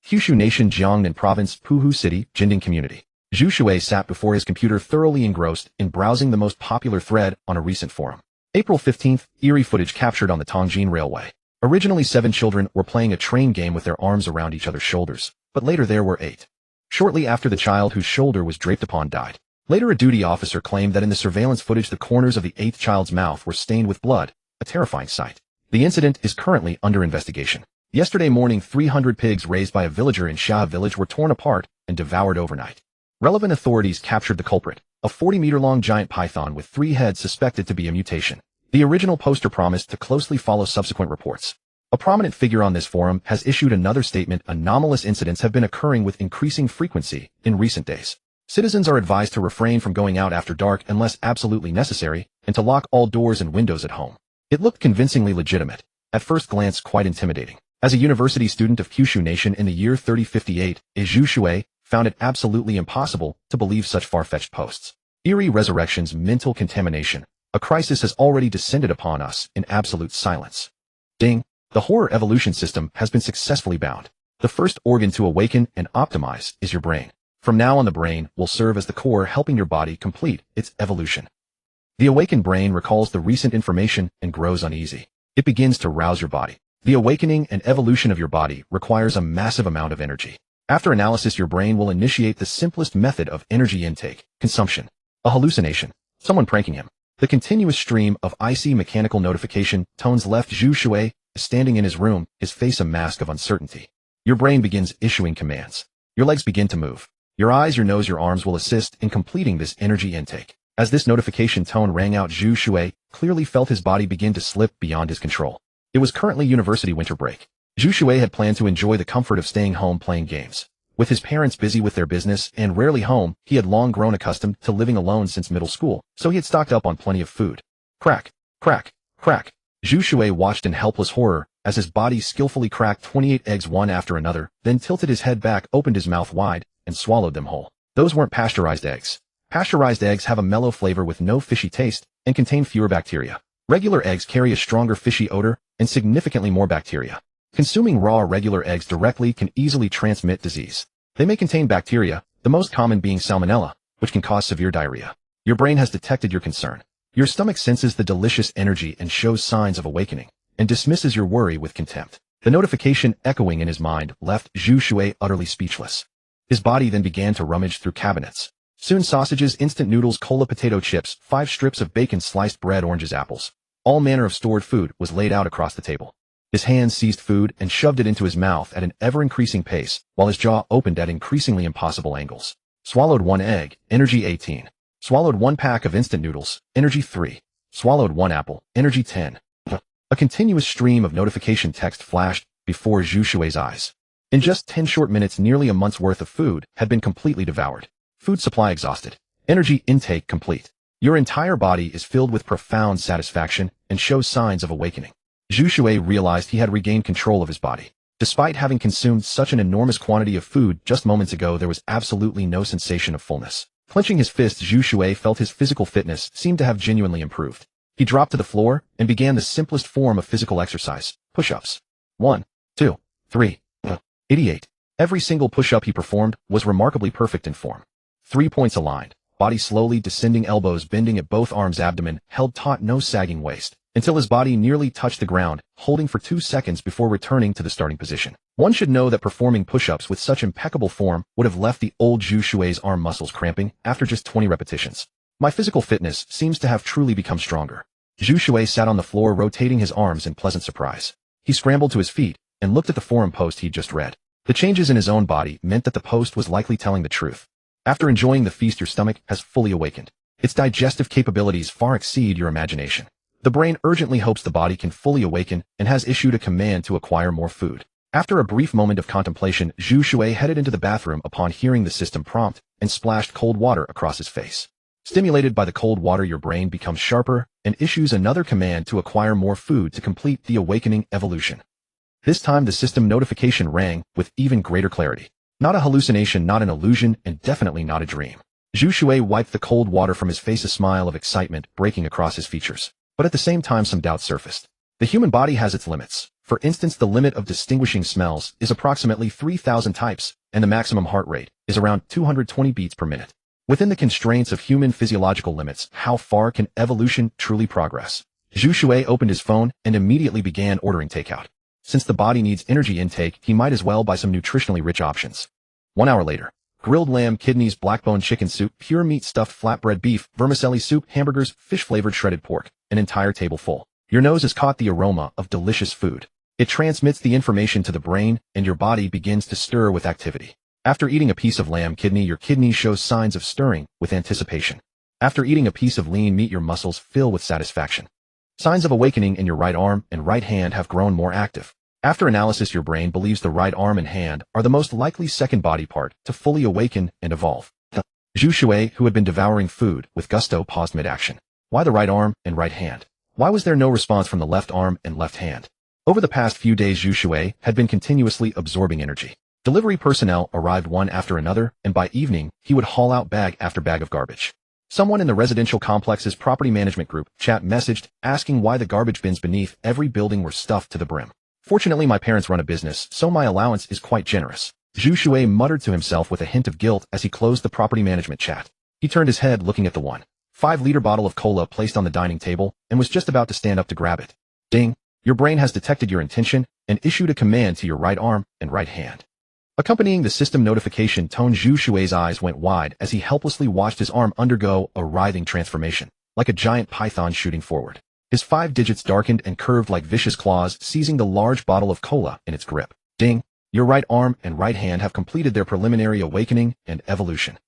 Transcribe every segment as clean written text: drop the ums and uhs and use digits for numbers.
Kyushu Nation, Jiangnan Province, Puhu City, Jinding Community. Zhu Shui sat before his computer thoroughly engrossed in browsing the most popular thread on a recent forum. April 15th, eerie footage captured on the Tongjin Railway. Originally 7 children were playing a train game with their arms around each other's shoulders, but later there were 8. Shortly after the child whose shoulder was draped upon died. Later a duty officer claimed that in the surveillance footage the corners of the 8th child's mouth were stained with blood, a terrifying sight. The incident is currently under investigation. Yesterday morning 300 pigs raised by a villager in Xia village were torn apart and devoured overnight. Relevant authorities captured the culprit, a 40-meter-long giant python with 3 heads suspected to be a mutation. The original poster promised to closely follow subsequent reports. A prominent figure on this forum has issued another statement: anomalous incidents have been occurring with increasing frequency in recent days. Citizens are advised to refrain from going out after dark unless absolutely necessary, and to lock all doors and windows at home. It looked convincingly legitimate, at first glance quite intimidating. As a university student of Kyushu Nation in the year 3058, Zhu Shui found it absolutely impossible to believe such far-fetched posts. Eerie resurrections, mental contamination. A crisis has already descended upon us in absolute silence. Ding! The horror evolution system has been successfully bound. The first organ to awaken and optimize is your brain. From now on, the brain will serve as the core, helping your body complete its evolution. The awakened brain recalls the recent information and grows uneasy. It begins to rouse your body. The awakening and evolution of your body requires a massive amount of energy. After analysis, your brain will initiate the simplest method of energy intake: consumption. A hallucination. Someone pranking him. The continuous stream of icy mechanical notification tones left Zhu Shui standing in his room, his face a mask of uncertainty. Your brain begins issuing commands. Your legs begin to move. Your eyes, your nose, your arms will assist in completing this energy intake. As this notification tone rang out, Zhu Shui clearly felt his body begin to slip beyond his control. It was currently university winter break. Zhu Shui had planned to enjoy the comfort of staying home playing games. With his parents busy with their business and rarely home, he had long grown accustomed to living alone since middle school, so he had stocked up on plenty of food. Crack, crack, crack. Zhu Shui watched in helpless horror as his body skillfully cracked 28 eggs one after another, then tilted his head back, opened his mouth wide, and swallowed them whole. Those weren't pasteurized eggs. Pasteurized eggs have a mellow flavor with no fishy taste and contain fewer bacteria. Regular eggs carry a stronger fishy odor and significantly more bacteria. Consuming raw or regular eggs directly can easily transmit disease. They may contain bacteria, the most common being salmonella, which can cause severe diarrhea. Your brain has detected your concern. Your stomach senses the delicious energy and shows signs of awakening, and dismisses your worry with contempt. The notification echoing in his mind left Zhu Shui utterly speechless. His body then began to rummage through cabinets. Soon sausages, instant noodles, cola, potato chips, 5 strips of bacon, sliced bread, oranges, apples. All manner of stored food was laid out across the table. His hands seized food and shoved it into his mouth at an ever-increasing pace, while his jaw opened at increasingly impossible angles. Swallowed 1 egg, energy 18. Swallowed 1 pack of instant noodles, energy 3. Swallowed 1 apple, energy 10. A continuous stream of notification text flashed before Zhu Shui's eyes. In just 10 short minutes, nearly a month's worth of food had been completely devoured. Food supply exhausted. Energy intake complete. Your entire body is filled with profound satisfaction and shows signs of awakening. Zhu Shui realized he had regained control of his body. Despite having consumed such an enormous quantity of food just moments ago, there was absolutely no sensation of fullness. Clenching his fist, Zhu Shui felt his physical fitness seemed to have genuinely improved. He dropped to the floor and began the simplest form of physical exercise: push-ups. 1, 2, 3, 88. Every single push-up he performed was remarkably perfect in form. 3 points aligned, body slowly descending, elbows bending at both arms, abdomen held taut, no sagging waist, until his body nearly touched the ground, holding for 2 seconds before returning to the starting position. One should know that performing push-ups with such impeccable form would have left the old Zhu Shui's arm muscles cramping after just 20 repetitions. My physical fitness seems to have truly become stronger. Zhu Shui sat on the floor, rotating his arms in pleasant surprise. He scrambled to his feet and looked at the forum post he'd just read. The changes in his own body meant that the post was likely telling the truth. After enjoying the feast, your stomach has fully awakened. Its digestive capabilities far exceed your imagination. The brain urgently hopes the body can fully awaken and has issued a command to acquire more food. After a brief moment of contemplation, Zhu Shui headed into the bathroom upon hearing the system prompt and splashed cold water across his face. Stimulated by the cold water, your brain becomes sharper and issues another command to acquire more food to complete the awakening evolution. This time the system notification rang with even greater clarity. Not a hallucination, not an illusion, and definitely not a dream. Zhu Shui wiped the cold water from his face, a smile of excitement breaking across his features. But at the same time some doubt surfaced. The human body has its limits. For instance, the limit of distinguishing smells is approximately 3,000 types, and the maximum heart rate is around 220 beats per minute. Within the constraints of human physiological limits, how far can evolution truly progress? Zhu Shui opened his phone and immediately began ordering takeout. Since the body needs energy intake, he might as well buy some nutritionally rich options. 1 hour later, grilled lamb, kidneys, blackbone chicken soup, pure meat stuffed flatbread beef, vermicelli soup, hamburgers, fish-flavored shredded pork, an entire table full. Your nose has caught the aroma of delicious food. It transmits the information to the brain, and your body begins to stir with activity. After eating a piece of lamb kidney, your kidney shows signs of stirring with anticipation. After eating a piece of lean meat, your muscles fill with satisfaction. Signs of awakening in your right arm and right hand have grown more active. After analysis, your brain believes the right arm and hand are the most likely second body part to fully awaken and evolve. Zhu Shui, who had been devouring food with gusto, paused mid-action. Why the right arm and right hand? Why was there no response from the left arm and left hand? Over the past few days, Zhu Shui had been continuously absorbing energy. Delivery personnel arrived one after another, and by evening, he would haul out bag after bag of garbage. Someone in the residential complex's property management group chat messaged, asking why the garbage bins beneath every building were stuffed to the brim. Fortunately, my parents run a business, so my allowance is quite generous. Zhu Shui muttered to himself with a hint of guilt as he closed the property management chat. He turned his head, looking at the 1.5-liter bottle of cola placed on the dining table, and was just about to stand up to grab it. Ding! Your brain has detected your intention and issued a command to your right arm and right hand. Accompanying the system notification tone, Zhu Shui's eyes went wide as he helplessly watched his arm undergo a writhing transformation, like a giant python shooting forward. His 5 digits darkened and curved like vicious claws, seizing the large bottle of cola in its grip. Ding! Your right arm and right hand have completed their preliminary awakening and evolution.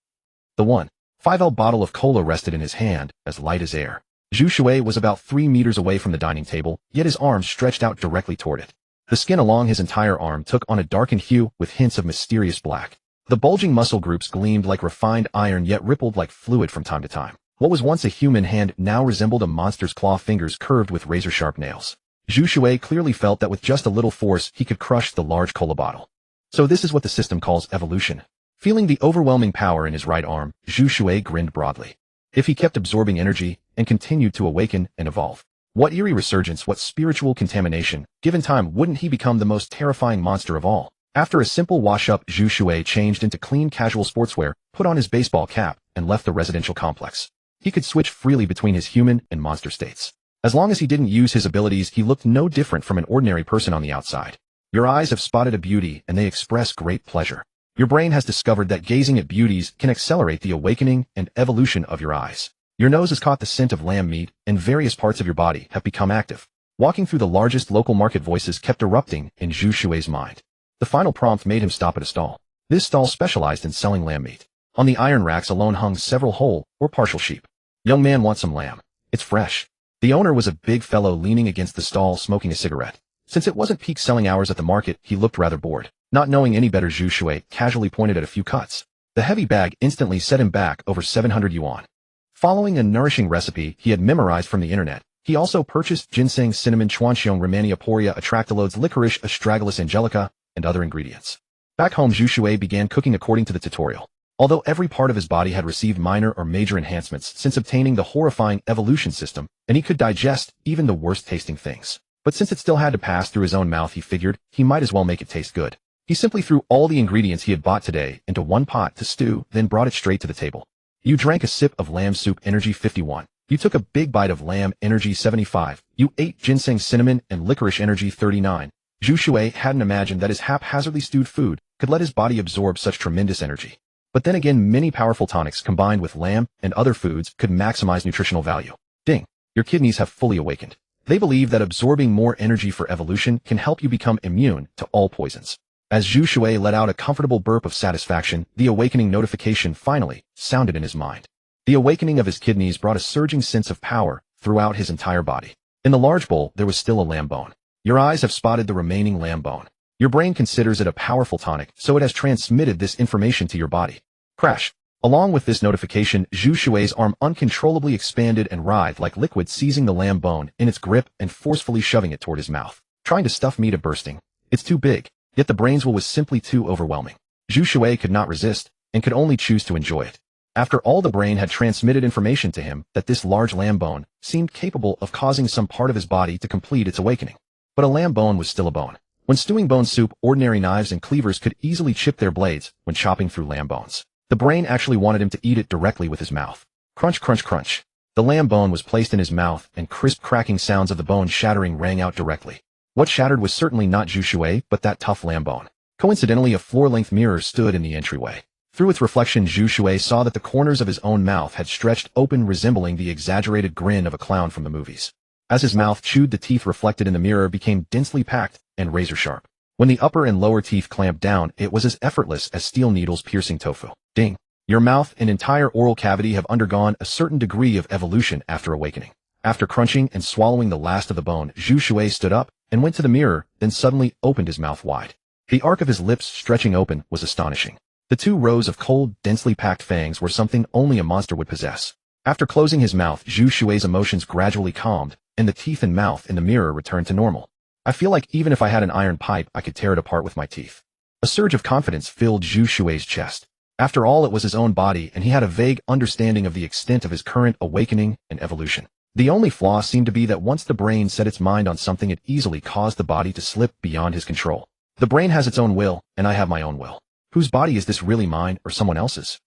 The 1.5L bottle of cola rested in his hand, as light as air. Zhu Shui was about 3 meters away from the dining table, yet his arms stretched out directly toward it. The skin along his entire arm took on a darkened hue with hints of mysterious black. The bulging muscle groups gleamed like refined iron, yet rippled like fluid from time to time. What was once a human hand now resembled a monster's claw fingers curved with razor-sharp nails. Zhu Shui clearly felt that with just a little force he could crush the large cola bottle. So this is what the system calls evolution. Feeling the overwhelming power in his right arm, Zhu Shui grinned broadly. If he kept absorbing energy and continued to awaken and evolve, what eerie resurgence, what spiritual contamination. Given time, wouldn't he become the most terrifying monster of all? After a simple wash-up, Zhu Shui changed into clean casual sportswear, put on his baseball cap, and left the residential complex. He could switch freely between his human and monster states. As long as he didn't use his abilities, he looked no different from an ordinary person on the outside. Your eyes have spotted a beauty, and they express great pleasure. Your brain has discovered that gazing at beauties can accelerate the awakening and evolution of your eyes. Your nose has caught the scent of lamb meat, and various parts of your body have become active. Walking through the largest local market, voices kept erupting in Zhu Shui's mind. The final prompt made him stop at a stall. This stall specialized in selling lamb meat. On the iron racks alone hung several whole or partial sheep. Young man wants some lamb. It's fresh. The owner was a big fellow leaning against the stall smoking a cigarette. Since it wasn't peak selling hours at the market, he looked rather bored. Not knowing any better, Zhu Shui casually pointed at a few cuts. The heavy bag instantly set him back over 700 yuan. Following a nourishing recipe he had memorized from the internet, he also purchased ginseng, cinnamon, chuanxiong, romania poria, atractylodes, licorice, astragalus angelica, and other ingredients. Back home, Zhu Shui began cooking according to the tutorial. Although every part of his body had received minor or major enhancements since obtaining the horrifying evolution system, and he could digest even the worst-tasting things. But since it still had to pass through his own mouth, he figured he might as well make it taste good. He simply threw all the ingredients he had bought today into one pot to stew, then brought it straight to the table. You drank a sip of lamb soup, energy 51. You took a big bite of lamb, energy 75. You ate ginseng, cinnamon, and licorice, energy 39. Zhu Shui hadn't imagined that his haphazardly stewed food could let his body absorb such tremendous energy. But then again, many powerful tonics combined with lamb and other foods could maximize nutritional value. Ding! Your kidneys have fully awakened. They believe that absorbing more energy for evolution can help you become immune to all poisons. As Zhu Shui let out a comfortable burp of satisfaction, the awakening notification finally sounded in his mind. The awakening of his kidneys brought a surging sense of power throughout his entire body. In the large bowl, there was still a lamb bone. Your eyes have spotted the remaining lamb bone. Your brain considers it a powerful tonic, so it has transmitted this information to your body. Crash! Along with this notification, Zhu Shui's arm uncontrollably expanded and writhed like liquid, seizing the lamb bone in its grip and forcefully shoving it toward his mouth. Trying to stuff me to bursting. It's too big. Yet the brain's will was simply too overwhelming. Zhu Shui could not resist, and could only choose to enjoy it. After all, the brain had transmitted information to him that this large lamb bone seemed capable of causing some part of his body to complete its awakening. but a lamb bone was still a bone. When stewing bone soup, ordinary knives and cleavers could easily chip their blades when chopping through lamb bones. The brain actually wanted him to eat it directly with his mouth. Crunch, crunch, crunch. The lamb bone was placed in his mouth, and crisp cracking sounds of the bone shattering rang out directly. What shattered was certainly not Zhu Shui, but that tough lamb bone. Coincidentally, a floor-length mirror stood in the entryway. Through its reflection, Zhu Shui saw that the corners of his own mouth had stretched open, resembling the exaggerated grin of a clown from the movies. As his mouth chewed, the teeth reflected in the mirror became densely packed and razor-sharp. When the upper and lower teeth clamped down, it was as effortless as steel needles piercing tofu. Ding! Your mouth and entire oral cavity have undergone a certain degree of evolution after awakening. After crunching and swallowing the last of the bone, Zhu Shui stood up and went to the mirror, then suddenly opened his mouth wide. The arc of his lips stretching open was astonishing. The 2 rows of cold, densely packed fangs were something only a monster would possess. After closing his mouth, Zhu Shui's emotions gradually calmed, and the teeth and mouth in the mirror returned to normal. I feel like even if I had an iron pipe, I could tear it apart with my teeth. A surge of confidence filled Zhu Shui's chest. After all, it was his own body, and he had a vague understanding of the extent of his current awakening and evolution. The only flaw seemed to be that once the brain set its mind on something, it easily caused the body to slip beyond his control. The brain has its own will, and I have my own will. Whose body is this really, mine or someone else's?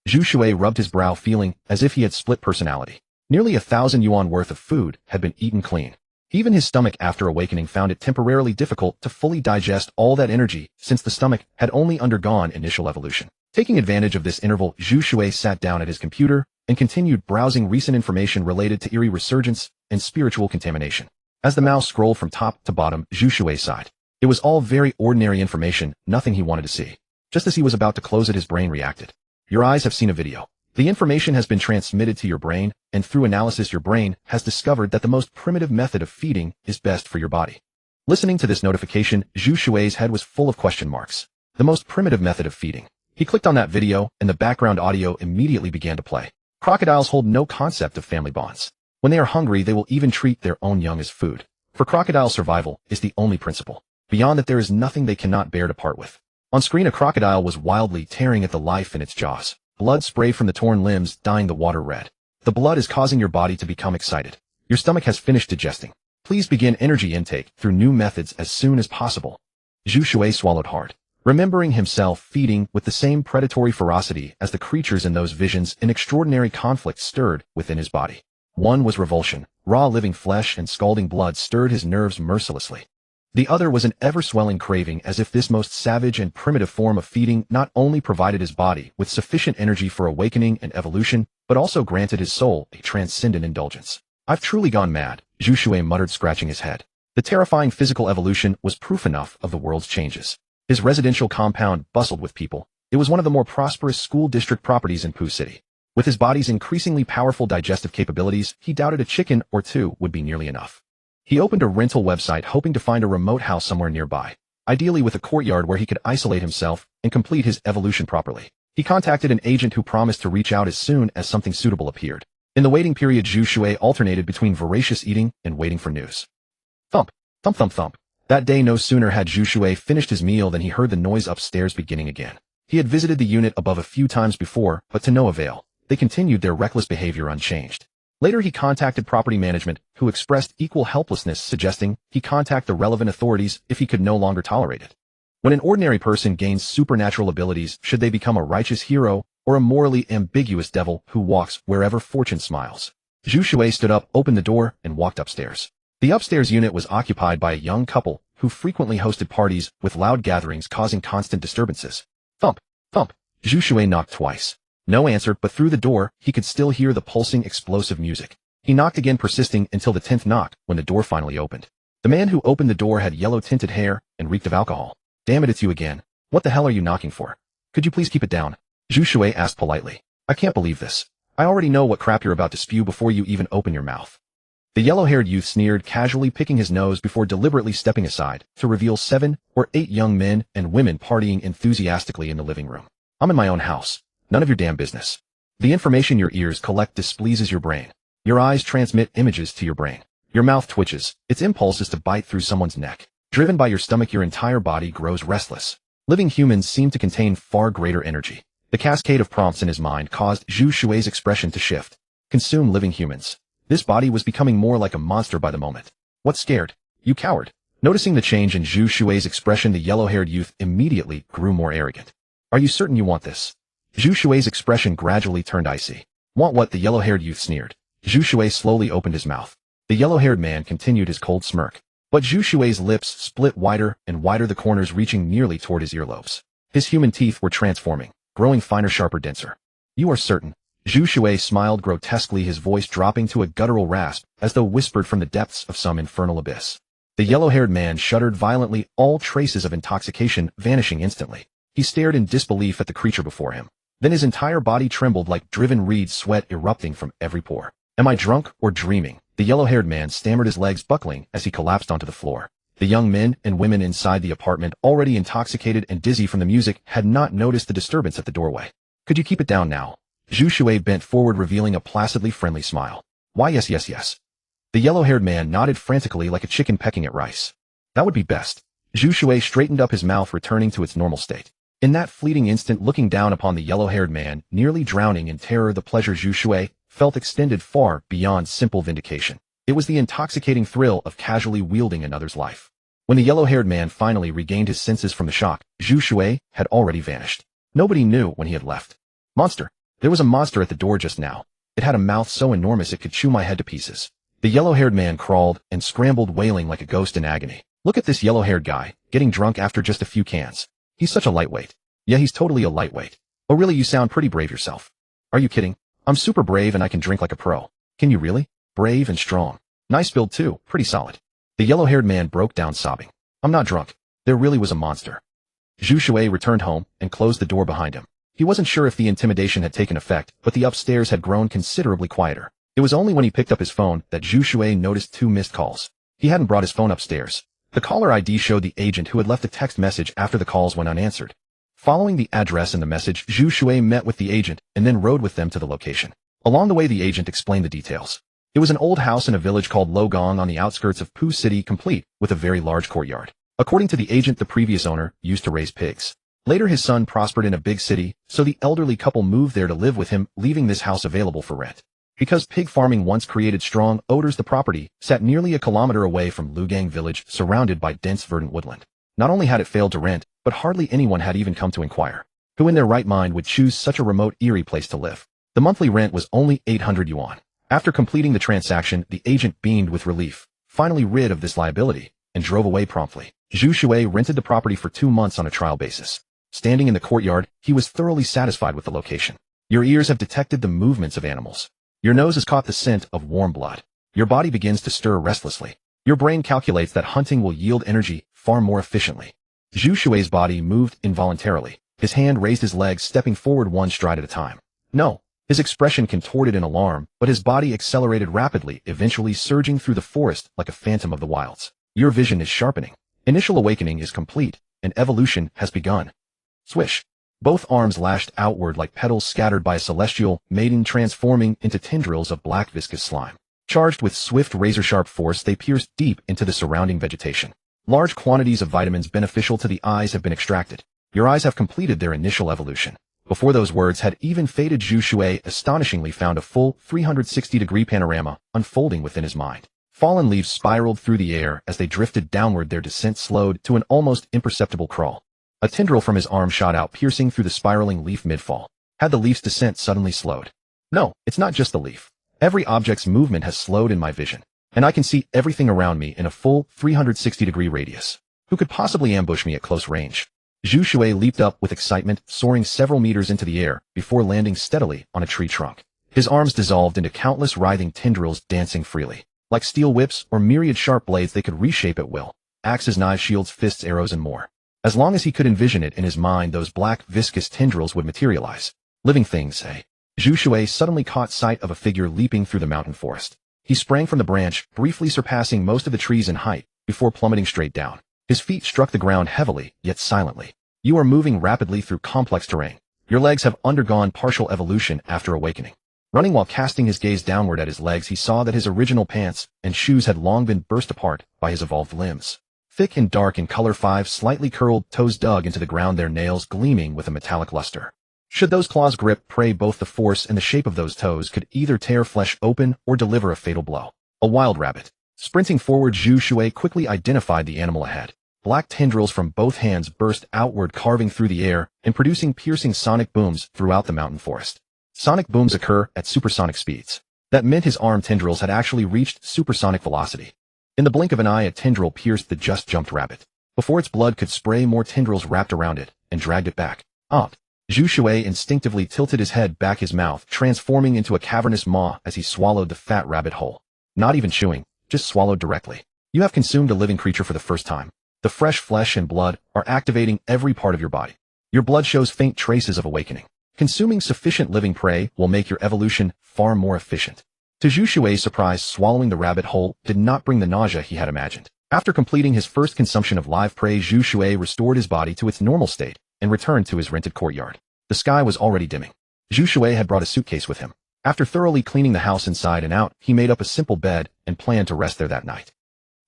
Zhu Shui rubbed his brow, feeling as if he had split personality. Nearly 1,000 yuan worth of food had been eaten clean. Even his stomach after awakening found it temporarily difficult to fully digest all that energy, since the stomach had only undergone initial evolution. Taking advantage of this interval, Zhu Shui sat down at his computer and continued browsing recent information related to eerie resurgence and spiritual contamination. As the mouse scrolled from top to bottom, Zhu Shui sighed. It was all very ordinary information, nothing he wanted to see. Just as he was about to close it, his brain reacted. Your eyes have seen a video. The information has been transmitted to your brain, and through analysis your brain has discovered that the most primitive method of feeding is best for your body. Listening to this notification, Zhu Shui's head was full of question marks. The most primitive method of feeding. He clicked on that video, and the background audio immediately began to play. Crocodiles hold no concept of family bonds. When they are hungry, they will even treat their own young as food. For crocodile, survival is the only principle. Beyond that, there is nothing they cannot bear to part with. On screen, a crocodile was wildly tearing at the life in its jaws. Blood sprayed from the torn limbs, dyeing the water red. The blood is causing your body to become excited. Your stomach has finished digesting. Please begin energy intake through new methods as soon as possible. Zhu Shui swallowed hard. Remembering himself feeding with the same predatory ferocity as the creatures in those visions, an extraordinary conflict stirred within his body. One was revulsion. Raw living flesh and scalding blood stirred his nerves mercilessly. The other was an ever-swelling craving, as if this most savage and primitive form of feeding not only provided his body with sufficient energy for awakening and evolution, but also granted his soul a transcendent indulgence. I've truly gone mad, Zhu Shui muttered, scratching his head. The terrifying physical evolution was proof enough of the world's changes. His residential compound bustled with people. It was one of the more prosperous school district properties in Pu City. With his body's increasingly powerful digestive capabilities, he doubted a chicken or 2 would be nearly enough. He opened a rental website, hoping to find a remote house somewhere nearby, ideally with a courtyard where he could isolate himself and complete his evolution properly. He contacted an agent who promised to reach out as soon as something suitable appeared. In the waiting period, Zhu Shui alternated between voracious eating and waiting for news. Thump, thump, thump, thump. That day, no sooner had Zhu Shui finished his meal than he heard the noise upstairs beginning again. He had visited the unit above a few times before, but to no avail. They continued their reckless behavior unchanged. Later, he contacted property management, who expressed equal helplessness, suggesting he contact the relevant authorities if he could no longer tolerate it. When an ordinary person gains supernatural abilities, should they become a righteous hero or a morally ambiguous devil who walks wherever fortune smiles? Zhu Shui stood up, opened the door, and walked upstairs. The upstairs unit was occupied by a young couple who frequently hosted parties with loud gatherings causing constant disturbances. Thump, thump. Zhu Shui knocked twice. No answer, but through the door, he could still hear the pulsing, explosive music. He knocked again, persisting until the 10th knock, when the door finally opened. The man who opened the door had yellow-tinted hair and reeked of alcohol. Damn it, it's you again. What the hell are you knocking for? Could you please keep it down? Zhu Shui asked politely. I can't believe this. I already know what crap you're about to spew before you even open your mouth. The yellow-haired youth sneered, casually picking his nose before deliberately stepping aside to reveal 7 or 8 young men and women partying enthusiastically in the living room. I'm in my own house. None of your damn business. The information your ears collect displeases your brain. Your eyes transmit images to your brain. Your mouth twitches. Its impulse is to bite through someone's neck. Driven by your stomach, your entire body grows restless. Living humans seem to contain far greater energy. The cascade of prompts in his mind caused Zhu Shui's expression to shift. Consume living humans. This body was becoming more like a monster by the moment. What scared? You coward. Noticing the change in Zhu Shui's expression, the yellow-haired youth immediately grew more arrogant. Are you certain you want this? Zhu Shui's expression gradually turned icy. Want what? The yellow-haired youth sneered. Zhu Shui slowly opened his mouth. The yellow-haired man continued his cold smirk. But Zhu Shui's lips split wider and wider, the corners reaching nearly toward his earlobes. His human teeth were transforming, growing finer, sharper, denser. You are certain? Zhu Shui smiled grotesquely, his voice dropping to a guttural rasp, as though whispered from the depths of some infernal abyss. The yellow-haired man shuddered violently, all traces of intoxication vanishing instantly. He stared in disbelief at the creature before him. Then his entire body trembled like driven reeds, sweat erupting from every pore. Am I drunk or dreaming? The yellow-haired man stammered, his legs buckling as he collapsed onto the floor. The young men and women inside the apartment, already intoxicated and dizzy from the music, had not noticed the disturbance at the doorway. Could you keep it down now? Zhu Shui bent forward, revealing a placidly friendly smile. Why, yes, yes, yes. The yellow-haired man nodded frantically like a chicken pecking at rice. That would be best. Zhu Shui straightened up, his mouth returning to its normal state. In that fleeting instant, looking down upon the yellow-haired man, nearly drowning in terror, the pleasure Zhu Shui felt extended far beyond simple vindication. It was the intoxicating thrill of casually wielding another's life. When the yellow-haired man finally regained his senses from the shock, Zhu Shui had already vanished. Nobody knew when he had left. Monster. There was a monster at the door just now. It had a mouth so enormous it could chew my head to pieces. The yellow-haired man crawled and scrambled, wailing like a ghost in agony. Look at this yellow-haired guy, getting drunk after just a few cans. He's such a lightweight. Yeah, he's totally a lightweight. Oh really, you sound pretty brave yourself. Are you kidding? I'm super brave and I can drink like a pro. Can you really? Brave and strong. Nice build too, pretty solid. The yellow-haired man broke down sobbing. I'm not drunk. There really was a monster. Zhu Shui returned home and closed the door behind him. He wasn't sure if the intimidation had taken effect, but the upstairs had grown considerably quieter. It was only when he picked up his phone that Zhu Shui noticed 2 missed calls. He hadn't brought his phone upstairs. The caller ID showed the agent who had left a text message after the calls went unanswered. Following the address in the message, Zhu Shui met with the agent and then rode with them to the location. Along the way, the agent explained the details. It was an old house in a village called Logong on the outskirts of Pu City, complete with a very large courtyard. According to the agent, the previous owner used to raise pigs. Later, his son prospered in a big city, so the elderly couple moved there to live with him, leaving this house available for rent. Because pig farming once created strong odors, the property sat nearly a kilometer away from Lugang village, surrounded by dense verdant woodland. Not only had it failed to rent, but hardly anyone had even come to inquire. Who in their right mind would choose such a remote, eerie place to live? The monthly rent was only 800 yuan. After completing the transaction, the agent beamed with relief, finally rid of this liability, and drove away promptly. Zhu Shui rented the property for 2 months on a trial basis. Standing in the courtyard, he was thoroughly satisfied with the location. Your ears have detected the movements of animals. Your nose has caught the scent of warm blood. Your body begins to stir restlessly. Your brain calculates that hunting will yield energy far more efficiently. Zhu Shui's body moved involuntarily. His hand raised his legs, stepping forward 1 stride at a time. No. His expression contorted in alarm, but his body accelerated rapidly, eventually surging through the forest like a phantom of the wilds. Your vision is sharpening. Initial awakening is complete, and evolution has begun. Swish. Both arms lashed outward like petals scattered by a celestial maiden, transforming into tendrils of black viscous slime. Charged with swift, razor-sharp force, they pierced deep into the surrounding vegetation. Large quantities of vitamins beneficial to the eyes have been extracted. Your eyes have completed their initial evolution. Before those words had even faded, Zhu Shui astonishingly found a full 360-degree panorama unfolding within his mind. Fallen leaves spiraled through the air as they drifted downward, their descent slowed to an almost imperceptible crawl. A tendril from his arm shot out, piercing through the spiraling leaf mid-fall. Had the leaf's descent suddenly slowed? No, it's not just the leaf. Every object's movement has slowed in my vision, and I can see everything around me in a full 360-degree radius. Who could possibly ambush me at close range? Zhu Shui leaped up with excitement, soaring several meters into the air before landing steadily on a tree trunk. His arms dissolved into countless writhing tendrils, dancing freely. Like steel whips or myriad sharp blades, they could reshape at will. Axes, knives, shields, fists, arrows, and more. As long as he could envision it in his mind, those black, viscous tendrils would materialize. Living things, eh? Zhu Shui suddenly caught sight of a figure leaping through the mountain forest. He sprang from the branch, briefly surpassing most of the trees in height, before plummeting straight down. His feet struck the ground heavily, yet silently. You are moving rapidly through complex terrain. Your legs have undergone partial evolution after awakening. Running while casting his gaze downward at his legs, he saw that his original pants and shoes had long been burst apart by his evolved limbs. Thick and dark in color, 5 slightly curled toes dug into the ground, their nails gleaming with a metallic luster. Should those claws grip prey, both the force and the shape of those toes could either tear flesh open or deliver a fatal blow. A wild rabbit. Sprinting forward, Zhu Shui quickly identified the animal ahead. Black tendrils from both hands burst outward, carving through the air and producing piercing sonic booms throughout the mountain forest. Sonic booms occur at supersonic speeds. That meant his arm tendrils had actually reached supersonic velocity. In the blink of an eye, a tendril pierced the just-jumped rabbit. Before its blood could spray, more tendrils wrapped around it and dragged it back. Zhu Shui instinctively tilted his head back, his mouth transforming into a cavernous maw as he swallowed the fat rabbit whole. Not even chewing, just swallowed directly. You have consumed a living creature for the first time. The fresh flesh and blood are activating every part of your body. Your blood shows faint traces of awakening. Consuming sufficient living prey will make your evolution far more efficient. To Zhu Shui's surprise, swallowing the rabbit whole did not bring the nausea he had imagined. After completing his first consumption of live prey, Zhu Shui restored his body to its normal state and returned to his rented courtyard. The sky was already dimming. Zhu Shui had brought a suitcase with him. After thoroughly cleaning the house inside and out, he made up a simple bed and planned to rest there that night.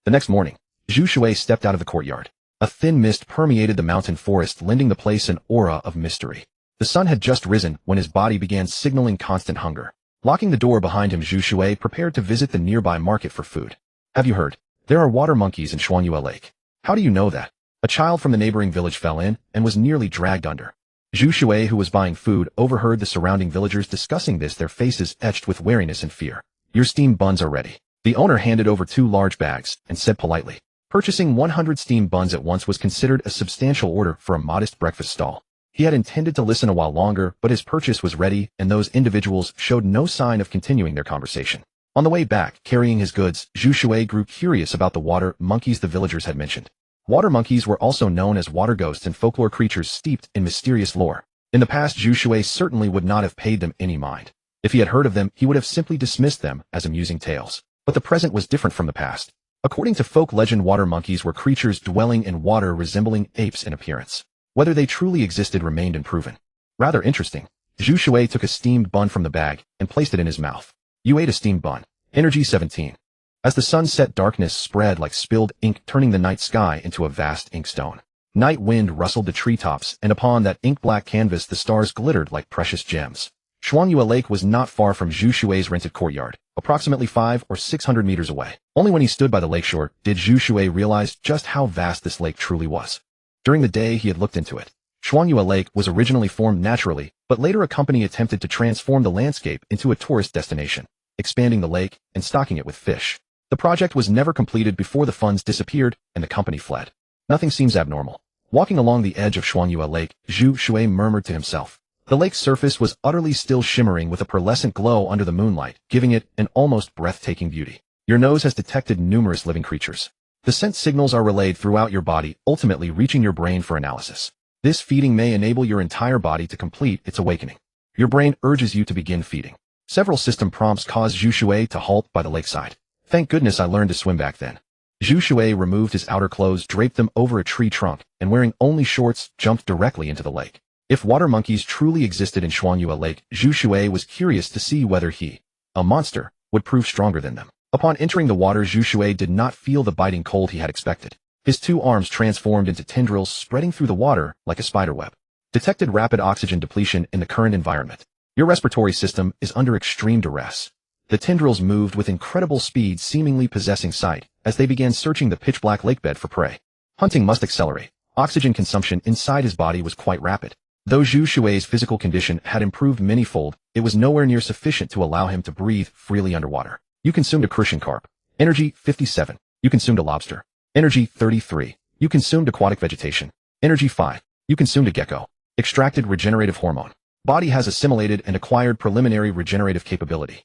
The next morning, Zhu Shui stepped out of the courtyard. A thin mist permeated the mountain forest, lending the place an aura of mystery. The sun had just risen when his body began signaling constant hunger. Locking the door behind him, Zhu Shui prepared to visit the nearby market for food. Have you heard? There are water monkeys in Shuangyue Lake. How do you know that? A child from the neighboring village fell in and was nearly dragged under. Zhu Shui, who was buying food, overheard the surrounding villagers discussing this, their faces etched with wariness and fear. Your steamed buns are ready. The owner handed over 2 large bags and said politely. Purchasing 100 steamed buns at once was considered a substantial order for a modest breakfast stall. He had intended to listen a while longer, but his purchase was ready, and those individuals showed no sign of continuing their conversation. On the way back, carrying his goods, Zhu Shui grew curious about the water monkeys the villagers had mentioned. Water monkeys were also known as water ghosts and folklore creatures steeped in mysterious lore. In the past, Zhu Shui certainly would not have paid them any mind. If he had heard of them, he would have simply dismissed them as amusing tales. But the present was different from the past. According to folk legend, water monkeys were creatures dwelling in water resembling apes in appearance. Whether they truly existed remained unproven. Rather interesting. Zhu Shui took a steamed bun from the bag and placed it in his mouth. You ate a steamed bun. Energy 17. As the sun set, darkness spread like spilled ink, turning the night sky into a vast inkstone. Night wind rustled the treetops, and upon that ink-black canvas the stars glittered like precious gems. Shuangyue Lake was not far from Zhu Shui's rented courtyard, approximately 500 or 600 meters away. Only when he stood by the lakeshore did Zhu Shui realize just how vast this lake truly was. During the day he had looked into it. Shuangyue Lake was originally formed naturally, but later a company attempted to transform the landscape into a tourist destination, expanding the lake and stocking it with fish. The project was never completed before the funds disappeared and the company fled. Nothing seems abnormal. Walking along the edge of Shuangyue Lake, Zhu Shui murmured to himself. The lake's surface was utterly still, shimmering with a pearlescent glow under the moonlight, giving it an almost breathtaking beauty. Your nose has detected numerous living creatures. The scent signals are relayed throughout your body, ultimately reaching your brain for analysis. This feeding may enable your entire body to complete its awakening. Your brain urges you to begin feeding. Several system prompts caused Zhu Shui to halt by the lakeside. Thank goodness I learned to swim back then. Zhu Shui removed his outer clothes, draped them over a tree trunk, and wearing only shorts, jumped directly into the lake. If water monkeys truly existed in Shuangyue Lake, Zhu Shui was curious to see whether he, a monster, would prove stronger than them. Upon entering the water, Zhu Shui did not feel the biting cold he had expected. His 2 arms transformed into tendrils, spreading through the water like a spiderweb. Detected rapid oxygen depletion in the current environment. Your respiratory system is under extreme duress. The tendrils moved with incredible speed, seemingly possessing sight, as they began searching the pitch-black lakebed for prey. Hunting must accelerate. Oxygen consumption inside his body was quite rapid. Though Zhu Shui's physical condition had improved many-fold, it was nowhere near sufficient to allow him to breathe freely underwater. You consumed a crucian carp. Energy 57. You consumed a lobster. Energy 33. You consumed aquatic vegetation. Energy 5. You consumed a gecko. Extracted regenerative hormone. Body has assimilated and acquired preliminary regenerative capability.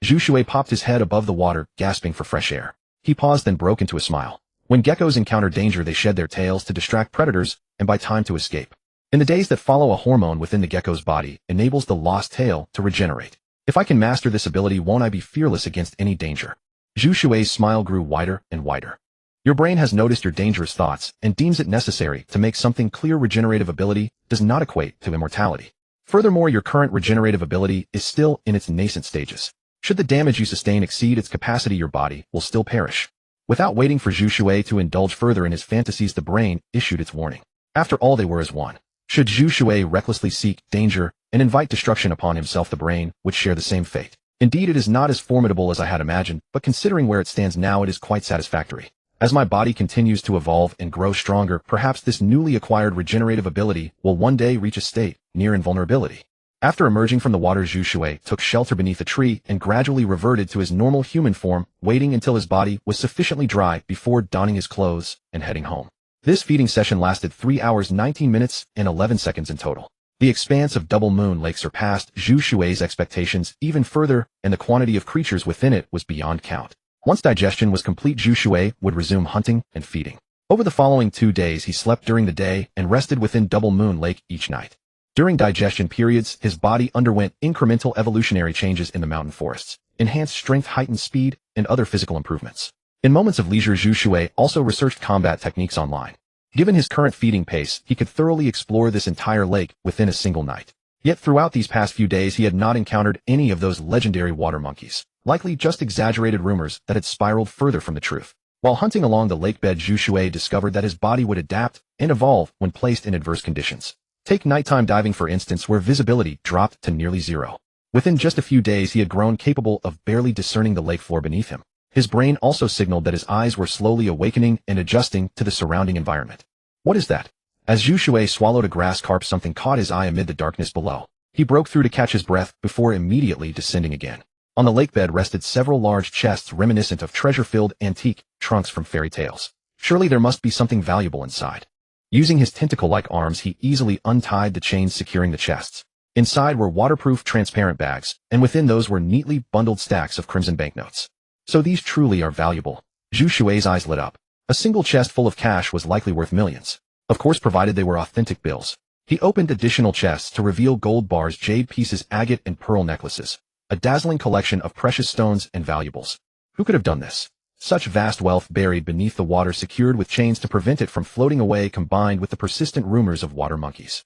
Zhu Shui popped his head above the water, gasping for fresh air. He paused, then broke into a smile. When geckos encounter danger, they shed their tails to distract predators and buy time to escape. In the days that follow, a hormone within the gecko's body enables the lost tail to regenerate. If I can master this ability, won't I be fearless against any danger? Zhu Shui's smile grew wider and wider. Your brain has noticed your dangerous thoughts and deems it necessary to make something clear. Regenerative ability does not equate to immortality. Furthermore, your current regenerative ability is still in its nascent stages. Should the damage you sustain exceed its capacity, your body will still perish. Without waiting for Zhu Shui to indulge further in his fantasies, the brain issued its warning. After all, they were as one. Should Zhu Shui recklessly seek danger and invite destruction upon himself, the brain would share the same fate. Indeed, it is not as formidable as I had imagined, but considering where it stands now, it is quite satisfactory. As my body continues to evolve and grow stronger, perhaps this newly acquired regenerative ability will one day reach a state near invulnerability. After emerging from the water, Zhu Shui took shelter beneath a tree and gradually reverted to his normal human form, waiting until his body was sufficiently dry before donning his clothes and heading home. This feeding session lasted 3 hours 19 minutes and 11 seconds in total. The expanse of Double Moon Lake surpassed Zhu Shui's expectations even further, and the quantity of creatures within it was beyond count. Once digestion was complete, Zhu Shui would resume hunting and feeding. Over the following 2 days, he slept during the day and rested within Double Moon Lake each night. During digestion periods, his body underwent incremental evolutionary changes in the mountain forests, enhanced strength, heightened speed, and other physical improvements. In moments of leisure, Zhu Shui also researched combat techniques online. Given his current feeding pace, he could thoroughly explore this entire lake within a single night. Yet throughout these past few days, he had not encountered any of those legendary water monkeys, likely just exaggerated rumors that had spiraled further from the truth. While hunting along the lake bed, Zhu Shui discovered that his body would adapt and evolve when placed in adverse conditions. Take nighttime diving, for instance, where visibility dropped to nearly zero. Within just a few days, he had grown capable of barely discerning the lake floor beneath him. His brain also signaled that his eyes were slowly awakening and adjusting to the surrounding environment. What is that? As Zhu Shui swallowed a grass carp, something caught his eye amid the darkness below. He broke through to catch his breath before immediately descending again. On the lake bed rested several large chests reminiscent of treasure-filled antique trunks from fairy tales. Surely there must be something valuable inside. Using his tentacle-like arms, he easily untied the chains securing the chests. Inside were waterproof, transparent bags, and within those were neatly bundled stacks of crimson banknotes. So these truly are valuable. Zhu Shui's eyes lit up. A single chest full of cash was likely worth millions. Of course, provided they were authentic bills. He opened additional chests to reveal gold bars, jade pieces, agate and pearl necklaces. A dazzling collection of precious stones and valuables. Who could have done this? Such vast wealth buried beneath the water, secured with chains to prevent it from floating away, combined with the persistent rumors of water monkeys.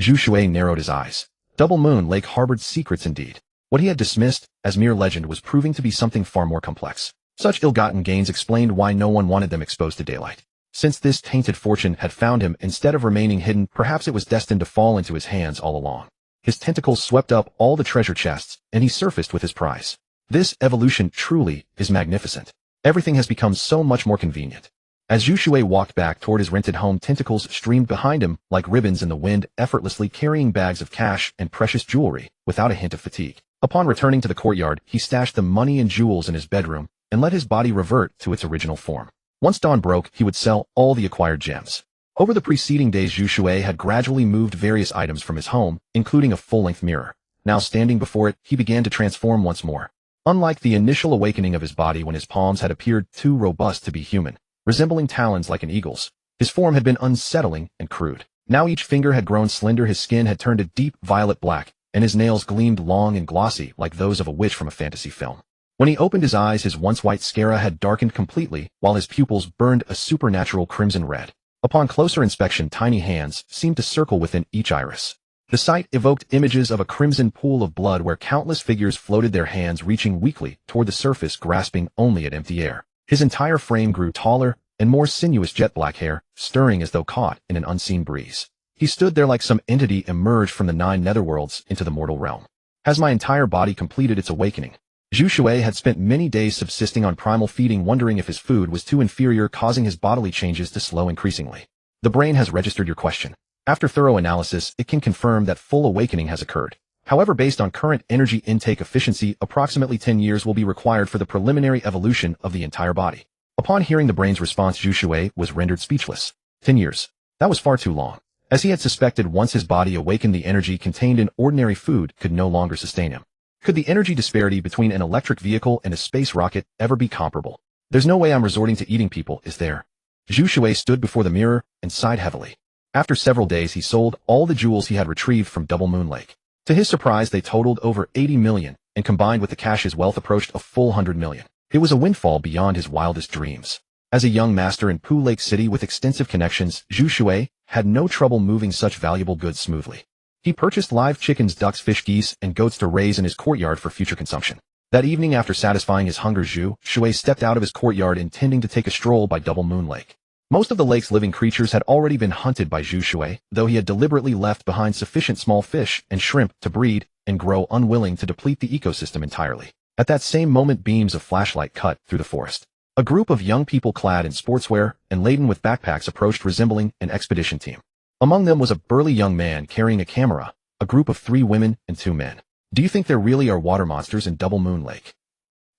Zhu Shui narrowed his eyes. Double Moon Lake harbored secrets indeed. What he had dismissed as mere legend was proving to be something far more complex. Such ill-gotten gains explained why no one wanted them exposed to daylight. Since this tainted fortune had found him, instead of remaining hidden, perhaps it was destined to fall into his hands all along. His tentacles swept up all the treasure chests, and he surfaced with his prize. This evolution truly is magnificent. Everything has become so much more convenient. As Zhu Shui walked back toward his rented home, tentacles streamed behind him like ribbons in the wind, effortlessly carrying bags of cash and precious jewelry without a hint of fatigue. Upon returning to the courtyard, he stashed the money and jewels in his bedroom and let his body revert to its original form. Once dawn broke, he would sell all the acquired gems. Over the preceding days, Zhu Shui had gradually moved various items from his home, including a full-length mirror. Now standing before it, he began to transform once more. Unlike the initial awakening of his body when his palms had appeared too robust to be human, resembling talons like an eagle's, his form had been unsettling and crude. Now each finger had grown slender, his skin had turned a deep violet black, and his nails gleamed long and glossy like those of a witch from a fantasy film. When he opened his eyes, his once white sclera had darkened completely, while his pupils burned a supernatural crimson red. Upon closer inspection, tiny hands seemed to circle within each iris. The sight evoked images of a crimson pool of blood where countless figures floated, their hands reaching weakly toward the surface, grasping only at empty air. His entire frame grew taller and more sinuous, jet black hair stirring as though caught in an unseen breeze. He stood there like some entity emerged from the 9 netherworlds into the mortal realm. Has my entire body completed its awakening? Zhu Shui had spent many days subsisting on primal feeding, wondering if his food was too inferior, causing his bodily changes to slow increasingly. The brain has registered your question. After thorough analysis, it can confirm that full awakening has occurred. However, based on current energy intake efficiency, approximately 10 years will be required for the preliminary evolution of the entire body. Upon hearing the brain's response, Zhu Shui was rendered speechless. 10 years. That was far too long. As he had suspected, once his body awakened, the energy contained in ordinary food could no longer sustain him. Could the energy disparity between an electric vehicle and a space rocket ever be comparable? There's no way I'm resorting to eating people, is there? Zhu Shui stood before the mirror and sighed heavily. After several days, he sold all the jewels he had retrieved from Double Moon Lake. To his surprise, they totaled over 80 million, and combined with the cash, his wealth approached a full 100 million. It was a windfall beyond his wildest dreams. As a young master in Pu Lake City with extensive connections, Zhu Shui had no trouble moving such valuable goods smoothly. He purchased live chickens, ducks, fish, geese, and goats to raise in his courtyard for future consumption. That evening, after satisfying his hunger, Zhu Shui stepped out of his courtyard, intending to take a stroll by Double Moon Lake. Most of the lake's living creatures had already been hunted by Zhu Shui, though he had deliberately left behind sufficient small fish and shrimp to breed and grow, unwilling to deplete the ecosystem entirely. At that same moment, beams of flashlight cut through the forest. A group of young people clad in sportswear and laden with backpacks approached, resembling an expedition team. Among them was a burly young man carrying a camera, a group of 3 women and 2 men. Do you think there really are water monsters in Double Moon Lake?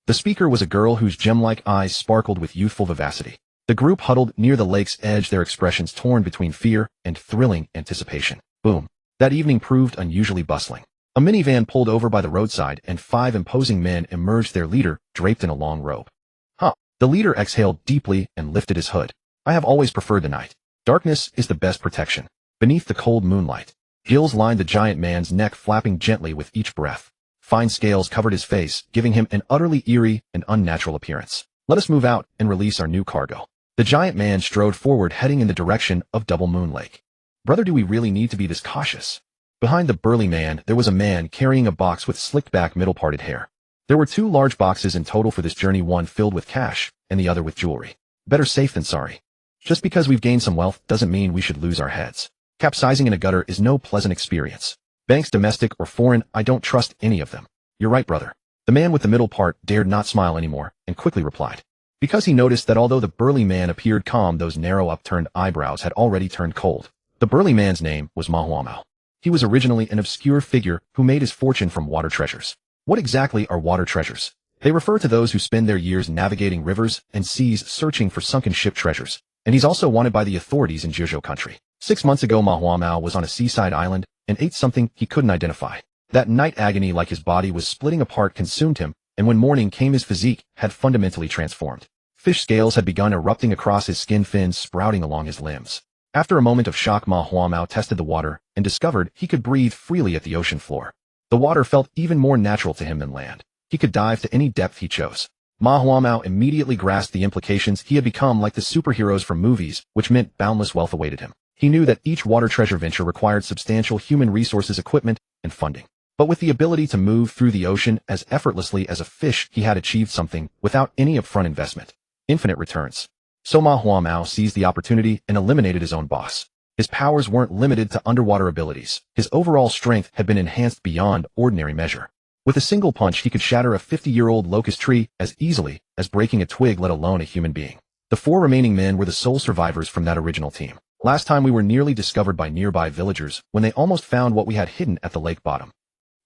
The speaker was a girl whose gem-like eyes sparkled with youthful vivacity. The group huddled near the lake's edge, their expressions torn between fear and thrilling anticipation. Boom. That evening proved unusually bustling. A minivan pulled over by the roadside and 5 imposing men emerged, their leader draped in a long robe. The leader exhaled deeply and lifted his hood. I have always preferred the night. Darkness is the best protection. Beneath the cold moonlight, gills lined the giant man's neck, flapping gently with each breath. Fine scales covered his face, giving him an utterly eerie and unnatural appearance. Let us move out and release our new cargo. The giant man strode forward, heading in the direction of Double Moon Lake. Brother, do we really need to be this cautious? Behind the burly man, there was a man carrying a box with slicked-back, middle-parted hair. There were 2 large boxes in total for this journey, one filled with cash and the other with jewelry. Better safe than sorry. Just because we've gained some wealth doesn't mean we should lose our heads. Capsizing in a gutter is no pleasant experience. Banks, domestic or foreign, I don't trust any of them. You're right, brother. The man with the middle part dared not smile anymore and quickly replied. Because he noticed that although the burly man appeared calm, those narrow upturned eyebrows had already turned cold. The burly man's name was Ma Huamao. He was originally an obscure figure who made his fortune from water treasures. What exactly are water treasures? They refer to those who spend their years navigating rivers and seas searching for sunken ship treasures. And he's also wanted by the authorities in Zhuzhou country. 6 months ago, Ma Huamao was on a seaside island and ate something he couldn't identify. That night, agony, like his body was splitting apart, consumed him, and when morning came, his physique had fundamentally transformed. Fish scales had begun erupting across his skin, fins sprouting along his limbs. After a moment of shock, Ma Huamao tested the water and discovered he could breathe freely at the ocean floor. The water felt even more natural to him than land. He could dive to any depth he chose. Ma Huamao immediately grasped the implications. He had become like the superheroes from movies, which meant boundless wealth awaited him. He knew that each water treasure venture required substantial human resources, equipment, and funding. But with the ability to move through the ocean as effortlessly as a fish, he had achieved something without any upfront investment. Infinite returns. So Ma Huamao seized the opportunity and eliminated his own boss. His powers weren't limited to underwater abilities. His overall strength had been enhanced beyond ordinary measure. With a single punch, he could shatter a 50-year-old locust tree as easily as breaking a twig, let alone a human being. The 4 remaining men were the sole survivors from that original team. Last time we were nearly discovered by nearby villagers when they almost found what we had hidden at the lake bottom.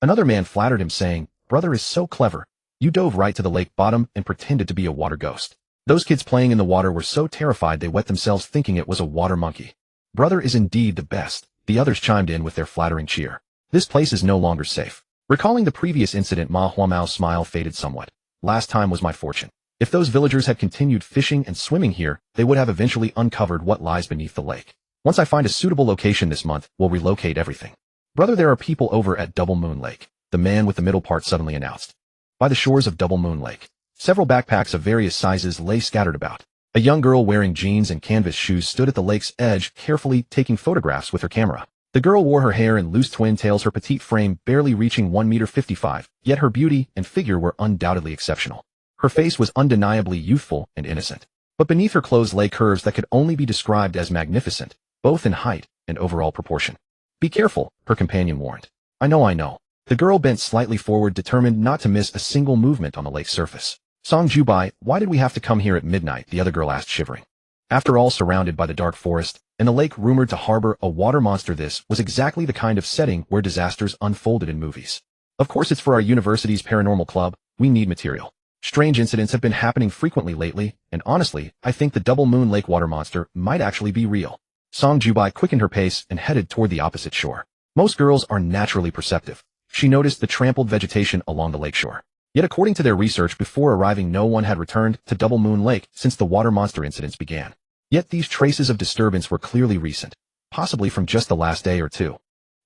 Another man flattered him, saying, "Brother is so clever. You dove right to the lake bottom and pretended to be a water ghost. Those kids playing in the water were so terrified they wet themselves thinking it was a water monkey. Brother is indeed the best." The others chimed in with their flattering cheer. This place is no longer safe. Recalling the previous incident, Ma Huamao's smile faded somewhat. Last time was my fortune. If those villagers had continued fishing and swimming here, they would have eventually uncovered what lies beneath the lake. Once I find a suitable location this month, we'll relocate everything. Brother, there are people over at Double Moon Lake, the man with the middle part suddenly announced. By the shores of Double Moon Lake, several backpacks of various sizes lay scattered about. A young girl wearing jeans and canvas shoes stood at the lake's edge, carefully taking photographs with her camera. The girl wore her hair in loose twin tails, her petite frame barely reaching 1.55 meters, yet her beauty and figure were undoubtedly exceptional. Her face was undeniably youthful and innocent. But beneath her clothes lay curves that could only be described as magnificent, both in height and overall proportion. "Be careful," her companion warned. I know. The girl bent slightly forward, determined not to miss a single movement on the lake's surface. "Song Jubai, why did we have to come here at midnight?" the other girl asked, shivering. After all, surrounded by the dark forest, and a lake rumored to harbor a water monster, this was exactly the kind of setting where disasters unfolded in movies. "Of course, it's for our university's paranormal club. We need material. Strange incidents have been happening frequently lately, and honestly, I think the Double Moon Lake water monster might actually be real." Song Jubai quickened her pace and headed toward the opposite shore. Most girls are naturally perceptive. She noticed the trampled vegetation along the lakeshore. Yet according to their research, before arriving, no one had returned to Double Moon Lake since the water monster incidents began. Yet these traces of disturbance were clearly recent, possibly from just the last day or two.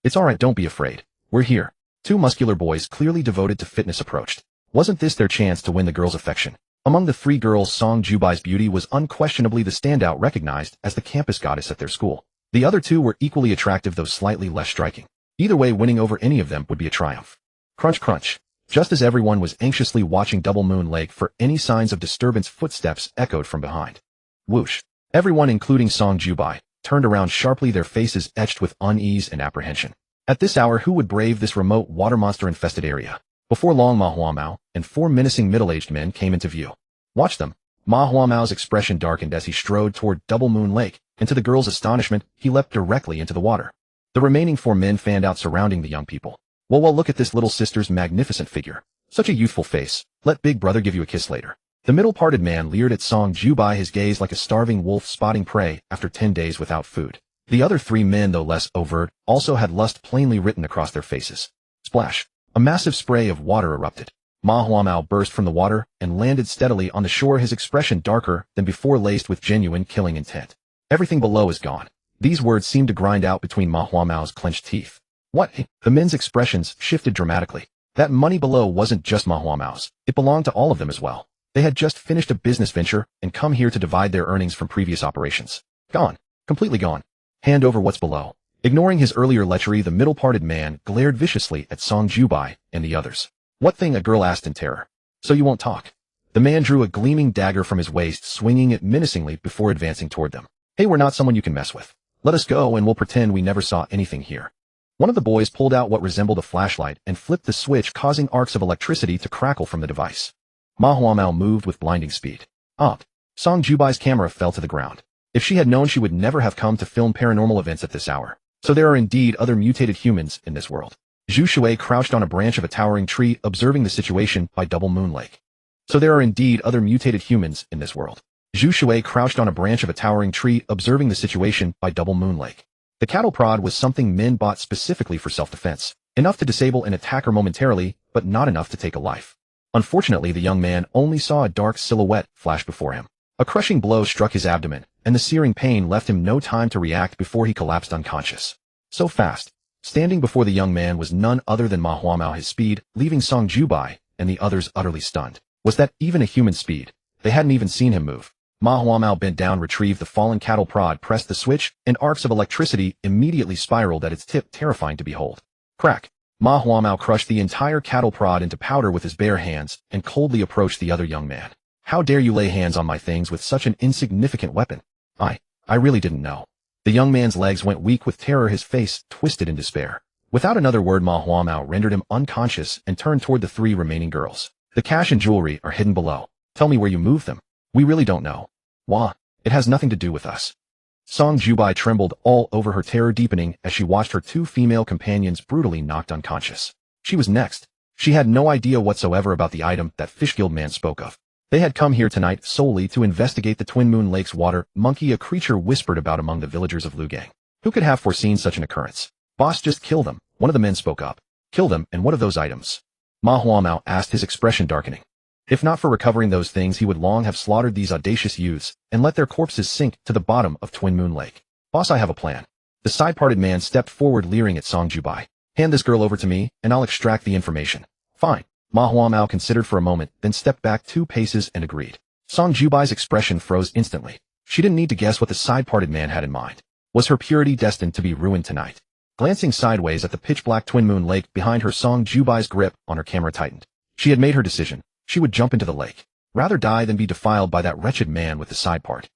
"It's alright, don't be afraid. We're here." 2 muscular boys, clearly devoted to fitness, approached. Wasn't this their chance to win the girls' affection? Among the 3 girls, Song Jubai's beauty was unquestionably the standout, recognized as the campus goddess at their school. The other 2 were equally attractive, though slightly less striking. Either way, winning over any of them would be a triumph. Crunch, crunch. Just as everyone was anxiously watching Double Moon Lake for any signs of disturbance, footsteps echoed from behind. Whoosh. Everyone, including Song Jubai, turned around sharply, their faces etched with unease and apprehension. At this hour, who would brave this remote water monster-infested area? Before long, Ma Huamao and 4 menacing middle-aged men came into view. Watch them. Ma Huamao's expression darkened as he strode toward Double Moon Lake, and to the girl's astonishment, he leapt directly into the water. The remaining 4 men fanned out, surrounding the young people. Well, look at this little sister's magnificent figure. Such a youthful face. Let Big Brother give you a kiss later. The middle-parted man leered at Song Jubai, his gaze like a starving wolf spotting prey after 10 days without food. The other 3 men, though less overt, also had lust plainly written across their faces. Splash! A massive spray of water erupted. Ma Huamao burst from the water and landed steadily on the shore, his expression darker than before, laced with genuine killing intent. Everything below is gone. These words seemed to grind out between Ma Huamao's clenched teeth. What? The men's expressions shifted dramatically. That money below wasn't just Ma Huamao's. It belonged to all of them as well. They had just finished a business venture and come here to divide their earnings from previous operations. Gone. Completely gone. Hand over what's below. Ignoring his earlier lechery, the middle-parted man glared viciously at Song Jubai and the others. What thing? A girl asked in terror. So you won't talk? The man drew a gleaming dagger from his waist, swinging it menacingly before advancing toward them. Hey, we're not someone you can mess with. Let us go and we'll pretend we never saw anything here. One of the boys pulled out what resembled a flashlight and flipped the switch, causing arcs of electricity to crackle from the device. Ma Huamao moved with blinding speed. Song Jubai's camera fell to the ground. If she had known, she would never have come to film paranormal events at this hour. So there are indeed other mutated humans in this world. Zhu Shui crouched on a branch of a towering tree, observing the situation by Double Moon Lake. So there are indeed other mutated humans in this world. Zhu Shui crouched on a branch of a towering tree, observing the situation by Double Moon Lake. The cattle prod was something men bought specifically for self-defense, enough to disable an attacker momentarily, but not enough to take a life. Unfortunately, the young man only saw a dark silhouette flash before him. A crushing blow struck his abdomen, and the searing pain left him no time to react before he collapsed unconscious. So fast. Standing before the young man was none other than Ma Huamao, his speed, leaving Song Jubai and the others utterly stunned. Was that even a human speed? They hadn't even seen him move. Ma Huamao bent down, retrieved the fallen cattle prod, pressed the switch, and arcs of electricity immediately spiraled at its tip, terrifying to behold. Crack! Ma Huamao crushed the entire cattle prod into powder with his bare hands and coldly approached the other young man. How dare you lay hands on my things with such an insignificant weapon? I really didn't know. The young man's legs went weak with terror, his face twisted in despair. Without another word, Ma Huamao rendered him unconscious and turned toward the 3 remaining girls. The cash and jewelry are hidden below. Tell me where you moved them. We really don't know. Wah, it has nothing to do with us. Song Jubai trembled all over, her terror deepening as she watched her 2 female companions brutally knocked unconscious. She was next. She had no idea whatsoever about the item that Fishguild man spoke of. They had come here tonight solely to investigate the Twin Moon Lake's water monkey, a creature whispered about among the villagers of Lugang. Who could have foreseen such an occurrence? Boss, just kill them, one of the men spoke up. Kill them, and what of those items? Ma Huamao asked, his expression darkening. If not for recovering those things, he would long have slaughtered these audacious youths and let their corpses sink to the bottom of Twin Moon Lake. Boss, I have a plan. The side-parted man stepped forward, leering at Song Jubai. Hand this girl over to me, and I'll extract the information. Fine. Ma Huamao considered for a moment, then stepped back 2 paces and agreed. Song Jubai's expression froze instantly. She didn't need to guess what the side-parted man had in mind. Was her purity destined to be ruined tonight? Glancing sideways at the pitch-black Twin Moon Lake behind her, Song Jubai's grip on her camera tightened. She had made her decision. She would jump into the lake. Rather die than be defiled by that wretched man with the side part.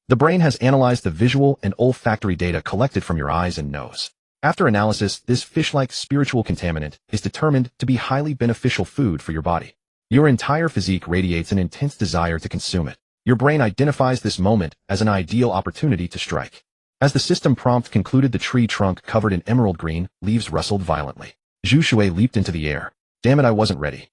The brain has analyzed the visual and olfactory data collected from your eyes and nose. After analysis, this fish-like spiritual contaminant is determined to be highly beneficial food for your body. Your entire physique radiates an intense desire to consume it. Your brain identifies this moment as an ideal opportunity to strike. As the system prompt concluded, the tree trunk covered in emerald green leaves rustled violently. Zhu Shui leaped into the air. Damn it, I wasn't ready.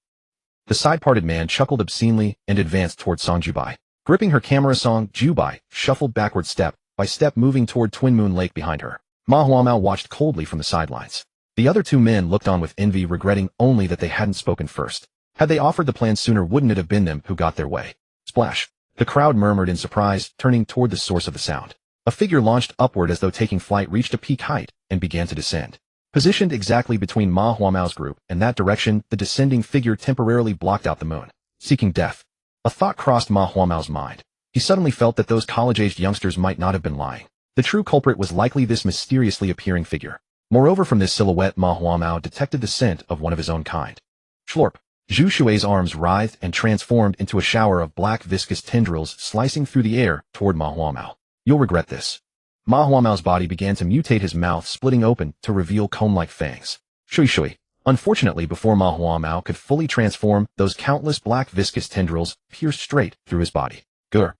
The side-parted man chuckled obscenely and advanced toward Song Jubai. Gripping her camera, Song Jubai shuffled backward step by step, moving toward Twin Moon Lake behind her. Ma Huamao watched coldly from the sidelines. The other 2 men looked on with envy, regretting only that they hadn't spoken first. Had they offered the plan sooner, wouldn't it have been them who got their way? Splash! The crowd murmured in surprise, turning toward the source of the sound. A figure launched upward as though taking flight, reached a peak height, and began to descend. Positioned exactly between Ma Huamao's group and that direction, the descending figure temporarily blocked out the moon. Seeking death. A thought crossed Ma Huamao's mind. He suddenly felt that those college-aged youngsters might not have been lying. The true culprit was likely this mysteriously appearing figure. Moreover, from this silhouette, Ma Huamao detected the scent of one of his own kind. Schlorp! Zhu Shui's arms writhed and transformed into a shower of black viscous tendrils, slicing through the air toward Ma Huamao. You'll regret this. Ma Huamao's body began to mutate, his mouth splitting open to reveal comb-like fangs. Zhu Shui. Unfortunately, before Ma Huamao could fully transform, those countless black viscous tendrils pierced straight through his body. Grr.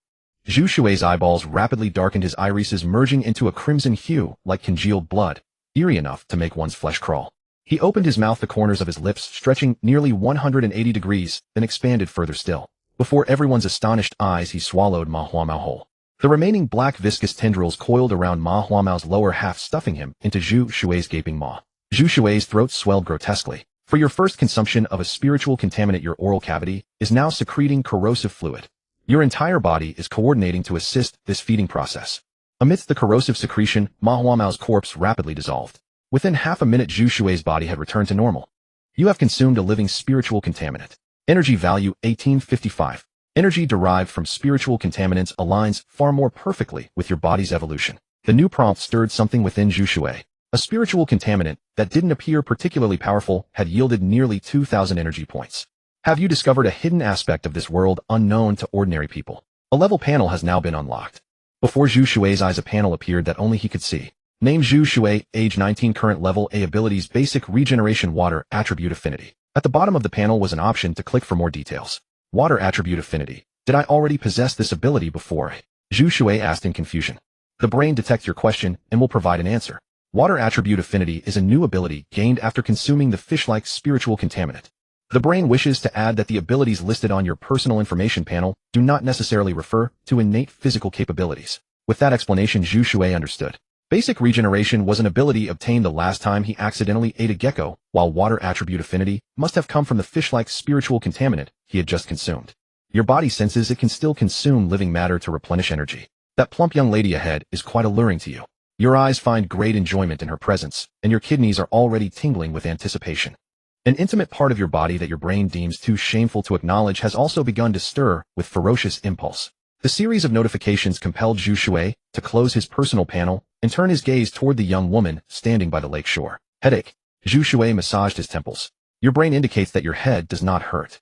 Zhu Shui's eyeballs rapidly darkened, his irises merging into a crimson hue like congealed blood, eerie enough to make one's flesh crawl. He opened his mouth, the corners of his lips stretching nearly 180 degrees, then expanded further still. Before everyone's astonished eyes, he swallowed Ma Huamao whole. The remaining black viscous tendrils coiled around Ma Huamao's lower half, stuffing him into Zhu Shui's gaping maw. Zhu Shui's throat swelled grotesquely. For your first consumption of a spiritual contaminant, your oral cavity is now secreting corrosive fluid. Your entire body is coordinating to assist this feeding process. Amidst the corrosive secretion, Ma Huamao's corpse rapidly dissolved. Within half a minute, Zhu Shui's body had returned to normal. You have consumed a living spiritual contaminant. Energy value 1855. Energy derived from spiritual contaminants aligns far more perfectly with your body's evolution. The new prompt stirred something within Zhu Shui. A spiritual contaminant that didn't appear particularly powerful had yielded nearly 2,000 energy points. Have you discovered a hidden aspect of this world unknown to ordinary people? A level panel has now been unlocked. Before Zhu Shui's eyes, a panel appeared that only he could see. Name: Zhu Shui, age 19, current level A, abilities: basic regeneration, water, attribute affinity. At the bottom of the panel was an option to click for more details. Water attribute affinity. Did I already possess this ability before? Zhu Shui asked in confusion. The brain detects your question and will provide an answer. Water attribute affinity is a new ability gained after consuming the fish-like spiritual contaminant. The brain wishes to add that the abilities listed on your personal information panel do not necessarily refer to innate physical capabilities. With that explanation, Zhu Shui understood. Basic regeneration was an ability obtained the last time he accidentally ate a gecko, while water attribute affinity must have come from the fish-like spiritual contaminant he had just consumed. Your body senses it can still consume living matter to replenish energy. That plump young lady ahead is quite alluring to you. Your eyes find great enjoyment in her presence, and your kidneys are already tingling with anticipation. An intimate part of your body that your brain deems too shameful to acknowledge has also begun to stir with ferocious impulse. The series of notifications compelled Zhu Shui to close his personal panel and turn his gaze toward the young woman standing by the lake shore. Headache. Zhu Shui massaged his temples. Your brain indicates that your head does not hurt.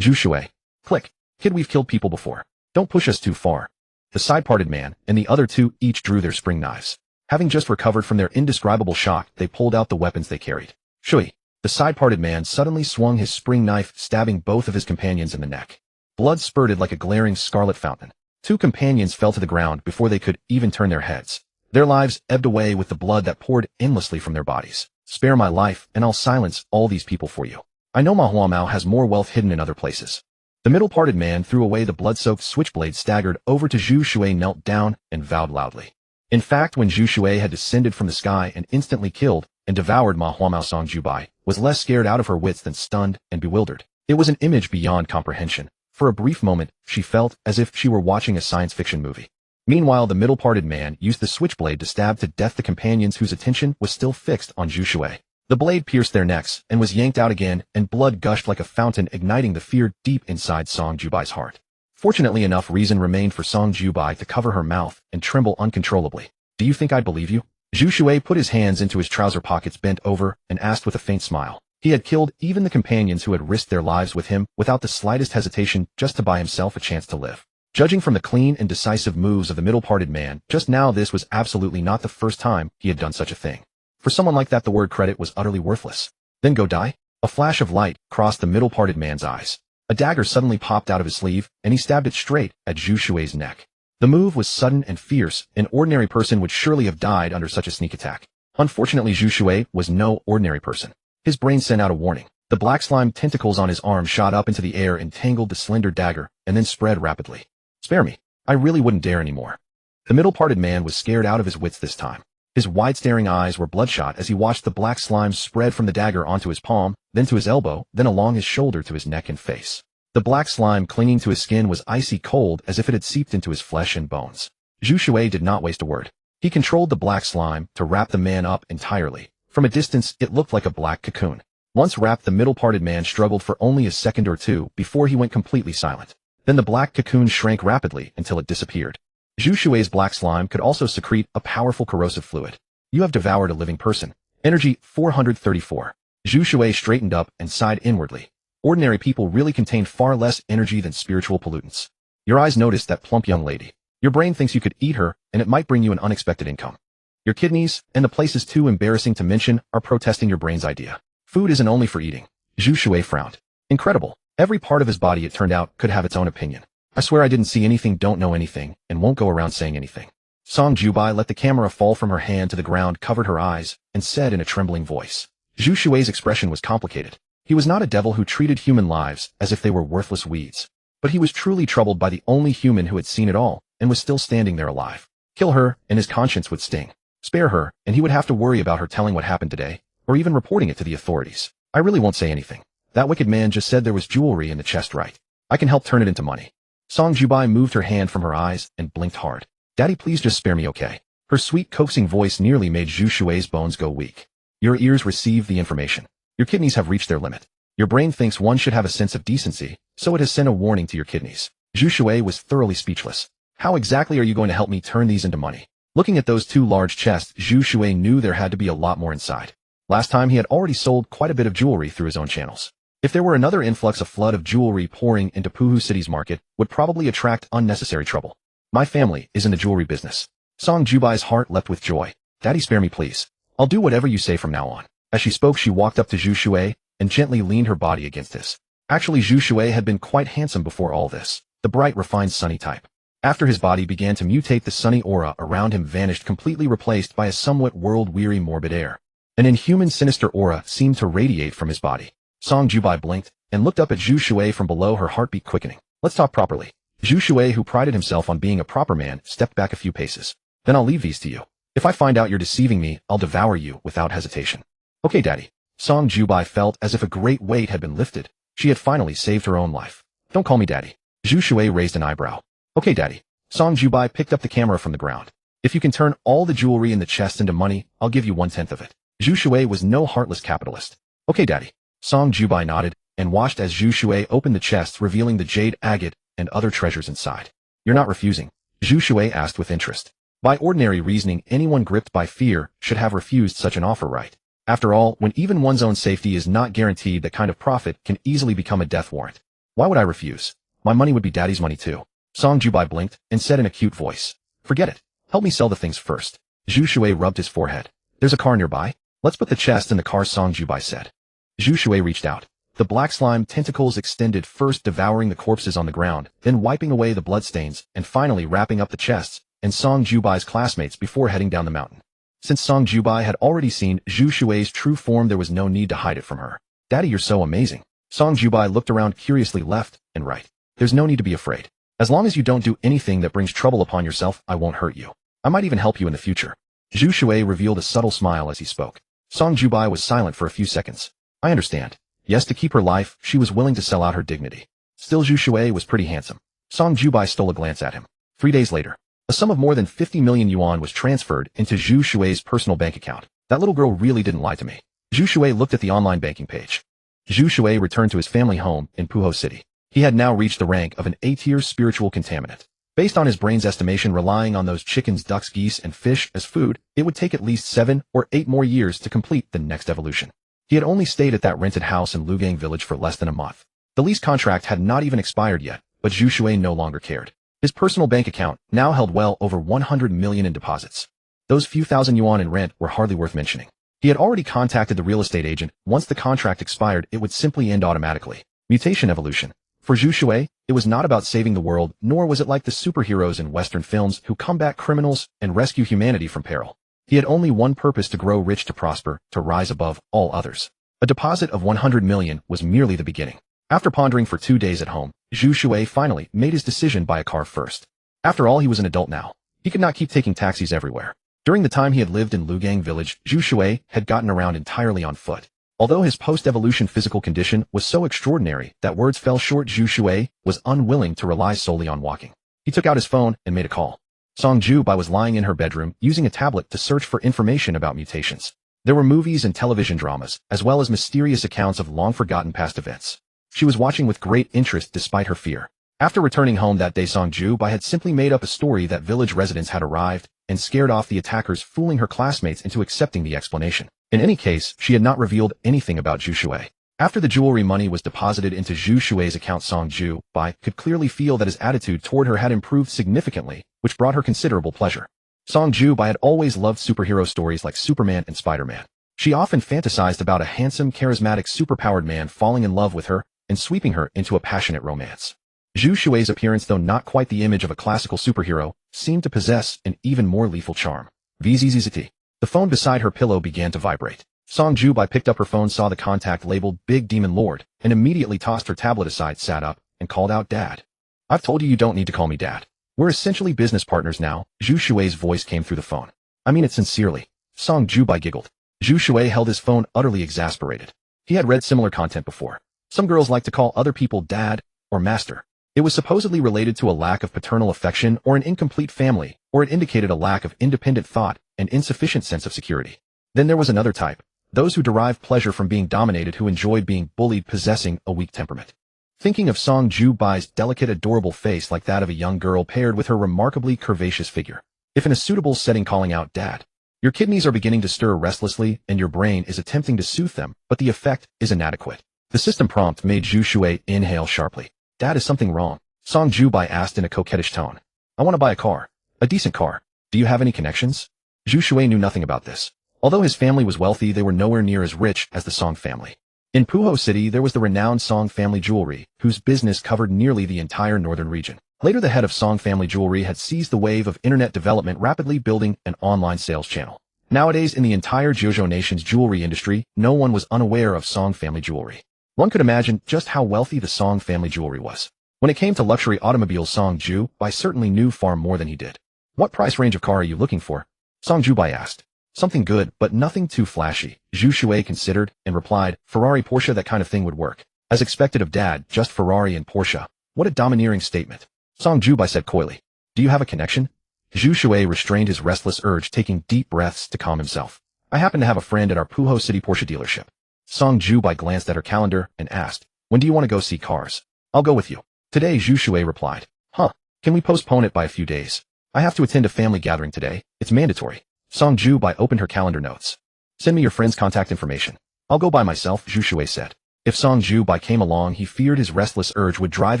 Zhu Shui. Click. Kid, we've killed people before. Don't push us too far. The side-parted man and the other two each drew their spring knives. Having just recovered from their indescribable shock, they pulled out the weapons they carried. Shui. The side-parted man suddenly swung his spring knife, stabbing both of his companions in the neck. Blood spurted like a glaring scarlet fountain. Two companions fell to the ground before they could even turn their heads. Their lives ebbed away with the blood that poured endlessly from their bodies. Spare my life, and I'll silence all these people for you. I know Ma Huamao has more wealth hidden in other places. The middle-parted man threw away the blood-soaked switchblade, staggered over to Zhu Shui, knelt down, and vowed loudly. In fact, when Zhu Shui had descended from the sky and instantly killed and devoured Ma Huamao, Song Jubai was less scared out of her wits than stunned and bewildered. It was an image beyond comprehension. For a brief moment, she felt as if she were watching a science fiction movie. Meanwhile, the middle-parted man used the switchblade to stab to death the companions whose attention was still fixed on Zhu Shui. The blade pierced their necks and was yanked out again, and blood gushed like a fountain, igniting the fear deep inside Song Jubai's heart. Fortunately, enough reason remained for Song Jubai to cover her mouth and tremble uncontrollably. Do you think I'd believe you? Zhu Shui put his hands into his trouser pockets, bent over, and asked with a faint smile. He had killed even the companions who had risked their lives with him without the slightest hesitation, just to buy himself a chance to live. Judging from the clean and decisive moves of the middle-parted man, just now this was absolutely not the first time he had done such a thing. For someone like that, the word credit was utterly worthless. Then go die? A flash of light crossed the middle-parted man's eyes. A dagger suddenly popped out of his sleeve, and he stabbed it straight at Zhu Shui's neck. The move was sudden and fierce. An ordinary person would surely have died under such a sneak attack. Unfortunately, Zhu Shui was no ordinary person. His brain sent out a warning. The black slime tentacles on his arm shot up into the air and tangled the slender dagger, and then spread rapidly. Spare me. I really wouldn't dare anymore. The middle-parted man was scared out of his wits this time. His wide-staring eyes were bloodshot as he watched the black slime spread from the dagger onto his palm, then to his elbow, then along his shoulder to his neck and face. The black slime clinging to his skin was icy cold, as if it had seeped into his flesh and bones. Zhu Shui did not waste a word. He controlled the black slime to wrap the man up entirely. From a distance, it looked like a black cocoon. Once wrapped, the middle-parted man struggled for only a second or two before he went completely silent. Then the black cocoon shrank rapidly until it disappeared. Zhu Shui's black slime could also secrete a powerful corrosive fluid. You have devoured a living person. Energy 434. Zhu Shui straightened up and sighed inwardly. Ordinary people really contain far less energy than spiritual pollutants. Your eyes noticed that plump young lady. Your brain thinks you could eat her, and it might bring you an unexpected income. Your kidneys, and the places too embarrassing to mention, are protesting your brain's idea. Food isn't only for eating. Zhu Shui frowned. Incredible. Every part of his body, it turned out, could have its own opinion. I swear I didn't see anything, don't know anything, and won't go around saying anything. Song Jubai let the camera fall from her hand to the ground, covered her eyes, and said in a trembling voice. Zhu Shui's expression was complicated. He was not a devil who treated human lives as if they were worthless weeds. But he was truly troubled by the only human who had seen it all, and was still standing there alive. Kill her, and his conscience would sting. Spare her, and he would have to worry about her telling what happened today, or even reporting it to the authorities. I really won't say anything. That wicked man just said there was jewelry in the chest, right? I can help turn it into money. Song Jubai moved her hand from her eyes and blinked hard. Daddy, please just spare me, okay? Her sweet, coaxing voice nearly made Zhu Shui's bones go weak. Your ears receive the information. Your kidneys have reached their limit. Your brain thinks one should have a sense of decency, so it has sent a warning to your kidneys. Zhu Shui was thoroughly speechless. How exactly are you going to help me turn these into money? Looking at those two large chests, Zhu Shui knew there had to be a lot more inside. Last time he had already sold quite a bit of jewelry through his own channels. If there were another influx, a flood of jewelry pouring into Puhu City's market would probably attract unnecessary trouble. My family is in the jewelry business. Song Jubai's heart leapt with joy. Daddy, spare me, please. I'll do whatever you say from now on. As she spoke, she walked up to Zhu Shui and gently leaned her body against his. Actually, Zhu Shui had been quite handsome before all this. The bright, refined, sunny type. After his body began to mutate, the sunny aura around him vanished, completely replaced by a somewhat world-weary, morbid air. An inhuman, sinister aura seemed to radiate from his body. Song Jubai blinked and looked up at Zhu Shui from below, her heartbeat quickening. Let's talk properly. Zhu Shui, who prided himself on being a proper man, stepped back a few paces. Then I'll leave these to you. If I find out you're deceiving me, I'll devour you without hesitation. Okay, Daddy. Song Jubai felt as if a great weight had been lifted. She had finally saved her own life. Don't call me Daddy. Zhu Shui raised an eyebrow. Okay, Daddy. Song Jubai picked up the camera from the ground. If you can turn all the jewelry in the chest into money, I'll give you 1/10 of it. Zhu Shui was no heartless capitalist. Okay, Daddy. Song Jubai nodded and watched as Zhu Shui opened the chests, revealing the jade, agate, and other treasures inside. You're not refusing? Zhu Shui asked with interest. By ordinary reasoning, anyone gripped by fear should have refused such an offer, right? After all, when even one's own safety is not guaranteed, that kind of profit can easily become a death warrant. Why would I refuse? My money would be Daddy's money too. Song Jubai blinked and said in a cute voice. Forget it. Help me sell the things first. Zhu Shui rubbed his forehead. There's a car nearby. Let's put the chest in the car, Song Jubai said. Zhu Shui reached out. The black slime tentacles extended, first devouring the corpses on the ground, then wiping away the bloodstains, and finally wrapping up the chests and Song Jubai's classmates before heading down the mountain. Since Song Jubai had already seen Zhu Shui's true form, there was no need to hide it from her. Daddy, you're so amazing. Song Jubai looked around curiously, left and right. There's no need to be afraid. As long as you don't do anything that brings trouble upon yourself, I won't hurt you. I might even help you in the future. Zhu Shui revealed a subtle smile as he spoke. Song Jubai was silent for a few seconds. I understand. Yes, to keep her life, she was willing to sell out her dignity. Still, Zhu Shui was pretty handsome. Song Jubai stole a glance at him. 3 days later, a sum of more than 50 million yuan was transferred into Zhu Shui's personal bank account. That little girl really didn't lie to me. Zhu Shui looked at the online banking page. Zhu Shui returned to his family home in Puhu City. He had now reached the rank of an A-tier spiritual contaminant. Based on his brain's estimation, relying on those chickens, ducks, geese, and fish as food, it would take at least 7 or 8 more years to complete the next evolution. He had only stayed at that rented house in Lugang village for less than a month. The lease contract had not even expired yet, but Zhu Shui no longer cared. His personal bank account now held well over 100 million in deposits. Those few thousand yuan in rent were hardly worth mentioning. He had already contacted the real estate agent. Once the contract expired, it would simply end automatically. Mutation evolution. For Zhu Shui, it was not about saving the world, nor was it like the superheroes in Western films who combat criminals and rescue humanity from peril. He had only one purpose: to grow rich, to prosper, to rise above all others. A deposit of 100 million was merely the beginning. After pondering for 2 days at home, Zhu Shui finally made his decision: buy a car first. After all, he was an adult now. He could not keep taking taxis everywhere. During the time he had lived in Lugang village, Zhu Shui had gotten around entirely on foot. Although his post-evolution physical condition was so extraordinary that words fell short, Zhu Shui was unwilling to rely solely on walking. He took out his phone and made a call. Song Jubai was lying in her bedroom, using a tablet to search for information about mutations. There were movies and television dramas, as well as mysterious accounts of long-forgotten past events. She was watching with great interest despite her fear. After returning home that day, Song Jubai had simply made up a story that village residents had arrived and scared off the attackers, fooling her classmates into accepting the explanation. In any case, she had not revealed anything about Zhu Shui. After the jewelry money was deposited into Zhu Shui's account, Song Zhu Bai could clearly feel that his attitude toward her had improved significantly, which brought her considerable pleasure. Song Zhu Bai had always loved superhero stories like Superman and Spider-Man. She often fantasized about a handsome, charismatic, superpowered man falling in love with her and sweeping her into a passionate romance. Zhu Shui's appearance, though not quite the image of a classical superhero, seemed to possess an even more lethal charm. VZZZT. The phone beside her pillow began to vibrate. Song Zhu Bai picked up her phone, saw the contact labeled Big Demon Lord, and immediately tossed her tablet aside, sat up, and called out, "Dad. I've told you you don't need to call me Dad. We're essentially business partners now." Zhu Shui's voice came through the phone. "I mean it sincerely." Song Zhu Bai giggled. Zhu Shui held his phone, utterly exasperated. He had read similar content before. Some girls like to call other people dad or master. It was supposedly related to a lack of paternal affection or an incomplete family, or it indicated a lack of independent thought and insufficient sense of security. Then there was another type, those who derive pleasure from being dominated, who enjoyed being bullied, possessing a weak temperament. Thinking of Song Zhu Bai's delicate, adorable face like that of a young girl paired with her remarkably curvaceous figure. If in a suitable setting calling out "Dad," your kidneys are beginning to stir restlessly and your brain is attempting to soothe them, but the effect is inadequate. The system prompt made Zhu Shui inhale sharply. "Dad, is something wrong?" Song Zhu Bai asked in a coquettish tone. "I want to buy a car. A decent car. Do you have any connections?" Zhu Shui knew nothing about this. Although his family was wealthy, they were nowhere near as rich as the Song family. In Puho City, there was the renowned Song family jewelry, whose business covered nearly the entire northern region. Later, the head of Song family jewelry had seized the wave of internet development, rapidly building an online sales channel. Nowadays, in the entire Jiuzhou nation's jewelry industry, no one was unaware of Song family jewelry. One could imagine just how wealthy the Song family jewelry was. When it came to luxury automobiles, Song Zhu Bai certainly knew far more than he did. "What price range of car are you looking for?" Song Zhu Bai asked. "Something good, but nothing too flashy." Zhu Shui considered and replied, "Ferrari, Porsche, that kind of thing would work." As expected of Dad, just Ferrari and Porsche. What a domineering statement. Song Zhu Bai said coyly, "Do you have a connection?" Zhu Shui restrained his restless urge, taking deep breaths to calm himself. "I happen to have a friend at our Puho City Porsche dealership." Song Zhu Bai glanced at her calendar and asked, "When do you want to go see cars?" "I'll go with you." "Today," Zhu Shui replied. "Huh. Can we postpone it by a few days? I have to attend a family gathering today. It's mandatory." Song Zhu Bai opened her calendar notes. "Send me your friend's contact information." "I'll go by myself," Zhu Shui said. If Song Zhu Bai came along, he feared his restless urge would drive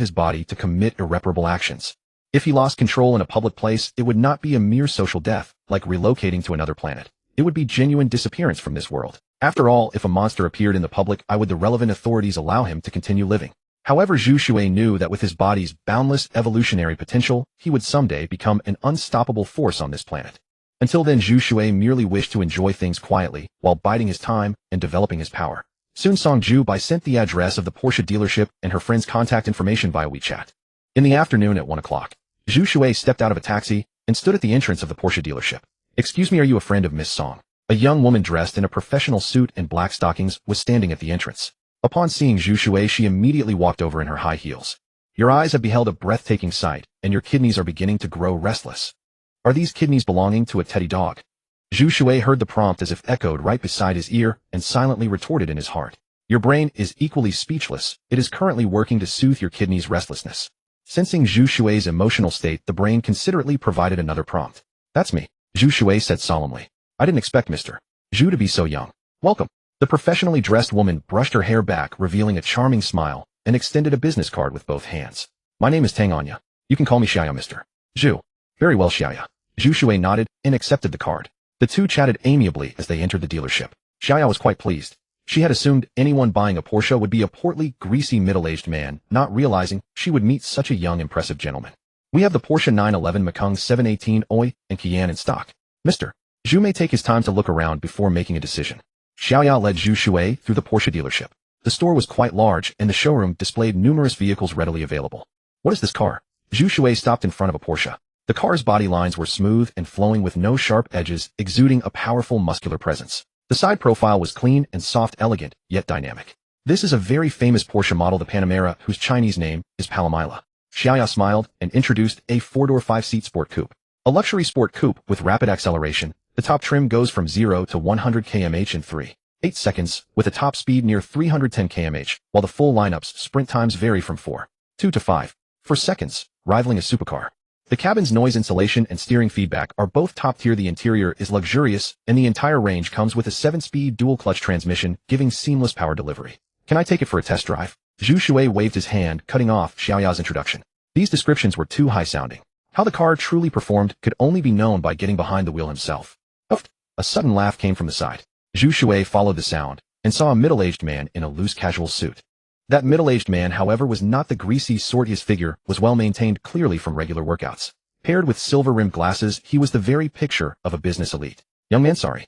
his body to commit irreparable actions. If he lost control in a public place, it would not be a mere social death, like relocating to another planet. It would be genuine disappearance from this world. After all, if a monster appeared in the public eye, would the relevant authorities allow him to continue living? However, Zhu Shui knew that with his body's boundless evolutionary potential, he would someday become an unstoppable force on this planet. Until then, Zhu Shui merely wished to enjoy things quietly, while biding his time and developing his power. Soon Song Zhu Bai sent the address of the Porsche dealership and her friend's contact information via WeChat. In the afternoon at 1 o'clock, Zhu Shui stepped out of a taxi and stood at the entrance of the Porsche dealership. "Excuse me, are you a friend of Miss Song?" A young woman dressed in a professional suit and black stockings was standing at the entrance. Upon seeing Zhu Shui, she immediately walked over in her high heels. "Your eyes have beheld a breathtaking sight, and your kidneys are beginning to grow restless. Are these kidneys belonging to a teddy dog?" Zhu Shui heard the prompt as if echoed right beside his ear and silently retorted in his heart. "Your brain is equally speechless. It is currently working to soothe your kidneys' restlessness." Sensing Zhu Shui's emotional state, the brain considerately provided another prompt. "That's me," Zhu Shui said solemnly. "I didn't expect Mr. Zhu to be so young. Welcome." The professionally dressed woman brushed her hair back, revealing a charming smile, and extended a business card with both hands. "My name is Tang Anya. You can call me Xiaoya, Mr. Zhu." "Very well, Xiaoya." Zhu Shui nodded and accepted the card. The two chatted amiably as they entered the dealership. Xiaoya was quite pleased. She had assumed anyone buying a Porsche would be a portly, greasy, middle-aged man, not realizing she would meet such a young, impressive gentleman. "We have the Porsche 911 Mekong 718 Oi and Kian in stock. Mr. Zhu may take his time to look around before making a decision." Xiaoya led Zhu Shui through the Porsche dealership. The store was quite large, and the showroom displayed numerous vehicles readily available. "What is this car?" Zhu Shui stopped in front of a Porsche. The car's body lines were smooth and flowing with no sharp edges, exuding a powerful muscular presence. The side profile was clean and soft, elegant, yet dynamic. "This is a very famous Porsche model, the Panamera, whose Chinese name is Palomila." Xiaoya smiled and introduced a 4-door 5-seat sport coupe. A luxury sport coupe with rapid acceleration. The top trim goes from 0 to 100 km in 3.8 seconds, with a top speed near 310 km, while the full lineup's sprint times vary from 4.2 to 5.4 seconds, rivaling a supercar. The cabin's noise insulation and steering feedback are both top-tier. The interior is luxurious, and the entire range comes with a 7-speed dual-clutch transmission, giving seamless power delivery. Can I take it for a test drive? Zhu Shui waved his hand, cutting off Xiaoya's introduction. These descriptions were too high-sounding. How the car truly performed could only be known by getting behind the wheel himself. Huffed. A sudden laugh came from the side. Zhu Shui followed the sound and saw a middle-aged man in a loose casual suit. That middle-aged man, however, was not the greasy sort. His figure was well-maintained, clearly from regular workouts. Paired with silver-rimmed glasses, he was the very picture of a business elite. Young man, sorry.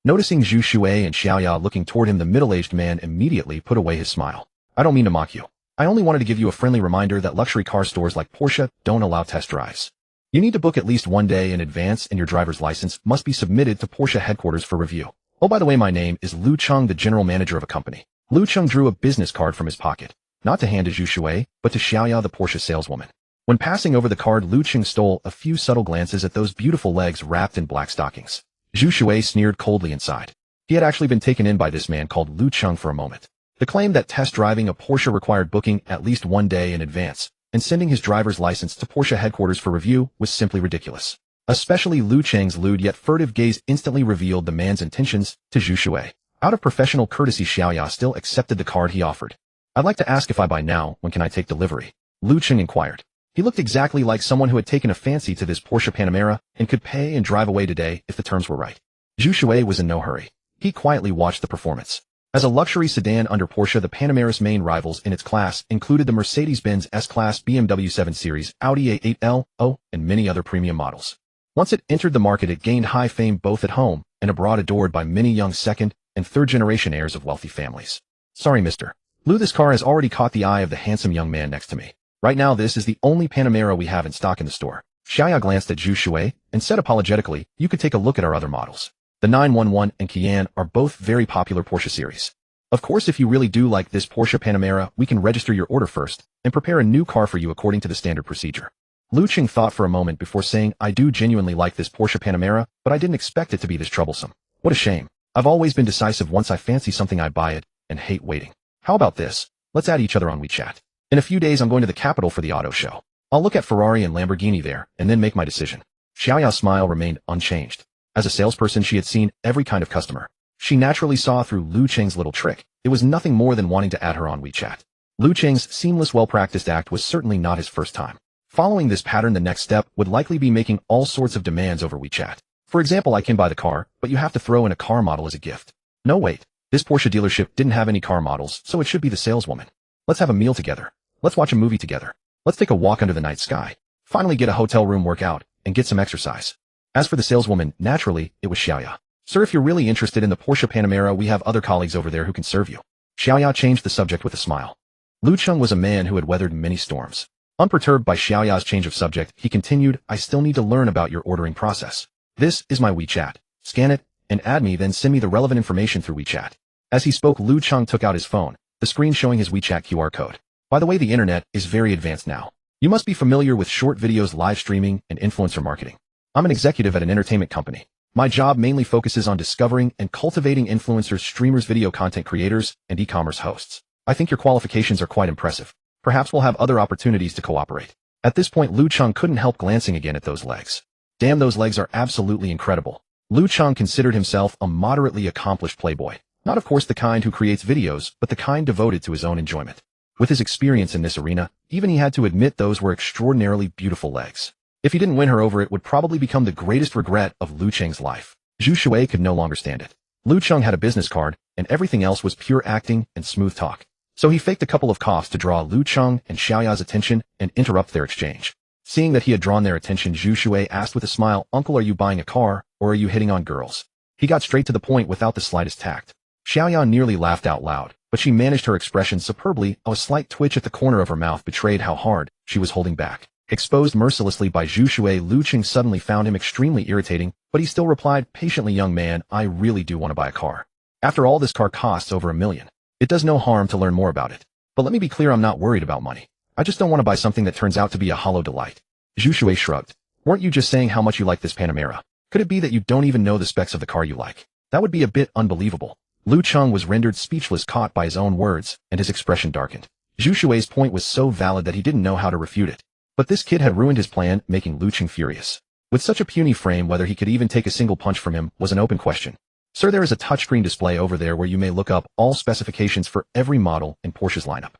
Noticing Zhu Shui and Xiaoya looking toward him, the middle-aged man immediately put away his smile. I don't mean to mock you. I only wanted to give you a friendly reminder that luxury car stores like Porsche don't allow test drives. You need to book at least one day in advance, and your driver's license must be submitted to Porsche headquarters for review. Oh, by the way, my name is Lu Cheng, the general manager of a company. Lu Cheng drew a business card from his pocket, not to hand to Zhu Shui, but to Xiaoya, the Porsche saleswoman. When passing over the card, Lu Cheng stole a few subtle glances at those beautiful legs wrapped in black stockings. Zhu Shui sneered coldly inside. He had actually been taken in by this man called Lu Cheng for a moment. The claim that test driving a Porsche required booking at least one day in advance and sending his driver's license to Porsche headquarters for review was simply ridiculous. Especially Lu Cheng's lewd yet furtive gaze instantly revealed the man's intentions to Zhu Shui. Out of professional courtesy, Xiaoya still accepted the card he offered. I'd like to ask if I buy now, when can I take delivery? Lu Cheng inquired. He looked exactly like someone who had taken a fancy to this Porsche Panamera and could pay and drive away today if the terms were right. Zhu Shui was in no hurry. He quietly watched the performance. As a luxury sedan under Porsche, the Panamera's main rivals in its class included the Mercedes-Benz S-Class, BMW 7 Series, Audi A8L, O, and many other premium models. Once it entered the market, it gained high fame both at home and abroad, adored by many young second- and third-generation heirs of wealthy families. Sorry, Mr. Lu, this car has already caught the eye of the handsome young man next to me. Right now, this is the only Panamera we have in stock in the store. Xiaoya glanced at Zhu Shui and said apologetically, you could take a look at our other models. The 911 and Cayenne are both very popular Porsche series. Of course, if you really do like this Porsche Panamera, we can register your order first and prepare a new car for you according to the standard procedure. Lu Cheng thought for a moment before saying, I do genuinely like this Porsche Panamera, but I didn't expect it to be this troublesome. What a shame. I've always been decisive. Once I fancy something, I buy it and hate waiting. How about this? Let's add each other on WeChat. In a few days, I'm going to the capital for the auto show. I'll look at Ferrari and Lamborghini there and then make my decision. Xiaoya's smile remained unchanged. As a salesperson, she had seen every kind of customer. She naturally saw through Lu Cheng's little trick. It was nothing more than wanting to add her on WeChat. Lu Cheng's seamless, well-practiced act was certainly not his first time. Following this pattern, the next step would likely be making all sorts of demands over WeChat. For example, I can buy the car, but you have to throw in a car model as a gift. No, wait. This Porsche dealership didn't have any car models, so it should be the saleswoman. Let's have a meal together. Let's watch a movie together. Let's take a walk under the night sky. Finally get a hotel room workout and get some exercise. As for the saleswoman, naturally, it was Xiaoya. Sir, if you're really interested in the Porsche Panamera, we have other colleagues over there who can serve you. Xiaoya changed the subject with a smile. Lu Cheng was a man who had weathered many storms. Unperturbed by Xiaoya's change of subject, he continued, I still need to learn about your ordering process. This is my WeChat. Scan it and add me, then send me the relevant information through WeChat. As he spoke, Lu Cheng took out his phone, the screen showing his WeChat QR code. By the way, the internet is very advanced now. You must be familiar with short videos, live streaming, and influencer marketing. I'm an executive at an entertainment company. My job mainly focuses on discovering and cultivating influencers, streamers, video content creators, and e-commerce hosts. I think your qualifications are quite impressive. Perhaps we'll have other opportunities to cooperate. At this point, Lu Cheng couldn't help glancing again at those legs. Damn, those legs are absolutely incredible. Lu Cheng considered himself a moderately accomplished playboy. Not of course the kind who creates videos, but the kind devoted to his own enjoyment. With his experience in this arena, even he had to admit those were extraordinarily beautiful legs. If he didn't win her over, it would probably become the greatest regret of Lu Cheng's life. Zhu Shui could no longer stand it. Lu Cheng had a business card, and everything else was pure acting and smooth talk. So he faked a couple of coughs to draw Lu Cheng and Xiaoya's attention and interrupt their exchange. Seeing that he had drawn their attention, Zhu Shui asked with a smile, Uncle, are you buying a car, or are you hitting on girls? He got straight to the point without the slightest tact. Xiaoya nearly laughed out loud, but she managed her expression superbly. A slight twitch at the corner of her mouth betrayed how hard she was holding back. Exposed mercilessly by Zhu Shui, Lu Cheng suddenly found him extremely irritating, but he still replied patiently, young man, I really do want to buy a car. After all, this car costs over $1 million. It does no harm to learn more about it. But let me be clear, I'm not worried about money. I just don't want to buy something that turns out to be a hollow delight. Zhu Shui shrugged. Weren't you just saying how much you like this Panamera? Could it be that you don't even know the specs of the car you like? That would be a bit unbelievable. Lu Cheng was rendered speechless, caught by his own words, and his expression darkened. Zhu Shui's point was so valid that he didn't know how to refute it. But this kid had ruined his plan, making Lu Cheng furious. With such a puny frame, whether he could even take a single punch from him was an open question. Sir, there is a touchscreen display over there where you may look up all specifications for every model in Porsche's lineup.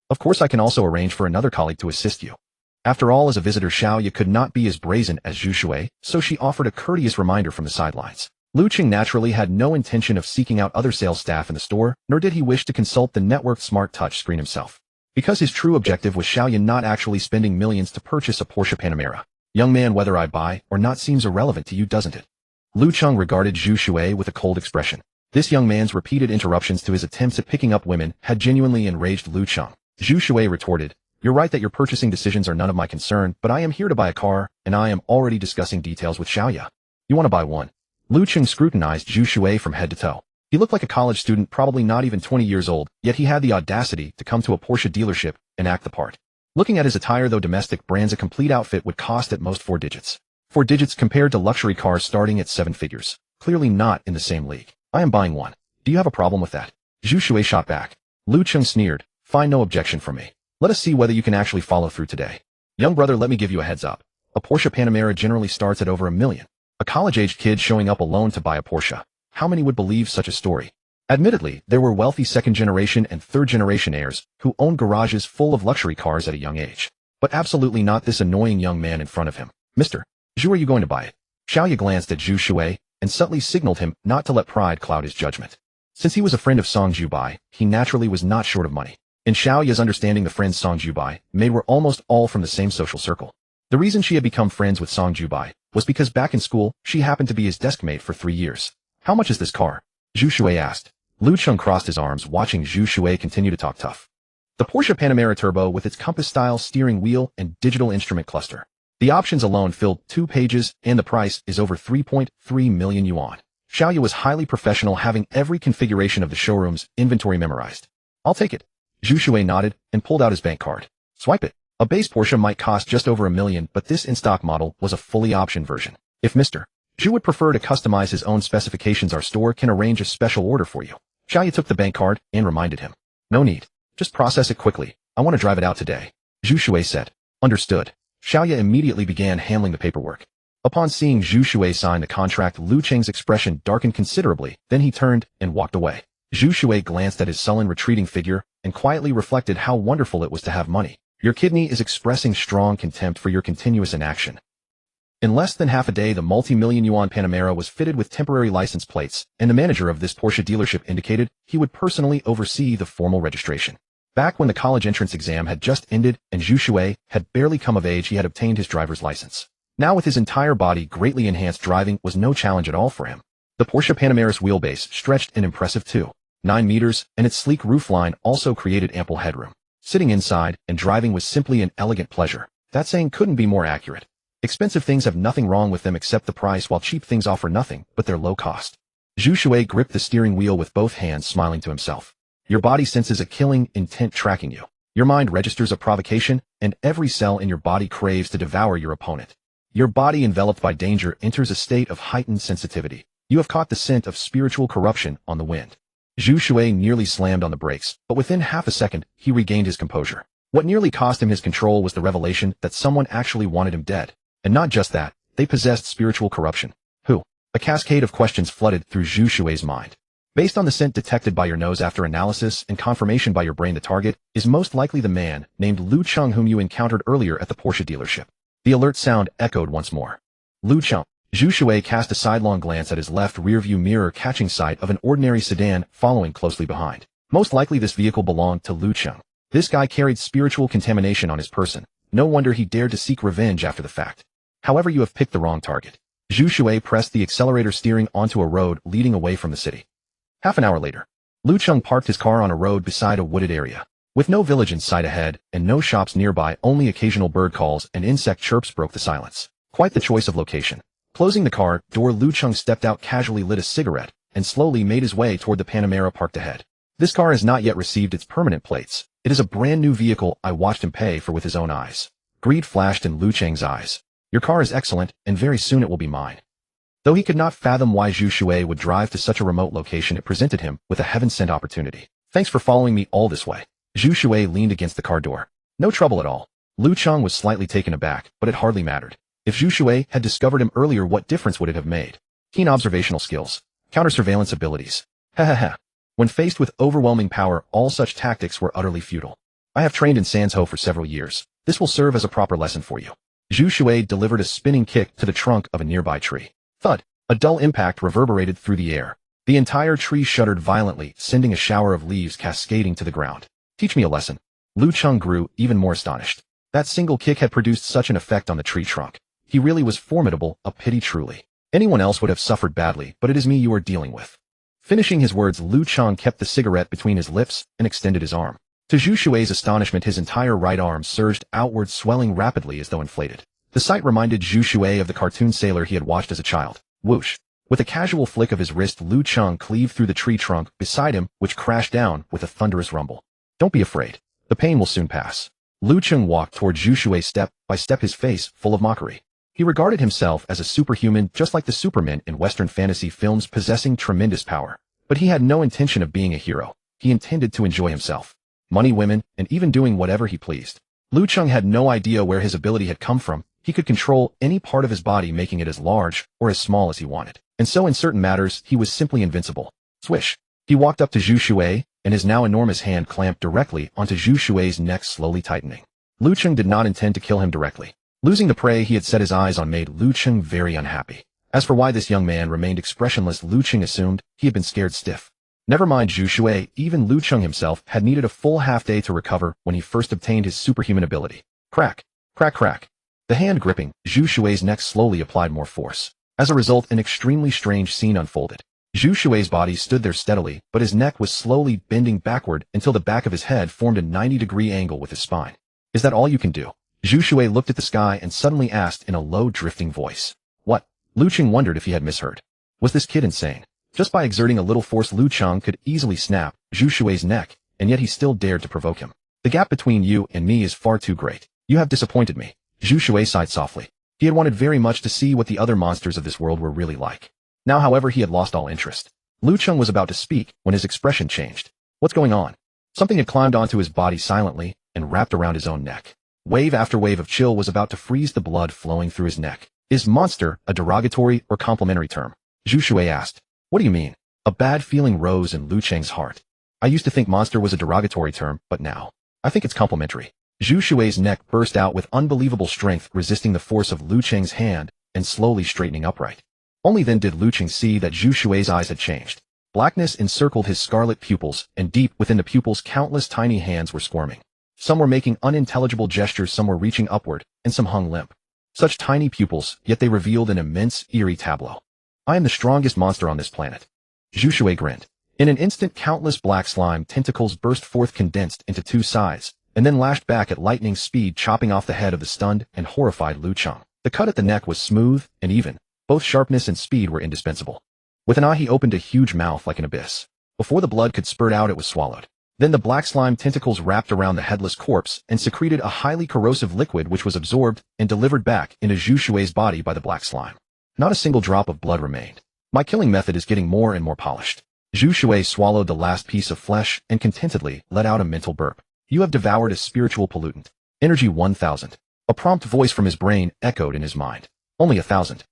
Of course, I can also arrange for another colleague to assist you. After all, as a visitor, Xiaoya could not be as brazen as Zhu Shui, so she offered a courteous reminder from the sidelines. Lu Qing naturally had no intention of seeking out other sales staff in the store, nor did he wish to consult the networked smart touch screen himself. Because his true objective was Xiaoya not actually spending millions to purchase a Porsche Panamera. Young man, whether I buy or not seems irrelevant to you, doesn't it? Lu Qing regarded Zhu Shui with a cold expression. This young man's repeated interruptions to his attempts at picking up women had genuinely enraged Lu Qing. Zhu Shui retorted, "You're right that your purchasing decisions are none of my concern, but I am here to buy a car, and I am already discussing details with Xiaoya. You want to buy one?" Lu Qing scrutinized Zhu Shui from head to toe. He looked like a college student, probably not even 20 years old, yet he had the audacity to come to a Porsche dealership and act the part. Looking at his attire, though domestic brands, a complete outfit would cost at most 4 digits. 4 digits compared to luxury cars starting at 7 figures. Clearly not in the same league. I am buying one. Do you have a problem with that? Zhu Shui shot back. Lu Qing sneered, "Find no objection from me. Let us see whether you can actually follow through today. Young brother, let me give you a heads up. A Porsche Panamera generally starts at over $1 million. A college-aged kid showing up alone to buy a Porsche. How many would believe such a story?" Admittedly, there were wealthy second-generation and third-generation heirs who owned garages full of luxury cars at a young age. But absolutely not this annoying young man in front of him. "Mr. Zhu, are you going to buy it?" Xiaoya glanced at Zhu Shui and subtly signaled him not to let pride cloud his judgment. Since he was a friend of Song Jubai, he naturally was not short of money. In Xiaoya's understanding, the friends Song Jubai made were almost all from the same social circle. The reason she had become friends with Song Jubai was because back in school, she happened to be his desk mate for 3 years. "How much is this car?" Zhu Shui asked. Lu Qing crossed his arms, watching Zhu Shui continue to talk tough. The Porsche Panamera Turbo with its compass-style steering wheel and digital instrument cluster. The options alone filled 2 pages, and the price is over 3.3 million yuan. Xiaoya was highly professional, having every configuration of the showroom's inventory memorized. "I'll take it." Zhu Shui nodded and pulled out his bank card. "Swipe it." A base Porsche might cost just over $1 million, but this in-stock model was a fully optioned version. If Mr. Zhu would prefer to customize his own specifications, our store can arrange a special order for you. Xiaoya took the bank card and reminded him. "No need. Just process it quickly. I want to drive it out today." Zhu Shui said. "Understood." Xiaoya immediately began handling the paperwork. Upon seeing Zhu Shui sign the contract, Lu Qing's expression darkened considerably, then he turned and walked away. Zhu Shui glanced at his sullen retreating figure and quietly reflected how wonderful it was to have money. Your kidney is expressing strong contempt for your continuous inaction. In less than half a day, the multi-million yuan Panamera was fitted with temporary license plates, and the manager of this Porsche dealership indicated he would personally oversee the formal registration. Back when the college entrance exam had just ended and Zhu Shui had barely come of age, he had obtained his driver's license. Now with his entire body greatly enhanced, driving was no challenge at all for him. The Porsche Panamera's wheelbase stretched an impressive 2.9 meters, and its sleek roofline also created ample headroom. Sitting inside and driving was simply an elegant pleasure. That saying couldn't be more accurate. Expensive things have nothing wrong with them except the price, while cheap things offer nothing but their low cost. Zhu Shui gripped the steering wheel with both hands, smiling to himself. Your body senses a killing intent tracking you. Your mind registers a provocation, and every cell in your body craves to devour your opponent. Your body, enveloped by danger, enters a state of heightened sensitivity. You have caught the scent of spiritual corruption on the wind. Zhu Shui nearly slammed on the brakes, but within half a second, he regained his composure. What nearly cost him his control was the revelation that someone actually wanted him dead. And not just that, they possessed spiritual corruption. Who? A cascade of questions flooded through Zhu Shui's mind. Based on the scent detected by your nose after analysis and confirmation by your brain, the target is most likely the man named Lu Qing whom you encountered earlier at the Porsche dealership. The alert sound echoed once more. Lu Qing. Zhu Shui cast a sidelong glance at his left rearview mirror, catching sight of an ordinary sedan following closely behind. Most likely this vehicle belonged to Lu Qing. This guy carried spiritual contamination on his person. No wonder he dared to seek revenge after the fact. However, you have picked the wrong target. Zhu Shui pressed the accelerator, steering onto a road leading away from the city. Half an hour later, Lu Qing parked his car on a road beside a wooded area. With no village in sight ahead and no shops nearby, only occasional bird calls and insect chirps broke the silence. Quite the choice of location. Closing the car door, Lu Qing stepped out, casually lit a cigarette, and slowly made his way toward the Panamera parked ahead. This car has not yet received its permanent plates. It is a brand new vehicle. I watched him pay for with his own eyes. Greed flashed in Lu Qing's eyes. Your car is excellent, and very soon it will be mine. Though he could not fathom why Zhu Shui would drive to such a remote location, it presented him with a heaven-sent opportunity. Thanks for following me all this way. Zhu Shui leaned against the car door. No trouble at all. Lu Qing was slightly taken aback, but it hardly mattered. If Zhu Shui had discovered him earlier, what difference would it have made? Keen observational skills. Counter-surveillance abilities. Ha. When faced with overwhelming power, all such tactics were utterly futile. I have trained in Sanzhou for several years. This will serve as a proper lesson for you. Zhu Shui delivered a spinning kick to the trunk of a nearby tree. Thud! A dull impact reverberated through the air. The entire tree shuddered violently, sending a shower of leaves cascading to the ground. Teach me a lesson. Lu Cheng grew even more astonished. That single kick had produced such an effect on the tree trunk. He really was formidable, a pity truly. Anyone else would have suffered badly, but it is me you are dealing with. Finishing his words, Lu Cheng kept the cigarette between his lips and extended his arm. To Zhu Shui's astonishment, his entire right arm surged outward, swelling rapidly as though inflated. The sight reminded Zhu Shui of the cartoon sailor he had watched as a child. Whoosh! With a casual flick of his wrist, Lu Cheng cleaved through the tree trunk beside him, which crashed down with a thunderous rumble. Don't be afraid. The pain will soon pass. Lu Cheng walked toward Zhu Shui, step by step, his face full of mockery. He regarded himself as a superhuman, just like the supermen in Western fantasy films, possessing tremendous power. But he had no intention of being a hero. He intended to enjoy himself. Money, women, and even doing whatever he pleased. Lu Cheng had no idea where his ability had come from. He could control any part of his body, making it as large or as small as he wanted. And so in certain matters, he was simply invincible. Swish! He walked up to Zhu Shui, and his now enormous hand clamped directly onto Zhu Shui's neck, slowly tightening. Lu Cheng did not intend to kill him directly. Losing the prey he had set his eyes on made Lu Cheng very unhappy. As for why this young man remained expressionless, Lu Cheng assumed he had been scared stiff. Never mind Zhu Shui, even Lu Cheng himself had needed a full half-day to recover when he first obtained his superhuman ability. Crack! Crack crack! The hand gripping Zhu Shui's neck slowly applied more force. As a result, an extremely strange scene unfolded. Zhu Shui's body stood there steadily, but his neck was slowly bending backward until the back of his head formed a 90-degree angle with his spine. Is that all you can do? Zhu Shui looked at the sky and suddenly asked in a low, drifting voice. What? Lu Cheng wondered if he had misheard. Was this kid insane? Just by exerting a little force, Lu Cheng could easily snap Zhu Shui's neck, and yet he still dared to provoke him. The gap between you and me is far too great. You have disappointed me. Zhu Shui sighed softly. He had wanted very much to see what the other monsters of this world were really like. Now, however, he had lost all interest. Lu Cheng was about to speak when his expression changed. What's going on? Something had climbed onto his body silently and wrapped around his own neck. Wave after wave of chill was about to freeze the blood flowing through his neck. Is monster a derogatory or complimentary term? Zhu Shui asked. What do you mean? A bad feeling rose in Lu Cheng's heart. I used to think monster was a derogatory term, but now I think it's complimentary. Zhu Shui's neck burst out with unbelievable strength, resisting the force of Lu Cheng's hand and slowly straightening upright. Only then did Lu Cheng see that Zhu Shui's eyes had changed. Blackness encircled his scarlet pupils, and deep within the pupils countless tiny hands were squirming. Some were making unintelligible gestures, some were reaching upward, and some hung limp. Such tiny pupils, yet they revealed an immense, eerie tableau. I am the strongest monster on this planet. Zhu Shui grinned. In an instant, countless black slime tentacles burst forth, condensed into two sides, and then lashed back at lightning speed, chopping off the head of the stunned and horrified Lu Cheng. The cut at the neck was smooth and even. Both sharpness and speed were indispensable. With an eye, he opened a huge mouth like an abyss. Before the blood could spurt out, it was swallowed. Then the black slime tentacles wrapped around the headless corpse and secreted a highly corrosive liquid which was absorbed and delivered back into Zhu Shui's body by the black slime. Not a single drop of blood remained. My killing method is getting more and more polished. Zhu Shui swallowed the last piece of flesh and contentedly let out a mental burp. You have devoured a spiritual pollutant. Energy 1,000. A prompt voice from his brain echoed in his mind. Only 1,000.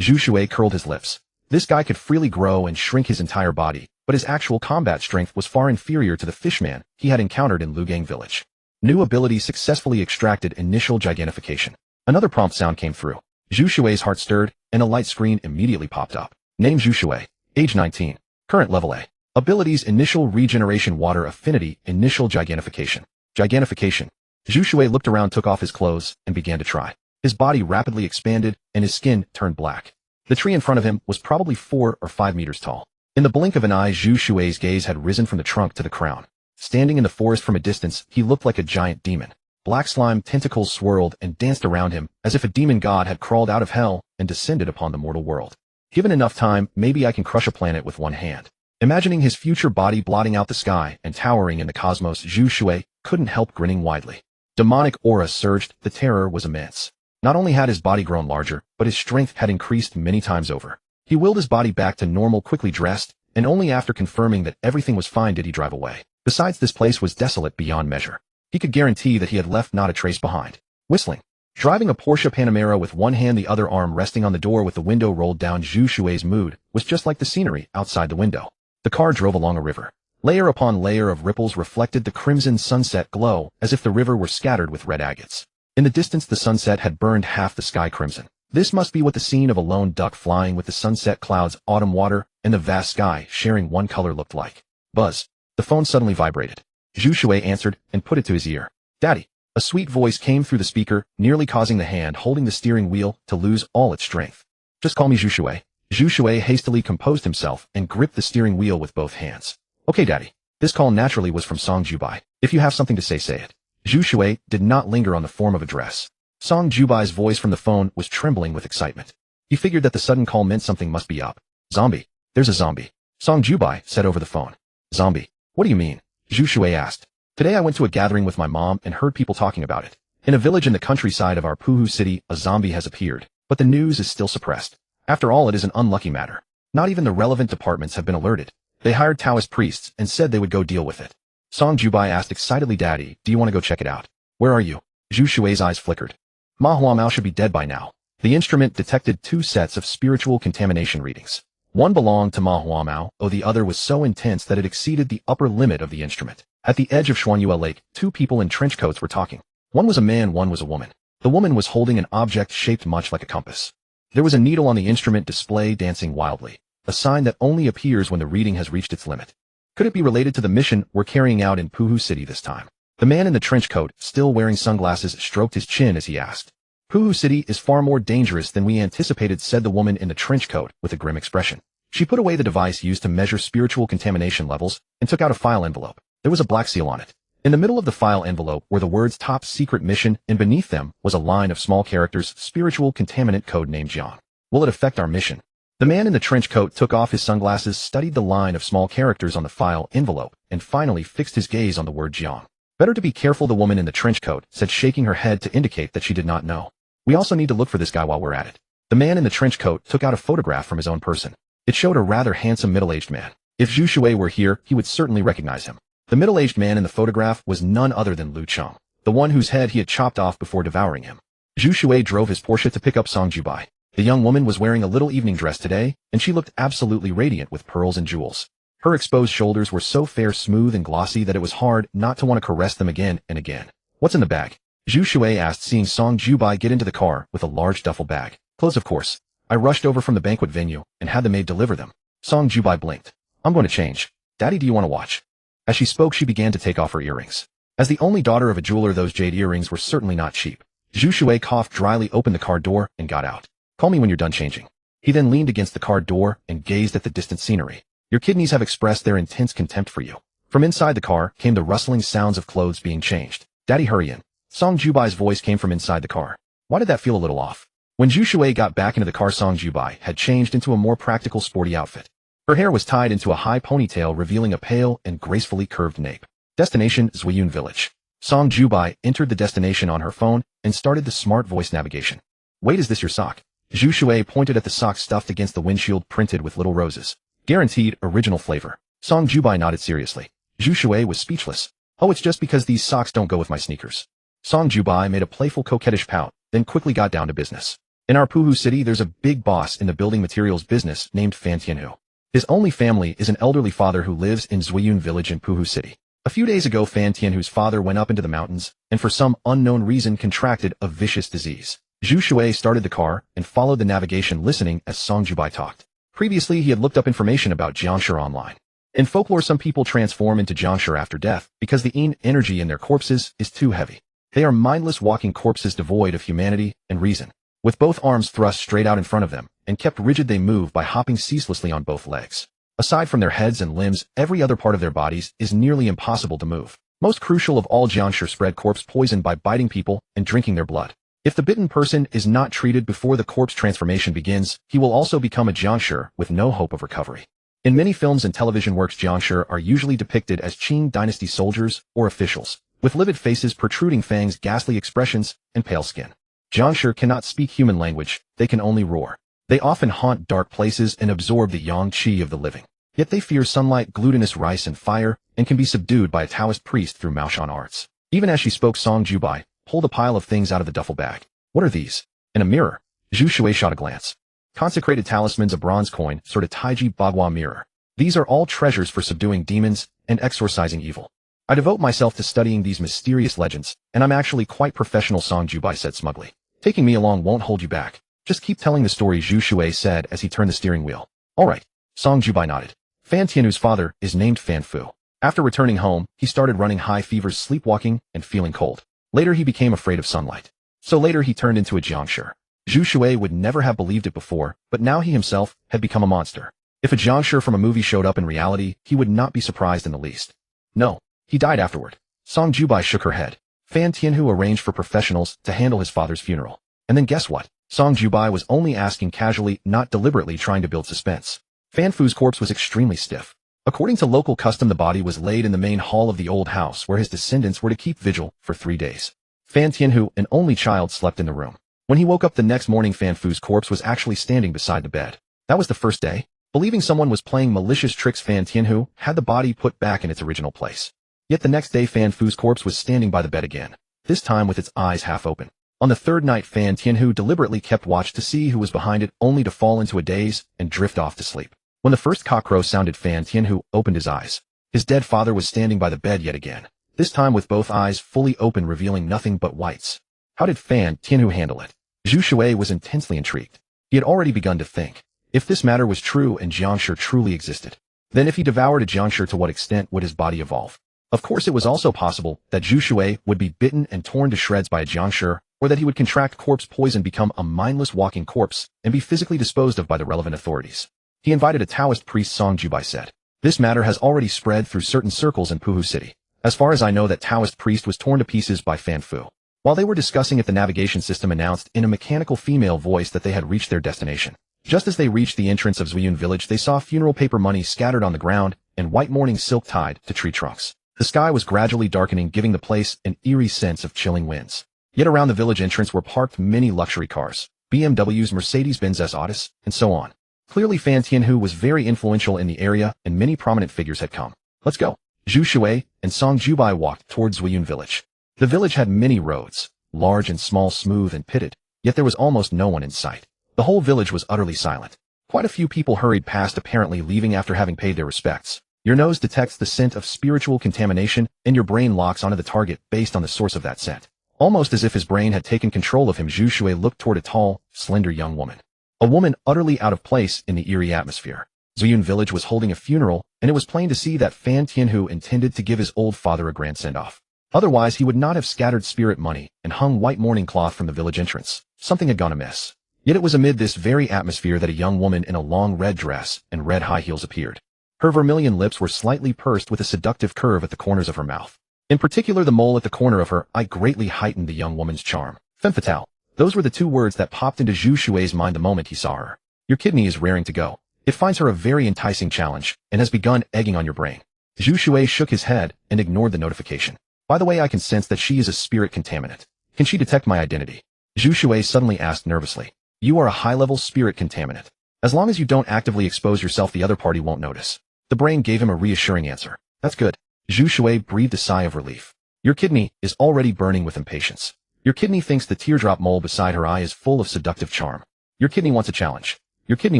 Zhu Shui curled his lips. This guy could freely grow and shrink his entire body, but his actual combat strength was far inferior to the fishman he had encountered in Lugang village. New ability successfully extracted. Initial gigantification. Another prompt sound came through. Zhu Shui's heart stirred, and a light screen immediately popped up. Name Zhu Shui. Age 19. Current level A. Abilities: Initial Regeneration, Water Affinity, Initial Gigantification. Gigantification. Zhu Shui looked around, took off his clothes, and began to try. His body rapidly expanded, and his skin turned black. The tree in front of him was probably 4 or 5 meters tall. In the blink of an eye, Zhu Shui's gaze had risen from the trunk to the crown. Standing in the forest from a distance, he looked like a giant demon. Black slime tentacles swirled and danced around him, as if a demon god had crawled out of hell and descended upon the mortal world. Given enough time, maybe I can crush a planet with one hand. Imagining his future body blotting out the sky and towering in the cosmos, Zhu Shui couldn't help grinning widely. Demonic aura surged, the terror was immense. Not only had his body grown larger, but his strength had increased many times over. He willed his body back to normal, quickly dressed, and only after confirming that everything was fine did he drive away. Besides, this place was desolate beyond measure. He could guarantee that he had left not a trace behind. Whistling. Driving a Porsche Panamera with one hand the other arm resting on the door with the window rolled down, Zhu Shui's mood was just like the scenery outside the window. The car drove along a river. Layer upon layer of ripples reflected the crimson sunset glow as if the river were scattered with red agates. In the distance the sunset had burned half the sky crimson. This must be what the scene of a lone duck flying with the sunset clouds, autumn water, and the vast sky sharing one color looked like. Buzz. The phone suddenly vibrated. Zhu Shui answered and put it to his ear. Daddy. A sweet voice came through the speaker, nearly causing the hand holding the steering wheel to lose all its strength. Just call me Zhu Shui. Zhu Shui hastily composed himself and gripped the steering wheel with both hands. Okay, Daddy. This call naturally was from Song Jubai. If you have something to say it. Zhu Shui did not linger on the form of address. Song Jubai's voice from the phone was trembling with excitement. He figured that the sudden call meant something must be up. Zombie. There's a zombie. Song Jubai said over the phone. Zombie. What do you mean? Zhu Shui asked. Today I went to a gathering with my mom and heard people talking about it. In a village in the countryside of our Puhu city, a zombie has appeared, but the news is still suppressed. After all, it is an unlucky matter. Not even the relevant departments have been alerted. They hired Taoist priests and said they would go deal with it. Song Jubai asked excitedly, Daddy, do you want to go check it out? Where are you? Zhu Shui's eyes flickered. Ma Huamao should be dead by now. The instrument detected 2 sets of spiritual contamination readings. One belonged to Ma Huamao, though the other was so intense that it exceeded the upper limit of the instrument. At the edge of Xuanyue Lake, 2 people in trench coats were talking. One was a man, one was a woman. The woman was holding an object shaped much like a compass. There was a needle on the instrument display dancing wildly, a sign that only appears when the reading has reached its limit. Could it be related to the mission we're carrying out in Puhu City this time? The man in the trench coat, still wearing sunglasses, stroked his chin as he asked. Puhu City is far more dangerous than we anticipated, said the woman in the trench coat with a grim expression. She put away the device used to measure spiritual contamination levels and took out a file envelope. There was a black seal on it. In the middle of the file envelope were the words Top Secret Mission, and beneath them was a line of small characters, Spiritual Contaminant Code Name Jiang. Will it affect our mission? The man in the trench coat took off his sunglasses, studied the line of small characters on the file envelope, and finally fixed his gaze on the word Jiang. Better to be careful, the woman in the trench coat said, shaking her head to indicate that she did not know. We also need to look for this guy while we're at it. The man in the trench coat took out a photograph from his own person. It showed a rather handsome middle-aged man. If Zhu Shui were here, he would certainly recognize him. The middle-aged man in the photograph was none other than Lu Cheng, the one whose head he had chopped off before devouring him. Zhu Shui drove his Porsche to pick up Song Jubai. The young woman was wearing a little evening dress today, and she looked absolutely radiant with pearls and jewels. Her exposed shoulders were so fair, smooth, and glossy that it was hard not to want to caress them again and again. What's in the bag? Zhu Shui asked, seeing Song Jubai get into the car with a large duffel bag. Clothes, of course. I rushed over from the banquet venue and had the maid deliver them. Song Jubai blinked. I'm going to change. Daddy, do you want to watch? As she spoke, she began to take off her earrings. As the only daughter of a jeweler, those jade earrings were certainly not cheap. Zhu Shui coughed dryly, opened the car door, and got out. Call me when you're done changing. He then leaned against the car door and gazed at the distant scenery. Your kidneys have expressed their intense contempt for you. From inside the car came the rustling sounds of clothes being changed. Daddy, hurry in. Song Jubai's voice came from inside the car. Why did that feel a little off? When Zhu Shui got back into the car, Song Jubai had changed into a more practical, sporty outfit. Her hair was tied into a high ponytail, revealing a pale and gracefully curved nape. Destination, Zhuiyun Village. Song Jubai entered the destination on her phone and started the smart voice navigation. Wait, is this your sock? Zhu Shui pointed at the sock stuffed against the windshield, printed with little roses. Guaranteed original flavor. Song Jubai nodded seriously. Zhu Shui was speechless. Oh, it's just because these socks don't go with my sneakers. Song Jubai made a playful, coquettish pout, then quickly got down to business. In our Puhu city, there's a big boss in the building materials business named Fan Tianhu. His only family is an elderly father who lives in Zhuiyun Village in Puhu City. A few days ago, Fan Tianhu's father went up into the mountains and for some unknown reason contracted a vicious disease. Zhu Shui started the car and followed the navigation, listening as Song Jubai talked. Previously, he had looked up information about Jiangshi online. In folklore, some people transform into Jiangshi after death because the yin energy in their corpses is too heavy. They are mindless walking corpses devoid of humanity and reason. With both arms thrust straight out in front of them and kept rigid, they move by hopping ceaselessly on both legs. Aside from their heads and limbs, every other part of their bodies is nearly impossible to move. Most crucial of all, Jiangshi spread corpse poison by biting people and drinking their blood. If the bitten person is not treated before the corpse transformation begins, he will also become a Jiangshi with no hope of recovery. In many films and television works, Jiangshi are usually depicted as Qing dynasty soldiers or officials, with livid faces, protruding fangs, ghastly expressions, and pale skin. Jiangshi cannot speak human language, they can only roar. They often haunt dark places and absorb the yang qi of the living. Yet they fear sunlight, glutinous rice, and fire, and can be subdued by a Taoist priest through Maoshan arts. Even as she spoke, Song Jubai pulled a pile of things out of the duffel bag. What are these? In a mirror. Zhu Shui shot a glance. Consecrated talismans, a bronze coin, sort of Taiji Bagua mirror. These are all treasures for subduing demons and exorcising evil. I devote myself to studying these mysterious legends, and I'm actually quite professional, Song Jubai said smugly. Taking me along won't hold you back. Just keep telling the story, Zhu Shui said as he turned the steering wheel. All right. Song Jubai nodded. Fan Tianhu's father is named Fan Fu. After returning home, he started running high fevers, sleepwalking, and feeling cold. Later he became afraid of sunlight. So later he turned into a jiangshi. Zhu Shui would never have believed it before, but now he himself had become a monster. If a jiangshi from a movie showed up in reality, he would not be surprised in the least. No, he died afterward. Song Jubai shook her head. Fan Tianhu arranged for professionals to handle his father's funeral. And then guess what? Song Jubai was only asking casually, not deliberately trying to build suspense. Fan Fu's corpse was extremely stiff. According to local custom, the body was laid in the main hall of the old house where his descendants were to keep vigil for 3 days. Fan Tianhu, an only child, slept in the room. When he woke up the next morning, Fan Fu's corpse was actually standing beside the bed. That was the first day. Believing someone was playing malicious tricks, Fan Tianhu had the body put back in its original place. Yet the next day, Fan Fu's corpse was standing by the bed again, this time with its eyes half open. On the third night, Fan Tianhu deliberately kept watch to see who was behind it, only to fall into a daze and drift off to sleep. When the first cockcrow sounded, Fan Tianhu opened his eyes. His dead father was standing by the bed yet again, this time with both eyes fully open, revealing nothing but whites. How did Fan Tianhu handle it? Zhu Shui was intensely intrigued. He had already begun to think, if this matter was true and jiangshi truly existed, then if he devoured a jiangshi, to what extent would his body evolve? Of course, it was also possible that Zhu Shui would be bitten and torn to shreds by a jiangshi, or that he would contract corpse poison, become a mindless walking corpse, and be physically disposed of by the relevant authorities. He invited a Taoist priest, Song Jubai said. This matter has already spread through certain circles in Puhu City. As far as I know, that Taoist priest was torn to pieces by Fan Fu. While they were discussing it, the navigation system announced in a mechanical female voice that they had reached their destination. Just as they reached the entrance of Zuyun village, they saw funeral paper money scattered on the ground and white mourning silk tied to tree trunks. The sky was gradually darkening, giving the place an eerie sense of chilling winds. Yet around the village entrance were parked many luxury cars, BMWs, Mercedes-Benz S-Autos, and so on. Clearly Fan Tianhu was very influential in the area, and many prominent figures had come. Let's go. Zhu Shui and Song Jubai walked towards Zuyun village. The village had many roads, large and small, smooth and pitted, yet there was almost no one in sight. The whole village was utterly silent. Quite a few people hurried past, apparently leaving after having paid their respects. Your nose detects the scent of spiritual contamination, and your brain locks onto the target based on the source of that scent. Almost as if his brain had taken control of him, Zhu Shui looked toward a tall, slender young woman. A woman utterly out of place in the eerie atmosphere. Zuyun village was holding a funeral, and it was plain to see that Fan Tianhu intended to give his old father a grand send-off. Otherwise, he would not have scattered spirit money and hung white mourning cloth from the village entrance. Something had gone amiss. Yet it was amid this very atmosphere that a young woman in a long red dress and red high heels appeared. Her vermilion lips were slightly pursed with a seductive curve at the corners of her mouth. In particular, the mole at the corner of her eye greatly heightened the young woman's charm. Femme fatale. Those were the two words that popped into Zhu Shui's mind the moment he saw her. Your kidney is raring to go. It finds her a very enticing challenge and has begun egging on your brain. Zhu Shui shook his head and ignored the notification. By the way, I can sense that she is a spirit contaminant. Can she detect my identity? Zhu Shui suddenly asked nervously. You are a high-level spirit contaminant. As long as you don't actively expose yourself, the other party won't notice. The brain gave him a reassuring answer. That's good. Zhu Shui breathed a sigh of relief. Your kidney is already burning with impatience. Your kidney thinks the teardrop mole beside her eye is full of seductive charm. Your kidney wants a challenge. Your kidney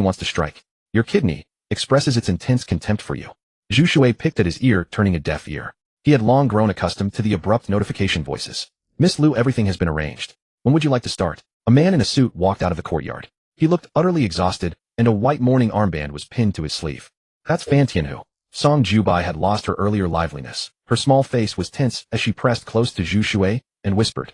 wants to strike. Your kidney expresses its intense contempt for you. Zhu Shui picked at his ear, turning a deaf ear. He had long grown accustomed to the abrupt notification voices. Miss Liu, everything has been arranged. When would you like to start? A man in a suit walked out of the courtyard. He looked utterly exhausted, and a white mourning armband was pinned to his sleeve. That's Fan Tianhu. Song Jubai had lost her earlier liveliness. Her small face was tense as she pressed close to Zhu Shui and whispered.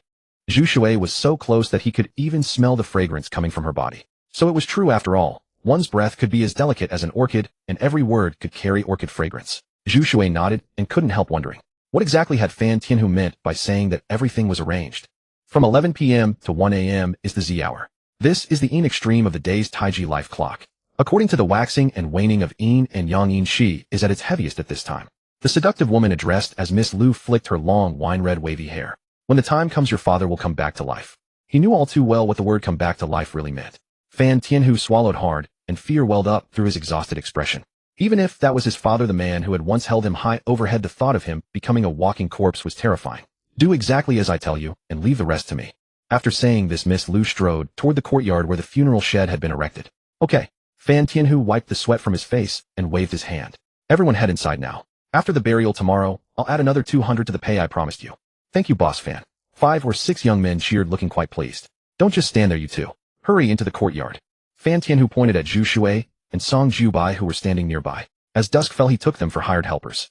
Zhu Shui was so close that he could even smell the fragrance coming from her body. So it was true after all. One's breath could be as delicate as an orchid, and every word could carry orchid fragrance. Zhu Shui nodded and couldn't help wondering. What exactly had Fan Tianhu meant by saying that everything was arranged? From 11 p.m. to 1 a.m. is the Z hour. This is the yin extreme of the day's Taiji life clock. According to the waxing and waning of yin and yang, yin shi is at its heaviest at this time. The seductive woman addressed as Miss Liu flicked her long wine-red wavy hair. When the time comes, your father will come back to life. He knew all too well what the word come back to life really meant. Fan Tianhu swallowed hard, and fear welled up through his exhausted expression. Even if that was his father, the man who had once held him high overhead, the thought of him becoming a walking corpse was terrifying. Do exactly as I tell you, and leave the rest to me. After saying this, Miss Lu strode toward the courtyard where the funeral shed had been erected. Okay. Fan Tianhu wiped the sweat from his face and waved his hand. Everyone head inside now. After the burial tomorrow, I'll add another 200 to the pay I promised you. Thank you, boss Fan. 5 or 6 young men cheered, looking quite pleased. Don't just stand there, you two. Hurry into the courtyard. Fan Tianhu pointed at Zhu Shui and Song Jubai, who were standing nearby. As dusk fell, he took them for hired helpers.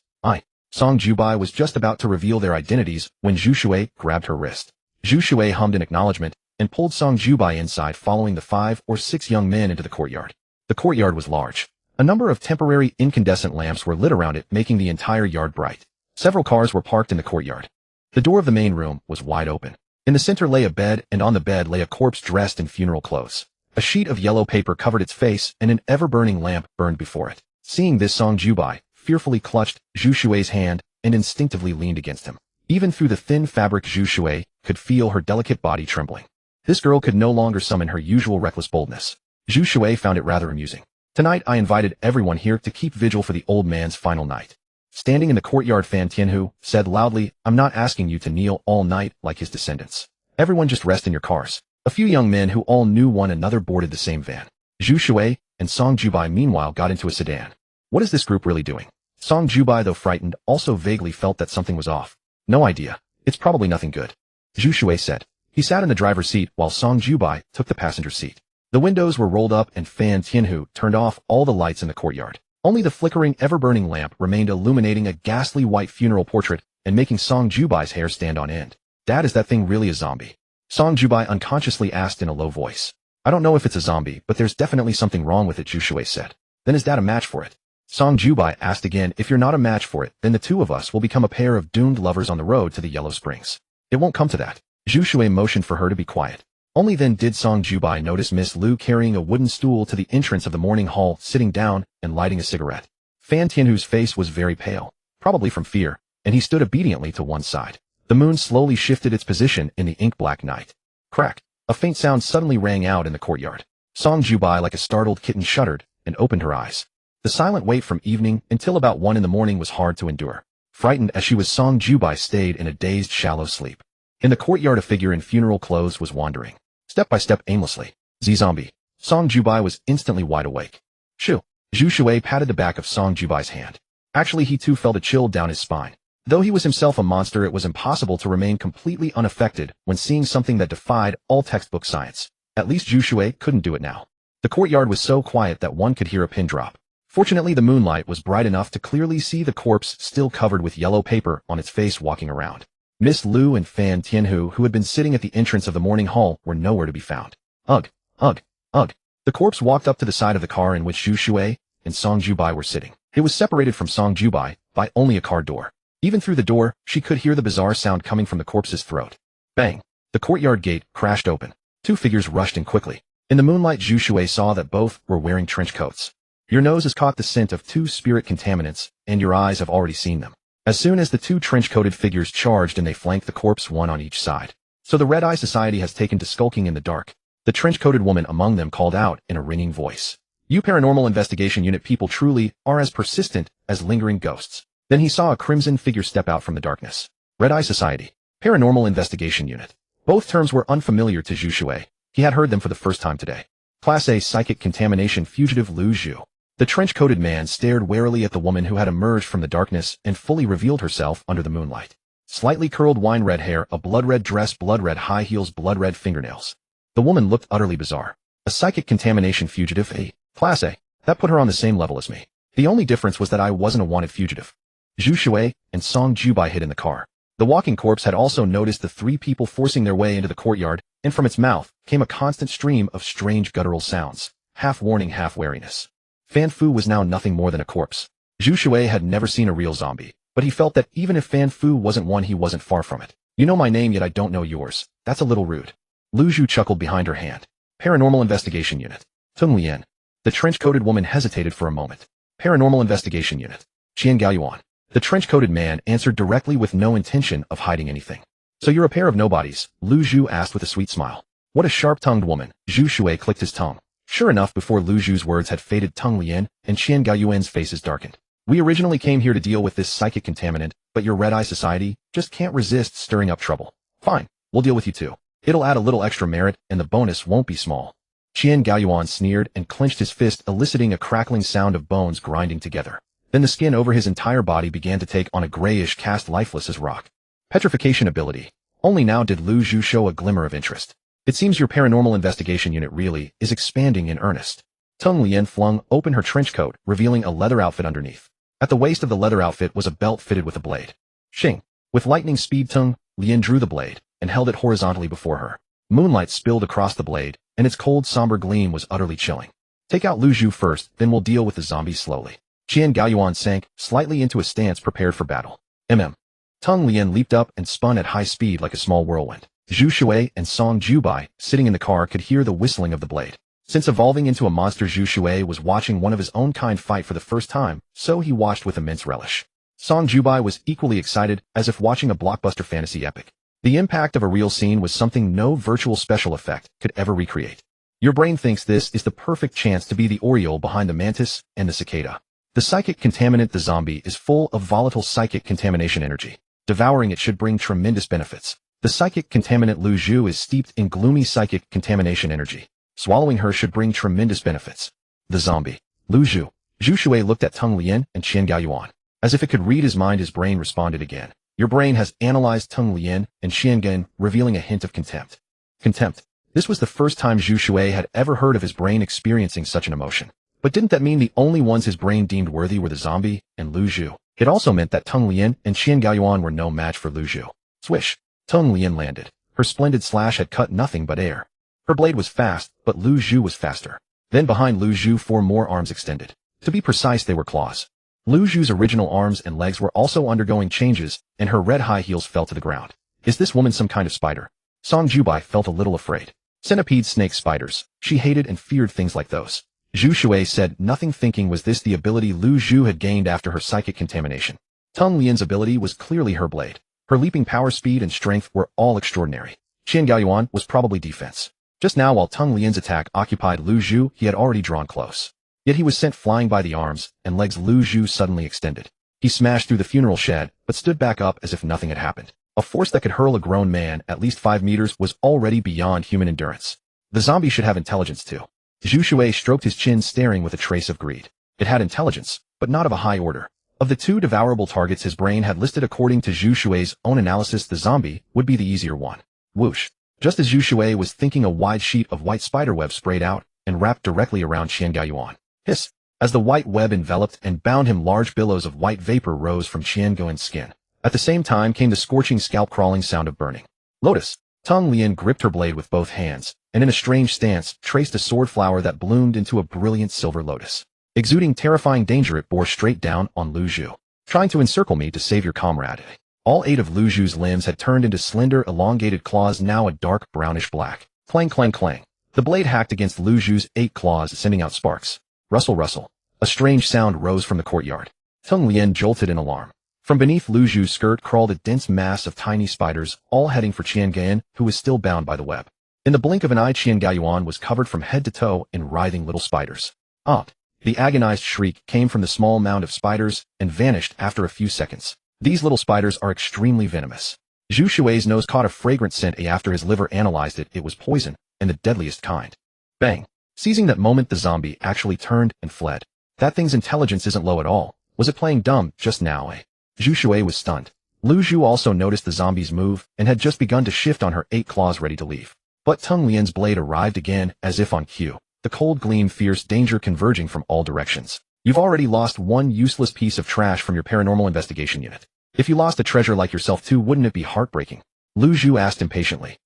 Song Jubai was just about to reveal their identities when Zhu Shui grabbed her wrist. Zhu Shui hummed in acknowledgement and pulled Song Jubai inside, following the 5 or 6 young men into the courtyard. The courtyard was large. A number of temporary incandescent lamps were lit around it, making the entire yard bright. Several cars were parked in the courtyard. The door of the main room was wide open. In the center lay a bed, and on the bed lay a corpse dressed in funeral clothes. A sheet of yellow paper covered its face, and an ever-burning lamp burned before it. Seeing this, Song Jubai fearfully clutched Zhu Shui's hand and instinctively leaned against him. Even through the thin fabric, Zhu Shui could feel her delicate body trembling. This girl could no longer summon her usual reckless boldness. Zhu Shui found it rather amusing. Tonight I invited everyone here to keep vigil for the old man's final night. Standing in the courtyard, Fan Tianhu said loudly, I'm not asking you to kneel all night like his descendants. Everyone just rest in your cars. A few young men who all knew one another boarded the same van. Zhu Shui and Song Jubai meanwhile got into a sedan. What is this group really doing? Song Jubai, though frightened, also vaguely felt that something was off. No idea. It's probably nothing good, Zhu Shui said. He sat in the driver's seat while Song Jubai took the passenger seat. The windows were rolled up and Fan Tianhu turned off all the lights in the courtyard. Only the flickering, ever-burning lamp remained, illuminating a ghastly white funeral portrait and making Song Jubai's hair stand on end. Dad, is that thing really a zombie? Song Jubai unconsciously asked in a low voice. I don't know if it's a zombie, but there's definitely something wrong with it, Zhu Shui said. Then is Dad a match for it? Song Jubai asked again. If you're not a match for it, then the two of us will become a pair of doomed lovers on the road to the Yellow Springs. It won't come to that. Zhu Shui motioned for her to be quiet. Only then did Song Jubai notice Miss Lu carrying a wooden stool to the entrance of the morning hall, sitting down and lighting a cigarette. Fan Tianhu's face was very pale, probably from fear, and he stood obediently to one side. The moon slowly shifted its position in the ink-black night. Crack! A faint sound suddenly rang out in the courtyard. Song Jubai, like a startled kitten, shuddered and opened her eyes. The silent wait from evening until about 1 in the morning was hard to endure. Frightened as she was, Song Jubai stayed in a dazed, shallow sleep. In the courtyard, a figure in funeral clothes was wandering, step by step, aimlessly. Z-zombie. Song Jubai was instantly wide awake. Shoo! Zhu Shui patted the back of Song Jubai's hand. Actually, he too felt a chill down his spine. Though he was himself a monster, it was impossible to remain completely unaffected when seeing something that defied all textbook science. At least Zhu Shui couldn't do it now. The courtyard was so quiet that one could hear a pin drop. Fortunately, the moonlight was bright enough to clearly see the corpse still covered with yellow paper on its face, walking around. Miss Lu and Fan Tianhu, who had been sitting at the entrance of the morning hall, were nowhere to be found. Ugh, ugh, ugh. The corpse walked up to the side of the car in which Zhu Shui and Song Jubai were sitting. It was separated from Song Jubai by only a car door. Even through the door, she could hear the bizarre sound coming from the corpse's throat. Bang! The courtyard gate crashed open. 2 figures rushed in quickly. In the moonlight, Zhu Shui saw that both were wearing trench coats. Your nose has caught the scent of 2 spirit contaminants, and your eyes have already seen them. As soon as the 2 trench-coated figures charged, and they flanked the corpse, one on each side. So the Red Eye Society has taken to skulking in the dark. The trench-coated woman among them called out in a ringing voice. You Paranormal Investigation Unit people truly are as persistent as lingering ghosts. Then he saw a crimson figure step out from the darkness. Red Eye Society. Paranormal Investigation Unit. Both terms were unfamiliar to Zhu Shui. He had heard them for the first time today. Class A Psychic Contamination Fugitive Lu Zhu. The trench-coated man stared warily at the woman who had emerged from the darkness and fully revealed herself under the moonlight. Slightly curled wine-red hair, a blood-red dress, blood-red high heels, blood-red fingernails. The woman looked utterly bizarre. A psychic contamination fugitive, A. Class A. That put her on the same level as me. The only difference was that I wasn't a wanted fugitive. Zhu Shui and Song Jubai hid in the car. The walking corpse had also noticed the 3 people forcing their way into the courtyard, and from its mouth came a constant stream of strange guttural sounds, half warning, half wariness. Fan Fu was now nothing more than a corpse. Zhu Shui had never seen a real zombie, but he felt that even if Fan Fu wasn't one, he wasn't far from it. You know my name, yet I don't know yours. That's a little rude. Lu Zhu chuckled behind her hand. Paranormal Investigation Unit. Tung Lian. The trench-coated woman hesitated for a moment. Paranormal Investigation Unit. Qian Gaoyuan. The trench-coated man answered directly with no intention of hiding anything. So you're a pair of nobodies, Lu Zhu asked with a sweet smile. What a sharp-tongued woman. Zhu Shui clicked his tongue. Sure enough, before Lu Zhu's words had faded, Tung Lian and Qian Gaoyuan's faces darkened. We originally came here to deal with this psychic contaminant, but your Red Eye Society just can't resist stirring up trouble. Fine, we'll deal with you too. It'll add a little extra merit, and the bonus won't be small. Qian Gaoyuan sneered and clenched his fist, eliciting a crackling sound of bones grinding together. Then the skin over his entire body began to take on a grayish cast, lifeless as rock. Petrification ability. Only now did Lu Zhu show a glimmer of interest. It seems your paranormal investigation unit really is expanding in earnest. Teng Lien flung open her trench coat, revealing a leather outfit underneath. At the waist of the leather outfit was a belt fitted with a blade. Shing. With lightning speed, Teng Lien drew the blade and held it horizontally before her. Moonlight spilled across the blade, and its cold, somber gleam was utterly chilling. Take out Lu Zhu first, then we'll deal with the zombies slowly. Qian Gaoyuan sank slightly into a stance prepared for battle. Teng Lien leaped up and spun at high speed like a small whirlwind. Zhu Shui and Song Jubai, sitting in the car, could hear the whistling of the blade. Since evolving into a monster, Zhu Shui was watching one of his own kind fight for the first time, so he watched with immense relish. Song Jubai was equally excited, as if watching a blockbuster fantasy epic. The impact of a real scene was something no virtual special effect could ever recreate. Your brain thinks this is the perfect chance to be the Oriole behind the mantis and the cicada. The psychic contaminant, the zombie, is full of volatile psychic contamination energy. Devouring it should bring tremendous benefits. The psychic contaminant Lu Zhu is steeped in gloomy psychic contamination energy. Swallowing her should bring tremendous benefits. The zombie. Lu Zhu. Zhu Shui looked at Teng Lien and Qian Gaoyuan. As if it could read his mind, his brain responded again. Your brain has analyzed Teng Lien and Qian Gaoyuan, revealing a hint of contempt. Contempt. This was the first time Zhu Shui had ever heard of his brain experiencing such an emotion. But didn't that mean the only ones his brain deemed worthy were the zombie and Lu Zhu? It also meant that Teng Lien and Qian Gaoyuan were no match for Lu Zhu. Swish. Teng Lien landed. Her splendid slash had cut nothing but air. Her blade was fast, but Lu Zhu was faster. Then behind Lu Zhu 4 more arms extended. To be precise, they were claws. Lu Zhu's original arms and legs were also undergoing changes, and her red high heels fell to the ground. Is this woman some kind of spider? Song Jubai felt a little afraid. Centipedes, snakes, spiders. She hated and feared things like those. Zhu Shui said nothing, thinking, was this the ability Lu Zhu had gained after her psychic contamination? Teng Lien's ability was clearly her blade. Her leaping power, speed, and strength were all extraordinary. Qian Gaoyuan was probably defense. Just now, while Teng Lien's attack occupied Lu Zhu, he had already drawn close. Yet he was sent flying by the arms and legs Lu Zhu suddenly extended. He smashed through the funeral shed, but stood back up as if nothing had happened. A force that could hurl a grown man at least 5 meters was already beyond human endurance. The zombie should have intelligence too. Zhu Shui stroked his chin, staring with a trace of greed. It had intelligence, but not of a high order. Of the 2 devourable targets his brain had listed according to Zhu Shui's own analysis, the zombie would be the easier one. Whoosh. Just as Zhu Shui was thinking, a wide sheet of white spiderweb sprayed out and wrapped directly around Qian Gaoyuan. Hiss. As the white web enveloped and bound him, large billows of white vapor rose from Qian Gaoyuan's skin. At the same time came the scorching, scalp-crawling sound of burning. Lotus. Teng Lien gripped her blade with both hands, and in a strange stance, traced a sword flower that bloomed into a brilliant silver lotus. Exuding terrifying danger, it bore straight down on Lu Zhu. Trying to encircle me to save your comrade. All 8 of Lu Zhu's limbs had turned into slender, elongated claws, now a dark brownish black. Clang, clang, clang. The blade hacked against Lu Zhu's 8 claws, sending out sparks. Rustle, rustle. A strange sound rose from the courtyard. Teng Lien jolted in alarm. From beneath Lu Zhu's skirt crawled a dense mass of tiny spiders, all heading for Qian Gaoyuan, who was still bound by the web. In the blink of an eye, Qian Gaoyuan was covered from head to toe in writhing little spiders. The agonized shriek came from the small mound of spiders and vanished after a few seconds. These little spiders are extremely venomous. Zhu Shui's nose caught a fragrant scent. After his liver analyzed it, it was poison, and the deadliest kind. Bang! Seizing that moment, the zombie actually turned and fled. That thing's intelligence isn't low at all. Was it playing dumb just now, eh? Zhu Shui was stunned. Lu Zhu also noticed the zombie's move and had just begun to shift on her 8 claws, ready to leave. But Teng Lien's blade arrived again, as if on cue. The cold gleam, fierce danger converging from all directions. You've already lost 1 useless piece of trash from your paranormal investigation unit. If you lost a treasure like yourself too, wouldn't it be heartbreaking? Lu Zhu asked impatiently.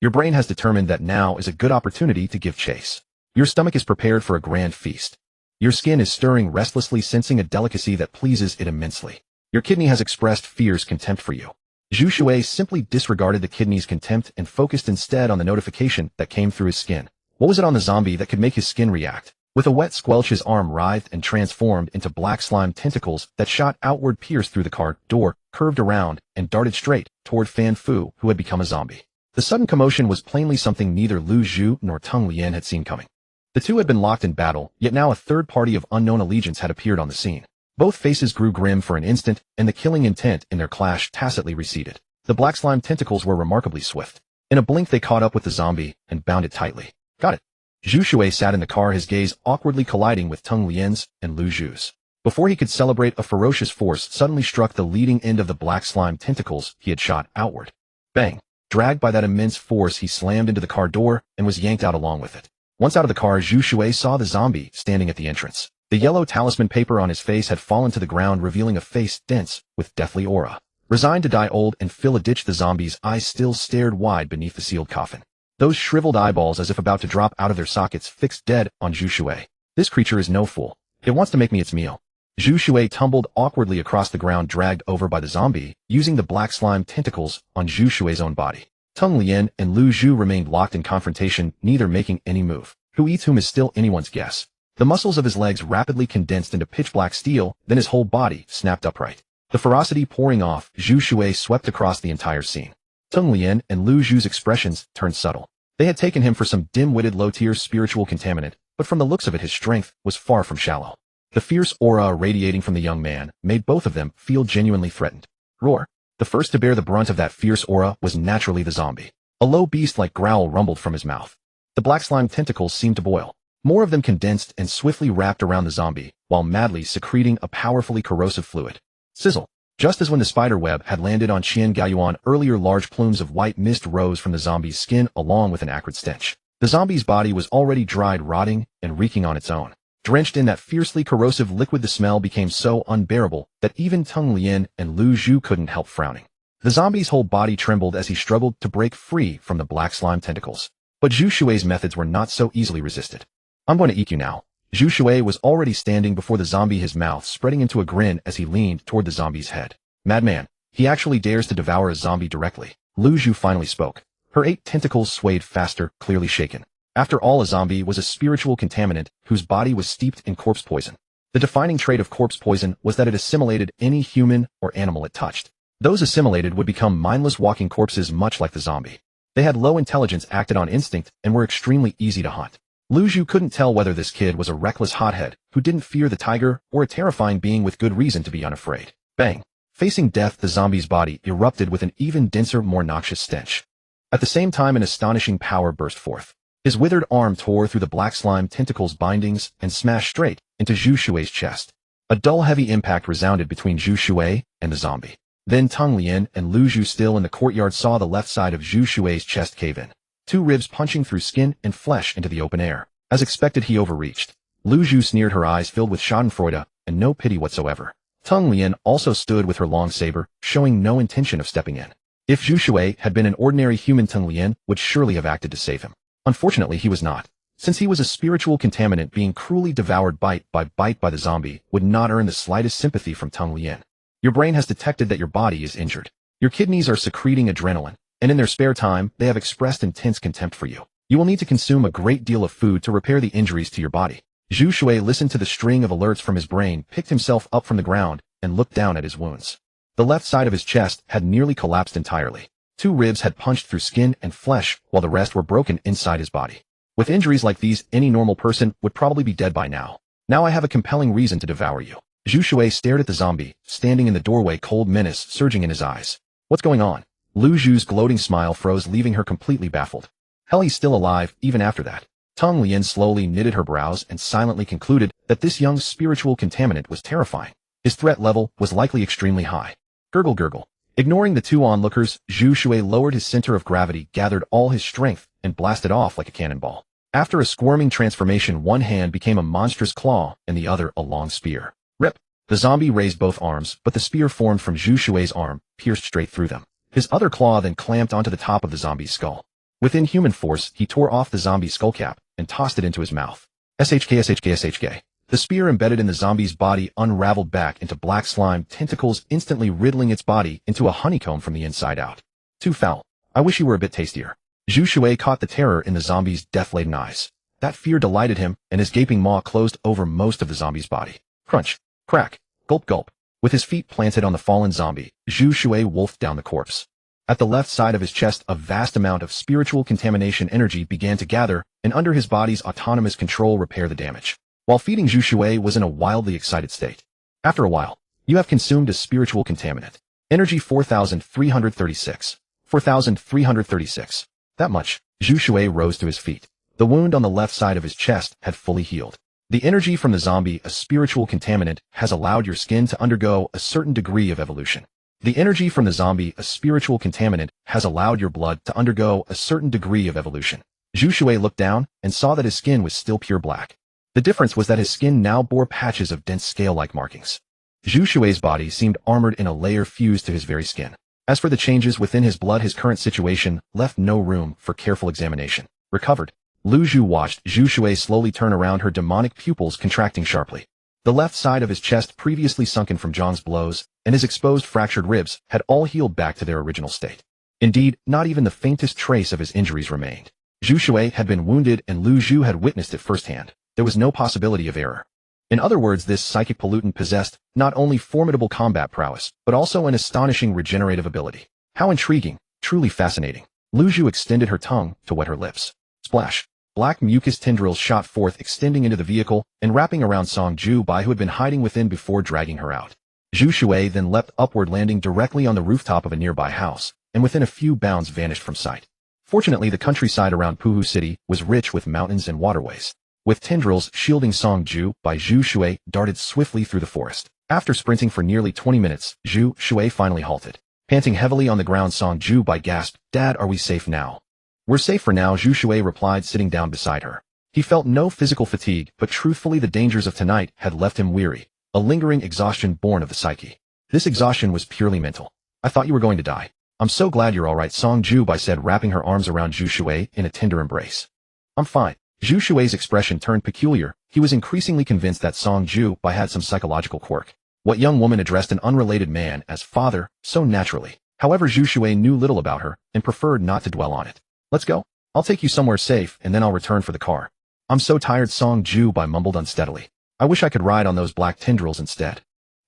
Your brain has determined that now is a good opportunity to give chase. Your stomach is prepared for a grand feast. Your skin is stirring restlessly, sensing a delicacy that pleases it immensely. Your kidney has expressed fierce contempt for you. Zhu Shui simply disregarded the kidney's contempt and focused instead on the notification that came through his skin. What was it on the zombie that could make his skin react? With a wet squelch, his arm writhed and transformed into black slime tentacles that shot outward, pierced through the car door, curved around, and darted straight toward Fan Fu, who had become a zombie. The sudden commotion was plainly something neither Lu Zhu nor Teng Lien had seen coming. The 2 had been locked in battle, yet now a third party of unknown allegiance had appeared on the scene. Both faces grew grim for an instant, and the killing intent in their clash tacitly receded. The black slime tentacles were remarkably swift. In a blink they caught up with the zombie and bound it tightly. Got it. Zhu Shui sat in the car, his gaze awkwardly colliding with Teng Lien's and Lu Zhu's. Before he could celebrate, a ferocious force suddenly struck the leading end of the black slime tentacles he had shot outward. Bang! Dragged by that immense force, he slammed into the car door and was yanked out along with it. Once out of the car, Zhu Shui saw the zombie standing at the entrance. The yellow talisman paper on his face had fallen to the ground, revealing a face dense with deathly aura. Resigned to die old and fill a ditch, the zombie's eyes still stared wide beneath the sealed coffin. Those shriveled eyeballs, as if about to drop out of their sockets, fixed dead on Zhu Shui. This creature is no fool. It wants to make me its meal. Zhu Shui tumbled awkwardly across the ground, dragged over by the zombie, using the black slime tentacles on Zhu Shui's own body. Teng Lien and Lu Zhu remained locked in confrontation, neither making any move. Who eats whom is still anyone's guess. The muscles of his legs rapidly condensed into pitch-black steel, then his whole body snapped upright. The ferocity pouring off, Zhu Shui swept across the entire scene. Teng Lien and Lu Zhu's expressions turned subtle. They had taken him for some dim-witted low-tier spiritual contaminant, but from the looks of it, his strength was far from shallow. The fierce aura radiating from the young man made both of them feel genuinely threatened. Roar! The first to bear the brunt of that fierce aura was naturally the zombie. A low beast-like growl rumbled from his mouth. The black slime tentacles seemed to boil. More of them condensed and swiftly wrapped around the zombie, while madly secreting a powerfully corrosive fluid. Sizzle! Just as when the spider web had landed on Qian Gaoyuan earlier, large plumes of white mist rose from the zombie's skin along with an acrid stench. The zombie's body was already dried, rotting, and reeking on its own. Drenched in that fiercely corrosive liquid, the smell became so unbearable that even Teng Lien and Lu Zhu couldn't help frowning. The zombie's whole body trembled as he struggled to break free from the black slime tentacles. But Zhu Shui's methods were not so easily resisted. I'm going to eat you now. Zhu Shui was already standing before the zombie, his mouth spreading into a grin as he leaned toward the zombie's head. Madman, he actually dares to devour a zombie directly. Lu Zhu finally spoke. Her 8 tentacles swayed faster, clearly shaken. After all, a zombie was a spiritual contaminant whose body was steeped in corpse poison. The defining trait of corpse poison was that it assimilated any human or animal it touched. Those assimilated would become mindless walking corpses, much like the zombie. They had low intelligence, acted on instinct, and were extremely easy to hunt. Lu Zhu couldn't tell whether this kid was a reckless hothead who didn't fear the tiger or a terrifying being with good reason to be unafraid. Bang! Facing death, the zombie's body erupted with an even denser, more noxious stench. At the same time, an astonishing power burst forth. His withered arm tore through the black slime tentacles' bindings and smashed straight into Zhu Shui's chest. A dull, heavy impact resounded between Zhu Shui and the zombie. Then Teng Lien and Lu Zhu, still in the courtyard, saw the left side of Zhu Shui's chest cave in. 2 ribs punching through skin and flesh into the open air. As expected, he overreached. Lu Zhu sneered, her eyes filled with schadenfreude and no pity whatsoever. Teng Lien also stood with her long saber, showing no intention of stepping in. If Zhu Shui had been an ordinary human, Teng Lien would surely have acted to save him. Unfortunately, he was not. Since he was a spiritual contaminant, being cruelly devoured bite by bite by the zombie would not earn the slightest sympathy from Teng Lien. Your brain has detected that your body is injured. Your kidneys are secreting adrenaline, and in their spare time, they have expressed intense contempt for you. You will need to consume a great deal of food to repair the injuries to your body. Zhu Shui listened to the string of alerts from his brain, picked himself up from the ground, and looked down at his wounds. The left side of his chest had nearly collapsed entirely. 2 ribs had punched through skin and flesh, while the rest were broken inside his body. With injuries like these, any normal person would probably be dead by now. Now I have a compelling reason to devour you. Zhu Shui stared at the zombie, standing in the doorway, cold menace surging in his eyes. What's going on? Lu Zhu's gloating smile froze, leaving her completely baffled. Hell, he's still alive, even after that. Teng Lien slowly knitted her brows and silently concluded that this young spiritual contaminant was terrifying. His threat level was likely extremely high. Gurgle, gurgle. Ignoring the 2 onlookers, Zhu Shui lowered his center of gravity, gathered all his strength, and blasted off like a cannonball. After a squirming transformation, one hand became a monstrous claw and the other a long spear. Rip! The zombie raised both arms, but the spear formed from Zhu Shui's arm pierced straight through them. His other claw then clamped onto the top of the zombie's skull. With inhuman force, he tore off the zombie's skullcap and tossed it into his mouth. SHK. The spear embedded in the zombie's body unraveled back into black slime tentacles, instantly riddling its body into a honeycomb from the inside out. Too foul. I wish you were a bit tastier. Zhu Shui caught the terror in the zombie's death-laden eyes. That fear delighted him, and his gaping maw closed over most of the zombie's body. Crunch. Crack. Gulp, gulp. With his feet planted on the fallen zombie, Zhu Shui wolfed down the corpse. At the left side of his chest, a vast amount of spiritual contamination energy began to gather, and under his body's autonomous control repair the damage. While feeding, Zhu Shui was in a wildly excited state. After a while, you have consumed a spiritual contaminant. Energy 4,336. 4,336. That much. Zhu Shui rose to his feet. The wound on the left side of his chest had fully healed. The energy from the zombie, a spiritual contaminant, has allowed your skin to undergo a certain degree of evolution. The energy from the zombie, a spiritual contaminant, has allowed your blood to undergo a certain degree of evolution. Zhu Shui looked down and saw that his skin was still pure black. The difference was that his skin now bore patches of dense scale-like markings. Zhu Shui's body seemed armored in a layer fused to his very skin. As for the changes within his blood, his current situation left no room for careful examination. Recovered. Lu Zhu watched Zhu Shui slowly turn around, her demonic pupils contracting sharply. The left side of his chest, previously sunken from Zhang's blows, and his exposed fractured ribs had all healed back to their original state. Indeed, not even the faintest trace of his injuries remained. Zhu Shui had been wounded and Lu Zhu had witnessed it firsthand. There was no possibility of error. In other words, this psychic pollutant possessed not only formidable combat prowess, but also an astonishing regenerative ability. How intriguing, truly fascinating. Lu Zhu extended her tongue to wet her lips. Splash. Black mucus tendrils shot forth, extending into the vehicle and wrapping around Song Ju Bai, who had been hiding within before dragging her out. Zhu Shui then leapt upward, landing directly on the rooftop of a nearby house, and within a few bounds vanished from sight. Fortunately, the countryside around Puhu City was rich with mountains and waterways. With tendrils shielding Song Ju Bai, Zhu Shui darted swiftly through the forest. After sprinting for nearly 20 minutes, Zhu Shui finally halted. Panting heavily on the ground, Song Ju Bai gasped, "Dad, are we safe now?" "We're safe for now," Zhu Shui replied, sitting down beside her. He felt no physical fatigue, but truthfully the dangers of tonight had left him weary, a lingering exhaustion born of the psyche. This exhaustion was purely mental. "I thought you were going to die." "I'm so glad you're all right," Song Ju Bai said, wrapping her arms around Zhu Shui in a tender embrace. "I'm fine." Zhu Shui's expression turned peculiar. He was increasingly convinced that Song Ju Bai had some psychological quirk. What young woman addressed an unrelated man as father so naturally? However, Zhu Shui knew little about her and preferred not to dwell on it. "Let's go. I'll take you somewhere safe and then I'll return for the car." "I'm so tired," Song Ju Bai mumbled unsteadily. "I wish I could ride on those black tendrils instead."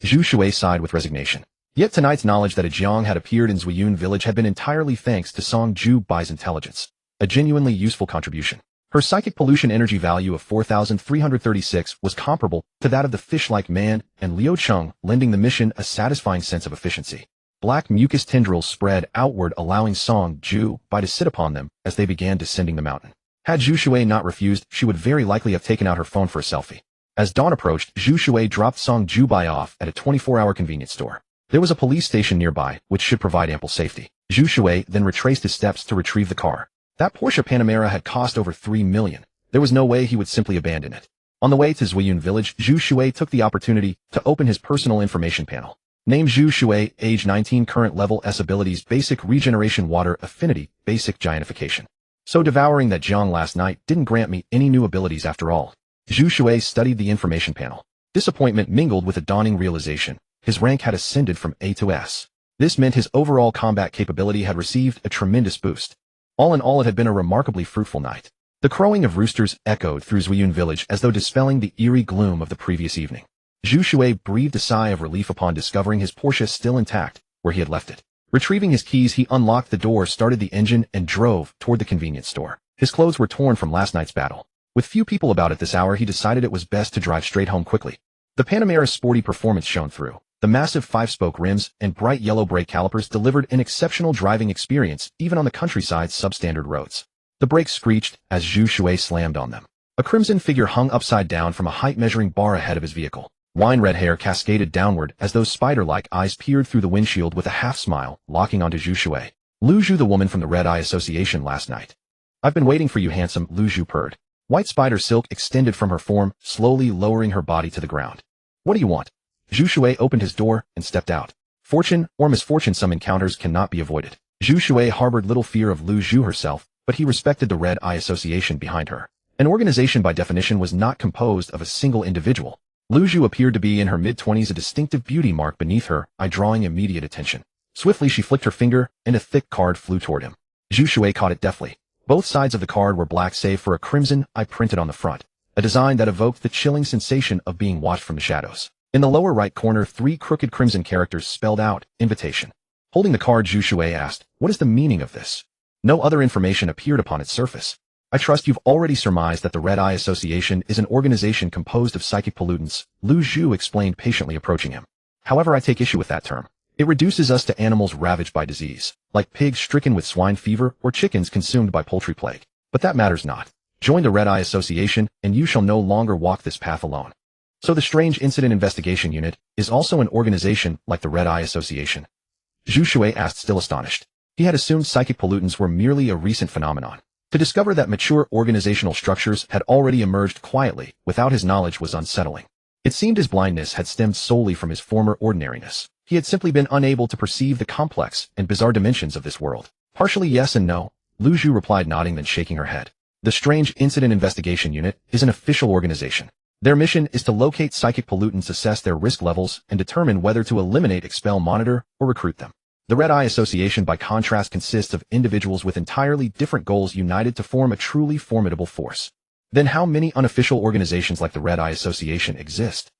Zhu Shui sighed with resignation. Yet tonight's knowledge that a Jiang had appeared in Zuyun village had been entirely thanks to Song Ju Bai's intelligence. A genuinely useful contribution. Her psychic pollution energy value of 4,336 was comparable to that of the fish-like man and Liu Cheng, lending the mission a satisfying sense of efficiency. Black mucus tendrils spread outward, allowing Song Ju Bai to sit upon them as they began descending the mountain. Had Zhu Shui not refused, she would very likely have taken out her phone for a selfie. As dawn approached, Zhu Shui dropped Song Ju Bai off at a 24-hour convenience store. There was a police station nearby, which should provide ample safety. Zhu Shui then retraced his steps to retrieve the car. That Porsche Panamera had cost over 3 million. There was no way he would simply abandon it. On the way to Zuyun village, Zhu Shui took the opportunity to open his personal information panel. Name Zhu Shui, age 19, current level S abilities, basic regeneration, water affinity, basic giantification. So devouring that Jiang last night didn't grant me any new abilities after all. Zhu Shui studied the information panel. Disappointment mingled with a dawning realization. His rank had ascended from A to S. This meant his overall combat capability had received a tremendous boost. All in all, it had been a remarkably fruitful night. The crowing of roosters echoed through Zuyun village as though dispelling the eerie gloom of the previous evening. Zhu Shui breathed a sigh of relief upon discovering his Porsche still intact, where he had left it. Retrieving his keys, he unlocked the door, started the engine, and drove toward the convenience store. His clothes were torn from last night's battle. With few people about at this hour, he decided it was best to drive straight home quickly. The Panamera's sporty performance shone through. The massive 5-spoke rims and bright yellow brake calipers delivered an exceptional driving experience, even on the countryside's substandard roads. The brakes screeched as Zhu Shui slammed on them. A crimson figure hung upside down from a height-measuring bar ahead of his vehicle. Wine-red hair cascaded downward as those spider-like eyes peered through the windshield with a half-smile, locking onto Zhu Shui. "Lu Zhu, the woman from the Red Eye Association last night. I've been waiting for you, handsome," Lu Zhu purred. White spider silk extended from her form, slowly lowering her body to the ground. "What do you want?" Zhu Shui opened his door and stepped out. Fortune or misfortune, some encounters cannot be avoided. Zhu Shui harbored little fear of Lu Zhu herself, but he respected the Red Eye Association behind her. An organization by definition was not composed of a single individual. Lu Zhu appeared to be in her mid-20s, a distinctive beauty mark beneath her eye drawing immediate attention. Swiftly she flicked her finger, and a thick card flew toward him. Zhu Shui caught it deftly. Both sides of the card were black save for a crimson eye printed on the front, a design that evoked the chilling sensation of being watched from the shadows. In the lower right corner, 3 crooked crimson characters spelled out, "Invitation." Holding the card, Zhu Shui asked, "What is the meaning of this?" No other information appeared upon its surface. "I trust you've already surmised that the Red Eye Association is an organization composed of psychic pollutants," Lu Zhu explained, patiently approaching him. "However, I take issue with that term. It reduces us to animals ravaged by disease, like pigs stricken with swine fever or chickens consumed by poultry plague. But that matters not. Join the Red Eye Association, and you shall no longer walk this path alone. So the Strange Incident Investigation Unit is also an organization like the Red Eye Association? Zhu Shui asked, still astonished. He had assumed psychic pollutants were merely a recent phenomenon. To discover that mature organizational structures had already emerged quietly without his knowledge was unsettling. It seemed his blindness had stemmed solely from his former ordinariness. He had simply been unable to perceive the complex and bizarre dimensions of this world. Partially yes and no, Lu Zhu replied, nodding then shaking her head. The Strange Incident Investigation Unit is an official organization. Their mission is to locate psychic pollutants, assess their risk levels, and determine whether to eliminate, expel, monitor, or recruit them. The Red Eye Association, by contrast, consists of individuals with entirely different goals united to form a truly formidable force. Then how many unofficial organizations like the Red Eye Association exist?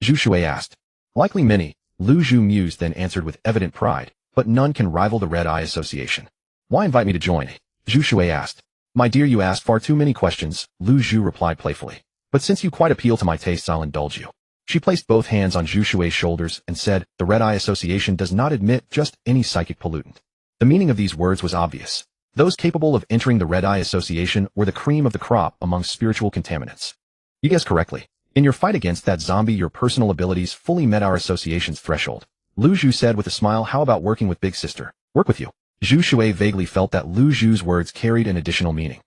Zhu Shui asked. Likely many, Lu Zhu mused, then answered with evident pride, but none can rival the Red Eye Association. Why invite me to join? Zhu Shui asked. My dear, you ask far too many questions, Lu Zhu replied playfully. But since you quite appeal to my tastes, I'll indulge you. She placed both hands on Zhu Shui's shoulders and said, the Red Eye Association does not admit just any psychic pollutant. The meaning of these words was obvious. Those capable of entering the Red Eye Association were the cream of the crop among spiritual contaminants. You guessed correctly. In your fight against that zombie, your personal abilities fully met our association's threshold. Lu Zhu said with a smile, how about working with Big Sister? Work with you. Zhu Shui vaguely felt that Lu Zhu's words carried an additional meaning.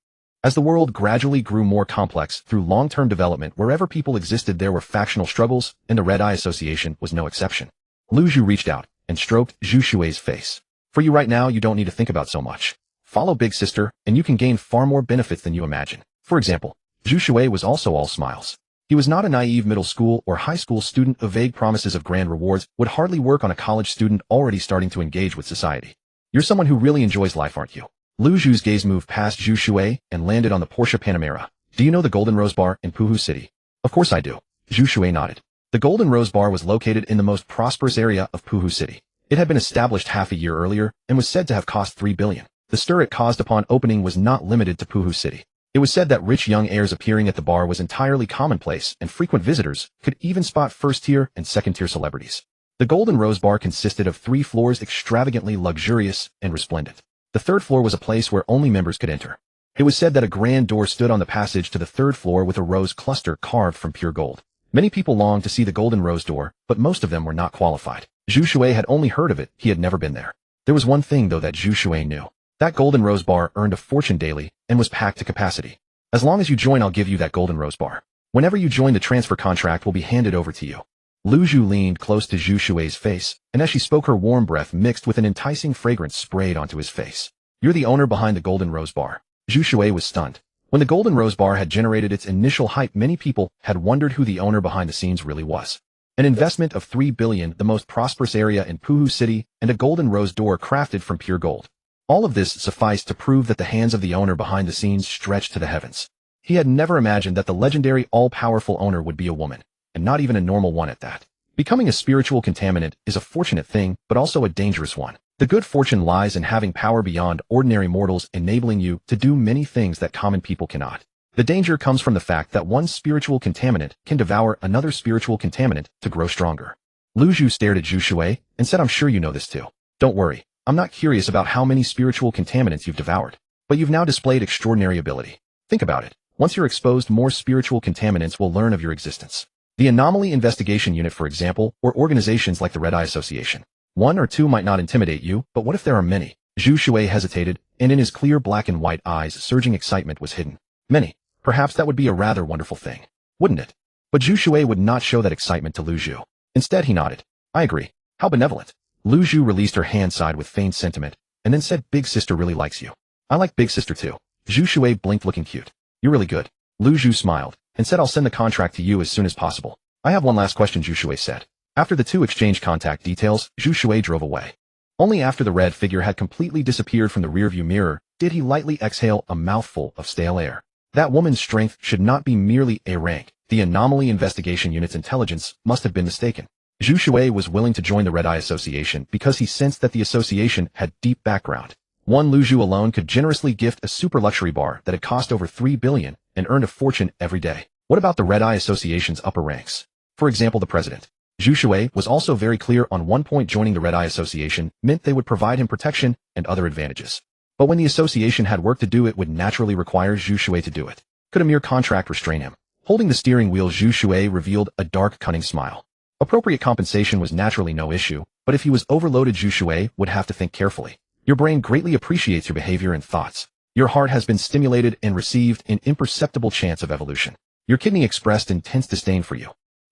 As the world gradually grew more complex through long-term development, wherever people existed there were factional struggles, and the Red Eye Association was no exception. Lu Zhu reached out and stroked Zhu Shui's face. For you right now, you don't need to think about so much. Follow Big Sister, and you can gain far more benefits than you imagine. For example, Zhu Shui was also all smiles. He was not a naive middle school or high school student. The vague promises of grand rewards would hardly work on a college student already starting to engage with society. You're someone who really enjoys life, aren't you? Lu Zhu's gaze moved past Zhu Shui and landed on the Porsche Panamera. Do you know the Golden Rose Bar in Puhu City? Of course I do. Zhu Shui nodded. The Golden Rose Bar was located in the most prosperous area of Puhu City. It had been established half a year earlier and was said to have cost 3 billion. The stir it caused upon opening was not limited to Puhu City. It was said that rich young heirs appearing at the bar was entirely commonplace, and frequent visitors could even spot first-tier and second-tier celebrities. The Golden Rose Bar consisted of 3 floors, extravagantly luxurious and resplendent. The 3rd floor was a place where only members could enter. It was said that a grand door stood on the passage to the 3rd floor with a rose cluster carved from pure gold. Many people longed to see the Golden Rose Door, but most of them were not qualified. Zhu Shui had only heard of it, he had never been there. There was one thing, though, that Zhu Shui knew. That Golden Rose Bar earned a fortune daily and was packed to capacity. As long as you join, I'll give you that Golden Rose Bar. Whenever you join, the transfer contract will be handed over to you. Lu Zhu leaned close to Zhu Shui's face, and as she spoke, her warm breath mixed with an enticing fragrance sprayed onto his face. You're the owner behind the Golden Rose Bar. Zhu Shui was stunned. When the Golden Rose Bar had generated its initial hype, many people had wondered who the owner behind the scenes really was. An investment of 3 billion, the most prosperous area in Puhu City, and a Golden Rose Door crafted from pure gold. All of this sufficed to prove that the hands of the owner behind the scenes stretched to the heavens. He had never imagined that the legendary all-powerful owner would be a woman, and not even a normal one at that. Becoming a spiritual contaminant is a fortunate thing, but also a dangerous one. The good fortune lies in having power beyond ordinary mortals, enabling you to do many things that common people cannot. The danger comes from the fact that one spiritual contaminant can devour another spiritual contaminant to grow stronger. Lu Zhu stared at Zhu Shui and said, I'm sure you know this too. Don't worry, I'm not curious about how many spiritual contaminants you've devoured, but you've now displayed extraordinary ability. Think about it. Once you're exposed, more spiritual contaminants will learn of your existence. The Anomaly Investigation Unit, for example, or organizations like the Red Eye Association. 1 or 2 might not intimidate you, but what if there are many? Zhu Shui hesitated, and in his clear black and white eyes surging excitement was hidden. Many. Perhaps that would be a rather wonderful thing, wouldn't it? But Zhu Shui would not show that excitement to Lu Zhu. Instead he nodded. I agree. How benevolent. Lu Zhu released her hand side with feigned sentiment, and then said, Big Sister really likes you. I like Big Sister too. Zhu Shui blinked, looking cute. You're really good. Lu Zhu smiled, and said, I'll send the contract to you as soon as possible. I have one last question, Zhu Shui said. After the two exchanged contact details, Zhu Shui drove away. Only after the red figure had completely disappeared from the rearview mirror did he lightly exhale a mouthful of stale air. That woman's strength should not be merely a rank. The Anomaly Investigation Unit's intelligence must have been mistaken. Zhu Shui was willing to join the Red Eye Association because he sensed that the association had deep background. One Lu Zhu alone could generously gift a super luxury bar that had cost over 3 billion and earned a fortune every day. What about the Red Eye Association's upper ranks? For example, the president. Zhu Shui was also very clear on one point: joining the Red Eye Association meant they would provide him protection and other advantages. But when the association had work to do, it would naturally require Zhu Shui to do it. Could a mere contract restrain him? Holding the steering wheel, Zhu Shui revealed a dark, cunning smile. Appropriate compensation was naturally no issue, but if he was overloaded, Zhu Shui would have to think carefully. Your brain greatly appreciates your behavior and thoughts. Your heart has been stimulated and received an imperceptible chance of evolution. Your kidney expressed intense disdain for you.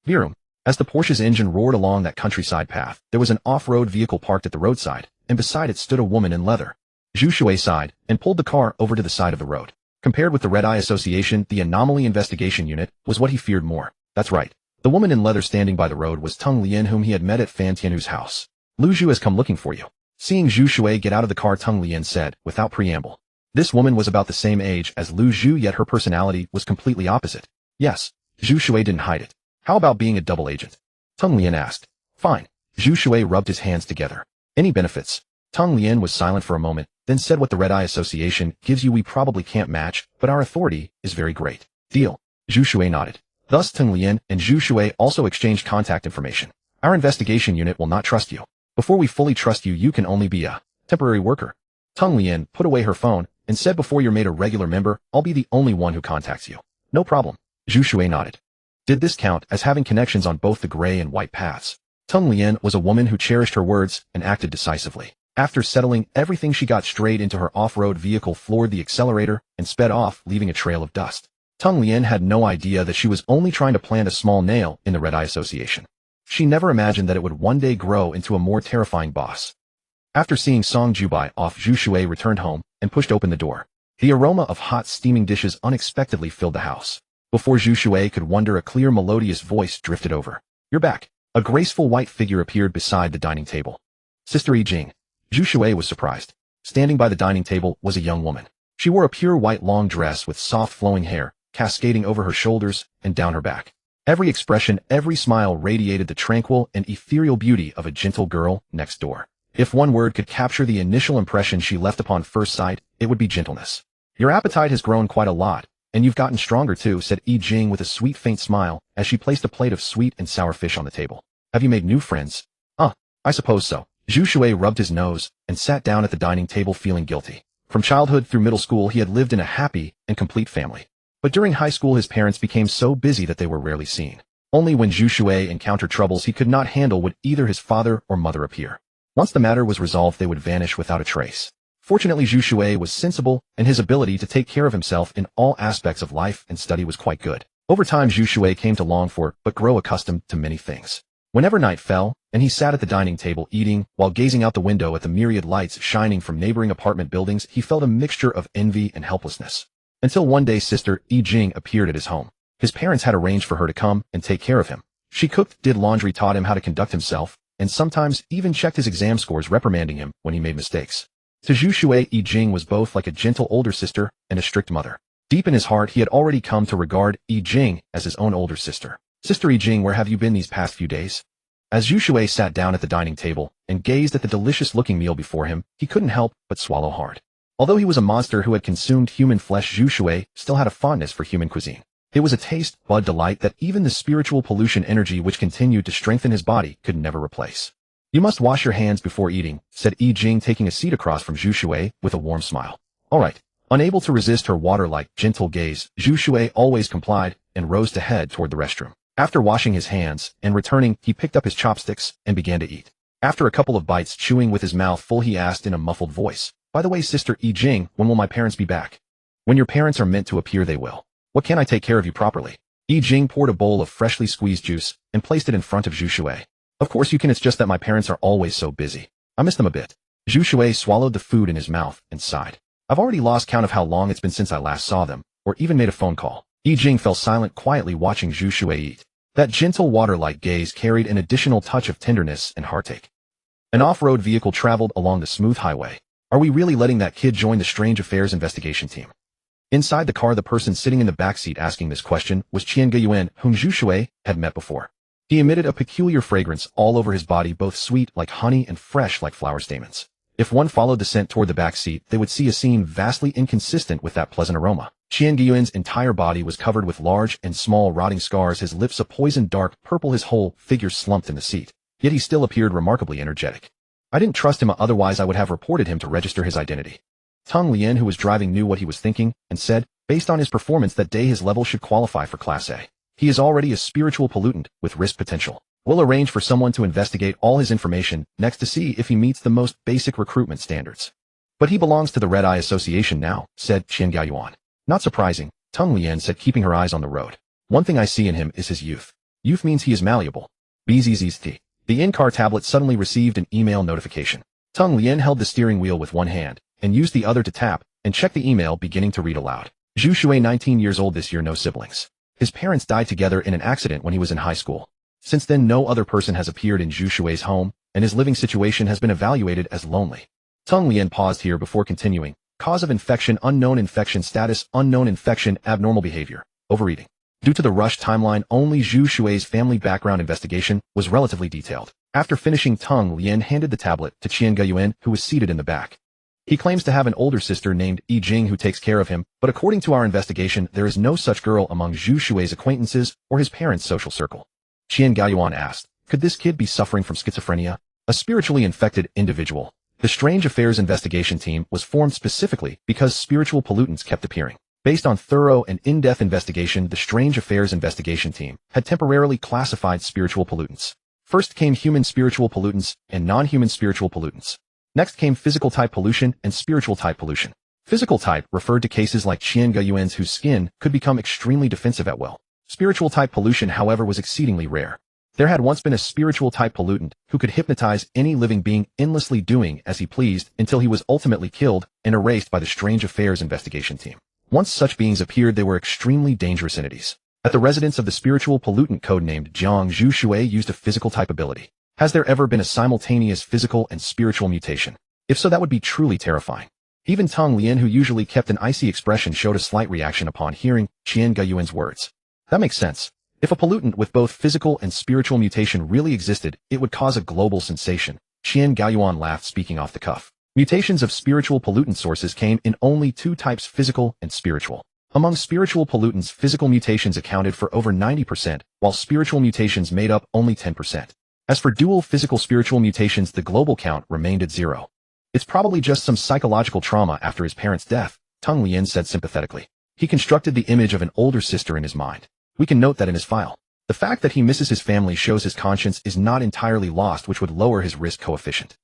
Virum. As the Porsche's engine roared along that countryside path, there was an off-road vehicle parked at the roadside, and beside it stood a woman in leather. Zhu Shui sighed and pulled the car over to the side of the road. Compared with the Red Eye Association, the Anomaly Investigation Unit was what he feared more. That's right. The woman in leather standing by the road was Teng Lian, whom he had met at Fan Tianhu's house. Lu Zhu has come looking for you. Seeing Zhu Shui get out of the car, Teng Lian said, without preamble. This woman was about the same age as Lu Zhu, yet her personality was completely opposite. Yes, Zhu Shui didn't hide it. How about being a double agent? Teng Lian asked. Fine. Zhu Shui rubbed his hands together. Any benefits? Teng Lian was silent for a moment, then said, what the Red Eye Association gives you we probably can't match, but our authority is very great. Deal. Zhu Shui nodded. Thus Teng Lian and Zhu Shui also exchanged contact information. Our investigation unit will not trust you. Before we fully trust you, you can only be a temporary worker. Teng Lian put away her phone and said, before you're made a regular member, I'll be the only one who contacts you. No problem. Zhu Shui nodded. Did this count as having connections on both the gray and white paths? Teng Lian was a woman who cherished her words and acted decisively. After settling everything, she got straight into her off-road vehicle, floored the accelerator, and sped off, leaving a trail of dust. Teng Lian had no idea that she was only trying to plant a small nail in the Red Eye Association. She never imagined that it would one day grow into a more terrifying boss. After seeing Song Jubai off, Zhu Shui returned home and pushed open the door. The aroma of hot, steaming dishes unexpectedly filled the house. Before Zhu Shui could wonder, a clear, melodious voice drifted over. You're back. A graceful white figure appeared beside the dining table. Sister Yi Jing. Zhu Shui was surprised. Standing by the dining table was a young woman. She wore a pure white long dress with soft flowing hair, cascading over her shoulders and down her back. Every expression, every smile radiated the tranquil and ethereal beauty of a gentle girl next door. If one word could capture the initial impression she left upon first sight, it would be gentleness. Your appetite has grown quite a lot, and you've gotten stronger too, said Yi Jing with a sweet, faint smile as she placed a plate of sweet and sour fish on the table. Have you made new friends? I suppose so. Zhu Shui rubbed his nose and sat down at the dining table, feeling guilty. From childhood through middle school, he had lived in a happy and complete family. But during high school, his parents became so busy that they were rarely seen. Only when Zhu Shui encountered troubles he could not handle would either his father or mother appear. Once the matter was resolved, they would vanish without a trace. Fortunately, Zhu Shui was sensible, and his ability to take care of himself in all aspects of life and study was quite good. Over time, Zhu Shui came to long for, but grow accustomed to, many things. Whenever night fell, and he sat at the dining table eating, while gazing out the window at the myriad lights shining from neighboring apartment buildings, he felt a mixture of envy and helplessness. Until one day, Sister Yi Jing appeared at his home. His parents had arranged for her to come and take care of him. She cooked, did laundry, taught him how to conduct himself, and sometimes even checked his exam scores, reprimanding him when he made mistakes. To Zhu Shui, Yi Jing was both like a gentle older sister and a strict mother. Deep in his heart, he had already come to regard Yi Jing as his own older sister. Sister Yi Jing, where have you been these past few days? As Zhu Shui sat down at the dining table and gazed at the delicious-looking meal before him, he couldn't help but swallow hard. Although he was a monster who had consumed human flesh, Zhu Shui still had a fondness for human cuisine. It was a taste, bud delight that even the spiritual pollution energy which continued to strengthen his body could never replace. You must wash your hands before eating, said Yi Jing, taking a seat across from Zhu Shui with a warm smile. All right. Unable to resist her water-like, gentle gaze, Zhu Shui always complied and rose to head toward the restroom. After washing his hands and returning, he picked up his chopsticks and began to eat. After a couple of bites, chewing with his mouth full, he asked in a muffled voice, by the way, Sister Yi Jing, when will my parents be back? When your parents are meant to appear, they will. What can I take care of you properly? Yi Jing poured a bowl of freshly squeezed juice and placed it in front of Zhu Shui. Of course you can, it's just that my parents are always so busy. I miss them a bit. Zhu Shui swallowed the food in his mouth and sighed. I've already lost count of how long it's been since I last saw them, or even made a phone call. Yi Jing fell silent, quietly watching Zhu Shui eat. That gentle water-like gaze carried an additional touch of tenderness and heartache. An off-road vehicle traveled along the smooth highway. Are we really letting that kid join the Strange Affairs investigation team? Inside the car, the person sitting in the backseat asking this question was Qian Geyuan, whom Zhu Shui had met before. He emitted a peculiar fragrance all over his body, both sweet like honey and fresh like flower stamens. If one followed the scent toward the back seat, they would see a scene vastly inconsistent with that pleasant aroma. Qian Guiyuan's entire body was covered with large and small rotting scars, his lips a poisoned dark purple, his whole figure slumped in the seat. Yet he still appeared remarkably energetic. I didn't trust him, otherwise I would have reported him to register his identity. Teng Lian, who was driving, knew what he was thinking, and said, based on his performance that day, his level should qualify for Class A. He is already a spiritual pollutant with risk potential. We'll arrange for someone to investigate all his information next to see if he meets the most basic recruitment standards. But he belongs to the Red Eye Association now, said Qian Guiyuan. Not surprising, Teng Lian said, keeping her eyes on the road. One thing I see in him is his youth. Youth means he is malleable. BZZT. The in-car tablet suddenly received an email notification. Teng Lian held the steering wheel with one hand and used the other to tap and check the email, beginning to read aloud. Zhu Shui, 19 years old this year, no siblings. His parents died together in an accident when he was in high school. Since then, no other person has appeared in Zhu Shui's home, and his living situation has been evaluated as lonely. Teng Lian paused here before continuing. Cause of infection, unknown, infection status, unknown, infection, abnormal behavior, overeating. Due to the rushed timeline, only Zhu Shui's family background investigation was relatively detailed. After finishing, Teng Lian handed the tablet to Qian Guiyuan, who was seated in the back. He claims to have an older sister named Yi Jing who takes care of him, but according to our investigation, there is no such girl among Zhu Shui's acquaintances or his parents' social circle. Qian Guiyuan asked, could this kid be suffering from schizophrenia? A spiritually infected individual. The Strange Affairs investigation team was formed specifically because spiritual pollutants kept appearing. Based on thorough and in-depth investigation, the Strange Affairs investigation team had temporarily classified spiritual pollutants. First came human spiritual pollutants and non-human spiritual pollutants. Next came physical type pollution and spiritual type pollution. Physical type referred to cases like Qian Guiyuan's, whose skin could become extremely defensive at will. Spiritual type pollution, however, was exceedingly rare. There had once been a spiritual type pollutant who could hypnotize any living being, endlessly doing as he pleased until he was ultimately killed and erased by the Strange Affairs investigation team. Once such beings appeared, they were extremely dangerous entities. At the residence of the spiritual pollutant codenamed Jiang, Zhu Shui used a physical type ability. Has there ever been a simultaneous physical and spiritual mutation? If so, that would be truly terrifying. Even Teng Lian, who usually kept an icy expression, showed a slight reaction upon hearing Qian Guiyuan's words. That makes sense. If a pollutant with both physical and spiritual mutation really existed, it would cause a global sensation. Qian Guiyuan laughed, speaking off the cuff. Mutations of spiritual pollutant sources came in only two types, physical and spiritual. Among spiritual pollutants, physical mutations accounted for over 90%, while spiritual mutations made up only 10%. As for dual physical-spiritual mutations, the global count remained at 0. It's probably just some psychological trauma after his parents' death, Teng Lian said sympathetically. He constructed the image of an older sister in his mind. We can note that in his file. The fact that he misses his family shows his conscience is not entirely lost, which would lower his risk coefficient.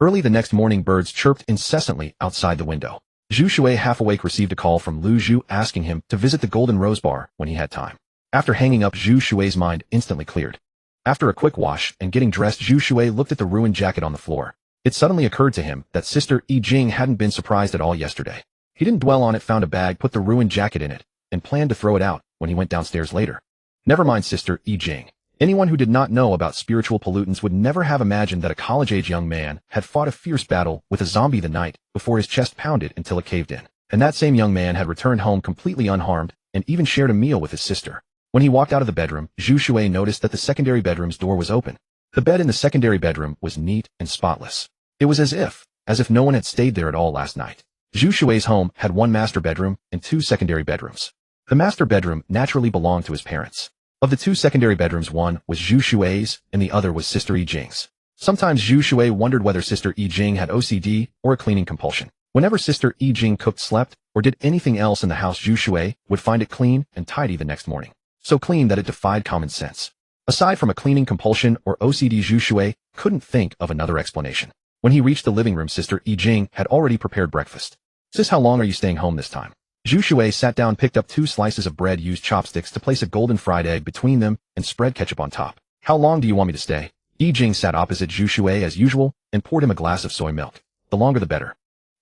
Early the next morning, birds chirped incessantly outside the window. Zhu Shui, half awake, received a call from Lu Zhu asking him to visit the Golden Rose Bar when he had time. After hanging up, Zhu Shui's mind instantly cleared. After a quick wash and getting dressed, Zhu Shui looked at the ruined jacket on the floor. It suddenly occurred to him that Sister Yi Jing hadn't been surprised at all yesterday. He didn't dwell on it, found a bag, put the ruined jacket in it, and planned to throw it out when he went downstairs later. Never mind Sister Yi Jing. Anyone who did not know about spiritual pollutants would never have imagined that a college-age young man had fought a fierce battle with a zombie the night before his chest pounded until it caved in. And that same young man had returned home completely unharmed and even shared a meal with his sister. When he walked out of the bedroom, Zhu Shui noticed that the secondary bedroom's door was open. The bed in the secondary bedroom was neat and spotless. It was as if no one had stayed there at all last night. Zhu Shui's home had one master bedroom and two secondary bedrooms. The master bedroom naturally belonged to his parents. Of the two secondary bedrooms, one was Zhu Shui's and the other was Sister Yi Jing's. Sometimes Zhu Shui wondered whether Sister Yi Jing had OCD or a cleaning compulsion. Whenever Sister Yi Jing cooked, slept, or did anything else in the house, Zhu Shui would find it clean and tidy the next morning. So clean that it defied common sense. Aside from a cleaning compulsion or OCD, Zhu Shui couldn't think of another explanation. When he reached the living room, Sister Yi Jing had already prepared breakfast. Sis, how long are you staying home this time? Zhu Shui sat down, picked up 2 slices of bread, used chopsticks to place a golden fried egg between them, and spread ketchup on top. How long do you want me to stay? Yi Jing sat opposite Zhu Shui as usual and poured him a glass of soy milk. The longer the better.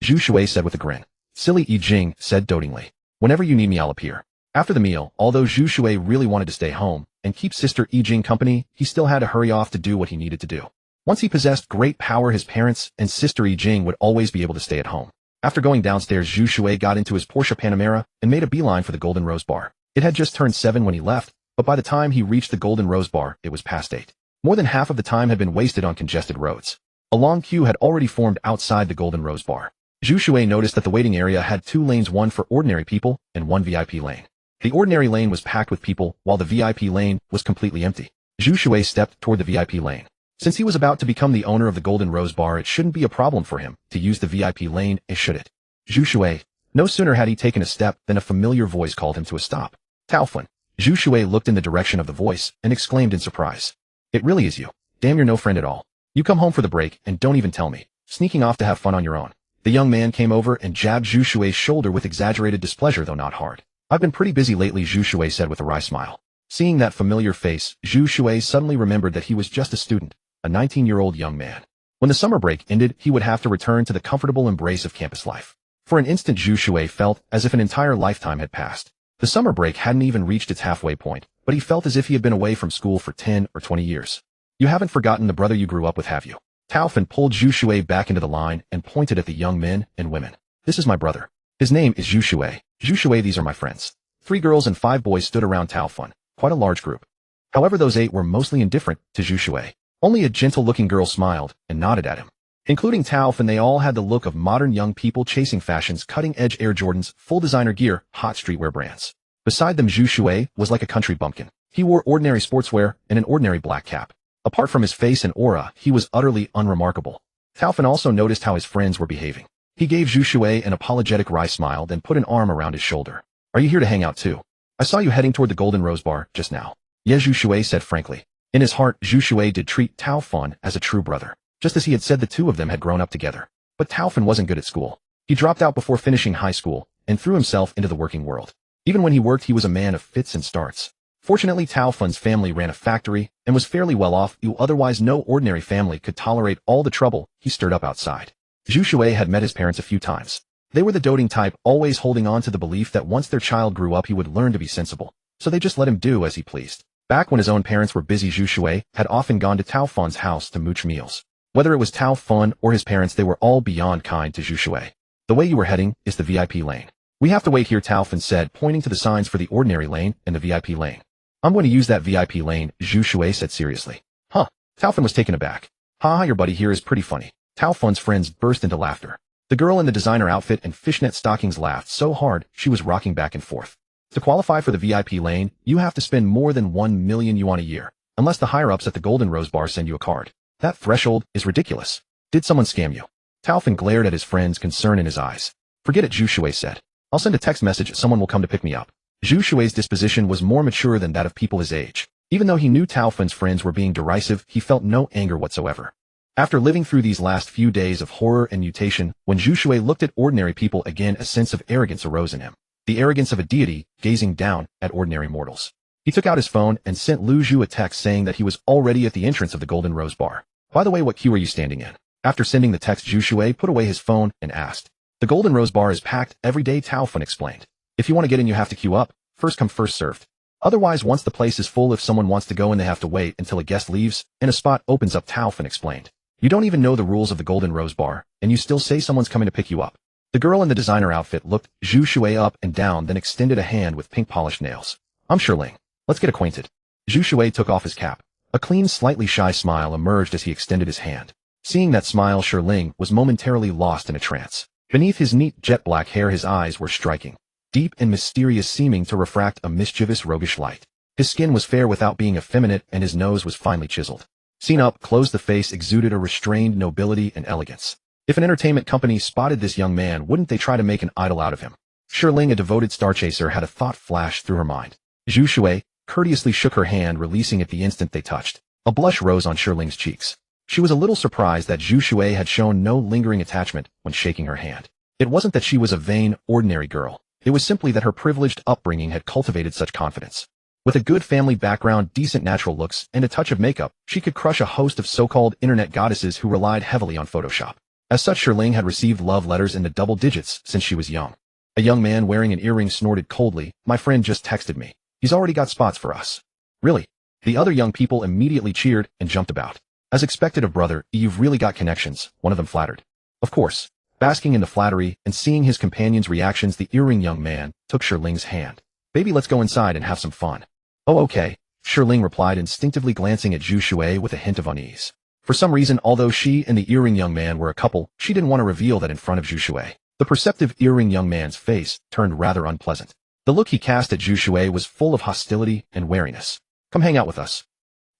Zhu Shui said with a grin. Silly, Yi Jing said dotingly. Whenever you need me, I'll appear. After the meal, although Zhu Shui really wanted to stay home and keep Sister Yi Jing company, he still had to hurry off to do what he needed to do. Once he possessed great power, his parents and Sister Yi Jing would always be able to stay at home. After going downstairs, Zhu Shui got into his Porsche Panamera and made a beeline for the Golden Rose Bar. It had just turned 7 when he left, but by the time he reached the Golden Rose Bar, it was past 8. More than half of the time had been wasted on congested roads. A long queue had already formed outside the Golden Rose Bar. Zhu Shui noticed that the waiting area had 2 lanes, one for ordinary people and 1 VIP lane. The ordinary lane was packed with people, while the VIP lane was completely empty. Zhu Shui stepped toward the VIP lane. Since he was about to become the owner of the Golden Rose Bar, it shouldn't be a problem for him to use the VIP lane, should it? Zhu Shui. No sooner had he taken a step than a familiar voice called him to a stop. Taofun. Zhu Shui looked in the direction of the voice and exclaimed in surprise. It really is you. Damn, you're no friend at all. You come home for the break and don't even tell me. Sneaking off to have fun on your own. The young man came over and jabbed Zhu Shui's shoulder with exaggerated displeasure, though not hard. I've been pretty busy lately, Zhu Shui said with a wry smile. Seeing that familiar face, Zhu Shui suddenly remembered that he was just a student, a 19-year-old young man. When the summer break ended, he would have to return to the comfortable embrace of campus life. For an instant, Zhu Shui felt as if an entire lifetime had passed. The summer break hadn't even reached its halfway point, but he felt as if he had been away from school for 10 or 20 years. You haven't forgotten the brother you grew up with, have you? Taofun pulled Zhu Shui back into the line and pointed at the young men and women. This is my brother. His name is Zhu Shui. Zhu Shui, these are my friends. 3 girls and 5 boys stood around Taofun, quite a large group. However, those 8 were mostly indifferent to Zhu Shui. Only a gentle-looking girl smiled and nodded at him. Including Taofun, they all had the look of modern young people chasing fashions, cutting-edge Air Jordans, full designer gear, hot streetwear brands. Beside them, Zhu Shui was like a country bumpkin. He wore ordinary sportswear and an ordinary black cap. Apart from his face and aura, he was utterly unremarkable. Taofun also noticed how his friends were behaving. He gave Zhu Shui an apologetic wry smile, then put an arm around his shoulder. Are you here to hang out too? I saw you heading toward the Golden Rose Bar just now. Yeah, Zhu Shui said frankly. In his heart, Zhu Shui did treat Taofun as a true brother, just as he had said the two of them had grown up together. But Taofun wasn't good at school. He dropped out before finishing high school and threw himself into the working world. Even when he worked, he was a man of fits and starts. Fortunately, Taofun's family ran a factory and was fairly well off. Otherwise, no ordinary family could tolerate all the trouble he stirred up outside. Zhu Shui had met his parents a few times. They were the doting type, always holding on to the belief that once their child grew up he would learn to be sensible, so they just let him do as he pleased. Back when his own parents were busy, Zhu Shui had often gone to Taofun's house to mooch meals. Whether it was Taofun or his parents, they were all beyond kind to Zhu Shui. The way you were heading is the VIP lane. We have to wait here, Taofun said, pointing to the signs for the ordinary lane and the VIP lane. I'm going to use that VIP lane, Zhu Shui said seriously. Huh? Taofun was taken aback. Ha, your buddy here is pretty funny. Taofun's friends burst into laughter. The girl in the designer outfit and fishnet stockings laughed so hard she was rocking back and forth. To qualify for the VIP lane, you have to spend more than 1 million yuan a year, unless the higher-ups at the Golden Rose Bar send you a card. That threshold is ridiculous. Did someone scam you? Taofun glared at his friends, concern in his eyes. Forget it, Zhu Shui said. I'll send a text message, someone will come to pick me up. Zhu Shui's disposition was more mature than that of people his age. Even though he knew Taofun's friends were being derisive, he felt no anger whatsoever. After living through these last few days of horror and mutation, when Zhu Shui looked at ordinary people again, a sense of arrogance arose in him. The arrogance of a deity gazing down at ordinary mortals. He took out his phone and sent Lu Zhu a text saying that he was already at the entrance of the Golden Rose Bar. By the way, what queue are you standing in? After sending the text, Zhu Shui put away his phone and asked. The Golden Rose Bar is packed every day, Taofun explained. If you want to get in, you have to queue up. First come, first served. Otherwise, once the place is full, if someone wants to go in, they have to wait until a guest leaves and a spot opens up, Taofun explained. You don't even know the rules of the Golden Rose Bar, and you still say someone's coming to pick you up. The girl in the designer outfit looked Zhu Shui up and down, then extended a hand with pink polished nails. I'm Shirling. Let's get acquainted. Zhu Shui took off his cap. A clean, slightly shy smile emerged as he extended his hand. Seeing that smile, Shirling was momentarily lost in a trance. Beneath his neat jet black hair, his eyes were striking, deep and mysterious, seeming to refract a mischievous, roguish light. His skin was fair without being effeminate, and his nose was finely chiseled. Seen up close, the face exuded a restrained nobility and elegance. If an entertainment company spotted this young man, wouldn't they try to make an idol out of him? Shirling, a devoted star chaser, had a thought flash through her mind. Zhu Shui courteously shook her hand, releasing it the instant they touched. A blush rose on Shirling's cheeks. She was a little surprised that Zhu Shui had shown no lingering attachment when shaking her hand. It wasn't that she was a vain, ordinary girl. It was simply that her privileged upbringing had cultivated such confidence. With a good family background, decent natural looks, and a touch of makeup, she could crush a host of so-called internet goddesses who relied heavily on Photoshop. As such, Shirling had received love letters in the double digits since she was young. A young man wearing an earring snorted coldly. My friend just texted me. He's already got spots for us. Really? The other young people immediately cheered and jumped about. As expected of brother, you've really got connections, one of them flattered. Of course. Basking in the flattery and seeing his companion's reactions, the earring young man took Shirling's hand. Baby, let's go inside and have some fun. Oh, okay, Shirling replied, instinctively glancing at Zhu Shui with a hint of unease. For some reason, although she and the earring young man were a couple, she didn't want to reveal that in front of Zhu Shui. The perceptive earring young man's face turned rather unpleasant. The look he cast at Zhu Shui was full of hostility and wariness. Come hang out with us.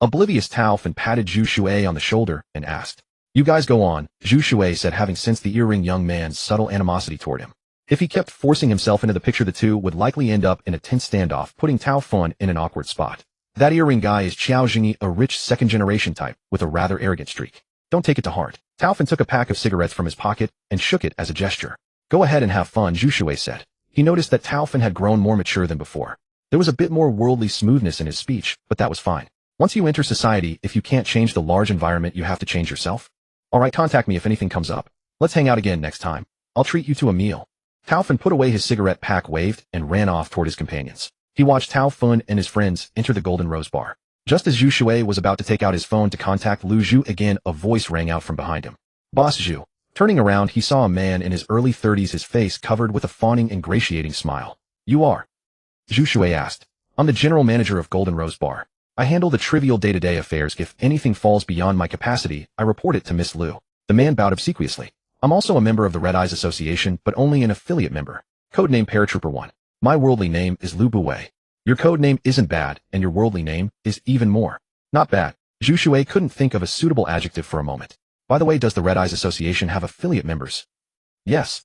Oblivious Taofan patted Zhu Shui on the shoulder and asked. You guys go on, Zhu Shui said, having sensed the earring young man's subtle animosity toward him. If he kept forcing himself into the picture, the two would likely end up in a tense standoff, putting Taofan in an awkward spot. That earring guy is Qiao Jingyi, a rich second-generation type with a rather arrogant streak. Don't take it to heart. Taofan took a pack of cigarettes from his pocket and shook it as a gesture. Go ahead and have fun, Zhu Shui said. He noticed that Taofan had grown more mature than before. There was a bit more worldly smoothness in his speech, but that was fine. Once you enter society, if you can't change the large environment, you have to change yourself. Alright, contact me if anything comes up. Let's hang out again next time. I'll treat you to a meal. Taofan put away his cigarette pack, waved, and ran off toward his companions. He watched Taofan and his friends enter the Golden Rose Bar. Just as Zhu Shui was about to take out his phone to contact Lu Zhu again, a voice rang out from behind him. Boss Zhu. Turning around, he saw a man in his early 30s, his face covered with a fawning, ingratiating smile. You are? Zhu Shui asked. I'm the general manager of Golden Rose Bar. I handle the trivial day-to-day affairs. If anything falls beyond my capacity, I report it to Miss Lu. The man bowed obsequiously. I'm also a member of the Red Eyes Association, but only an affiliate member. Codename Paratrooper 1. My worldly name is Lu Buwei. Your codename isn't bad, and your worldly name is even more. Not bad. Zhu Shui couldn't think of a suitable adjective for a moment. By the way, does the Red Eyes Association have affiliate members? Yes.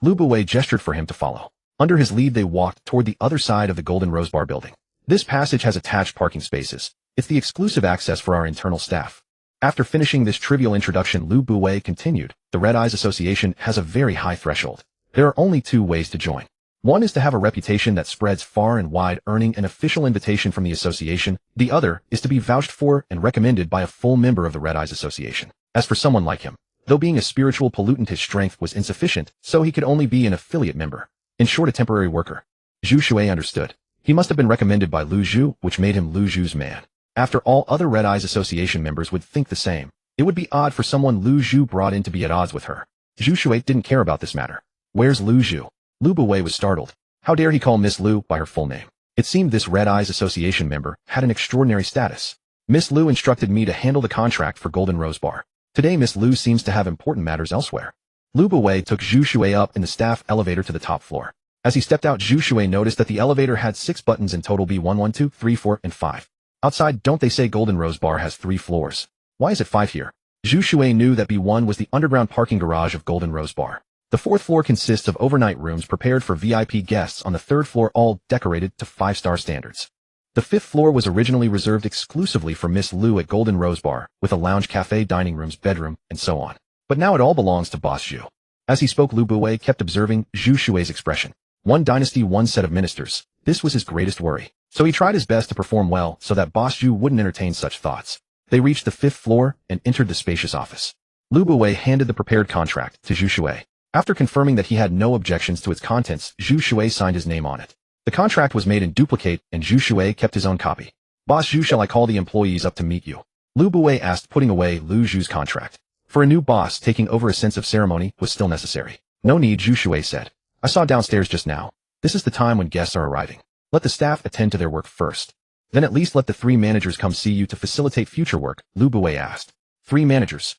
Lu Buwei gestured for him to follow. Under his lead, they walked toward the other side of the Golden Rose Bar building. This passage has attached parking spaces. It's the exclusive access for our internal staff. After finishing this trivial introduction, Lu Buwei continued. The Red Eyes Association has a very high threshold. There are only two ways to join. One is to have a reputation that spreads far and wide, earning an official invitation from the association. The other is to be vouched for and recommended by a full member of the Red Eyes Association. As for someone like him, though being a spiritual pollutant, his strength was insufficient, so he could only be an affiliate member. In short, a temporary worker. Zhu Shui understood. He must have been recommended by Lu Zhu, which made him Lu Zhu's man. After all, other Red Eyes Association members would think the same. It would be odd for someone Lu Zhu brought in to be at odds with her. Zhu Shui didn't care about this matter. Where's Lu Zhu? Lu Buwei was startled. How dare he call Miss Lu by her full name? It seemed this Red Eyes Association member had an extraordinary status. Miss Lu instructed me to handle the contract for Golden Rose Bar. Today Miss Lu seems to have important matters elsewhere. Lu Buwei took Zhu Shui up in the staff elevator to the top floor. As he stepped out, Zhu Shui noticed that the elevator had 6 buttons in total: B1, 1, 2, 3, 4, and 5. Outside, don't they say Golden Rose Bar has 3 floors? Why is it 5 here? Zhu Shui knew that B1 was the underground parking garage of Golden Rose Bar. The 4th floor consists of overnight rooms prepared for VIP guests on the 3rd floor, all decorated to 5-star standards. The 5th floor was originally reserved exclusively for Miss Lu at Golden Rose Bar, with a lounge, cafe, dining rooms, bedroom, and so on. But now it all belongs to Boss Zhu. As he spoke, Lu Buwei kept observing Zhu Shui's expression. One dynasty, one set of ministers. This was his greatest worry. So he tried his best to perform well so that Boss Zhu wouldn't entertain such thoughts. They reached the 5th floor and entered the spacious office. Lu Buwei handed the prepared contract to Zhu Shui. After confirming that he had no objections to its contents, Zhu Shui signed his name on it. The contract was made in duplicate, and Zhu Shui kept his own copy. Boss Zhu, shall I call the employees up to meet you? Lu Buwei asked, putting away Lu Zhu's contract. For a new boss, taking over a sense of ceremony was still necessary. No need, Zhu Shui said. I saw downstairs just now. This is the time when guests are arriving. Let the staff attend to their work first. Then at least let the 3 managers come see you to facilitate future work, Lu Buwei asked. 3 managers.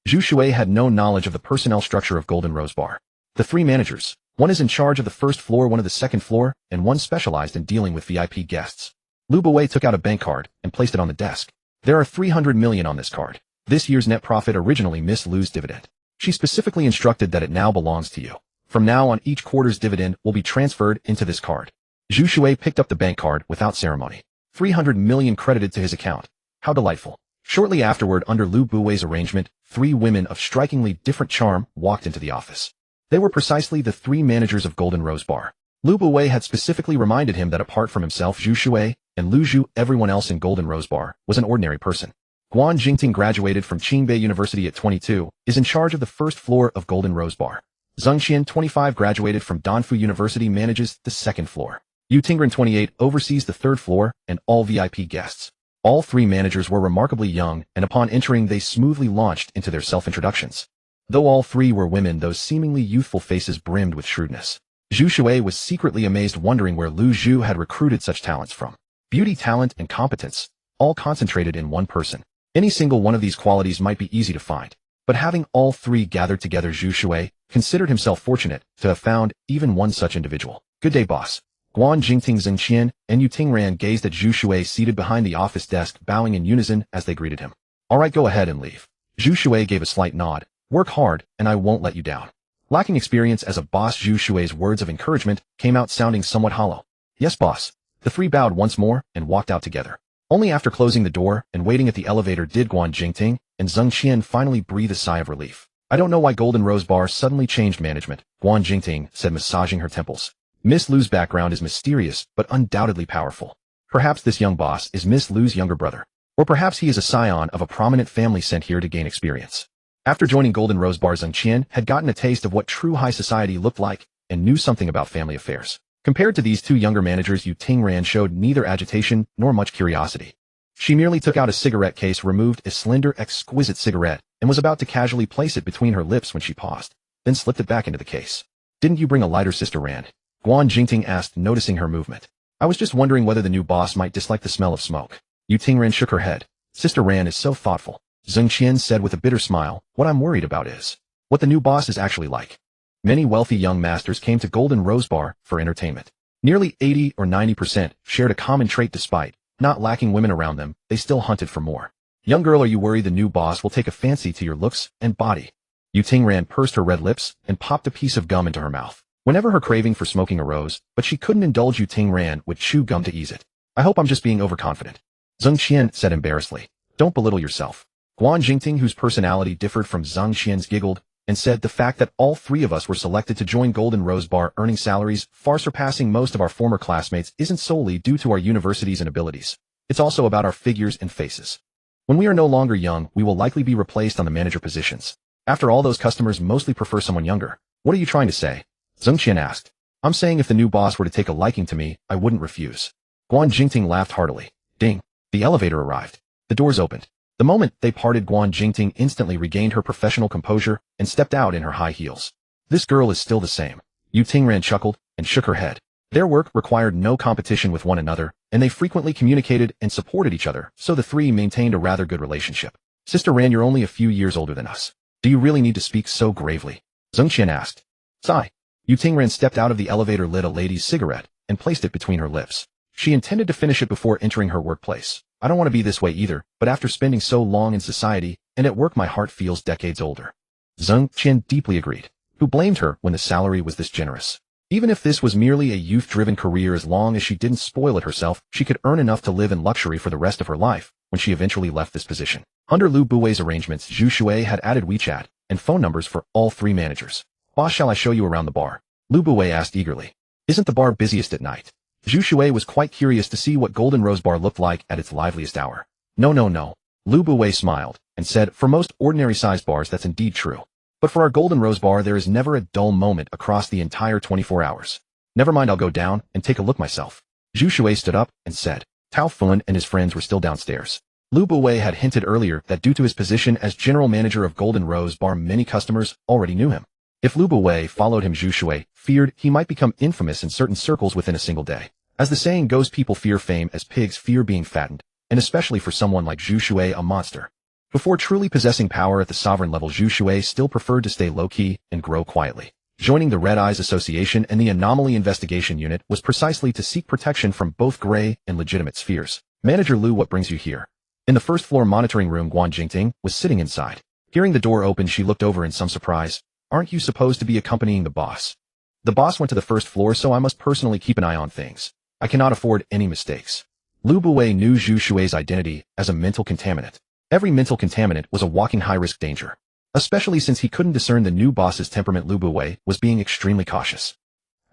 Zhu Shui had no knowledge of the personnel structure of Golden Rose Bar. The 3 managers. One is in charge of the 1st floor, one of the 2nd floor, and one specialized in dealing with VIP guests. Lu Buwei took out a bank card and placed it on the desk. There are 300 million on this card. This year's net profit, originally Miss Lu's dividend. She specifically instructed that it now belongs to you. From now on, each quarter's dividend will be transferred into this card. Zhu Shui picked up the bank card without ceremony. 300 million credited to his account. How delightful. Shortly afterward, under Lu Buwei's arrangement, 3 women of strikingly different charm walked into the office. They were precisely the 3 managers of Golden Rose Bar. Lu Buwei had specifically reminded him that apart from himself, Zhu Shui, and Lu Zhu, everyone else in Golden Rose Bar was an ordinary person. Guan Jingting graduated from Qingbei University at 22, is in charge of the 1st floor of Golden Rose Bar. Zheng Qian, 25, graduated from Danfu University, manages the 2nd floor. Yu Tingren, 28, oversees the 3rd floor and all VIP guests. All 3 managers were remarkably young, and upon entering they smoothly launched into their self-introductions. Though all 3 were women, those seemingly youthful faces brimmed with shrewdness. Zhu Shui was secretly amazed, wondering where Lu Zhu had recruited such talents from. Beauty, talent, and competence, all concentrated in one person. Any single one of these qualities might be easy to find, but having all three gathered together, Zhu Shui considered himself fortunate to have found even one such individual. Good day, boss. Guan Jingting, Zheng Qian, and Yu Tingran gazed at Zhu Shui seated behind the office desk, bowing in unison as they greeted him. All right, go ahead and leave. Zhu Shui gave a slight nod. Work hard, and I won't let you down. Lacking experience as a boss, Zhu Shui's words of encouragement came out sounding somewhat hollow. Yes, boss. The three bowed once more and walked out together. Only after closing the door and waiting at the elevator did Guan Jingting and Zheng Qian finally breathe a sigh of relief. I don't know why Golden Rose Bar suddenly changed management, Guan Jingting said, massaging her temples. Miss Lu's background is mysterious, but undoubtedly powerful. Perhaps this young boss is Miss Lu's younger brother. Or perhaps he is a scion of a prominent family sent here to gain experience. After joining Golden Rose Bar, Zheng Qian had gotten a taste of what true high society looked like and knew something about family affairs. Compared to these two younger managers, Yu Tingran showed neither agitation nor much curiosity. She merely took out a cigarette case, removed a slender, exquisite cigarette, and was about to casually place it between her lips when she paused, then slipped it back into the case. Didn't you bring a lighter, Sister Rand? Guan Jingting asked, noticing her movement. I was just wondering whether the new boss might dislike the smell of smoke. Yu Tingran shook her head. Sister Rand is so thoughtful. Zheng Qian said with a bitter smile, what I'm worried about is what the new boss is actually like. Many wealthy young masters came to Golden Rose Bar for entertainment. Nearly 80 or 90% shared a common trait. Despite not lacking women around them, they still hunted for more. Young girl, are you worried the new boss will take a fancy to your looks and body? Yu Tingran pursed her red lips and popped a piece of gum into her mouth. Whenever her craving for smoking arose, but she couldn't indulge, Yu Tingran would chew gum to ease it. I hope I'm just being overconfident. Zheng Qian said embarrassedly. Don't belittle yourself. Guan Jingting, whose personality differed from Zheng Qian's, giggled and said the fact that all three of us were selected to join Golden Rose Bar, earning salaries far surpassing most of our former classmates, isn't solely due to our universities and abilities. It's also about our figures and faces. When we are no longer young, we will likely be replaced on the manager positions. After all, those customers mostly prefer someone younger. What are you trying to say? Zheng Qian asked. I'm saying if the new boss were to take a liking to me, I wouldn't refuse. Guan Jingting laughed heartily. Ding. The elevator arrived. The doors opened. The moment they parted, Guan Jingting instantly regained her professional composure and stepped out in her high heels. This girl is still the same. Yu Tingran chuckled and shook her head. Their work required no competition with one another, and they frequently communicated and supported each other, so the three maintained a rather good relationship. Sister Ran, you're only a few years older than us. Do you really need to speak so gravely? Zheng Qian asked. Sigh. Yu Tingran stepped out of the elevator, lit a lady's cigarette, and placed it between her lips. She intended to finish it before entering her workplace. I don't want to be this way either, but after spending so long in society and at work, my heart feels decades older. Zheng Qian deeply agreed. Who blamed her when the salary was this generous? Even if this was merely a youth-driven career, as long as she didn't spoil it herself, she could earn enough to live in luxury for the rest of her life when she eventually left this position. Under Lu Buwei's arrangements, Zhu Shui had added WeChat and phone numbers for all three managers. Boss, shall I show you around the bar? Lu Buwei asked eagerly. Isn't the bar busiest at night? Zhu Shui was quite curious to see what Golden Rose Bar looked like at its liveliest hour. No. Lu Buwei smiled and said, for most ordinary-sized bars, that's indeed true. But for our Golden Rose Bar, there is never a dull moment across the entire 24 hours. Never mind, I'll go down and take a look myself. Zhu Shui stood up and said. Tao Fun and his friends were still downstairs. Lu Buwei had hinted earlier that due to his position as general manager of Golden Rose Bar, many customers already knew him. If Lu Buwei followed him, Zhu Shui feared he might become infamous in certain circles within a single day. As the saying goes, people fear fame as pigs fear being fattened, and especially for someone like Zhu Shui, a monster. Before truly possessing power at the sovereign level, Zhu Shui still preferred to stay low-key and grow quietly. Joining the Red Eyes Association and the Anomaly Investigation Unit was precisely to seek protection from both gray and legitimate spheres. Manager Lu, what brings you here? In the first-floor monitoring room, Guan Jingting was sitting inside. Hearing the door open, she looked over in some surprise. Aren't you supposed to be accompanying the boss? The boss went to the first floor, so I must personally keep an eye on things. I cannot afford any mistakes. Lu Buwei knew Zhu Shui's identity as a mental contaminant. Every mental contaminant was a walking high-risk danger. Especially since he couldn't discern the new boss's temperament, Lu Buwei was being extremely cautious.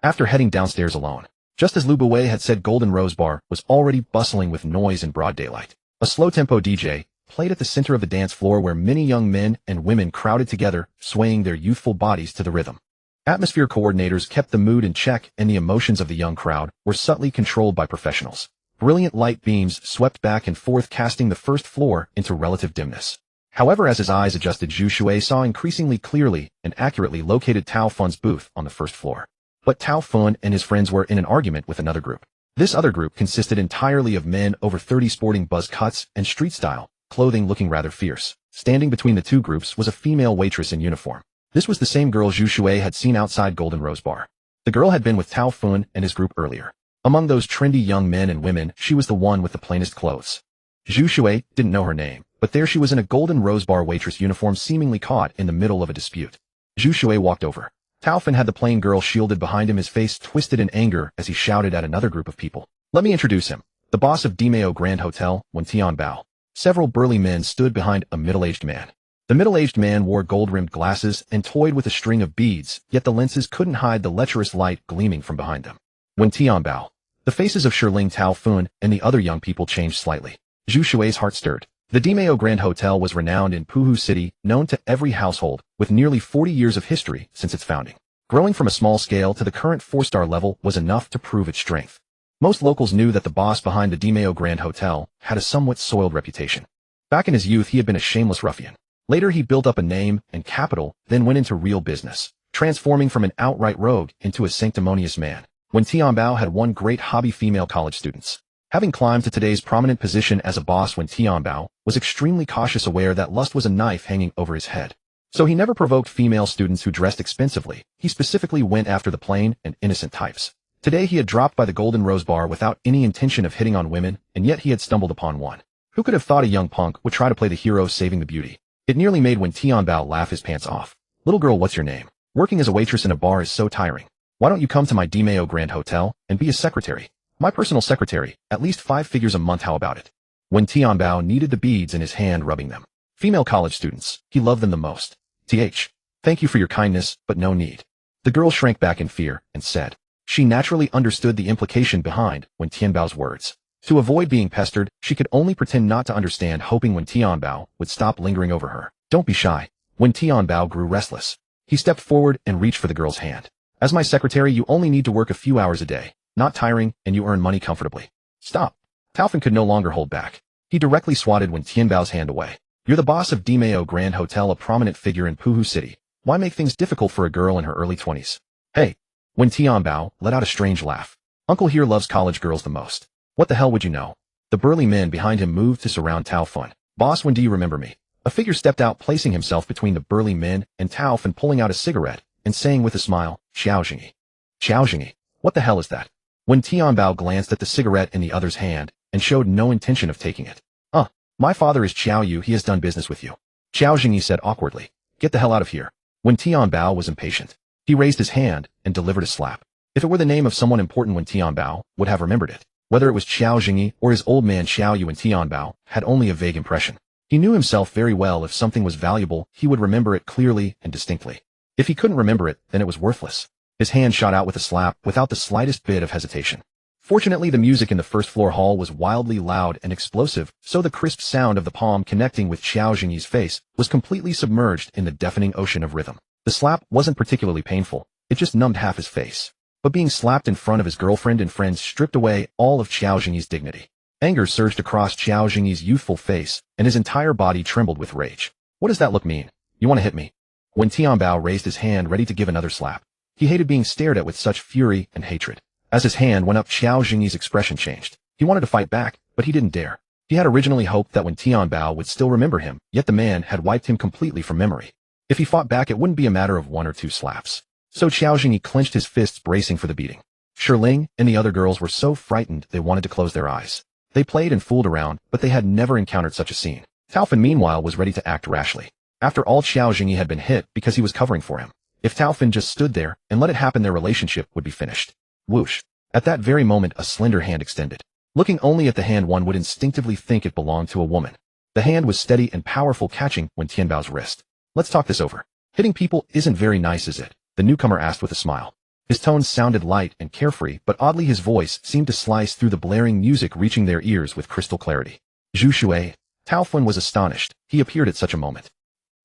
After heading downstairs alone, just as Lu Buwei had said, Golden Rose Bar was already bustling with noise in broad daylight. A slow-tempo DJ played at the center of the dance floor, where many young men and women crowded together, swaying their youthful bodies to the rhythm. Atmosphere coordinators kept the mood in check, and the emotions of the young crowd were subtly controlled by professionals. Brilliant light beams swept back and forth, casting the first floor into relative dimness. However, as his eyes adjusted, Zhu Shui saw increasingly clearly and accurately located Tao Fun's booth on the first floor. But Tao Fun and his friends were in an argument with another group. This other group consisted entirely of men over 30, sporting buzz cuts and street-style clothing looking rather fierce. Standing between the two groups was a female waitress in uniform. This was the same girl Zhu Shui had seen outside Golden Rose Bar. The girl had been with Tao Fun and his group earlier. Among those trendy young men and women, she was the one with the plainest clothes. Zhu Shui didn't know her name, but there she was in a Golden Rose Bar waitress uniform, seemingly caught in the middle of a dispute. Zhu Shui walked over. Tao Fun had the plain girl shielded behind him, his face twisted in anger as he shouted at another group of people. "Let me introduce him. The boss of Dimeo Grand Hotel, Wen Tianbao." Several burly men stood behind a middle-aged man. The middle-aged man wore gold-rimmed glasses and toyed with a string of beads, yet the lenses couldn't hide the lecherous light gleaming from behind them. Wen Tianbao. The faces of Shiling, Tao Fun, and the other young people changed slightly. Zhu Shui's heart stirred. The Dimeo Grand Hotel was renowned in Puhu City, known to every household, with nearly 40 years of history since its founding. Growing from a small scale to the current 4-star level was enough to prove its strength. Most locals knew that the boss behind the Dimeo Grand Hotel had a somewhat soiled reputation. Back in his youth, he had been a shameless ruffian. Later, he built up a name and capital, then went into real business, transforming from an outright rogue into a sanctimonious man. Wen Tianbao had one great hobby: female college students. Having climbed to today's prominent position as a boss, Wen Tianbao was extremely cautious, aware that lust was a knife hanging over his head. So he never provoked female students who dressed expensively. He specifically went after the plain and innocent types. Today he had dropped by the Golden Rose Bar without any intention of hitting on women, and yet he had stumbled upon one. Who could have thought a young punk would try to play the hero saving the beauty? It nearly made Wen Tianbao laugh his pants off. "Little girl, what's your name? Working as a waitress in a bar is so tiring. Why don't you come to my Dimeo Grand Hotel and be a secretary? My personal secretary, at least 5 figures a month, how about it?" Wen Tianbao kneaded the beads in his hand, rubbing them. Female college students, he loved them the most. Thank you for your kindness, but no need." The girl shrank back in fear and said. She naturally understood the implication behind Wen Tianbao's words. To avoid being pestered, she could only pretend not to understand, hoping Wen Tianbao would stop lingering over her. "Don't be shy." Wen Tianbao grew restless. He stepped forward and reached for the girl's hand. "As my secretary, you only need to work a few hours a day. Not tiring, and you earn money comfortably." "Stop." Tao Fun could no longer hold back. He directly swatted Wen Tianbao's hand away. "You're the boss of Dimeo Grand Hotel, a prominent figure in Puhu City. Why make things difficult for a girl in her early 20s? Hey." Wen Tianbao let out a strange laugh. "Uncle here loves college girls the most. What the hell would you know?" The burly men behind him moved to surround Tao Fun. "Boss, when do you remember me?" A figure stepped out, placing himself between the burly men and Tao Fun, pulling out a cigarette and saying with a smile, "Xiaojingyi." "Xiaojingyi? What the hell is that?" Wen Tianbao glanced at the cigarette in the other's hand and showed no intention of taking it. My father is Qiao Yu, he has done business with you." Xiaojingyi said awkwardly. "Get the hell out of here." Wen Tianbao was impatient. He raised his hand and delivered a slap. If it were the name of someone important, Wen Tianbao would have remembered it. Whether it was Xiaojingyi or his old man Qiao Yu, Wen Tianbao had only a vague impression. He knew himself very well. If something was valuable, he would remember it clearly and distinctly. If he couldn't remember it, then it was worthless. His hand shot out with a slap without the slightest bit of hesitation. Fortunately, the music in the first-floor hall was wildly loud and explosive, so the crisp sound of the palm connecting with Xiaojingyi's face was completely submerged in the deafening ocean of rhythm. The slap wasn't particularly painful. It just numbed half his face. But being slapped in front of his girlfriend and friends stripped away all of Xiaojingyi's dignity. Anger surged across Xiaojingyi's youthful face, and his entire body trembled with rage. "What does that look mean? You want to hit me?" Wen Tianbao raised his hand, ready to give another slap. He hated being stared at with such fury and hatred. As his hand went up, Xiaojingyi's expression changed. He wanted to fight back, but he didn't dare. He had originally hoped that Wen Tianbao would still remember him, yet the man had wiped him completely from memory. If he fought back, it wouldn't be a matter of 1 or 2 slaps. So Xiaojingyi clenched his fists, bracing for the beating. Shiling and the other girls were so frightened they wanted to close their eyes. They played and fooled around, but they had never encountered such a scene. Tao Fun, meanwhile, was ready to act rashly. After all, Xiaojingyi had been hit because he was covering for him. If Tao Fun just stood there and let it happen, their relationship would be finished. Whoosh. At that very moment, a slender hand extended. Looking only at the hand, one would instinctively think it belonged to a woman. The hand was steady and powerful, catching Wen Tianbao's wrist. "Let's talk this over. Hitting people isn't very nice, is it?" the newcomer asked with a smile. His tones sounded light and carefree, but oddly his voice seemed to slice through the blaring music, reaching their ears with crystal clarity. "Zhu Shui." Tao Fun was astonished. He appeared at such a moment.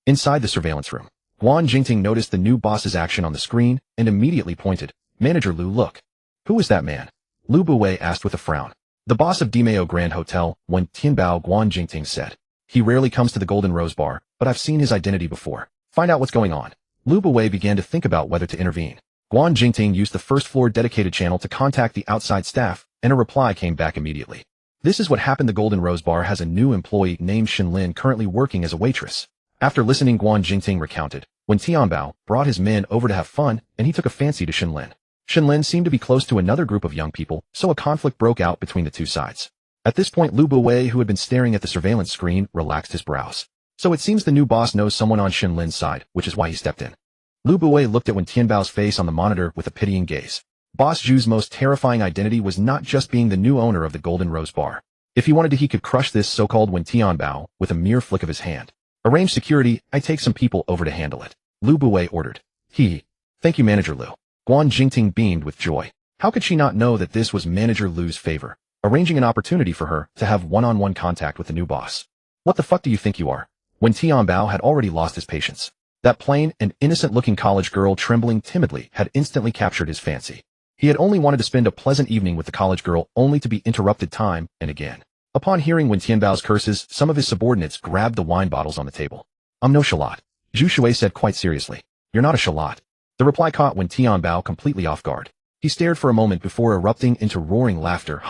Inside the surveillance room, Guan Jingting noticed the new boss's action on the screen and immediately pointed. "Manager Lu, look." "Who is that man?" Lu Buwei asked with a frown. "The boss of Dimeo Grand Hotel," Wen Tianbao, Guan Jingting said. "He rarely comes to the Golden Rose Bar, but I've seen his identity before. Find out what's going on." Lu Buwei began to think about whether to intervene. Guan Jingting used the first-floor dedicated channel to contact the outside staff, and a reply came back immediately. This is what happened. The Golden Rose Bar has a new employee named Shinlin currently working as a waitress. After listening, Guan Jingting recounted, when Tianbao brought his men over to have fun, and he took a fancy to Shinlin. Shinlin seemed to be close to another group of young people, so a conflict broke out between the two sides. At this point, Lu Buwei, who had been staring at the surveillance screen, relaxed his brows. So it seems the new boss knows someone on Shinlin's side, which is why he stepped in. Lu Buwei looked at Wen Tianbao's face on the monitor with a pitying gaze. Boss Zhu's most terrifying identity was not just being the new owner of the Golden Rose Bar. If he wanted to, he could crush this so-called Wen Tianbao with a mere flick of his hand. Arrange security, I take some people over to handle it. Lu Buwei ordered. Thank you, Manager Lu. Guan Jingting beamed with joy. How could she not know that this was Manager Lu's favor, arranging an opportunity for her to have one-on-one contact with the new boss? What the fuck do you think you are? Wen Tianbao had already lost his patience. That plain and innocent-looking college girl trembling timidly had instantly captured his fancy. He had only wanted to spend a pleasant evening with the college girl, only to be interrupted time and again. Upon hearing Wen Tianbao's curses, some of his subordinates grabbed the wine bottles on the table. I'm no shallot, Zhu Shui said quite seriously. You're not a shallot. The reply caught Wen Tianbao completely off guard. He stared for a moment before erupting into roaring laughter.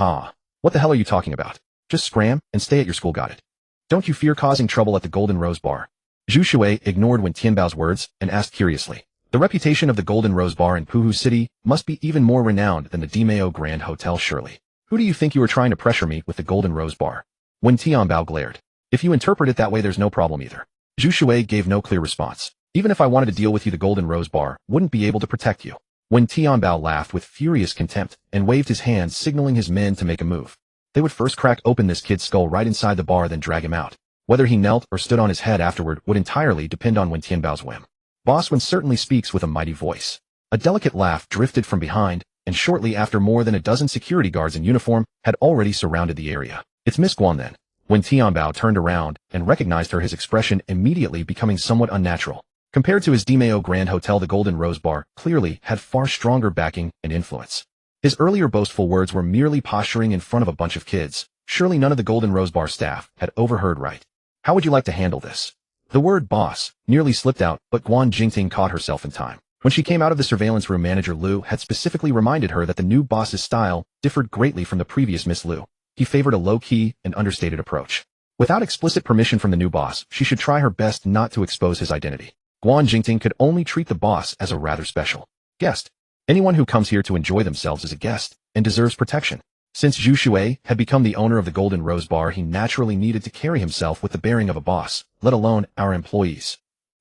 What the hell are you talking about? Just scram and stay at your school, got it? Don't you fear causing trouble at the Golden Rose Bar? Zhu Shui ignored Wen Tianbao's words and asked curiously. The reputation of the Golden Rose Bar in Puhu City must be even more renowned than the Dimeo Grand Hotel, surely. Who do you think you are trying to pressure me with the Golden Rose Bar? Wen Tianbao glared. If you interpret it that way, there's no problem either. Zhu Shui gave no clear response. Even if I wanted to deal with you, the Golden Rose Bar wouldn't be able to protect you. Wen Tianbao laughed with furious contempt and waved his hand, signaling his men to make a move. They would first crack open this kid's skull right inside the bar, then drag him out. Whether he knelt or stood on his head afterward would entirely depend on Wen Tianbao's whim. Boss Wen certainly speaks with a mighty voice. A delicate laugh drifted from behind, and shortly after, more than a dozen security guards in uniform had already surrounded the area. It's Miss Guan then. When Tianbao turned around and recognized her, his expression immediately becoming somewhat unnatural. Compared to his Dimeo Grand Hotel, the Golden Rose Bar clearly had far stronger backing and influence. His earlier boastful words were merely posturing in front of a bunch of kids. Surely none of the Golden Rose Bar staff had overheard right. How would you like to handle this? The word boss nearly slipped out, but Guan Jingting caught herself in time. When she came out of the surveillance room, Manager Lu had specifically reminded her that the new boss's style differed greatly from the previous Miss Lu. He favored a low-key and understated approach. Without explicit permission from the new boss, she should try her best not to expose his identity. Guan Jingting could only treat the boss as a rather special guest. Anyone who comes here to enjoy themselves is a guest and deserves protection. Since Zhu Shui had become the owner of the Golden Rose Bar, he naturally needed to carry himself with the bearing of a boss, let alone our employees.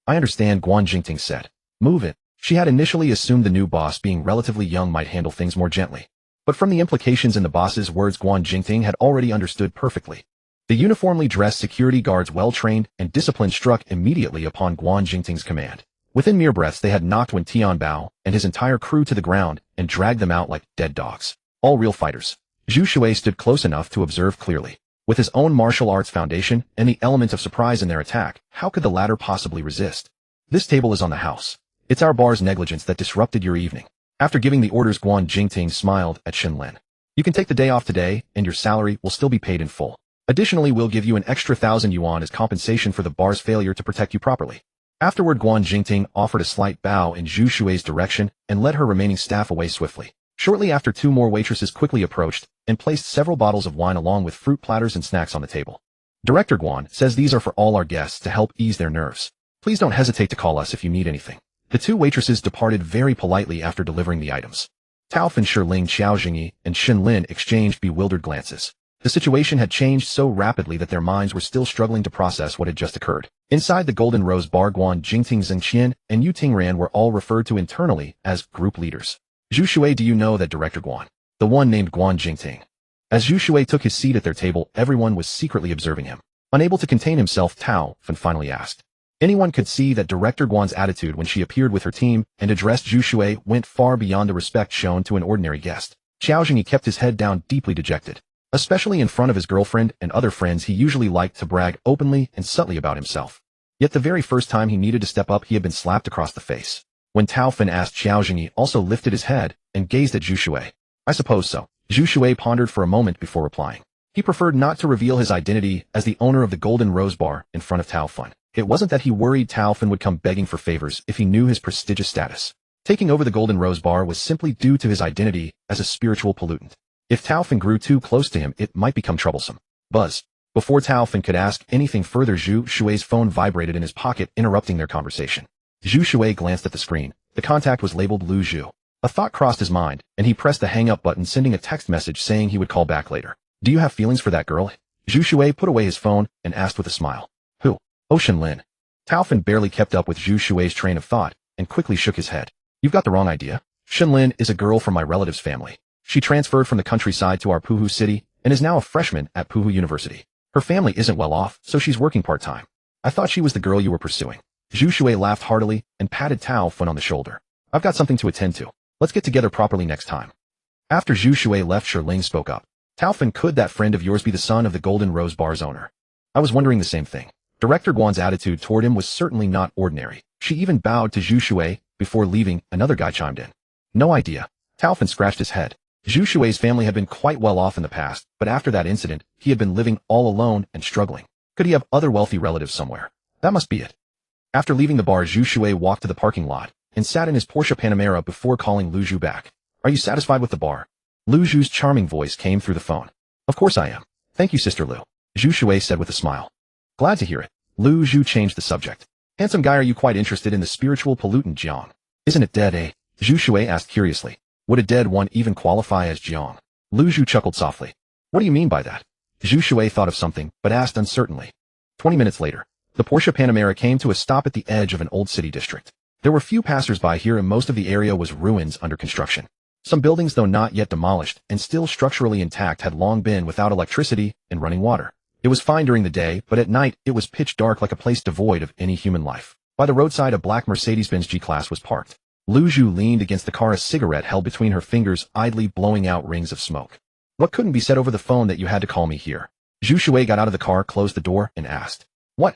I understand, Guan Jingting said. Move it. She had initially assumed the new boss, being relatively young, might handle things more gently. But from the implications in the boss's words, Guan Jingting had already understood perfectly. The uniformly dressed security guards, well-trained and disciplined, struck immediately upon Guan Jingting's command. Within mere breaths, they had knocked Wen Tianbao and his entire crew to the ground and dragged them out like dead dogs. All real fighters. Zhu Shui stood close enough to observe clearly. With his own martial arts foundation and the element of surprise in their attack, how could the latter possibly resist? This table is on the house. It's our bar's negligence that disrupted your evening. After giving the orders, Guan Jingting smiled at Shinlin. You can take the day off today, and your salary will still be paid in full. Additionally, we'll give you an extra 1,000 yuan as compensation for the bar's failure to protect you properly. Afterward, Guan Jingting offered a slight bow in Zhu Shui's direction and led her remaining staff away swiftly. Shortly after, two more waitresses quickly approached and placed several bottles of wine along with fruit platters and snacks on the table. Director Guan says these are for all our guests to help ease their nerves. Please don't hesitate to call us if you need anything. The two waitresses departed very politely after delivering the items. Tao Fan, Shiling, Xiaojingyi, and Shinlin exchanged bewildered glances. The situation had changed so rapidly that their minds were still struggling to process what had just occurred. Inside the Golden Rose Bar, Guan Jingting, Zhengqian, and Yu Tingran were all referred to internally as group leaders. Zhu Shui, do you know that Director Guan? The one named Guan Jingting. As Zhu Shui took his seat at their table, everyone was secretly observing him. Unable to contain himself, Tao Fan finally asked. Anyone could see that Director Guan's attitude when she appeared with her team and addressed Zhu Shui went far beyond the respect shown to an ordinary guest. Xiaojingyi kept his head down, deeply dejected. Especially in front of his girlfriend and other friends, he usually liked to brag openly and subtly about himself. Yet the very first time he needed to step up, he had been slapped across the face. When Tao Fan asked, Xiaojingyi also lifted his head and gazed at Zhu Shui. I suppose so. Zhu Shui pondered for a moment before replying. He preferred not to reveal his identity as the owner of the Golden Rose Bar in front of Tao Fan. It wasn't that he worried Tao Fan would come begging for favors if he knew his prestigious status. Taking over the Golden Rose Bar was simply due to his identity as a spiritual pollutant. If Tao Fan grew too close to him, it might become troublesome. Buzz. Before Tao Fan could ask anything further, Zhu Shui's phone vibrated in his pocket, interrupting their conversation. Zhu Shui glanced at the screen. The contact was labeled Lu Zhu. A thought crossed his mind, and he pressed the hang-up button, sending a text message saying he would call back later. Do you have feelings for that girl? Zhu Shui put away his phone and asked with a smile. Who? Oh, Shenlin. Tao Fan barely kept up with Zhu Shui's train of thought and quickly shook his head. You've got the wrong idea. Shenlin is a girl from my relative's family. She transferred from the countryside to our Puhu city and is now a freshman at Puhu University. Her family isn't well off, so she's working part-time. I thought she was the girl you were pursuing. Zhu Shui laughed heartily and patted Tao Fan on the shoulder. I've got something to attend to. Let's get together properly next time. After Zhu Shui left, Sherling spoke up. Tao Fan, could that friend of yours be the son of the Golden Rose Bar's owner? I was wondering the same thing. Director Guan's attitude toward him was certainly not ordinary. She even bowed to Zhu Shui before leaving. Another guy chimed in. No idea. Tao Fan scratched his head. Zhu Shui's family had been quite well off in the past, but after that incident, he had been living all alone and struggling. Could he have other wealthy relatives somewhere? That must be it. After leaving the bar, Zhu Shui walked to the parking lot and sat in his Porsche Panamera before calling Lu Zhu back. Are you satisfied with the bar? Lu Zhu's charming voice came through the phone. Of course I am. Thank you, Sister Lu. Zhu Shui said with a smile. Glad to hear it. Lu Zhu changed the subject. Handsome guy, are you quite interested in the spiritual pollutant Jiang? Isn't it dead, eh? Zhu Shui asked curiously. Would a dead one even qualify as Jiang? Lu Zhu chuckled softly. What do you mean by that? Zhu Shui thought of something, but asked uncertainly. 20 minutes later, the Porsche Panamera came to a stop at the edge of an old city district. There were few passers-by here, and most of the area was ruins under construction. Some buildings, though not yet demolished and still structurally intact, had long been without electricity and running water. It was fine during the day, but at night it was pitch dark, like a place devoid of any human life. By the roadside, a black Mercedes-Benz G-Class was parked. Lu Zhu leaned against the car, a cigarette held between her fingers, idly blowing out rings of smoke. What couldn't be said over the phone that you had to call me here? Zhu Shui got out of the car, closed the door, and asked. What?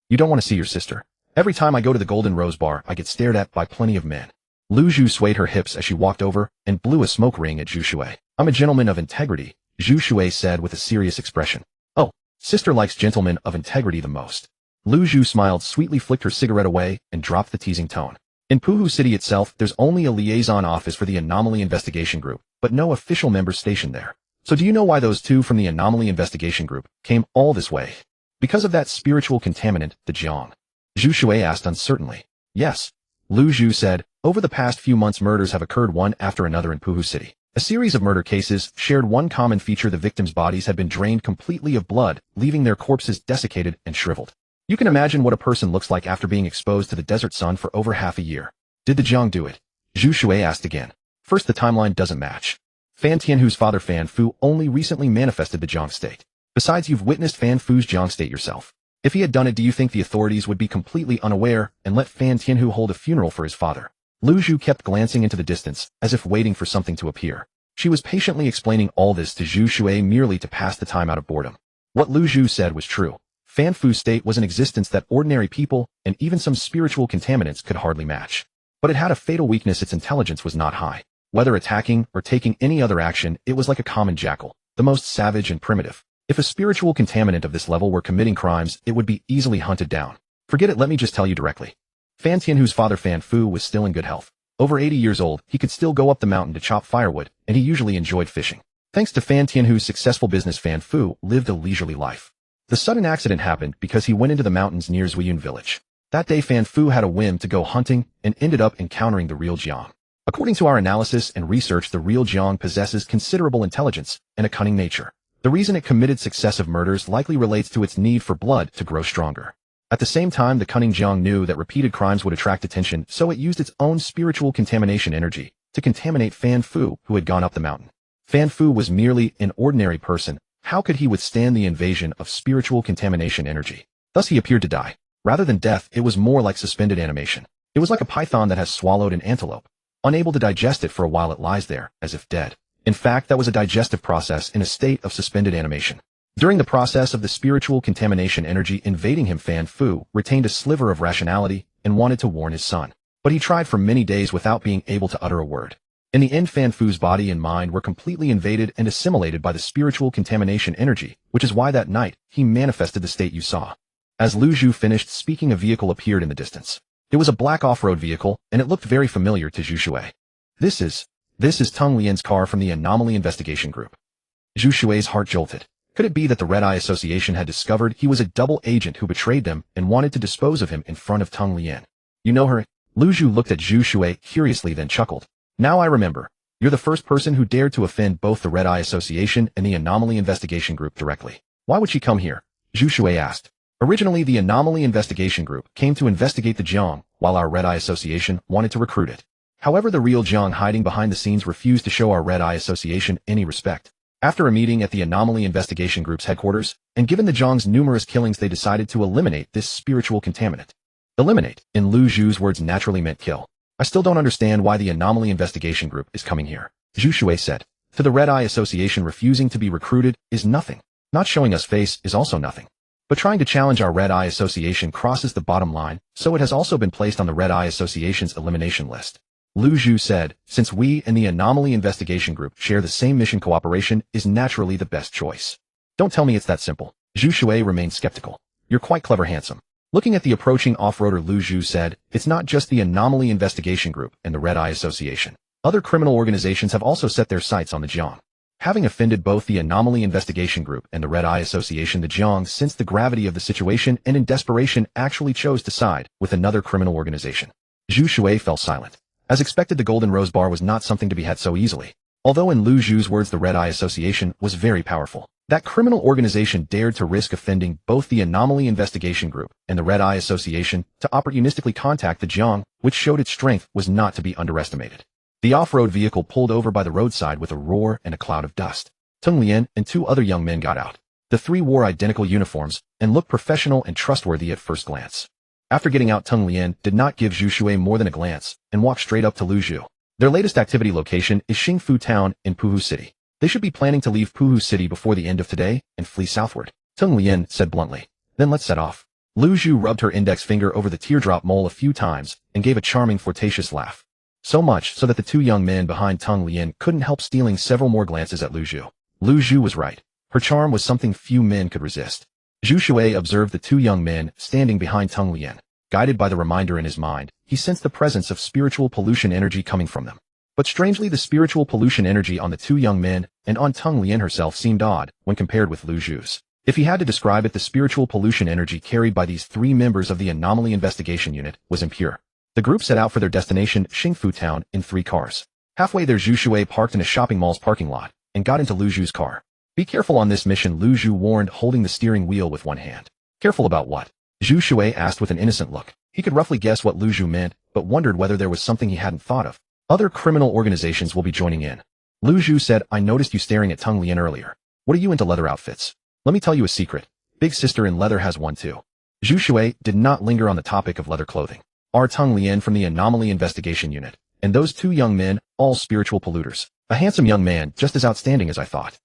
You don't want to see your sister? Every time I go to the Golden Rose Bar, I get stared at by plenty of men. Lu Zhu swayed her hips as she walked over and blew a smoke ring at Zhu Shui. I'm a gentleman of integrity, Zhu Shui said with a serious expression. Oh, sister likes gentlemen of integrity the most. Lu Zhu smiled sweetly, flicked her cigarette away, and dropped the teasing tone. In Puhu City itself, there's only a liaison office for the Anomaly Investigation Group, but no official members stationed there. So do you know why those two from the Anomaly Investigation Group came all this way? Because of that spiritual contaminant, the Jiang. Zhu Shui asked uncertainly. Yes. Lu Zhu said, over the past few months murders have occurred one after another in Puhu City. A series of murder cases shared one common feature: the victims' bodies had been drained completely of blood, leaving their corpses desiccated and shriveled. You can imagine what a person looks like after being exposed to the desert sun for over half a year. Did the Jiang do it? Zhu Shui asked again. First, the timeline doesn't match. Fan Tianhu's father Fan Fu only recently manifested the Jiang state. Besides, you've witnessed Fan Fu's Jiang state yourself. If he had done it, do you think the authorities would be completely unaware and let Fan Tianhu hold a funeral for his father? Lu Zhu kept glancing into the distance, as if waiting for something to appear. She was patiently explaining all this to Zhu Shui merely to pass the time out of boredom. What Lu Zhu said was true. Fan Fu's state was an existence that ordinary people and even some spiritual contaminants could hardly match. But it had a fatal weakness: its intelligence was not high. Whether attacking or taking any other action, it was like a common jackal, the most savage and primitive. If a spiritual contaminant of this level were committing crimes, it would be easily hunted down. Forget it, let me just tell you directly. Fan Tianhu's father Fan Fu was still in good health. Over 80 years old, he could still go up the mountain to chop firewood, and he usually enjoyed fishing. Thanks to Fan Tianhu's successful business, Fan Fu lived a leisurely life. The sudden accident happened because he went into the mountains near Zuyun village. That day Fan Fu had a whim to go hunting and ended up encountering the real Jiang. According to our analysis and research, the real Jiang possesses considerable intelligence and a cunning nature. The reason it committed successive murders likely relates to its need for blood to grow stronger. At the same time, the cunning Jiang knew that repeated crimes would attract attention, so it used its own spiritual contamination energy to contaminate Fan Fu, who had gone up the mountain. Fan Fu was merely an ordinary person. How could he withstand the invasion of spiritual contamination energy? Thus he appeared to die. Rather than death, it was more like suspended animation. It was like a python that has swallowed an antelope. Unable to digest it for a while, it lies there, as if dead. In fact, that was a digestive process in a state of suspended animation. During the process of the spiritual contamination energy invading him, Fan Fu retained a sliver of rationality and wanted to warn his son. But he tried for many days without being able to utter a word. In the end, Fan Fu's body and mind were completely invaded and assimilated by the spiritual contamination energy, which is why that night he manifested the state you saw. As Lu Zhu finished speaking, a vehicle appeared in the distance. It was a black off-road vehicle, and it looked very familiar to Zhu Shui. This is... This is Teng Lian's car from the Anomaly Investigation Group. Zhu Shui's heart jolted. Could it be that the Red Eye Association had discovered he was a double agent who betrayed them and wanted to dispose of him in front of Teng Lian? You know her? Lu Zhu looked at Zhu Shui curiously, then chuckled. Now I remember. You're the first person who dared to offend both the Red Eye Association and the Anomaly Investigation Group directly. Why would she come here? Zhu Shui asked. Originally, the Anomaly Investigation Group came to investigate the Jiang, while our Red Eye Association wanted to recruit it. However, the real Jiang hiding behind the scenes refused to show our Red Eye Association any respect. After a meeting at the Anomaly Investigation Group's headquarters, and given the Jiang's numerous killings, they decided to eliminate this spiritual contaminant. Eliminate, in Lu Zhu's words, naturally meant kill. I still don't understand why the Anomaly Investigation Group is coming here, Zhu Shui said. To the Red Eye Association, refusing to be recruited is nothing. Not showing us face is also nothing. But trying to challenge our Red Eye Association crosses the bottom line, so it has also been placed on the Red Eye Association's elimination list. Lu Zhu said, since we and the Anomaly Investigation Group share the same mission, cooperation is naturally the best choice. Don't tell me it's that simple. Zhu Shui remained skeptical. You're quite clever, handsome. Looking at the approaching off-roader, Lu Zhu said, it's not just the Anomaly Investigation Group and the Red Eye Association. Other criminal organizations have also set their sights on the Jiang. Having offended both the Anomaly Investigation Group and the Red Eye Association, the Jiang sensed the gravity of the situation and in desperation actually chose to side with another criminal organization. Zhu Shui fell silent. As expected, the Golden Rose Bar was not something to be had so easily. Although in Lu Zhu's words the Red Eye Association was very powerful, that criminal organization dared to risk offending both the Anomaly Investigation Group and the Red Eye Association to opportunistically contact the Jiang, which showed its strength was not to be underestimated. The off-road vehicle pulled over by the roadside with a roar and a cloud of dust. Teng Lian and two other young men got out. The three wore identical uniforms and looked professional and trustworthy at first glance. After getting out, Teng Lian did not give Zhu Shui more than a glance and walked straight up to Lu Zhu. Their latest activity location is Xingfu Town in Puhu City. They should be planning to leave Puhu City before the end of today and flee southward, Teng Lian said bluntly. Then let's set off. Lu Zhu rubbed her index finger over the teardrop mole a few times and gave a charming, flirtatious laugh. So much so that the two young men behind Teng Lian couldn't help stealing several more glances at Lu Zhu. Lu Zhu was right. Her charm was something few men could resist. Zhu Shui observed the two young men standing behind Teng Lian. Guided by the reminder in his mind, he sensed the presence of spiritual pollution energy coming from them. But strangely, the spiritual pollution energy on the two young men and on Teng Lian herself seemed odd when compared with Lu Zhu's. If he had to describe it, the spiritual pollution energy carried by these three members of the Anomaly Investigation Unit was impure. The group set out for their destination, Xingfu Town, in 3 cars. Halfway there, Zhu Shui parked in a shopping mall's parking lot and got into Lu Zhu's car. Be careful on this mission, Lu Zhu warned, holding the steering wheel with one hand. Careful about what? Zhu Shui asked with an innocent look. He could roughly guess what Lu Zhu meant, but wondered whether there was something he hadn't thought of. Other criminal organizations will be joining in. Lu Zhu said, I noticed you staring at Teng Lian earlier. What are you into, leather outfits? Let me tell you a secret. Big sister in leather has one too. Zhu Shui did not linger on the topic of leather clothing. Our Teng Lian from the Anomaly Investigation Unit, and those two young men, all spiritual polluters. A handsome young man, just as outstanding as I thought.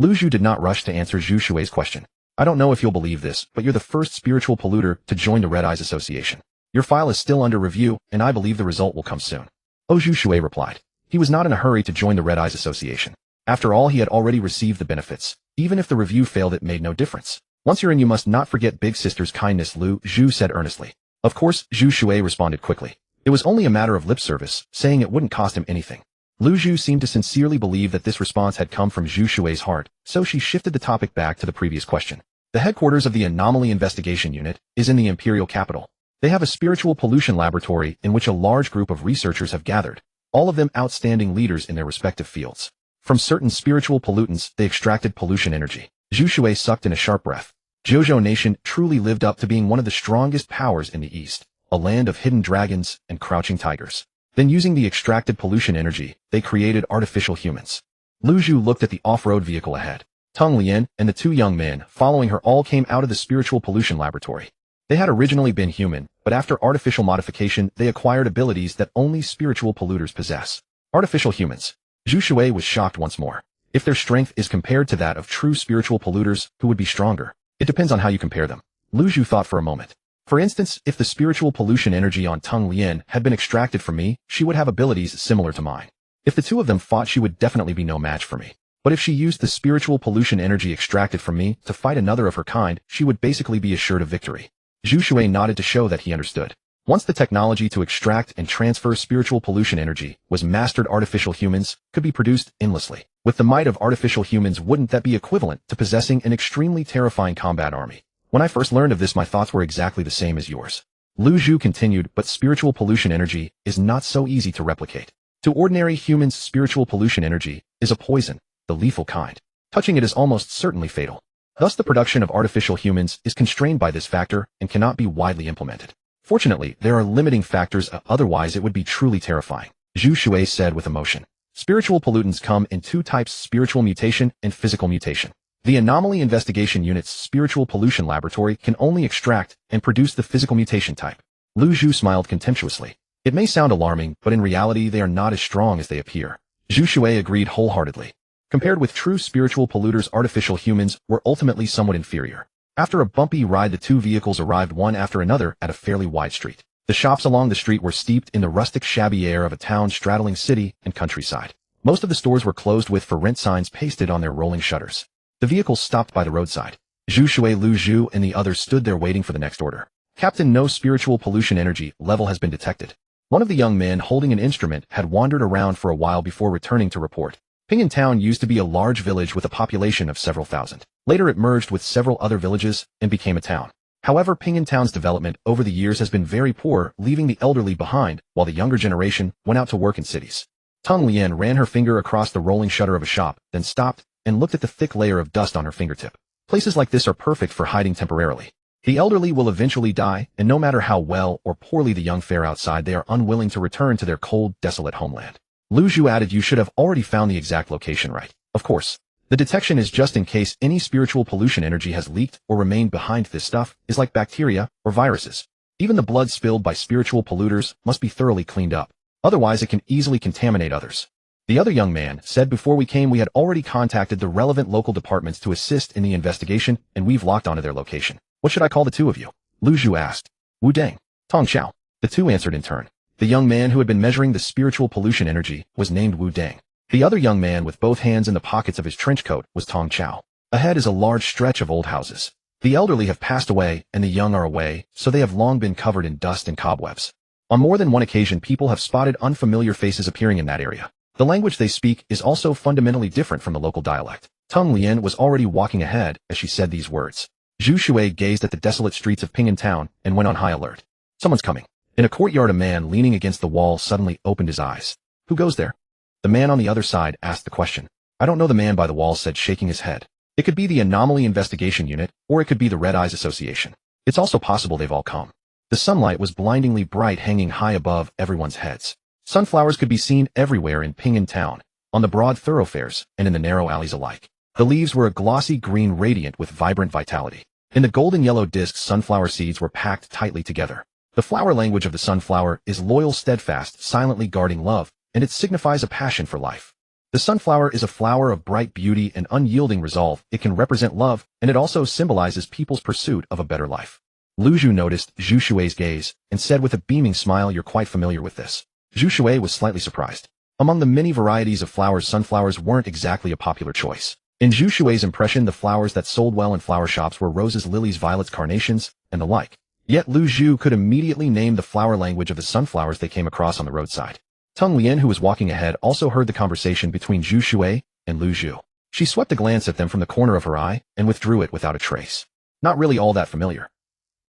Lu Zhu did not rush to answer Zhu Shui's question. I don't know if you'll believe this, but you're the first spiritual polluter to join the Red Eyes Association. Your file is still under review, and I believe the result will come soon. Oh, Zhu Shui replied. He was not in a hurry to join the Red Eyes Association. After all, he had already received the benefits. Even if the review failed, it made no difference. Once you're in, you must not forget big sister's kindness, Lu Zhu said earnestly. Of course, Zhu Shui responded quickly. It was only a matter of lip service, saying it wouldn't cost him anything. Lu Zhu seemed to sincerely believe that this response had come from Zhu Shui's heart, so she shifted the topic back to the previous question. The headquarters of the Anomaly Investigation Unit is in the Imperial capital. They have a spiritual pollution laboratory in which a large group of researchers have gathered, all of them outstanding leaders in their respective fields. From certain spiritual pollutants, they extracted pollution energy. Zhu Shui sucked in a sharp breath. Zhou Nation truly lived up to being one of the strongest powers in the East, a land of hidden dragons and crouching tigers. Then using the extracted pollution energy, they created artificial humans. Lu Zhu looked at the off-road vehicle ahead. Teng Lian and the two young men following her all came out of the spiritual pollution laboratory. They had originally been human, but after artificial modification, they acquired abilities that only spiritual polluters possess. Artificial humans. Zhu Shui was shocked once more. If their strength is compared to that of true spiritual polluters, who would be stronger? It depends on how you compare them. Lu Zhu thought for a moment. For instance, if the spiritual pollution energy on Teng Lian had been extracted from me, she would have abilities similar to mine. If the two of them fought, she would definitely be no match for me. But if she used the spiritual pollution energy extracted from me to fight another of her kind, she would basically be assured of victory. Zhu Shui nodded to show that he understood. Once the technology to extract and transfer spiritual pollution energy was mastered, artificial humans could be produced endlessly. With the might of artificial humans, wouldn't that be equivalent to possessing an extremely terrifying combat army? When I first learned of this, my thoughts were exactly the same as yours. Lu Zhu continued, but spiritual pollution energy is not so easy to replicate. To ordinary humans, spiritual pollution energy is a poison, the lethal kind. Touching it is almost certainly fatal. Thus, the production of artificial humans is constrained by this factor and cannot be widely implemented. Fortunately, there are limiting factors, otherwise it would be truly terrifying, Zhu Shui said with emotion. Spiritual pollutants come in two types: spiritual mutation and physical mutation. The Anomaly Investigation Unit's spiritual pollution laboratory can only extract and produce the physical mutation type. Lu Zhu smiled contemptuously. It may sound alarming, but in reality they are not as strong as they appear. Zhu Shui agreed wholeheartedly. Compared with true spiritual polluters, artificial humans were ultimately somewhat inferior. After a bumpy ride, the two vehicles arrived one after another at a fairly wide street. The shops along the street were steeped in the rustic, shabby air of a town straddling city and countryside. Most of the stores were closed with for rent signs pasted on their rolling shutters. The vehicles stopped by the roadside. Zhu Shui, Lu Zhu, and the others stood there waiting for the next order. Captain, no spiritual pollution energy level has been detected. One of the young men holding an instrument had wandered around for a while before returning to report. Ping'an Town used to be a large village with a population of several thousand. Later it merged with several other villages and became a town. However, Ping'an Town's development over the years has been very poor, leaving the elderly behind, while the younger generation went out to work in cities. Teng Lian ran her finger across the rolling shutter of a shop, then stopped and looked at the thick layer of dust on her fingertip. Places like this are perfect for hiding temporarily. The elderly will eventually die, and no matter how well or poorly the young fare outside, they are unwilling to return to their cold, desolate homeland. Lu Zhu added, you should have already found the exact location, right? Of course. The detection is just in case any spiritual pollution energy has leaked or remained behind. This stuff is like bacteria or viruses. Even the blood spilled by spiritual polluters must be thoroughly cleaned up. Otherwise, it can easily contaminate others. The other young man said, before we came, we had already contacted the relevant local departments to assist in the investigation, and we've locked onto their location. What should I call the two of you? Lu Zhu asked. Wu Deng. Tong Xiao. The two answered in turn. The young man who had been measuring the spiritual pollution energy was named Wu Deng. The other young man with both hands in the pockets of his trench coat was Tong Xiao. Ahead is a large stretch of old houses. The elderly have passed away and the young are away, so they have long been covered in dust and cobwebs. On more than one occasion, people have spotted unfamiliar faces appearing in that area. The language they speak is also fundamentally different from the local dialect. Teng Lian was already walking ahead as she said these words. Zhu Shui gazed at the desolate streets of Ping'an Town and went on high alert. Someone's coming. In a courtyard, a man leaning against the wall suddenly opened his eyes. Who goes there? The man on the other side asked the question. I don't know, the man by the wall said, shaking his head. It could be the Anomaly Investigation Unit, or it could be the Red Eyes Association. It's also possible they've all come. The sunlight was blindingly bright, hanging high above everyone's heads. Sunflowers could be seen everywhere in Ping'an Town, on the broad thoroughfares and in the narrow alleys alike. The leaves were a glossy green, radiant with vibrant vitality. In the golden yellow discs, sunflower seeds were packed tightly together. The flower language of the sunflower is loyal, steadfast, silently guarding love, and it signifies a passion for life. The sunflower is a flower of bright beauty and unyielding resolve. It can represent love, and it also symbolizes people's pursuit of a better life. Lu Zhu noticed Zhu Shui's gaze and said with a beaming smile, you're quite familiar with this. Zhu Shui was slightly surprised. Among the many varieties of flowers, sunflowers weren't exactly a popular choice. In Zhu Shui's impression, the flowers that sold well in flower shops were roses, lilies, violets, carnations, and the like. Yet Lu Zhu could immediately name the flower language of the sunflowers they came across on the roadside. Teng Lian, who was walking ahead, also heard the conversation between Zhu Shui and Lu Zhu. She swept a glance at them from the corner of her eye and withdrew it without a trace. Not really all that familiar.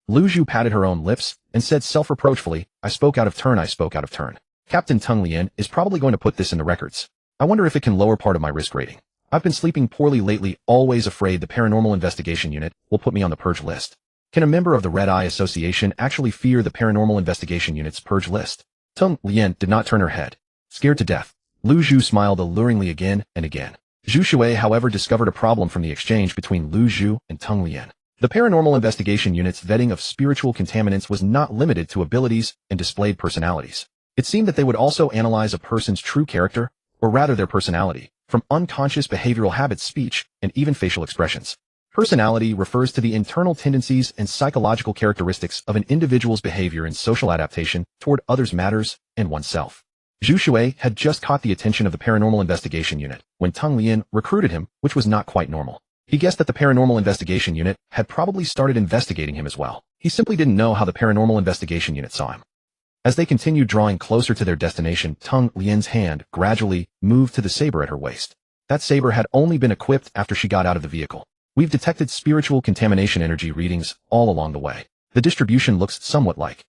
Lu Zhu patted her own lips and said self-reproachfully, I spoke out of turn. Captain Teng Lian is probably going to put this in the records. I wonder if it can lower part of my risk rating. I've been sleeping poorly lately, always afraid the Paranormal Investigation Unit will put me on the purge list. Can a member of the Red Eye Association actually fear the Paranormal Investigation Unit's purge list? Teng Lian did not turn her head. Scared to death. Lu Zhu smiled alluringly again and again. Zhu Shui, however, discovered a problem from the exchange between Lu Zhu and Teng Lian. The Paranormal Investigation Unit's vetting of spiritual contaminants was not limited to abilities and displayed personalities. It seemed that they would also analyze a person's true character, or rather their personality, from unconscious behavioral habits, speech, and even facial expressions. Personality refers to the internal tendencies and psychological characteristics of an individual's behavior and social adaptation toward others' matters and oneself. Zhu Shui had just caught the attention of the Paranormal Investigation Unit when Teng Lian recruited him, which was not quite normal. He guessed that the Paranormal Investigation Unit had probably started investigating him as well. He simply didn't know how the Paranormal Investigation Unit saw him. As they continued drawing closer to their destination, Tang Lian's hand gradually moved to the saber at her waist. That saber had only been equipped after she got out of the vehicle. We've detected spiritual contamination energy readings all along the way. The distribution looks somewhat like.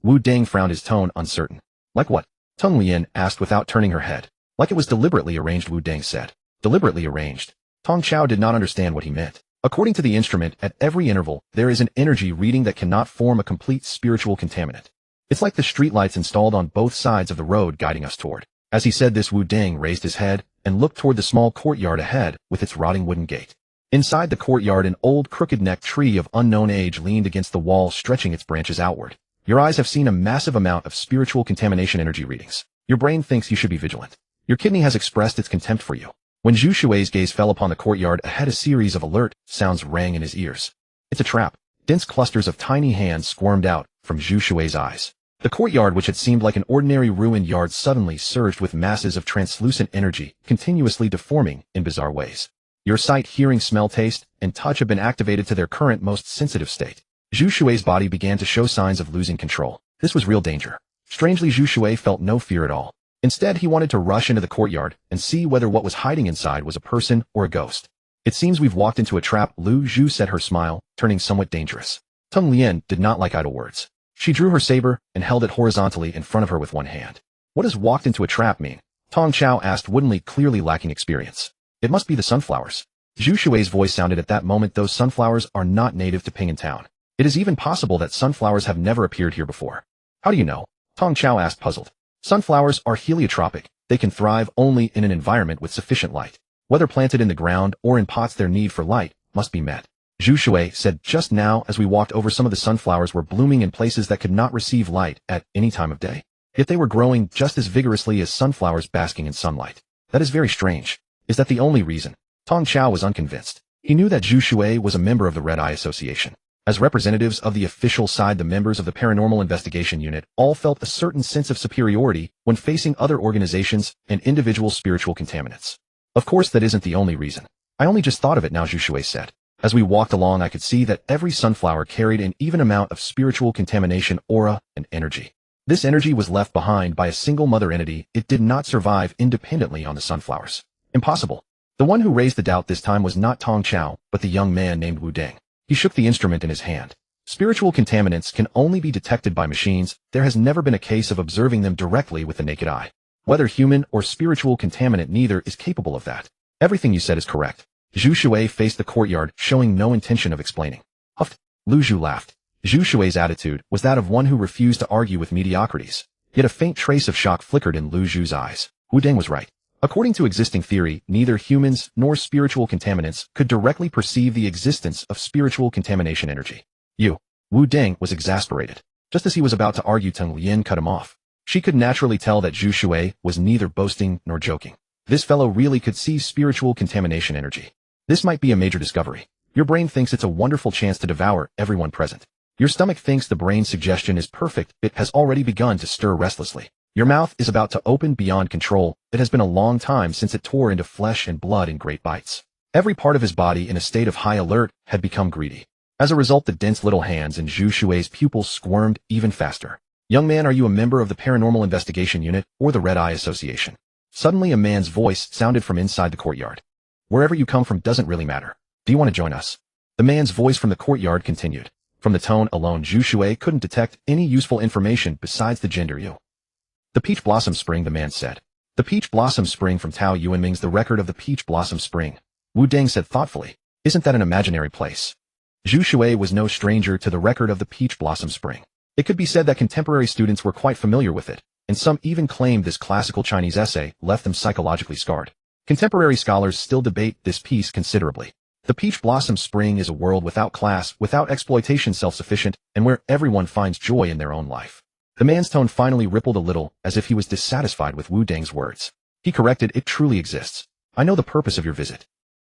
Wu Deng frowned, his tone uncertain. Like what? Tang Lian asked without turning her head. Like it was deliberately arranged, Wu Deng said. Deliberately arranged. Tong Chao did not understand what he meant. According to the instrument, at every interval, there is an energy reading that cannot form a complete spiritual contaminant. It's like the streetlights installed on both sides of the road guiding us toward. As he said this, Wu Deng raised his head and looked toward the small courtyard ahead with its rotting wooden gate. Inside the courtyard, an old crooked-necked tree of unknown age leaned against the wall, stretching its branches outward. Your eyes have seen a massive amount of spiritual contamination energy readings. Your brain thinks you should be vigilant. Your kidney has expressed its contempt for you. When Zhu Shui's gaze fell upon the courtyard ahead, a series of alert sounds rang in his ears. It's a trap. Dense clusters of tiny hands squirmed out from Zhu Shui's eyes. The courtyard, which had seemed like an ordinary ruined yard, suddenly surged with masses of translucent energy, continuously deforming in bizarre ways. Your sight, hearing, smell, taste, and touch have been activated to their current most sensitive state. Zhu Shui's body began to show signs of losing control. This was real danger. Strangely, Zhu Shui felt no fear at all. Instead, he wanted to rush into the courtyard and see whether what was hiding inside was a person or a ghost. It seems we've walked into a trap, Lu Zhu said, her smile turning somewhat dangerous. Tang Lian did not like idle words. She drew her saber and held it horizontally in front of her with one hand. What does walked into a trap mean? Tong Chao asked woodenly, clearly lacking experience. It must be the sunflowers. Zhu Shui's voice sounded at that moment. Those sunflowers are not native to Ping'an Town. It is even possible that sunflowers have never appeared here before. How do you know? Tong Chao asked, puzzled. Sunflowers are heliotropic. They can thrive only in an environment with sufficient light. Whether planted in the ground or in pots, their need for light must be met. Zhu Shui said, just now as we walked over, some of the sunflowers were blooming in places that could not receive light at any time of day. Yet they were growing just as vigorously as sunflowers basking in sunlight. That is very strange. Is that the only reason? Tong Chao was unconvinced. He knew that Zhu Shui was a member of the Red Eye Association. As representatives of the official side, the members of the Paranormal Investigation Unit all felt a certain sense of superiority when facing other organizations and individual spiritual contaminants. Of course, that isn't the only reason. I only just thought of it now, Zhu Shui said. As we walked along, I could see that every sunflower carried an even amount of spiritual contamination, aura, and energy. This energy was left behind by a single mother entity. It did not survive independently on the sunflowers. Impossible. The one who raised the doubt this time was not Tong Chao, but the young man named Wu Deng. He shook the instrument in his hand. Spiritual contaminants can only be detected by machines. There has never been a case of observing them directly with the naked eye. Whether human or spiritual contaminant, neither is capable of that. Everything you said is correct. Zhu Shui faced the courtyard, showing no intention of explaining. Huffed. Lu Zhu laughed. Zhu Shui's attitude was that of one who refused to argue with mediocrities. Yet a faint trace of shock flickered in Lu Zhu's eyes. Wu Deng was right. According to existing theory, neither humans nor spiritual contaminants could directly perceive the existence of spiritual contamination energy. Wu Deng was exasperated. Just as he was about to argue, Tang Lian cut him off. She could naturally tell that Zhu Shui was neither boasting nor joking. This fellow really could see spiritual contamination energy. This might be a major discovery. Your brain thinks it's a wonderful chance to devour everyone present. Your stomach thinks the brain's suggestion is perfect. It has already begun to stir restlessly. Your mouth is about to open beyond control. It has been a long time since it tore into flesh and blood in great bites. Every part of his body, in a state of high alert, had become greedy. As a result, the dense little hands in Zhu Shui's pupils squirmed even faster. Young man, are you a member of the Paranormal Investigation Unit or the Red Eye Association? Suddenly a man's voice sounded from inside the courtyard. Wherever you come from doesn't really matter. Do you want to join us? The man's voice from the courtyard continued. From the tone alone, Zhu Shui couldn't detect any useful information besides the gender you. The Peach Blossom Spring, the man said. The Peach Blossom Spring from Tao Yuanming's The Record of the Peach Blossom Spring. Wu Deng said thoughtfully. Isn't that an imaginary place? Zhu Shui was no stranger to the Record of the Peach Blossom Spring. It could be said that contemporary students were quite familiar with it, and some even claimed this classical Chinese essay left them psychologically scarred. Contemporary scholars still debate this piece considerably. The Peach Blossom Spring is a world without class, without exploitation, self-sufficient, and where everyone finds joy in their own life. The man's tone finally rippled a little, as if he was dissatisfied with Wu Deng's words. He corrected, it truly exists. I know the purpose of your visit.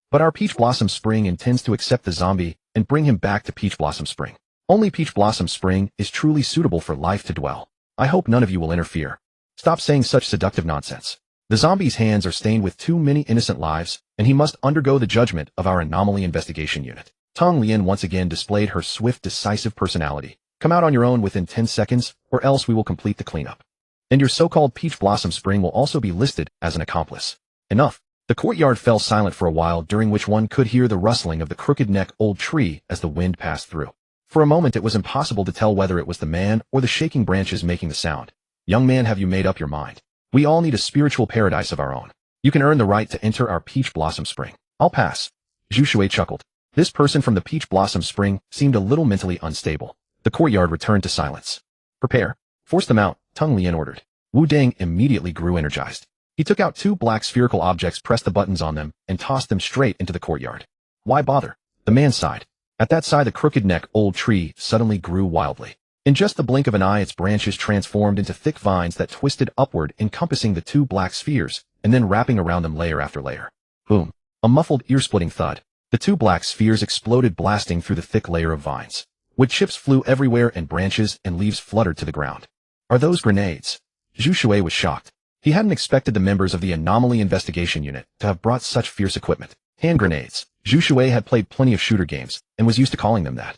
But our Peach Blossom Spring intends to accept the zombie and bring him back to Peach Blossom Spring. Only Peach Blossom Spring is truly suitable for life to dwell. I hope none of you will interfere. Stop saying such seductive nonsense. The zombie's hands are stained with too many innocent lives, and he must undergo the judgment of our Anomaly Investigation Unit. Tang Lian once again displayed her swift, decisive personality, Come out on your own within 10 seconds, or else we will complete the cleanup. And your so-called Peach Blossom Spring will also be listed as an accomplice. Enough. The courtyard fell silent for a while, during which one could hear the rustling of the crooked neck old tree as the wind passed through. For a moment it was impossible to tell whether it was the man or the shaking branches making the sound. Young man, have you made up your mind? We all need a spiritual paradise of our own. You can earn the right to enter our Peach Blossom Spring. I'll pass. Zhu Shui chuckled. This person from the Peach Blossom Spring seemed a little mentally unstable. The courtyard returned to silence. Prepare. Force them out, Tung Lian ordered. Wu Deng immediately grew energized. He took out two black spherical objects, pressed the buttons on them, and tossed them straight into the courtyard. Why bother? The man sighed. At that sigh, the crooked neck old tree suddenly grew wildly. In just the blink of an eye, its branches transformed into thick vines that twisted upward, encompassing the two black spheres, and then wrapping around them layer after layer. Boom. A muffled, ear-splitting thud. The two black spheres exploded, blasting through the thick layer of vines. Wood chips flew everywhere, and branches and leaves fluttered to the ground. Are those grenades? Zhu Shui was shocked. He hadn't expected the members of the Anomaly Investigation Unit to have brought such fierce equipment. Hand grenades. Zhu Shui had played plenty of shooter games, and was used to calling them that.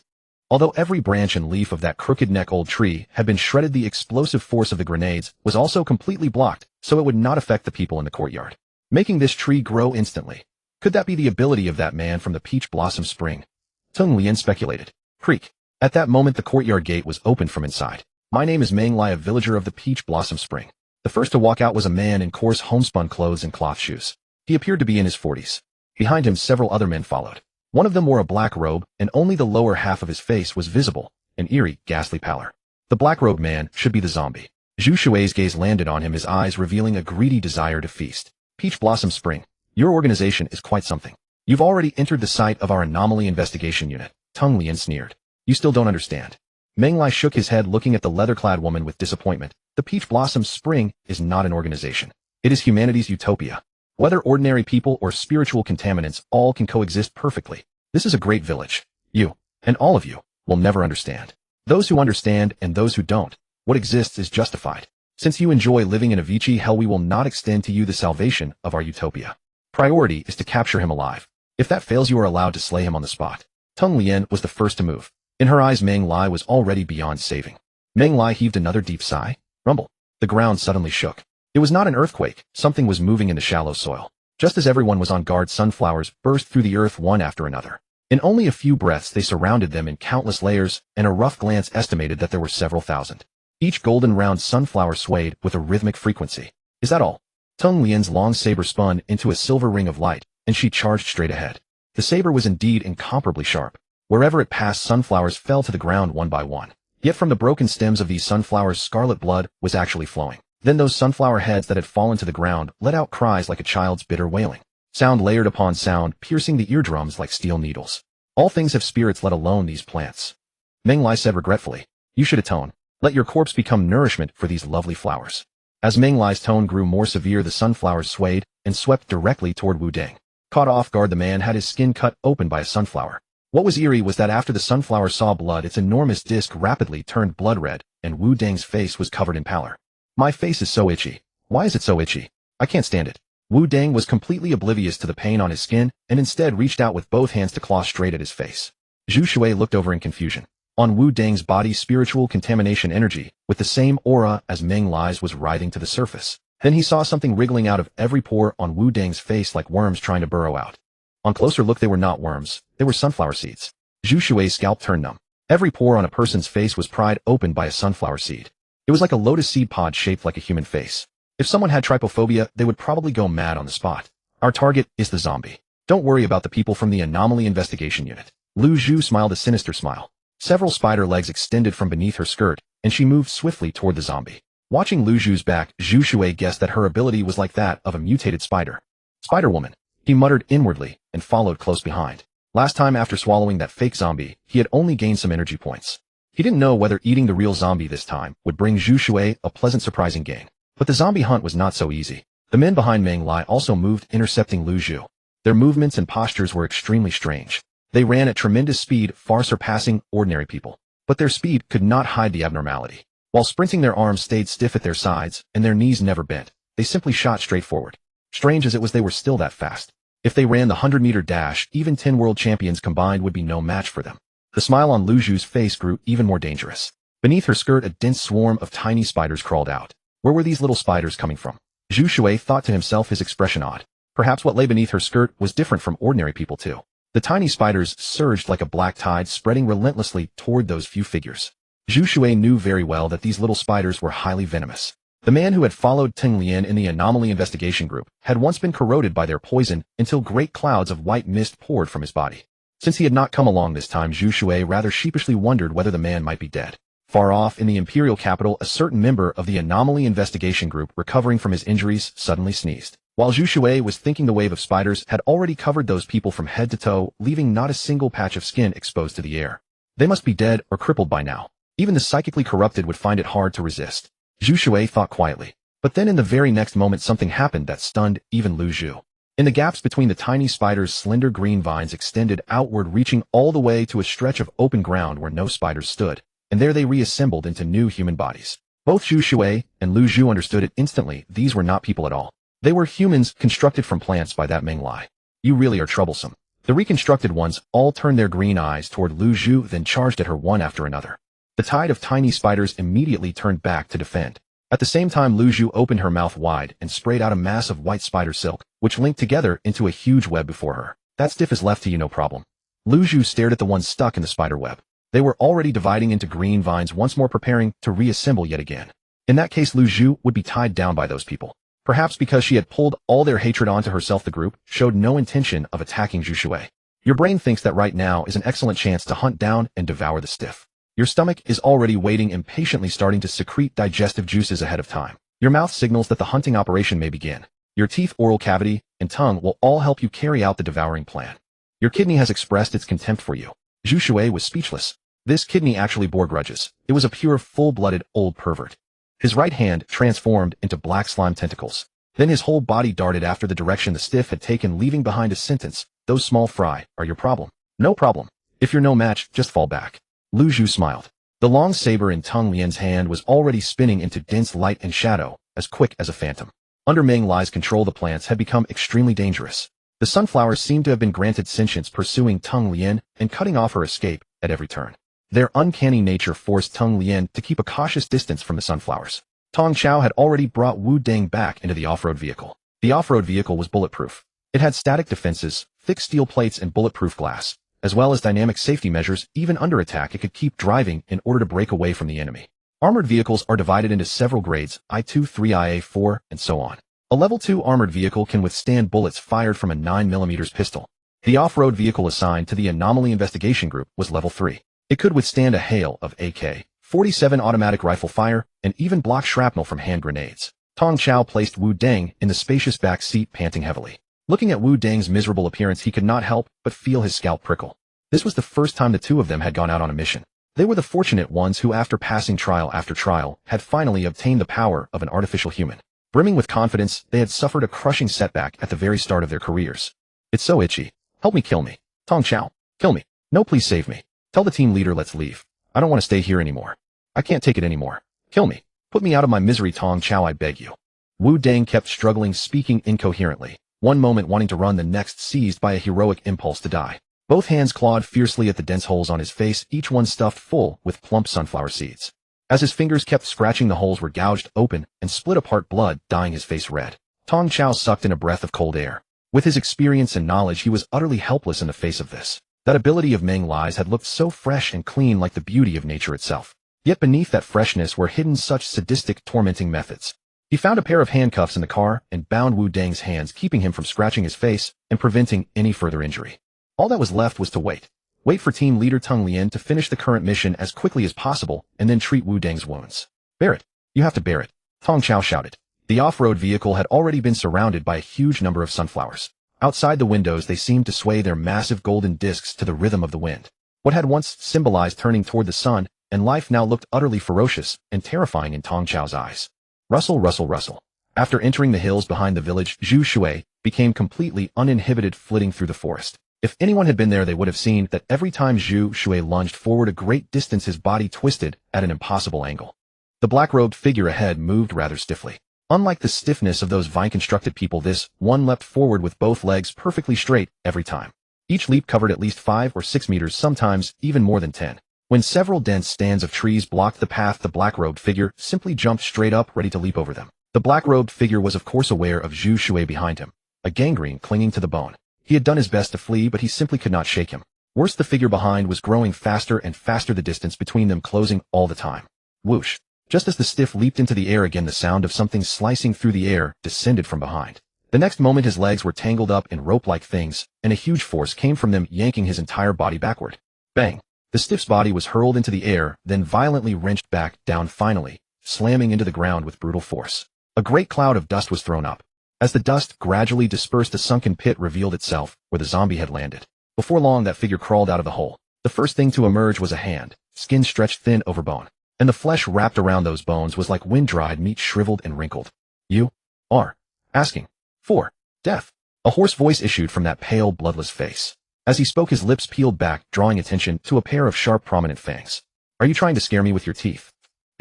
Although every branch and leaf of that crooked neck old tree had been shredded, the explosive force of the grenades was also completely blocked, so it would not affect the people in the courtyard, making this tree grow instantly. Could that be the ability of that man from the Peach Blossom Spring? Tung Lian speculated. Creak. At that moment the courtyard gate was opened from inside. My name is Meng Lai, a villager of the Peach Blossom Spring. The first to walk out was a man in coarse homespun clothes and cloth shoes. He appeared to be in his 40s. Behind him several other men followed. One of them wore a black robe, and only the lower half of his face was visible, an eerie, ghastly pallor. The black-robed man should be the zombie. Zhu Shui's gaze landed on him, his eyes revealing a greedy desire to feast. Peach Blossom Spring, your organization is quite something. You've already entered the site of our Anomaly Investigation Unit, Tung Lian sneered. You still don't understand. Meng Lai shook his head, looking at the leather-clad woman with disappointment. The Peach Blossom Spring is not an organization. It is humanity's utopia. Whether ordinary people or spiritual contaminants, all can coexist perfectly. This is a great village. You, and all of you, will never understand. Those who understand and those who don't, what exists is justified. Since you enjoy living in a Vichy hell, we will not extend to you the salvation of our utopia. Priority is to capture him alive. If that fails, you are allowed to slay him on the spot. Tung Lian was the first to move. In her eyes, Meng Lai was already beyond saving. Meng Lai heaved another deep sigh. Rumble. The ground suddenly shook. It was not an earthquake. Something was moving in the shallow soil. Just as everyone was on guard, sunflowers burst through the earth one after another. In only a few breaths they surrounded them in countless layers, and a rough glance estimated that there were several thousand. Each golden round sunflower swayed with a rhythmic frequency. Is that all? Tung Lian's long saber spun into a silver ring of light, and she charged straight ahead. The saber was indeed incomparably sharp. Wherever it passed, sunflowers fell to the ground one by one. Yet from the broken stems of these sunflowers, scarlet blood was actually flowing. Then those sunflower heads that had fallen to the ground let out cries like a child's bitter wailing. Sound layered upon sound, piercing the eardrums like steel needles. All things have spirits, let alone these plants. Meng Lai said regretfully. You should atone. Let your corpse become nourishment for these lovely flowers. As Meng Lai's tone grew more severe, the sunflowers swayed and swept directly toward Wu Deng. Caught off guard, the man had his skin cut open by a sunflower. What was eerie was that after the sunflower saw blood, its enormous disc rapidly turned blood red, and Wu Deng's face was covered in pallor. My face is so itchy. Why is it so itchy? I can't stand it. Wu Deng was completely oblivious to the pain on his skin, and instead reached out with both hands to claw straight at his face. Zhu Shui looked over in confusion. On Wu Deng's body, spiritual contamination energy, with the same aura as Meng Lai's, was writhing to the surface. Then he saw something wriggling out of every pore on Wu Deng's face like worms trying to burrow out. On closer look, they were not worms, they were sunflower seeds. Zhu Shui's scalp turned numb. Every pore on a person's face was pried open by a sunflower seed. It was like a lotus seed pod shaped like a human face. If someone had trypophobia, they would probably go mad on the spot. Our target is the zombie. Don't worry about the people from the Anomaly Investigation Unit. Lu Zhu smiled a sinister smile. Several spider legs extended from beneath her skirt, and she moved swiftly toward the zombie. Watching Lu Zhu's back, Zhu Shui guessed that her ability was like that of a mutated spider. Spider-Woman. He muttered inwardly, and followed close behind. Last time after swallowing that fake zombie, he had only gained some energy points. He didn't know whether eating the real zombie this time would bring Zhu Shui a pleasant surprising gain. But the zombie hunt was not so easy. The men behind Meng Lai also moved, intercepting Lu Zhu. Their movements and postures were extremely strange. They ran at tremendous speed, far surpassing ordinary people. But their speed could not hide the abnormality. While sprinting, their arms stayed stiff at their sides, and their knees never bent. They simply shot straight forward. Strange as it was, they were still that fast. If they ran the 100-meter dash, even 10 world champions combined would be no match for them. The smile on Lu Zhu's face grew even more dangerous. Beneath her skirt, a dense swarm of tiny spiders crawled out. Where were these little spiders coming from? Zhu Shui thought to himself, his expression odd. Perhaps what lay beneath her skirt was different from ordinary people too. The tiny spiders surged like a black tide, spreading relentlessly toward those few figures. Zhu Shui knew very well that these little spiders were highly venomous. The man who had followed Teng Lian in the anomaly investigation group had once been corroded by their poison until great clouds of white mist poured from his body. Since he had not come along this time, Zhu Shui rather sheepishly wondered whether the man might be dead. Far off in the imperial capital, a certain member of the anomaly investigation group, recovering from his injuries, suddenly sneezed. While Zhu Shui was thinking, the wave of spiders had already covered those people from head to toe, leaving not a single patch of skin exposed to the air. They must be dead or crippled by now. Even the psychically corrupted would find it hard to resist. Zhu Shui thought quietly. But then in the very next moment something happened that stunned even Lu Zhu. In the gaps between the tiny spiders, slender green vines extended outward, reaching all the way to a stretch of open ground where no spiders stood, and there they reassembled into new human bodies. Both Zhu Shui and Lu Zhu understood it instantly. These were not people at all. They were humans constructed from plants by that Meng Lai. You really are troublesome. The reconstructed ones all turned their green eyes toward Lu Zhu, then charged at her one after another. The tide of tiny spiders immediately turned back to defend. At the same time, Lu Zhu opened her mouth wide and sprayed out a mass of white spider silk, which linked together into a huge web before her. That stiff is left to you, no problem. Lu Zhu stared at the ones stuck in the spider web. They were already dividing into green vines, once more preparing to reassemble yet again. In that case, Lu Zhu would be tied down by those people. Perhaps because she had pulled all their hatred onto herself, the group showed no intention of attacking Zhu Shui. Your brain thinks that right now is an excellent chance to hunt down and devour the stiff. Your stomach is already waiting impatiently, starting to secrete digestive juices ahead of time. Your mouth signals that the hunting operation may begin. Your teeth, oral cavity, and tongue will all help you carry out the devouring plan. Your kidney has expressed its contempt for you. Zhu Shui was speechless. This kidney actually bore grudges. It was a pure, full-blooded old pervert. His right hand transformed into black slime tentacles. Then his whole body darted after the direction the stiff had taken, leaving behind a sentence. Those small fry are your problem. No problem. If you're no match, just fall back. Lu Zhu smiled. The long saber in Teng Lian's hand was already spinning into dense light and shadow, as quick as a phantom. Under Meng Lai's control, the plants had become extremely dangerous. The sunflowers seemed to have been granted sentience, pursuing Teng Lian and cutting off her escape at every turn. Their uncanny nature forced Teng Lian to keep a cautious distance from the sunflowers. Tong Chao had already brought Wu Deng back into the off-road vehicle. The off-road vehicle was bulletproof. It had static defenses, thick steel plates, and bulletproof glass, as well as dynamic safety measures. Even under attack, it could keep driving in order to break away from the enemy. Armored vehicles are divided into several grades, I-2, 3, IA-4, and so on. A level 2 armored vehicle can withstand bullets fired from a 9mm pistol. The off-road vehicle assigned to the Anomaly Investigation Group was level 3. It could withstand a hail of AK-47 automatic rifle fire and even block shrapnel from hand grenades. Tong Chao placed Wu Deng in the spacious back seat, panting heavily. Looking at Wu Deng's miserable appearance, he could not help but feel his scalp prickle. This was the first time the two of them had gone out on a mission. They were the fortunate ones who, after passing trial after trial, had finally obtained the power of an artificial human. Brimming with confidence, they had suffered a crushing setback at the very start of their careers. It's so itchy. Help me, kill me. Tong Chao, kill me. No, please save me. Tell the team leader let's leave. I don't want to stay here anymore. I can't take it anymore. Kill me. Put me out of my misery, Tong Chao, I beg you. Wu Deng kept struggling, speaking incoherently. One moment wanting to run, the next seized by a heroic impulse to die. Both hands clawed fiercely at the dense holes on his face, each one stuffed full with plump sunflower seeds. As his fingers kept scratching, the holes were gouged open and split apart, blood dyeing his face red. Tong Chao sucked in a breath of cold air. With his experience and knowledge, he was utterly helpless in the face of this. That ability of Meng Lai's had looked so fresh and clean, like the beauty of nature itself. Yet beneath that freshness were hidden such sadistic, tormenting methods. He found a pair of handcuffs in the car and bound Wu Deng's hands, keeping him from scratching his face and preventing any further injury. All that was left was to wait. Wait for team leader Teng Lian to finish the current mission as quickly as possible and then treat Wu Deng's wounds. Bear it. You have to bear it. Tong Chao shouted. The off-road vehicle had already been surrounded by a huge number of sunflowers. Outside the windows, they seemed to sway their massive golden discs to the rhythm of the wind. What had once symbolized turning toward the sun and life now looked utterly ferocious and terrifying in Tong Chao's eyes. Rustle, rustle, rustle. After entering the hills behind the village, Zhu Shui became completely uninhibited, flitting through the forest. If anyone had been there, they would have seen that every time Zhu Shui lunged forward a great distance, his body twisted at an impossible angle. The black-robed figure ahead moved rather stiffly. Unlike the stiffness of those vine-constructed people, this one leapt forward with both legs perfectly straight every time. Each leap covered at least 5 or 6 meters, sometimes even more than 10. When several dense stands of trees blocked the path, the black-robed figure simply jumped straight up, ready to leap over them. The black-robed figure was of course aware of Zhu Shui behind him, a gangrene clinging to the bone. He had done his best to flee, but he simply could not shake him. Worse, the figure behind was growing faster and faster, the distance between them closing all the time. Whoosh! Just as the stiff leaped into the air again, the sound of something slicing through the air descended from behind. The next moment his legs were tangled up in rope-like things, and a huge force came from them, yanking his entire body backward. Bang! The stiff's body was hurled into the air, then violently wrenched back down, finally slamming into the ground with brutal force. A great cloud of dust was thrown up. As the dust gradually dispersed, a sunken pit revealed itself where the zombie had landed. Before long, that figure crawled out of the hole. The first thing to emerge was a hand, skin stretched thin over bone, and the flesh wrapped around those bones was like wind-dried meat, shriveled and wrinkled. "You are asking for death." A hoarse voice issued from that pale, bloodless face. As he spoke, his lips peeled back, drawing attention to a pair of sharp, prominent fangs. "Are you trying to scare me with your teeth?"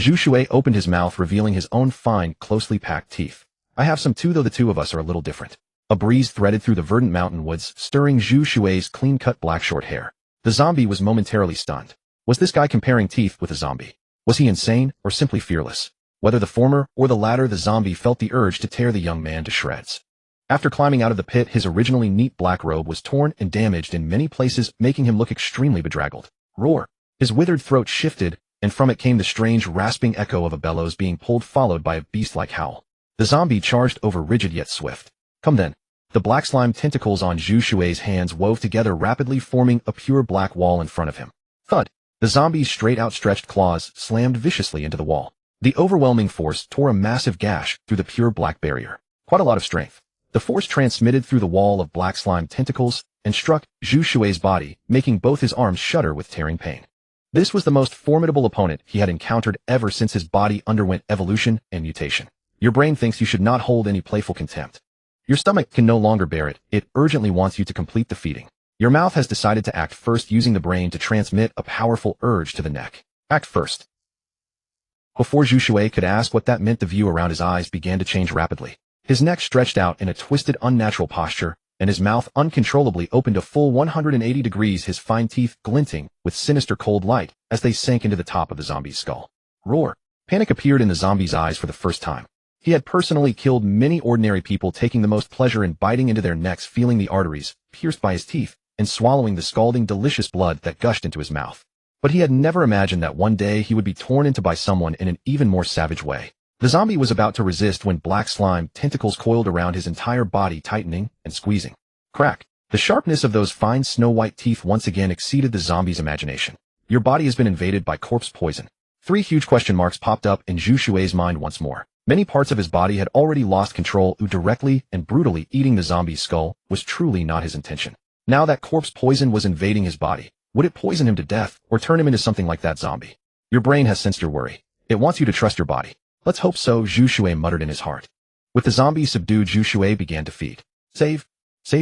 Zhu Shui opened his mouth, revealing his own fine, closely packed teeth. "I have some too, though the two of us are a little different." A breeze threaded through the verdant mountain woods, stirring Zhu Shui's clean-cut black short hair. The zombie was momentarily stunned. Was this guy comparing teeth with a zombie? Was he insane or simply fearless? Whether the former or the latter, the zombie felt the urge to tear the young man to shreds. After climbing out of the pit, his originally neat black robe was torn and damaged in many places, making him look extremely bedraggled. Roar! His withered throat shifted, and from it came the strange rasping echo of a bellows being pulled, followed by a beast-like howl. The zombie charged over, rigid yet swift. "Come then." The black slime tentacles on Zhu Shui's hands wove together rapidly, forming a pure black wall in front of him. Thud! The zombie's straight outstretched claws slammed viciously into the wall. The overwhelming force tore a massive gash through the pure black barrier. Quite a lot of strength. The force transmitted through the wall of black slime tentacles and struck Zhu Shui's body, making both his arms shudder with tearing pain. This was the most formidable opponent he had encountered ever since his body underwent evolution and mutation. Your brain thinks you should not hold any playful contempt. Your stomach can no longer bear it. It urgently wants you to complete the feeding. Your mouth has decided to act first, using the brain to transmit a powerful urge to the neck. Act first. Before Zhu Shui could ask what that meant, the view around his eyes began to change rapidly. His neck stretched out in a twisted, unnatural posture, and his mouth uncontrollably opened a full 180 degrees, his fine teeth glinting with sinister cold light as they sank into the top of the zombie's skull. Roar! Panic appeared in the zombie's eyes for the first time. He had personally killed many ordinary people, taking the most pleasure in biting into their necks, feeling the arteries pierced by his teeth, and swallowing the scalding, delicious blood that gushed into his mouth. But he had never imagined that one day he would be torn into by someone in an even more savage way. The zombie was about to resist when black slime tentacles coiled around his entire body, tightening and squeezing. Crack! The sharpness of those fine snow-white teeth once again exceeded the zombie's imagination. "Your body has been invaded by corpse poison." 3 huge question marks popped up in Zhu Shui's mind once more. Many parts of his body had already lost control. Directly and brutally eating the zombie's skull was truly not his intention. Now that corpse poison was invading his body. Would it poison him to death or turn him into something like that zombie? Your brain has sensed your worry. It wants you to trust your body. "Let's hope so," Zhu Shui muttered in his heart. With the zombie subdued, Zhu Shui began to feed. Save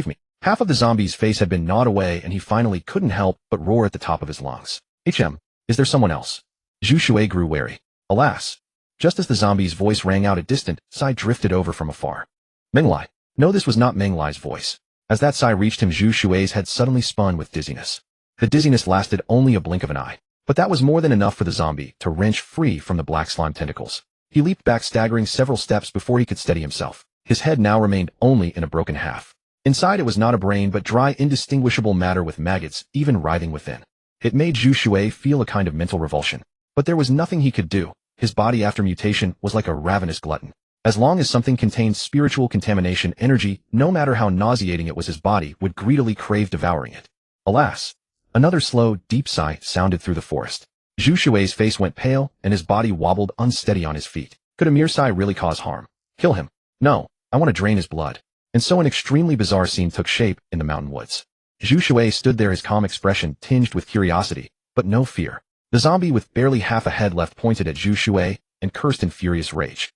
me." Half of the zombie's face had been gnawed away, and he finally couldn't help but roar at the top of his lungs. Is there someone else?" Zhu Shui grew wary. Alas! Just as the zombie's voice rang out, a distant sigh drifted over from afar. Menglai. No, this was not Menglai's voice. As that sigh reached him, Zhu Shui's head suddenly spun with dizziness. The dizziness lasted only a blink of an eye, but that was more than enough for the zombie to wrench free from the black slime tentacles. He leaped back, staggering several steps before he could steady himself. His head now remained only in a broken half. Inside it was not a brain, but dry, indistinguishable matter with maggots even writhing within. It made Zhu Shui feel a kind of mental revulsion. But there was nothing he could do. His body after mutation was like a ravenous glutton. As long as something contained spiritual contamination energy, no matter how nauseating it was, his body would greedily crave devouring it. Alas! Another slow, deep sigh sounded through the forest. Zhu Shui's face went pale, and his body wobbled unsteady on his feet. Could a mere sigh really cause harm? Kill him? No, I want to drain his blood. And so an extremely bizarre scene took shape in the mountain woods. Zhu Shui stood there, his calm expression tinged with curiosity, but no fear. The zombie, with barely half a head left, pointed at Zhu Shui and cursed in furious rage.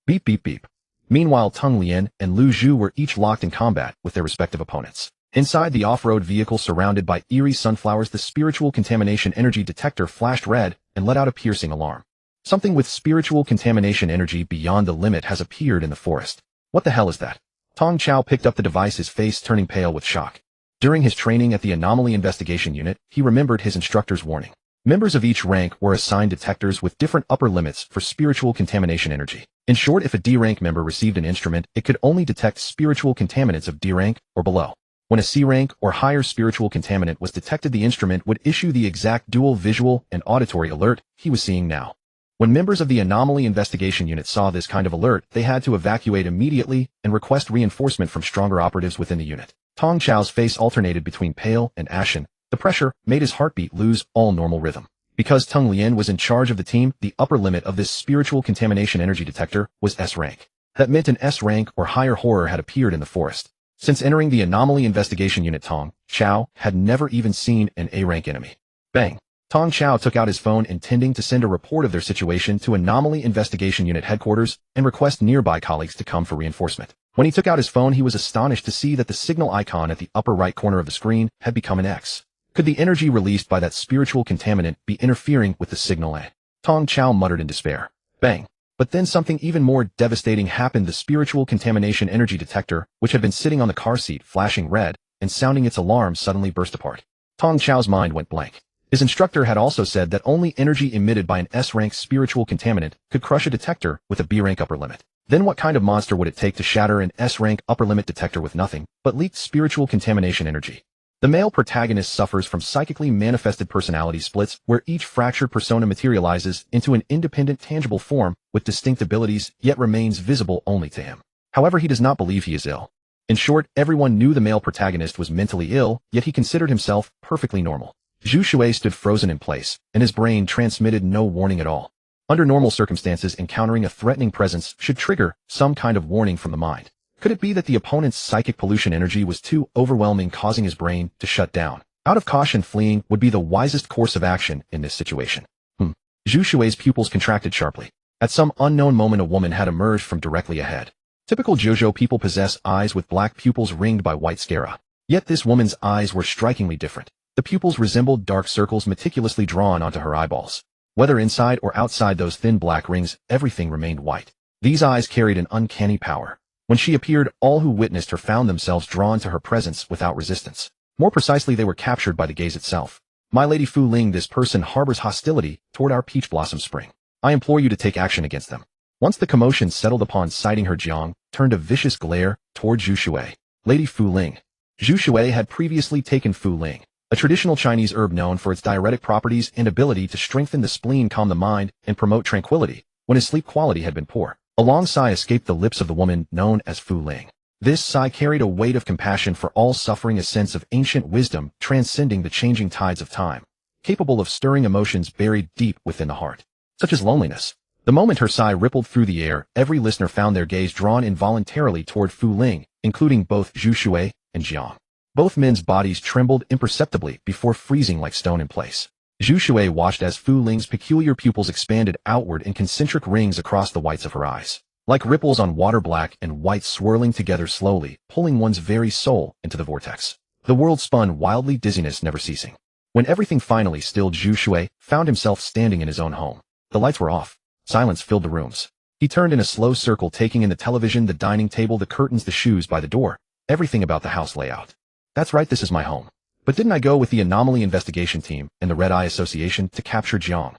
Beep beep beep. Meanwhile, Teng Lian and Lu Zhu were each locked in combat with their respective opponents. Inside the off-road vehicle surrounded by eerie sunflowers, the spiritual contamination energy detector flashed red and let out a piercing alarm. Something with spiritual contamination energy beyond the limit has appeared in the forest. What the hell is that? Tong Chao picked up the device, his face turning pale with shock. During his training at the Anomaly Investigation Unit, he remembered his instructor's warning. Members of each rank were assigned detectors with different upper limits for spiritual contamination energy. In short, if a D rank member received an instrument, it could only detect spiritual contaminants of D rank or below. When a C rank or higher spiritual contaminant was detected, the instrument would issue the exact dual visual and auditory alert he was seeing now. When members of the Anomaly Investigation Unit saw this kind of alert, they had to evacuate immediately and request reinforcement from stronger operatives within the unit. Tong Chao's face alternated between pale and ashen. The pressure made his heartbeat lose all normal rhythm. Because Tung Lien was in charge of the team, the upper limit of this spiritual contamination energy detector was S rank. That meant an S rank or higher horror had appeared in the forest. Since entering the Anomaly Investigation Unit, Tong Chao had never even seen an A rank enemy. Bang! Tong Chao took out his phone, intending to send a report of their situation to Anomaly Investigation Unit headquarters and request nearby colleagues to come for reinforcement. When he took out his phone, he was astonished to see that the signal icon at the upper right corner of the screen had become an X. Could the energy released by that spiritual contaminant be interfering with the signal A? Tong Chao muttered in despair. Bang! But then something even more devastating happened. The spiritual contamination energy detector, which had been sitting on the car seat flashing red and sounding its alarm, suddenly burst apart. Tong Chao's mind went blank. His instructor had also said that only energy emitted by an S-rank spiritual contaminant could crush a detector with a B-rank upper limit. Then what kind of monster would it take to shatter an S-rank upper limit detector with nothing but leaked spiritual contamination energy? The male protagonist suffers from psychically manifested personality splits, where each fractured persona materializes into an independent tangible form with distinct abilities, yet remains visible only to him. However, he does not believe he is ill. In short, everyone knew the male protagonist was mentally ill, yet he considered himself perfectly normal. Zhu Shui stood frozen in place, and his brain transmitted no warning at all. Under normal circumstances, encountering a threatening presence should trigger some kind of warning from the mind. Could it be that the opponent's psychic pollution energy was too overwhelming, causing his brain to shut down? Out of caution, fleeing would be the wisest course of action in this situation. Zhu Shui's pupils contracted sharply. At some unknown moment, a woman had emerged from directly ahead. Typical JoJo people possess eyes with black pupils ringed by white sclera. Yet this woman's eyes were strikingly different. The pupils resembled dark circles meticulously drawn onto her eyeballs. Whether inside or outside those thin black rings, everything remained white. These eyes carried an uncanny power. When she appeared, all who witnessed her found themselves drawn to her presence without resistance. More precisely, they were captured by the gaze itself. My Lady Fu Ling, this person harbors hostility toward our peach blossom spring. I implore you to take action against them. Once the commotion settled upon sighting her, Jiang turned a vicious glare toward Zhu Shui. Lady Fu Ling. Zhu Shui had previously taken Fu Ling, a traditional Chinese herb known for its diuretic properties and ability to strengthen the spleen, calm the mind, and promote tranquility, when his sleep quality had been poor. A long sigh escaped the lips of the woman known as Fu Ling. This sigh carried a weight of compassion for all suffering, a sense of ancient wisdom transcending the changing tides of time, capable of stirring emotions buried deep within the heart, such as loneliness. The moment her sigh rippled through the air, every listener found their gaze drawn involuntarily toward Fu Ling, including both Zhu Shui and Jiang. Both men's bodies trembled imperceptibly before freezing like stone in place. Zhu Shui watched as Fu Ling's peculiar pupils expanded outward in concentric rings across the whites of her eyes, like ripples on water, black and white swirling together slowly, pulling one's very soul into the vortex. The world spun wildly, dizziness never ceasing. When everything finally stilled, Zhu Shui found himself standing in his own home. The lights were off. Silence filled the rooms. He turned in a slow circle, taking in the television, the dining table, the curtains, the shoes by the door, everything about the house layout. That's right, this is my home. But didn't I go with the Anomaly Investigation Team and the Red Eye Association to capture Jiang?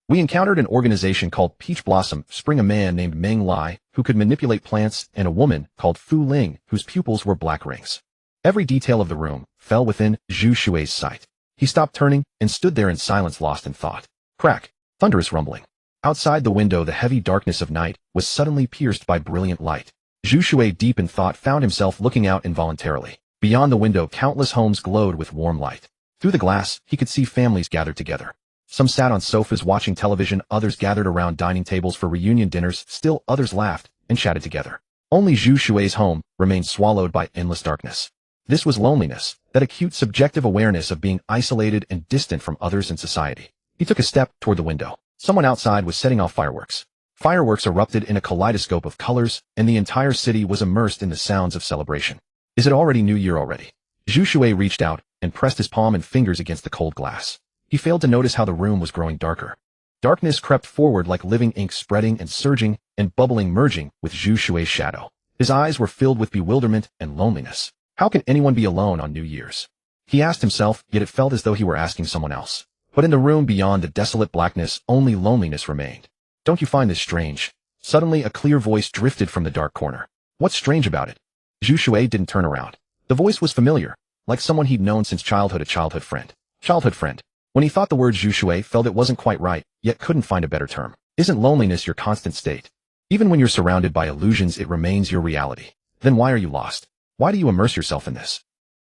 We encountered an organization called Peach Blossom Spring, a man named Meng Lai who could manipulate plants, and a woman called Fu Ling whose pupils were black rings. Every detail of the room fell within Zhu Shui's sight. He stopped turning and stood there in silence, lost in thought. Crack! Thunderous rumbling. Outside the window, the heavy darkness of night was suddenly pierced by brilliant light. Zhu Shui, deep in thought, found himself looking out involuntarily. Beyond the window, countless homes glowed with warm light. Through the glass, he could see families gathered together. Some sat on sofas watching television, others gathered around dining tables for reunion dinners, still others laughed and chatted together. Only Zhu Shui's home remained swallowed by endless darkness. This was loneliness, that acute subjective awareness of being isolated and distant from others in society. He took a step toward the window. Someone outside was setting off fireworks. Fireworks erupted in a kaleidoscope of colors, and the entire city was immersed in the sounds of celebration. Is it already New Year already? Zhu Shui reached out and pressed his palm and fingers against the cold glass. He failed to notice how the room was growing darker. Darkness crept forward like living ink, spreading and surging and bubbling, merging with Zhu Shui's shadow. His eyes were filled with bewilderment and loneliness. How can anyone be alone on New Year's? He asked himself, yet it felt as though he were asking someone else. But in the room beyond the desolate blackness, only loneliness remained. Don't you find this strange? Suddenly, a clear voice drifted from the dark corner. What's strange about it? Zhu Shui didn't turn around. The voice was familiar, like someone he'd known since childhood, a childhood friend. Childhood friend. When he thought the word Zhu Shui, felt it wasn't quite right, yet couldn't find a better term. Isn't loneliness your constant state? Even when you're surrounded by illusions, it remains your reality. Then why are you lost? Why do you immerse yourself in this?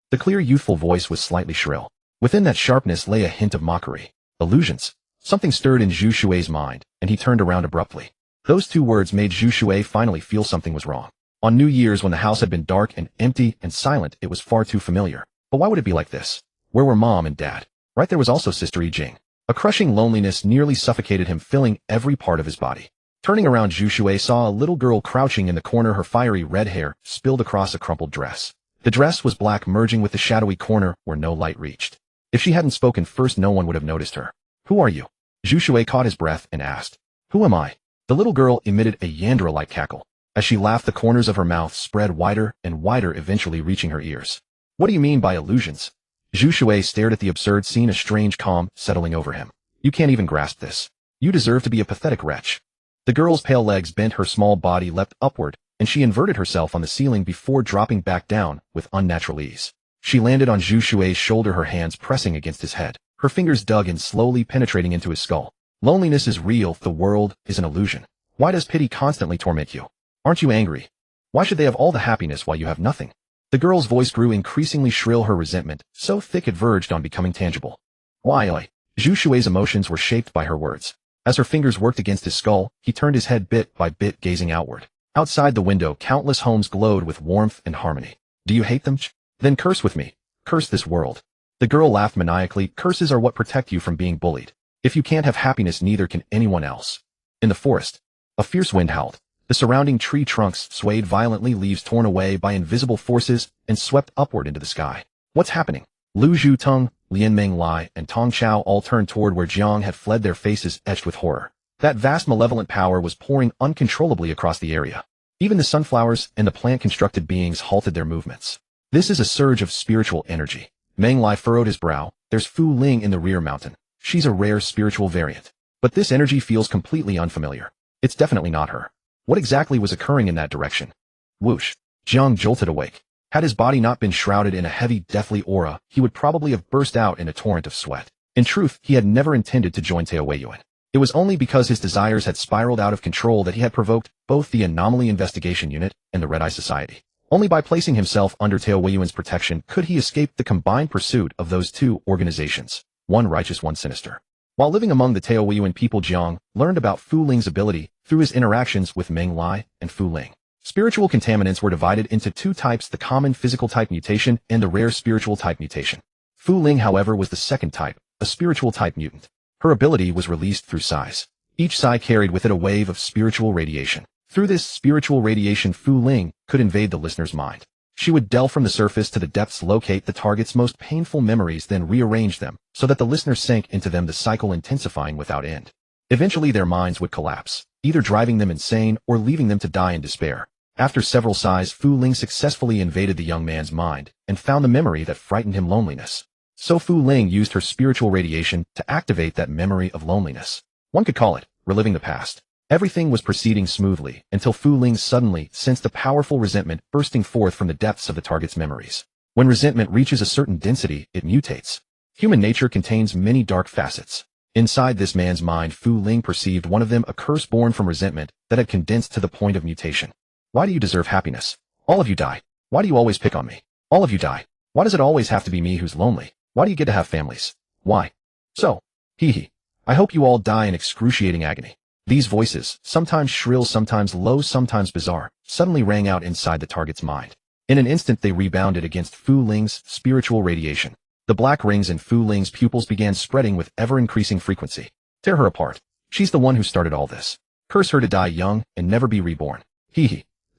The clear, youthful voice was slightly shrill. Within that sharpness lay a hint of mockery. Illusions. Something stirred in Zhu Shui's mind, and he turned around abruptly. Those two words made Zhu Shui finally feel something was wrong. On New Year's, when the house had been dark and empty and silent, it was far too familiar. But why would it be like this? Where were Mom and Dad? Right there was also Sister Yijing. A crushing loneliness nearly suffocated him, filling every part of his body. Turning around, Zhu Shui saw a little girl crouching in the corner, her fiery red hair spilled across a crumpled dress. The dress was black, merging with the shadowy corner where no light reached. If she hadn't spoken first, no one would have noticed her. Who are you? Zhu Shui caught his breath and asked. Who am I? The little girl emitted a Yandra-like cackle. As she laughed, the corners of her mouth spread wider and wider, eventually reaching her ears. What do you mean by illusions? Zhu Shui stared at the absurd scene, a strange calm settling over him. You can't even grasp this. You deserve to be a pathetic wretch. The girl's pale legs bent, her small body leapt upward, and she inverted herself on the ceiling before dropping back down with unnatural ease. She landed on Zhu Shui's shoulder, her hands pressing against his head. Her fingers dug in, slowly penetrating into his skull. Loneliness is real, the world is an illusion. Why does pity constantly torment you? Aren't you angry? Why should they have all the happiness while you have nothing? The girl's voice grew increasingly shrill, her resentment so thick it verged on becoming tangible. Why? Zhu Shui's emotions were shaped by her words. As her fingers worked against his skull, he turned his head bit by bit, gazing outward. Outside the window, countless homes glowed with warmth and harmony. Do you hate them? Then curse with me. Curse this world. The girl laughed maniacally. Curses are what protect you from being bullied. If you can't have happiness, neither can anyone else. In the forest, a fierce wind howled. The surrounding tree trunks swayed violently, leaves torn away by invisible forces and swept upward into the sky. What's happening? Lu Zhutung, Lian Menglai, and Tong Chao all turned toward where Jiang had fled, their faces etched with horror. That vast malevolent power was pouring uncontrollably across the area. Even the sunflowers and the plant-constructed beings halted their movements. This is a surge of spiritual energy. Menglai furrowed his brow. There's Fu Ling in the rear mountain. She's a rare spiritual variant. But this energy feels completely unfamiliar. It's definitely not her. What exactly was occurring in that direction? Whoosh. Jiang jolted awake. Had his body not been shrouded in a heavy, deathly aura, he would probably have burst out in a torrent of sweat. In truth, he had never intended to join Taoyuan. It was only because his desires had spiraled out of control that he had provoked both the Anomaly Investigation Unit and the Red Eye Society. Only by placing himself under Taoyuan's protection could he escape the combined pursuit of those two organizations, one righteous, one sinister. While living among the Taoyuan people, Jiang learned about Fu Ling's ability through his interactions with Meng Lai and Fu Ling. Spiritual contaminants were divided into two types, the common physical type mutation and the rare spiritual type mutation. Fu Ling, however, was the second type, a spiritual type mutant. Her ability was released through sighs. Each sigh carried with it a wave of spiritual radiation. Through this spiritual radiation, Fu Ling could invade the listener's mind. She would delve from the surface to the depths, locate the target's most painful memories, then rearrange them so that the listener sank into them, the cycle intensifying without end. Eventually their minds would collapse, either driving them insane or leaving them to die in despair. After several sighs, Fu Ling successfully invaded the young man's mind and found the memory that frightened him, loneliness. So Fu Ling used her spiritual radiation to activate that memory of loneliness. One could call it reliving the past. Everything was proceeding smoothly until Fu Ling suddenly sensed a powerful resentment bursting forth from the depths of the target's memories. When resentment reaches a certain density, it mutates. Human nature contains many dark facets. Inside this man's mind, Fu Ling perceived one of them, a curse born from resentment that had condensed to the point of mutation. Why do you deserve happiness? All of you die. Why do you always pick on me? All of you die. Why does it always have to be me who's lonely? Why do you get to have families? Why? So, I hope you all die in excruciating agony. These voices, sometimes shrill, sometimes low, sometimes bizarre, suddenly rang out inside the target's mind. In an instant they rebounded against Fu Ling's spiritual radiation. The black rings in Fu Ling's pupils began spreading with ever-increasing frequency. Tear her apart. She's the one who started all this. Curse her to die young and never be reborn.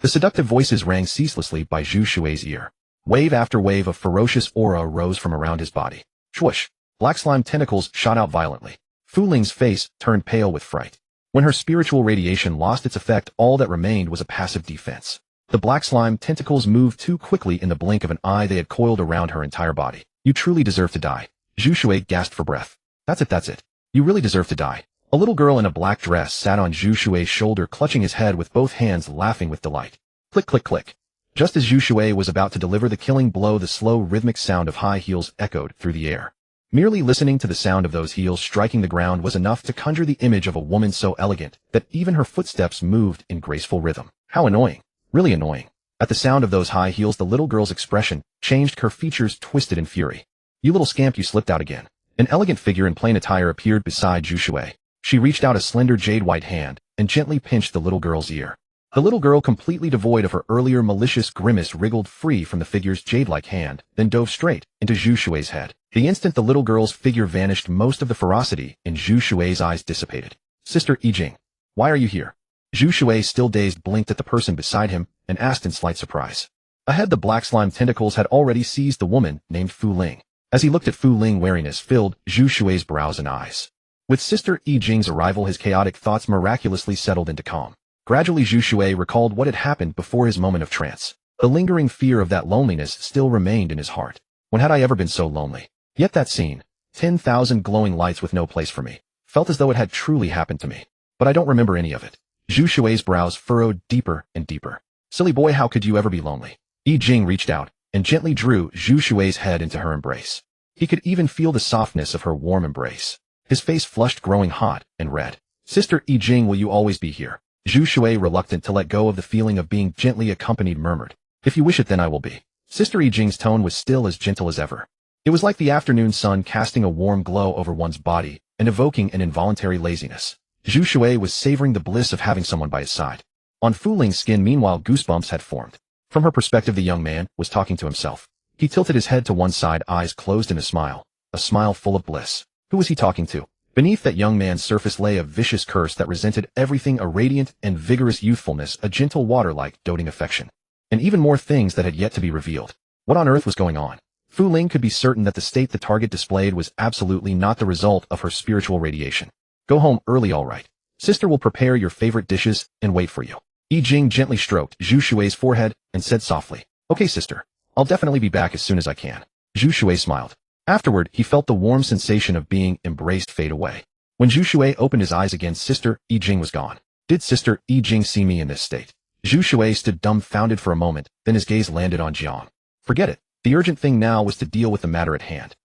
The seductive voices rang ceaselessly by Zhu Shui's ear. Wave after wave of ferocious aura rose from around his body. Swoosh! Black slime tentacles shot out violently. Fu Ling's face turned pale with fright. When her spiritual radiation lost its effect, all that remained was a passive defense. The black slime tentacles moved too quickly. In the blink of an eye they had coiled around her entire body. You truly deserve to die. Zhu Shui gasped for breath. That's it. You really deserve to die. A little girl in a black dress sat on Zhu Shui's shoulder, clutching his head with both hands, laughing with delight. Click, click, click. Just as Zhu Shui was about to deliver the killing blow, the slow, rhythmic sound of high heels echoed through the air. Merely listening to the sound of those heels striking the ground was enough to conjure the image of a woman so elegant that even her footsteps moved in graceful rhythm. How annoying. Really annoying. At the sound of those high heels, the little girl's expression changed, her features twisted in fury. You little scamp, you slipped out again. An elegant figure in plain attire appeared beside Zhu Shui. She reached out a slender jade-white hand and gently pinched the little girl's ear. The little girl, completely devoid of her earlier malicious grimace, wriggled free from the figure's jade-like hand, then dove straight into Zhu Shui's head. The instant the little girl's figure vanished, most of the ferocity in Zhu Shui's eyes dissipated. Sister Yijing, why are you here? Zhu Shui, still dazed, blinked at the person beside him and asked in slight surprise. Ahead, the black slime tentacles had already seized the woman named Fu Ling. As he looked at Fu Ling, wariness filled Zhu Shui's brows and eyes. With Sister Yijing's arrival, his chaotic thoughts miraculously settled into calm. Gradually, Zhu Shui recalled what had happened before his moment of trance. The lingering fear of that loneliness still remained in his heart. When had I ever been so lonely? Yet that scene, 10,000 glowing lights with no place for me, felt as though it had truly happened to me. But I don't remember any of it. Zhu Shui's brows furrowed deeper and deeper. Silly boy, how could you ever be lonely? Yijing reached out and gently drew Zhu Shui's head into her embrace. He could even feel the softness of her warm embrace. His face flushed, growing hot and red. Sister Yijing, will you always be here? Zhu Shui, reluctant to let go of the feeling of being gently accompanied, murmured. If you wish it, then I will be. Sister Yijing's tone was still as gentle as ever. It was like the afternoon sun casting a warm glow over one's body and evoking an involuntary laziness. Zhu Shui was savoring the bliss of having someone by his side. On Fu Ling's skin, meanwhile, goosebumps had formed. From her perspective, the young man was talking to himself. He tilted his head to one side, eyes closed in a smile full of bliss. Who was he talking to? Beneath that young man's surface lay a vicious curse that resented everything, a radiant and vigorous youthfulness, a gentle water-like doting affection, and even more things that had yet to be revealed. What on earth was going on? Fu Ling could be certain that the state the target displayed was absolutely not the result of her spiritual radiation. Go home early, all right. Sister will prepare your favorite dishes and wait for you. Yijing gently stroked Zhu Shui's forehead and said softly, Okay, sister. I'll definitely be back as soon as I can. Zhu Shui smiled. Afterward, he felt the warm sensation of being embraced fade away. When Zhu Shui opened his eyes again, Sister Yijing was gone. Did Sister Yijing see me in this state? Zhu Shui stood dumbfounded for a moment, then his gaze landed on Jiang. Forget it. The urgent thing now was to deal with the matter at hand.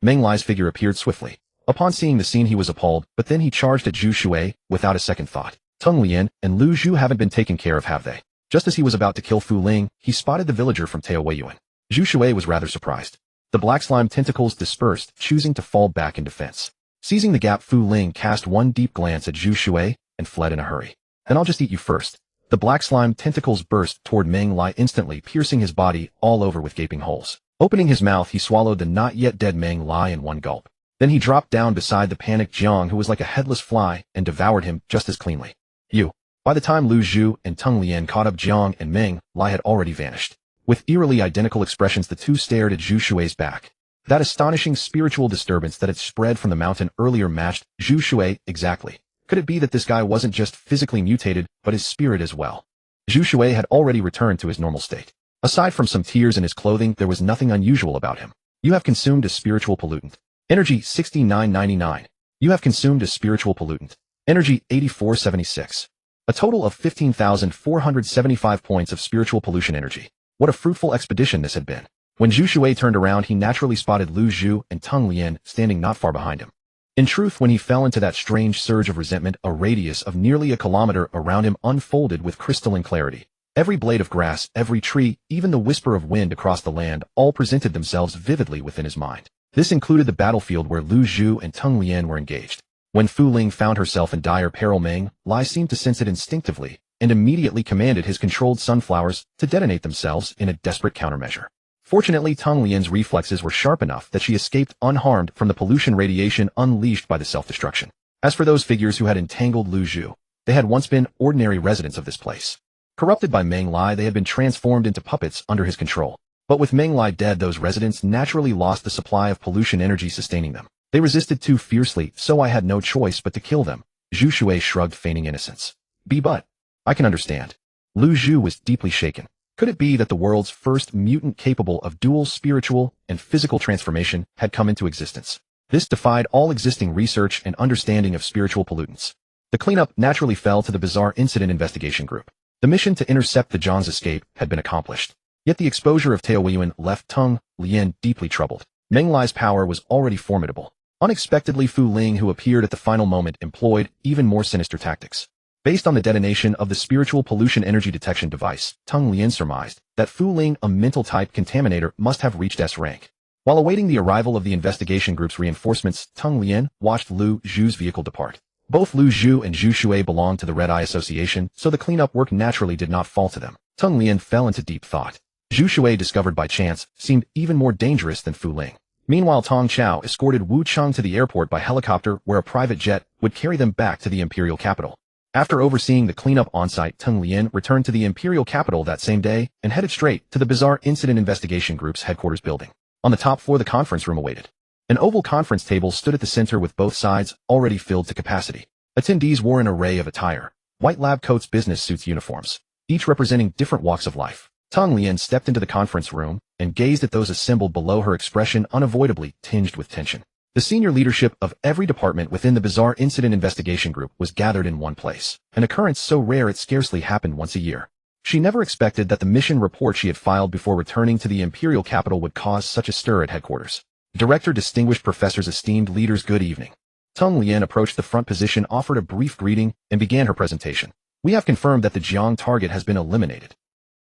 Meng Lai's figure appeared swiftly. Upon seeing the scene, he was appalled, but then he charged at Zhu Shui without a second thought. Teng Lian and Lu Zhu haven't been taken care of, have they? Just as he was about to kill Fu Ling, he spotted the villager from Taoyuan. Zhu Shui was rather surprised. The black slime tentacles dispersed, choosing to fall back in defense. Seizing the gap, Fu Ling cast one deep glance at Zhu Shui and fled in a hurry. Then I'll just eat you first. The black slime tentacles burst toward Meng Lai, instantly piercing his body all over with gaping holes. Opening his mouth, he swallowed the not yet dead Meng Lai in one gulp. Then he dropped down beside the panicked Jiang, who was like a headless fly, and devoured him just as cleanly. You. By the time Lu Zhu and Teng Lian caught up, Jiang and Meng Lai had already vanished. With eerily identical expressions, the two stared at Zhu Shui's back. That astonishing spiritual disturbance that had spread from the mountain earlier matched Zhu Shui exactly. Could it be that this guy wasn't just physically mutated, but his spirit as well? Zhu Shui had already returned to his normal state. Aside from some tears in his clothing, there was nothing unusual about him. You have consumed a spiritual pollutant. Energy 6999. You have consumed a spiritual pollutant. Energy 8476. A total of 15,475 points of spiritual pollution energy. What a fruitful expedition this had been. When Zhu Shui turned around, he naturally spotted Lu Zhu and Teng Lian standing not far behind him. In truth, when he fell into that strange surge of resentment, a radius of nearly a kilometer around him unfolded with crystalline clarity. Every blade of grass, every tree, even the whisper of wind across the land, all presented themselves vividly within his mind. This included the battlefield where Lu Zhu and Teng Lian were engaged. When Fu Ling found herself in dire peril, Meng Lai seemed to sense it instinctively, and immediately commanded his controlled sunflowers to detonate themselves in a desperate countermeasure. Fortunately, Teng Lian's reflexes were sharp enough that she escaped unharmed from the pollution radiation unleashed by the self-destruction. As for those figures who had entangled Lu Zhu, they had once been ordinary residents of this place. Corrupted by Meng Lai, they had been transformed into puppets under his control. But with Meng Lai dead, those residents naturally lost the supply of pollution energy sustaining them. They resisted too fiercely, so I had no choice but to kill them. Zhu Shui shrugged, feigning innocence. But I can understand. Lu Zhu was deeply shaken. Could it be that the world's first mutant capable of dual spiritual and physical transformation had come into existence? This defied all existing research and understanding of spiritual pollutants. The cleanup naturally fell to the bizarre incident investigation group. The mission to intercept the Zhang's escape had been accomplished. Yet the exposure of Tao Weiyuan left Tang Lian deeply troubled. Meng Lai's power was already formidable. Unexpectedly, Fu Ling, who appeared at the final moment, employed even more sinister tactics. Based on the detonation of the spiritual pollution energy detection device, Tang Lian surmised that Fu Ling, a mental-type contaminator, must have reached S rank. While awaiting the arrival of the investigation group's reinforcements, Tang Lian watched Lu Zhu's vehicle depart. Both Lu Zhu and Zhu Shui belonged to the Red Eye Association, so the cleanup work naturally did not fall to them. Tang Lian fell into deep thought. Zhu Shui, discovered by chance, seemed even more dangerous than Fu Ling. Meanwhile, Tong Chao escorted Wu Cheng to the airport by helicopter, where a private jet would carry them back to the imperial capital. After overseeing the cleanup on-site, Tang Lian returned to the imperial capital that same day and headed straight to the bizarre incident investigation group's headquarters building. On the top floor, the conference room awaited. An oval conference table stood at the center with both sides already filled to capacity. Attendees wore an array of attire: white lab coats, business suits, uniforms, each representing different walks of life. Tang Lian stepped into the conference room and gazed at those assembled below, her expression unavoidably tinged with tension. The senior leadership of every department within the bizarre incident investigation group was gathered in one place, an occurrence so rare it scarcely happened once a year. She never expected that the mission report she had filed before returning to the imperial capital would cause such a stir at headquarters. Director, distinguished professors, esteemed leaders, good evening. Tang Lian approached the front position, offered a brief greeting, and began her presentation. We have confirmed that the Jiang target has been eliminated.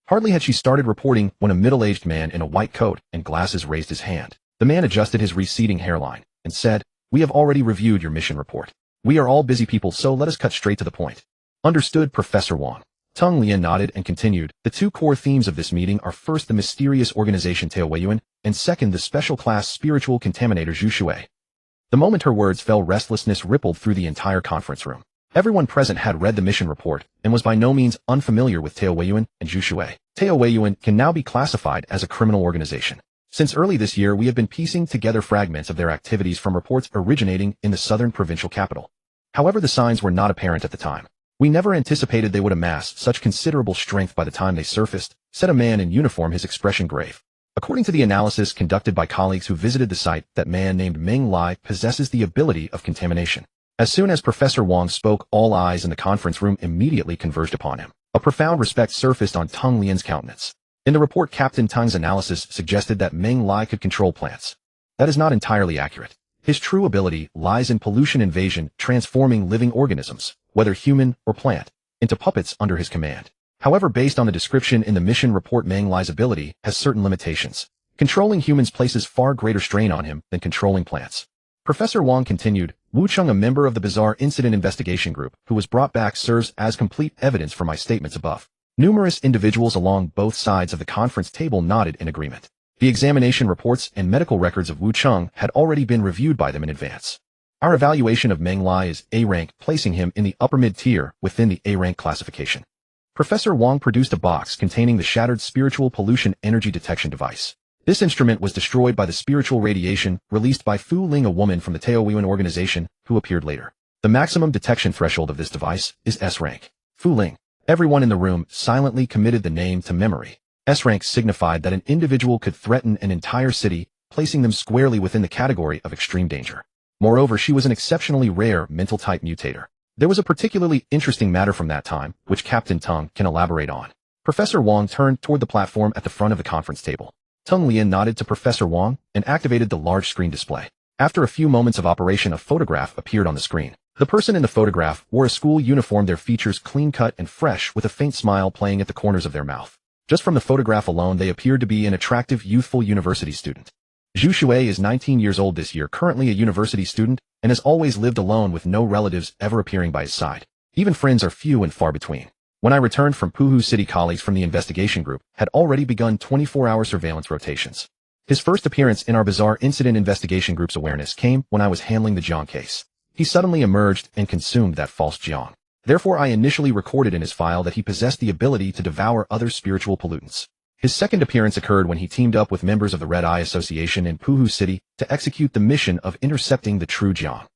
Hardly had she started reporting when a middle-aged man in a white coat and glasses raised his hand. The man adjusted his receding hairline and said, "We have already reviewed your mission report. We are all busy people, so let us cut straight to the point." Understood, Professor Wang. Tang Lian nodded and continued. The two core themes of this meeting are first, the mysterious organization Tao Weiyuan, and second, the special class spiritual contaminator Zhu Shui. The moment her words fell, restlessness rippled through the entire conference room. Everyone present had read the mission report and was by no means unfamiliar with Tao Weiyuan and Zhu Shui. Tao Weiyuan can now be classified as a criminal organization. Since early this year, we have been piecing together fragments of their activities from reports originating in the southern provincial capital. However, the signs were not apparent at the time. We never anticipated they would amass such considerable strength by the time they surfaced, said a man in uniform, his expression grave. According to the analysis conducted by colleagues who visited the site, that man named Meng Lai possesses the ability of contamination. As soon as Professor Wang spoke, all eyes in the conference room immediately converged upon him. A profound respect surfaced on Tang Lian's countenance. In the report, Captain Tang's analysis suggested that Meng Lai could control plants. That is not entirely accurate. His true ability lies in pollution invasion, transforming living organisms, whether human or plant, into puppets under his command. However, based on the description in the mission report, Meng Lai's ability has certain limitations. Controlling humans places far greater strain on him than controlling plants. Professor Wang continued, Wu Cheng, a member of the bizarre incident investigation group who was brought back, serves as complete evidence for my statements above. Numerous individuals along both sides of the conference table nodded in agreement. The examination reports and medical records of Wu Cheng had already been reviewed by them in advance. Our evaluation of Meng Lai is A rank, placing him in the upper mid-tier within the A rank classification. Professor Wang produced a box containing the shattered spiritual pollution energy detection device. This instrument was destroyed by the spiritual radiation released by Fu Ling, a woman from the Tao Weiyuan organization, who appeared later. The maximum detection threshold of this device is S rank. Fu Ling. Everyone in the room silently committed the name to memory. S rank signified that an individual could threaten an entire city, placing them squarely within the category of extreme danger. Moreover, she was an exceptionally rare mental-type mutator. There was a particularly interesting matter from that time, which Captain Tang can elaborate on. Professor Wang turned toward the platform at the front of the conference table. Tang Lian nodded to Professor Wang and activated the large screen display. After a few moments of operation, a photograph appeared on the screen. The person in the photograph wore a school uniform, their features clean-cut and fresh, with a faint smile playing at the corners of their mouth. Just from the photograph alone, they appeared to be an attractive, youthful university student. Zhu Shui is 19 years old this year, currently a university student, and has always lived alone with no relatives ever appearing by his side. Even friends are few and far between. When I returned from Puhu City, colleagues from the investigation group had already begun 24-hour surveillance rotations. His first appearance in our bizarre incident investigation group's awareness came when I was handling the Jiang case. He suddenly emerged and consumed that false Jiang. Therefore, I initially recorded in his file that he possessed the ability to devour other spiritual pollutants. His second appearance occurred when he teamed up with members of the Red Eye Association in Puhu City to execute the mission of intercepting the true Jiang.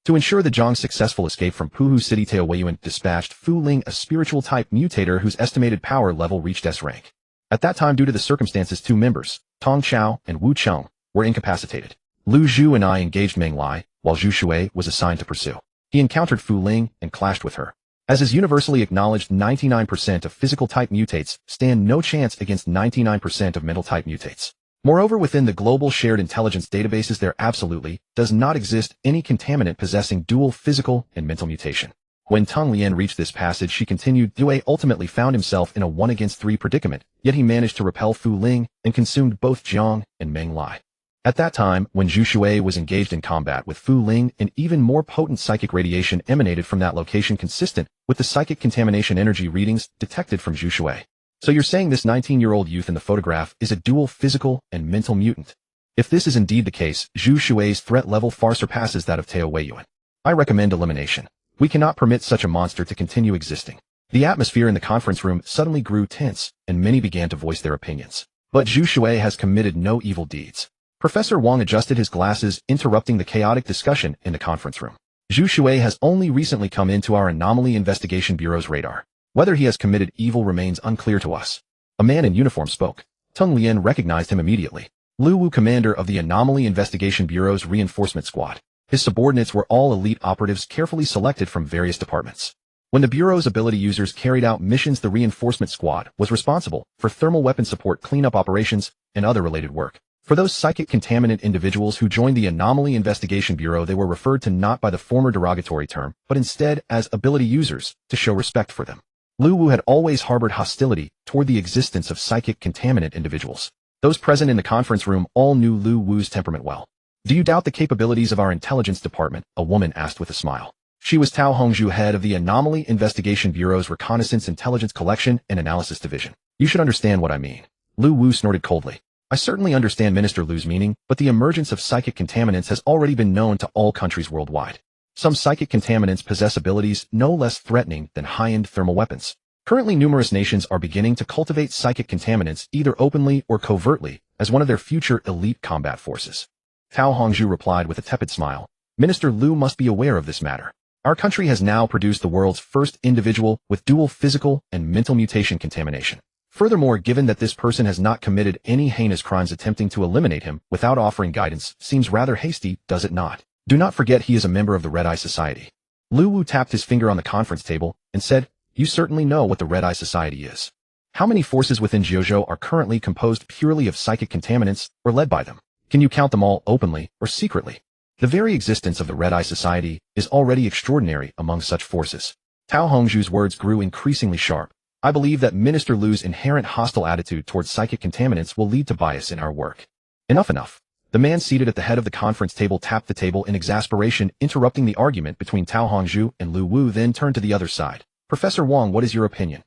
To ensure the Zhang's successful escape from Puhu City, Tao Weiyuan dispatched Fu Ling, a spiritual-type mutator whose estimated power level reached S rank. At that time, due to the circumstances, 2 members, Tong Chao and Wu Cheng, were incapacitated. Lu Zhu and I engaged Meng Lai, while Zhu Shui was assigned to pursue. He encountered Fu Ling and clashed with her. As is universally acknowledged, 99% of physical-type mutates stand no chance against 99% of mental-type mutates. Moreover, within the global shared intelligence databases, there absolutely does not exist any contaminant possessing dual physical and mental mutation. When Tang Lian reached this passage, she continued, Due ultimately found himself in a 1-against-3 predicament, yet he managed to repel Fu Ling and consumed both Jiang and Meng Lai. At that time, when Zhu Shui was engaged in combat with Fu Ling, an even more potent psychic radiation emanated from that location, consistent with the psychic contamination energy readings detected from Zhu Shui. So you're saying this 19-year-old youth in the photograph is a dual physical and mental mutant? If this is indeed the case, Zhu Shui's threat level far surpasses that of Tao Weiyuan. I recommend elimination. We cannot permit such a monster to continue existing. The atmosphere in the conference room suddenly grew tense, and many began to voice their opinions. But Zhu Shui has committed no evil deeds. Professor Wang adjusted his glasses, interrupting the chaotic discussion in the conference room. Zhu Shui has only recently come into our Anomaly Investigation Bureau's radar. Whether he has committed evil remains unclear to us. A man in uniform spoke. Tang Lian recognized him immediately. Lu Wu, commander of the Anomaly Investigation Bureau's reinforcement squad. His subordinates were all elite operatives carefully selected from various departments. When the Bureau's ability users carried out missions, the reinforcement squad was responsible for thermal weapon support, cleanup operations, and other related work. For those psychic contaminant individuals who joined the Anomaly Investigation Bureau, they were referred to not by the former derogatory term, but instead as ability users, to show respect for them. Lu Wu had always harbored hostility toward the existence of psychic contaminant individuals. Those present in the conference room all knew Lu Wu's temperament well. Do you doubt the capabilities of our intelligence department? A woman asked with a smile. She was Tao Hongzhu, head of the Anomaly Investigation Bureau's Reconnaissance Intelligence Collection and Analysis Division. You should understand what I mean. Lu Wu snorted coldly. I certainly understand Minister Lu's meaning, but the emergence of psychic contaminants has already been known to all countries worldwide. Some psychic contaminants possess abilities no less threatening than high-end thermal weapons. Currently, numerous nations are beginning to cultivate psychic contaminants either openly or covertly as one of their future elite combat forces. Tao Hongzhu replied with a tepid smile. Minister Lu must be aware of this matter. Our country has now produced the world's first individual with dual physical and mental mutation contamination. Furthermore, given that this person has not committed any heinous crimes, attempting to eliminate him without offering guidance seems rather hasty, does it not? Do not forget he is a member of the Red Eye Society. Lu Wu tapped his finger on the conference table and said, You certainly know what the Red Eye Society is. How many forces within Jiuzhou are currently composed purely of psychic contaminants or led by them? Can you count them all openly or secretly? The very existence of the Red Eye Society is already extraordinary among such forces. Tao Hongzhu's words grew increasingly sharp. I believe that Minister Lu's inherent hostile attitude towards psychic contaminants will lead to bias in our work. Enough. The man seated at the head of the conference table tapped the table in exasperation, interrupting the argument between Tao Hongzhu and Lu Wu, then turned to the other side. Professor Wang, what is your opinion?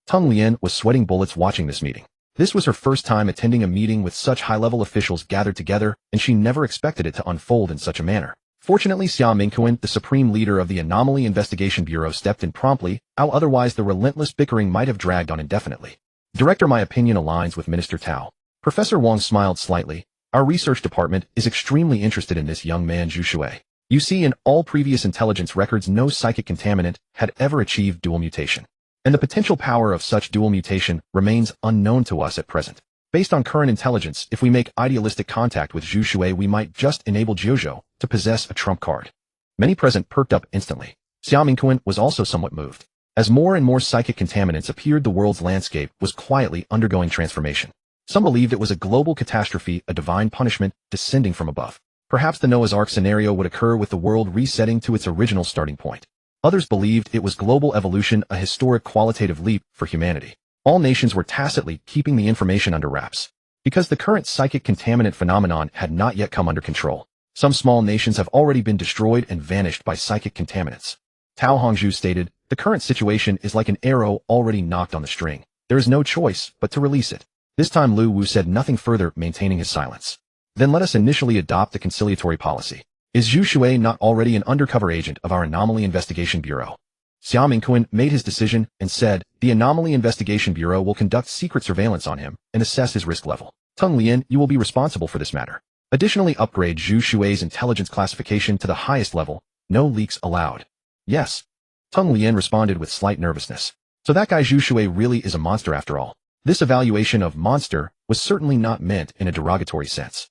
Tang Lian was sweating bullets watching this meeting. This was her first time attending a meeting with such high-level officials gathered together, and she never expected it to unfold in such a manner. Fortunately, Xia Mingquan, the supreme leader of the Anomaly Investigation Bureau, stepped in promptly, otherwise the relentless bickering might have dragged on indefinitely. Director, my opinion aligns with Minister Tao. Professor Wang smiled slightly. Our research department is extremely interested in this young man Zhu Shui. You see, in all previous intelligence records, no psychic contaminant had ever achieved dual mutation. And the potential power of such dual mutation remains unknown to us at present. Based on current intelligence, if we make idealistic contact with Zhu Shui, we might just enable Jiuzhou to possess a trump card. Many present perked up instantly. Xia Mingquan was also somewhat moved. As more and more psychic contaminants appeared, the world's landscape was quietly undergoing transformation. Some believed it was a global catastrophe, a divine punishment descending from above. Perhaps the Noah's Ark scenario would occur, with the world resetting to its original starting point. Others believed it was global evolution, a historic qualitative leap for humanity. All nations were tacitly keeping the information under wraps, because the current psychic contaminant phenomenon had not yet come under control. Some small nations have already been destroyed and vanished by psychic contaminants. Tao Hongzhu stated, the current situation is like an arrow already knocked on the string. There is no choice but to release it. This time Lu Wu said nothing further, maintaining his silence. Then let us initially adopt the conciliatory policy. Is Zhu Shui not already an undercover agent of our Anomaly Investigation Bureau? Xia Mingquan made his decision and said, the Anomaly Investigation Bureau will conduct secret surveillance on him and assess his risk level. Tang Lian, you will be responsible for this matter. Additionally, upgrade Zhu Shui's intelligence classification to the highest level No leaks allowed. Yes. Tung Lien responded with slight nervousness. So that guy Zhu Shui really is a monster after all. This evaluation of monster was certainly not meant in a derogatory sense.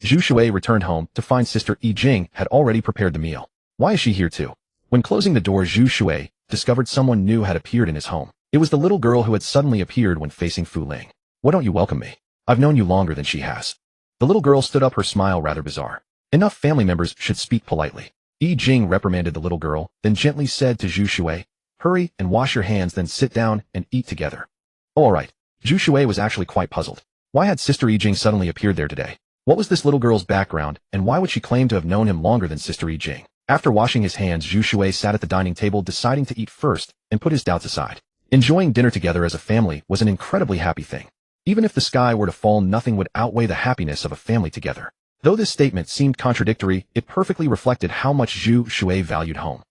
Zhu Shui returned home to find Sister Yi Jing had already prepared the meal. Why is she here too? When closing the door, Zhu Shui discovered someone new had appeared in his home. It was the little girl who had suddenly appeared when facing Fu Ling. Why don't you welcome me? I've known you longer than she has. The little girl stood up, her smile rather bizarre. Enough family members should speak politely. Yi Jing reprimanded the little girl, then gently said to Zhu Shui, hurry and wash your hands, then sit down and eat together. Oh, all right. Zhu Shui was actually quite puzzled. Why had Sister Yi Jing suddenly appeared there today? What was this little girl's background, and why would she claim to have known him longer than Sister Yi Jing? After washing his hands, Zhu Shui sat at the dining table deciding to eat first and put his doubts aside. Enjoying dinner together as a family was an incredibly happy thing. Even if the sky were to fall, nothing would outweigh the happiness of a family together. Though this statement seemed contradictory, it perfectly reflected how much Zhu Shui valued home.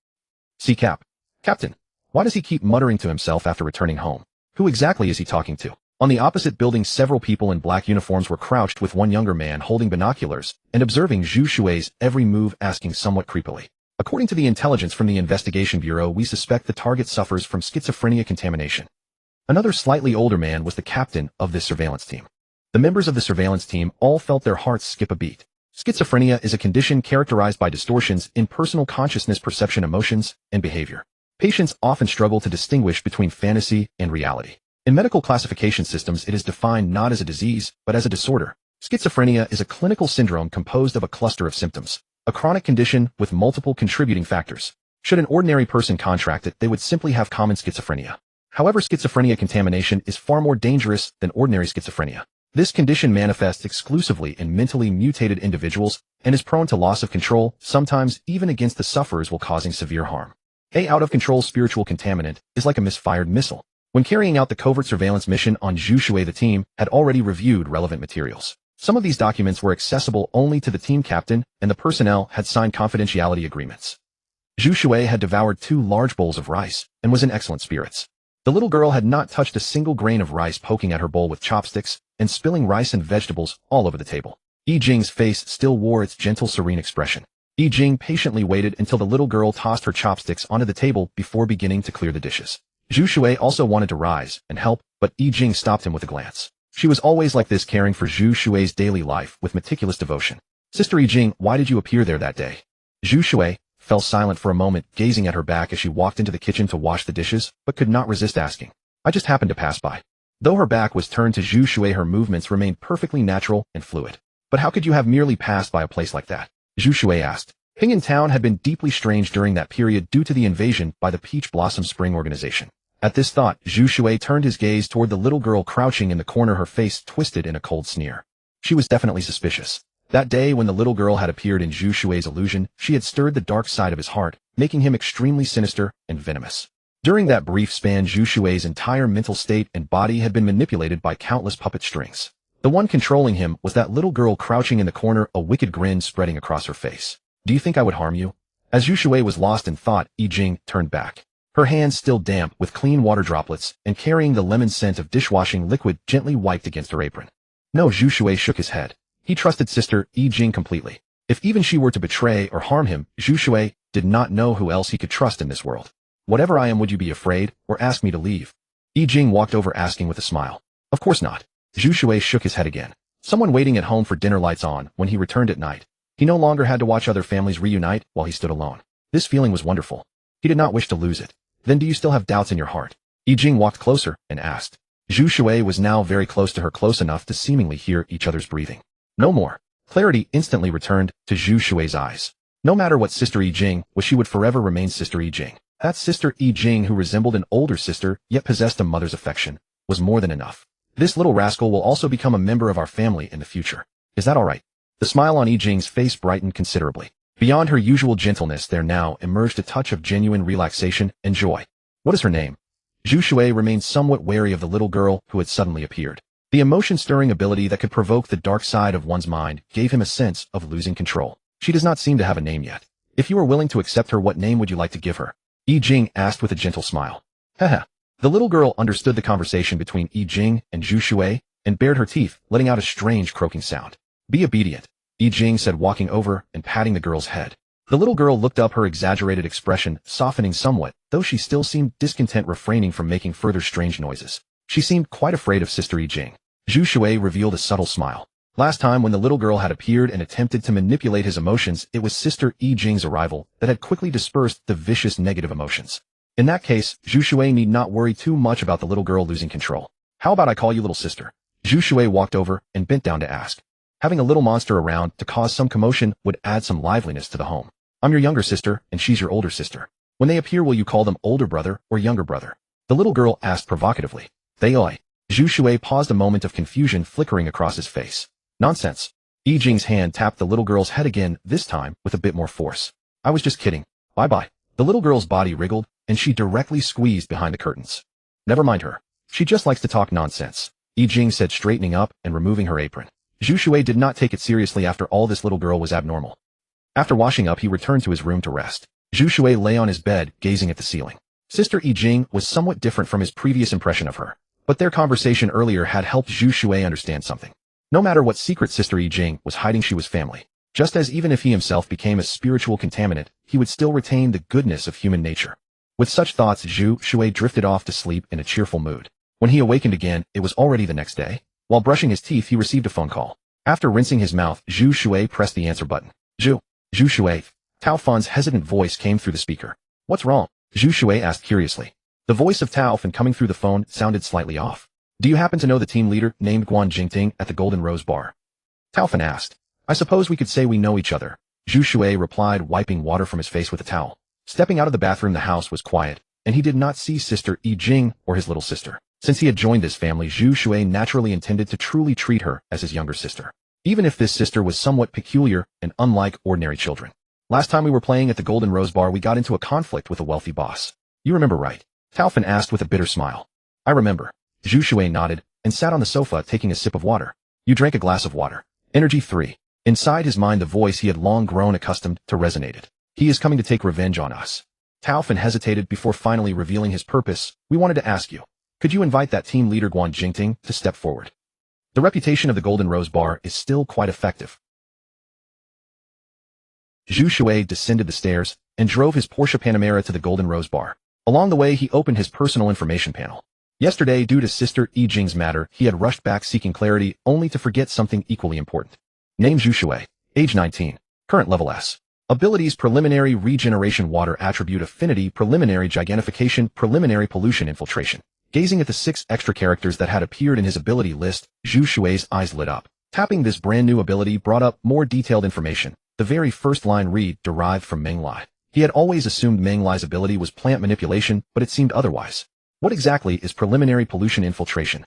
See Captain, why does he keep muttering to himself after returning home? Who exactly is he talking to? On the opposite building, several people in black uniforms were crouched, with one younger man holding binoculars and observing Zhu Shui's every move, asking somewhat creepily. According to the intelligence from the Investigation Bureau, we suspect the target suffers from schizophrenia contamination. Another slightly older man was the captain of this surveillance team. The members of the surveillance team all felt their hearts skip a beat. Schizophrenia is a condition characterized by distortions in personal consciousness, perception, emotions, and behavior. Patients often struggle to distinguish between fantasy and reality. In medical classification systems, it is defined not as a disease, but as a disorder. Schizophrenia is a clinical syndrome composed of a cluster of symptoms, a chronic condition with multiple contributing factors. Should an ordinary person contract it, they would simply have common schizophrenia. However, schizophrenia contamination is far more dangerous than ordinary schizophrenia. This condition manifests exclusively in mentally mutated individuals and is prone to loss of control, sometimes even against the sufferers, while causing severe harm. A out-of-control spiritual contaminant is like a misfired missile. When carrying out the covert surveillance mission on Zhu Shui, the team had already reviewed relevant materials. Some of these documents were accessible only to the team captain, and the personnel had signed confidentiality agreements. Zhu Shui had devoured 2 large bowls of rice and was in excellent spirits. The little girl had not touched a single grain of rice, poking at her bowl with chopsticks and spilling rice and vegetables all over the table. Yi Jing's face still wore its gentle, serene expression. Yi Jing patiently waited until the little girl tossed her chopsticks onto the table before beginning to clear the dishes. Zhu Shui also wanted to rise and help, but Yi Jing stopped him with a glance. She was always like this, caring for Zhu Shui's daily life with meticulous devotion. Sister Yi Jing, why did you appear there that day? Zhu Shui fell silent for a moment, gazing at her back as she walked into the kitchen to wash the dishes, but could not resist asking. I just happened to pass by. Though her back was turned to Zhu Shui, her movements remained perfectly natural and fluid. But how could you have merely passed by a place like that? Zhu Shui asked. Ping'an Town had been deeply strange during that period due to the invasion by the Peach Blossom Spring organization. At this thought, Zhu Shui turned his gaze toward the little girl crouching in the corner, her face twisted in a cold sneer. She was definitely suspicious. That day when the little girl had appeared in Zhu Shui's illusion, she had stirred the dark side of his heart, making him extremely sinister and venomous. During that brief span, Zhu Shui's entire mental state and body had been manipulated by countless puppet strings. The one controlling him was that little girl crouching in the corner, a wicked grin spreading across her face. Do you think I would harm you? As Zhu Shui was lost in thought, Yi Jing turned back. Her hands still damp with clean water droplets and carrying the lemon scent of dishwashing liquid gently wiped against her apron. No, Zhu Shui shook his head. He trusted Sister Yi Jing completely. If even she were to betray or harm him, Zhu Shui did not know who else he could trust in this world. Whatever I am, would you be afraid or ask me to leave? Yi Jing walked over, asking with a smile. Of course not. Zhu Shui shook his head again. Someone waiting at home for dinner, lights on. When he returned at night, he no longer had to watch other families reunite while he stood alone. This feeling was wonderful. He did not wish to lose it. Then do you still have doubts in your heart? Yi Jing walked closer and asked. Zhu Shui was now very close to her, close enough to seemingly hear each other's breathing. No more. Clarity instantly returned to Zhu Shui's eyes. No matter what Sister Yi Jing was, she would forever remain Sister Yi Jing. That Sister Yi Jing, who resembled an older sister yet possessed a mother's affection, was more than enough. This little rascal will also become a member of our family in the future. Is that all right? The smile on Yi Jing's face brightened considerably. Beyond her usual gentleness, there now emerged a touch of genuine relaxation and joy. What is her name? Zhu Shui remained somewhat wary of the little girl who had suddenly appeared. The emotion-stirring ability that could provoke the dark side of one's mind gave him a sense of losing control. She does not seem to have a name yet. If you are willing to accept her, what name would you like to give her? Yi Jing asked with a gentle smile. Haha. The little girl understood the conversation between Yi Jing and Zhu Shui and bared her teeth, letting out a strange croaking sound. Be obedient, Yi Jing said, walking over and patting the girl's head. The little girl looked up, her exaggerated expression softening somewhat, though she still seemed discontent, refraining from making further strange noises. She seemed quite afraid of Sister Yi Jing. Zhu Shui revealed a subtle smile. Last time when the little girl had appeared and attempted to manipulate his emotions, it was Sister Yi Jing's arrival that had quickly dispersed the vicious negative emotions. In that case, Zhu Shui need not worry too much about the little girl losing control. How about I call you little sister? Zhu Shui walked over and bent down to ask. Having a little monster around to cause some commotion would add some liveliness to the home. I'm your younger sister, and she's your older sister. When they appear, will you call them older brother or younger brother? The little girl asked provocatively. They oi. Zhu Shui paused, a moment of confusion flickering across his face. Nonsense. Yi Jing's hand tapped the little girl's head again, this time with a bit more force. I was just kidding. Bye-bye. The little girl's body wriggled, and she directly squeezed behind the curtains. Never mind her. She just likes to talk nonsense, Yi Jing said, straightening up and removing her apron. Zhu Shui did not take it seriously. After all, this little girl was abnormal. After washing up, he returned to his room to rest. Zhu Shui lay on his bed, gazing at the ceiling. Sister Yi Jing was somewhat different from his previous impression of her, but their conversation earlier had helped Zhu Shui understand something. No matter what secret Sister Yi Jing was hiding, she was family. Just as even if he himself became a spiritual contaminant, he would still retain the goodness of human nature. With such thoughts, Zhu Shui drifted off to sleep in a cheerful mood. When he awakened again, it was already the next day. While brushing his teeth, he received a phone call. After rinsing his mouth, Zhu Shui pressed the answer button. Zhu Shui. Tao Fan's hesitant voice came through the speaker. What's wrong? Zhu Shui asked curiously. The voice of Tao Fan coming through the phone sounded slightly off. Do you happen to know the team leader named Guan Jingting at the Golden Rose Bar? Tao Fan asked. I suppose we could say we know each other, Zhu Shui replied, wiping water from his face with a towel. Stepping out of the bathroom, the house was quiet, and he did not see Sister Yi Jing or his little sister. Since he had joined this family, Zhu Shui naturally intended to truly treat her as his younger sister, even if this sister was somewhat peculiar and unlike ordinary children. Last time we were playing at the Golden Rose Bar, we got into a conflict with a wealthy boss. You remember, right? Tao Fan asked with a bitter smile. I remember. Zhu Shui nodded and sat on the sofa taking a sip of water. You drank a glass of water. Energy 3. Inside his mind, the voice he had long grown accustomed to resonated. He is coming to take revenge on us. Tao Fan hesitated before finally revealing his purpose. We wanted to ask you, could you invite that team leader Guan Jingting to step forward? The reputation of the Golden Rose Bar is still quite effective. Zhu Shui descended the stairs and drove his Porsche Panamera to the Golden Rose Bar. Along the way, he opened his personal information panel. Yesterday, due to Sister Yi Jing's matter, he had rushed back seeking clarity, only to forget something equally important. Name Zhu Shui. Age 19. Current level S. Abilities: preliminary regeneration, water attribute affinity, preliminary gigantification, preliminary pollution infiltration. Gazing at the 6 extra characters that had appeared in his ability list, Zhu Shui's eyes lit up. Tapping this brand new ability brought up more detailed information. The very first line read, derived from Meng Lai. He had always assumed Meng Lai's ability was plant manipulation, but it seemed otherwise. What exactly is preliminary pollution infiltration?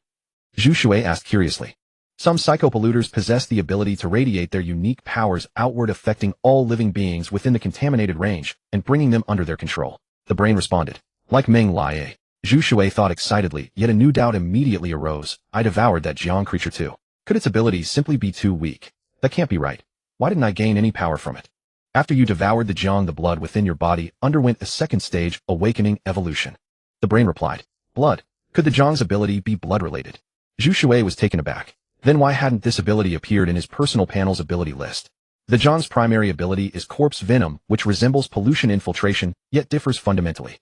Zhu Shui asked curiously. Some psychopolluters possess the ability to radiate their unique powers outward, affecting all living beings within the contaminated range and bringing them under their control. The brain responded. Like Meng Lai. Zhu Shui thought excitedly, yet a new doubt immediately arose. I devoured that Jiang creature too. Could its abilities simply be too weak? That can't be right. Why didn't I gain any power from it? After you devoured the Jiang, the blood within your body underwent a second stage, awakening evolution. The brain replied. Blood. Could the Jiang's ability be blood-related? Zhu Shui was taken aback. Then why hadn't this ability appeared in his personal panel's ability list? The Jiang's primary ability is corpse venom, which resembles pollution infiltration, yet differs fundamentally.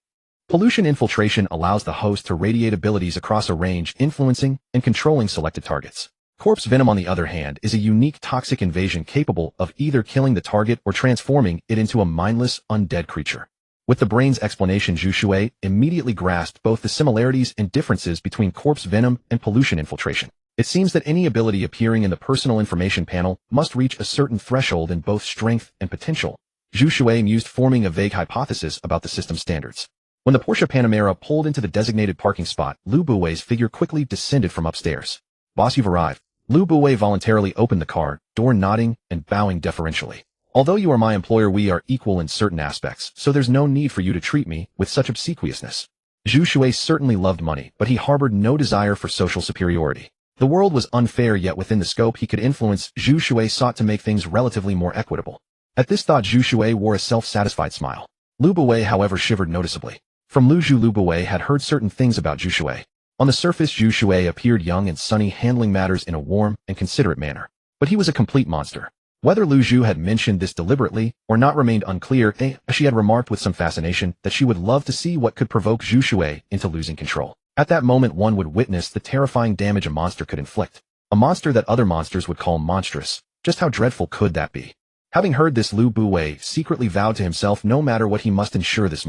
Pollution infiltration allows the host to radiate abilities across a range, influencing and controlling selected targets. Corpse venom, on the other hand, is a unique toxic invasion capable of either killing the target or transforming it into a mindless, undead creature. With the brain's explanation, Zhu Shui immediately grasped both the similarities and differences between corpse venom and pollution infiltration. It seems that any ability appearing in the personal information panel must reach a certain threshold in both strength and potential. Zhu Shui mused, forming a vague hypothesis about the system standards. When the Porsche Panamera pulled into the designated parking spot, Lu Buwei's figure quickly descended from upstairs. Boss, you've arrived. Lu Buwei voluntarily opened the car door, nodding and bowing deferentially. Although you are my employer, we are equal in certain aspects, so there's no need for you to treat me with such obsequiousness. Zhu Shui certainly loved money, but he harbored no desire for social superiority. The world was unfair, yet within the scope he could influence, Zhu Shui sought to make things relatively more equitable. At this thought, Zhu Shui wore a self-satisfied smile. Lu Buwei, however, shivered noticeably. From Lu Buwei had heard certain things about Zhu Shui. On the surface, Zhu Shui appeared young and sunny, handling matters in a warm and considerate manner. But he was a complete monster. Whether Lu Zhu had mentioned this deliberately or not remained unclear, she had remarked with some fascination that she would love to see what could provoke Zhu Shui into losing control. At that moment one would witness the terrifying damage a monster could inflict. A monster that other monsters would call monstrous. Just how dreadful could that be? Having heard this, Lu Buwei secretly vowed to himself no matter what he must ensure this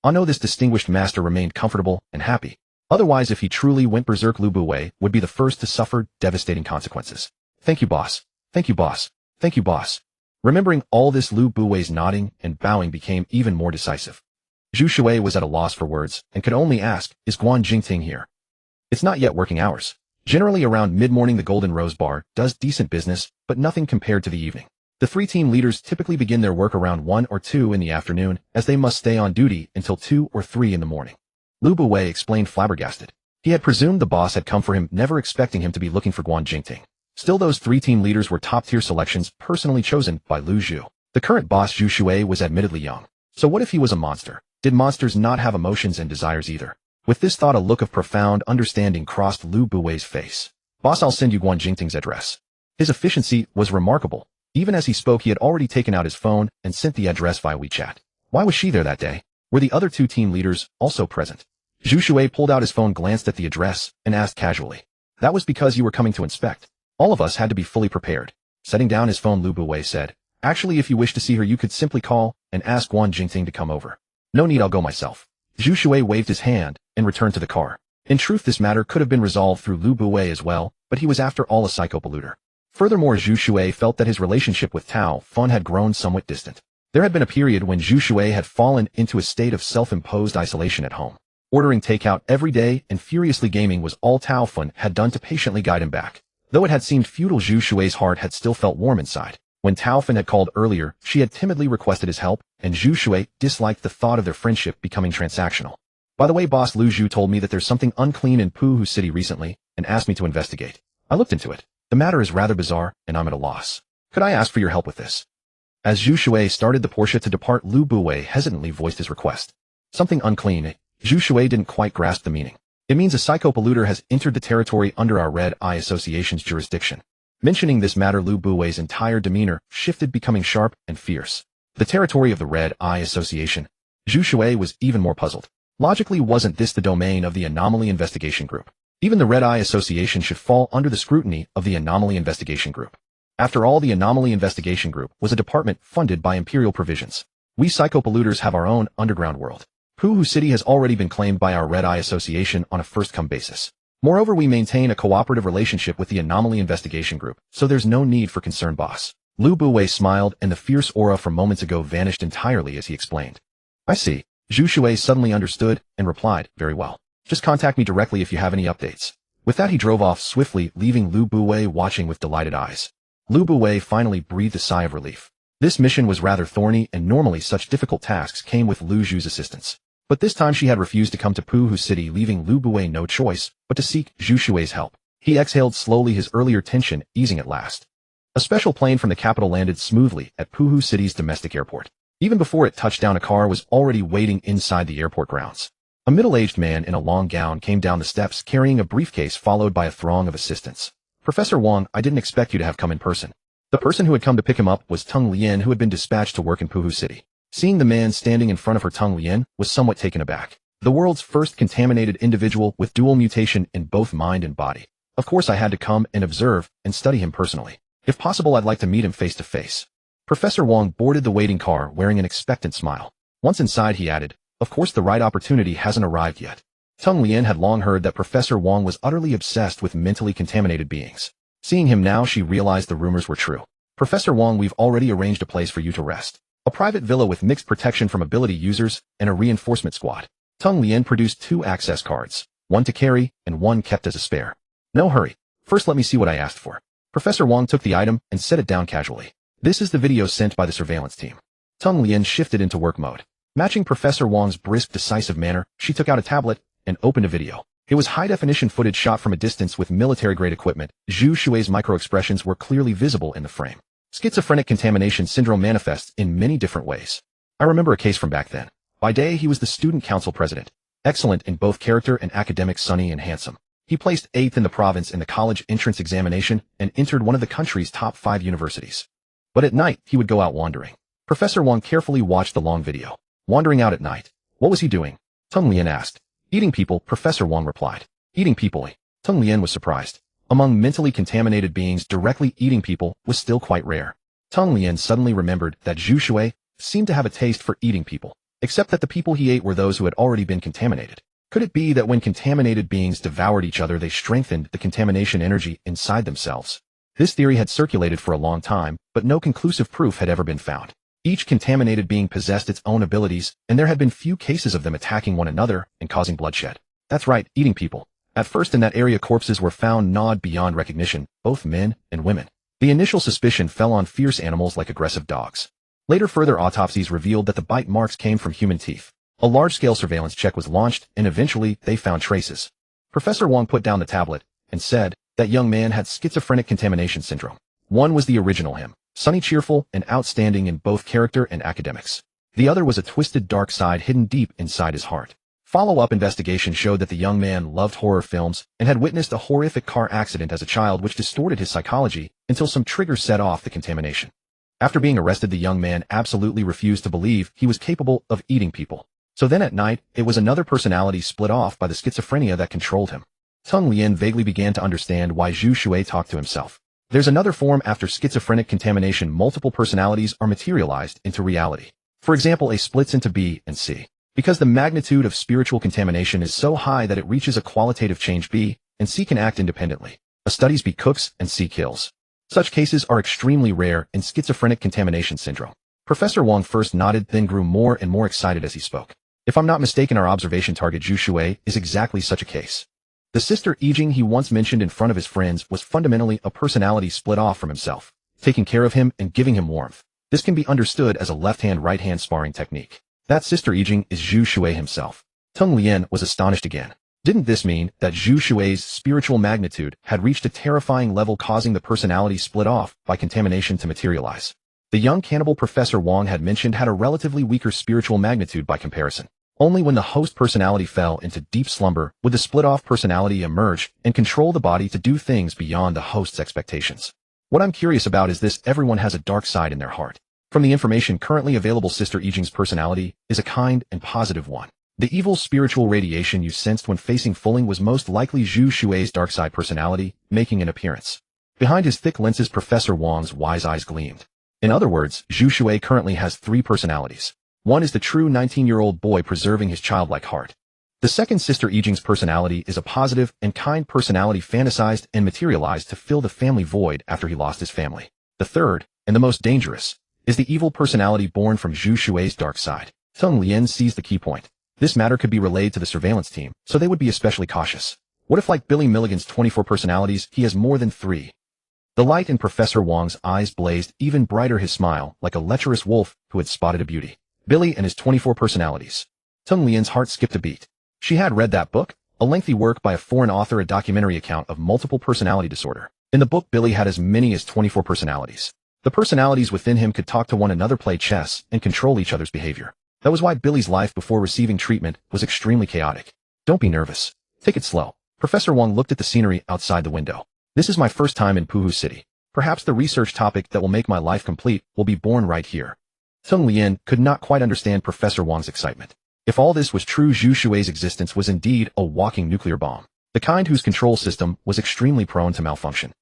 this distinguished master remained comfortable and happy. Otherwise, if he truly went berserk, Lu Buwei would be the first to suffer devastating consequences. Thank you, boss. Thank you, boss. Thank you, boss. Remembering all this, Lu Buwei's nodding and bowing became even more decisive. Zhu Shui was at a loss for words and could only ask, is Guan Jingting here? It's not yet working hours. Generally around mid-morning the Golden Rose Bar does decent business, but nothing compared to the evening. The three team leaders typically begin their work around 1 or 2 in the afternoon, as they must stay on duty until 2 or 3 in the morning. Lu Buwei explained, flabbergasted. He had presumed the boss had come for him, never expecting him to be looking for Guan Jingting. Still, those 3 team leaders were top-tier selections personally chosen by Lu Zhu. The current boss, Zhu Shui, was admittedly young. So what if he was a monster? Did monsters not have emotions and desires either? With this thought, a look of profound understanding crossed Lu Buwei's face. Boss, I'll send you Guan Jingting's address. His efficiency was remarkable. Even as he spoke, he had already taken out his phone and sent the address via WeChat. Why was she there that day? Were the other 2 team leaders also present? Zhu Shui pulled out his phone, glanced at the address, and asked casually. That was because you were coming to inspect. All of us had to be fully prepared. Setting down his phone, Lu Buwei said, actually, if you wish to see her, you could simply call and ask Guan Jingting to come over. No need, I'll go myself. Zhu Shui waved his hand and returned to the car. In truth, this matter could have been resolved through Lu Buwei as well, but he was after all a psychopolluter. Furthermore, Zhu Shui felt that his relationship with Tao Fan had grown somewhat distant. There had been a period when Zhu Shui had fallen into a state of self-imposed isolation at home. Ordering takeout every day and furiously gaming was all Tao Fan had done to patiently guide him back. Though it had seemed futile, Zhu Shui's heart had still felt warm inside. When Tao Fan had called earlier, she had timidly requested his help, and Zhu Shui disliked the thought of their friendship becoming transactional. By the way, boss, Lu Zhu told me that there's something unclean in Puhu City recently, and asked me to investigate. I looked into it. The matter is rather bizarre, and I'm at a loss. Could I ask for your help with this? As Zhu Shui started the Porsche to depart, Lu Buwei hesitantly voiced his request. Something unclean. Zhu Shui didn't quite grasp the meaning. It means a psychopolluter has entered the territory under our Red Eye Association's jurisdiction. Mentioning this matter, Lu Buwei's entire demeanor shifted, becoming sharp and fierce. The territory of the Red Eye Association. Zhu Shui was even more puzzled. Logically, wasn't this the domain of the Anomaly Investigation Group? Even the Red Eye Association should fall under the scrutiny of the Anomaly Investigation Group. After all, the Anomaly Investigation Group was a department funded by imperial provisions. We psychopolluters have our own underground world. Puhu City has already been claimed by our Red Eye Association on a first-come basis. Moreover, we maintain a cooperative relationship with the Anomaly Investigation Group, so there's no need for concern, boss. Lu Buwei smiled, and the fierce aura from moments ago vanished entirely as he explained. I see. Zhu Shui suddenly understood and replied, very well. Just contact me directly if you have any updates. With that, he drove off swiftly, leaving Lu Buwei watching with delighted eyes. Lu Buwei finally breathed a sigh of relief. This mission was rather thorny, and normally such difficult tasks came with Lu Zhu's assistance. But this time she had refused to come to Puhu City, leaving Lu Buwei no choice but to seek Zhu Shui's help. He exhaled slowly, his earlier tension easing at last. A special plane from the capital landed smoothly at Puhu City's domestic airport. Even before it touched down, a car was already waiting inside the airport grounds. A middle-aged man in a long gown came down the steps carrying a briefcase, followed by a throng of assistants. Professor Wang, I didn't expect you to have come in person. The person who had come to pick him up was Tung Lien, who had been dispatched to work in Puhu City. Seeing the man standing in front of her, Tung Lien was somewhat taken aback. The world's first contaminated individual with dual mutation in both mind and body. Of course, I had to come and observe and study him personally. If possible, I'd like to meet him face to face. Professor Wang boarded the waiting car wearing an expectant smile. Once inside, he added, of course, the right opportunity hasn't arrived yet. Tung Lien had long heard that Professor Wang was utterly obsessed with mentally contaminated beings. Seeing him now, she realized the rumors were true. Professor Wang, we've already arranged a place for you to rest. A private villa with mixed protection from ability users and a reinforcement squad. Tung Lien produced 2 access cards, one to carry and one kept as a spare. No hurry. First, let me see what I asked for. Professor Wang took the item and set it down casually. This is the video sent by the surveillance team. Tung Lien shifted into work mode. Matching Professor Wang's brisk, decisive manner, she took out a tablet and opened a video. It was high-definition footage shot from a distance with military-grade equipment. Zhu Shui's micro-expressions were clearly visible in the frame. Schizophrenic contamination syndrome manifests in many different ways. I remember a case from back then. By day, he was the student council president. Excellent in both character and academics, sunny and handsome. He placed 8th in the province in the college entrance examination and entered one of the country's top 5 universities. But at night, he would go out wandering. Professor Wang carefully watched the long video. Wandering out at night. What was he doing? Tung Lien asked. Eating people, Professor Wang replied. Eating people. Tung Lien was surprised. Among mentally contaminated beings, directly eating people was still quite rare. Tung Lien suddenly remembered that Zhu Shui seemed to have a taste for eating people, except that the people he ate were those who had already been contaminated. Could it be that when contaminated beings devoured each other, they strengthened the contamination energy inside themselves? This theory had circulated for a long time, but no conclusive proof had ever been found. Each contaminated being possessed its own abilities, and there had been few cases of them attacking one another and causing bloodshed. That's right, eating people. At first in that area, corpses were found gnawed beyond recognition, both men and women. The initial suspicion fell on fierce animals like aggressive dogs. Later further autopsies revealed that the bite marks came from human teeth. A large-scale surveillance check was launched, and eventually they found traces. Professor Wang put down the tablet and said that young man had schizophrenic contamination syndrome. One was the original him, sunny, cheerful, and outstanding in both character and academics. The other was a twisted dark side hidden deep inside his heart. Follow-up investigation showed that the young man loved horror films and had witnessed a horrific car accident as a child which distorted his psychology until some triggers set off the contamination. After being arrested, the young man absolutely refused to believe he was capable of eating people. So then at night, it was another personality split off by the schizophrenia that controlled him. Tung Lien vaguely began to understand why Zhu Shui talked to himself. There's another form after schizophrenic contamination. Multiple personalities are materialized into reality. For example, A splits into B and C. Because the magnitude of spiritual contamination is so high that it reaches a qualitative change, B and C can act independently. A studies B cooks and C kills. Such cases are extremely rare in schizophrenic contamination syndrome. Professor Wang first nodded, then grew more and more excited as he spoke. If I'm not mistaken, our observation target Zhu Shui is exactly such a case. The sister Yijing he once mentioned in front of his friends was fundamentally a personality split off from himself, taking care of him and giving him warmth. This can be understood as a left-hand-right-hand sparring technique. That sister Yijing is Zhu Shui himself. Tung Lien was astonished again. Didn't this mean that Zhu Shui's spiritual magnitude had reached a terrifying level, causing the personality split off by contamination to materialize? The young cannibal Professor Wang had mentioned had a relatively weaker spiritual magnitude by comparison. Only when the host personality fell into deep slumber would the split-off personality emerge and control the body to do things beyond the host's expectations. What I'm curious about is this: everyone has a dark side in their heart. From the information currently available, Sister Yijing's personality is a kind and positive one. The evil spiritual radiation you sensed when facing Fuling was most likely Zhu Shui's dark side personality making an appearance. Behind his thick lenses, Professor Wang's wise eyes gleamed. In other words, Zhu Shui currently has three personalities. One is the true 19-year-old boy preserving his childlike heart. The second, Sister Yijing's personality, is a positive and kind personality fantasized and materialized to fill the family void after he lost his family. The third, and the most dangerous, is the evil personality born from Zhu Shui's dark side. Tung Lien seized the key point. This matter could be relayed to the surveillance team, so they would be especially cautious. What if, like Billy Milligan's 24 personalities, he has more than 3? The light in Professor Wang's eyes blazed even brighter, his smile like a lecherous wolf who had spotted a beauty. Billy and his 24 personalities. Tung Lien's heart skipped a beat. She had read that book, a lengthy work by a foreign author, a documentary account of multiple personality disorder. In the book, Billy had as many as 24 personalities. The personalities within him could talk to one another, play chess, and control each other's behavior. That was why Billy's life before receiving treatment was extremely chaotic. Don't be nervous. Take it slow. Professor Wang looked at the scenery outside the window. This is my first time in Puhu City. Perhaps the research topic that will make my life complete will be born right here. Tung Lien could not quite understand Professor Wang's excitement. If all this was true, Zhu Shui's existence was indeed a walking nuclear bomb, the kind whose control system was extremely prone to malfunction.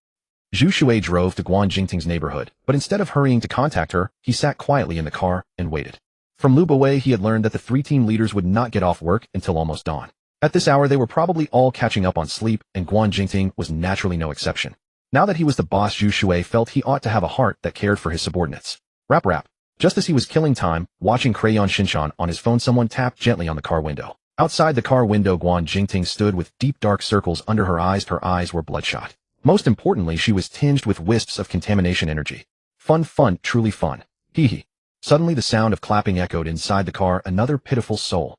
Zhu Shui drove to Guan Jingting's neighborhood, but instead of hurrying to contact her, he sat quietly in the car and waited. From Lu Bawei, he had learned that the 3 team leaders would not get off work until almost dawn. At this hour, they were probably all catching up on sleep, and Guan Jingting was naturally no exception. Now that he was the boss, Zhu Shui felt he ought to have a heart that cared for his subordinates. Rap rap. Just as he was killing time, watching Crayon Shinshan on his phone, someone tapped gently on the car window. Outside the car window, Guan Jingting stood with deep dark circles under her eyes. Her eyes were bloodshot. Most importantly, she was tinged with wisps of contamination energy. Fun, truly fun. Hee hee. Suddenly the sound of clapping echoed inside the car, another pitiful soul.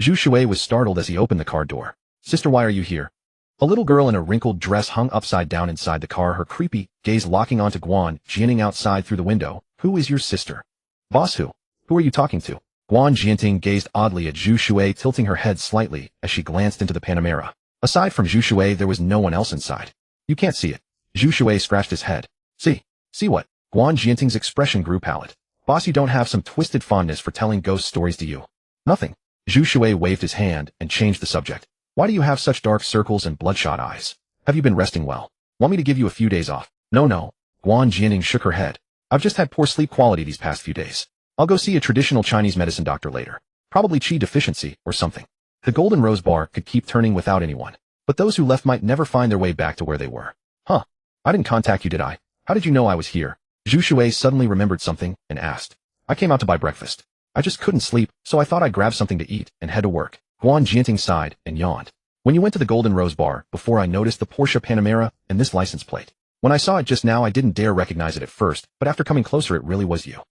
Zhu Shui was startled as he opened the car door. Sister, why are you here? A little girl in a wrinkled dress hung upside down inside the car, her creepy gaze locking onto Guan Jingting outside through the window. Who is your sister? Boss who? Who are you talking to? Guan Jingting gazed oddly at Zhu Shui, tilting her head slightly as she glanced into the Panamera. Aside from Zhu Shui, there was no one else inside. You can't see it. Zhu Shui scratched his head. See what? Guan Jianting's expression grew pallid. Boss, you don't have some twisted fondness for telling ghost stories, do you? Nothing. Zhu Shui waved his hand and changed the subject. Why do you have such dark circles and bloodshot eyes? Have you been resting well? Want me to give you a few days off? No. Guan Jianting shook her head. I've just had poor sleep quality these past few days. I'll go see a traditional Chinese medicine doctor later. Probably qi deficiency or something. The Golden Rose Bar could keep turning without anyone, but those who left might never find their way back to where they were. Huh. I didn't contact you, did I? How did you know I was here? Zhu Shui suddenly remembered something and asked. I came out to buy breakfast. I just couldn't sleep, so I thought I'd grab something to eat and head to work. Guan Jianting sighed and yawned. When you went to the Golden Rose Bar, before I noticed the Porsche Panamera and this license plate. When I saw it just now, I didn't dare recognize it at first, but after coming closer, it really was you.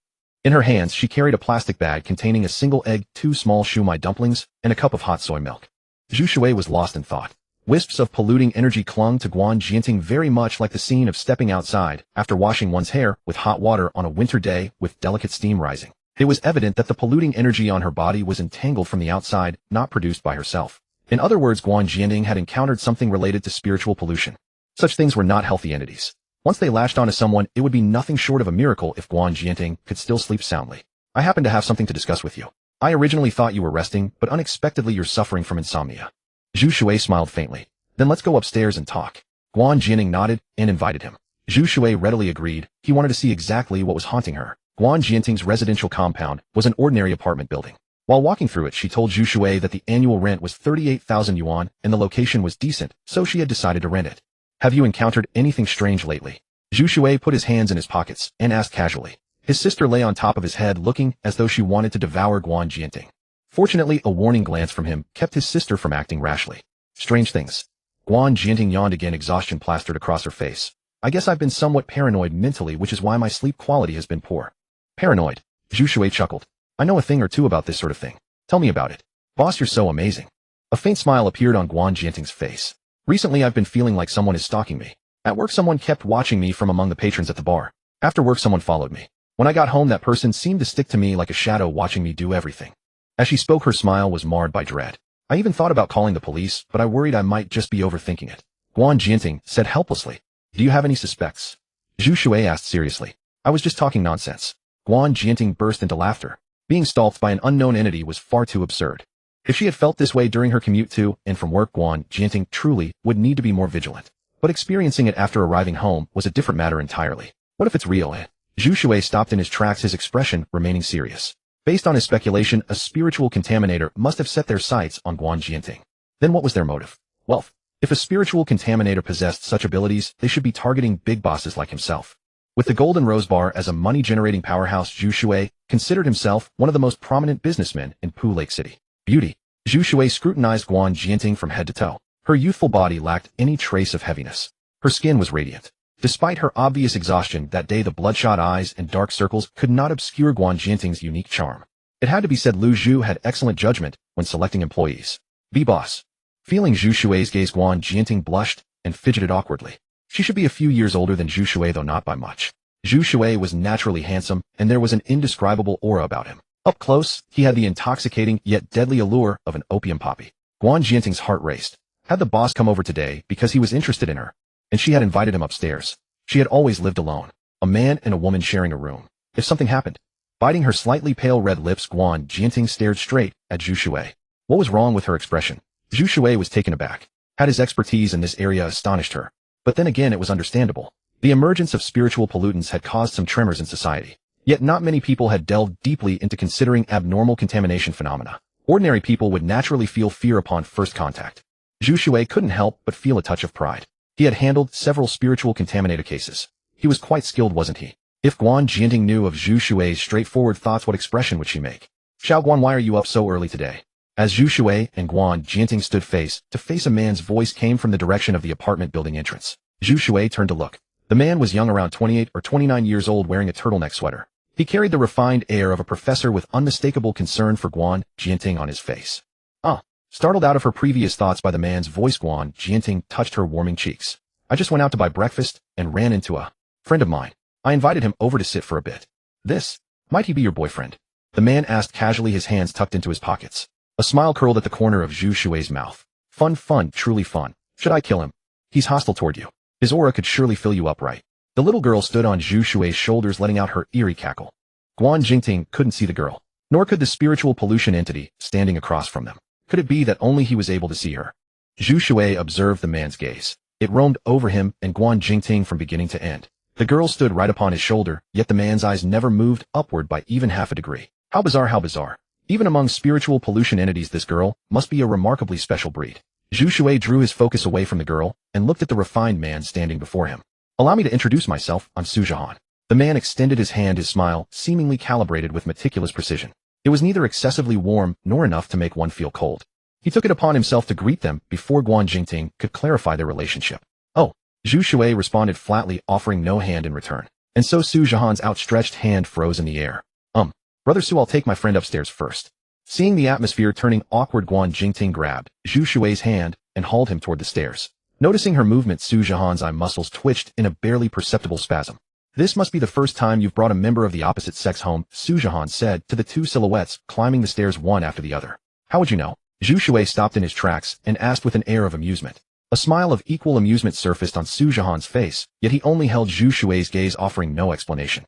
In her hands, she carried a plastic bag containing a single egg, 2 small shumai dumplings, and a cup of hot soy milk. Zhu Shui was lost in thought. Wisps of polluting energy clung to Guan Jianting, very much like the scene of stepping outside after washing one's hair with hot water on a winter day with delicate steam rising. It was evident that the polluting energy on her body was entangled from the outside, not produced by herself. In other words, Guan Jianting had encountered something related to spiritual pollution. Such things were not healthy entities. Once they latched onto someone, it would be nothing short of a miracle if Guan Jianting could still sleep soundly. I happen to have something to discuss with you. I originally thought you were resting, but unexpectedly you're suffering from insomnia. Zhu Shui smiled faintly. Then let's go upstairs and talk. Guan Jianting nodded and invited him. Zhu Shui readily agreed. He wanted to see exactly what was haunting her. Guan Jianting's residential compound was an ordinary apartment building. While walking through it, she told Zhu Shui that the annual rent was 38,000 yuan and the location was decent, so she had decided to rent it. Have you encountered anything strange lately? Zhu Shui put his hands in his pockets and asked casually. His sister lay on top of his head, looking as though she wanted to devour Guan Jianting. Fortunately, a warning glance from him kept his sister from acting rashly. Strange things. Guan Jianting yawned again, exhaustion plastered across her face. I guess I've been somewhat paranoid mentally, which is why my sleep quality has been poor. Paranoid? Zhu Shui chuckled. I know a thing or two about this sort of thing. Tell me about it. Boss, you're so amazing. A faint smile appeared on Guan Jianting's face. Recently, I've been feeling like someone is stalking me. At work, someone kept watching me from among the patrons at the bar. After work, someone followed me. When I got home, that person seemed to stick to me like a shadow, watching me do everything. As she spoke, her smile was marred by dread. I even thought about calling the police, but I worried I might just be overthinking it. Guan Jianting said helplessly. Do you have any suspects? Zhu Shui asked seriously. I was just talking nonsense. Guan Jianting burst into laughter. Being stalked by an unknown entity was far too absurd. If she had felt this way during her commute to and from work, Guan Jianting truly would need to be more vigilant. But experiencing it after arriving home was a different matter entirely. What if it's real? Zhu Shui stopped in his tracks, his expression remaining serious. Based on his speculation, a spiritual contaminator must have set their sights on Guan Jianting. Then what was their motive? Wealth. If a spiritual contaminator possessed such abilities, they should be targeting big bosses like himself. With the Golden Rose Bar as a money-generating powerhouse, Zhu Shui considered himself one of the most prominent businessmen in Pu Lake City. Beauty. Zhu Shui scrutinized Guan Jianting from head to toe. Her youthful body lacked any trace of heaviness. Her skin was radiant. Despite her obvious exhaustion that day, the bloodshot eyes and dark circles could not obscure Guan Jianting's unique charm. It had to be said Lu Zhu had excellent judgment when selecting employees. B-boss. Feeling Zhu Shui's gaze, Guan Jianting blushed and fidgeted awkwardly. She should be a few years older than Zhu Shui, though not by much. Zhu Shui was naturally handsome, and there was an indescribable aura about him. Up close, he had the intoxicating yet deadly allure of an opium poppy. Guan Jianting's heart raced. Had the boss come over today because he was interested in her, and she had invited him upstairs. She had always lived alone, a man and a woman sharing a room. If something happened. Biting her slightly pale red lips, Guan Jianting stared straight at Zhu Shui. What was wrong with her expression? Zhu Shui was taken aback. Had his expertise in this area astonished her? But then again, it was understandable. The emergence of spiritual pollutants had caused some tremors in society. Yet not many people had delved deeply into considering abnormal contamination phenomena. Ordinary people would naturally feel fear upon first contact. Zhu Shui couldn't help but feel a touch of pride. He had handled several spiritual contaminator cases. He was quite skilled, wasn't he? If Guan Jianting knew of Zhu Shui's straightforward thoughts, what expression would she make? Xiao Guan, why are you up so early today? As Zhu Shui and Guan Jianting stood face to face, a man's voice came from the direction of the apartment building entrance. Zhu Shui turned to look. The man was young, around 28 or 29 years old, wearing a turtleneck sweater. He carried the refined air of a professor with unmistakable concern for Guan Jianting on his face. Startled out of her previous thoughts by the man's voice, Guan Jianting touched her warming cheeks. I just went out to buy breakfast and ran into a friend of mine. I invited him over to sit for a bit. Might he be your boyfriend? The man asked casually, his hands tucked into his pockets. A smile curled at the corner of Zhu Shui's mouth. Fun, truly fun. Should I kill him? He's hostile toward you. His aura could surely fill you up, right? The little girl stood on Zhu Shui's shoulders, letting out her eerie cackle. Guan Jingting couldn't see the girl, nor could the spiritual pollution entity standing across from them. Could it be that only he was able to see her? Zhu Shui observed the man's gaze. It roamed over him and Guan Jingting from beginning to end. The girl stood right upon his shoulder, yet the man's eyes never moved upward by even half a degree. How bizarre, how bizarre. Even among spiritual pollution entities, this girl must be a remarkably special breed. Zhu Shui drew his focus away from the girl and looked at the refined man standing before him. Allow me to introduce myself, I'm Sujahan. The man extended his hand, his smile seemingly calibrated with meticulous precision. It was neither excessively warm nor enough to make one feel cold. He took it upon himself to greet them before Guan Jingting could clarify their relationship. Oh, Zhu Shui responded flatly, offering no hand in return. And so Sujahan's outstretched hand froze in the air. Brother Su, I'll take my friend upstairs first. Seeing the atmosphere turning awkward, Guan Jingting grabbed Zhu Shui's hand and hauled him toward the stairs. Noticing her movement, Sujahan's eye muscles twitched in a barely perceptible spasm. This must be the first time you've brought a member of the opposite sex home, Sujahan said to the two silhouettes climbing the stairs one after the other. How would you know? Zhu Shui stopped in his tracks and asked with an air of amusement. A smile of equal amusement surfaced on Sujahan's face, yet he only held Zhu Shui's gaze, offering no explanation.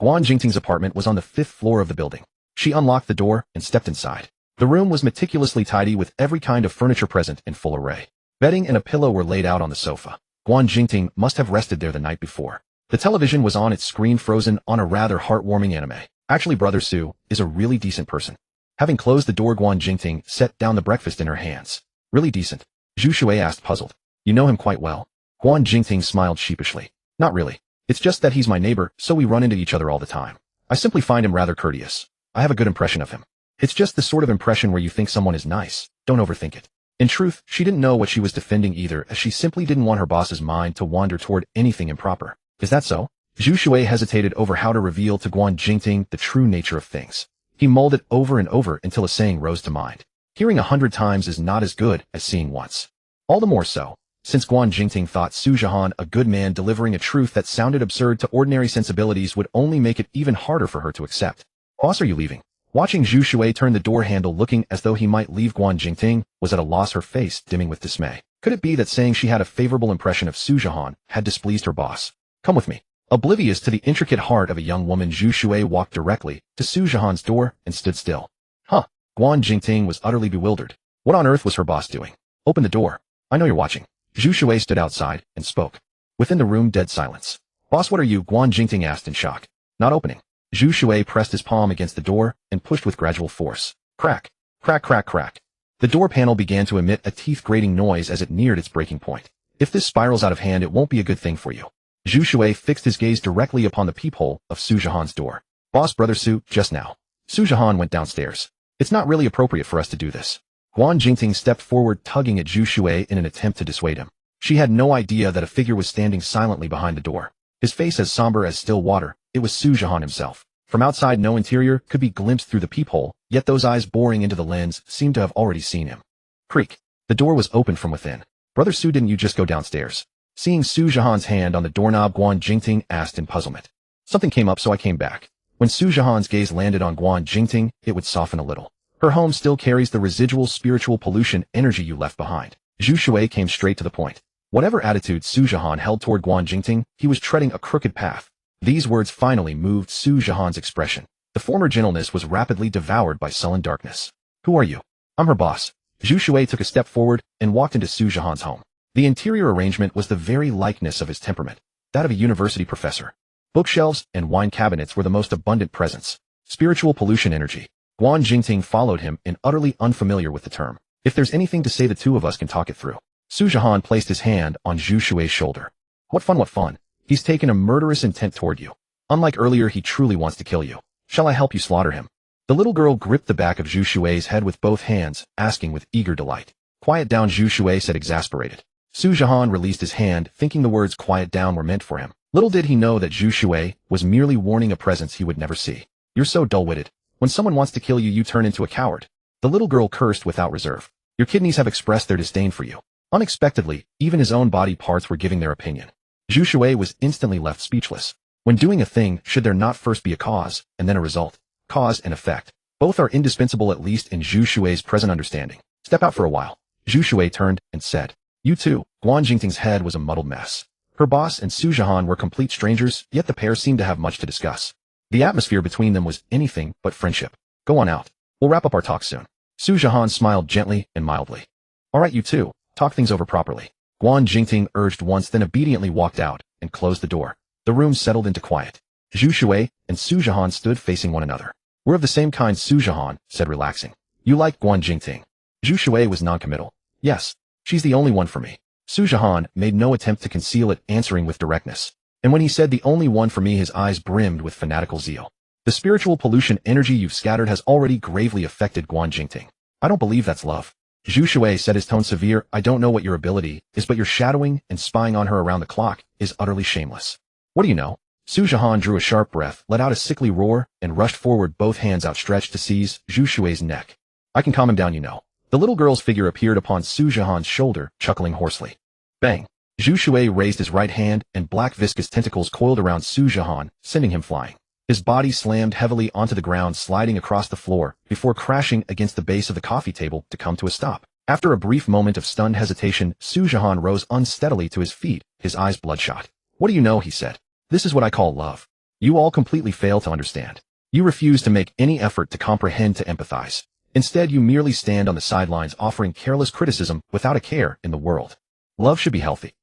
Guan Jingting's apartment was on the 5th floor of the building. She unlocked the door and stepped inside. The room was meticulously tidy with every kind of furniture present in full array. Bedding and a pillow were laid out on the sofa. Guan Jingting must have rested there the night before. The television was on its screen, frozen on a rather heartwarming anime. Actually, Brother Su is a really decent person. Having closed the door, Guan Jingting set down the breakfast in her hands. Really decent? Zhu Shui asked, puzzled. You know him quite well. Guan Jingting smiled sheepishly. Not really. It's just that he's my neighbor, so we run into each other all the time. I simply find him rather courteous. I have a good impression of him. It's just the sort of impression where you think someone is nice. Don't overthink it. In truth, she didn't know what she was defending either, as she simply didn't want her boss's mind to wander toward anything improper. Is that so? Zhu Shui hesitated over how to reveal to Guan Jingting the true nature of things. He mulled it over and over until a saying rose to mind. Hearing 100 times is not as good as seeing once. All the more so, since Guan Jingting thought Sujahan a good man, delivering a truth that sounded absurd to ordinary sensibilities would only make it even harder for her to accept. Boss, are you leaving? Watching Zhu Shui turn the door handle, looking as though he might leave, Guan Jingting was at a loss, her face dimming with dismay. Could it be that saying she had a favorable impression of Sujahan had displeased her boss? Come with me. Oblivious to the intricate heart of a young woman, Zhu Shui walked directly to Sujahan's door and stood still. Huh? Guan Jingting was utterly bewildered. What on earth was her boss doing? Open the door. I know you're watching. Zhu Shui stood outside and spoke. Within the room, dead silence. Boss, what are you? Guan Jingting asked in shock. Not opening. Zhu Shui pressed his palm against the door and pushed with gradual force. Crack. Crack, crack, crack. The door panel began to emit a teeth-grating noise as it neared its breaking point. If this spirals out of hand, it won't be a good thing for you. Zhu Shui fixed his gaze directly upon the peephole of Sujahan's door. Boss, Brother Su, just now. Sujahan went downstairs. It's not really appropriate for us to do this. Guan Jingting stepped forward, tugging at Zhu Shui in an attempt to dissuade him. She had no idea that a figure was standing silently behind the door. His face as somber as still water, it was Sujahan himself. From outside, no interior could be glimpsed through the peephole, yet those eyes boring into the lens seemed to have already seen him. Creak. The door was opened from within. Brother Su, didn't you just go downstairs? Seeing Sujahan's hand on the doorknob, Guan Jingting asked in puzzlement. Something came up, so I came back. When Sujahan's gaze landed on Guan Jingting, it would soften a little. Her home still carries the residual spiritual pollution energy you left behind. Zhu Shui came straight to the point. Whatever attitude Sujahan held toward Guan Jingting, he was treading a crooked path. These words finally moved Sujahan's expression. The former gentleness was rapidly devoured by sullen darkness. Who are you? I'm her boss. Zhu Shui took a step forward and walked into Sujahan's home. The interior arrangement was the very likeness of his temperament, that of a university professor. Bookshelves and wine cabinets were the most abundant presents. Spiritual pollution energy. Guan Jingting followed him in, utterly unfamiliar with the term. If there's anything to say, the two of us can talk it through. Sujahan placed his hand on Zhu Shui's shoulder. What fun, what fun. He's taken a murderous intent toward you. Unlike earlier, he truly wants to kill you. Shall I help you slaughter him? The little girl gripped the back of Zhu Shui's head with both hands, asking with eager delight. Quiet down, Zhu Shui said, exasperated. Sujahan released his hand, thinking the words quiet down were meant for him. Little did he know that Zhu Shui was merely warning a presence he would never see. You're so dull-witted. When someone wants to kill you, you turn into a coward. The little girl cursed without reserve. Your kidneys have expressed their disdain for you. Unexpectedly, even his own body parts were giving their opinion. Zhu Shui was instantly left speechless. When doing a thing, should there not first be a cause, and then a result? Cause and effect. Both are indispensable, at least in Zhu Shui's present understanding. Step out for a while. Zhu Shui turned and said. You too. Guan Jingting's head was a muddled mess. Her boss and Su Zhihan were complete strangers, yet the pair seemed to have much to discuss. The atmosphere between them was anything but friendship. Go on out. We'll wrap up our talk soon. Su Zhihan smiled gently and mildly. All right, you two, talk things over properly. Guan Jingting urged once, then obediently walked out and closed the door. The room settled into quiet. Zhu Shui and Su Zhihan stood facing one another. We're of the same kind, Su Zhihan said, relaxing. You like Guan Jingting? Zhu Shui was noncommittal. Yes, she's the only one for me. Su Zhihan made no attempt to conceal it, answering with directness. And when he said the only one for me, his eyes brimmed with fanatical zeal. The spiritual pollution energy you've scattered has already gravely affected Guan Jingting. I don't believe that's love. Zhu Shui said, his tone severe. I don't know what your ability is, but your shadowing and spying on her around the clock is utterly shameless. What do you know? Su Zhihan drew a sharp breath, let out a sickly roar, and rushed forward, both hands outstretched to seize Zhu Shui's neck. I can calm him down, you know. The little girl's figure appeared upon Su Zhihan's shoulder, chuckling hoarsely. Bang! Zhu Shui raised his right hand, and black viscous tentacles coiled around Su Zhihan, sending him flying. His body slammed heavily onto the ground, sliding across the floor, before crashing against the base of the coffee table to come to a stop. After a brief moment of stunned hesitation, Su Zhihan rose unsteadily to his feet, his eyes bloodshot. What do you know, he said. This is what I call love. You all completely fail to understand. You refuse to make any effort to comprehend, to empathize. Instead, you merely stand on the sidelines offering careless criticism without a care in the world. Love should be healthy.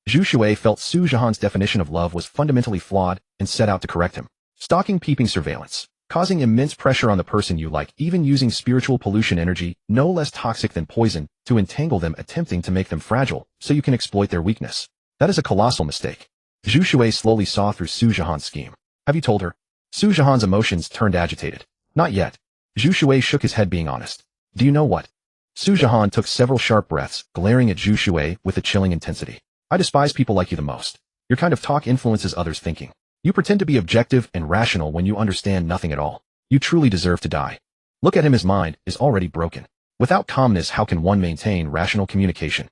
Zhu Shui felt Su Zhihan's definition of love was fundamentally flawed and set out to correct him. Stalking, peeping surveillance, causing immense pressure on the person you like, even using spiritual pollution energy, no less toxic than poison, to entangle them, attempting to make them fragile so you can exploit their weakness. That is a colossal mistake. Zhu Shui slowly saw through Su Zhihan's scheme. Have you told her? Su Zhihan's emotions turned agitated. Not yet. Zhu Shui shook his head, being honest. Do you know what? Su Zhihan took several sharp breaths, glaring at Zhu Shui with a chilling intensity. I despise people like you the most. Your kind of talk influences others' thinking. You pretend to be objective and rational when you understand nothing at all. You truly deserve to die. Look at him, his mind is already broken. Without calmness, how can one maintain rational communication?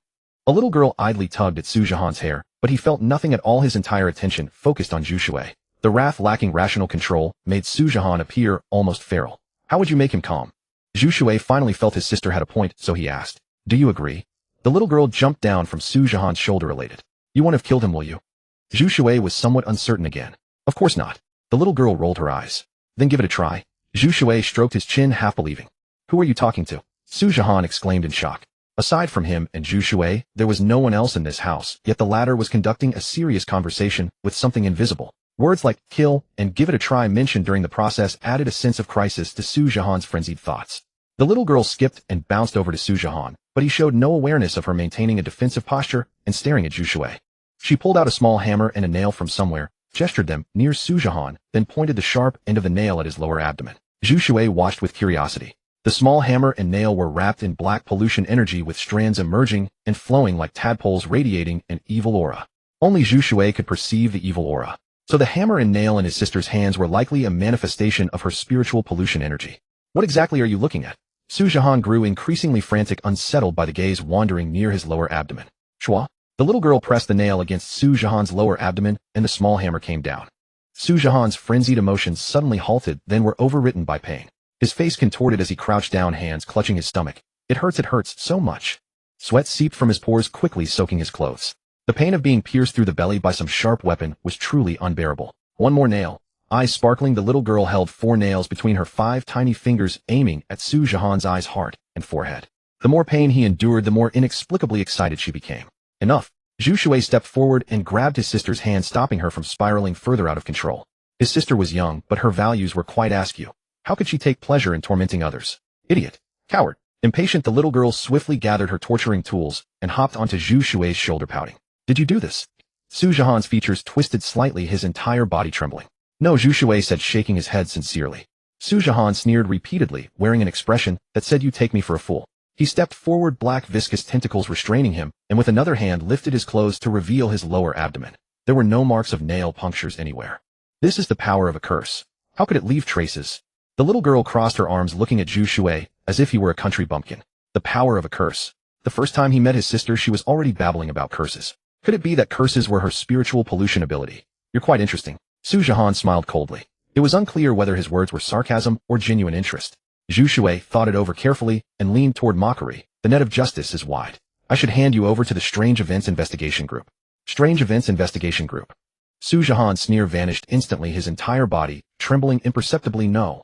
A little girl idly tugged at Su Zhihan's hair, but he felt nothing at all. His entire attention focused on Zhu Shui. The wrath lacking rational control made Su Zhihan appear almost feral. How would you make him calm? Zhu Shui finally felt his sister had a point, so he asked, do you agree? The little girl jumped down from Su Zhihan's shoulder, elated. You won't have killed him, will you? Zhu Shui was somewhat uncertain again. Of course not. The little girl rolled her eyes. Then give it a try. Zhu Shui stroked his chin, half believing. Who are you talking to? Su Zhihan exclaimed in shock. Aside from him and Zhu Shui, there was no one else in this house, yet the latter was conducting a serious conversation with something invisible. Words like kill and give it a try mentioned during the process added a sense of crisis to Su Zhihan's frenzied thoughts. The little girl skipped and bounced over to Su Zhihan, but he showed no awareness of her, maintaining a defensive posture and staring at Zhu Shui. She pulled out a small hammer and a nail from somewhere, gestured them near Su Zhihan, then pointed the sharp end of the nail at his lower abdomen. Zhu Shui watched with curiosity. The small hammer and nail were wrapped in black pollution energy, with strands emerging and flowing like tadpoles, radiating an evil aura. Only Zhu Shui could perceive the evil aura. So the hammer and nail in his sister's hands were likely a manifestation of her spiritual pollution energy. What exactly are you looking at? Su Zhihan grew increasingly frantic, unsettled by the gaze wandering near his lower abdomen. Shua? The little girl pressed the nail against Su Zhihan's lower abdomen, and the small hammer came down. Su Zhihan's frenzied emotions suddenly halted, then were overwritten by pain. His face contorted as he crouched down, hands clutching his stomach. It hurts so much. Sweat seeped from his pores, quickly soaking his clothes. The pain of being pierced through the belly by some sharp weapon was truly unbearable. One more nail. Eyes sparkling, the little girl held 4 nails between her 5 tiny fingers, aiming at Su Zhihan's eyes, heart, and forehead. The more pain he endured, the more inexplicably excited she became. Enough. Zhu Shui stepped forward and grabbed his sister's hand, stopping her from spiraling further out of control. His sister was young, but her values were quite askew. How could she take pleasure in tormenting others? Idiot. Coward. Impatient, the little girl swiftly gathered her torturing tools and hopped onto Zhu Shui's shoulder, pouting. Did you do this? Su Zhihan's features twisted slightly, his entire body trembling. No, Zhu Shui said, shaking his head sincerely. Su Zhihan sneered repeatedly, wearing an expression that said, you take me for a fool. He stepped forward, black viscous tentacles restraining him, and with another hand lifted his clothes to reveal his lower abdomen. There were no marks of nail punctures anywhere. This is the power of a curse. How could it leave traces? The little girl crossed her arms, looking at Zhu Shui as if he were a country bumpkin. The power of a curse. The first time he met his sister, she was already babbling about curses. Could it be that curses were her spiritual pollution ability? You're quite interesting. Su Zhihan smiled coldly. It was unclear whether his words were sarcasm or genuine interest. Zhu Shui thought it over carefully and leaned toward mockery. The net of justice is wide. I should hand you over to the Strange Events Investigation Group. Strange Events Investigation Group. Su Zhihan's sneer vanished instantly, his entire body trembling imperceptibly. No.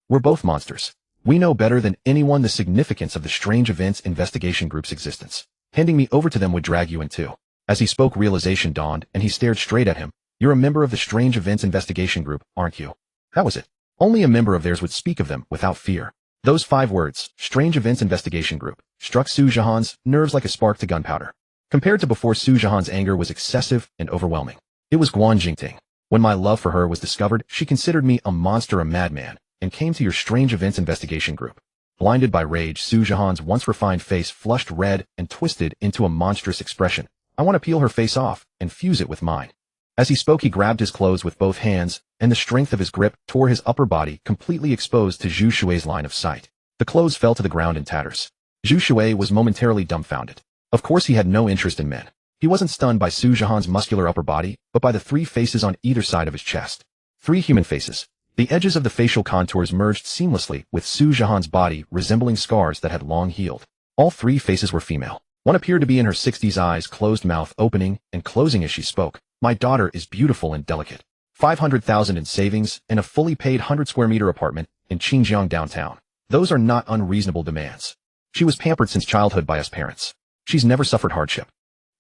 We're both monsters. We know better than anyone the significance of the Strange Events Investigation Group's existence. Handing me over to them would drag you into. As he spoke, realization dawned, and he stared straight at him. You're a member of the Strange Events Investigation Group, aren't you? That was it. Only a member of theirs would speak of them without fear. Those 5 words, Strange Events Investigation Group, struck Su Zhihan's nerves like a spark to gunpowder. Compared to before, Su Zhihan's anger was excessive and overwhelming. It was Guan Jingting. When my love for her was discovered, she considered me a monster, a madman, and came to your Strange Events Investigation Group. Blinded by rage, Su Zhihan's once refined face flushed red and twisted into a monstrous expression. I want to peel her face off and fuse it with mine. As he spoke, he grabbed his clothes with both hands, and the strength of his grip tore his upper body, completely exposed to Zhu Shui's line of sight. The clothes fell to the ground in tatters. Zhu Shui was momentarily dumbfounded. Of course, he had no interest in men. He wasn't stunned by Su Zhihan's muscular upper body, but by the 3 faces on either side of his chest. 3 human faces. The edges of the facial contours merged seamlessly with Su Zhihan's body, resembling scars that had long healed. All 3 faces were female. One appeared to be in her 60s, eyes closed, mouth opening and closing as she spoke. My daughter is beautiful and delicate. 500,000 in savings and a fully paid 100-square-meter apartment in Xinjiang downtown. Those are not unreasonable demands. She was pampered since childhood by us parents. She's never suffered hardship.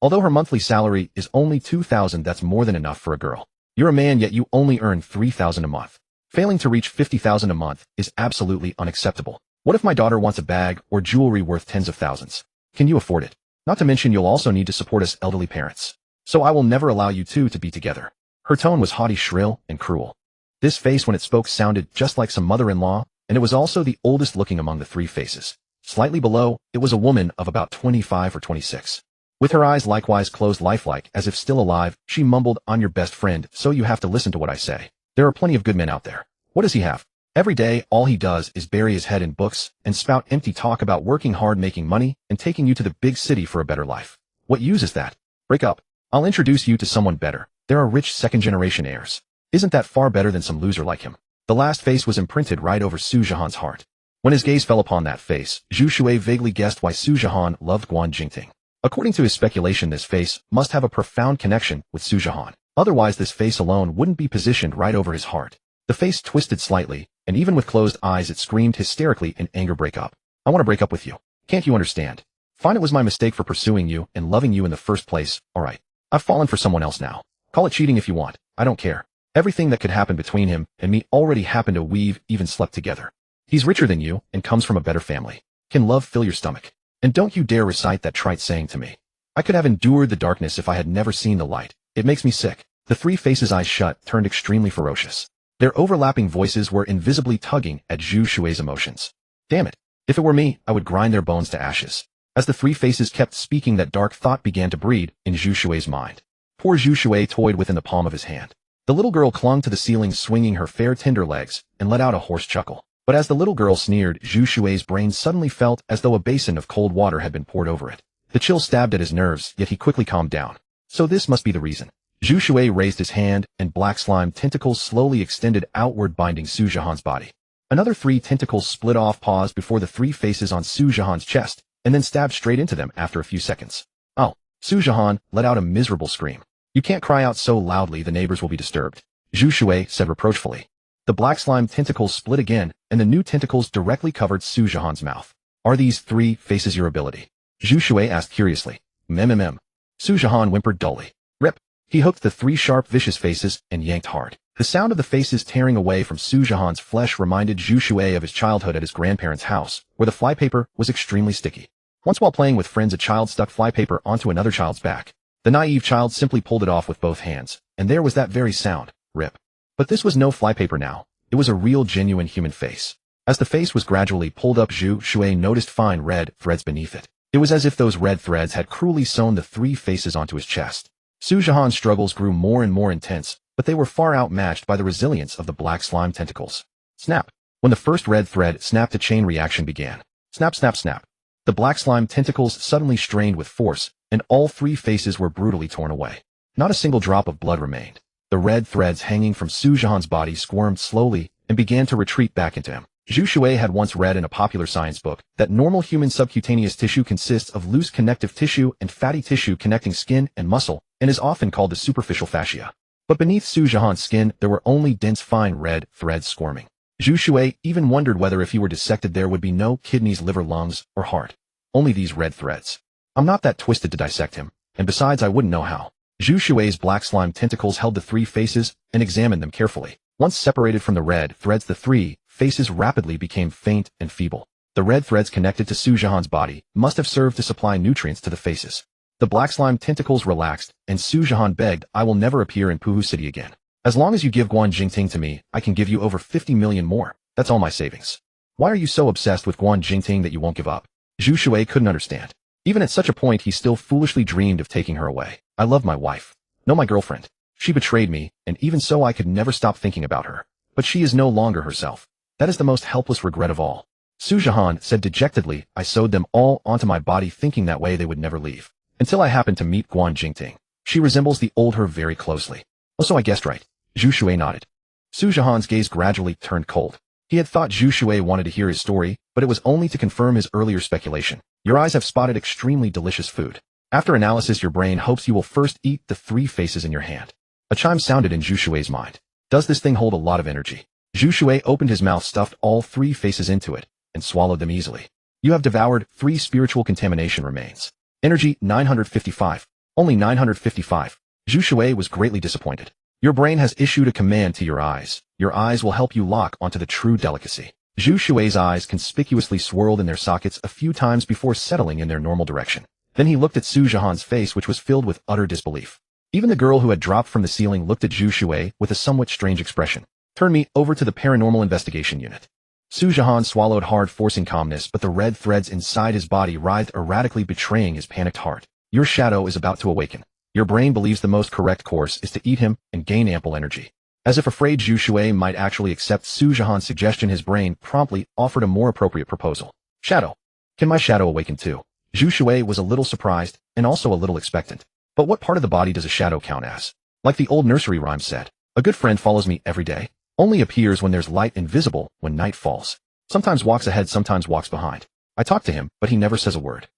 Although her monthly salary is only 2,000, that's more than enough for a girl. You're a man, yet you only earn 3,000 a month. Failing to reach 50,000 a month is absolutely unacceptable. What if my daughter wants a bag or jewelry worth tens of thousands? Can you afford it? Not to mention you'll also need to support us elderly parents. So I will never allow you two to be together. Her tone was haughty, shrill, and cruel. This face, when it spoke, sounded just like some mother-in-law, and it was also the oldest looking among the 3 faces. Slightly below, it was a woman of about 25 or 26. With her eyes likewise closed, lifelike, as if still alive, she mumbled, I'm your best friend, so you have to listen to what I say. There are plenty of good men out there. What does he have? Every day, all he does is bury his head in books and spout empty talk about working hard, making money, and taking you to the big city for a better life. What use is that? Break up. I'll introduce you to someone better. There are rich second-generation heirs. Isn't that far better than some loser like him? The last face was imprinted right over Su Zhihan's heart. When his gaze fell upon that face, Zhu Shui vaguely guessed why Su Zhihan loved Guan Jingting. According to his speculation, this face must have a profound connection with Su Zhihan. Otherwise, this face alone wouldn't be positioned right over his heart. The face twisted slightly, and even with closed eyes it screamed hysterically in anger, break up. I want to break up with you. Can't you understand? Fine, it was my mistake for pursuing you and loving you in the first place, alright. I've fallen for someone else now. Call it cheating if you want, I don't care. Everything that could happen between him and me already happened. We've even slept together. He's richer than you and comes from a better family. Can love fill your stomach? And don't you dare recite that trite saying to me. I could have endured the darkness if I had never seen the light. It makes me sick. The 3 faces' eyes shut turned extremely ferocious. Their overlapping voices were invisibly tugging at Zhu Shui's emotions. Damn it. If it were me, I would grind their bones to ashes. As the 3 faces kept speaking, that dark thought began to breed in Zhu Shui's mind. Poor Zhu Shui toyed within the palm of his hand. The little girl clung to the ceiling, swinging her fair tender legs, and let out a hoarse chuckle. But as the little girl sneered, Zhu Shui's brain suddenly felt as though a basin of cold water had been poured over it. The chill stabbed at his nerves, yet he quickly calmed down. So this must be the reason. Zhu Shui raised his hand, and black slime tentacles slowly extended outward, binding Su Zhihan's body. Another 3 tentacles split off, paused before the 3 faces on Su Zhihan's chest, and then stabbed straight into them after a few seconds. Oh, Su Zhihan let out a miserable scream. You can't cry out so loudly, the neighbors will be disturbed, Zhu Shui said reproachfully. The black slime tentacles split again, and the new tentacles directly covered Su Zhihan's mouth. Are these 3 faces your ability? Zhu Shui asked curiously. Su Zhihan whimpered dully. Rip. He hooked the 3 sharp, vicious faces and yanked hard. The sound of the faces tearing away from Su Zhihan's flesh reminded Zhu Shui of his childhood at his grandparents' house, where the flypaper was extremely sticky. Once while playing with friends, a child stuck flypaper onto another child's back. The naive child simply pulled it off with both hands, and there was that very sound, rip. But this was no flypaper now. It was a real, genuine human face. As the face was gradually pulled up, Zhu Shui noticed fine red threads beneath it. It was as if those red threads had cruelly sewn the 3 faces onto his chest. Su Zhihan's struggles grew more and more intense, but they were far outmatched by the resilience of the black slime tentacles. Snap. When the first red thread snapped, a chain reaction began. Snap, snap, snap. The black slime tentacles suddenly strained with force, and all 3 faces were brutally torn away. Not a single drop of blood remained. The red threads hanging from Su Zhihan's body squirmed slowly and began to retreat back into him. Zhu Shui had once read in a popular science book that normal human subcutaneous tissue consists of loose connective tissue and fatty tissue connecting skin and muscle, and is often called the superficial fascia. But beneath Su Zhihan's skin, there were only dense fine red threads squirming. Zhu Shui even wondered whether if he were dissected there would be no kidneys, liver, lungs, or heart. Only these red threads. I'm not that twisted to dissect him, and besides I wouldn't know how. Zhu Shui's black slime tentacles held the three faces and examined them carefully. Once separated from the red threads, the three faces rapidly became faint and feeble. The red threads connected to Su Zhihan's body must have served to supply nutrients to the faces. The black slime tentacles relaxed, and Su Zhihan begged, I will never appear in Puhu City again. As long as you give Guan Jingting to me, I can give you over 50 million more. That's all my savings. Why are you so obsessed with Guan Jingting that you won't give up? Zhu Shui couldn't understand. Even at such a point, he still foolishly dreamed of taking her away. I love my wife. No, my girlfriend. She betrayed me, and even so I could never stop thinking about her. But she is no longer herself. That is the most helpless regret of all. Su Zhihan said dejectedly, I sewed them all onto my body thinking that way they would never leave. Until I happened to meet Guan Jingting. She resembles the old her very closely. Also I guessed right. Zhu Shui nodded. Su Zhihan's gaze gradually turned cold. He had thought Zhu Shui wanted to hear his story, but it was only to confirm his earlier speculation. Your eyes have spotted extremely delicious food. After analysis, your brain hopes you will first eat the three faces in your hand. A chime sounded in Zhu Shui's mind. Does this thing hold a lot of energy? Zhu Shui opened his mouth, stuffed all three faces into it, and swallowed them easily. You have devoured 3 spiritual contamination remains. Energy 955. Only 955. Zhu Shui was greatly disappointed. Your brain has issued a command to your eyes. Your eyes will help you lock onto the true delicacy. Zhu Shui's eyes conspicuously swirled in their sockets a few times before settling in their normal direction. Then he looked at Su Zhihan's face, which was filled with utter disbelief. Even the girl who had dropped from the ceiling looked at Zhu Shui with a somewhat strange expression. Turn me over to the paranormal investigation unit. Su Zhihan swallowed hard, forcing calmness, but the red threads inside his body writhed erratically, betraying his panicked heart. Your shadow is about to awaken. Your brain believes the most correct course is to eat him and gain ample energy. As if afraid Zhu Shui might actually accept Su Zhihan's suggestion, his brain promptly offered a more appropriate proposal. Shadow. Can my shadow awaken too? Zhu Shui was a little surprised and also a little expectant. But what part of the body does a shadow count as? Like the old nursery rhyme said, a good friend follows me every day, only appears when there's light, invisible when night falls. Sometimes walks ahead, sometimes walks behind. I talk to him, but he never says a word.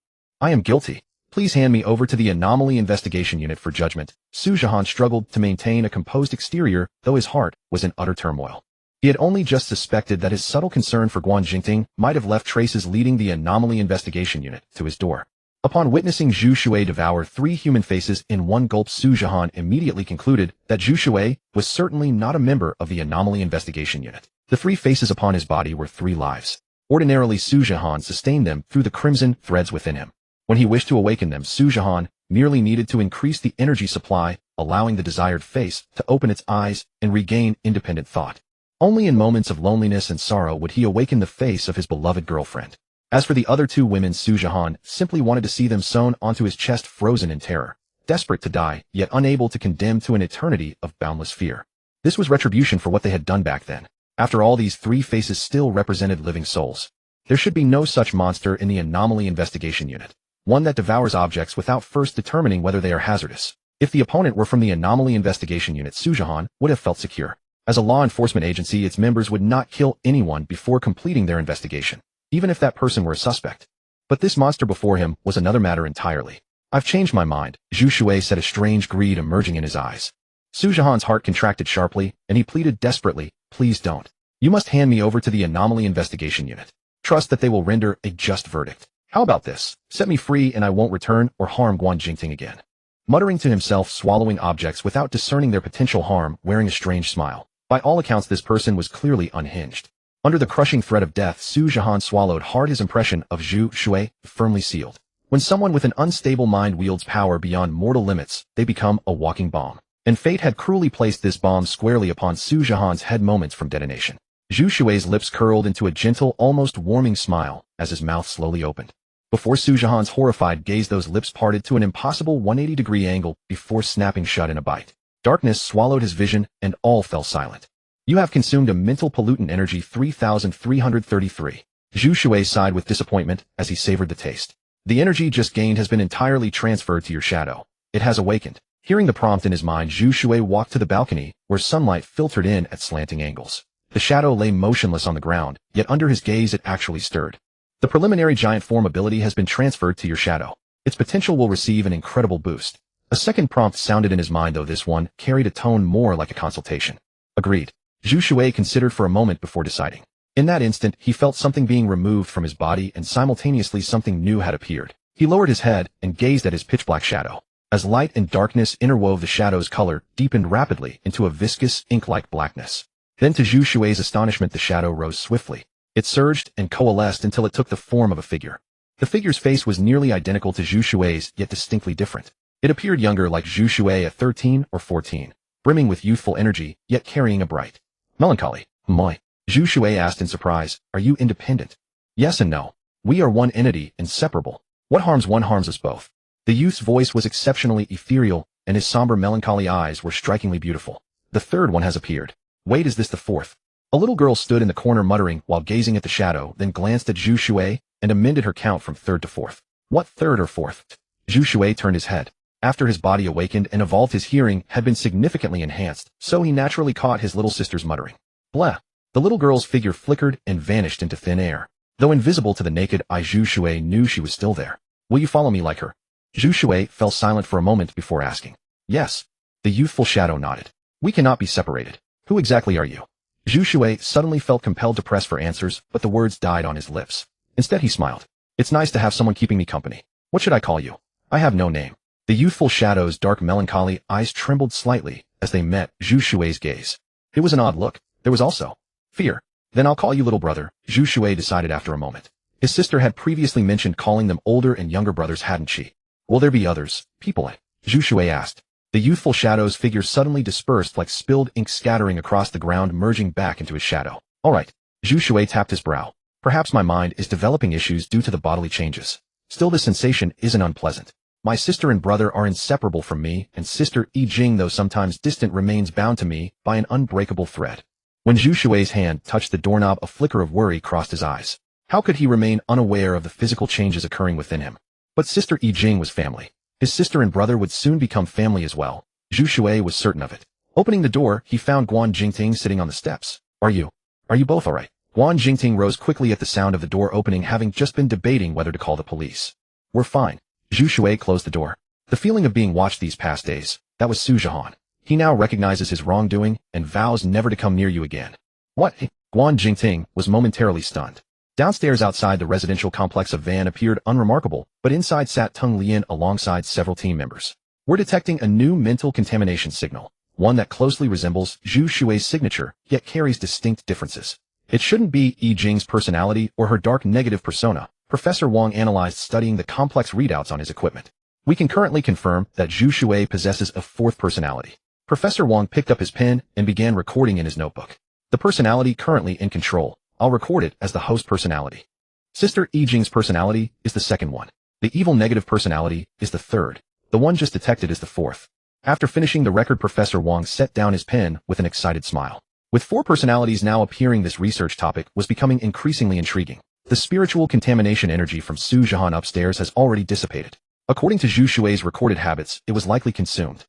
I am guilty. Please hand me over to the Anomaly Investigation Unit for judgment. Su Zhihan struggled to maintain a composed exterior, though his heart was in utter turmoil. He had only just suspected that his subtle concern for Guan Jingting might have left traces leading the Anomaly Investigation Unit to his door. Upon witnessing Zhu Shui devour 3 human faces in one gulp, Su Zhihan immediately concluded that Zhu Shui was certainly not a member of the Anomaly Investigation Unit. The 3 faces upon his body were 3 lives. Ordinarily, Su Zhihan sustained them through the crimson threads within him. When he wished to awaken them, Su Zhihan merely needed to increase the energy supply, allowing the desired face to open its eyes and regain independent thought. Only in moments of loneliness and sorrow would he awaken the face of his beloved girlfriend. As for the other 2 women, Su Zhihan simply wanted to see them sewn onto his chest, frozen in terror, desperate to die, yet unable to condemn to an eternity of boundless fear. This was retribution for what they had done back then. After all, these 3 faces still represented living souls. There should be no such monster in the Anomaly Investigation Unit. One that devours objects without first determining whether they are hazardous. If the opponent were from the Anomaly Investigation Unit, Su Zhihan would have felt secure. As a law enforcement agency, its members would not kill anyone before completing their investigation, even if that person were a suspect. But this monster before him was another matter entirely. I've changed my mind, Zhu Shui said, a strange greed emerging in his eyes. Su Zhihan's heart contracted sharply, and he pleaded desperately, please don't. You must hand me over to the Anomaly Investigation Unit. Trust that they will render a just verdict. How about this? Set me free and I won't return or harm Guan Jingting again. Muttering to himself, swallowing objects without discerning their potential harm, wearing a strange smile. By all accounts, this person was clearly unhinged. Under the crushing threat of death, Su Zhihan swallowed hard. His impression of Zhu Shui firmly sealed. When someone with an unstable mind wields power beyond mortal limits, they become a walking bomb. And fate had cruelly placed this bomb squarely upon Su Zhihan's head moments from detonation. Zhu Shui's lips curled into a gentle, almost warming smile as his mouth slowly opened. Before Su Zhihan's horrified gaze, those lips parted to an impossible 180-degree angle before snapping shut in a bite. Darkness swallowed his vision, and all fell silent. You have consumed a mental pollutant, energy 3,333. Zhu Shui sighed with disappointment as he savored the taste. The energy just gained has been entirely transferred to your shadow. It has awakened. Hearing the prompt in his mind, Zhu Shui walked to the balcony, where sunlight filtered in at slanting angles. The shadow lay motionless on the ground, yet under his gaze it actually stirred. The preliminary giant form ability has been transferred to your shadow. Its potential will receive an incredible boost. A second prompt sounded in his mind, though this one carried a tone more like a consultation. Agreed. Zhu Shui considered for a moment before deciding. In that instant, he felt something being removed from his body and simultaneously something new had appeared. He lowered his head and gazed at his pitch-black shadow. As light and darkness interwove, the shadow's color deepened rapidly into a viscous, ink-like blackness. Then to Zhu Shui's astonishment, the shadow rose swiftly. It surged and coalesced until it took the form of a figure. The figure's face was nearly identical to Zhu Shui's, yet distinctly different. It appeared younger, like Zhu Shui at 13 or 14, brimming with youthful energy, yet carrying a bright melancholy. Moi. Zhu Shui asked in surprise, "Are you independent?" "Yes and no. We are one entity, inseparable. What harms one harms us both." The youth's voice was exceptionally ethereal, and his somber melancholy eyes were strikingly beautiful. "The third one has appeared." "Wait, is this the fourth?" A little girl stood in the corner muttering while gazing at the shadow, then glanced at Zhu Shui and amended her count from third to fourth. "What third or fourth?" Zhu Shui turned his head. After his body awakened and evolved, his hearing had been significantly enhanced, so he naturally caught his little sister's muttering. "Blah." The little girl's figure flickered and vanished into thin air. Though invisible to the naked eye, Zhu Shui knew she was still there. "Will you follow me like her?" Zhu Shui fell silent for a moment before asking. "Yes." The youthful shadow nodded. "We cannot be separated. Who exactly are you?" Zhu Shui suddenly felt compelled to press for answers, but the words died on his lips. Instead he smiled. "It's nice to have someone keeping me company. What should I call you?" "I have no name." The youthful shadow's dark melancholy eyes trembled slightly as they met Zhu Shui's gaze. It was an odd look. There was also fear. "Then I'll call you little brother," Zhu Shui decided after a moment. His sister had previously mentioned calling them older and younger brothers, hadn't she? "Will there be others, people?" Zhu Shui asked. The youthful shadow's figure suddenly dispersed like spilled ink scattering across the ground, merging back into his shadow. "All right." Zhu Shui tapped his brow. "Perhaps my mind is developing issues due to the bodily changes. Still, this sensation isn't unpleasant. My sister and brother are inseparable from me, and Sister Yi Jing, though sometimes distant, remains bound to me by an unbreakable thread." When Zhu Shui's hand touched the doorknob, a flicker of worry crossed his eyes. How could he remain unaware of the physical changes occurring within him? But Sister Yi Jing was family. His sister and brother would soon become family as well. Zhu Shui was certain of it. Opening the door, he found Guan Jingting sitting on the steps. Are you both all right?" Guan Jingting rose quickly at the sound of the door opening, having just been debating whether to call the police. "We're fine." Zhu Shui closed the door. The feeling of being watched these past days, that was Su Zhihan. He now recognizes his wrongdoing and vows never to come near you again. "What?" Guan Jingting was momentarily stunned. Downstairs outside the residential complex, a van appeared unremarkable, but inside sat Teng Lian alongside several team members. "We're detecting a new mental contamination signal, one that closely resembles Zhu Shui's signature, yet carries distinct differences. It shouldn't be Yi Jing's personality or her dark negative persona," Professor Wang analyzed, studying the complex readouts on his equipment. "We can currently confirm that Zhu Shui possesses a fourth personality." Professor Wang picked up his pen and began recording in his notebook. "The personality currently in control. I'll record it as the host personality. Sister Yi Jing's personality is the second one. The evil negative personality is the third. The one just detected is the fourth." After finishing the record, Professor Wang set down his pen with an excited smile. With 4 personalities now appearing, this research topic was becoming increasingly intriguing. The spiritual contamination energy from Su Zhihan upstairs has already dissipated. According to Zhu Shui's recorded habits, it was likely consumed.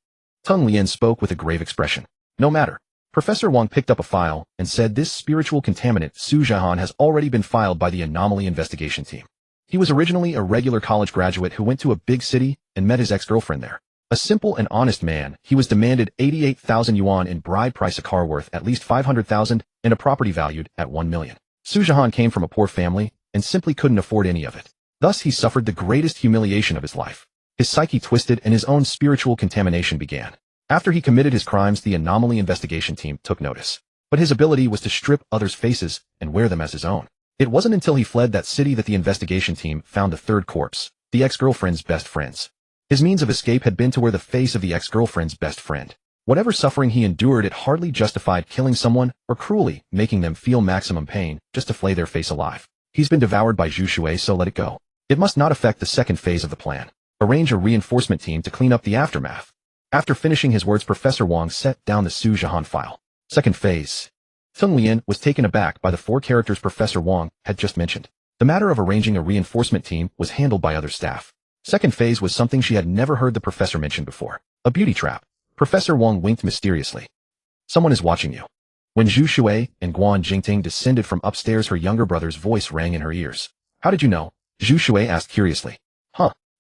Teng Lian spoke with a grave expression. "No matter." Professor Wang picked up a file and said, "This spiritual contaminant, Su Zhihan, has already been filed by the anomaly investigation team. He was originally a regular college graduate who went to a big city and met his ex-girlfriend there. A simple and honest man, he was demanded 88,000 yuan in bride price, a car worth at least 500,000, and a property valued at 1 million. Su Zhihan came from a poor family and simply couldn't afford any of it. Thus he suffered the greatest humiliation of his life. His psyche twisted and his own spiritual contamination began. After he committed his crimes, the anomaly investigation team took notice. But his ability was to strip others' faces and wear them as his own. It wasn't until he fled that city that the investigation team found the third corpse, the ex-girlfriend's best friend's. His means of escape had been to wear the face of the ex-girlfriend's best friend. Whatever suffering he endured, it hardly justified killing someone or cruelly making them feel maximum pain just to flay their face alive. He's been devoured by Zhu Shui, so let it go. It must not affect the second phase of the plan. Arrange a reinforcement team to clean up the aftermath." After finishing his words, Professor Wang set down the Su Zhihan file. Second phase. Teng Lian was taken aback by the 4 characters Professor Wang had just mentioned. The matter of arranging a reinforcement team was handled by other staff. Second phase was something she had never heard the professor mention before. A beauty trap. Professor Wang winked mysteriously. "Someone is watching you." When Zhu Shui and Guan Jingting descended from upstairs, her younger brother's voice rang in her ears. How did you know? Zhu Shui asked curiously.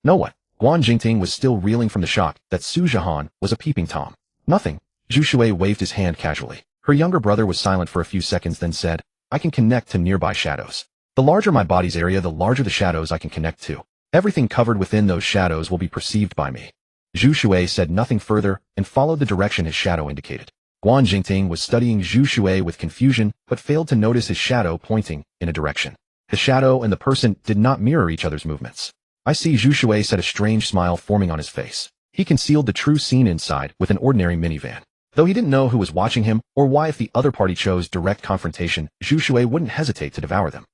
No what? Guan Jingting was still reeling from the shock that Su Zhihan was a peeping Tom. Nothing. Zhu Shui waved his hand casually. Her younger brother was silent for a few seconds, then said, I can connect to nearby shadows. The larger my body's area, the larger the shadows I can connect to. Everything covered within those shadows will be perceived by me. Zhu Shui said nothing further and followed the direction his shadow indicated. Guan Jingting was studying Zhu Shui with confusion, but failed to notice his shadow pointing in a direction. The shadow and the person did not mirror each other's movements. I see. Zhu Shui said, a strange smile forming on his face. He concealed the true scene inside with an ordinary minivan. Though he didn't know who was watching him or why, if the other party chose direct confrontation, Zhu Shui wouldn't hesitate to devour them.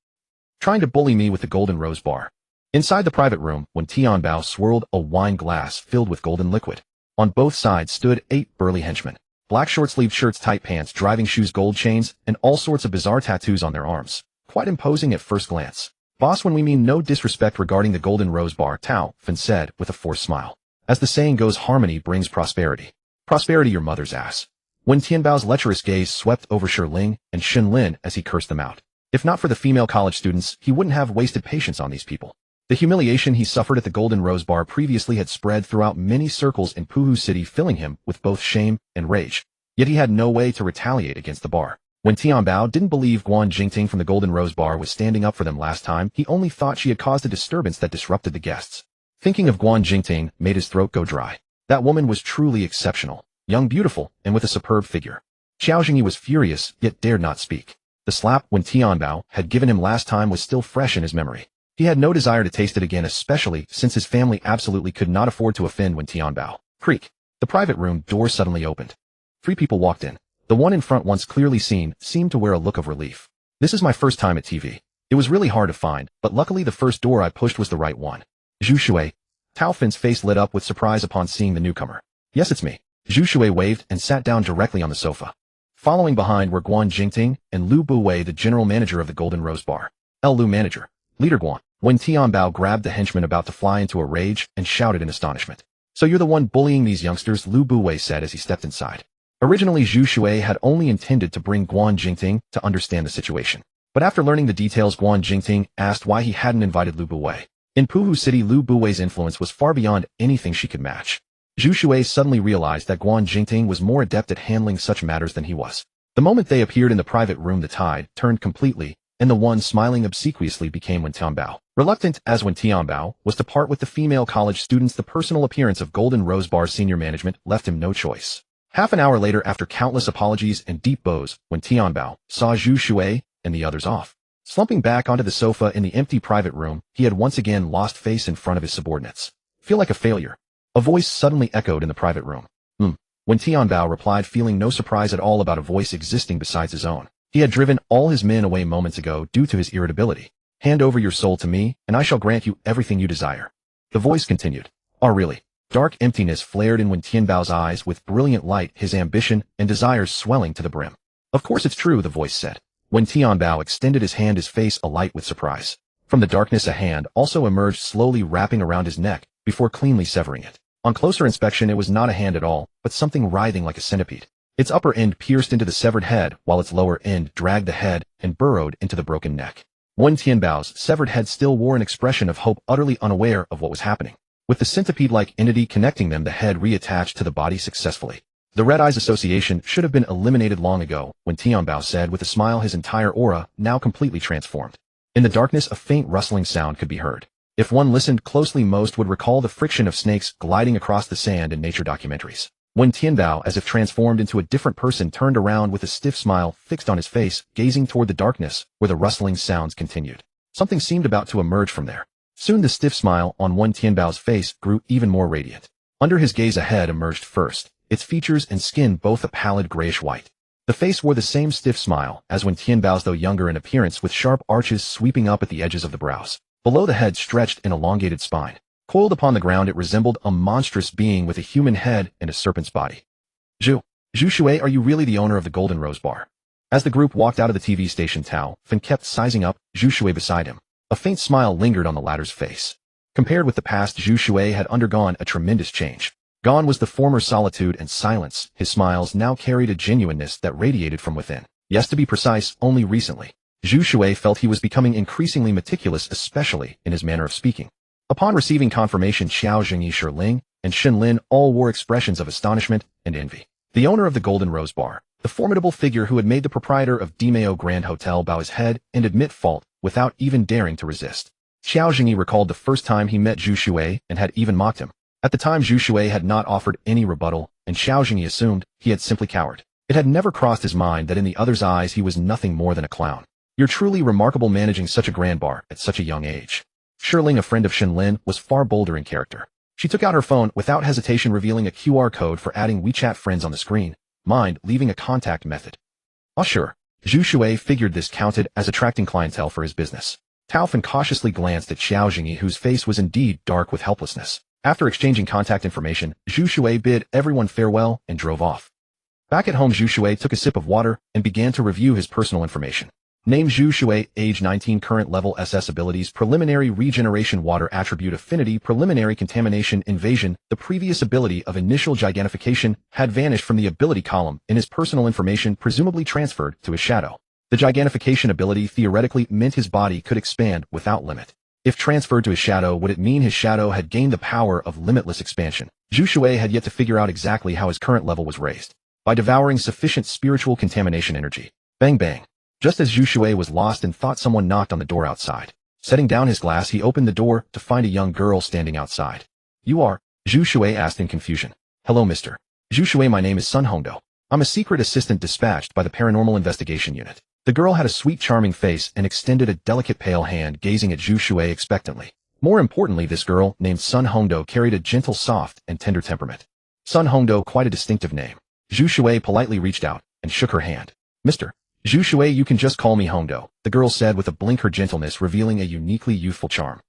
Trying to bully me with the golden rose bar. Inside the private room, when Tianbao swirled a wine glass filled with golden liquid. On both sides stood 8 burly henchmen. Black short-sleeved shirts, tight pants, driving shoes, gold chains, and all sorts of bizarre tattoos on their arms. Quite imposing at first glance. Boss, when we mean no disrespect regarding the golden rose bar, Tao Fan said with a forced smile. As the saying goes, harmony brings prosperity. Prosperity your mother's ass. When Tianbao's lecherous gaze swept over Shi Ling and Shen Lin as he cursed them out. If not for the female college students, he wouldn't have wasted patience on these people. The humiliation he suffered at the Golden Rose Bar previously had spread throughout many circles in Puhu City, filling him with both shame and rage. Yet he had no way to retaliate against the bar. When Tianbao didn't believe Guan Jingting from the Golden Rose Bar was standing up for them last time, he only thought she had caused a disturbance that disrupted the guests. Thinking of Guan Jingting made his throat go dry. That woman was truly exceptional, young, beautiful, and with a superb figure. Xiao Jingyi was furious, yet dared not speak. The slap when Tianbao had given him last time was still fresh in his memory. He had no desire to taste it again, especially since his family absolutely could not afford to offend. When Tianbao creak, the private room door suddenly opened. 3 people walked in. The one in front, once clearly seen, seemed to wear a look of relief. This is my first time at TV. It was really hard to find, but luckily the first door I pushed was the right one. Zhu Shui. Tao Fan's face lit up with surprise upon seeing the newcomer. Yes, it's me. Zhu Shui waved and sat down directly on the sofa. Following behind were Guan Jingting and Lu Buwei, the general manager of the Golden Rose Bar. Lu manager. Leader Guan. When Tianbao grabbed the henchman about to fly into a rage and shouted in astonishment. So you're the one bullying these youngsters, Lu Buwei said as he stepped inside. Originally, Zhu Shui had only intended to bring Guan Jingting to understand the situation. But after learning the details, Guan Jingting asked why he hadn't invited Lu Buwei. In Puhu City, Lu Buwei's influence was far beyond anything she could match. Zhu Shui suddenly realized that Guan Jingting was more adept at handling such matters than he was. The moment they appeared in the private room, the tide turned completely, and the one smiling obsequiously became Wen Tianbao. Reluctant as Wen Tianbao was to part with the female college students, the personal appearance of Golden Rose Bar senior management left him no choice. Half an hour later, after countless apologies and deep bows, when Tianbao saw Zhu Shui and the others off, slumping back onto the sofa in the empty private room, he had once again lost face in front of his subordinates. Feel like a failure. A voice suddenly echoed in the private room. When Tianbao replied, feeling no surprise at all about a voice existing besides his own. He had driven all his men away moments ago due to his irritability. Hand over your soul to me, and I shall grant you everything you desire. The voice continued. Oh really? Dark emptiness flared in Wen Tianbao's eyes with brilliant light, his ambition and desires swelling to the brim. Of course it's true, the voice said. When Tianbao extended his hand, his face alight with surprise. From the darkness a hand also emerged, slowly wrapping around his neck, before cleanly severing it. On closer inspection, it was not a hand at all, but something writhing like a centipede. Its upper end pierced into the severed head, while its lower end dragged the head and burrowed into the broken neck. Wen Tianbao's severed head still wore an expression of hope, utterly unaware of what was happening. With the centipede-like entity connecting them, the head reattached to the body successfully. The Red Eyes Association should have been eliminated long ago, Wen Tianbao said with a smile, his entire aura now completely transformed. In the darkness, a faint rustling sound could be heard. If one listened closely, most would recall the friction of snakes gliding across the sand in nature documentaries. When Tianbao, as if transformed into a different person, turned around with a stiff smile fixed on his face, gazing toward the darkness where the rustling sounds continued. Something seemed about to emerge from there. Soon the stiff smile on Wen Tianbao's face grew even more radiant. Under his gaze, a head emerged first, its features and skin both a pallid grayish-white. The face wore the same stiff smile as Wen Tianbao's, though younger in appearance, with sharp arches sweeping up at the edges of the brows. Below the head stretched an elongated spine. Coiled upon the ground, it resembled a monstrous being with a human head and a serpent's body. Zhu Shui, are you really the owner of the Golden Rose Bar? As the group walked out of the TV station, Tao Fan kept sizing up Zhu Shui beside him. A faint smile lingered on the latter's face. Compared with the past, Zhu Shui had undergone a tremendous change. Gone was the former solitude and silence. His smiles now carried a genuineness that radiated from within. Yes, to be precise, only recently. Zhu Shui felt he was becoming increasingly meticulous, especially in his manner of speaking. Upon receiving confirmation, Xiao Jingyi, Shiling, and Xin Lin all wore expressions of astonishment and envy. The owner of the Golden Rose Bar, the formidable figure who had made the proprietor of Dimeo Grand Hotel bow his head and admit fault without even daring to resist. Xiao Jingyi recalled the first time he met Zhu Shui and had even mocked him. At the time, Zhu Shui had not offered any rebuttal, and Xiao Jingyi assumed he had simply cowered. It had never crossed his mind that in the other's eyes he was nothing more than a clown. You're truly remarkable managing such a grand bar at such a young age. Shiling, a friend of Xin Lin, was far bolder in character. She took out her phone without hesitation, revealing a QR code for adding WeChat friends on the screen. Mind leaving a contact method? Oh sure. Zhu Shui figured this counted as attracting clientele for his business. Tao Fan cautiously glanced at Xiao Jingyi, whose face was indeed dark with helplessness. After exchanging contact information, Zhu Shui bid everyone farewell and drove off. Back at home, Zhu Shui took a sip of water and began to review his personal information. Name Zhu Shui, age 19, current level SS abilities, preliminary regeneration, water attribute affinity, preliminary contamination, invasion. The previous ability of initial gigantification had vanished from the ability column in his personal information, presumably transferred to his shadow. The gigantification ability theoretically meant his body could expand without limit. If transferred to his shadow, would it mean his shadow had gained the power of limitless expansion? Zhu Shui had yet to figure out exactly how his current level was raised. By devouring sufficient spiritual contamination energy. Bang bang. Just as Zhu Shui was lost in thought, someone knocked on the door outside. Setting down his glass, he opened the door to find a young girl standing outside. You are? Zhu Shui asked in confusion. Hello, Mr. Zhu Shui, my name is Sun Hongdo. I'm a secret assistant dispatched by the Paranormal Investigation Unit. The girl had a sweet, charming face and extended a delicate, pale hand, gazing at Zhu Shui expectantly. More importantly, this girl, named Sun Hongdo, carried a gentle, soft, and tender temperament. Sun Hongdo, quite a distinctive name. Zhu Shui politely reached out and shook her hand. Mr. Zhu Shui, you can just call me Hongdo, the girl said with a blink, her gentleness revealing a uniquely youthful charm.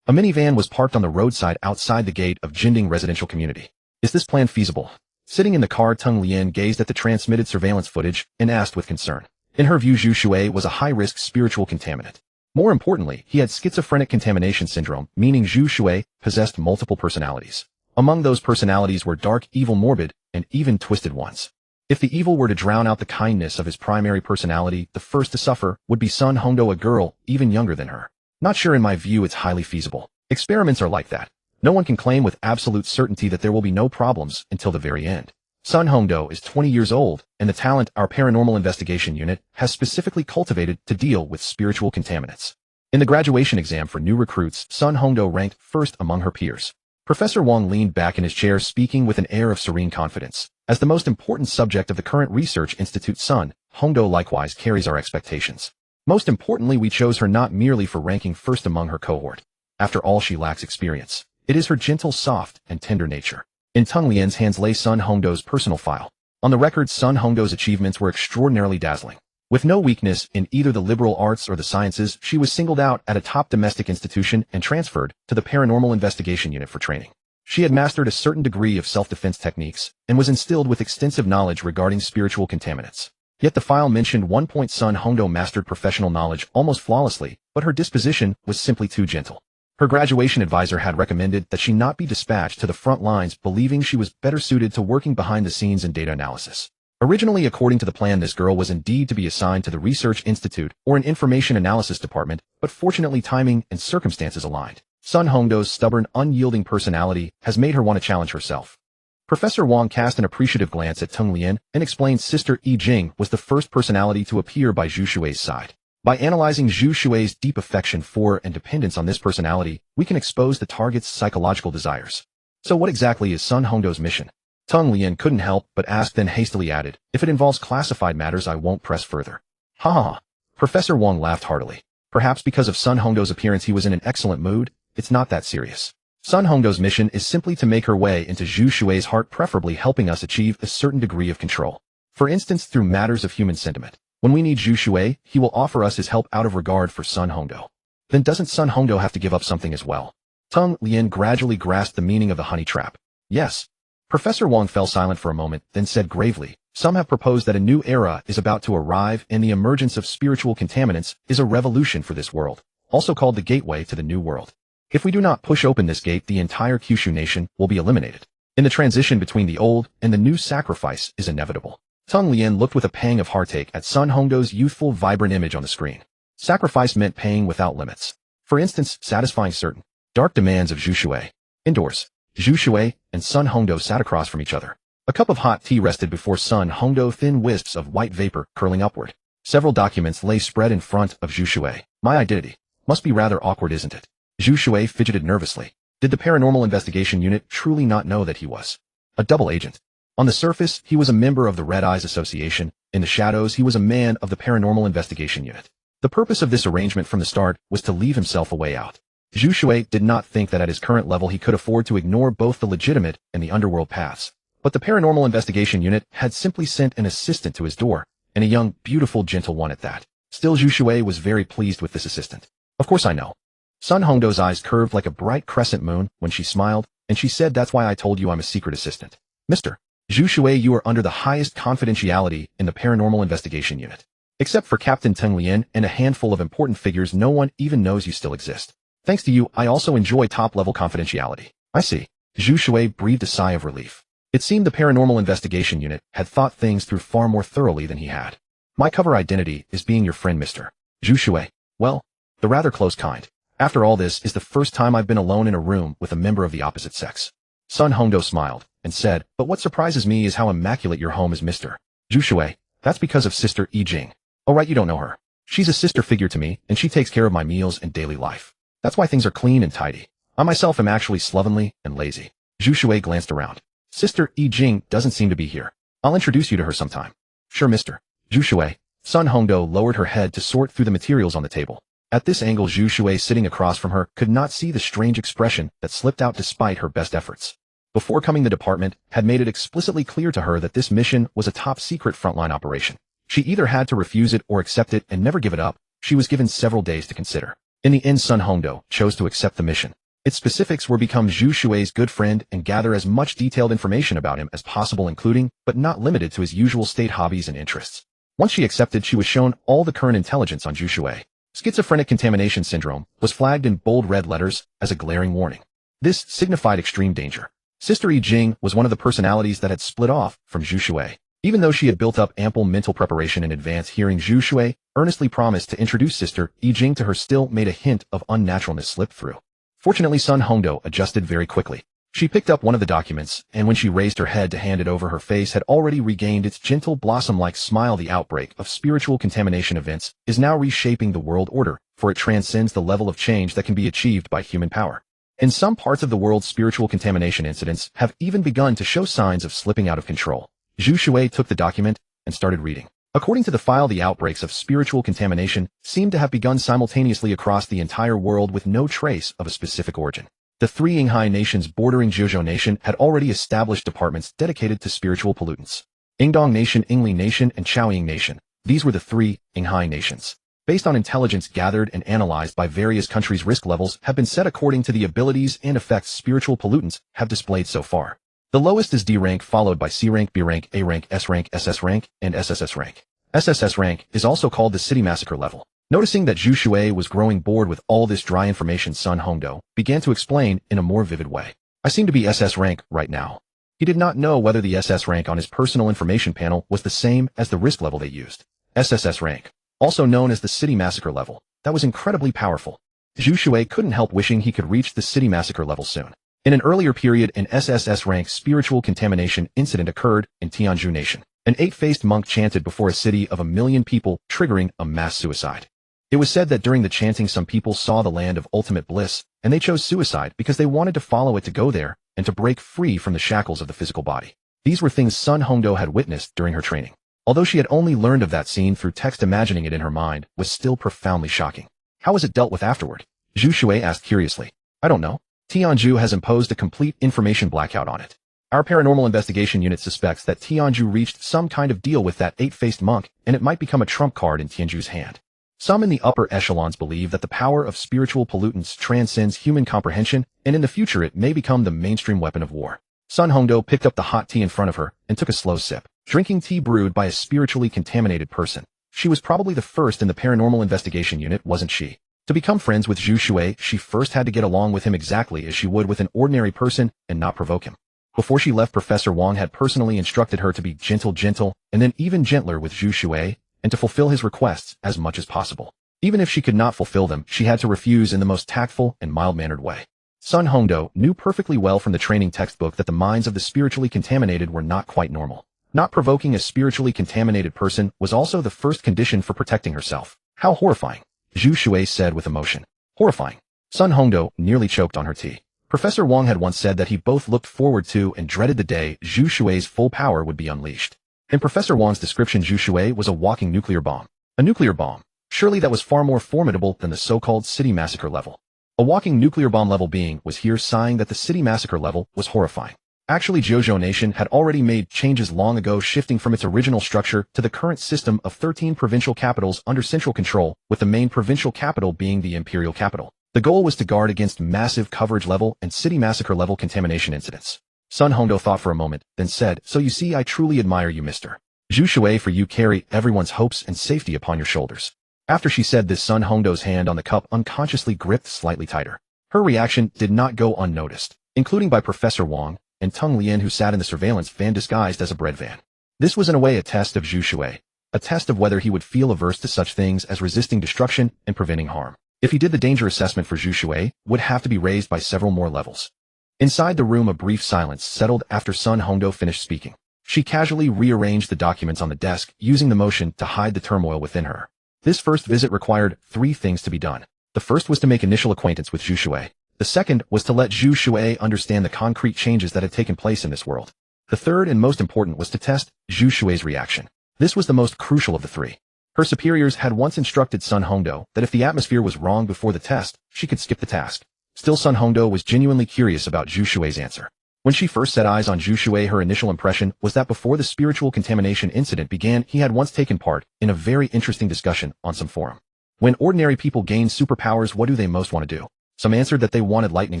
A minivan was parked on the roadside outside the gate of Jinding residential community. Is this plan feasible? Sitting in the car, Teng Lian gazed at the transmitted surveillance footage and asked with concern. In her view, Zhu Shui was a high-risk spiritual contaminant. More importantly, he had schizophrenic contamination syndrome, meaning Zhu Shui possessed multiple personalities. Among those personalities were dark, evil, morbid, and even twisted ones. If the evil were to drown out the kindness of his primary personality, the first to suffer would be Sun Hongdo, a girl even younger than her. Not sure, in my view it's highly feasible. Experiments are like that. No one can claim with absolute certainty that there will be no problems until the very end. Sun Hongdo is 20 years old, and the talent our Paranormal Investigation Unit has specifically cultivated to deal with spiritual contaminants. In the graduation exam for new recruits, Sun Hongdo ranked first among her peers. Professor Wang leaned back in his chair, speaking with an air of serene confidence. As the most important subject of the current research institute, Sun Hongdo likewise carries our expectations. Most importantly, we chose her not merely for ranking first among her cohort. After all, she lacks experience. It is her gentle, soft, and tender nature. In Teng Lian's hands lay Sun Hongdo's personal file. On the record, Sun Hongdo's achievements were extraordinarily dazzling. With no weakness in either the liberal arts or the sciences, she was singled out at a top domestic institution and transferred to the Paranormal Investigation Unit for training. She had mastered a certain degree of self-defense techniques and was instilled with extensive knowledge regarding spiritual contaminants. Yet the file mentioned one point: Sun Hongdo mastered professional knowledge almost flawlessly, but her disposition was simply too gentle. Her graduation advisor had recommended that she not be dispatched to the front lines, believing she was better suited to working behind the scenes in data analysis. Originally, according to the plan, this girl was indeed to be assigned to the Research Institute or an Information Analysis Department, but fortunately timing and circumstances aligned. Sun Hongdo's stubborn, unyielding personality has made her want to challenge herself. Professor Wang cast an appreciative glance at Teng Lian and explained Sister Yi Jing was the first personality to appear by Zhu Shui's side. By analyzing Zhu Shui's deep affection for and dependence on this personality, we can expose the target's psychological desires. So what exactly is Sun Hongdo's mission? Teng Lian couldn't help but ask, then hastily added, if it involves classified matters, I won't press further. Ha ha ha. Professor Wang laughed heartily. Perhaps because of Sun Hongdo's appearance he was in an excellent mood. It's not that serious. Sun Hongdo's mission is simply to make her way into Zhu Shui's heart, preferably helping us achieve a certain degree of control. For instance, through matters of human sentiment. When we need Zhu Shui, he will offer us his help out of regard for Sun Hongdo. Then doesn't Sun Hongdo have to give up something as well? Teng Lian gradually grasped the meaning of the honey trap. Yes. Professor Wang fell silent for a moment, then said gravely, some have proposed that a new era is about to arrive and the emergence of spiritual contaminants is a revolution for this world, also called the gateway to the new world. If we do not push open this gate, the entire Kyushu nation will be eliminated. In the transition between the old and the new, sacrifice is inevitable. Tung Lien looked with a pang of heartache at Sun Hongdo's youthful, vibrant image on the screen. Sacrifice meant paying without limits. For instance, satisfying certain dark demands of Zhu Shui. Indoors, Zhu Shui and Sun Hongdo sat across from each other. A cup of hot tea rested before Sun Hongdo, thin wisps of white vapor curling upward. Several documents lay spread in front of Zhu Shui. My identity. Must be rather awkward, isn't it? Zhu Shui fidgeted nervously. Did the Paranormal Investigation Unit truly not know that he was a double agent? On the surface, he was a member of the Red Eyes Association. In the shadows, he was a man of the Paranormal Investigation Unit. The purpose of this arrangement from the start was to leave himself a way out. Zhu Shui did not think that at his current level he could afford to ignore both the legitimate and the underworld paths. But the Paranormal Investigation Unit had simply sent an assistant to his door, and a young, beautiful, gentle one at that. Still, Zhu Shui was very pleased with this assistant. Of course I know. Sun Hongdo's eyes curved like a bright crescent moon when she smiled, and she said, that's why I told you I'm a secret assistant. Mr. Zhu Shui, you are under the highest confidentiality in the Paranormal Investigation Unit. Except for Captain Tung Lien and a handful of important figures, no one even knows you still exist. Thanks to you, I also enjoy top-level confidentiality. I see. Zhu Shui breathed a sigh of relief. It seemed the Paranormal Investigation Unit had thought things through far more thoroughly than he had. My cover identity is being your friend, Mr. Zhu Shui. Well, the rather close kind. After all, this is the first time I've been alone in a room with a member of the opposite sex. Sun Hongdo smiled and said, but what surprises me is how immaculate your home is, Mr. Zhu Shui. That's because of Sister Yi Jing. Oh right, you don't know her. She's a sister figure to me, and she takes care of my meals and daily life. That's why things are clean and tidy. I myself am actually slovenly and lazy. Zhu Shui glanced around. Sister Yi Jing doesn't seem to be here. I'll introduce you to her sometime. Sure, Mr. Zhu Shui. Sun Hongdo lowered her head to sort through the materials on the table. At this angle, Zhu Shui, sitting across from her, could not see the strange expression that slipped out despite her best efforts. Before coming, the department had made it explicitly clear to her that this mission was a top-secret frontline operation. She either had to refuse it or accept it and never give it up. She was given several days to consider. In the end, Sun Hongdo chose to accept the mission. Its specifics were become Zhu Shui's good friend and gather as much detailed information about him as possible, including, but not limited to, his usual state hobbies and interests. Once she accepted, she was shown all the current intelligence on Zhu Shui. Schizophrenic contamination syndrome was flagged in bold red letters as a glaring warning. This signified extreme danger. Sister Yi Jing was one of the personalities that had split off from Zhu Shui. Even though she had built up ample mental preparation in advance, hearing Zhu Shui earnestly promise to introduce Sister Yi Jing to her still made a hint of unnaturalness slip through. Fortunately, Sun Hongdo adjusted very quickly. She picked up one of the documents, and when she raised her head to hand it over, her face had already regained its gentle blossom-like smile. The outbreak of spiritual contamination events is now reshaping the world order, for it transcends the level of change that can be achieved by human power. In some parts of the world, spiritual contamination incidents have even begun to show signs of slipping out of control. Zhu Shui took the document and started reading. According to the file, the outbreaks of spiritual contamination seem to have begun simultaneously across the entire world with no trace of a specific origin. The three Yinghai nations bordering Zheozhou Nation had already established departments dedicated to spiritual pollutants. Yingdong Nation, Yingli Nation, and Chaoying Nation. These were the three Yinghai nations. Based on intelligence gathered and analyzed by various countries, risk levels have been set according to the abilities and effects spiritual pollutants have displayed so far. The lowest is D rank, followed by C rank, B rank, A rank, S rank, SS rank, and SSS rank. SSS rank is also called the City Massacre level. Noticing that Zhu Shui was growing bored with all this dry information, Sun Hongdo began to explain in a more vivid way. I seem to be SS rank right now. He did not know whether the SS rank on his personal information panel was the same as the risk level they used. SSS rank, also known as the City Massacre level. That was incredibly powerful. Zhu Shui couldn't help wishing he could reach the City Massacre level soon. In an earlier period, an SSS rank spiritual contamination incident occurred in Tianzhu Nation. An 8-faced monk chanted before a city of 1 million people, triggering a mass suicide. It was said that during the chanting, some people saw the land of ultimate bliss, and they chose suicide because they wanted to follow it, to go there, and to break free from the shackles of the physical body. These were things Sun Hongdo had witnessed during her training. Although she had only learned of that scene through text, imagining it in her mind was still profoundly shocking. How was it dealt with afterward? Zhu Shui asked curiously. I don't know. Tianzhu has imposed a complete information blackout on it. Our Paranormal Investigation Unit suspects that Tianzhu reached some kind of deal with that 8-faced monk, and it might become a trump card in Tianzhu's hand. Some in the upper echelons believe that the power of spiritual pollutants transcends human comprehension, and in the future it may become the mainstream weapon of war. Sun Hongdo picked up the hot tea in front of her and took a slow sip. Drinking tea brewed by a spiritually contaminated person. She was probably the first in the Paranormal Investigation Unit, wasn't she? To become friends with Zhu Shui, she first had to get along with him exactly as she would with an ordinary person and not provoke him. Before she left, Professor Wang had personally instructed her to be gentle, and then even gentler with Zhu Shui, and to fulfill his requests as much as possible. Even if she could not fulfill them, she had to refuse in the most tactful and mild-mannered way. Sun Hongdo knew perfectly well from the training textbook that the minds of the spiritually contaminated were not quite normal. Not provoking a spiritually contaminated person was also the first condition for protecting herself. How horrifying, Zhu Shui said with emotion. Horrifying. Sun Hongdo nearly choked on her tea. Professor Wang had once said that he both looked forward to and dreaded the day Zhu Shui's full power would be unleashed. In Professor Wang's description, Zhu Shui was a walking nuclear bomb. A nuclear bomb. Surely that was far more formidable than the so-called city massacre level. A walking nuclear bomb level being was here sighing that the city massacre level was horrifying. Actually, Zhou Nation had already made changes long ago, shifting from its original structure to the current system of 13 provincial capitals under central control, with the main provincial capital being the imperial capital. The goal was to guard against massive coverage level and city massacre level contamination incidents. Sun Hongdo thought for a moment, then said, "So you see, I truly admire you, Mr. Zhu Shui, for you carry everyone's hopes and safety upon your shoulders." After she said this, Sun Hongdo's hand on the cup unconsciously gripped slightly tighter. Her reaction did not go unnoticed, including by Professor Wang and Tung Lian, who sat in the surveillance van disguised as a bread van. This was in a way a test of Zhu Shui, a test of whether he would feel averse to such things as resisting destruction and preventing harm. If he did, the danger assessment for Zhu Shui would have to be raised by several more levels. Inside the room, a brief silence settled after Sun Hongdo finished speaking. She casually rearranged the documents on the desk, using the motion to hide the turmoil within her. This first visit required 3 things to be done. The first was to make initial acquaintance with Zhu Shui. The second was to let Zhu Shui understand the concrete changes that had taken place in this world. The third and most important was to test Zhu Shui's reaction. This was the most crucial of the 3. Her superiors had once instructed Sun Hongdo that if the atmosphere was wrong before the test, she could skip the task. Still, Sun Hongdo was genuinely curious about Zhu Shui's answer. When she first set eyes on Zhu Shui, her initial impression was that before the spiritual contamination incident began, he had once taken part in a very interesting discussion on some forum. When ordinary people gain superpowers, what do they most want to do? Some answered that they wanted lightning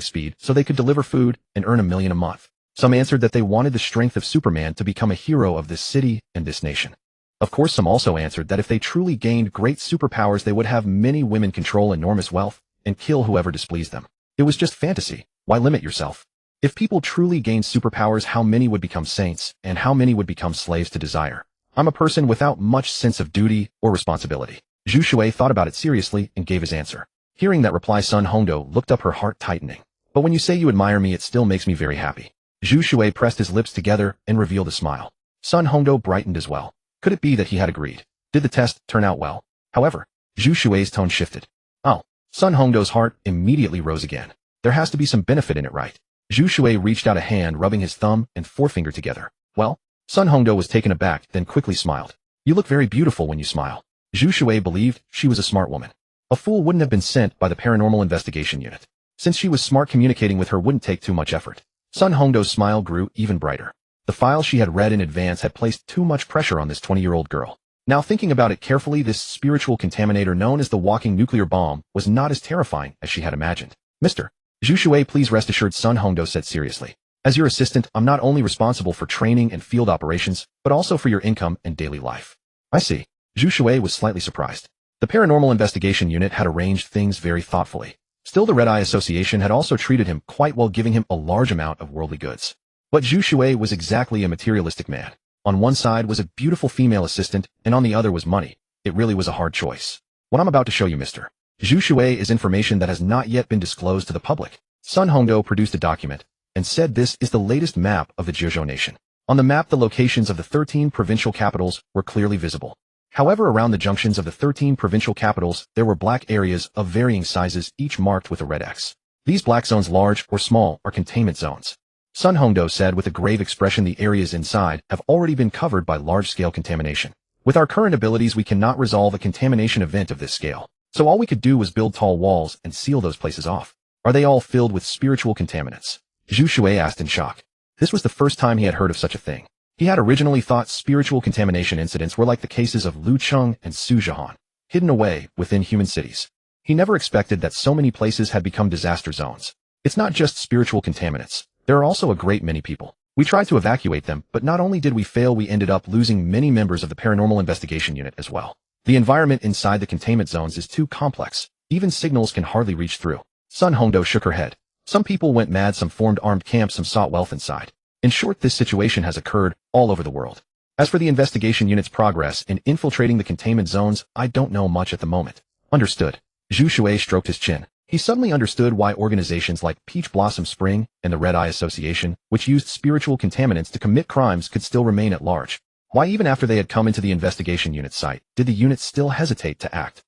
speed so they could deliver food and earn $1 million a month. Some answered that they wanted the strength of Superman to become a hero of this city and this nation. Of course, some also answered that if they truly gained great superpowers, they would have many women, control enormous wealth, and kill whoever displeased them. It was just fantasy. Why limit yourself? If people truly gained superpowers, how many would become saints, and how many would become slaves to desire? I'm a person without much sense of duty or responsibility. Zhu Shui thought about it seriously and gave his answer. Hearing that reply, Sun Hongdo looked up, her heart tightening. But when you say you admire me, it still makes me very happy. Zhu Shui pressed his lips together and revealed a smile. Sun Hongdo brightened as well. Could it be that he had agreed? Did the test turn out well? However, Zhu Shui's tone shifted. Oh. Sun Hongdo's heart immediately rose again. There has to be some benefit in it, right? Zhu Shui reached out a hand, rubbing his thumb and forefinger together. Well? Sun Hongdo was taken aback, then quickly smiled. You look very beautiful when you smile. Zhu Shui believed she was a smart woman. A fool wouldn't have been sent by the Paranormal Investigation Unit. Since she was smart, communicating with her wouldn't take too much effort. Sun Hongdo's smile grew even brighter. The files she had read in advance had placed too much pressure on this 20-year-old girl. Now, thinking about it carefully, this spiritual contaminator known as the walking nuclear bomb was not as terrifying as she had imagined. Mr. Zhu Shui, please rest assured, Sun Hongdo said seriously. As your assistant, I'm not only responsible for training and field operations, but also for your income and daily life. I see. Zhu Shui was slightly surprised. The Paranormal Investigation Unit had arranged things very thoughtfully. Still, the Red Eye Association had also treated him quite well, giving him a large amount of worldly goods. But Zhu Shui was exactly a materialistic man. On one side was a beautiful female assistant, and on the other was money. It really was a hard choice. What I'm about to show you, Mr. Zhu Shui, is information that has not yet been disclosed to the public. Sun Hongdo produced a document and said this is the latest map of the Zhou Nation. On the map, the locations of the 13 provincial capitals were clearly visible. However, around the junctions of the 13 provincial capitals, there were black areas of varying sizes, each marked with a red X. These black zones, large or small, are containment zones. Sun Hongdo said with a grave expression, the areas inside have already been covered by large-scale contamination. With our current abilities, we cannot resolve a contamination event of this scale. So all we could do was build tall walls and seal those places off. Are they all filled with spiritual contaminants? Zhu Shui asked in shock. This was the first time he had heard of such a thing. He had originally thought spiritual contamination incidents were like the cases of Lu Cheng and Su Zhihan, hidden away within human cities. He never expected that so many places had become disaster zones. It's not just spiritual contaminants. There are also a great many people. We tried to evacuate them, but not only did we fail, we ended up losing many members of the Paranormal Investigation Unit as well. The environment inside the containment zones is too complex. Even signals can hardly reach through. Sun Hongdo shook her head. Some people went mad, some formed armed camps, some sought wealth inside. In short, this situation has occurred all over the world. As for the investigation unit's progress in infiltrating the containment zones, I don't know much at the moment. Understood. Zhu Shui stroked his chin. He suddenly understood why organizations like Peach Blossom Spring and the Red Eye Association, which used spiritual contaminants to commit crimes, could still remain at large. Why, even after they had come into the investigation unit site, did the unit still hesitate to act?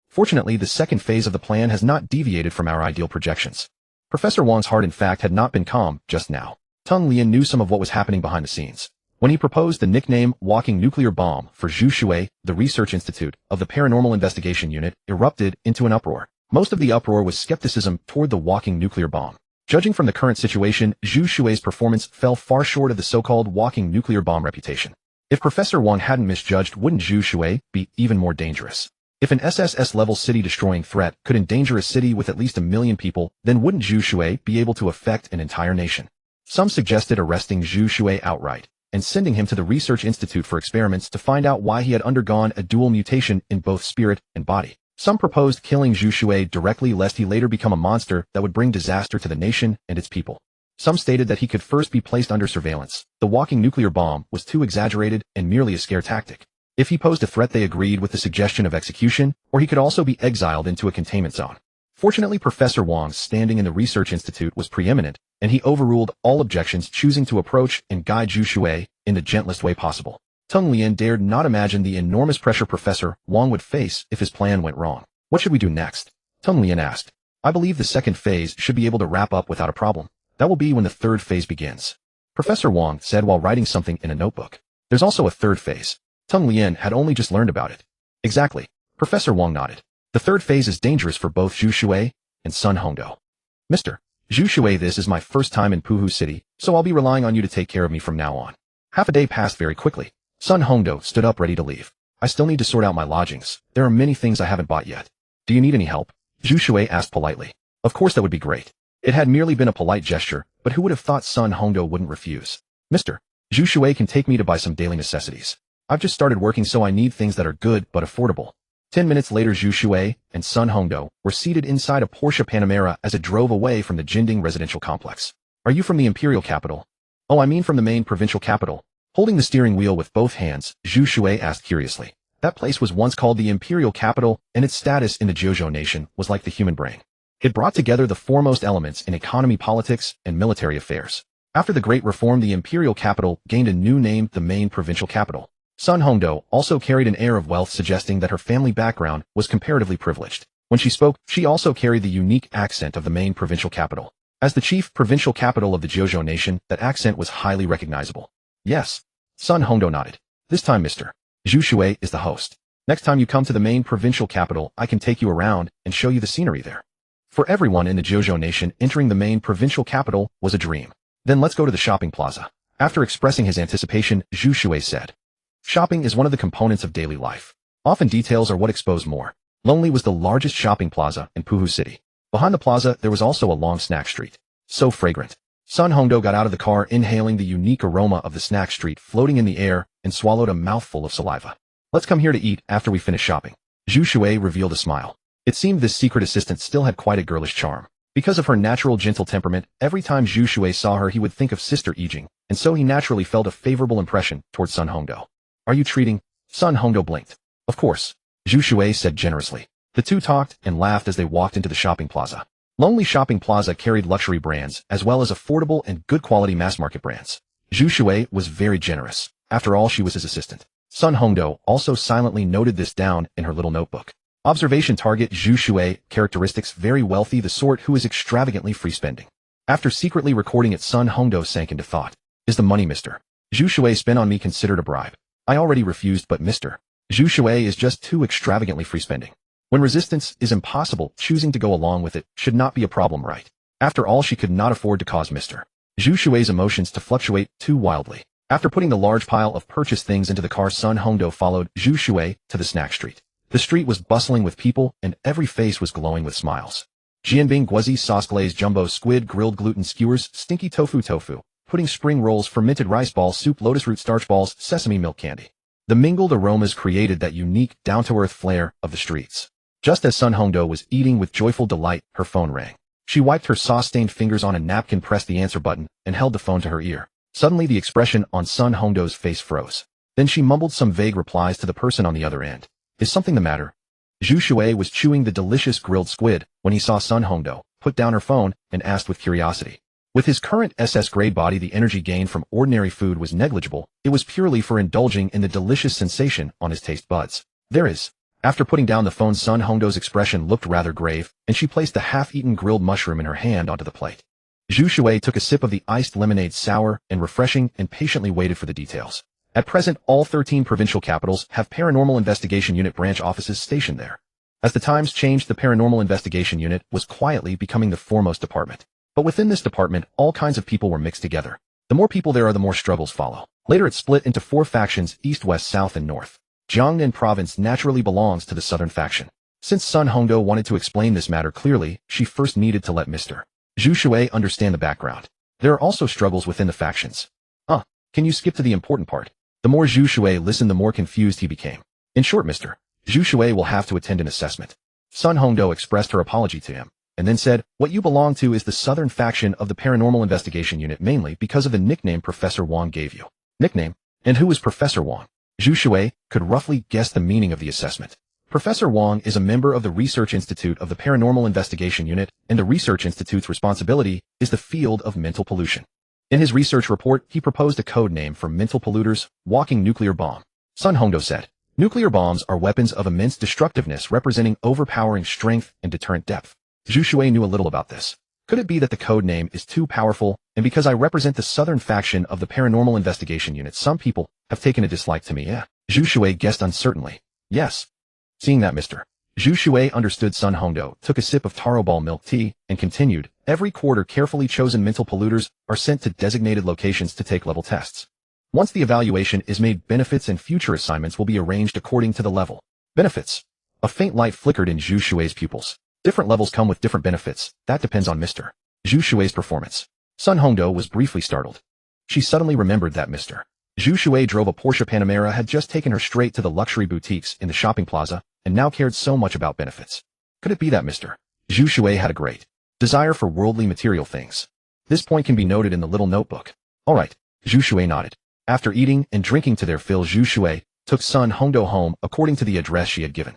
Fortunately, the second phase of the plan has not deviated from our ideal projections. Professor Wang's heart, in fact, had not been calm just now. Tung Lian knew some of what was happening behind the scenes. When he proposed the nickname Walking Nuclear Bomb for Zhu Shui, the Research Institute of the Paranormal Investigation Unit erupted into an uproar. Most of the uproar was skepticism toward the walking nuclear bomb. Judging from the current situation, Zhu Shui's performance fell far short of the so-called walking nuclear bomb reputation. If Professor Wang hadn't misjudged, wouldn't Zhu Shui be even more dangerous? If an SSS-level city-destroying threat could endanger a city with at least 1 million people, then wouldn't Zhu Shui be able to affect an entire nation? Some suggested arresting Zhu Shui outright and sending him to the Research Institute for experiments to find out why he had undergone a dual mutation in both spirit and body. Some proposed killing Zhu Shui directly lest he later become a monster that would bring disaster to the nation and its people. Some stated that he could first be placed under surveillance. The walking nuclear bomb was too exaggerated and merely a scare tactic. If he posed a threat, they agreed with the suggestion of execution, or he could also be exiled into a containment zone. Fortunately, Professor Wang's standing in the Research Institute was preeminent, and he overruled all objections, choosing to approach and guide Zhu Shui in the gentlest way possible. Tung Lian dared not imagine the enormous pressure Professor Wang would face if his plan went wrong. What should we do next? Tung Lian asked. I believe the second phase should be able to wrap up without a problem. That will be when the third phase begins. Professor Wang said while writing something in a notebook. There's also a third phase. Tung Lian had only just learned about it. Exactly. Professor Wang nodded. The third phase is dangerous for both Zhu Shui and Sun Hongdou. Mr. Zhu Shui, this is my first time in Puhu City, so I'll be relying on you to take care of me from now on. Half a day passed very quickly. Sun Hongdou stood up ready to leave. I still need to sort out my lodgings. There are many things I haven't bought yet. Do you need any help? Zhu Shui asked politely. Of course, that would be great. It had merely been a polite gesture, but who would have thought Sun Hongdou wouldn't refuse? Mr. Zhu Shui can take me to buy some daily necessities. I've just started working, so I need things that are good but affordable. 10 minutes later, Zhu Shui and Sun Hongdou were seated inside a Porsche Panamera as it drove away from the Jinding residential complex. Are you from the imperial capital? Oh, I mean from the main provincial capital. Holding the steering wheel with both hands, Zhu Shui asked curiously. That place was once called the imperial capital, and its status in the Jiuzhou nation was like the human brain. It brought together the foremost elements in economy, politics, and military affairs. After the Great Reform, the imperial capital gained a new name, the main provincial capital. Sun Hongdou also carried an air of wealth, suggesting that her family background was comparatively privileged. When she spoke, she also carried the unique accent of the main provincial capital. As the chief provincial capital of the Jiuzhou nation, that accent was highly recognizable. Yes. Sun Hongdou nodded. This time, Mr. Zhu Shui is the host. Next time you come to the main provincial capital, I can take you around and show you the scenery there. For everyone in the Jiuzhou nation, entering the main provincial capital was a dream. Then let's go to the shopping plaza. After expressing his anticipation, Zhu Shui said. Shopping is one of the components of daily life. Often details are what expose more. Lonely was the largest shopping plaza in Puhu City. Behind the plaza, there was also a long snack street. So fragrant. Sun Hongdou got out of the car, inhaling the unique aroma of the snack street floating in the air, and swallowed a mouthful of saliva. Let's come here to eat after we finish shopping. Zhu Shui revealed a smile. It seemed this secret assistant still had quite a girlish charm. Because of her natural gentle temperament, every time Zhu Shui saw her, he would think of Sister Yijing, and so he naturally felt a favorable impression towards Sun Hongdou. Are you treating? Sun Hongdou blinked. Of course. Zhu Shui said generously. The two talked and laughed as they walked into the shopping plaza. Lonely Shopping Plaza carried luxury brands as well as affordable and good quality mass market brands. Zhu Shui was very generous. After all, she was his assistant. Sun Hongdou also silently noted this down in her little notebook. Observation target Zhu Shui, characteristics very wealthy, the sort who is extravagantly free spending. After secretly recording it, Sun Hongdou sank into thought. Is the money Mr. Zhu Shui spent on me considered a bribe? I already refused, but Mr. Zhu Shui is just too extravagantly free spending. When resistance is impossible, choosing to go along with it should not be a problem, right? After all, she could not afford to cause Mr. Zhu Shui's emotions to fluctuate too wildly. After putting the large pile of purchased things into the car, Sun Hongdou followed Zhu Shui to the snack street. The street was bustling with people, and every face was glowing with smiles. Jianbing guozi, sauce glazed jumbo squid, grilled gluten skewers, stinky tofu, pudding spring rolls, fermented rice balls, soup, lotus root starch balls, sesame milk candy. The mingled aromas created that unique, down-to-earth flair of the streets. Just as Sun Hongdou was eating with joyful delight, her phone rang. She wiped her sauce-stained fingers on a napkin, pressed the answer button, and held the phone to her ear. Suddenly the expression on Sun Hongdo's face froze. Then she mumbled some vague replies to the person on the other end. Is something the matter? Zhu Shui was chewing the delicious grilled squid when he saw Sun Hongdo put down her phone and asked with curiosity. With his current SS-grade body, the energy gained from ordinary food was negligible. It was purely for indulging in the delicious sensation on his taste buds. There is. After putting down the phone, Sun Hongdo's expression looked rather grave, and she placed the half-eaten grilled mushroom in her hand onto the plate. Zhu Shui took a sip of the iced lemonade, sour and refreshing, and patiently waited for the details. At present, all 13 provincial capitals have Paranormal Investigation Unit branch offices stationed there. As the times changed, the Paranormal Investigation Unit was quietly becoming the foremost department. But within this department, all kinds of people were mixed together. The more people there are, the more struggles follow. Later it split into 4 factions: east, west, south, and north. Jiangnan province naturally belongs to the southern faction. Since Sun Hongdo wanted to explain this matter clearly, she first needed to let Mr. Zhu Shui understand the background. There are also struggles within the factions. Can you skip to the important part? The more Zhu Shui listened, the more confused he became. In short, Mr. Zhu Shui will have to attend an assessment. Sun Hongdo expressed her apology to him, and then said, what you belong to is the southern faction of the Paranormal Investigation Unit, mainly because of the nickname Professor Wang gave you. Nickname? And who is Professor Wang? Zhu Shui could roughly guess the meaning of the assessment. Professor Wang is a member of the Research Institute of the Paranormal Investigation Unit, and the Research Institute's responsibility is the field of mental pollution. In his research report, he proposed a code name for mental polluters: walking nuclear bomb. Sun Hongdo said, nuclear bombs are weapons of immense destructiveness, representing overpowering strength and deterrent depth. Zhu Shui knew a little about this. Could it be that the code name is too powerful, and because I represent the southern faction of the Paranormal Investigation Unit, some people have taken a dislike to me? Zhu Shui guessed uncertainly. Yes. Seeing that Mr. Zhu Shui understood, Sun Hongdo took a sip of taro ball milk tea and continued, every quarter carefully chosen mental polluters are sent to designated locations to take level tests. Once the evaluation is made, benefits and future assignments will be arranged according to the level. Benefits. A faint light flickered in Zhu Shui's pupils. Different levels come with different benefits. That depends on Mr. Zhu Shui's performance. Sun Hongdo was briefly startled. She suddenly remembered that Mr. Zhu Shui drove a Porsche Panamera, had just taken her straight to the luxury boutiques in the shopping plaza, and now cared so much about benefits. Could it be that Mr. Zhu Shui had a great desire for worldly material things? This point can be noted in the little notebook. All right, Zhu Shui nodded. After eating and drinking to their fill, Zhu Shui took Sun Hongdo home according to the address she had given.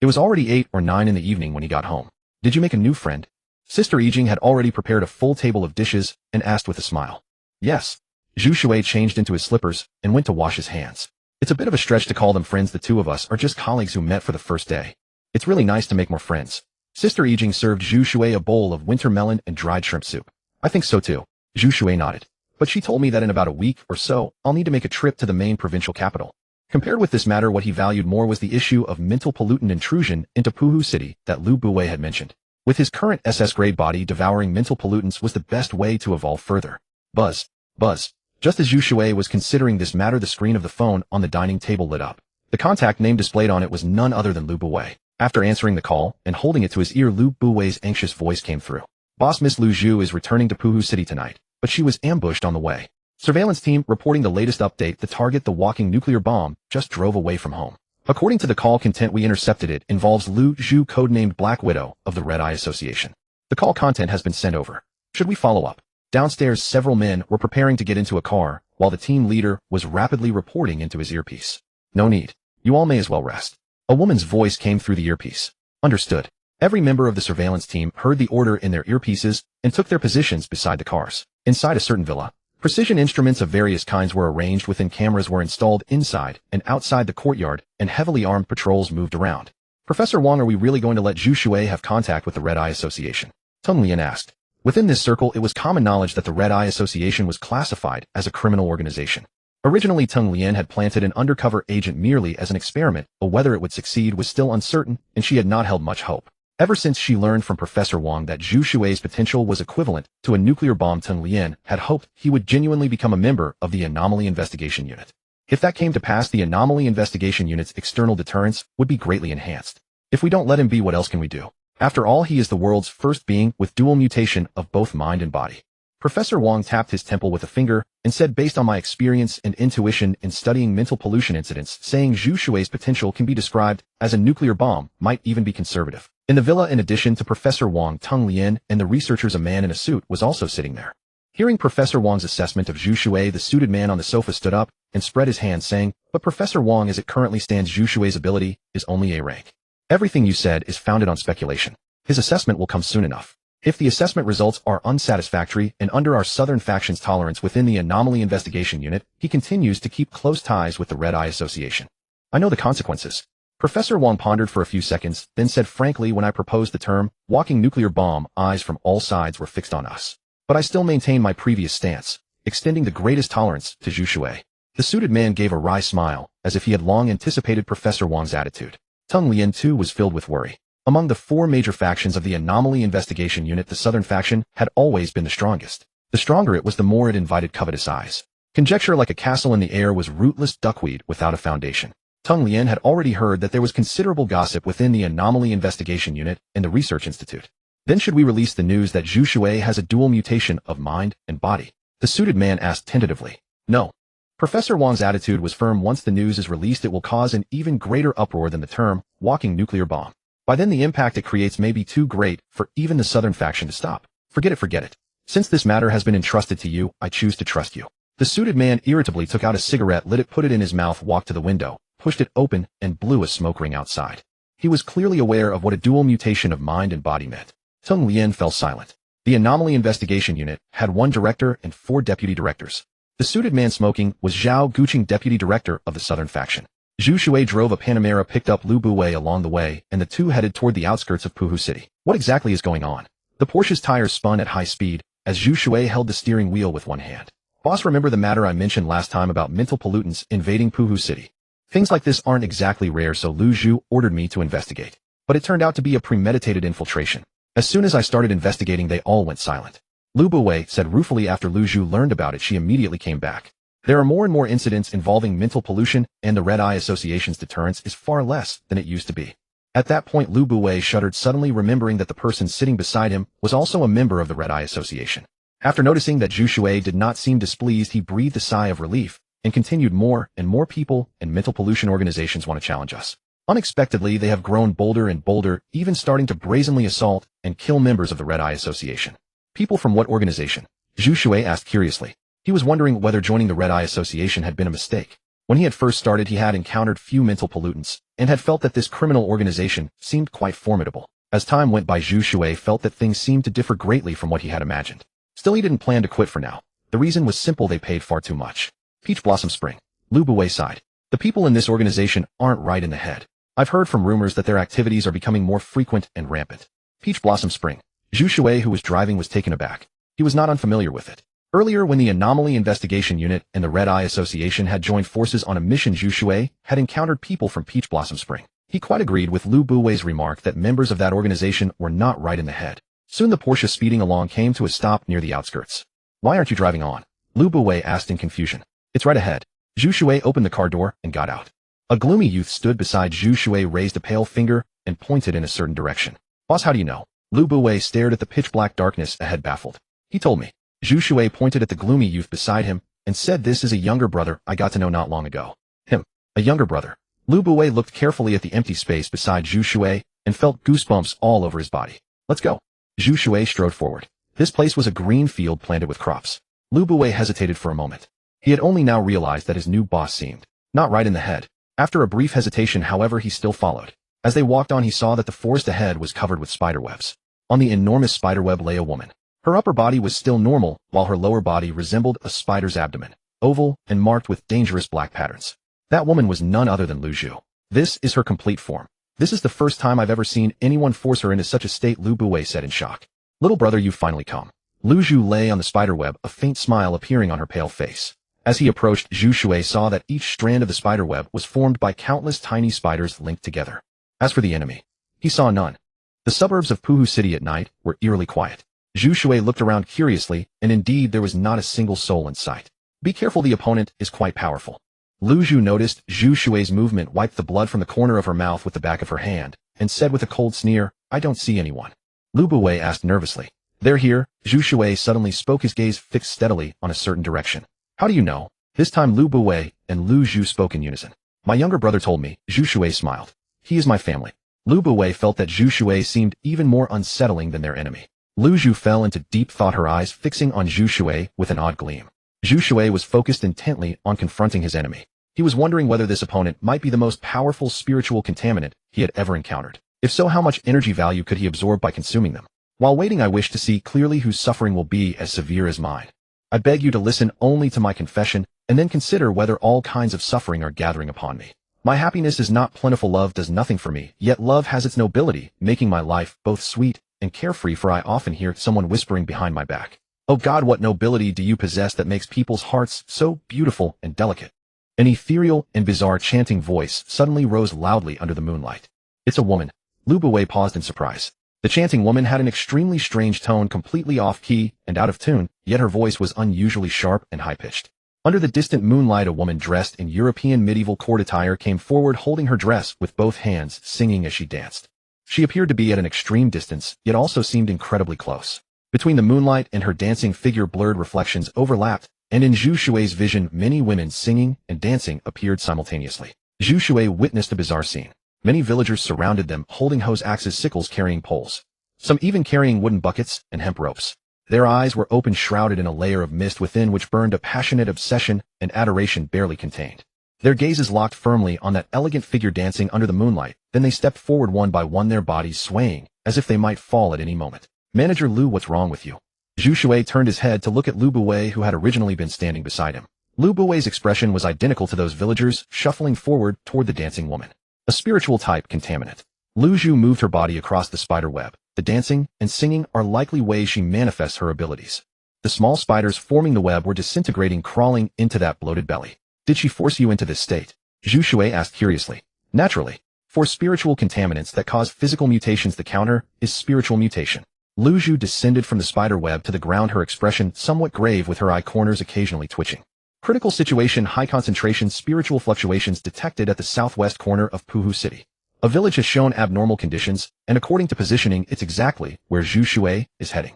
It was already 8 or 9 in the evening when he got home. Did you make a new friend? Sister Yijing had already prepared a full table of dishes and asked with a smile. Yes. Zhu Shui changed into his slippers and went to wash his hands. It's a bit of a stretch to call them friends. The two of us are just colleagues who met for the first day. It's really nice to make more friends. Sister Yijing served Zhu Shui a bowl of winter melon and dried shrimp soup. I think so too. Zhu Shui nodded. But she told me that in about a week or so, I'll need to make a trip to the main provincial capital. Compared with this matter, what he valued more was the issue of mental pollutant intrusion into Puhu City that Lu Buwei had mentioned. With his current SS-grade body, devouring mental pollutants was the best way to evolve further. Buzz. Buzz. Just as Zhu Shui was considering this matter, the screen of the phone on the dining table lit up. The contact name displayed on it was none other than Lu Buwei. After answering the call and holding it to his ear, Lu Buwei's anxious voice came through. Boss, Miss Lu Zhu is returning to Puhu City tonight, but she was ambushed on the way. Surveillance team reporting the latest update. The target, the walking nuclear bomb, just drove away from home. According to the call content, we intercepted it. Involves Lu Zhu, codenamed Black Widow of the Red Eye Association. The call content has been sent over. Should we follow up? Downstairs, several men were preparing to get into a car, while the team leader was rapidly reporting into his earpiece. No need. You all may as well rest. A woman's voice came through the earpiece. Understood. Every member of the surveillance team heard the order in their earpieces and took their positions beside the cars. Inside a certain villa, precision instruments of various kinds were arranged within. Cameras were installed inside and outside the courtyard, and heavily armed patrols moved around. Professor Wang, are we really going to let Zhu Shui have contact with the Red Eye Association? Teng Lian asked. Within this circle, it was common knowledge that the Red Eye Association was classified as a criminal organization. Originally, Teng Lian had planted an undercover agent merely as an experiment, but whether it would succeed was still uncertain, and she had not held much hope. Ever since she learned from Professor Wang that Zhu Shui's potential was equivalent to a nuclear bomb, Teng Lian had hoped he would genuinely become a member of the Anomaly Investigation Unit. If that came to pass, the Anomaly Investigation Unit's external deterrence would be greatly enhanced. If we don't let him be, what else can we do? After all, he is the world's first being with dual mutation of both mind and body. Professor Wang tapped his temple with a finger and said, based on my experience and intuition in studying mental pollution incidents, saying Zhu Shui's potential can be described as a nuclear bomb might even be conservative. In the villa, in addition to Professor Wang, Teng Lian and the researchers, a man in a suit was also sitting there. Hearing Professor Wang's assessment of Zhu Shui, the suited man on the sofa stood up and spread his hands, saying, "But Professor Wang, as it currently stands, Zhu Shui's ability is only A rank. Everything you said is founded on speculation. His assessment will come soon enough. If the assessment results are unsatisfactory and under our Southern faction's tolerance within the Anomaly Investigation Unit, he continues to keep close ties with the Red Eye Association. I know the consequences." Professor Wang pondered for a few seconds, then said frankly, "When I proposed the term, walking nuclear bomb, eyes from all sides were fixed on us. But I still maintain my previous stance, extending the greatest tolerance to Zhu Shui." The suited man gave a wry smile, as if he had long anticipated Professor Wang's attitude. Tung Lien too was filled with worry. Among the four major factions of the Anomaly Investigation Unit, the Southern faction had always been the strongest. The stronger it was, the more it invited covetous eyes. Conjecture like a castle in the air was rootless duckweed without a foundation. Tung Lien had already heard that there was considerable gossip within the Anomaly Investigation Unit and the Research Institute. Then should we release the news that Zhu Shui has a dual mutation of mind and body? The suited man asked tentatively. No. Professor Wang's attitude was firm. Once the news is released, it will cause an even greater uproar than the term walking nuclear bomb. By then the impact it creates may be too great for even the Southern faction to stop. Forget it. Since this matter has been entrusted to you, I choose to trust you. The suited man irritably took out a cigarette, lit it, put it in his mouth, walked to the window, pushed it open, and blew a smoke ring outside. He was clearly aware of what a dual mutation of mind and body meant. Tung Lien fell silent. The Anomaly Investigation Unit had 1 director and 4 deputy directors. The suited man smoking was Zhao Guqing, deputy director of the Southern faction. Zhu Shui drove a Panamera, picked up Lu Buwei along the way, and the two headed toward the outskirts of Puhu City. What exactly is going on? The Porsche's tires spun at high speed, as Zhu Shui held the steering wheel with one hand. Boss, remember the matter I mentioned last time about mental pollutants invading Puhu City? Things like this aren't exactly rare, so Lu Zhu ordered me to investigate. But it turned out to be a premeditated infiltration. As soon as I started investigating, they all went silent. Lu Buwei said ruefully. After Lu Zhu learned about it, she immediately came back. There are more and more incidents involving mental pollution, and the Red Eye Association's deterrence is far less than it used to be. At that point, Lu Buwei shuddered, suddenly remembering that the person sitting beside him was also a member of the Red Eye Association. After noticing that Zhu Shui did not seem displeased, he breathed a sigh of relief and continued, "More and more people and mental pollution organizations want to challenge us. Unexpectedly, they have grown bolder and bolder, even starting to brazenly assault and kill members of the Red Eye Association." People from what organization? Zhu Shui asked curiously. He was wondering whether joining the Red Eye Association had been a mistake. When he had first started, he had encountered few mental pollutants, and had felt that this criminal organization seemed quite formidable. As time went by, Zhu Shui felt that things seemed to differ greatly from what he had imagined. Still, he didn't plan to quit for now. The reason was simple: they paid far too much. Peach Blossom Spring. Lu Buwei sighed. The people in this organization aren't right in the head. I've heard from rumors that their activities are becoming more frequent and rampant. Peach Blossom Spring. Zhu Shui, who was driving, was taken aback. He was not unfamiliar with it. Earlier, when the Anomaly Investigation Unit and the Red Eye Association had joined forces on a mission, Zhu Shui had encountered people from Peach Blossom Spring. He quite agreed with Lu Buwei's remark that members of that organization were not right in the head. Soon the Porsche speeding along came to a stop near the outskirts. "Why aren't you driving on?" Lu Buwei asked in confusion. "It's right ahead." Zhu Shui opened the car door and got out. A gloomy youth stood beside Zhu Shui, raised a pale finger, and pointed in a certain direction. "Boss, how do you know?" Lu Buwei stared at the pitch-black darkness ahead, baffled. "He told me." Zhu Shui pointed at the gloomy youth beside him and said, "This is a younger brother I got to know not long ago." Him. A younger brother. Lu Buwei looked carefully at the empty space beside Zhu Shui and felt goosebumps all over his body. "Let's go." Zhu Shui strode forward. This place was a green field planted with crops. Lu Buwei hesitated for a moment. He had only now realized that his new boss seemed not right in the head. After a brief hesitation, however, he still followed. As they walked on, he saw that the forest ahead was covered with spiderwebs. On the enormous spiderweb lay a woman. Her upper body was still normal, while her lower body resembled a spider's abdomen, oval and marked with dangerous black patterns. That woman was none other than Lu Zhu. "This is her complete form. This is the first time I've ever seen anyone force her into such a state," Lu Buwei said in shock. "Little brother, you've finally come." Lu Zhu lay on the spiderweb, a faint smile appearing on her pale face. As he approached, Zhu Shui saw that each strand of the spiderweb was formed by countless tiny spiders linked together. As for the enemy, he saw none. The suburbs of Puhu City at night were eerily quiet. Zhu Shui looked around curiously, and indeed there was not a single soul in sight. "Be careful, the opponent is quite powerful." Lu Zhu noticed Zhu Shui's movement, wiped the blood from the corner of her mouth with the back of her hand, and said with a cold sneer, "I don't see anyone." Lu Buwei asked nervously, "They're here." Zhu Shui suddenly spoke, his gaze fixed steadily on a certain direction. "How do you know?" This time Lu Buwei and Lu Zhu spoke in unison. "My younger brother told me." Zhu Shui smiled. "He is my family." Lu Buwei felt that Zhu Shui seemed even more unsettling than their enemy. Lu Zhu fell into deep thought, her eyes fixing on Zhu Shui with an odd gleam. Zhu Shui was focused intently on confronting his enemy. He was wondering whether this opponent might be the most powerful spiritual contaminant he had ever encountered. If so, how much energy value could he absorb by consuming them? While waiting, I wish to see clearly whose suffering will be as severe as mine. I beg you to listen only to my confession, and then consider whether all kinds of suffering are gathering upon me. My happiness is not plentiful, love does nothing for me, yet love has its nobility, making my life both sweet and carefree, for I often hear someone whispering behind my back, "Oh God, what nobility do you possess that makes people's hearts so beautiful and delicate?" An ethereal and bizarre chanting voice suddenly rose loudly under the moonlight. "It's a woman." Lu Buwei paused in surprise. The chanting woman had an extremely strange tone, completely off-key and out of tune, yet her voice was unusually sharp and high-pitched. Under the distant moonlight, a woman dressed in European medieval court attire came forward, holding her dress with both hands, singing as she danced. She appeared to be at an extreme distance, yet also seemed incredibly close. Between the moonlight and her dancing figure, blurred reflections overlapped, and in Zhu Shui's vision, many women singing and dancing appeared simultaneously. Zhu Shui witnessed a bizarre scene. Many villagers surrounded them, holding hoes, axes, sickles, carrying poles. Some even carrying wooden buckets and hemp ropes. Their eyes were open, shrouded in a layer of mist within which burned a passionate obsession and adoration barely contained. Their gazes locked firmly on that elegant figure dancing under the moonlight, then they stepped forward one by one, their bodies swaying, as if they might fall at any moment. "Manager Lu, what's wrong with you?" Zhu Shui turned his head to look at Lu Buwei, who had originally been standing beside him. Lu Buwei's expression was identical to those villagers, shuffling forward toward the dancing woman. A spiritual type contaminant. Lu Zhu moved her body across the spider web. The dancing and singing are likely ways she manifests her abilities. The small spiders forming the web were disintegrating, crawling into that bloated belly. "Did she force you into this state?" Zhu Shui asked curiously. "Naturally. For spiritual contaminants that cause physical mutations, the counter is spiritual mutation." Lu Zhu descended from the spider web to the ground, her expression somewhat grave, with her eye corners occasionally twitching. "Critical situation, high concentration spiritual fluctuations detected at the southwest corner of Puhu City. A village has shown abnormal conditions, and according to positioning, it's exactly where Zhu Shui is heading."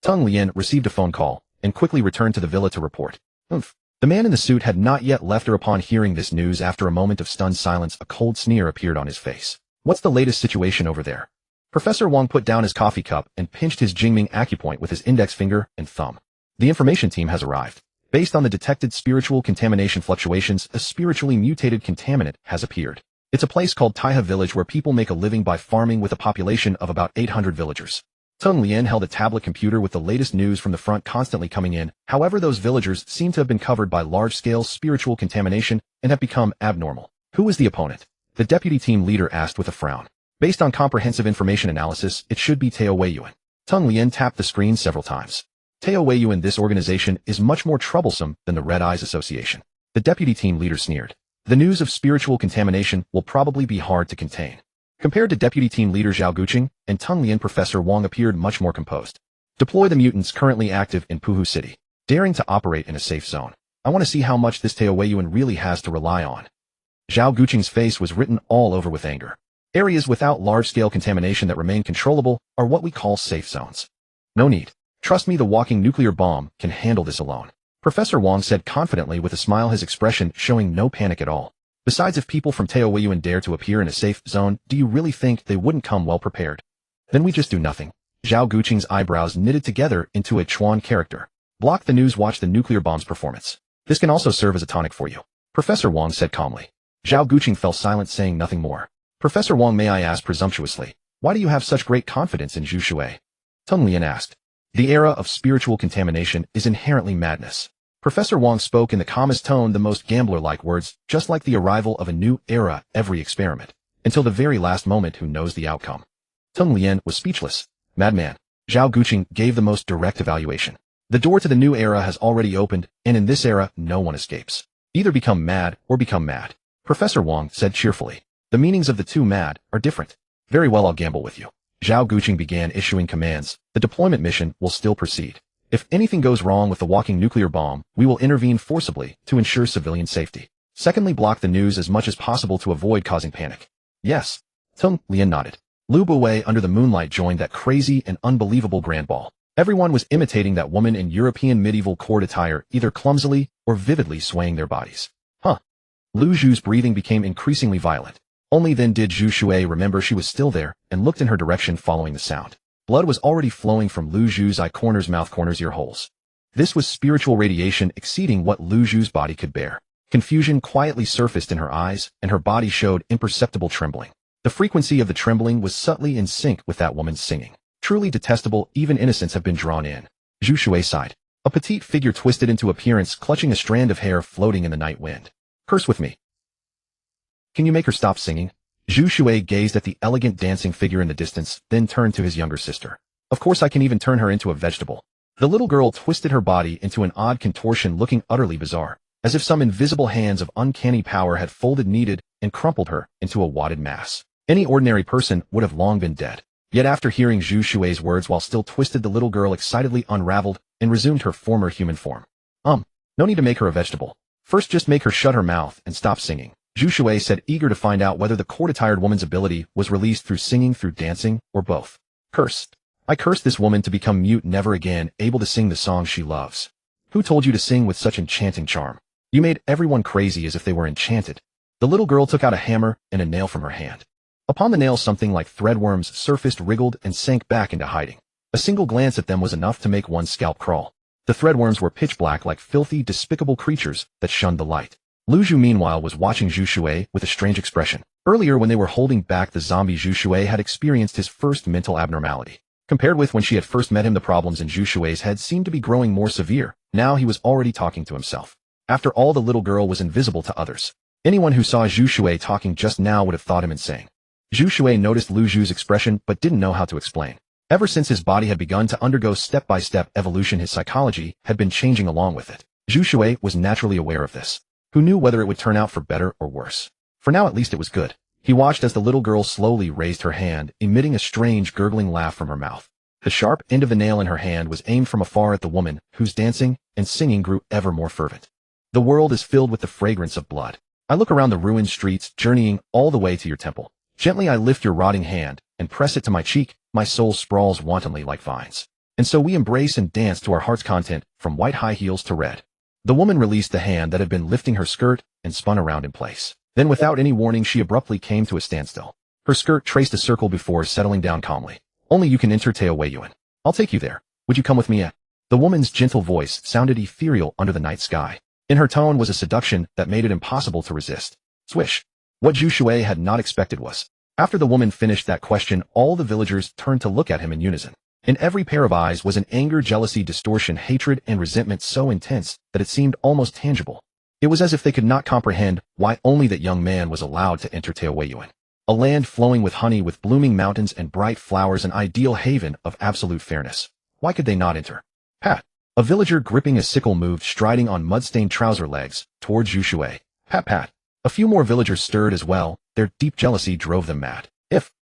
Teng Lian received a phone call and quickly returned to the villa to report. "Oomph." The man in the suit had not yet left her. Upon hearing this news, after a moment of stunned silence, a cold sneer appeared on his face. "What's the latest situation over there?" Professor Wang put down his coffee cup and pinched his Jingming acupoint with his index finger and thumb. "The information team has arrived. Based on the detected spiritual contamination fluctuations, a spiritually mutated contaminant has appeared. It's a place called Taiha Village where people make a living by farming, with a population of about 800 villagers." Teng Lian held a tablet computer with the latest news from the front constantly coming in. However, those villagers seem to have been covered by large-scale spiritual contamination and have become abnormal. "Who is the opponent?" the deputy team leader asked with a frown. "Based on comprehensive information analysis, it should be Tao Weiyuan." Teng Lian tapped the screen several times. "Tao Weiyuan, this organization is much more troublesome than the Red Eyes Association." The deputy team leader sneered. "The news of spiritual contamination will probably be hard to contain." Compared to Deputy Team Leader Zhao Guqing and Teng Lian, Professor Wang appeared much more composed. "Deploy the mutants currently active in Puhu City, daring to operate in a safe zone. I want to see how much this Tao Weiyuan really has to rely on." Zhao Guqing's face was written all over with anger. "Areas without large-scale contamination that remain controllable are what we call safe zones. No need. Trust me, the walking nuclear bomb can handle this alone," Professor Wang said confidently with a smile, his expression showing no panic at all. "Besides, if people from Tao Weiyuan dare to appear in a safe zone, do you really think they wouldn't come well prepared? Then we just do nothing." Zhao Guqing's eyebrows knitted together into a Chuan character. "Block the news, watch the nuclear bomb's performance. This can also serve as a tonic for you," Professor Wang said calmly. Zhao Guqing fell silent, saying nothing more. "Professor Wang, may I ask presumptuously, why do you have such great confidence in Zhu Shui?" Teng Lian asked. "The era of spiritual contamination is inherently madness." Professor Wang spoke in the calmest tone, the most gambler-like words, just like the arrival of a new era, every experiment, until the very last moment, who knows the outcome. Teng Lian was speechless. "Madman." Zhao Guqing gave the most direct evaluation. "The door to the new era has already opened, and in this era, no one escapes. Either become mad or become mad." Professor Wang said cheerfully. "The meanings of the two mad are different." "Very well, I'll gamble with you." Zhao Guqing began issuing commands. "The deployment mission will still proceed. If anything goes wrong with the walking nuclear bomb, we will intervene forcibly to ensure civilian safety. Secondly, block the news as much as possible to avoid causing panic." "Yes." Teng Lian nodded. Lu Buwei under the moonlight joined that crazy and unbelievable grand ball. Everyone was imitating that woman in European medieval court attire, either clumsily or vividly swaying their bodies. "Huh." Lu Zhu's breathing became increasingly violent. Only then did Zhu Shui remember she was still there and looked in her direction following the sound. Blood was already flowing from Lu Zhu's eye corners, mouth corners, ear holes. This was spiritual radiation exceeding what Lu Zhu's body could bear. Confusion quietly surfaced in her eyes, and her body showed imperceptible trembling. The frequency of the trembling was subtly in sync with that woman's singing. Truly detestable, even innocents have been drawn in. Zhu Shui sighed. A petite figure twisted into appearance, clutching a strand of hair floating in the night wind. Curse with me. Can you make her stop singing? Zhu Shui gazed at the elegant dancing figure in the distance, then turned to his younger sister. Of course I can even turn her into a vegetable. The little girl twisted her body into an odd contortion looking utterly bizarre, as if some invisible hands of uncanny power had folded, kneaded, and crumpled her into a wadded mass. Any ordinary person would have long been dead. Yet after hearing Zhu Shui's words while still twisted, the little girl excitedly unraveled and resumed her former human form. No need to make her a vegetable. First just make her shut her mouth and stop singing, Zhu Shui said, eager to find out whether the court-attired woman's ability was released through singing, through dancing, or both. Cursed. I curse this woman to become mute, never again able to sing the songs she loves. Who told you to sing with such enchanting charm? You made everyone crazy as if they were enchanted. The little girl took out a hammer and a nail from her hand. Upon the nail something like threadworms surfaced, wriggled, and sank back into hiding. A single glance at them was enough to make one's scalp crawl. The threadworms were pitch black, like filthy, despicable creatures that shunned the light. Lu Zhu meanwhile was watching Zhu Shui with a strange expression. Earlier when they were holding back the zombie, Zhu Shui had experienced his first mental abnormality. Compared with when she had first met him, the problems in Zhu Shui's head seemed to be growing more severe. Now he was already talking to himself. After all, the little girl was invisible to others. Anyone who saw Zhu Shui talking just now would have thought him insane. Zhu Shui noticed Lu Zhu's expression but didn't know how to explain. Ever since his body had begun to undergo step-by-step evolution, his psychology had been changing along with it. Zhu Shui was naturally aware of this. Who knew whether it would turn out for better or worse? For now at least it was good. He watched as the little girl slowly raised her hand, emitting a strange gurgling laugh from her mouth. The sharp end of the nail in her hand was aimed from afar at the woman, whose dancing and singing grew ever more fervent. The world is filled with the fragrance of blood. I look around the ruined streets, journeying all the way to your temple. Gently I lift your rotting hand and press it to my cheek. My soul sprawls wantonly like vines. And so we embrace and dance to our heart's content, from white high heels to red. The woman released the hand that had been lifting her skirt and spun around in place. Then without any warning she abruptly came to a standstill. Her skirt traced a circle before settling down calmly. Only you can enter Awakens. I'll take you there. Would you come with me? The woman's gentle voice sounded ethereal under the night sky. In her tone was a seduction that made it impossible to resist. Swish. What Zhu Shui had not expected was, after the woman finished that question, all the villagers turned to look at him in unison. In every pair of eyes was an anger, jealousy, distortion, hatred, and resentment so intense that it seemed almost tangible. It was as if they could not comprehend why only that young man was allowed to enter Awakens. A land flowing with honey, with blooming mountains and bright flowers, an ideal haven of absolute fairness. Why could they not enter? Pat. A villager gripping a sickle moved, striding on mud-stained trouser legs, towards Zhu Shui. Pat, pat. A few more villagers stirred as well. Their deep jealousy drove them mad.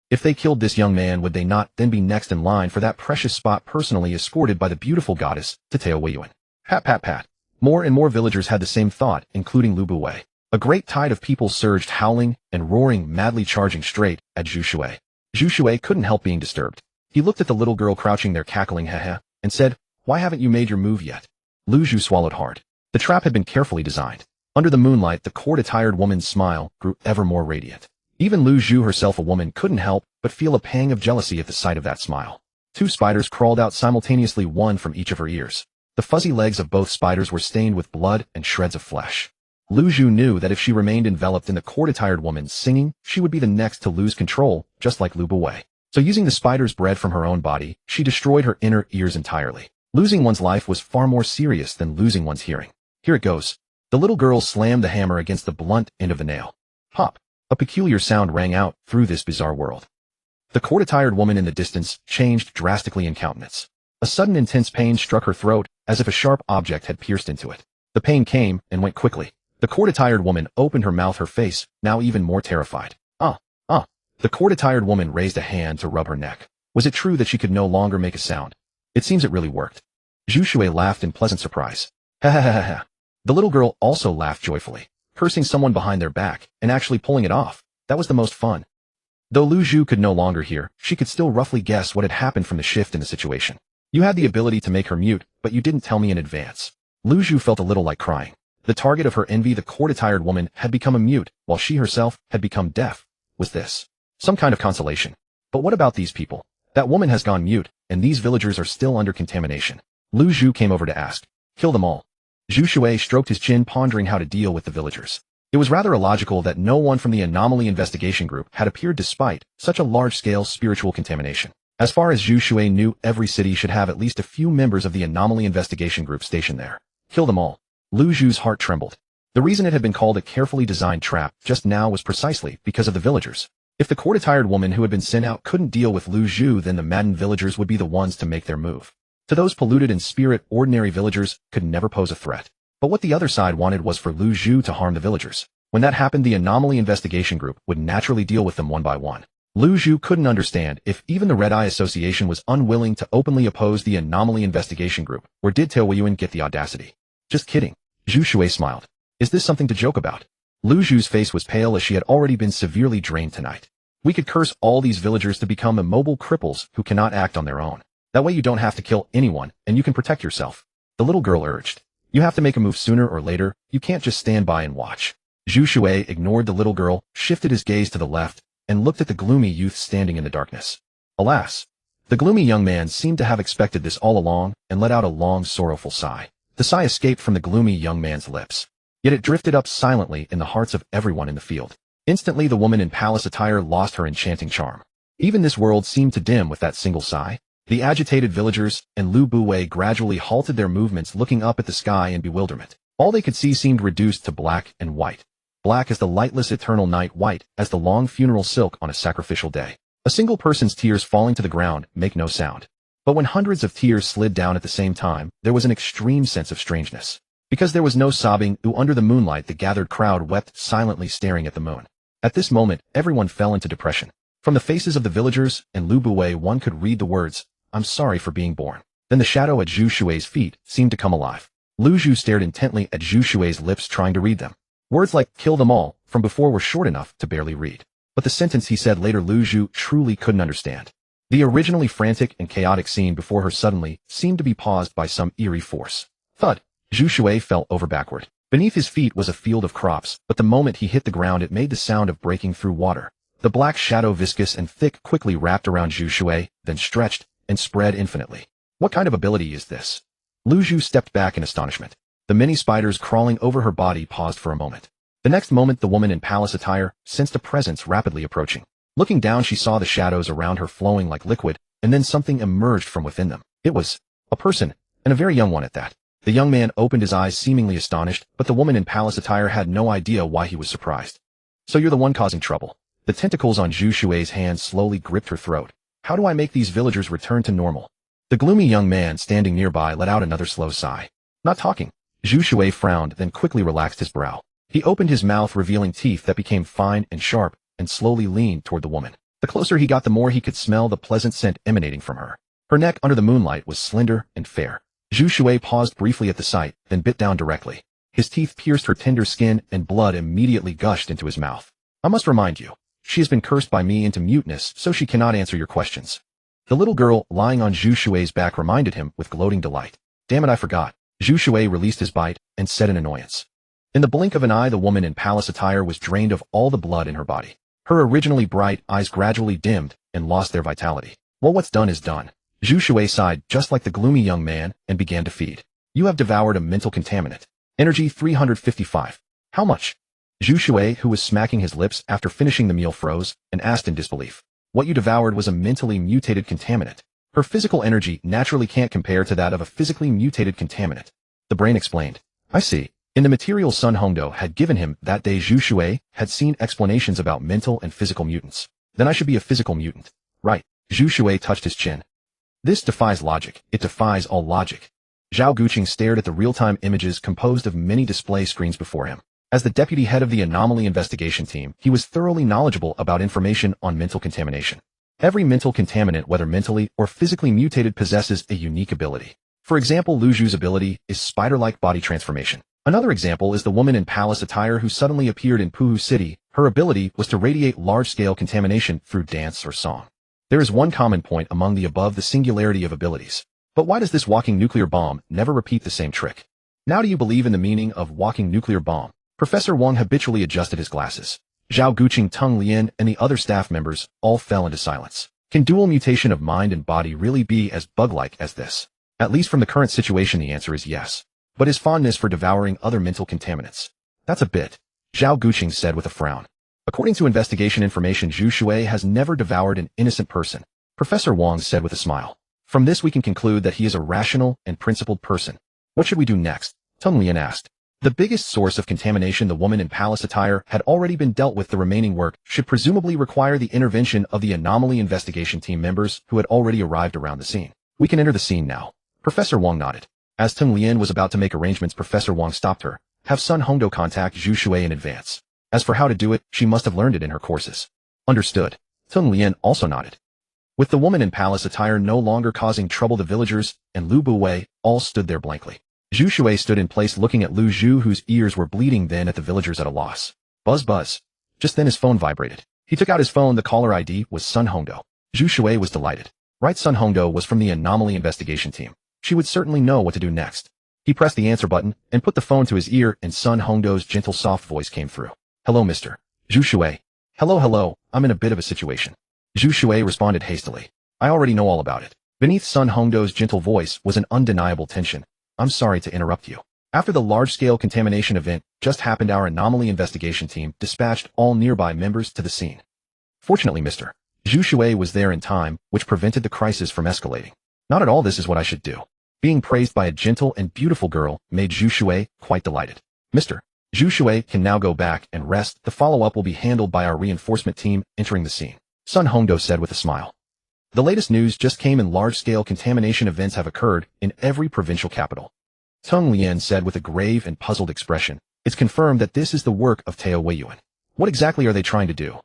If they killed this young man, would they not then be next in line for that precious spot, personally escorted by the beautiful goddess to Awakens? Pat, pat, pat. More and more villagers had the same thought, including Lu Buwei. A great tide of people surged, howling and roaring, madly charging straight at Zhu Shui. Zhu Shui couldn't help being disturbed. He looked at the little girl crouching there cackling heh, and said, "Why haven't you made your move yet?" Lu Zhu swallowed hard. The trap had been carefully designed. Under the moonlight, the court-attired woman's smile grew ever more radiant. Even Lu Zhu herself, a woman, couldn't help but feel a pang of jealousy at the sight of that smile. Two spiders crawled out simultaneously, one from each of her ears. The fuzzy legs of both spiders were stained with blood and shreds of flesh. Lu Zhu knew that if she remained enveloped in the court-attired woman's singing, she would be the next to lose control, just like Lu Buwei. So using the spiders bred from her own body, she destroyed her inner ears entirely. Losing one's life was far more serious than losing one's hearing. Here it goes. The little girl slammed the hammer against the blunt end of the nail. Pop. A peculiar sound rang out through this bizarre world. The court-attired woman in the distance changed drastically in countenance. A sudden intense pain struck her throat, as if a sharp object had pierced into it. The pain came and went quickly. The court-attired woman opened her mouth, her face now even more terrified. The court-attired woman raised a hand to rub her neck. Was it true that she could no longer make a sound? It seems it really worked. Zhu Shui laughed in pleasant surprise. Ha ha ha ha ha. The little girl also laughed joyfully, cursing someone behind their back and actually pulling it off. That was the most fun. Though Lu Zhu could no longer hear, she could still roughly guess what had happened from the shift in the situation. You had the ability to make her mute, but you didn't tell me in advance. Lu Zhu felt a little like crying. The target of her envy, the court-attired woman, had become a mute, while she herself had become deaf. Was this some kind of consolation? But what about these people? That woman has gone mute, and these villagers are still under contamination. Lu Zhu came over to ask. Kill them all. Zhu Shui stroked his chin, pondering how to deal with the villagers. It was rather illogical that no one from the anomaly investigation group had appeared despite such a large-scale spiritual contamination. As far as Zhu Shui knew, every city should have at least a few members of the anomaly investigation group stationed there. Kill them all. Lu Zhu's heart trembled. The reason it had been called a carefully designed trap just now was precisely because of the villagers. If the court-attired woman who had been sent out couldn't deal with Lu Zhu, then the maddened villagers would be the ones to make their move. To those polluted in spirit, ordinary villagers could never pose a threat. But what the other side wanted was for Lu Zhu to harm the villagers. When that happened, the anomaly investigation group would naturally deal with them one by one. Lu Zhu couldn't understand if even the Red Eye Association was unwilling to openly oppose the anomaly investigation group, or did Taoyuan get the audacity? Just kidding. Zhu Shui smiled. Is this something to joke about? Lu Zhu's face was pale as she had already been severely drained tonight. We could curse all these villagers to become immobile cripples who cannot act on their own. That way you don't have to kill anyone, and you can protect yourself. The little girl urged. You have to make a move sooner or later, you can't just stand by and watch. Zhu Shui ignored the little girl, shifted his gaze to the left, and looked at the gloomy youth standing in the darkness. Alas! The gloomy young man seemed to have expected this all along, and let out a long, sorrowful sigh. The sigh escaped from the gloomy young man's lips. Yet it drifted up silently in the hearts of everyone in the field. Instantly the woman in palace attire lost her enchanting charm. Even this world seemed to dim with that single sigh. The agitated villagers and Lu Buwei gradually halted their movements, looking up at the sky in bewilderment. All they could see seemed reduced to black and white. Black as the lightless eternal night, white as the long funeral silk on a sacrificial day. A single person's tears falling to the ground make no sound. But when hundreds of tears slid down at the same time, there was an extreme sense of strangeness. Because there was no sobbing, under the moonlight the gathered crowd wept silently, staring at the moon. At this moment, everyone fell into depression. From the faces of the villagers and Lu Buwei one could read the words, I'm sorry for being born. Then the shadow at Zhu Shui's feet seemed to come alive. Lu Zhu stared intently at Zhu Shui's lips, trying to read them. Words like, kill them all, from before were short enough to barely read. But the sentence he said later Lu Zhu truly couldn't understand. The originally frantic and chaotic scene before her suddenly seemed to be paused by some eerie force. Thud! Zhu Shui fell over backward. Beneath his feet was a field of crops, but the moment he hit the ground it made the sound of breaking through water. The black shadow, viscous and thick, quickly wrapped around Zhu Shui, then stretched and spread infinitely. What kind of ability is this? Lu Zhu stepped back in astonishment. The many spiders crawling over her body paused for a moment. The next moment the woman in palace attire sensed a presence rapidly approaching. Looking down she saw the shadows around her flowing like liquid, and then something emerged from within them. It was a person, and a very young one at that. The young man opened his eyes, seemingly astonished, but the woman in palace attire had no idea why he was surprised. So you're the one causing trouble. The tentacles on Zhu Shui's hands slowly gripped her throat. How do I make these villagers return to normal? The gloomy young man standing nearby let out another slow sigh. Not talking. Zhu Shui frowned, then quickly relaxed his brow. He opened his mouth, revealing teeth that became fine and sharp, and slowly leaned toward the woman. The closer he got, the more he could smell the pleasant scent emanating from her. Her neck under the moonlight was slender and fair. Zhu Shui paused briefly at the sight, then bit down directly. His teeth pierced her tender skin, and blood immediately gushed into his mouth. I must remind you. She has been cursed by me into muteness, so she cannot answer your questions. The little girl lying on Zhu Shui's back reminded him with gloating delight. Damn it, I forgot. Zhu Shui released his bite and said in annoyance. In the blink of an eye the woman in palace attire was drained of all the blood in her body. Her originally bright eyes gradually dimmed and lost their vitality. Well, what's done is done. Zhu Shui sighed just like the gloomy young man and began to feed. You have devoured a mental contaminant. Energy 355. How much? Zhu Shui, who was smacking his lips after finishing the meal, froze and asked in disbelief. What you devoured was a mentally mutated contaminant. Her physical energy naturally can't compare to that of a physically mutated contaminant. The brain explained. I see. In the material Sun Hongdo had given him that day, Zhu Shui had seen explanations about mental and physical mutants. Then I should be a physical mutant. Right. Zhu Shui touched his chin. This defies logic. It defies all logic. Zhao Guqing stared at the real-time images composed of many display screens before him. As the deputy head of the anomaly investigation team, he was thoroughly knowledgeable about information on mental contamination. Every mental contaminant, whether mentally or physically mutated, possesses a unique ability. For example, Lu Zhu's ability is spider-like body transformation. Another example is the woman in palace attire who suddenly appeared in Puhu City. Her ability was to radiate large-scale contamination through dance or song. There is one common point among the above: the singularity of abilities. But why does this walking nuclear bomb never repeat the same trick? Now do you believe in the meaning of walking nuclear bomb? Professor Wang habitually adjusted his glasses. Zhao Guqing, Teng Lian, and the other staff members all fell into silence. Can dual mutation of mind and body really be as bug-like as this? At least from the current situation, the answer is yes. But his fondness for devouring other mental contaminants? That's a bit, Zhao Guqing said with a frown. According to investigation information, Zhu Shui has never devoured an innocent person, Professor Wang said with a smile. From this we can conclude that he is a rational and principled person. What should we do next? Teng Lian asked. The biggest source of contamination, the woman in palace attire, had already been dealt with. The remaining work should presumably require the intervention of the anomaly investigation team members who had already arrived around the scene. We can enter the scene now. Professor Wang nodded. As Teng Lian was about to make arrangements, Professor Wang stopped her. Have Sun Hongdou contact Zhu Shui in advance. As for how to do it, she must have learned it in her courses. Understood. Teng Lian also nodded. With the woman in palace attire no longer causing trouble, the villagers and Lu Buwei all stood there blankly. Zhu Shui stood in place looking at Lu Zhu, whose ears were bleeding, then at the villagers at a loss. Buzz buzz. Just then his phone vibrated. He took out his phone. The caller ID was Sun Hongdou. Zhu Shui was delighted. Right, Sun Hongdou was from the anomaly investigation team. She would certainly know what to do next. He pressed the answer button and put the phone to his ear, and Sun Hongdou's gentle soft voice came through. Hello, Mr. Zhu Shui. Hello, I'm in a bit of a situation. Zhu Shui responded hastily. I already know all about it. Beneath Sun Hongdou's gentle voice was an undeniable tension. I'm sorry to interrupt you. After the large-scale contamination event just happened, our anomaly investigation team dispatched all nearby members to the scene. Fortunately, Mr. Zhu Shui was there in time, which prevented the crisis from escalating. Not at all. This is what I should do. Being praised by a gentle and beautiful girl made Zhu Shui quite delighted. Mr. Zhu Shui can now go back and rest. The follow-up will be handled by our reinforcement team entering the scene, Sun Hongdou said with a smile. The latest news just came in. Large-scale contamination events have occurred in every provincial capital. Teng Lian said with a grave and puzzled expression. It's confirmed that this is the work of Tao Weiyuan. What exactly are they trying to do?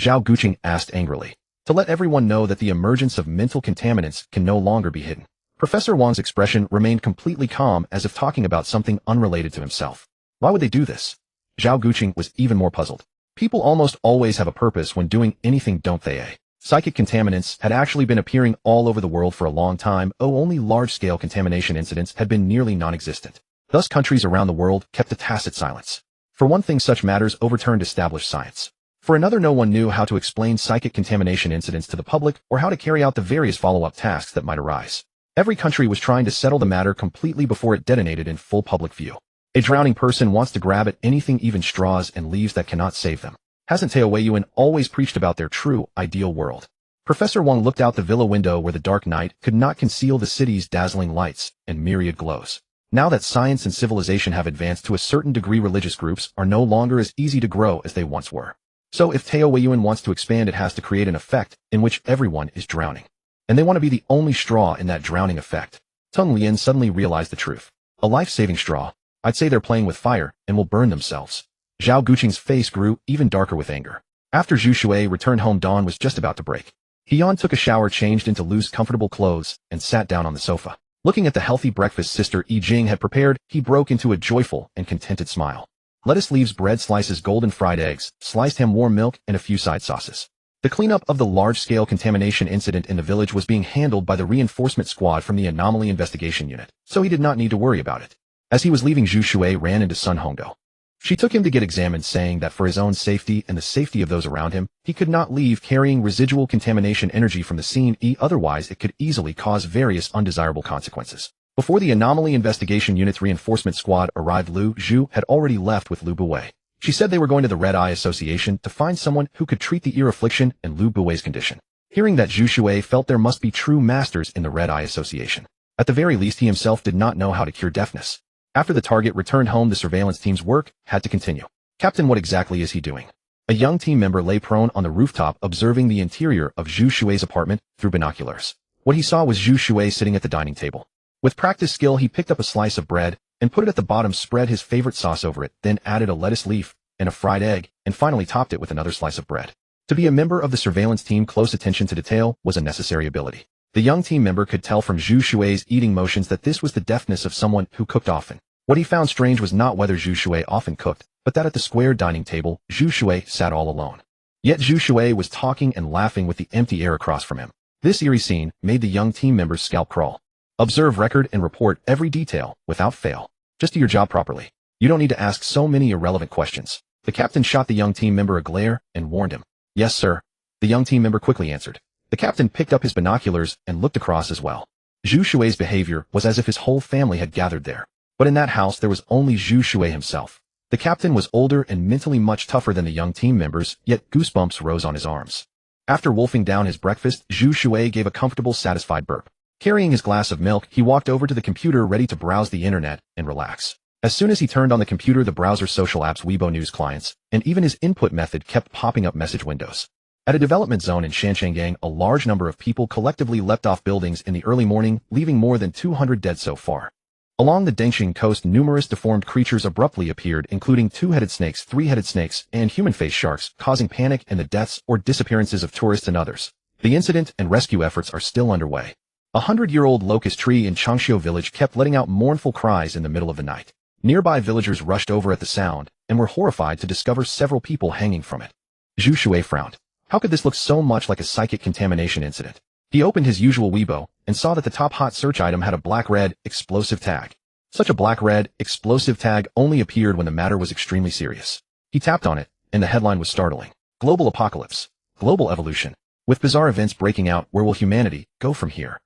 Zhao Guqing asked angrily. To let everyone know that the emergence of mental contaminants can no longer be hidden. Professor Wang's expression remained completely calm, as if talking about something unrelated to himself. Why would they do this? Zhao Guqing was even more puzzled. People almost always have a purpose when doing anything, don't they? Psychic contaminants had actually been appearing all over the world for a long time. Only large-scale contamination incidents had been nearly non-existent. Thus countries around the world kept a tacit silence. For one thing, such matters overturned established science. For another, no one knew how to explain psychic contamination incidents to the public or how to carry out the various follow-up tasks that might arise. Every country was trying to settle the matter completely before it detonated in full public view. A drowning person wants to grab at anything, even straws and leaves, that cannot save them. Hasn't Tao Weiyuan always preached about their true, ideal world? Professor Wang looked out the villa window where the dark night could not conceal the city's dazzling lights and myriad glows. Now that science and civilization have advanced to a certain degree, religious groups are no longer as easy to grow as they once were. So if Tao Weiyuan wants to expand, it has to create an effect in which everyone is drowning. And they want to be the only straw in that drowning effect. Teng Lian suddenly realized the truth. A life-saving straw. I'd say they're playing with fire and will burn themselves. Zhao Guqing's face grew even darker with anger. After Zhu Shui returned home, dawn was just about to break. He took a shower, changed into loose, comfortable clothes, and sat down on the sofa. Looking at the healthy breakfast Sister Yi Jing had prepared, he broke into a joyful and contented smile. Lettuce leaves, bread slices, golden fried eggs, sliced ham, warm milk, and a few side sauces. The cleanup of the large-scale contamination incident in the village was being handled by the reinforcement squad from the Anomaly Investigation Unit, so he did not need to worry about it. As he was leaving, Zhu Shui ran into Sun Hongdou. She took him to get examined, saying that for his own safety and the safety of those around him, he could not leave carrying residual contamination energy from the scene, otherwise it could easily cause various undesirable consequences. Before the Anomaly Investigation Unit's reinforcement squad arrived, Lu Zhu had already left with Lu Buwei. She said they were going to the Red Eye Association to find someone who could treat the ear affliction and Lu Buwei's condition. Hearing that, Zhu Shui felt there must be true masters in the Red Eye Association. At the very least, he himself did not know how to cure deafness. After the target returned home, the surveillance team's work had to continue. Captain, what exactly is he doing? A young team member lay prone on the rooftop, observing the interior of Zhu Shui's apartment through binoculars. What he saw was Zhu Shui sitting at the dining table. With practiced skill, he picked up a slice of bread and put it at the bottom, spread his favorite sauce over it, then added a lettuce leaf and a fried egg, and finally topped it with another slice of bread. To be a member of the surveillance team, close attention to detail was a necessary ability. The young team member could tell from Zhu Shui's eating motions that this was the deftness of someone who cooked often. What he found strange was not whether Zhu Shui often cooked, but that at the square dining table, Zhu Shui sat all alone. Yet Zhu Shui was talking and laughing with the empty air across from him. This eerie scene made the young team member's scalp crawl. Observe, record, and report every detail, without fail. Just do your job properly. You don't need to ask so many irrelevant questions. The captain shot the young team member a glare and warned him. Yes, sir. The young team member quickly answered. The captain picked up his binoculars and looked across as well. Zhu Shui's behavior was as if his whole family had gathered there. But in that house there was only Zhu Shui himself. The captain was older and mentally much tougher than the young team members, yet goosebumps rose on his arms. After wolfing down his breakfast, Zhu Shui gave a comfortable, satisfied burp. Carrying his glass of milk, he walked over to the computer ready to browse the internet and relax. As soon as he turned on the computer, the browser's social apps, Weibo news clients, and even his input method kept popping up message windows. At a development zone in Shanshangang, a large number of people collectively leapt off buildings in the early morning, leaving more than 200 dead so far. Along the Dengxing coast, numerous deformed creatures abruptly appeared, including two-headed snakes, three-headed snakes, and human-faced sharks, causing panic and the deaths or disappearances of tourists and others. The incident and rescue efforts are still underway. A 100-year-old locust tree in Changxiu village kept letting out mournful cries in the middle of the night. Nearby villagers rushed over at the sound and were horrified to discover several people hanging from it. Zhu Shui frowned. How could this look so much like a psychic contamination incident? He opened his usual Weibo and saw that the top hot search item had a black-red explosive tag. Such a black-red explosive tag only appeared when the matter was extremely serious. He tapped on it, and the headline was startling. Global apocalypse. Global evolution. With bizarre events breaking out, where will humanity go from here?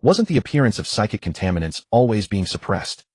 Wasn't the appearance of psychic contaminants always being suppressed?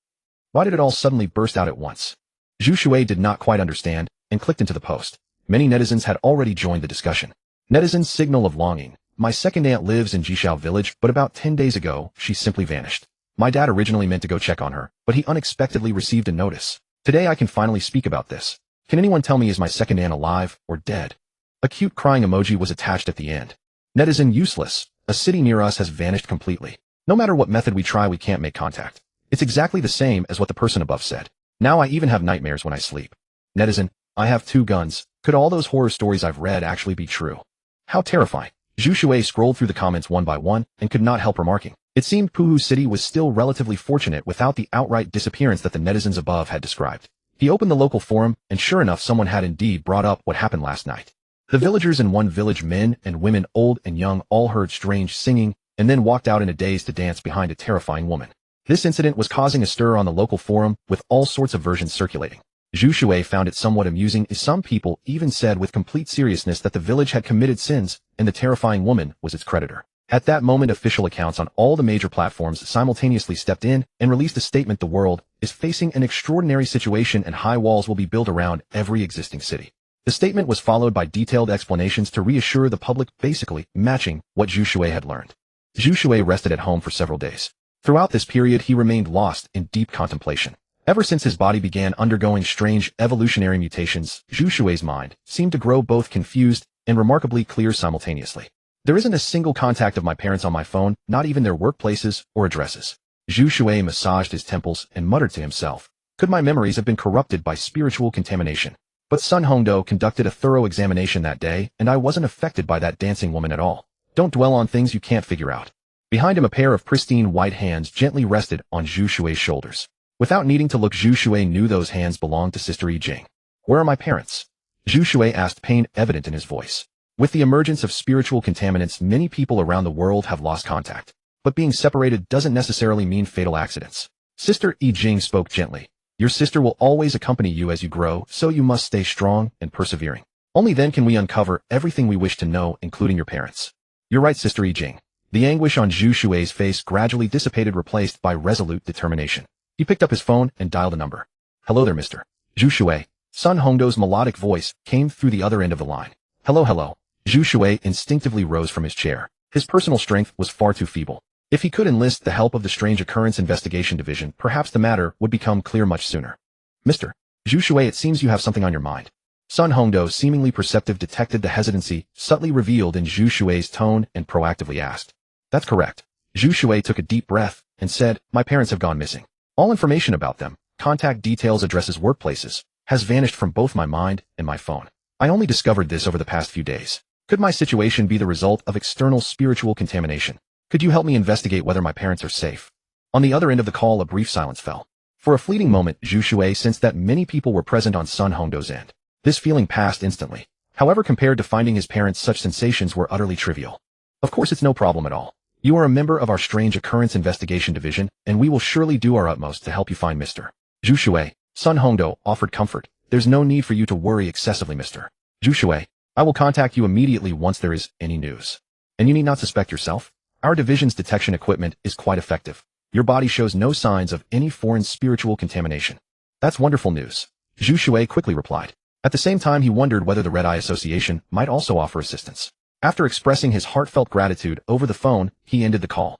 Why did it all suddenly burst out at once? Zhu Shui did not quite understand and clicked into the post. Many netizens had already joined the discussion. Netizens' signal of longing. My second aunt lives in Jixiao village, but about 10 days ago, she simply vanished. My dad originally meant to go check on her, but he unexpectedly received a notice. Today I can finally speak about this. Can anyone tell me, is my second aunt alive or dead? A cute crying emoji was attached at the end. Netizen useless. A city near us has vanished completely. No matter what method we try, we can't make contact. It's exactly the same as what the person above said. Now I even have nightmares when I sleep. Netizen, I have 2 guns. Could all those horror stories I've read actually be true? How terrifying. Zhu Shui scrolled through the comments one by one and could not help remarking. It seemed Puhu City was still relatively fortunate without the outright disappearance that the netizens above had described. He opened the local forum, and sure enough, someone had indeed brought up what happened last night. The villagers in one village, men and women, old and young, all heard strange singing and then walked out in a daze to dance behind a terrifying woman. This incident was causing a stir on the local forum, with all sorts of versions circulating. Zhu Shui found it somewhat amusing, as some people even said with complete seriousness that the village had committed sins and the terrifying woman was its creditor. At that moment, official accounts on all the major platforms simultaneously stepped in and released a statement: the world is facing an extraordinary situation and high walls will be built around every existing city. The statement was followed by detailed explanations to reassure the public, basically matching what Zhu Shui had learned. Zhu Shui rested at home for several days. Throughout this period, he remained lost in deep contemplation. Ever since his body began undergoing strange evolutionary mutations, Zhu Shui's mind seemed to grow both confused and remarkably clear simultaneously. There isn't a single contact of my parents on my phone, not even their workplaces or addresses. Zhu Shui massaged his temples and muttered to himself. Could my memories have been corrupted by spiritual contamination? But Sun Hongdo conducted a thorough examination that day, and I wasn't affected by that dancing woman at all. Don't dwell on things you can't figure out. Behind him, a pair of pristine white hands gently rested on Zhu Shui's shoulders. Without needing to look, Zhu Shui knew those hands belonged to Sister Yi Jing. Where are my parents? Zhu Shui asked, pain evident in his voice. With the emergence of spiritual contaminants, many people around the world have lost contact. But being separated doesn't necessarily mean fatal accidents. Sister Yi Jing spoke gently. Your sister will always accompany you as you grow, so you must stay strong and persevering. Only then can we uncover everything we wish to know, including your parents. You're right, Sister Yi Jing. The anguish on Zhu Shui's face gradually dissipated, replaced by resolute determination. He picked up his phone and dialed a number. Hello there, Mr. Zhu Shui. Sun Hongdo's melodic voice came through the other end of the line. Hello. Zhu Shui instinctively rose from his chair. His personal strength was far too feeble. If he could enlist the help of the Strange Occurrence Investigation Division, perhaps the matter would become clear much sooner. Mr. Zhu Shui, it seems you have something on your mind. Sun Hongdo, seemingly perceptive, detected the hesitancy subtly revealed in Zhu Shui's tone and proactively asked. That's correct. Zhu Shui took a deep breath and said, my parents have gone missing. All information about them, contact details, addresses, workplaces, has vanished from both my mind and my phone. I only discovered this over the past few days. Could my situation be the result of external spiritual contamination? Could you help me investigate whether my parents are safe? On the other end of the call, a brief silence fell. For a fleeting moment, Zhu Shui sensed that many people were present on Sun Hongdo's end. This feeling passed instantly. However, compared to finding his parents, such sensations were utterly trivial. Of course, it's no problem at all. You are a member of our Strange Occurrence Investigation Division, and we will surely do our utmost to help you find Mr. Zhu Shui. Sun Hongdo offered comfort. There's no need for you to worry excessively, Mr. Zhu Shui. I will contact you immediately once there is any news. And you need not suspect yourself. Our division's detection equipment is quite effective. Your body shows no signs of any foreign spiritual contamination. That's wonderful news, Zhu Shui quickly replied. At the same time, he wondered whether the Red Eye Association might also offer assistance. After expressing his heartfelt gratitude over the phone, he ended the call.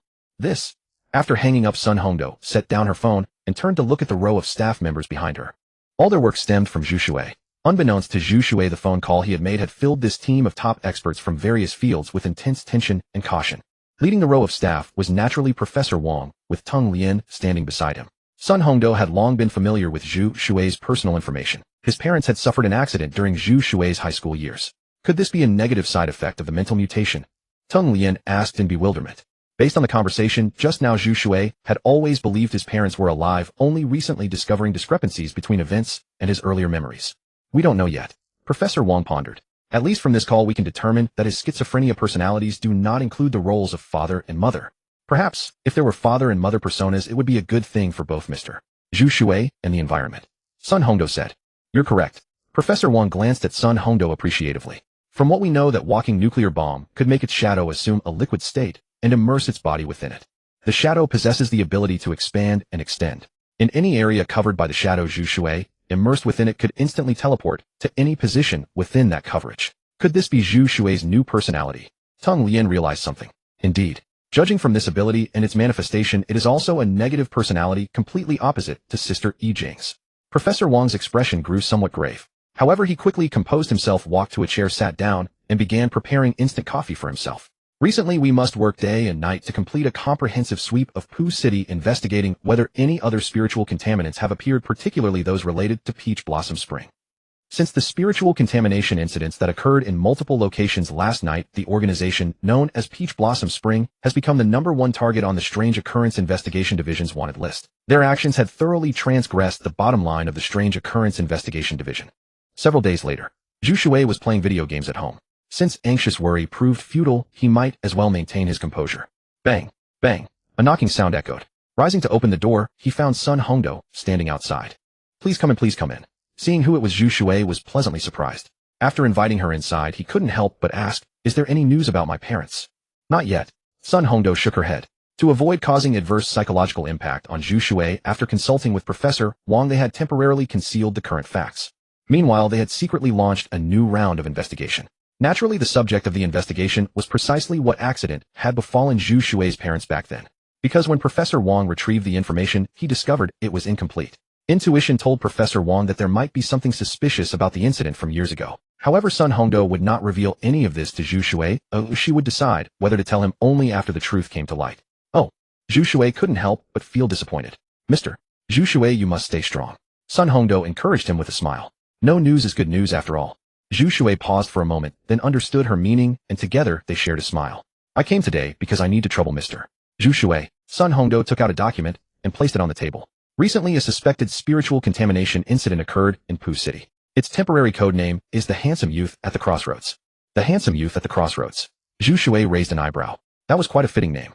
After hanging up, Sun Hongdo set down her phone and turned to look at the row of staff members behind her. All their work stemmed from Zhu Shui. Unbeknownst to Zhu Shui, the phone call he had made had filled this team of top experts from various fields with intense tension and caution. Leading the row of staff was naturally Professor Wang, with Teng Lien standing beside him. Sun Hongdo had long been familiar with Zhu Shui's personal information. His parents had suffered an accident during Zhu Shui's high school years. Could this be a negative side effect of the mental mutation? Teng Lien asked in bewilderment. Based on the conversation just now, Zhu Shui had always believed his parents were alive, only recently discovering discrepancies between events and his earlier memories. We don't know yet, Professor Wang pondered. At least from this call we can determine that his schizophrenia personalities do not include the roles of father and mother. Perhaps, if there were father and mother personas, it would be a good thing for both Mr. Zhu Shui and the environment. Sun Hongdo said. You're correct. Professor Wang glanced at Sun Hongdo appreciatively. From what we know, that walking nuclear bomb could make its shadow assume a liquid state and immerse its body within it. The shadow possesses the ability to expand and extend. In any area covered by the shadow, Zhu Shui, immersed within it, could instantly teleport to any position within that coverage. Could this be Zhu Shui's new personality? Teng Lien realized something. Indeed. Judging from this ability and its manifestation, it is also a negative personality, completely opposite to Sister Yi Jing's. Professor Wang's expression grew somewhat grave. However, he quickly composed himself, walked to a chair, sat down, and began preparing instant coffee for himself. Recently, we must work day and night to complete a comprehensive sweep of Pu City, investigating whether any other spiritual contaminants have appeared, particularly those related to Peach Blossom Spring. Since the spiritual contamination incidents that occurred in multiple locations last night, the organization known as Peach Blossom Spring has become the #1 target on the Strange Occurrence Investigation Division's wanted list. Their actions had thoroughly transgressed the bottom line of the Strange Occurrence Investigation Division. Several days later, Zhu Shui was playing video games at home. Since anxious worry proved futile, he might as well maintain his composure. Bang! Bang! A knocking sound echoed. Rising to open the door, he found Sun Hongdo standing outside. Please come in, please come in. Seeing who it was, Zhu Shui was pleasantly surprised. After inviting her inside, he couldn't help but ask, is there any news about my parents? Not yet. Sun Hongdo shook her head. To avoid causing adverse psychological impact on Zhu Shui, after consulting with Professor Wang, they had temporarily concealed the current facts. Meanwhile, they had secretly launched a new round of investigation. Naturally, the subject of the investigation was precisely what accident had befallen Zhu Shui's parents back then. Because when Professor Wang retrieved the information, he discovered it was incomplete. Intuition told Professor Wang that there might be something suspicious about the incident from years ago. However, Sun Hongdo would not reveal any of this to Zhu Shui. She would decide whether to tell him only after the truth came to light. Oh, Zhu Shui couldn't help but feel disappointed. Mr. Zhu Shui, you must stay strong. Sun Hongdo encouraged him with a smile. No news is good news after all. Zhu Shui paused for a moment, then understood her meaning, and together they shared a smile. I came today because I need to trouble Mr. Zhu Shui. Sun Hongdo took out a document and placed it on the table. Recently, a suspected spiritual contamination incident occurred in Pu City. Its temporary code name is the Handsome Youth at the Crossroads. The Handsome Youth at the Crossroads. Zhu Shui raised an eyebrow. That was quite a fitting name.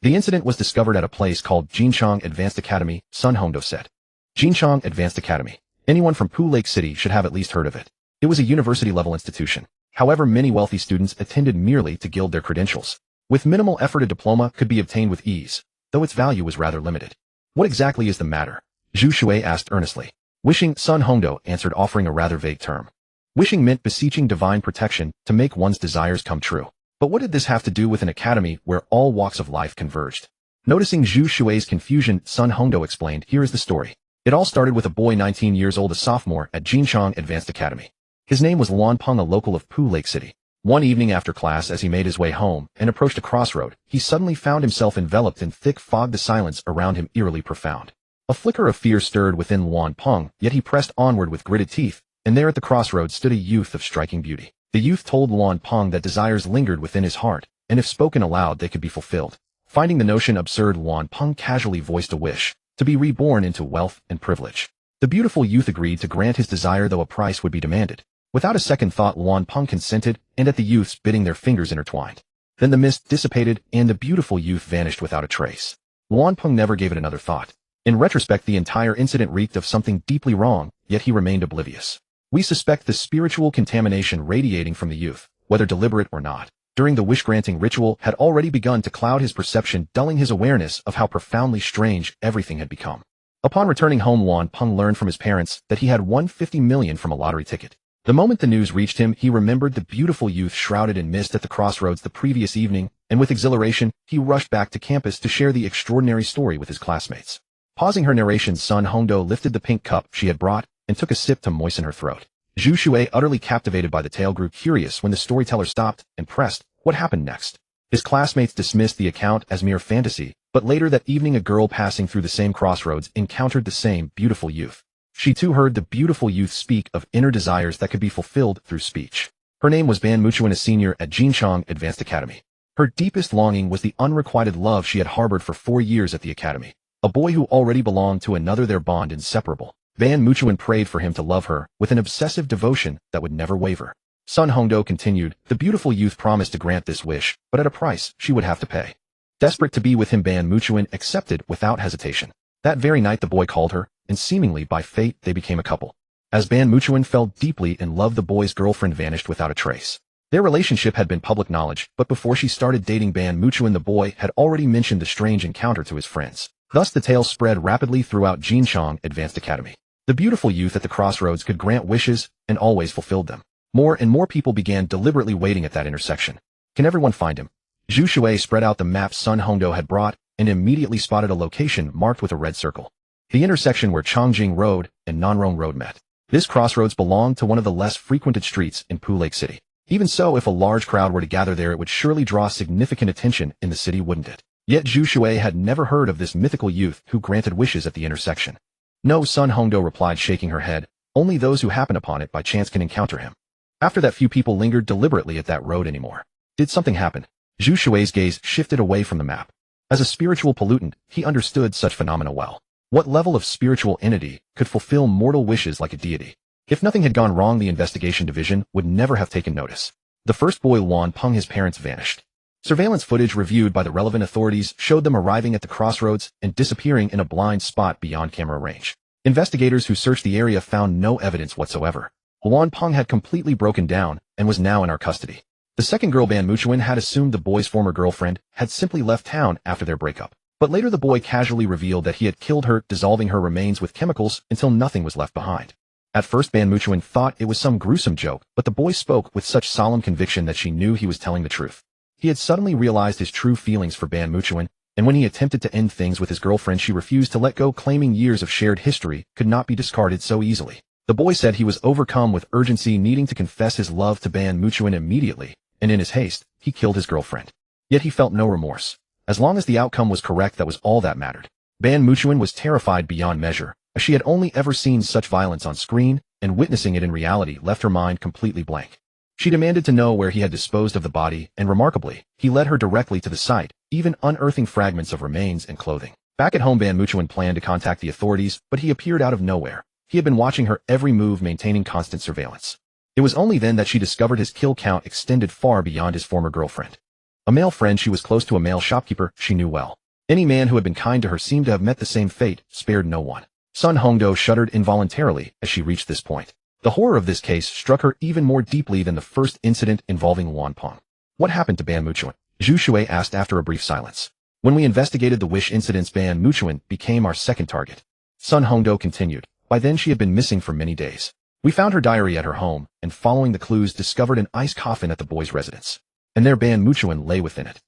The incident was discovered at a place called Jinchang Advanced Academy, Sun Hongdo said. Jinchang Advanced Academy. Anyone from Pu Lake City should have at least heard of it. It was a university-level institution. However, many wealthy students attended merely to gild their credentials. With minimal effort, a diploma could be obtained with ease, though its value was rather limited. What exactly is the matter? Zhu Shui asked earnestly. Wishing, Sun Hongdo answered, offering a rather vague term. Wishing meant beseeching divine protection to make one's desires come true. But what did this have to do with an academy where all walks of life converged? Noticing Zhu Shui's confusion, Sun Hongdo explained, here is the story. It all started with a boy 19 years old, a sophomore at Jinchang Advanced Academy. His name was Luan Peng, a local of Pu Lake City. One evening after class, as he made his way home and approached a crossroad, he suddenly found himself enveloped in thick fog, the silence around him eerily profound. A flicker of fear stirred within Luan Peng, yet he pressed onward with gritted teeth, and there at the crossroads stood a youth of striking beauty. The youth told Luan Peng that desires lingered within his heart, and if spoken aloud they could be fulfilled. Finding the notion absurd, Luan Peng casually voiced a wish, to be reborn into wealth and privilege. The beautiful youth agreed to grant his desire, though a price would be demanded. Without a second thought, Luan Peng consented, and at the youth's bidding their fingers intertwined. Then the mist dissipated, and the beautiful youth vanished without a trace. Luan Peng never gave it another thought. In retrospect, the entire incident reeked of something deeply wrong, yet he remained oblivious. We suspect the spiritual contamination radiating from the youth, whether deliberate or not, during the wish-granting ritual had already begun to cloud his perception, dulling his awareness of how profoundly strange everything had become. Upon returning home, Luan Peng learned from his parents that he had won 50 million from a lottery ticket. The moment the news reached him, he remembered the beautiful youth shrouded in mist at the crossroads the previous evening, and with exhilaration, he rushed back to campus to share the extraordinary story with his classmates. Pausing her narration, Sun Hongdo lifted the pink cup she had brought and took a sip to moisten her throat. Zhu Shui, utterly captivated by the tale, grew curious when the storyteller stopped and pressed, "What happened next?" His classmates dismissed the account as mere fantasy, but later that evening a girl passing through the same crossroads encountered the same beautiful youth. She too heard the beautiful youth speak of inner desires that could be fulfilled through speech. Her name was Ban Muchuan, a senior at Jinchang Advanced Academy. Her deepest longing was the unrequited love she had harbored for 4 years at the academy. A boy who already belonged to another, their bond inseparable. Ban Muchuan prayed for him to love her with an obsessive devotion that would never waver. Sun Hongdo continued, the beautiful youth promised to grant this wish, but at a price she would have to pay. Desperate to be with him, Ban Muchuan accepted without hesitation. That very night the boy called her, and seemingly by fate they became a couple. As Ban Muchuan fell deeply in love, the boy's girlfriend vanished without a trace. Their relationship had been public knowledge, but before she started dating Ban Muchuan, the boy had already mentioned the strange encounter to his friends. Thus the tale spread rapidly throughout Jinchang Advanced Academy. The beautiful youth at the crossroads could grant wishes and always fulfilled them. More and more people began deliberately waiting at that intersection. Can everyone find him? Zhu Shui spread out the map Sun Hongdo had brought and immediately spotted a location marked with a red circle. The intersection where Chongjing Road and Nanrong Road met. This crossroads belonged to one of the less frequented streets in Pu Lake City. Even so, if a large crowd were to gather there, it would surely draw significant attention in the city, wouldn't it? Yet Zhu Shui had never heard of this mythical youth who granted wishes at the intersection. No, Sun Hongdo replied, shaking her head. Only those who happen upon it by chance can encounter him. After that, few people lingered deliberately at that road anymore. Did something happen? Zhu Shui's gaze shifted away from the map. As a spiritual pollutant, he understood such phenomena well. What level of spiritual entity could fulfill mortal wishes like a deity? If nothing had gone wrong, the investigation division would never have taken notice. The first boy, Luan Peng, his parents vanished. Surveillance footage reviewed by the relevant authorities showed them arriving at the crossroads and disappearing in a blind spot beyond camera range. Investigators who searched the area found no evidence whatsoever. Luan Peng had completely broken down and was now in our custody. The second girl, Ban Muchuan, had assumed the boy's former girlfriend had simply left town after their breakup. But later the boy casually revealed that he had killed her, dissolving her remains with chemicals until nothing was left behind. At first Ban Muchuan thought it was some gruesome joke, but the boy spoke with such solemn conviction that she knew he was telling the truth. He had suddenly realized his true feelings for Ban Muchuan, and when he attempted to end things with his girlfriend, she refused to let go, claiming years of shared history could not be discarded so easily. The boy said he was overcome with urgency, needing to confess his love to Ban Muchuan immediately, and in his haste, he killed his girlfriend. Yet he felt no remorse. As long as the outcome was correct, that was all that mattered. Ban Muchuan was terrified beyond measure, as she had only ever seen such violence on screen, and witnessing it in reality left her mind completely blank. She demanded to know where he had disposed of the body, and remarkably, he led her directly to the site, even unearthing fragments of remains and clothing. Back at home, Ban Muchuan planned to contact the authorities, but he appeared out of nowhere. He had been watching her every move, maintaining constant surveillance. It was only then that she discovered his kill count extended far beyond his former girlfriend. A male friend, she was close to a male shopkeeper she knew well. Any man who had been kind to her seemed to have met the same fate, spared no one. Sun Hongdo shuddered involuntarily as she reached this point. The horror of this case struck her even more deeply than the first incident involving Luan Peng. What happened to Ban Muchuan? Zhu Shui asked after a brief silence. When we investigated the wish incidents, Ban Muchuan became our second target. Sun Hongdo continued. By then she had been missing for many days. We found her diary at her home, and following the clues discovered an ice coffin at the boy's residence. And there Ban Muchuan lay within it.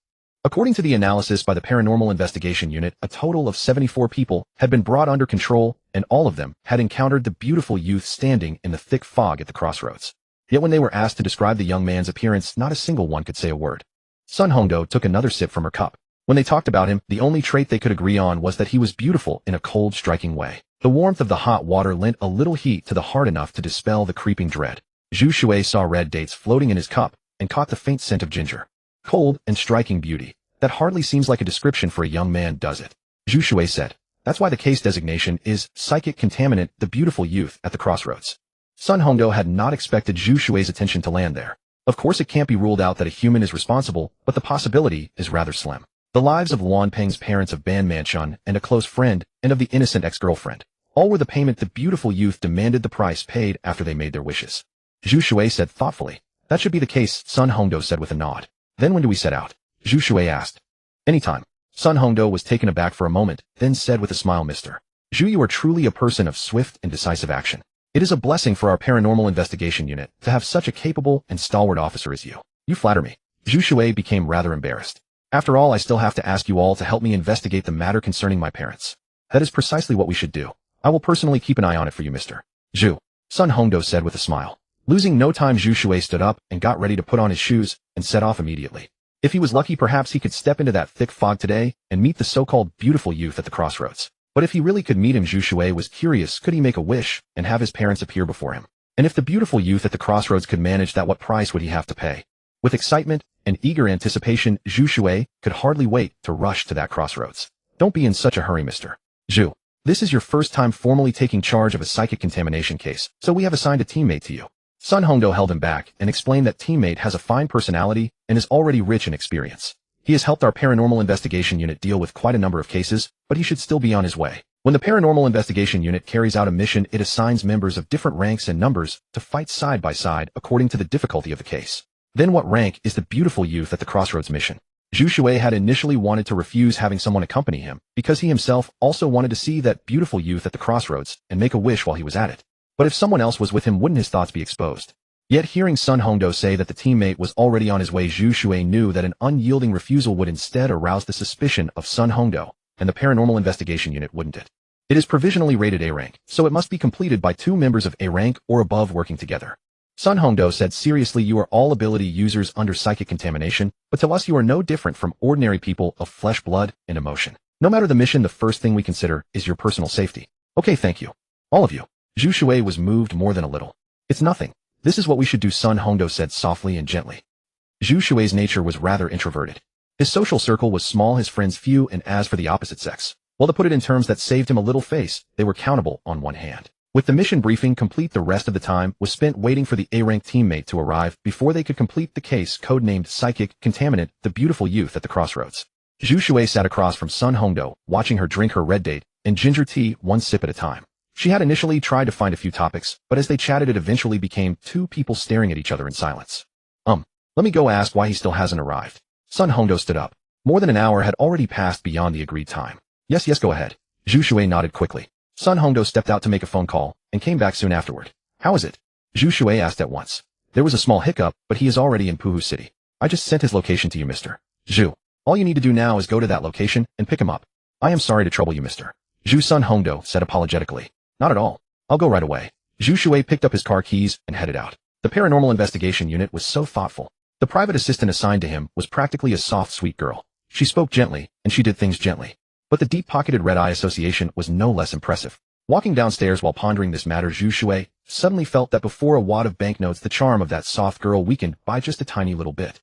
According to the analysis by the Paranormal Investigation Unit, a total of 74 people had been brought under control, and all of them had encountered the beautiful youth standing in the thick fog at the crossroads. Yet when they were asked to describe the young man's appearance, not a single one could say a word. Sun Hongdo took another sip from her cup. When they talked about him, the only trait they could agree on was that he was beautiful in a cold, striking way. The warmth of the hot water lent a little heat to the heart, enough to dispel the creeping dread. Zhu Shui saw red dates floating in his cup and caught the faint scent of ginger. Cold and striking beauty. That hardly seems like a description for a young man, does it? Zhu Shui said. That's why the case designation is Psychic Contaminant, the beautiful youth at the crossroads. Sun Hongdo had not expected Zhu Shui's attention to land there. Of course it can't be ruled out that a human is responsible, but the possibility is rather slim. The lives of Luan Peng's parents, of Ban Manchun, and a close friend, and of the innocent ex-girlfriend. All were the payment the beautiful youth demanded, the price paid after they made their wishes. Zhu Shui said thoughtfully. That should be the case, Sun Hongdo said with a nod. Then when do we set out? Zhu Shui asked. Anytime. Sun Hongdo was taken aback for a moment, then said with a smile, Mr. Zhu, you are truly a person of swift and decisive action. It is a blessing for our paranormal investigation unit to have such a capable and stalwart officer as you. You flatter me. Zhu Shui became rather embarrassed. After all, I still have to ask you all to help me investigate the matter concerning my parents. That is precisely what we should do. I will personally keep an eye on it for you, Mr. Zhu. Sun Hongdo said with a smile. Losing no time, Zhu Shui stood up and got ready to put on his shoes and set off immediately. If he was lucky, perhaps he could step into that thick fog today and meet the so-called beautiful youth at the crossroads. But if he really could meet him, Zhu Shui was curious, could he make a wish and have his parents appear before him? And if the beautiful youth at the crossroads could manage that, what price would he have to pay? With excitement and eager anticipation, Zhu Shui could hardly wait to rush to that crossroads. Don't be in such a hurry, Mr. Zhu. This is your first time formally taking charge of a psychic contamination case, so we have assigned a teammate to you. Sun Hongdo held him back and explained that teammate has a fine personality and is already rich in experience. He has helped our paranormal investigation unit deal with quite a number of cases, but he should still be on his way. When the paranormal investigation unit carries out a mission, it assigns members of different ranks and numbers to fight side by side according to the difficulty of the case. Then what rank is the beautiful youth at the crossroads mission? Zhu Shui had initially wanted to refuse having someone accompany him because he himself also wanted to see that beautiful youth at the crossroads and make a wish while he was at it. But if someone else was with him, wouldn't his thoughts be exposed? Yet hearing Sun Hongdo say that the teammate was already on his way, Zhu Shui knew that an unyielding refusal would instead arouse the suspicion of Sun Hongdo, and the paranormal investigation unit wouldn't it. It is provisionally rated A rank, so it must be completed by 2 members of A rank or above working together. Sun Hongdo said seriously, you are all ability users under psychic contamination, but to us you are no different from ordinary people of flesh, blood, and emotion. No matter the mission, the first thing we consider is your personal safety. Okay, thank you. All of you. Zhu Shui was moved more than a little. It's nothing. This is what we should do, Sun Hongdo said softly and gently. Zhu Shui's nature was rather introverted. His social circle was small, his friends few, and as for the opposite sex, well, to put it in terms that saved him a little face, they were countable on one hand. With the mission briefing complete, the rest of the time was spent waiting for the A-rank teammate to arrive before they could complete the case codenamed Psychic Contaminant, the beautiful youth at the crossroads. Zhu Shui sat across from Sun Hongdo, watching her drink her red date and ginger tea one sip at a time. She had initially tried to find a few topics, but as they chatted it eventually became 2 people staring at each other in silence. Let me go ask why he still hasn't arrived. Sun Hongdo stood up. More than an hour had already passed beyond the agreed time. Yes, go ahead. Zhu Shui nodded quickly. Sun Hongdo stepped out to make a phone call, and came back soon afterward. How is it? Zhu Shui asked at once. There was a small hiccup, but he is already in Puhu City. I just sent his location to you, Mr. Zhu. All you need to do now is go to that location and pick him up. I am sorry to trouble you, Mr. Zhu. Sun Hongdo said apologetically. Not at all. I'll go right away. Zhu Shui picked up his car keys and headed out. The paranormal investigation unit was so thoughtful. The private assistant assigned to him was practically a soft, sweet girl. She spoke gently, and she did things gently. But the deep-pocketed red-eye association was no less impressive. Walking downstairs while pondering this matter, Zhu Shui suddenly felt that before a wad of banknotes the charm of that soft girl weakened by just a tiny little bit.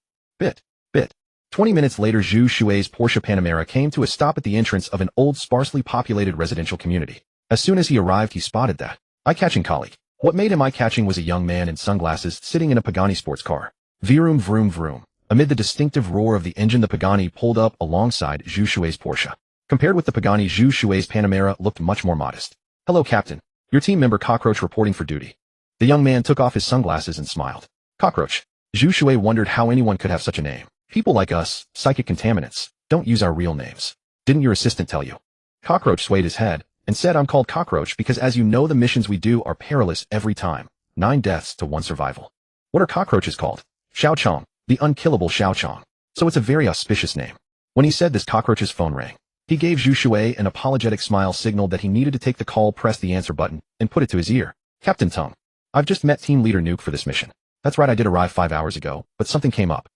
20 minutes later, Zhu Shui's Porsche Panamera came to a stop at the entrance of an old, sparsely populated residential community. As soon as he arrived, he spotted that eye-catching colleague. What made him eye-catching was a young man in sunglasses sitting in a Pagani sports car. Vroom, vroom, vroom. Amid the distinctive roar of the engine, the Pagani pulled up alongside Zhu Shui's Porsche. Compared with the Pagani, Zhu Shui's Panamera looked much more modest. Hello, Captain. Your team member Cockroach reporting for duty. The young man took off his sunglasses and smiled. Cockroach. Zhu Shui wondered how anyone could have such a name. People like us, psychic contaminants, don't use our real names. Didn't your assistant tell you? Cockroach swayed his head and said, I'm called Cockroach because, as you know, the missions we do are perilous every time. 9 deaths to 1 survival. What are cockroaches called? Xiao Chong, the unkillable Xiao Chong. So it's a very auspicious name. When he said this, Cockroach's phone rang. He gave Zhu Shui an apologetic smile, signaled that he needed to take the call, pressed the answer button, and put it to his ear. Captain Tung. I've just met Team Leader Nuke for this mission. That's right, I did arrive 5 hours ago, but something came up.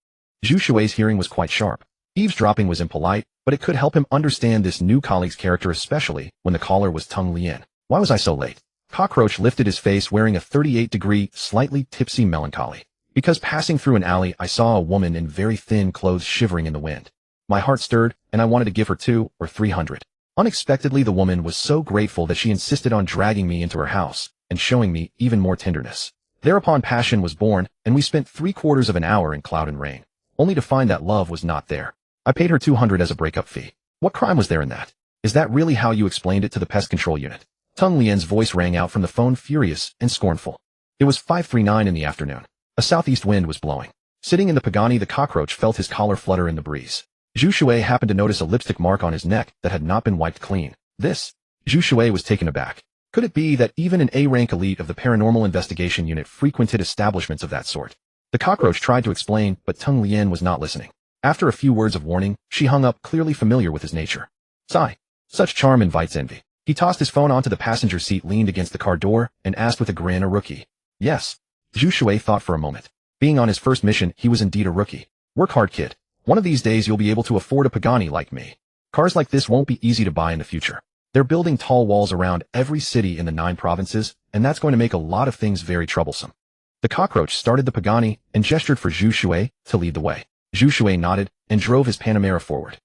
Zhu Shui's hearing was quite sharp. Eavesdropping was impolite, but it could help him understand this new colleague's character, especially when the caller was Tung Lien. Why was I so late? Cockroach lifted his face, wearing a 38-degree, slightly tipsy melancholy. Because passing through an alley, I saw a woman in very thin clothes shivering in the wind. My heart stirred, and I wanted to give her 200 or 300. Unexpectedly, the woman was so grateful that she insisted on dragging me into her house and showing me even more tenderness. Thereupon passion was born, and we spent 3/4 of an hour in cloud and rain, only to find that love was not there. I paid her 200 as a breakup fee. What crime was there in that? Is that really how you explained it to the pest control unit? Tung Lien's voice rang out from the phone, furious and scornful. It was 5:39 in the afternoon. A southeast wind was blowing. Sitting in the Pagani, the cockroach felt his collar flutter in the breeze. Zhu Shui happened to notice a lipstick mark on his neck that had not been wiped clean. Zhu Shui was taken aback. Could it be that even an A-rank elite of the paranormal investigation unit frequented establishments of that sort? The cockroach tried to explain, but Teng Lien was not listening. After a few words of warning, she hung up, clearly familiar with his nature. Sigh. Such charm invites envy. He tossed his phone onto the passenger seat, leaned against the car door, and asked with a grin, a rookie. Yes. Zhu Shui thought for a moment. Being on his first mission, he was indeed a rookie. Work hard, kid. One of these days you'll be able to afford a Pagani like me. Cars like this won't be easy to buy in the future. They're building tall walls around every city in the 9 provinces, and that's going to make a lot of things very troublesome. The cockroach started the Pagani and gestured for Zhu Shui to lead the way. Zhu Shui nodded and drove his Panamera forward.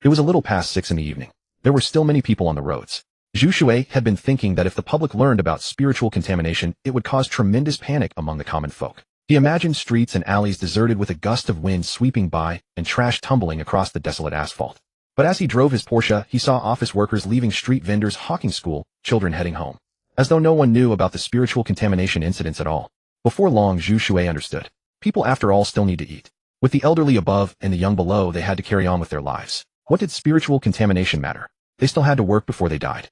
It was a little past 6 in the evening. There were still many people on the roads. Zhu Shui had been thinking that if the public learned about spiritual contamination, it would cause tremendous panic among the common folk. He imagined streets and alleys deserted with a gust of wind sweeping by and trash tumbling across the desolate asphalt. But as he drove his Porsche, he saw office workers leaving, street vendors hawking school, children heading home. As though no one knew about the spiritual contamination incidents at all. Before long, Zhu Shui understood. People, after all, still need to eat. With the elderly above and the young below, they had to carry on with their lives. What did spiritual contamination matter? They still had to work before they died.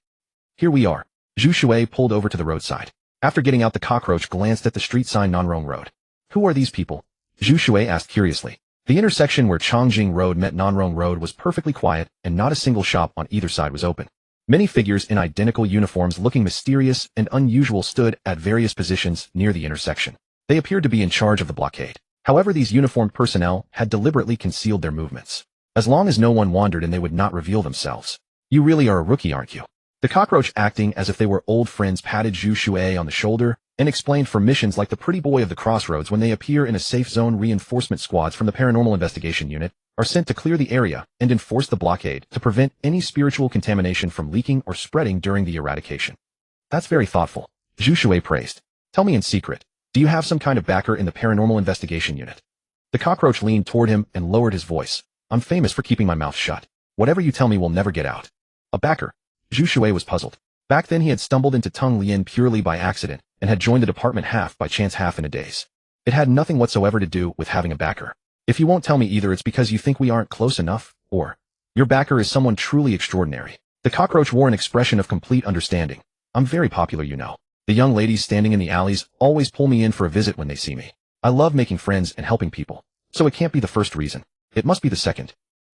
Here we are. Zhu Shui pulled over to the roadside. After getting out, the cockroach glanced at the street sign, Nanrong Road. Who are these people? Zhu Shui asked curiously. The intersection where Chongjing Road met Nanrong Road was perfectly quiet, and not a single shop on either side was open. Many figures in identical uniforms looking mysterious and unusual stood at various positions near the intersection. They appeared to be in charge of the blockade. However, these uniformed personnel had deliberately concealed their movements. As long as no one wandered and they would not reveal themselves. You really are a rookie, aren't you? The cockroach, acting as if they were old friends, patted Zhu Shui on the shoulder and explained, for missions like the Pretty Boy of the Crossroads, when they appear in a safe zone, reinforcement squads from the Paranormal Investigation Unit are sent to clear the area and enforce the blockade to prevent any spiritual contamination from leaking or spreading during the eradication. That's very thoughtful. Zhu Shui praised. Tell me in secret, do you have some kind of backer in the Paranormal Investigation Unit? The cockroach leaned toward him and lowered his voice. I'm famous for keeping my mouth shut. Whatever you tell me will never get out. A backer? Zhu Shui was puzzled. Back then he had stumbled into Teng Lien purely by accident and had joined the department half by chance, half in a daze. It had nothing whatsoever to do with having a backer. If you won't tell me, either it's because you think we aren't close enough, or your backer is someone truly extraordinary. The cockroach wore an expression of complete understanding. I'm very popular, you know. The young ladies standing in the alleys always pull me in for a visit when they see me. I love making friends and helping people. So it can't be the first reason. It must be the second.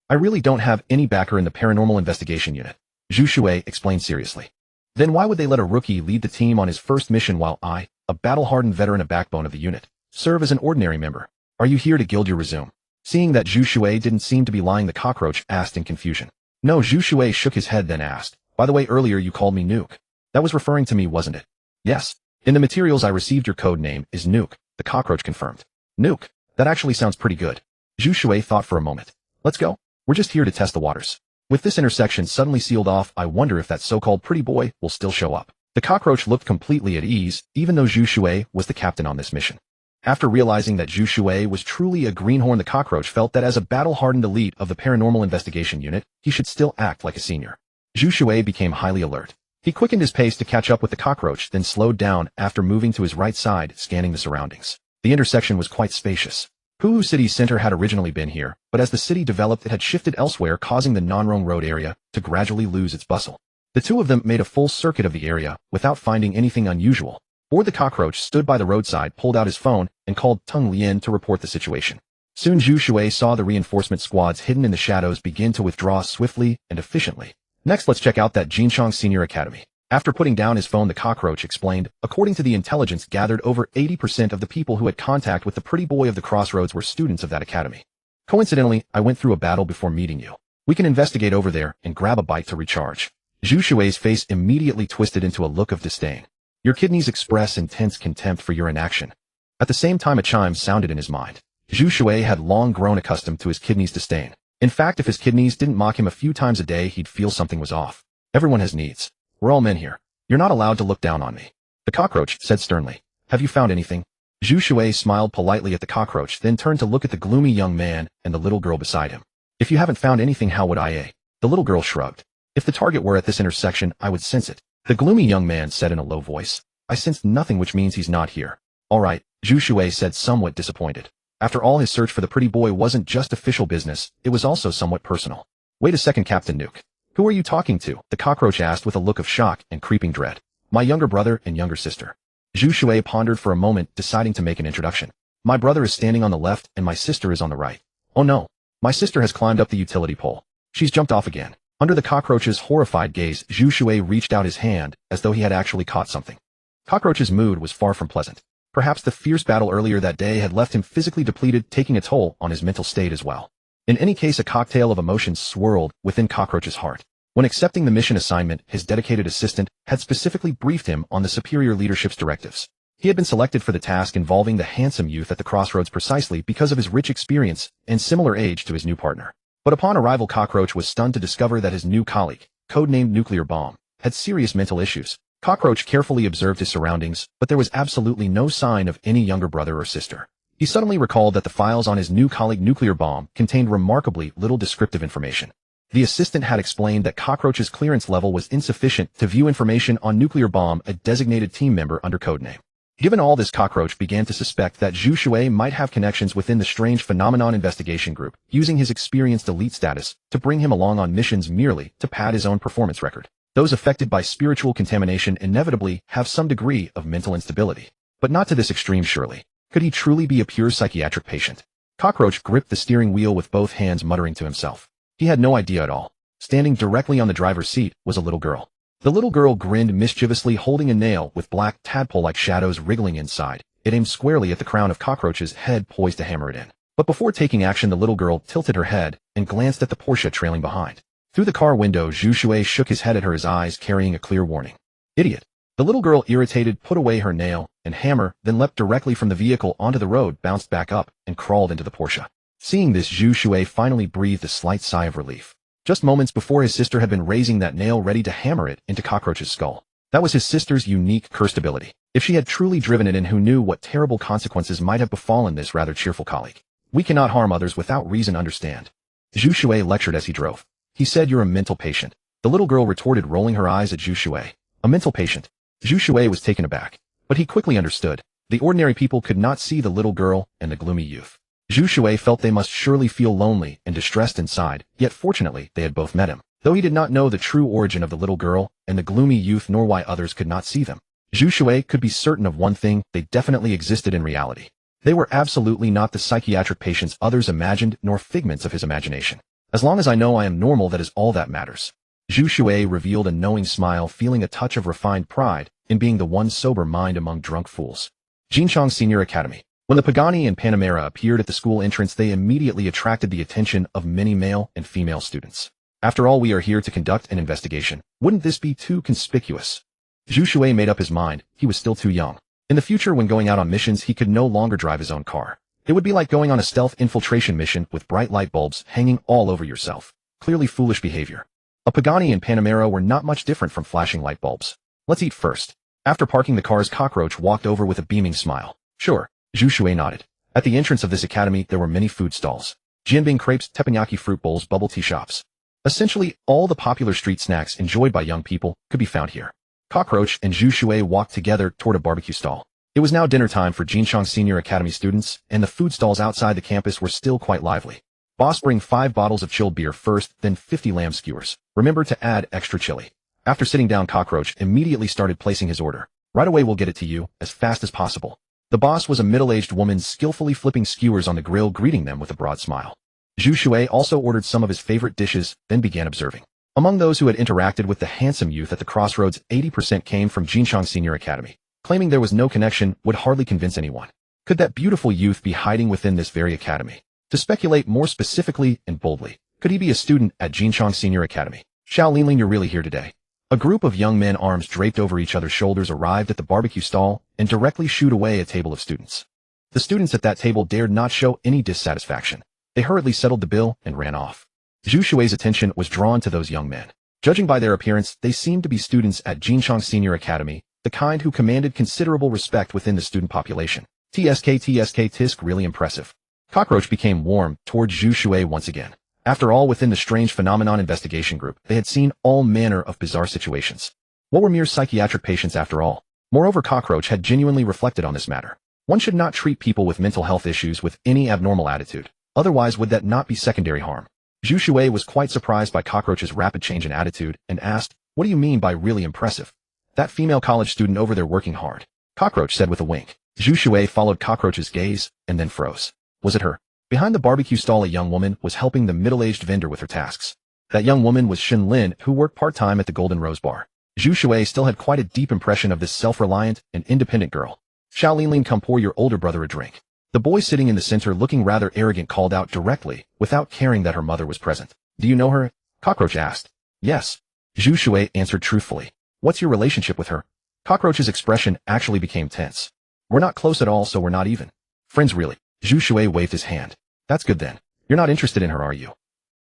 I really don't have any backer in the Paranormal Investigation Unit. Zhu Shui explained seriously. Then why would they let a rookie lead the team on his first mission while I, a battle-hardened veteran, a backbone of the unit, serve as an ordinary member? Are you here to gild your resume? Seeing that Zhu Shui didn't seem to be lying, the cockroach asked in confusion. No, Zhu Shui shook his head, then asked, by the way, earlier you called me Nuke. That was referring to me, wasn't it? Yes. In the materials I received, your code name is Nuke, the cockroach confirmed. Nuke? That actually sounds pretty good. Zhu Shui thought for a moment. Let's go. We're just here to test the waters. With this intersection suddenly sealed off, I wonder if that so-called pretty boy will still show up. The cockroach looked completely at ease, even though Zhu Shui was the captain on this mission. After realizing that Zhu Shui was truly a greenhorn, the cockroach felt that as a battle-hardened elite of the Paranormal Investigation Unit, he should still act like a senior. Zhu Shui became highly alert. He quickened his pace to catch up with the cockroach, then slowed down after moving to his right side, scanning the surroundings. The intersection was quite spacious. Puhu City's center had originally been here, but as the city developed, it had shifted elsewhere, causing the Nanrong Road area to gradually lose its bustle. The two of them made a full circuit of the area without finding anything unusual. Board the cockroach stood by the roadside, pulled out his phone, and called Teng Lien to report the situation. Soon Zhu Shui saw the reinforcement squads hidden in the shadows begin to withdraw swiftly and efficiently. Next, let's check out that Jinchong Senior Academy. After putting down his phone, the cockroach explained, according to the intelligence gathered, over 80% of the people who had contact with the Pretty Boy of the Crossroads were students of that academy. Coincidentally, I went through a battle before meeting you. We can investigate over there and grab a bite to recharge. Zhu Shui's face immediately twisted into a look of disdain. Your kidneys express intense contempt for your inaction. At the same time, a chime sounded in his mind. Zhu Shui had long grown accustomed to his kidneys' disdain. In fact, if his kidneys didn't mock him a few times a day, he'd feel something was off. Everyone has needs. We're all men here. You're not allowed to look down on me. The cockroach said sternly. Have you found anything? Zhu Shui smiled politely at the cockroach, then turned to look at the gloomy young man and the little girl beside him. If you haven't found anything, how would I? The little girl shrugged. If the target were at this intersection, I would sense it. The gloomy young man said in a low voice. I sensed nothing, which means he's not here. All right, Zhu Shui said, somewhat disappointed. After all, his search for the pretty boy wasn't just official business, it was also somewhat personal. Wait a second, Captain Nuke. Who are you talking to? The cockroach asked with a look of shock and creeping dread. My younger brother and younger sister. Zhu Shui pondered for a moment, deciding to make an introduction. My brother is standing on the left and my sister is on the right. Oh no. My sister has climbed up the utility pole. She's jumped off again. Under the cockroach's horrified gaze, Zhu Shui reached out his hand, as though he had actually caught something. Cockroach's mood was far from pleasant. Perhaps the fierce battle earlier that day had left him physically depleted, taking a toll on his mental state as well. In any case, a cocktail of emotions swirled within Cockroach's heart. When accepting the mission assignment, his dedicated assistant had specifically briefed him on the superior leadership's directives. He had been selected for the task involving the handsome youth at the crossroads precisely because of his rich experience and similar age to his new partner. But upon arrival, Cockroach was stunned to discover that his new colleague, codenamed Nuclear Bomb, had serious mental issues. Cockroach carefully observed his surroundings, but there was absolutely no sign of any younger brother or sister. He suddenly recalled that the files on his new colleague Nuclear Bomb contained remarkably little descriptive information. The assistant had explained that Cockroach's clearance level was insufficient to view information on Nuclear Bomb, a designated team member under codename. Given all this, Cockroach began to suspect that Zhu Shui might have connections within the strange phenomenon investigation group, using his experienced elite status to bring him along on missions merely to pad his own performance record. Those affected by spiritual contamination inevitably have some degree of mental instability. But not to this extreme, surely. Could he truly be a pure psychiatric patient? Cockroach gripped the steering wheel with both hands, muttering to himself. He had no idea at all. Standing directly on the driver's seat was a little girl. The little girl grinned mischievously, holding a nail with black tadpole-like shadows wriggling inside. It aimed squarely at the crown of Cockroach's head, poised to hammer it in. But before taking action, the little girl tilted her head and glanced at the Porsche trailing behind. Through the car window, Zhu Shui shook his head at her, his eyes carrying a clear warning. Idiot. The little girl, irritated, put away her nail and hammer, then leapt directly from the vehicle onto the road, bounced back up, and crawled into the Porsche. Seeing this, Zhu Shui finally breathed a slight sigh of relief. Just moments before, his sister had been raising that nail ready to hammer it into Cockroach's skull. That was his sister's unique cursed ability. If she had truly driven it in, who knew what terrible consequences might have befallen this rather cheerful colleague? We cannot harm others without reason, understand? Zhu Shui lectured as he drove. He said, you're a mental patient. The little girl retorted, rolling her eyes at Zhu Shui. A mental patient? Zhu Shui was taken aback. But he quickly understood. The ordinary people could not see the little girl and the gloomy youth. Zhu Shui felt they must surely feel lonely and distressed inside, yet fortunately they had both met him. Though he did not know the true origin of the little girl and the gloomy youth, nor why others could not see them, Zhu Shui could be certain of one thing: they definitely existed in reality. They were absolutely not the psychiatric patients others imagined, nor figments of his imagination. As long as I know I am normal, that is all that matters. Zhu Shui revealed a knowing smile, feeling a touch of refined pride in being the one sober mind among drunk fools. Jinchang Senior Academy. When the Pagani and Panamera appeared at the school entrance, they immediately attracted the attention of many male and female students. After all, we are here to conduct an investigation. Wouldn't this be too conspicuous? Zhu Shui made up his mind. He was still too young. In the future, when going out on missions, he could no longer drive his own car. It would be like going on a stealth infiltration mission with bright light bulbs hanging all over yourself. Clearly foolish behavior. A Pagani and Panamera were not much different from flashing light bulbs. Let's eat first. After parking the cars, Cockroach walked over with a beaming smile. Sure. Zhu Shui nodded. At the entrance of this academy, there were many food stalls. Jianbing crepes, teppanyaki fruit bowls, bubble tea shops. Essentially, all the popular street snacks enjoyed by young people could be found here. Cockroach and Zhu Shui walked together toward a barbecue stall. It was now dinner time for Jinchang Senior Academy students, and the food stalls outside the campus were still quite lively. Boss, bring 5 bottles of chilled beer first, then 50 lamb skewers. Remember to add extra chili. After sitting down, Cockroach immediately started placing his order. Right away, we'll get it to you, as fast as possible. The boss was a middle-aged woman skillfully flipping skewers on the grill, greeting them with a broad smile. Zhu Shui also ordered some of his favorite dishes, then began observing. Among those who had interacted with the handsome youth at the crossroads, 80% came from Jinchang Senior Academy. Claiming there was no connection would hardly convince anyone. Could that beautiful youth be hiding within this very academy? To speculate more specifically and boldly, could he be a student at Jinchang Senior Academy? Xiao Linlin, you're really here today. A group of young men, arms draped over each other's shoulders, arrived at the barbecue stall and directly shooed away a table of students. The students at that table dared not show any dissatisfaction. They hurriedly settled the bill and ran off. Zhu Shui's attention was drawn to those young men. Judging by their appearance, they seemed to be students at Jinchang Senior Academy, the kind who commanded considerable respect within the student population. Tisk, really impressive. Cockroach became warm toward Zhu Shui once again. After all, within the strange phenomenon investigation group, they had seen all manner of bizarre situations. What were mere psychiatric patients after all? Moreover, Cockroach had genuinely reflected on this matter. One should not treat people with mental health issues with any abnormal attitude. Otherwise, would that not be secondary harm? Zhu Shui was quite surprised by Cockroach's rapid change in attitude and asked, "What do you mean by really impressive?" "That female college student over there working hard," Cockroach said with a wink. Zhu Shui followed Cockroach's gaze and then froze. Was it her? Behind the barbecue stall, a young woman was helping the middle-aged vendor with her tasks. That young woman was Xin Lin, who worked part-time at the Golden Rose Bar. Zhu Shui still had quite a deep impression of this self-reliant and independent girl. "Xiao Linlin, come pour your older brother a drink." The boy sitting in the center looking rather arrogant called out directly, without caring that her mother was present. "Do you know her?" Cockroach asked. "Yes." Zhu Shui answered truthfully. "What's your relationship with her?" Cockroach's expression actually became tense. "We're not close at all, so we're not even." "Friends really?" Zhu Shui waved his hand. "That's good then. You're not interested in her, are you?"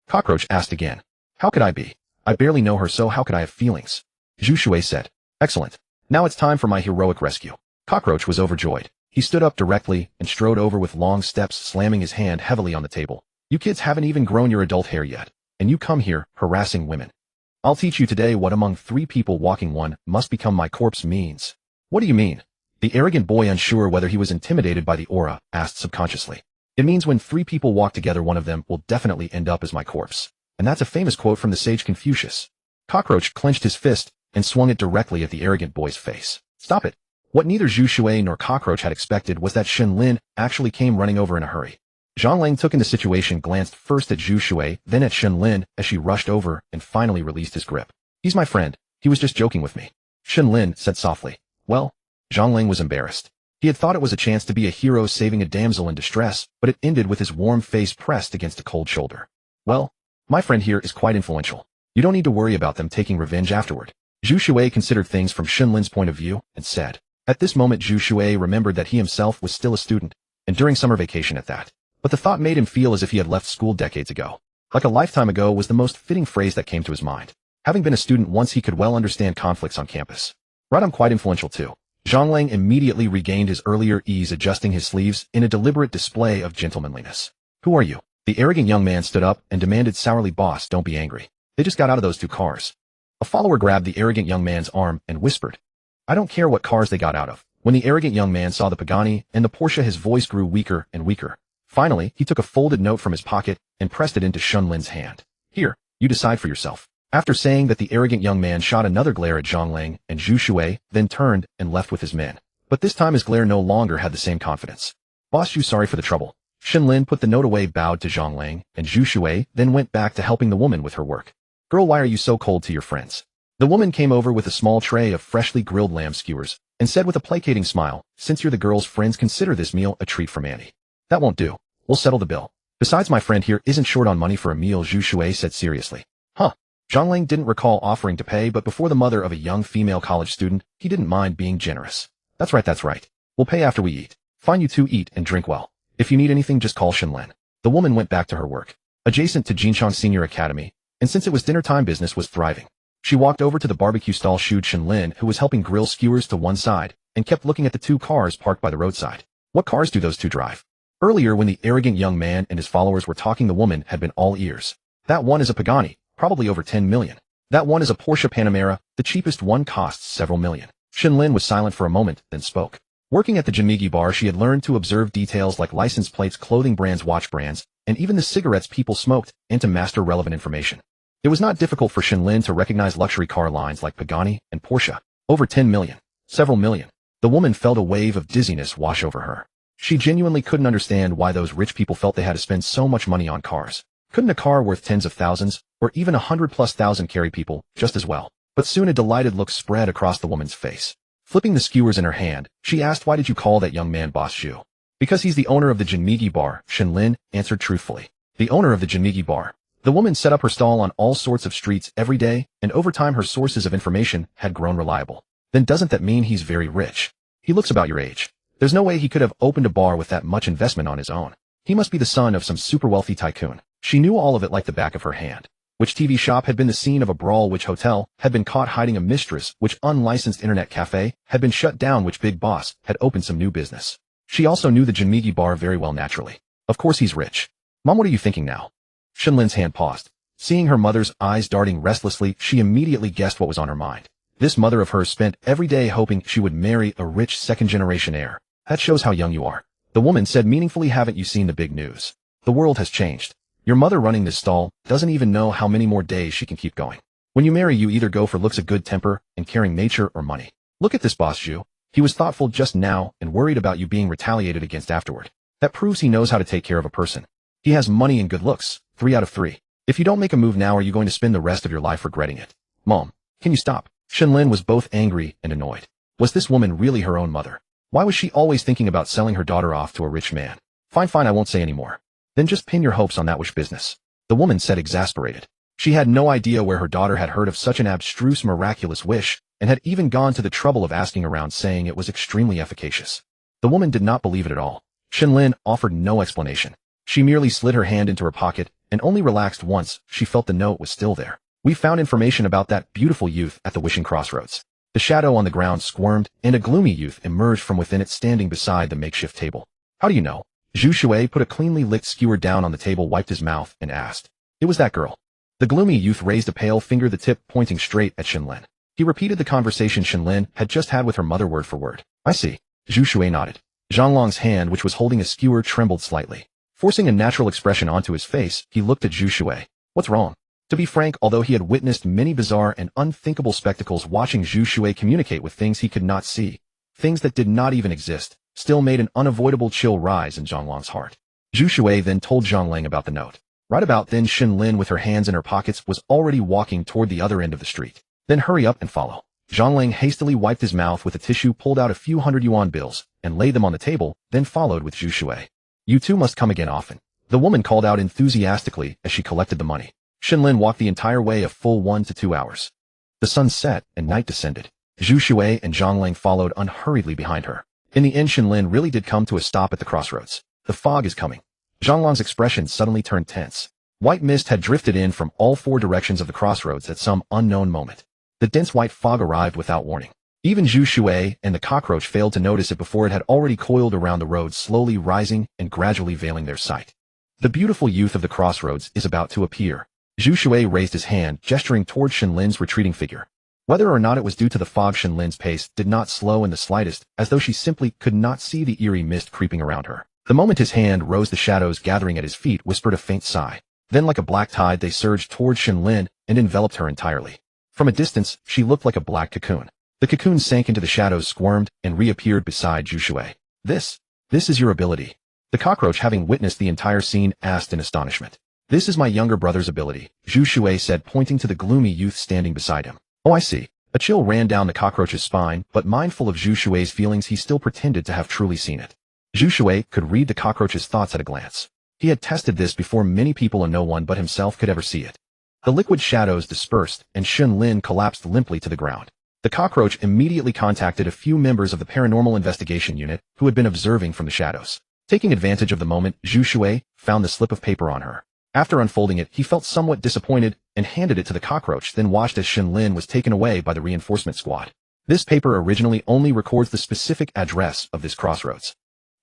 Cockroach asked again. "How could I be? I barely know her, so how could I have feelings?" Zhu Shui said. "Excellent. Now it's time for my heroic rescue." Cockroach was overjoyed. He stood up directly and strode over with long steps, slamming his hand heavily on the table. "You kids haven't even grown your adult hair yet, and you come here harassing women. I'll teach you today what among 3 people walking one must become my corpse means." "What do you mean?" The arrogant boy, unsure whether he was intimidated by the aura, asked subconsciously. "It means when 3 people walk together, one of them will definitely end up as my corpse. And that's a famous quote from the sage Confucius." Cockroach clenched his fist and swung it directly at the arrogant boy's face. "Stop it." What neither Zhu Shui nor Cockroach had expected was that Xin Lin actually came running over in a hurry. Zhang Lang took in the situation, glanced first at Zhu Shui, then at Xin Lin as she rushed over and finally released his grip. "He's my friend. He was just joking with me," Xin Lin said softly. "Well?" Zhang Lang was embarrassed. He had thought it was a chance to be a hero saving a damsel in distress, but it ended with his warm face pressed against a cold shoulder. "Well, my friend here is quite influential. You don't need to worry about them taking revenge afterward." Zhu Shui considered things from Xin Lin's point of view and said. At this moment, Zhu Shui remembered that he himself was still a student, and during summer vacation at that. But the thought made him feel as if he had left school decades ago. Like a lifetime ago was the most fitting phrase that came to his mind. Having been a student once, he could well understand conflicts on campus. "Right, I'm quite influential too." Zhang Lang immediately regained his earlier ease, adjusting his sleeves in a deliberate display of gentlemanliness. "Who are you?" The arrogant young man stood up and demanded sourly, "Boss, don't be angry. They just got out of those 2 cars." A follower grabbed the arrogant young man's arm and whispered, "I don't care what cars they got out of." When the arrogant young man saw the Pagani and the Porsche, his voice grew weaker and weaker. Finally, he took a folded note from his pocket and pressed it into Xin Lin's hand. "Here, you decide for yourself." After saying that, the arrogant young man shot another glare at Zhang Lang and Zhu Shui, then turned and left with his men. But this time his glare no longer had the same confidence. "Boss, you sorry for the trouble." Xin Lin put the note away, bowed to Zhang Lang and Zhu Shui, then went back to helping the woman with her work. "Girl, why are you so cold to your friends?" The woman came over with a small tray of freshly grilled lamb skewers and said with a placating smile, "Since you're the girl's friends, consider this meal a treat from Annie." "That won't do. We'll settle the bill. Besides, my friend here isn't short on money for a meal," Zhu Shui said seriously. "Huh." Zhang Lang didn't recall offering to pay, but before the mother of a young female college student, he didn't mind being generous. That's right. We'll pay after we eat. Fine, you 2 eat and drink well. If you need anything, just call Xin Lin." The woman went back to her work. Adjacent to Jinchang Senior Academy, and since it was dinner time, business was thriving. She walked over to the barbecue stall, shooed Xin Lin, who was helping grill skewers, to one side, and kept looking at the 2 cars parked by the roadside. "What cars do those 2 drive?" Earlier, when the arrogant young man and his followers were talking, the woman had been all ears. "That one is a Pagani, probably over 10 million. That one is a Porsche Panamera, the cheapest one costs several million." Xin Lin was silent for a moment, then spoke. Working at the Jinmigi bar, she had learned to observe details like license plates, clothing brands, watch brands, and even the cigarettes people smoked, and to master relevant information. It was not difficult for Xin Lin to recognize luxury car lines like Pagani and Porsche. Over 10 million. Several million. The woman felt a wave of dizziness wash over her. She genuinely couldn't understand why those rich people felt they had to spend so much money on cars. Couldn't a car worth tens of thousands, or even 100,000+ carry people just as well? But soon a delighted look spread across the woman's face. Flipping the skewers in her hand, she asked, "Why did you call that young man Boss Zhu?" "Because he's the owner of the Jinmigi bar," Xin Lin answered truthfully. "The owner of the Jinmigi bar." The woman set up her stall on all sorts of streets every day, and over time her sources of information had grown reliable. "Then doesn't that mean he's very rich? He looks about your age. There's no way he could have opened a bar with that much investment on his own. He must be the son of some super wealthy tycoon." She knew all of it like the back of her hand. Which TV shop had been the scene of a brawl? Which hotel had been caught hiding a mistress? Which unlicensed internet cafe had been shut down? Which big boss had opened some new business? She also knew the Jinmigi bar very well, naturally. Of course he's rich. "Mom, what are you thinking now?" Xin Lin's hand paused. Seeing her mother's eyes darting restlessly, she immediately guessed what was on her mind. This mother of hers spent every day hoping she would marry a rich second-generation heir. That shows how young you are. The woman said meaningfully. Haven't you seen the big news? The world has changed. Your mother running this stall doesn't even know how many more days she can keep going. When you marry, you either go for looks, a good temper, and caring nature, or money. Look at this boss, Zhu. He was thoughtful just now and worried about you being retaliated against afterward. That proves he knows how to take care of a person. He has money and good looks. 3 out of 3. If you don't make a move now, are you going to spend the rest of your life regretting it? Mom, can you stop? Shenlin was both angry and annoyed. Was this woman really her own mother? Why was she always thinking about selling her daughter off to a rich man? Fine, I won't say any more. Then just pin your hopes on that wish business. The woman said, exasperated. She had no idea where her daughter had heard of such an abstruse, miraculous wish, and had even gone to the trouble of asking around, saying it was extremely efficacious. The woman did not believe it at all. Shenlin offered no explanation. She merely slid her hand into her pocket and only relaxed once she felt the note was still there. We found information about that beautiful youth at the wishing crossroads. The shadow on the ground squirmed, and a gloomy youth emerged from within it, standing beside the makeshift table. How do you know? Zhu Shui put a cleanly licked skewer down on the table, wiped his mouth, and asked. It was that girl. The gloomy youth raised a pale finger, the tip pointing straight at Shenlin. He repeated the conversation Shenlin had just had with her mother word for word. I see. Zhu Shui nodded. Zhanglong's hand, which was holding a skewer, trembled slightly. Forcing a natural expression onto his face, he looked at Zhu Shui. What's wrong? To be frank, although he had witnessed many bizarre and unthinkable spectacles, watching Zhu Shui communicate with things he could not see, things that did not even exist, still made an unavoidable chill rise in Zhanglong's heart. Zhu Shui then told Zhanglang about the note. Right about then, Shenlin, with her hands in her pockets, was already walking toward the other end of the street. Then hurry up and follow. Zhanglang hastily wiped his mouth with a tissue, pulled out a few 100 yuan bills, and laid them on the table, then followed with Zhu Shui. You two must come again often. The woman called out enthusiastically as she collected the money. Shenlin walked the entire way, a full 1 to 2 hours. The sun set and night descended. Zhu Shui and Zhanglang followed unhurriedly behind her. In the end, Shenlin really did come to a stop at the crossroads. The fog is coming. Zhanglong's expression suddenly turned tense. White mist had drifted in from all 4 directions of the crossroads at some unknown moment. The dense white fog arrived without warning. Even Zhu Shui and the cockroach failed to notice it before it had already coiled around the road, slowly rising and gradually veiling their sight. The beautiful youth of the crossroads is about to appear. Zhu Shui raised his hand, gesturing toward Shenlin's retreating figure. Whether or not it was due to the fog, Shenlin's pace did not slow in the slightest, as though she simply could not see the eerie mist creeping around her. The moment his hand rose, the shadows gathering at his feet whispered a faint sigh. Then, like a black tide, they surged toward Shenlin and enveloped her entirely. From a distance, she looked like a black cocoon. The cocoon sank into the shadows, squirmed, and reappeared beside Zhu Shui. This is your ability. The cockroach, having witnessed the entire scene, asked in astonishment. This is my younger brother's ability, Zhu Shui said, pointing to the gloomy youth standing beside him. Oh, I see. A chill ran down the cockroach's spine, but mindful of Zhu Shui's feelings, he still pretended to have truly seen it. Zhu Shui could read the cockroach's thoughts at a glance. He had tested this before many people, and no one but himself could ever see it. The liquid shadows dispersed, and Shenlin collapsed limply to the ground. The cockroach immediately contacted a few members of the paranormal investigation unit who had been observing from the shadows. Taking advantage of the moment, Zhu Shui found the slip of paper on her. After unfolding it, he felt somewhat disappointed and handed it to the cockroach, then watched as Shenlin was taken away by the reinforcement squad. This paper originally only records the specific address of this crossroads.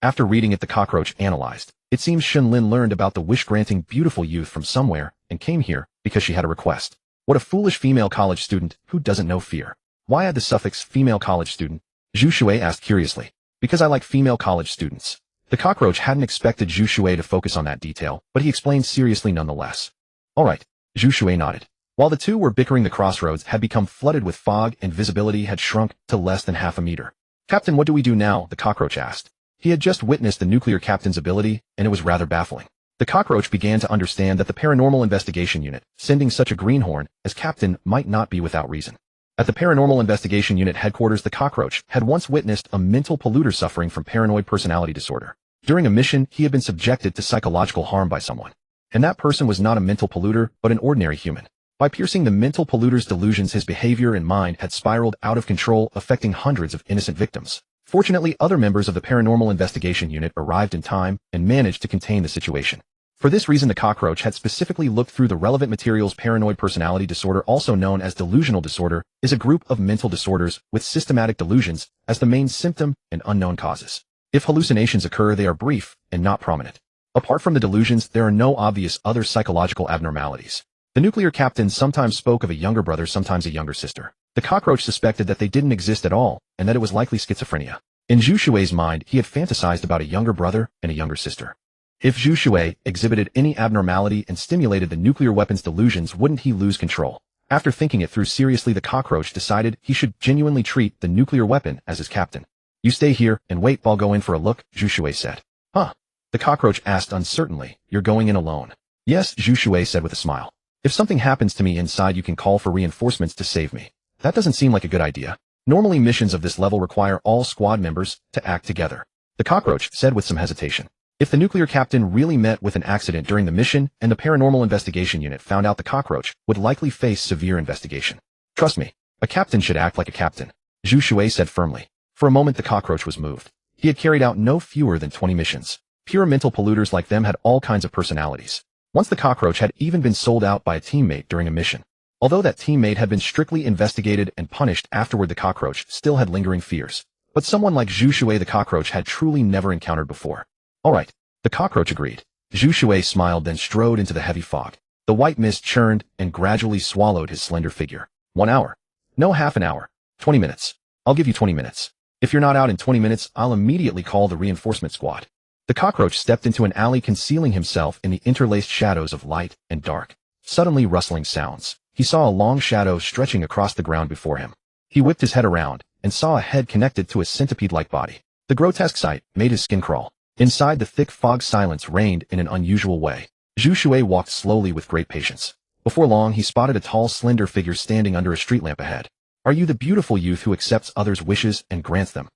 After reading it, the cockroach analyzed. It seems Shenlin learned about the wish-granting beautiful youth from somewhere and came here because she had a request. What a foolish female college student who doesn't know fear. Why add the suffix female college student? Zhu Shui asked curiously. Because I like female college students. The cockroach hadn't expected Zhu Shui to focus on that detail, but he explained seriously nonetheless. All right, Zhu Shui nodded. While the two were bickering, the crossroads had become flooded with fog and visibility had shrunk to less than half a meter. Captain, what do we do now? The cockroach asked. He had just witnessed the nuclear captain's ability, and it was rather baffling. The cockroach began to understand that the paranormal investigation unit, sending such a greenhorn as captain, might not be without reason. At the paranormal investigation unit headquarters, the cockroach had once witnessed a mental polluter suffering from paranoid personality disorder. During a mission, he had been subjected to psychological harm by someone. And that person was not a mental polluter, but an ordinary human. By piercing the mental polluter's delusions, his behavior and mind had spiraled out of control, affecting hundreds of innocent victims. Fortunately, other members of the paranormal investigation unit arrived in time and managed to contain the situation. For this reason, the cockroach had specifically looked through the relevant materials. Paranoid personality disorder, also known as delusional disorder, is a group of mental disorders with systematic delusions as the main symptom and unknown causes. If hallucinations occur, they are brief and not prominent. Apart from the delusions, there are no obvious other psychological abnormalities. The nuclear captain sometimes spoke of a younger brother, sometimes a younger sister. The cockroach suspected that they didn't exist at all, and that it was likely schizophrenia. In Zhu Shui's mind, he had fantasized about a younger brother and a younger sister. If Zhu Shui exhibited any abnormality and stimulated the nuclear weapon's delusions, wouldn't he lose control? After thinking it through seriously, the cockroach decided he should genuinely treat the nuclear weapon as his captain. You stay here and wait, I'll go in for a look, Zhu Shui said. Huh? The cockroach asked uncertainly. You're going in alone? Yes, Zhu Shui said with a smile. If something happens to me inside, you can call for reinforcements to save me. That doesn't seem like a good idea. Normally missions of this level require all squad members to act together. The cockroach said with some hesitation. If the nuclear captain really met with an accident during the mission and the paranormal investigation unit found out, the cockroach would likely face severe investigation. Trust me, a captain should act like a captain, Zhu Shui said firmly. For a moment the cockroach was moved. He had carried out no fewer than 20 missions. Pure mental polluters like them had all kinds of personalities. Once the cockroach had even been sold out by a teammate during a mission. Although that teammate had been strictly investigated and punished afterward, the cockroach still had lingering fears. But someone like Zhu Shui the cockroach had truly never encountered before. All right, the cockroach agreed. Zhu Shui smiled, then strode into the heavy fog. The white mist churned and gradually swallowed his slender figure. 1 hour. No, half an hour. 20 minutes. I'll give you 20 minutes. If you're not out in 20 minutes, I'll immediately call the reinforcement squad. The cockroach stepped into an alley, concealing himself in the interlaced shadows of light and dark. Suddenly, rustling sounds. He saw a long shadow stretching across the ground before him. He whipped his head around and saw a head connected to a centipede-like body. The grotesque sight made his skin crawl. Inside the thick fog, silence reigned in an unusual way. Zhu Shui walked slowly with great patience. Before long, he spotted a tall, slender figure standing under a street lamp ahead. Are you the beautiful youth who accepts others' wishes and grants them?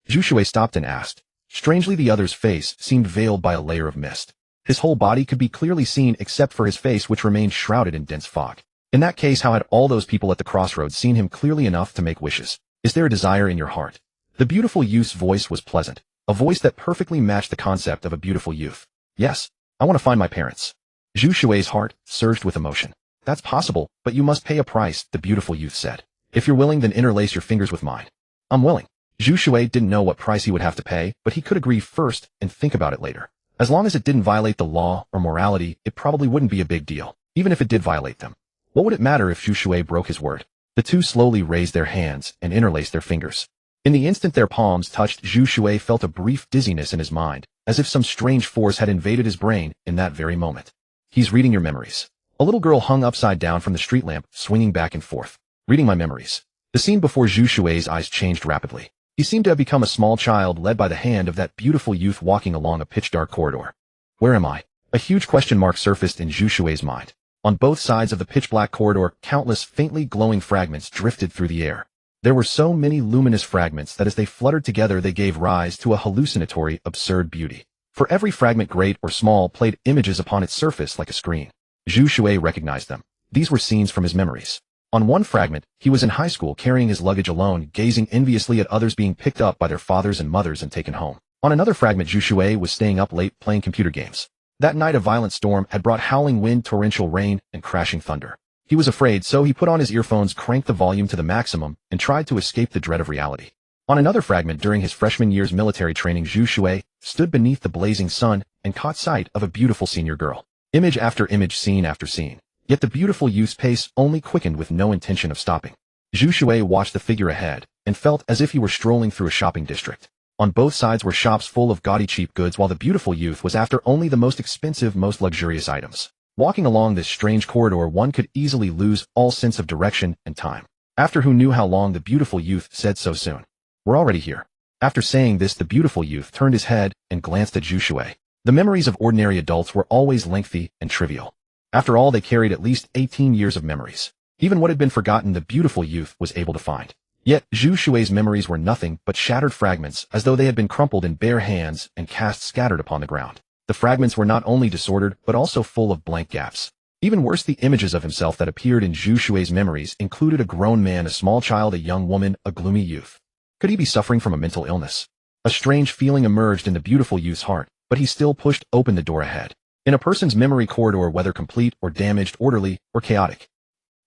Zhu Shui stopped and asked. Strangely, the other's face seemed veiled by a layer of mist. His whole body could be clearly seen except for his face, which remained shrouded in dense fog. In that case, how had all those people at the crossroads seen him clearly enough to make wishes? Is there a desire in your heart? The beautiful youth's voice was pleasant, a voice that perfectly matched the concept of a beautiful youth. Yes, I want to find my parents. Zhu Shui's heart surged with emotion. That's possible, but you must pay a price, the beautiful youth said. If you're willing, then interlace your fingers with mine. I'm willing. Zhu Shui didn't know what price he would have to pay, but he could agree first and think about it later. As long as it didn't violate the law or morality, it probably wouldn't be a big deal. Even if it did violate them, what would it matter if Zhu Shui broke his word? The two slowly raised their hands and interlaced their fingers. In the instant their palms touched, Zhu Shui felt a brief dizziness in his mind, as if some strange force had invaded his brain in that very moment. He's reading your memories. A little girl hung upside down from the street lamp, swinging back and forth. Reading my memories. The scene before Zhu Shui's eyes changed rapidly. He seemed to have become a small child led by the hand of that beautiful youth walking along a pitch-dark corridor. Where am I? A huge question mark surfaced in Zhu Shui's mind. On both sides of the pitch-black corridor, countless faintly glowing fragments drifted through the air. There were so many luminous fragments that as they fluttered together they gave rise to a hallucinatory, absurd beauty. For every fragment, great or small, played images upon its surface like a screen. Zhu Shui recognized them. These were scenes from his memories. On one fragment, he was in high school carrying his luggage alone, gazing enviously at others being picked up by their fathers and mothers and taken home. On another fragment, Zhu Shui was staying up late playing computer games. That night a violent storm had brought howling wind, torrential rain, and crashing thunder. He was afraid, so he put on his earphones, cranked the volume to the maximum, and tried to escape the dread of reality. On another fragment, during his freshman year's military training, Zhu Shui stood beneath the blazing sun and caught sight of a beautiful senior girl. Image after image, scene after scene. Yet the beautiful youth's pace only quickened with no intention of stopping. Zhu Shui watched the figure ahead and felt as if he were strolling through a shopping district. On both sides were shops full of gaudy cheap goods, while the beautiful youth was after only the most expensive, most luxurious items. Walking along this strange corridor, one could easily lose all sense of direction and time. After who knew how long, the beautiful youth said so soon. We're already here. After saying this, the beautiful youth turned his head and glanced at Zhu Shui. The memories of ordinary adults were always lengthy and trivial. After all, they carried at least 18 years of memories. Even what had been forgotten, the beautiful youth was able to find. Yet, Zhu Shui's memories were nothing but shattered fragments, as though they had been crumpled in bare hands and cast scattered upon the ground. The fragments were not only disordered, but also full of blank gaps. Even worse, the images of himself that appeared in Zhu Shui's memories included a grown man, a small child, a young woman, a gloomy youth. Could he be suffering from a mental illness? A strange feeling emerged in the beautiful youth's heart, but he still pushed open the door ahead. In a person's memory corridor, whether complete or damaged, orderly or chaotic,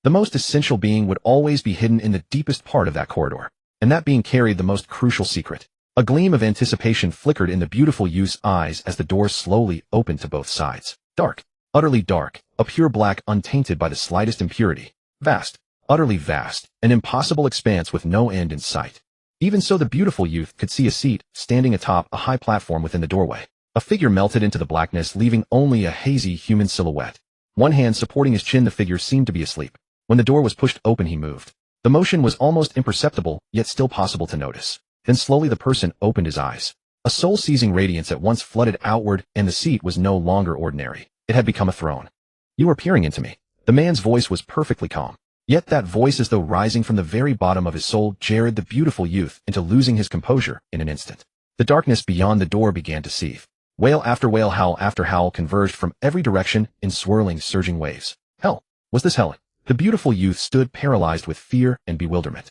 the most essential being would always be hidden in the deepest part of that corridor, and that being carried the most crucial secret. A gleam of anticipation flickered in the beautiful youth's eyes as the door slowly opened to both sides. Dark, utterly dark, a pure black untainted by the slightest impurity. Vast, utterly vast, an impossible expanse with no end in sight. Even so, the beautiful youth could see a seat standing atop a high platform within the doorway. A figure melted into the blackness, leaving only a hazy human silhouette. One hand supporting his chin, the figure seemed to be asleep. When the door was pushed open, he moved. The motion was almost imperceptible, yet still possible to notice. Then slowly the person opened his eyes. A soul-seizing radiance at once flooded outward, and the seat was no longer ordinary. It had become a throne. "You are peering into me." The man's voice was perfectly calm. Yet that voice, as though rising from the very bottom of his soul, jarred the beautiful youth into losing his composure in an instant. The darkness beyond the door began to seethe. Wail after wail, howl after howl converged from every direction in swirling, surging waves. Hell! Was this hell? The beautiful youth stood paralyzed with fear and bewilderment.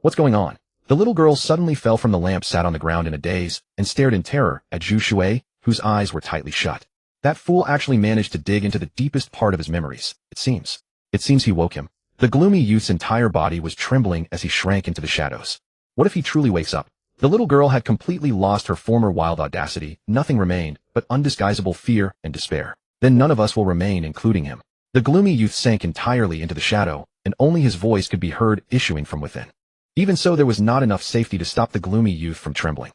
"What's going on?" The little girl suddenly fell from the lamp, sat on the ground in a daze, and stared in terror at Zhu Shui, whose eyes were tightly shut. That fool actually managed to dig into the deepest part of his memories, it seems. It seems he woke him. The gloomy youth's entire body was trembling as he shrank into the shadows. What if he truly wakes up? The little girl had completely lost her former wild audacity. Nothing remained but undisguisable fear and despair. Then none of us will remain, including him. The gloomy youth sank entirely into the shadow, and only his voice could be heard issuing from within. Even so, there was not enough safety to stop the gloomy youth from trembling.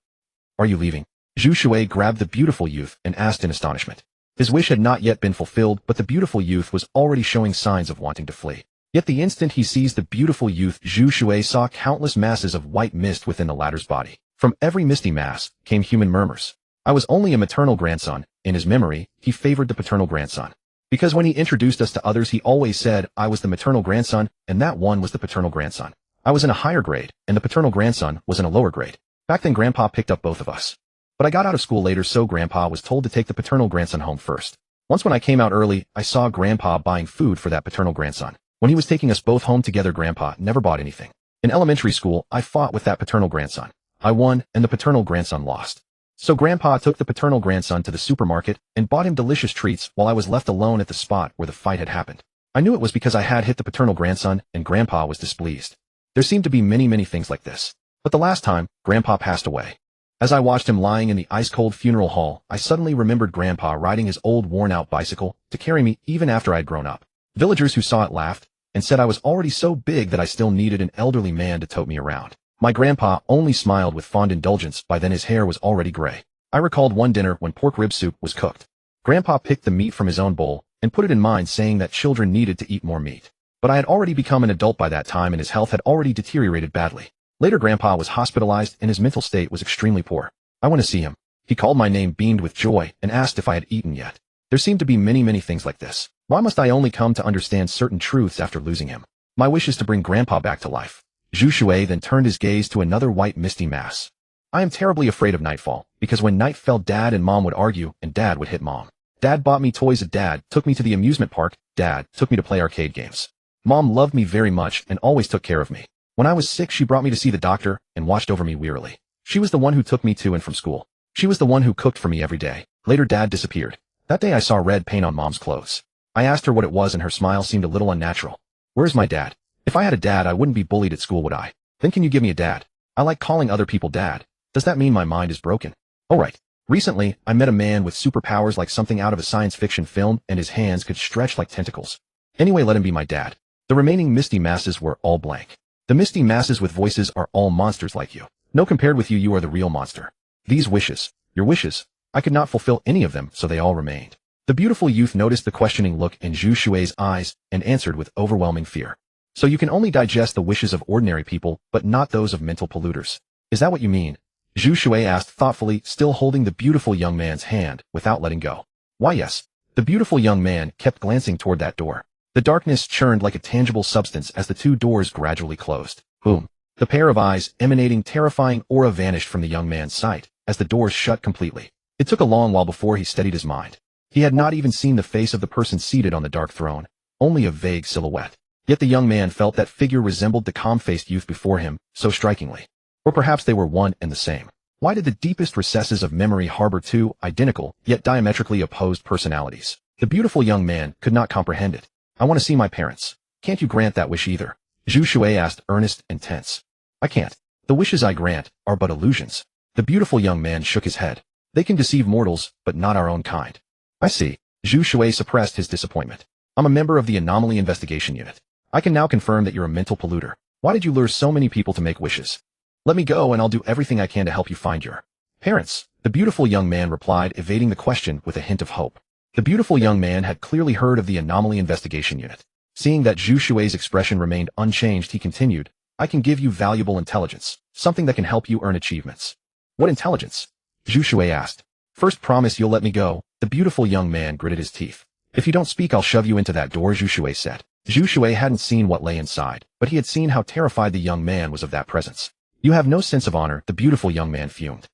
"Are you leaving?" Zhu Shui grabbed the beautiful youth and asked in astonishment. His wish had not yet been fulfilled, but the beautiful youth was already showing signs of wanting to flee. Yet the instant he seized the beautiful youth, Zhu Shui saw countless masses of white mist within the latter's body. From every misty mass came human murmurs. "I was only a maternal grandson." In his memory, he favored the paternal grandson. Because when he introduced us to others, he always said, "I was the maternal grandson, and that one was the paternal grandson. I was in a higher grade, and the paternal grandson was in a lower grade." Back then, Grandpa picked up both of us. But I got out of school later, so Grandpa was told to take the paternal grandson home first. Once when I came out early, I saw Grandpa buying food for that paternal grandson. When he was taking us both home together, Grandpa never bought anything. In elementary school, I fought with that paternal grandson. I won, and the paternal grandson lost. So Grandpa took the paternal grandson to the supermarket and bought him delicious treats while I was left alone at the spot where the fight had happened. I knew it was because I had hit the paternal grandson, and Grandpa was displeased. There seemed to be many things like this. But the last time, Grandpa passed away. As I watched him lying in the ice-cold funeral hall, I suddenly remembered Grandpa riding his old worn-out bicycle to carry me even after I'd grown up. Villagers who saw it laughed and said I was already so big that I still needed an elderly man to tote me around. My grandpa only smiled with fond indulgence. By then his hair was already gray. I recalled one dinner when pork rib soup was cooked. Grandpa picked the meat from his own bowl and put it in mine, saying that children needed to eat more meat. But I had already become an adult by that time, and his health had already deteriorated badly. Later, Grandpa was hospitalized and his mental state was extremely poor. I went to see him. He called my name, beamed with joy, and asked if I had eaten yet. There seemed to be many things like this. Why must I only come to understand certain truths after losing him? My wish is to bring Grandpa back to life. Zhu Shui then turned his gaze to another white misty mass. I am terribly afraid of nightfall, because when night fell, Dad and Mom would argue, and Dad would hit Mom. Dad bought me toys, Dad took me to the amusement park, Dad took me to play arcade games. Mom loved me very much and always took care of me. When I was sick, she brought me to see the doctor and watched over me wearily. She was the one who took me to and from school. She was the one who cooked for me every day. Later, Dad disappeared. That day I saw red paint on Mom's clothes. I asked her what it was, and her smile seemed a little unnatural. Where's my dad? If I had a dad, I wouldn't be bullied at school, would I? Then can you give me a dad? I like calling other people dad. Does that mean my mind is broken? Oh right. Recently, I met a man with superpowers like something out of a science fiction film, and his hands could stretch like tentacles. Anyway, let him be my dad. The remaining misty masses were all blank. The misty masses with voices are all monsters like you. No, compared with you, you are the real monster. These wishes, your wishes, I could not fulfill any of them, so they all remained. The beautiful youth noticed the questioning look in Zhu Shui's eyes and answered with overwhelming fear. So you can only digest the wishes of ordinary people, but not those of mental polluters. Is that what you mean? Zhu Shui asked thoughtfully, still holding the beautiful young man's hand without letting go. Why yes. The beautiful young man kept glancing toward that door. The darkness churned like a tangible substance as the two doors gradually closed. Boom. The pair of eyes emanating terrifying aura vanished from the young man's sight as the doors shut completely. It took a long while before he steadied his mind. He had not even seen the face of the person seated on the dark throne, only a vague silhouette. Yet the young man felt that figure resembled the calm-faced youth before him so strikingly. Or perhaps they were one and the same. Why did the deepest recesses of memory harbor two identical, yet diametrically opposed personalities? The beautiful young man could not comprehend it. I want to see my parents. Can't you grant that wish either? Zhu Shui asked, earnest and tense. I can't. The wishes I grant are but illusions. The beautiful young man shook his head. They can deceive mortals, but not our own kind. I see. Zhu Shui suppressed his disappointment. I'm a member of the Anomaly Investigation Unit. I can now confirm that you're a mental polluter. Why did you lure so many people to make wishes? Let me go and I'll do everything I can to help you find your parents. The beautiful young man replied, evading the question with a hint of hope. The beautiful young man had clearly heard of the Anomaly Investigation Unit. Seeing that Zhu Shui's expression remained unchanged, he continued, I can give you valuable intelligence, something that can help you earn achievements. What intelligence? Zhu Shui asked. First promise you'll let me go. The beautiful young man gritted his teeth. If you don't speak, I'll shove you into that door, Zhu Shui said. Zhu Shui hadn't seen what lay inside, but he had seen how terrified the young man was of that presence. You have no sense of honor, the beautiful young man fumed.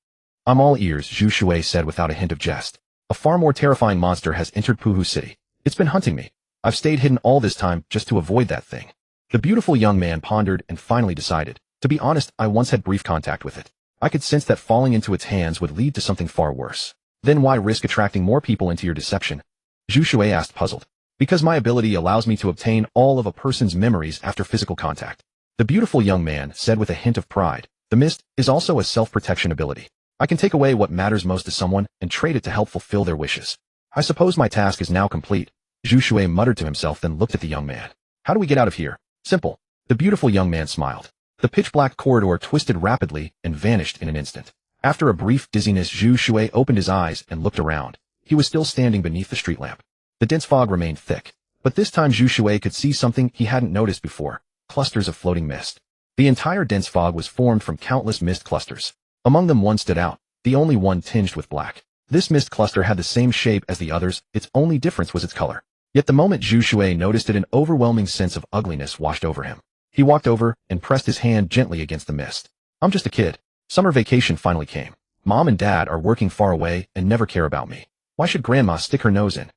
I'm all ears, Zhu Shui said without a hint of jest. A far more terrifying monster has entered Puhu City. It's been hunting me. I've stayed hidden all this time just to avoid that thing. The beautiful young man pondered and finally decided. To be honest, I once had brief contact with it. I could sense that falling into its hands would lead to something far worse. Then why risk attracting more people into your deception? Zhu Shui asked, puzzled. Because my ability allows me to obtain all of a person's memories after physical contact. The beautiful young man said with a hint of pride. The mist is also a self-protection ability. I can take away what matters most to someone and trade it to help fulfill their wishes. I suppose my task is now complete. Zhu Shui muttered to himself, then looked at the young man. How do we get out of here? Simple. The beautiful young man smiled. The pitch-black corridor twisted rapidly and vanished in an instant. After a brief dizziness, Zhu Shui opened his eyes and looked around. He was still standing beneath the street lamp. The dense fog remained thick, but this time Zhu Shui could see something he hadn't noticed before. Clusters of floating mist. The entire dense fog was formed from countless mist clusters. Among them one stood out, the only one tinged with black. This mist cluster had the same shape as the others, its only difference was its color. Yet the moment Zhu Shui noticed it, an overwhelming sense of ugliness washed over him. He walked over and pressed his hand gently against the mist. I'm just a kid. Summer vacation finally came. Mom and Dad are working far away and never care about me. Why should Grandma stick her nose in?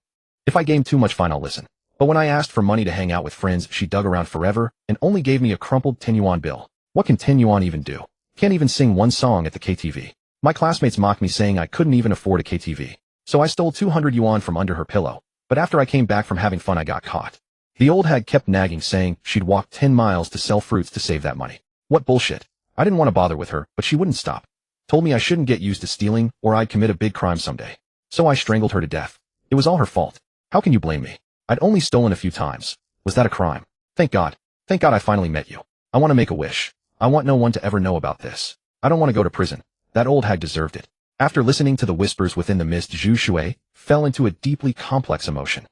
If I game too much, fine, I'll listen. But when I asked for money to hang out with friends, she dug around forever and only gave me a crumpled 10 yuan bill. What can 10 yuan even do? Can't even sing one song at the KTV. My classmates mocked me, saying I couldn't even afford a KTV. So I stole 200 yuan from under her pillow. But after I came back from having fun, I got caught. The old hag kept nagging, saying she'd walk 10 miles to sell fruits to save that money. What bullshit. I didn't want to bother with her, but she wouldn't stop. Told me I shouldn't get used to stealing or I'd commit a big crime someday. So I strangled her to death. It was all her fault. How can you blame me? I'd only stolen a few times. Was that a crime? Thank God. Thank God I finally met you. I want to make a wish. I want no one to ever know about this. I don't want to go to prison. That old hag deserved it. After listening to the whispers within the mist, Zhu Shui fell into a deeply complex emotion.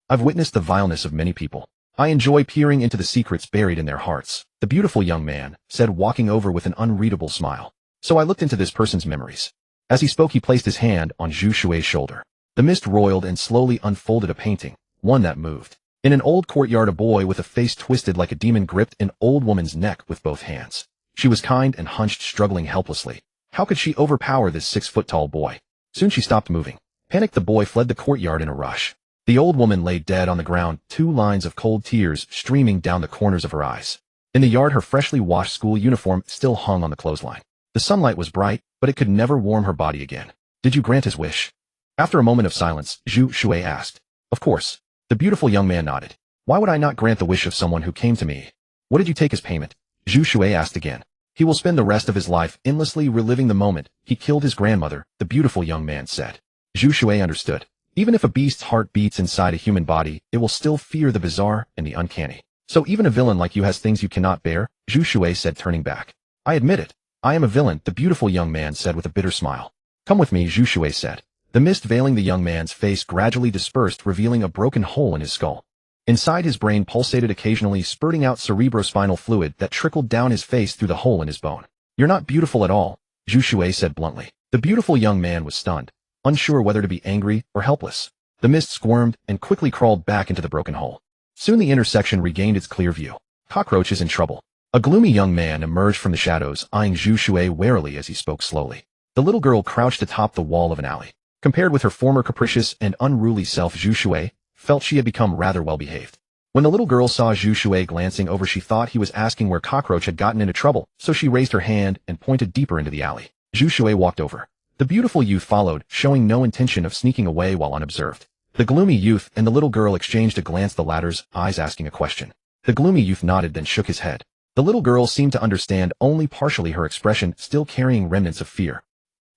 I've witnessed the vileness of many people. I enjoy peering into the secrets buried in their hearts, the beautiful young man said, walking over with an unreadable smile. So I looked into this person's memories. As he spoke, he placed his hand on Zhu Shui's shoulder. The mist roiled and slowly unfolded a painting, one that moved. In an old courtyard, a boy with a face twisted like a demon gripped an old woman's neck with both hands. She was kind and hunched, struggling helplessly. How could she overpower this 6-foot-tall boy? Soon she stopped moving. Panicked, the boy fled the courtyard in a rush. The old woman lay dead on the ground, 2 lines of cold tears streaming down the corners of her eyes. In the yard, her freshly washed school uniform still hung on the clothesline. The sunlight was bright, but it could never warm her body again. Did you grant his wish? After a moment of silence, Zhu Shui asked. Of course. The beautiful young man nodded. Why would I not grant the wish of someone who came to me? What did you take as payment? Zhu Shui asked again. He will spend the rest of his life endlessly reliving the moment he killed his grandmother, the beautiful young man said. Zhu Shui understood. Even if a beast's heart beats inside a human body, it will still fear the bizarre and the uncanny. So even a villain like you has things you cannot bear, Zhu Shui said, turning back. I admit it. I am a villain, the beautiful young man said with a bitter smile. Come with me, Zhu Shui said. The mist veiling the young man's face gradually dispersed, revealing a broken hole in his skull. Inside, his brain pulsated occasionally, spurting out cerebrospinal fluid that trickled down his face through the hole in his bone. You're not beautiful at all, Zhu Shui said bluntly. The beautiful young man was stunned, unsure whether to be angry or helpless. The mist squirmed and quickly crawled back into the broken hole. Soon the intersection regained its clear view. Cockroach is in trouble. A gloomy young man emerged from the shadows, eyeing Zhu Shui warily as he spoke slowly. The little girl crouched atop the wall of an alley. Compared with her former capricious and unruly self, Zhu Shui felt she had become rather well-behaved. When the little girl saw Zhu Shui glancing over, she thought he was asking where Cockroach had gotten into trouble, so she raised her hand and pointed deeper into the alley. Zhu Shui walked over. The beautiful youth followed, showing no intention of sneaking away while unobserved. The gloomy youth and the little girl exchanged a glance, the latter's eyes asking a question. The gloomy youth nodded, then shook his head. The little girl seemed to understand only partially, her expression still carrying remnants of fear.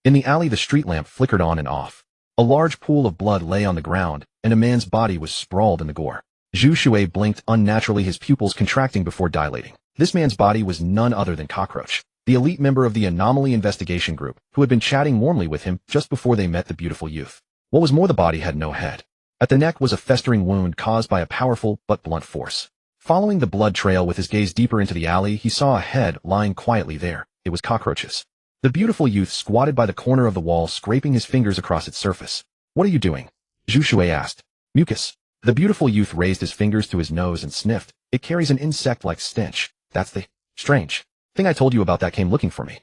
In the alley, the street lamp flickered on and off. A large pool of blood lay on the ground, and a man's body was sprawled in the gore. Zhu Shui blinked unnaturally, his pupils contracting before dilating. This man's body was none other than Cockroach. the elite member of the anomaly investigation group, who had been chatting warmly with him just before they met the beautiful youth. What was more, the body had no head. At the neck was a festering wound caused by a powerful but blunt force. Following the blood trail with his gaze deeper into the alley, he saw a head lying quietly there. It was Cockroach's. The beautiful youth squatted by the corner of the wall, scraping his fingers across its surface. "What are you doing?" Zhu Shui asked. "Mucus." The beautiful youth raised his fingers to his nose and sniffed. "It carries an insect-like stench. That's the strange thing I told you about that came looking for me."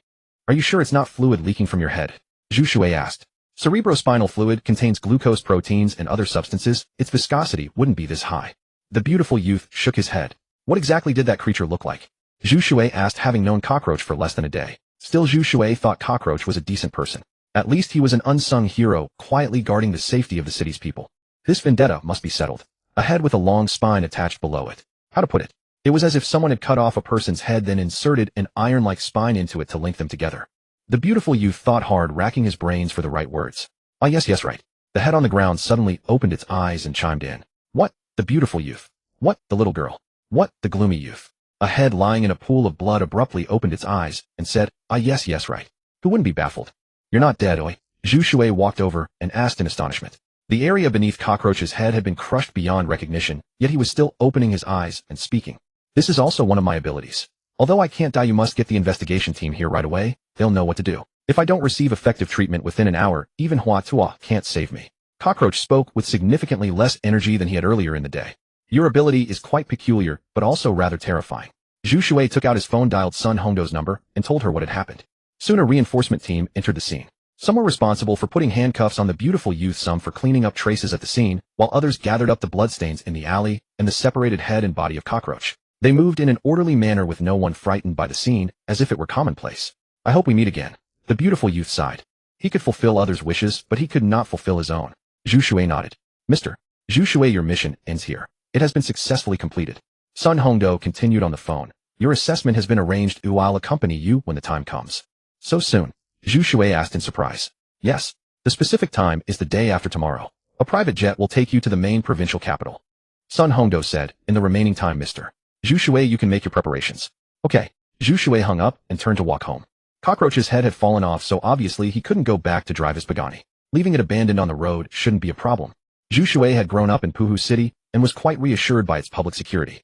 "Are you sure it's not fluid leaking from your head?" Zhu Shui asked. "Cerebrospinal fluid contains glucose proteins and other substances. Its viscosity wouldn't be this high." The beautiful youth shook his head. "What exactly did that creature look like?" Zhu Shui asked, having known Cockroach for less than a day. Still, Zhu Shui thought Cockroach was a decent person. At least he was an unsung hero, quietly guarding the safety of the city's people. This vendetta must be settled. A head with a long spine attached below it. How to put it? It was as if someone had cut off a person's head, then inserted an iron-like spine into it to link them together. The beautiful youth thought hard, racking his brains for the right words. "Ah, yes, right." The head on the ground suddenly opened its eyes and chimed in. "What?" The beautiful youth. "What?" The little girl. "What?" The gloomy youth. A head lying in a pool of blood abruptly opened its eyes and said, "Ah, yes, right." Who wouldn't be baffled? "You're not dead, oi?" Zhu Shui walked over and asked in astonishment. The area beneath Cockroach's head had been crushed beyond recognition, yet he was still opening his eyes and speaking. "This is also one of my abilities. Although I can't die, you must get the investigation team here right away. They'll know what to do. If I don't receive effective treatment within an hour, even Hua Tua can't save me." Cockroach spoke with significantly less energy than he had earlier in the day. "Your ability is quite peculiar, but also rather terrifying." Zhu Shui took out his phone, dialed Sun Hongdo's number, and told her what had happened. Soon a reinforcement team entered the scene. Some were responsible for putting handcuffs on the beautiful youth, some for cleaning up traces at the scene, while others gathered up the bloodstains in the alley and the separated head and body of Cockroach. They moved in an orderly manner with no one frightened by the scene, as if it were commonplace. "I hope we meet again." The beautiful youth sighed. He could fulfill others' wishes, but he could not fulfill his own. Zhu Shui nodded. "Mr. Zhu Shui, your mission ends here. It has been successfully completed." Sun Hongdo continued on the phone. "Your assessment has been arranged. I'll accompany you when the time comes." "So soon?" Zhu Shui asked in surprise. "Yes. The specific time is the day after tomorrow. A private jet will take you to the main provincial capital." Sun Hongdo said, "In the remaining time, Mr. Zhu Shui, you can make your preparations." "Okay." Zhu Shui hung up and turned to walk home. Cockroach's head had fallen off, so obviously he couldn't go back to drive his Pagani. Leaving it abandoned on the road shouldn't be a problem. Zhu Shui had grown up in Puhu City and was quite reassured by its public security.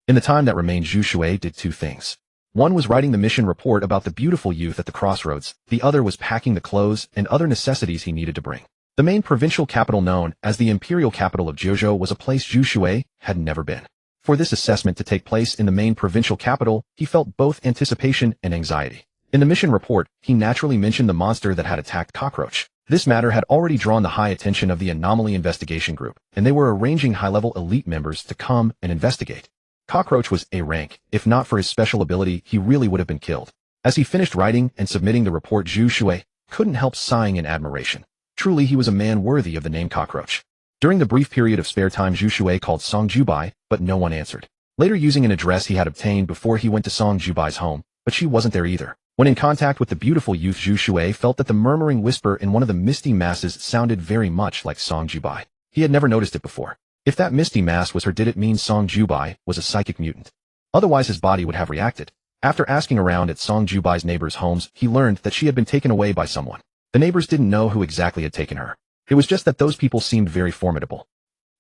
In the time that remained, Zhu Shui did two things. One was writing the mission report about the beautiful youth at the crossroads. The other was packing the clothes and other necessities he needed to bring. The main provincial capital, known as the imperial capital of Jiuzhou, was a place Zhu Shui had never been. For this assessment to take place in the main provincial capital, he felt both anticipation and anxiety. In the mission report, he naturally mentioned the monster that had attacked Cockroach. This matter had already drawn the high attention of the Anomaly Investigation Group, and they were arranging high-level elite members to come and investigate. Cockroach was A rank. If not for his special ability, he really would have been killed. As he finished writing and submitting the report, Zhu Shui couldn't help sighing in admiration. Truly, he was a man worthy of the name Cockroach. During the brief period of spare time, Zhu Shui called Song Jubai, but no one answered. Later, using an address he had obtained before he went to Song Jubai's home, but she wasn't there either. When in contact with the beautiful youth, Zhu Shui felt that the murmuring whisper in one of the misty masses sounded very much like Song Jubai. He had never noticed it before. If that misty mass was her, did it mean Song Jubai was a psychic mutant? Otherwise his body would have reacted. After asking around at Song Jubai's neighbors' homes, he learned that she had been taken away by someone. The neighbors didn't know who exactly had taken her. It was just that those people seemed very formidable.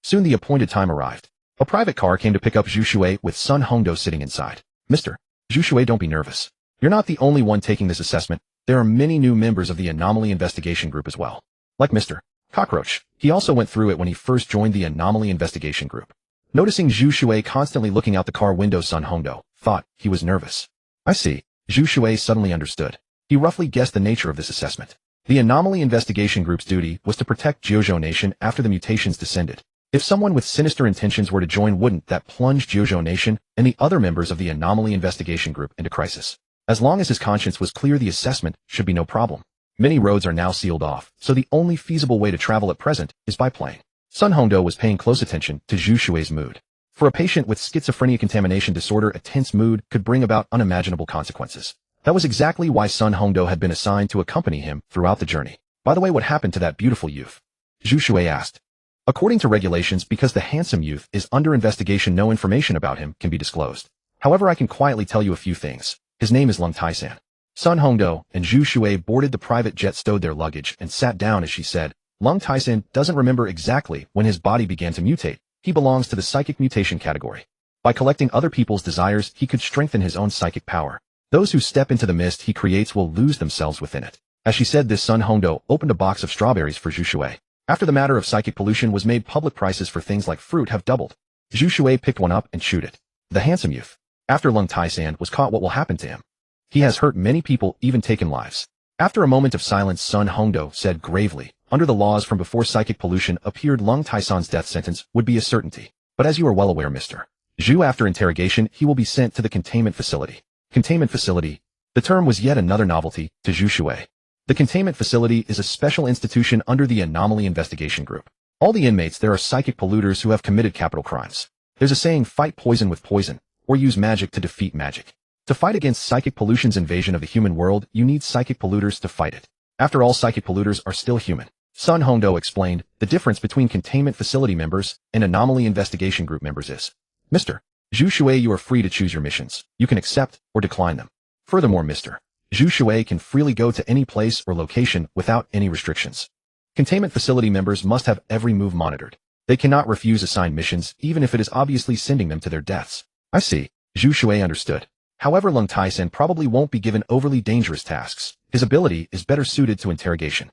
Soon the appointed time arrived. A private car came to pick up Zhu Shui with Sun Hongdo sitting inside. "Mr. Zhu Shui, don't be nervous. You're not the only one taking this assessment. There are many new members of the Anomaly Investigation Group as well. Like Mr. Cockroach, he also went through it when he first joined the Anomaly Investigation Group." Noticing Zhu Shui constantly looking out the car window, Sun Hongdo thought he was nervous. "I see." Zhu Shui suddenly understood. He roughly guessed the nature of this assessment. The Anomaly Investigation Group's duty was to protect Jiuzhou Nation after the mutations descended. If someone with sinister intentions were to join, wouldn't that plunge Jiuzhou Nation and the other members of the Anomaly Investigation Group into crisis? As long as his conscience was clear, the assessment should be no problem. Many roads are now sealed off, so the only feasible way to travel at present is by plane. Sun Hongdo was paying close attention to Zhu Shui's mood. For a patient with schizophrenia contamination disorder, a tense mood could bring about unimaginable consequences. That was exactly why Sun Hongdo had been assigned to accompany him throughout the journey. "By the way, what happened to that beautiful youth?" Zhu Shui asked. "According to regulations, because the handsome youth is under investigation, no information about him can be disclosed. However, I can quietly tell you a few things. His name is Lung Taisan." Sun Hongdo and Zhu Shui boarded the private jet, stowed their luggage, and sat down as she said, Lung Taisan doesn't remember exactly when his body began to mutate. He belongs to the psychic mutation category. By collecting other people's desires, he could strengthen his own psychic power. Those who step into the mist he creates will lose themselves within it. As she said this, Sun Hongdo opened a box of strawberries for Zhu Shui. After the matter of psychic pollution was made public, prices for things like fruit have doubled. Zhu Shui picked one up and chewed it. The handsome youth. After Lung Taisan was caught, what will happen to him? He has hurt many people, even taken lives. After a moment of silence, Sun Hongdo said gravely, under the laws from before psychic pollution appeared, Lung Taisan's death sentence would be a certainty. But as you are well aware, Mr. Zhu, after interrogation, he will be sent to the containment facility. Containment facility. The term was yet another novelty to Zhu Shui. The containment facility is a special institution under the Anomaly Investigation Group. All the inmates there are psychic polluters who have committed capital crimes. There's a saying, fight poison with poison, or use magic to defeat magic. To fight against psychic pollution's invasion of the human world, you need psychic polluters to fight it. After all, psychic polluters are still human. Sun Hongdo explained, the difference between containment facility members and Anomaly Investigation Group members is, Mr. Zhu Shui, you are free to choose your missions. You can accept or decline them. Furthermore, Mr. Zhu Shui can freely go to any place or location without any restrictions. Containment facility members must have every move monitored. They cannot refuse assigned missions, even if it is obviously sending them to their deaths. I see. Zhu Shui understood. However, Lung Taisan probably won't be given overly dangerous tasks. His ability is better suited to interrogation.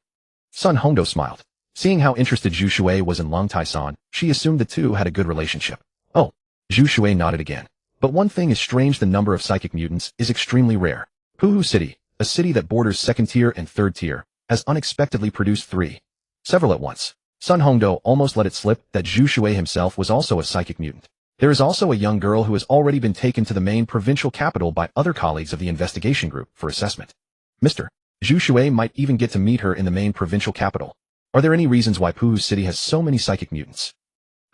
Sun Hongdo smiled. Seeing how interested Zhu Shui was in Lung Taisan, she assumed the two had a good relationship. Oh. Zhu Shui nodded again. But one thing is strange, the number of psychic mutants is extremely rare. Puhu City, a city that borders second tier and third tier, has unexpectedly produced several at once. Sun Hongdo almost let it slip that Zhu Shui himself was also a psychic mutant. There is also a young girl who has already been taken to the main provincial capital by other colleagues of the investigation group for assessment. Mr. Zhu Shui might even get to meet her in the main provincial capital. Are there any reasons why Puhu City has so many psychic mutants?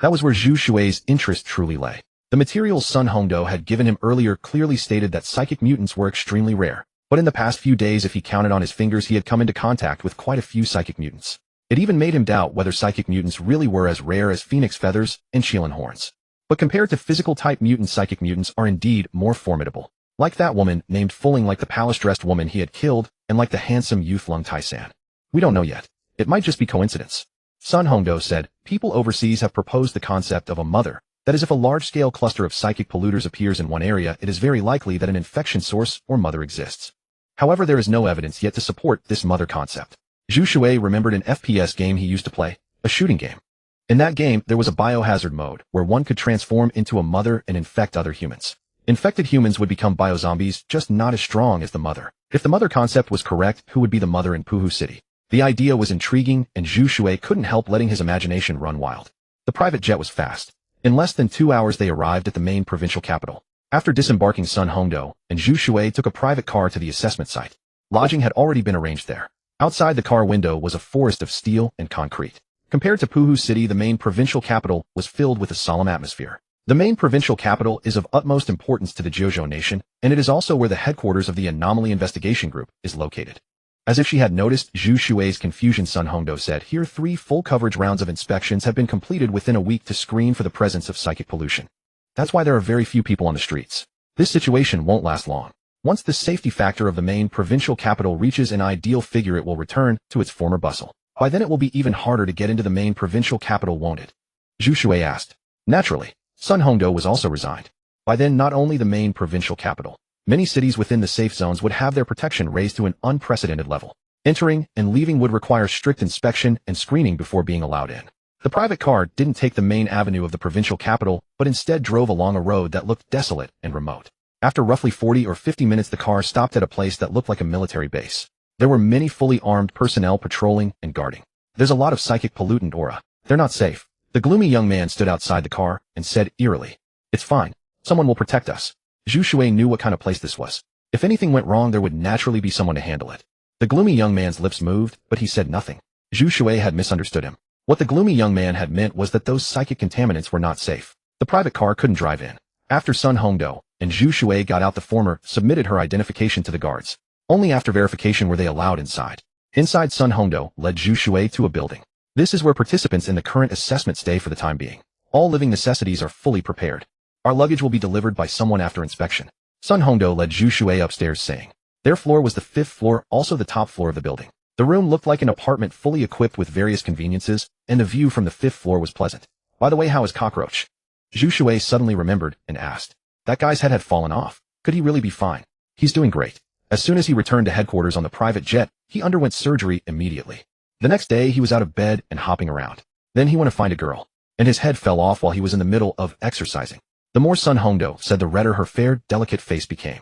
That was where Zhu Shui's interest truly lay. The materials Sun Hongdo had given him earlier clearly stated that psychic mutants were extremely rare. But in the past few days, if he counted on his fingers, he had come into contact with quite a few psychic mutants. It even made him doubt whether psychic mutants really were as rare as phoenix feathers and Qilin horns. But compared to physical-type mutants, psychic mutants are indeed more formidable. Like that woman named Fulling, like the palace-dressed woman he had killed, and like the handsome youth Lung Taisan. We don't know yet. It might just be coincidence. Sun Hongdo said, people overseas have proposed the concept of a mother. That is, if a large-scale cluster of psychic polluters appears in one area, it is very likely that an infection source or mother exists. However, there is no evidence yet to support this mother concept. Zhu Shui remembered an FPS game he used to play, a shooting game. In that game, there was a biohazard mode, where one could transform into a mother and infect other humans. Infected humans would become biozombies, just not as strong as the mother. If the mother concept was correct, who would be the mother in Puhu City? The idea was intriguing, and Zhu Shui couldn't help letting his imagination run wild. The private jet was fast. In less than 2 hours they arrived at the main provincial capital. After disembarking, Sun Hongdo and Zhu Shui took a private car to the assessment site. Lodging had already been arranged there. Outside the car window was a forest of steel and concrete. Compared to Puhu City, the main provincial capital was filled with a solemn atmosphere. The main provincial capital is of utmost importance to the Jiuzhou nation, and it is also where the headquarters of the Anomaly Investigation Group is located. As if she had noticed Zhu Shui's confusion, Sun Hongdo said, here 3 full coverage rounds of inspections have been completed within a week to screen for the presence of psychic pollution. That's why there are very few people on the streets. This situation won't last long. Once the safety factor of the main provincial capital reaches an ideal figure, it will return to its former bustle. By then it will be even harder to get into the main provincial capital, won't it? Zhu Shui asked. Naturally. Sun Hongdo was also resigned. By then, not only the main provincial capital, many cities within the safe zones would have their protection raised to an unprecedented level. Entering and leaving would require strict inspection and screening before being allowed in. The private car didn't take the main avenue of the provincial capital, but instead drove along a road that looked desolate and remote. After roughly 40 or 50 minutes, the car stopped at a place that looked like a military base. There were many fully armed personnel patrolling and guarding. There's a lot of psychic pollutant aura. They're not safe. The gloomy young man stood outside the car and said eerily, it's fine. Someone will protect us. Zhu Shui knew what kind of place this was. If anything went wrong, there would naturally be someone to handle it. The gloomy young man's lips moved, but he said nothing. Zhu Shui had misunderstood him. What the gloomy young man had meant was that those psychic contaminants were not safe. The private car couldn't drive in. After Sun Hongdo and Zhu Shui got out, the former submitted her identification to the guards. Only after verification were they allowed inside. Inside, Sun Hongdo led Zhu Shui to a building. This is where participants in the current assessment stay for the time being. All living necessities are fully prepared. Our luggage will be delivered by someone after inspection. Sun Hongdo led Zhu Shui upstairs saying, Their floor was the 5th floor, also the top floor of the building. The room looked like an apartment fully equipped with various conveniences, and the view from the 5th floor was pleasant. By the way, how is Cockroach? Zhu Shui suddenly remembered and asked. That guy's head had fallen off. Could he really be fine? He's doing great. As soon as he returned to headquarters on the private jet, he underwent surgery immediately. The next day, he was out of bed and hopping around. Then he went to find a girl, and his head fell off while he was in the middle of exercising. The more Sun Hongdo said, the redder her fair, delicate face became.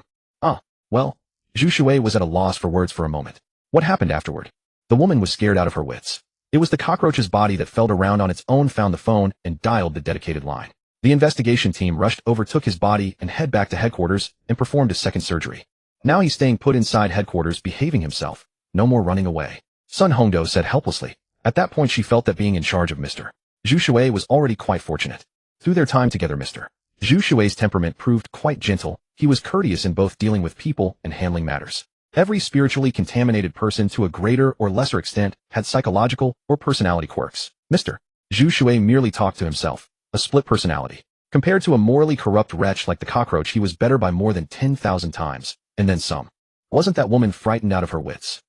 Well, Zhu Shui was at a loss for words for a moment. What happened afterward? The woman was scared out of her wits. It was the cockroach's body that felt around on its own, found the phone, and dialed the dedicated line. The investigation team rushed over, took his body, and head back to headquarters and performed a second surgery. Now he's staying put inside headquarters, behaving himself. No more running away. Sun Hongdo said helplessly. At that point, she felt that being in charge of Mr. Zhu Shui was already quite fortunate. Through their time together, Mr. Zhu Shui's temperament proved quite gentle. He was courteous in both dealing with people and handling matters. Every spiritually contaminated person, to a greater or lesser extent, had psychological or personality quirks. Mr. Zhu Shui merely talked to himself. A split personality. Compared to a morally corrupt wretch like the cockroach, he was better by more than 10,000 times. And then some. Wasn't that woman frightened out of her wits?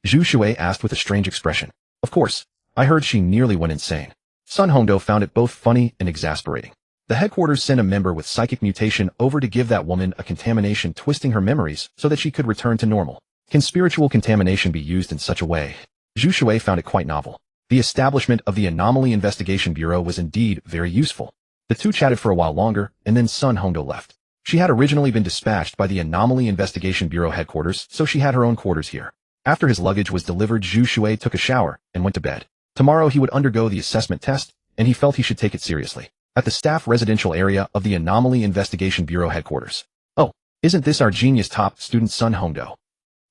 Zhu Shui asked with a strange expression. Of course. I heard she nearly went insane. Sun Hongdo found it both funny and exasperating. The headquarters sent a member with psychic mutation over to give that woman a contamination, twisting her memories so that she could return to normal. Can spiritual contamination be used in such a way? Zhu Shui found it quite novel. The establishment of the Anomaly Investigation Bureau was indeed very useful. The two chatted for a while longer, and then Sun Hongdo left. She had originally been dispatched by the Anomaly Investigation Bureau headquarters, so she had her own quarters here. After his luggage was delivered, Zhu Shui took a shower and went to bed. Tomorrow he would undergo the assessment test, and he felt he should take it seriously. At the staff residential area of the Anomaly Investigation Bureau headquarters. Oh, isn't this our genius top student Sun Hongdo?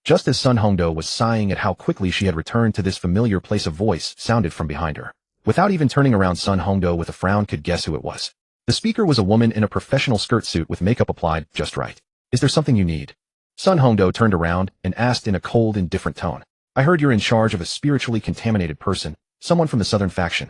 Just as Sun Hongdo was sighing at how quickly she had returned to this familiar place, a voice sounded from behind her. Without even turning around, Sun Hongdo with a frown could guess who it was. The speaker was a woman in a professional skirt suit with makeup applied just right. Is there something you need? Sun Hongdo turned around and asked in a cold, indifferent tone. I heard you're in charge of a spiritually contaminated person, someone from the Southern faction.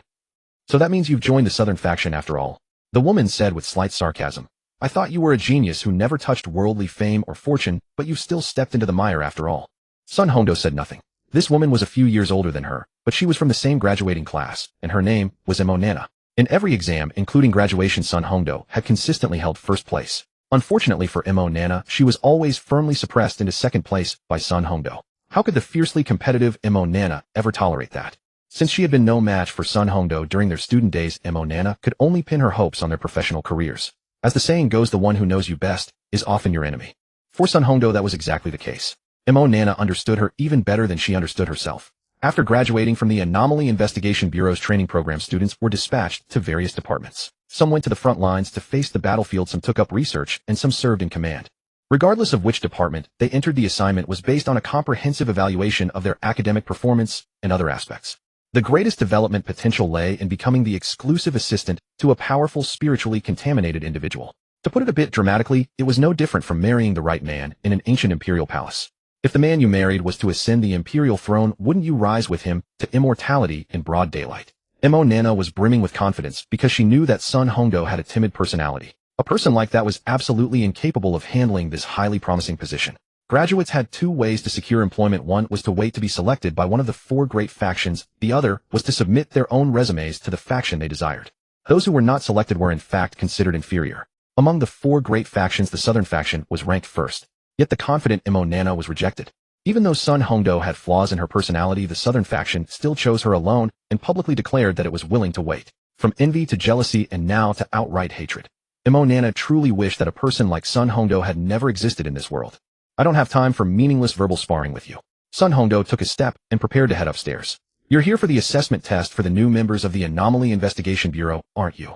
So that means you've joined the Southern faction after all. The woman said with slight sarcasm. I thought you were a genius who never touched worldly fame or fortune, but you still stepped into the mire after all. Sun Hongdo said nothing. This woman was a few years older than her, but she was from the same graduating class, and her name was Nana. In every exam, including graduation, Sun Hongdo had consistently held first place. Unfortunately for Nana, she was always firmly suppressed into second place by Sun Hongdo. How could the fiercely competitive Nana ever tolerate that? Since she had been no match for Sun Hongdo during their student days, Nana could only pin her hopes on their professional careers. As the saying goes, the one who knows you best is often your enemy. For Sun Hongdo, that was exactly the case. Nana understood her even better than she understood herself. After graduating from the Anomaly Investigation Bureau's training program, students were dispatched to various departments. Some went to the front lines to face the battlefield, some took up research, and some served in command. Regardless of which department they entered, the assignment was based on a comprehensive evaluation of their academic performance and other aspects. The greatest development potential lay in becoming the exclusive assistant to a powerful, spiritually contaminated individual. To put it a bit dramatically, it was no different from marrying the right man in an ancient imperial palace. If the man you married was to ascend the imperial throne, wouldn't you rise with him to immortality in broad daylight? Nana was brimming with confidence because she knew that Sun Hongdo had a timid personality. A person like that was absolutely incapable of handling this highly promising position. Graduates had two ways to secure employment. One was to wait to be selected by one of the four great factions. The other was to submit their own resumes to the faction they desired. Those who were not selected were in fact considered inferior. Among the four great factions, the Southern faction was ranked first. Yet the confident Nana was rejected. Even though Sun Hongdo had flaws in her personality, the Southern faction still chose her alone and publicly declared that it was willing to wait. From envy to jealousy and now to outright hatred. Nana truly wished that a person like Sun Hongdo had never existed in this world. I don't have time for meaningless verbal sparring with you. Sun Hongdo took a step and prepared to head upstairs. You're here for the assessment test for the new members of the Anomaly Investigation Bureau, aren't you?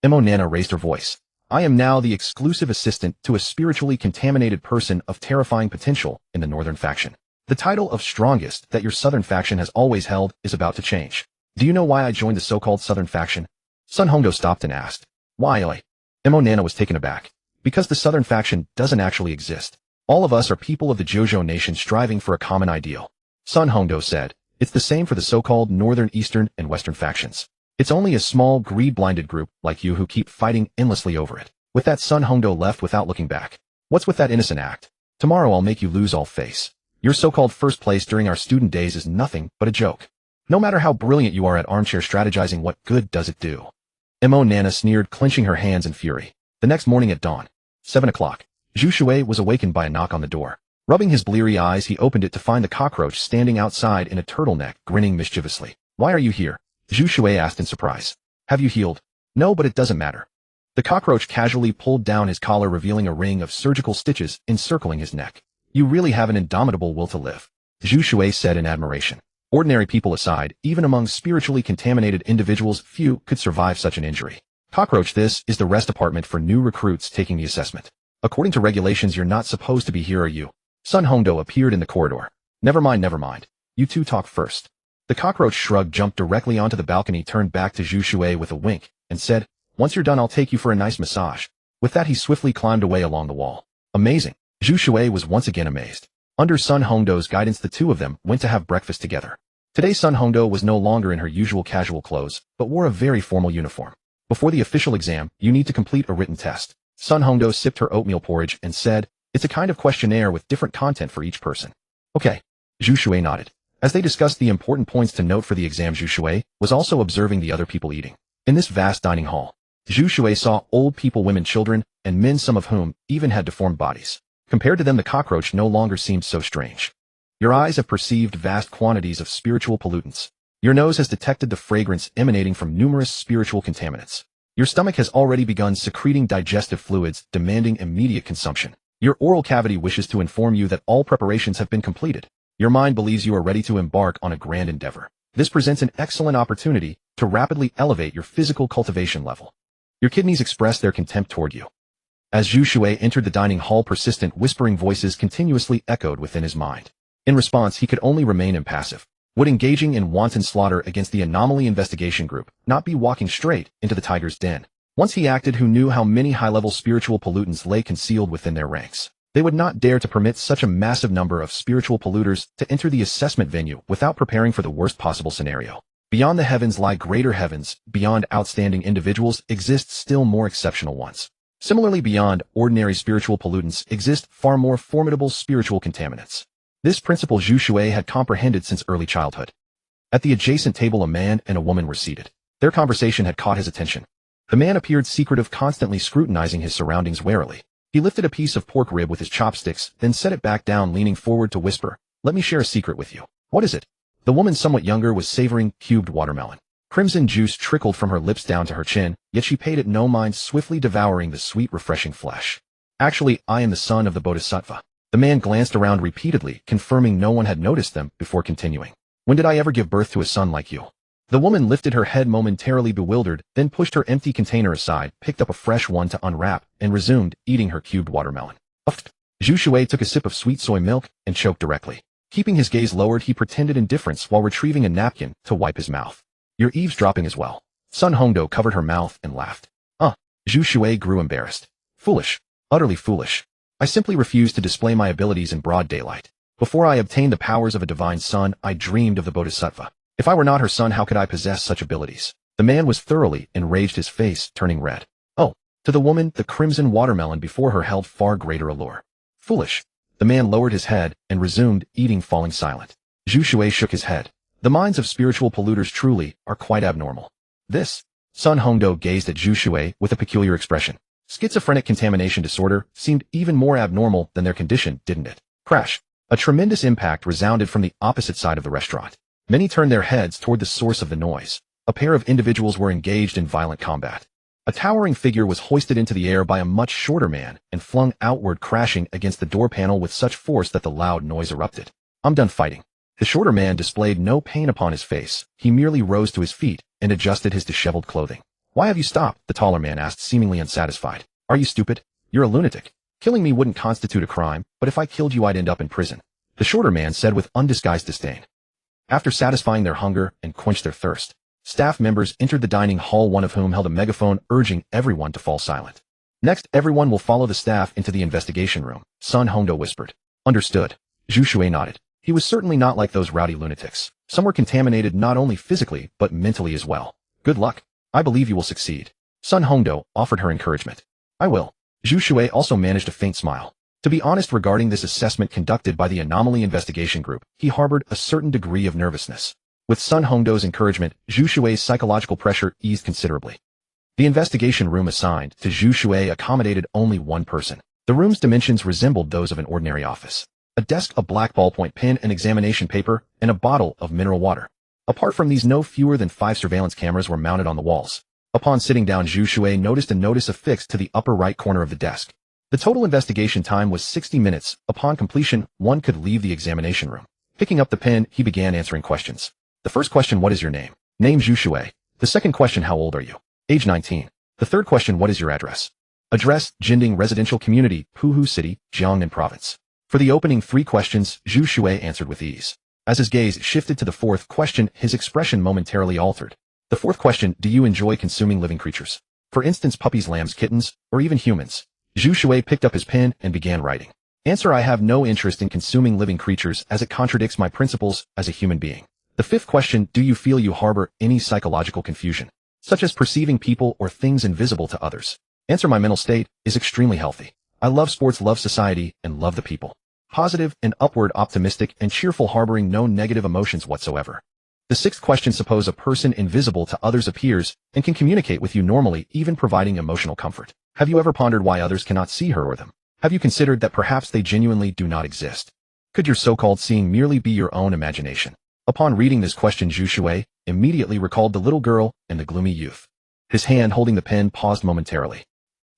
Nana raised her voice. I am now the exclusive assistant to a spiritually contaminated person of terrifying potential in the Northern faction. The title of strongest that your Southern faction has always held is about to change. Do you know why I joined the so-called Southern faction? Sun Hongdo stopped and asked. Why? Nana was taken aback. Because the Southern faction doesn't actually exist. All of us are people of the Jojo nation striving for a common ideal. Sun Hongdo said. It's the same for the so-called Northern, Eastern, and Western factions. It's only a small, greed-blinded group like you who keep fighting endlessly over it. With that, Sun Hongdo left without looking back. What's with that innocent act? Tomorrow I'll make you lose all face. Your so-called first place during our student days is nothing but a joke. No matter how brilliant you are at armchair strategizing, what good does it do? Mo Nana sneered, clenching her hands in fury. The next morning at dawn, 7 o'clock, Zhu Shui was awakened by a knock on the door. Rubbing his bleary eyes, he opened it to find the cockroach standing outside in a turtleneck, grinning mischievously. Why are you here? Zhu Shui asked in surprise. Have you healed? No, but it doesn't matter. The cockroach casually pulled down his collar, revealing a ring of surgical stitches encircling his neck. You really have an indomitable will to live, Zhu Shui said in admiration. Ordinary people aside, even among spiritually contaminated individuals, few could survive such an injury. Cockroach, this is the rest apartment for new recruits taking the assessment. According to regulations, you're not supposed to be here, are you? Sun Hongdo appeared in the corridor. Never mind. You two talk first. The cockroach shrugged, jumped directly onto the balcony, turned back to Zhu Shui with a wink, and said, once you're done, I'll take you for a nice massage. With that, he swiftly climbed away along the wall. Amazing. Zhu Shui was once again amazed. Under Sun Hongdo's guidance, the two of them went to have breakfast together. Today, Sun Hongdo was no longer in her usual casual clothes, but wore a very formal uniform. Before the official exam, you need to complete a written test. Sun Hongdo sipped her oatmeal porridge and said, it's a kind of questionnaire with different content for each person. Okay. Zhu Shui nodded. As they discussed the important points to note for the exam, Zhu Shui was also observing the other people eating. In this vast dining hall, Zhu Shui saw old people, women, children, and men, some of whom even had deformed bodies. Compared to them, the cockroach no longer seemed so strange. Your eyes have perceived vast quantities of spiritual pollutants. Your nose has detected the fragrance emanating from numerous spiritual contaminants. Your stomach has already begun secreting digestive fluids, demanding immediate consumption. Your oral cavity wishes to inform you that all preparations have been completed. Your mind believes you are ready to embark on a grand endeavor. This presents an excellent opportunity to rapidly elevate your physical cultivation level. Your kidneys express their contempt toward you. As Zhu Shui entered the dining hall, persistent whispering voices continuously echoed within his mind. In response, he could only remain impassive. Would engaging in wanton slaughter against the anomaly investigation group not be walking straight into the tiger's den? Once he acted, who knew how many high-level spiritual pollutants lay concealed within their ranks? They would not dare to permit such a massive number of spiritual polluters to enter the assessment venue without preparing for the worst possible scenario. Beyond the heavens lie greater heavens. Beyond outstanding individuals exist still more exceptional ones. Similarly, beyond ordinary spiritual pollutants exist far more formidable spiritual contaminants. This principle Zhu Shui had comprehended since early childhood. At the adjacent table, a man and a woman were seated. Their conversation had caught his attention. The man appeared secretive, constantly scrutinizing his surroundings warily. He lifted a piece of pork rib with his chopsticks, then set it back down, leaning forward to whisper, let me share a secret with you. What is it? The woman, somewhat younger, was savoring cubed watermelon. Crimson juice trickled from her lips down to her chin, yet she paid it no mind, swiftly devouring the sweet, refreshing flesh. Actually, I am the son of the Bodhisattva. The man glanced around repeatedly, confirming no one had noticed them, before continuing. When did I ever give birth to a son like you? The woman lifted her head, momentarily bewildered, then pushed her empty container aside, picked up a fresh one to unwrap, and resumed eating her cubed watermelon. Uffed. Zhu Shui took a sip of sweet soy milk and choked directly. Keeping his gaze lowered, he pretended indifference while retrieving a napkin to wipe his mouth. You're eavesdropping as well. Sun Hongdo covered her mouth and laughed. Zhu Shui grew embarrassed. Foolish. Utterly foolish. I simply refused to display my abilities in broad daylight. Before I obtained the powers of a divine son, I dreamed of the Bodhisattva. If I were not her son, how could I possess such abilities? The man was thoroughly enraged, his face turning red. Oh, to the woman, the crimson watermelon before her held far greater allure. Foolish. The man lowered his head and resumed eating, falling silent. Zhu Shui shook his head. The minds of spiritual polluters truly are quite abnormal. This. Sun Hongdo gazed at Zhu Shui with a peculiar expression. Schizophrenic contamination disorder seemed even more abnormal than their condition, didn't it? Crash. A tremendous impact resounded from the opposite side of the restaurant. Many turned their heads toward the source of the noise. A pair of individuals were engaged in violent combat. A towering figure was hoisted into the air by a much shorter man and flung outward, crashing against the door panel with such force that the loud noise erupted. I'm done fighting. The shorter man displayed no pain upon his face. He merely rose to his feet and adjusted his disheveled clothing. Why have you stopped? The taller man asked, seemingly unsatisfied. Are you stupid? You're a lunatic. Killing me wouldn't constitute a crime, but if I killed you, I'd end up in prison. The shorter man said with undisguised disdain. After satisfying their hunger and quenched their thirst, staff members entered the dining hall, one of whom held a megaphone urging everyone to fall silent. Next, everyone will follow the staff into the investigation room, Sun Hongdo whispered. Understood. Zhu Shui nodded. He was certainly not like those rowdy lunatics. Some were contaminated not only physically, but mentally as well. Good luck. I believe you will succeed. Sun Hongdo offered her encouragement. I will. Zhu Shui also managed a faint smile. To be honest regarding this assessment conducted by the Anomaly Investigation Group, he harbored a certain degree of nervousness. With Sun Hongdo's encouragement, Zhu Shui's psychological pressure eased considerably. The investigation room assigned to Zhu Shui accommodated only one person. The room's dimensions resembled those of an ordinary office. A desk, a black ballpoint pen, an examination paper, and a bottle of mineral water. Apart from these, no fewer than 5 surveillance cameras were mounted on the walls. Upon sitting down, Zhu Shui noticed a notice affixed to the upper right corner of the desk. The total investigation time was 60 minutes. Upon completion, one could leave the examination room. Picking up the pen, he began answering questions. The first question, what is your name? Name Zhu Shui. The second question, how old are you? Age 19. The third question, what is your address? Address, Jinding Residential Community, Puhu City, Jiangnan Province. For the opening 3 questions, Zhu Shui answered with ease. As his gaze shifted to the fourth question, his expression momentarily altered. The fourth question, do you enjoy consuming living creatures? For instance, puppies, lambs, kittens, or even humans? Zhu Shui picked up his pen and began writing. Answer, I have no interest in consuming living creatures as it contradicts my principles as a human being. The fifth question, do you feel you harbor any psychological confusion, such as perceiving people or things invisible to others? Answer, my mental state is extremely healthy. I love sports, love society, and love the people. Positive and upward, optimistic and cheerful, harboring no negative emotions whatsoever. The sixth question, suppose a person invisible to others appears and can communicate with you normally, even providing emotional comfort. Have you ever pondered why others cannot see her or them? Have you considered that perhaps they genuinely do not exist? Could your so-called seeing merely be your own imagination? Upon reading this question, Zhu Shui immediately recalled the little girl and the gloomy youth. His hand holding the pen paused momentarily.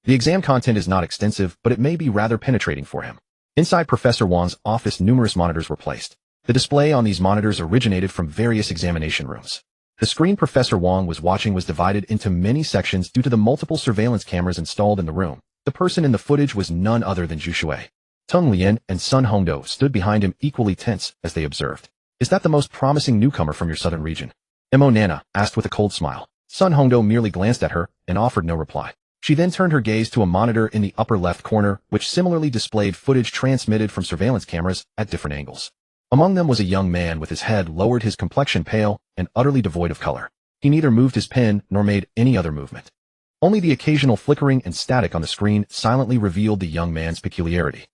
The exam content is not extensive, but it may be rather penetrating for him. Inside Professor Wang's office, numerous monitors were placed. The display on these monitors originated from various examination rooms. The screen Professor Wang was watching was divided into many sections due to the multiple surveillance cameras installed in the room. The person in the footage was none other than Zhu Shui. Teng Lian and Sun Hongdo stood behind him, equally tense as they observed. Is that the most promising newcomer from your southern region? Mo Nana asked with a cold smile. Sun Hongdo merely glanced at her and offered no reply. She then turned her gaze to a monitor in the upper left corner, which similarly displayed footage transmitted from surveillance cameras at different angles. Among them was a young man with his head lowered, his complexion pale and utterly devoid of color. He neither moved his pen nor made any other movement. Only the occasional flickering and static on the screen silently revealed the young man's peculiarity.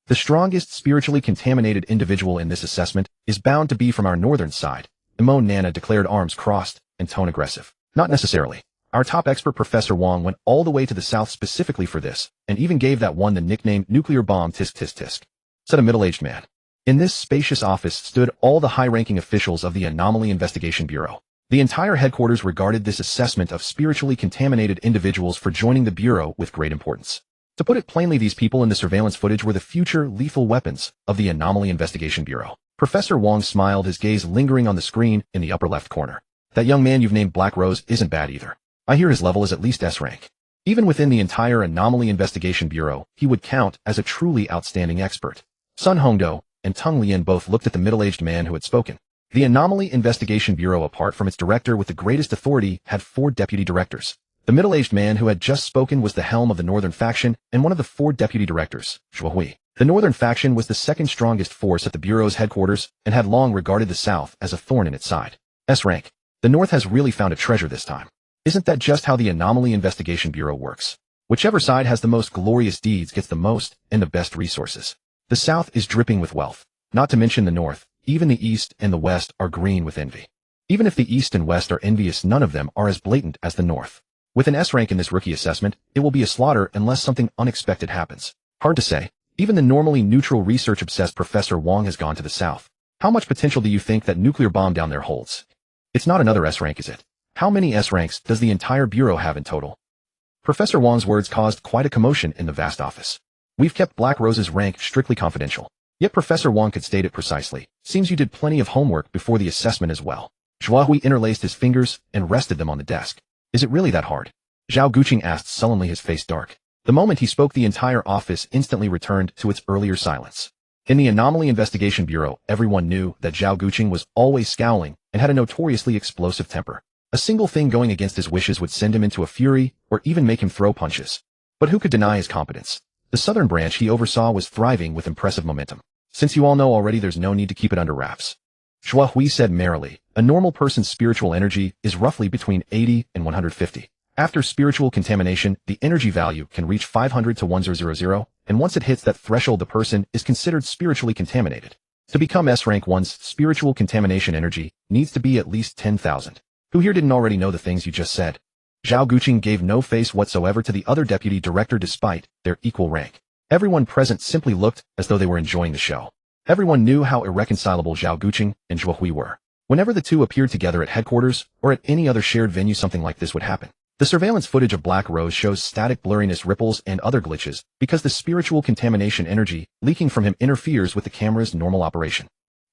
The strongest spiritually contaminated individual in this assessment is bound to be from our northern side, Mo Nana declared, arms crossed and tone aggressive. Not necessarily. Our top expert Professor Wang went all the way to the south specifically for this, and even gave that one the nickname nuclear bomb. Tisk tisk tisk, said a middle-aged man. In this spacious office stood all the high-ranking officials of the Anomaly Investigation Bureau. The entire headquarters regarded this assessment of spiritually contaminated individuals for joining the Bureau with great importance. To put it plainly, these people in the surveillance footage were the future lethal weapons of the Anomaly Investigation Bureau. Professor Wang smiled, his gaze lingering on the screen in the upper left corner. That young man you've named Black Rose isn't bad either. I hear his level is at least S rank. Even within the entire Anomaly Investigation Bureau, he would count as a truly outstanding expert. Sun Hongdo and Teng Lian both looked at the middle-aged man who had spoken. The Anomaly Investigation Bureau, apart from its director with the greatest authority, had 4 deputy directors. The middle-aged man who had just spoken was the helm of the northern faction and one of the 4 deputy directors, Zhu Shui. The northern faction was the second strongest force at the Bureau's headquarters and had long regarded the south as a thorn in its side. S rank. The north has really found a treasure this time. Isn't that just how the Anomaly Investigation Bureau works? Whichever side has the most glorious deeds gets the most and the best resources. The south is dripping with wealth. Not to mention the north, even the east and the west are green with envy. Even if the east and west are envious, none of them are as blatant as the north. With an S rank in this rookie assessment, it will be a slaughter unless something unexpected happens. Hard to say. Even the normally neutral research-obsessed Professor Wang has gone to the south. How much potential do you think that nuclear bomb down there holds? It's not another S rank, is it? How many S ranks does the entire Bureau have in total? Professor Wang's words caused quite a commotion in the vast office. We've kept Black Rose's rank strictly confidential. Yet Professor Wang could state it precisely. Seems you did plenty of homework before the assessment as well. Zhua Hui interlaced his fingers and rested them on the desk. Is it really that hard? Zhao Guqing asked sullenly, his face dark. The moment he spoke, the entire office instantly returned to its earlier silence. In the Anomaly Investigation Bureau, everyone knew that Zhao Guqing was always scowling and had a notoriously explosive temper. A single thing going against his wishes would send him into a fury or even make him throw punches. But who could deny his competence? The southern branch he oversaw was thriving with impressive momentum. Since you all know already, there's no need to keep it under wraps. Zhua Hui said merrily, a normal person's spiritual energy is roughly between 80 and 150. After spiritual contamination, the energy value can reach 500 to 1000, and once it hits that threshold the person is considered spiritually contaminated. To become S rank, one's spiritual contamination energy needs to be at least 10,000. Who here didn't already know the things you just said? Zhao Guqing gave no face whatsoever to the other deputy director despite their equal rank. Everyone present simply looked as though they were enjoying the show. Everyone knew how irreconcilable Zhao Guqing and Zhu Shui were. Whenever the two appeared together at headquarters or at any other shared venue, something like this would happen. The surveillance footage of Black Rose shows static blurriness, ripples, and other glitches because the spiritual contamination energy leaking from him interferes with the camera's normal operation.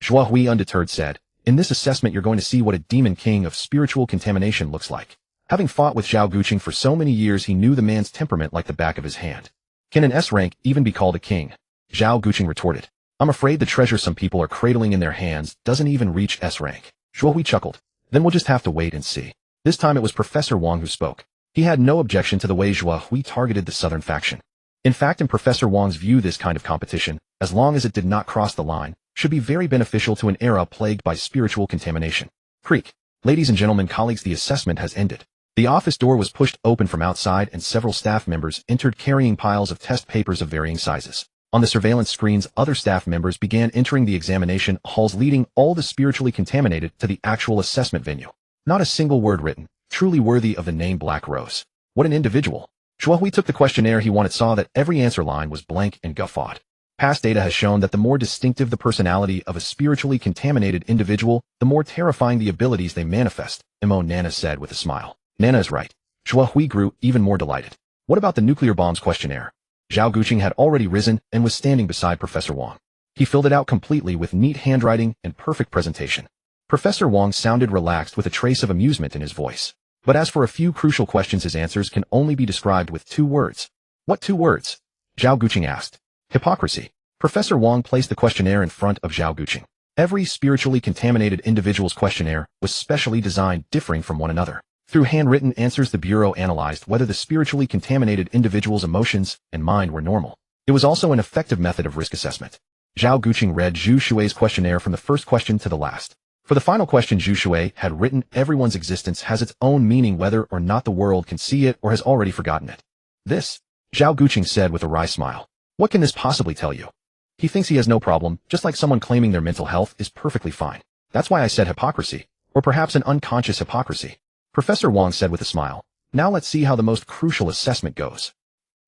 Zhu Shui, undeterred, said, "In this assessment you're going to see what a demon king of spiritual contamination looks like." Having fought with Zhao Guqing for so many years, he knew the man's temperament like the back of his hand. "Can an S rank even be called a king?" Zhao Guqing retorted. "I'm afraid the treasure some people are cradling in their hands doesn't even reach S rank." Zhu Shui chuckled. "Then we'll just have to wait and see." This time it was Professor Wang who spoke. He had no objection to the way Zhu Shui targeted the southern faction. In fact, in Professor Wang's view, this kind of competition, as long as it did not cross the line, should be very beneficial to an era plagued by spiritual contamination. Creak. Ladies and gentlemen, colleagues, the assessment has ended. The office door was pushed open from outside and several staff members entered carrying piles of test papers of varying sizes. On the surveillance screens, other staff members began entering the examination halls, leading all the spiritually contaminated to the actual assessment venue. Not a single word written, truly worthy of the name Black Rose. What an individual. Zhu Shui took the questionnaire he wanted, saw that every answer line was blank, and guffawed. Past data has shown that the more distinctive the personality of a spiritually contaminated individual, the more terrifying the abilities they manifest, Nana said with a smile. Nana is right. Zhu Shui grew even more delighted. What about the nuclear bombs questionnaire? Zhao Guqing had already risen and was standing beside Professor Wang. He filled it out completely with neat handwriting and perfect presentation. Professor Wang sounded relaxed with a trace of amusement in his voice. But as for a few crucial questions, his answers can only be described with 2 words. What 2 words? Zhao Guqing asked. Hypocrisy. Professor Wang placed the questionnaire in front of Zhao Guqing. Every spiritually contaminated individual's questionnaire was specially designed, differing from one another. Through handwritten answers, the Bureau analyzed whether the spiritually contaminated individual's emotions and mind were normal. It was also an effective method of risk assessment. Zhao Guqing read Zhu Shui's questionnaire from the first question to the last. For the final question, Zhu Shui had written, "Everyone's existence has its own meaning whether or not the world can see it or has already forgotten it." This, Zhao Guqing said with a wry smile. What can this possibly tell you? He thinks he has no problem, just like someone claiming their mental health is perfectly fine. That's why I said hypocrisy, or perhaps an unconscious hypocrisy. Professor Wang said with a smile. Now let's see how the most crucial assessment goes.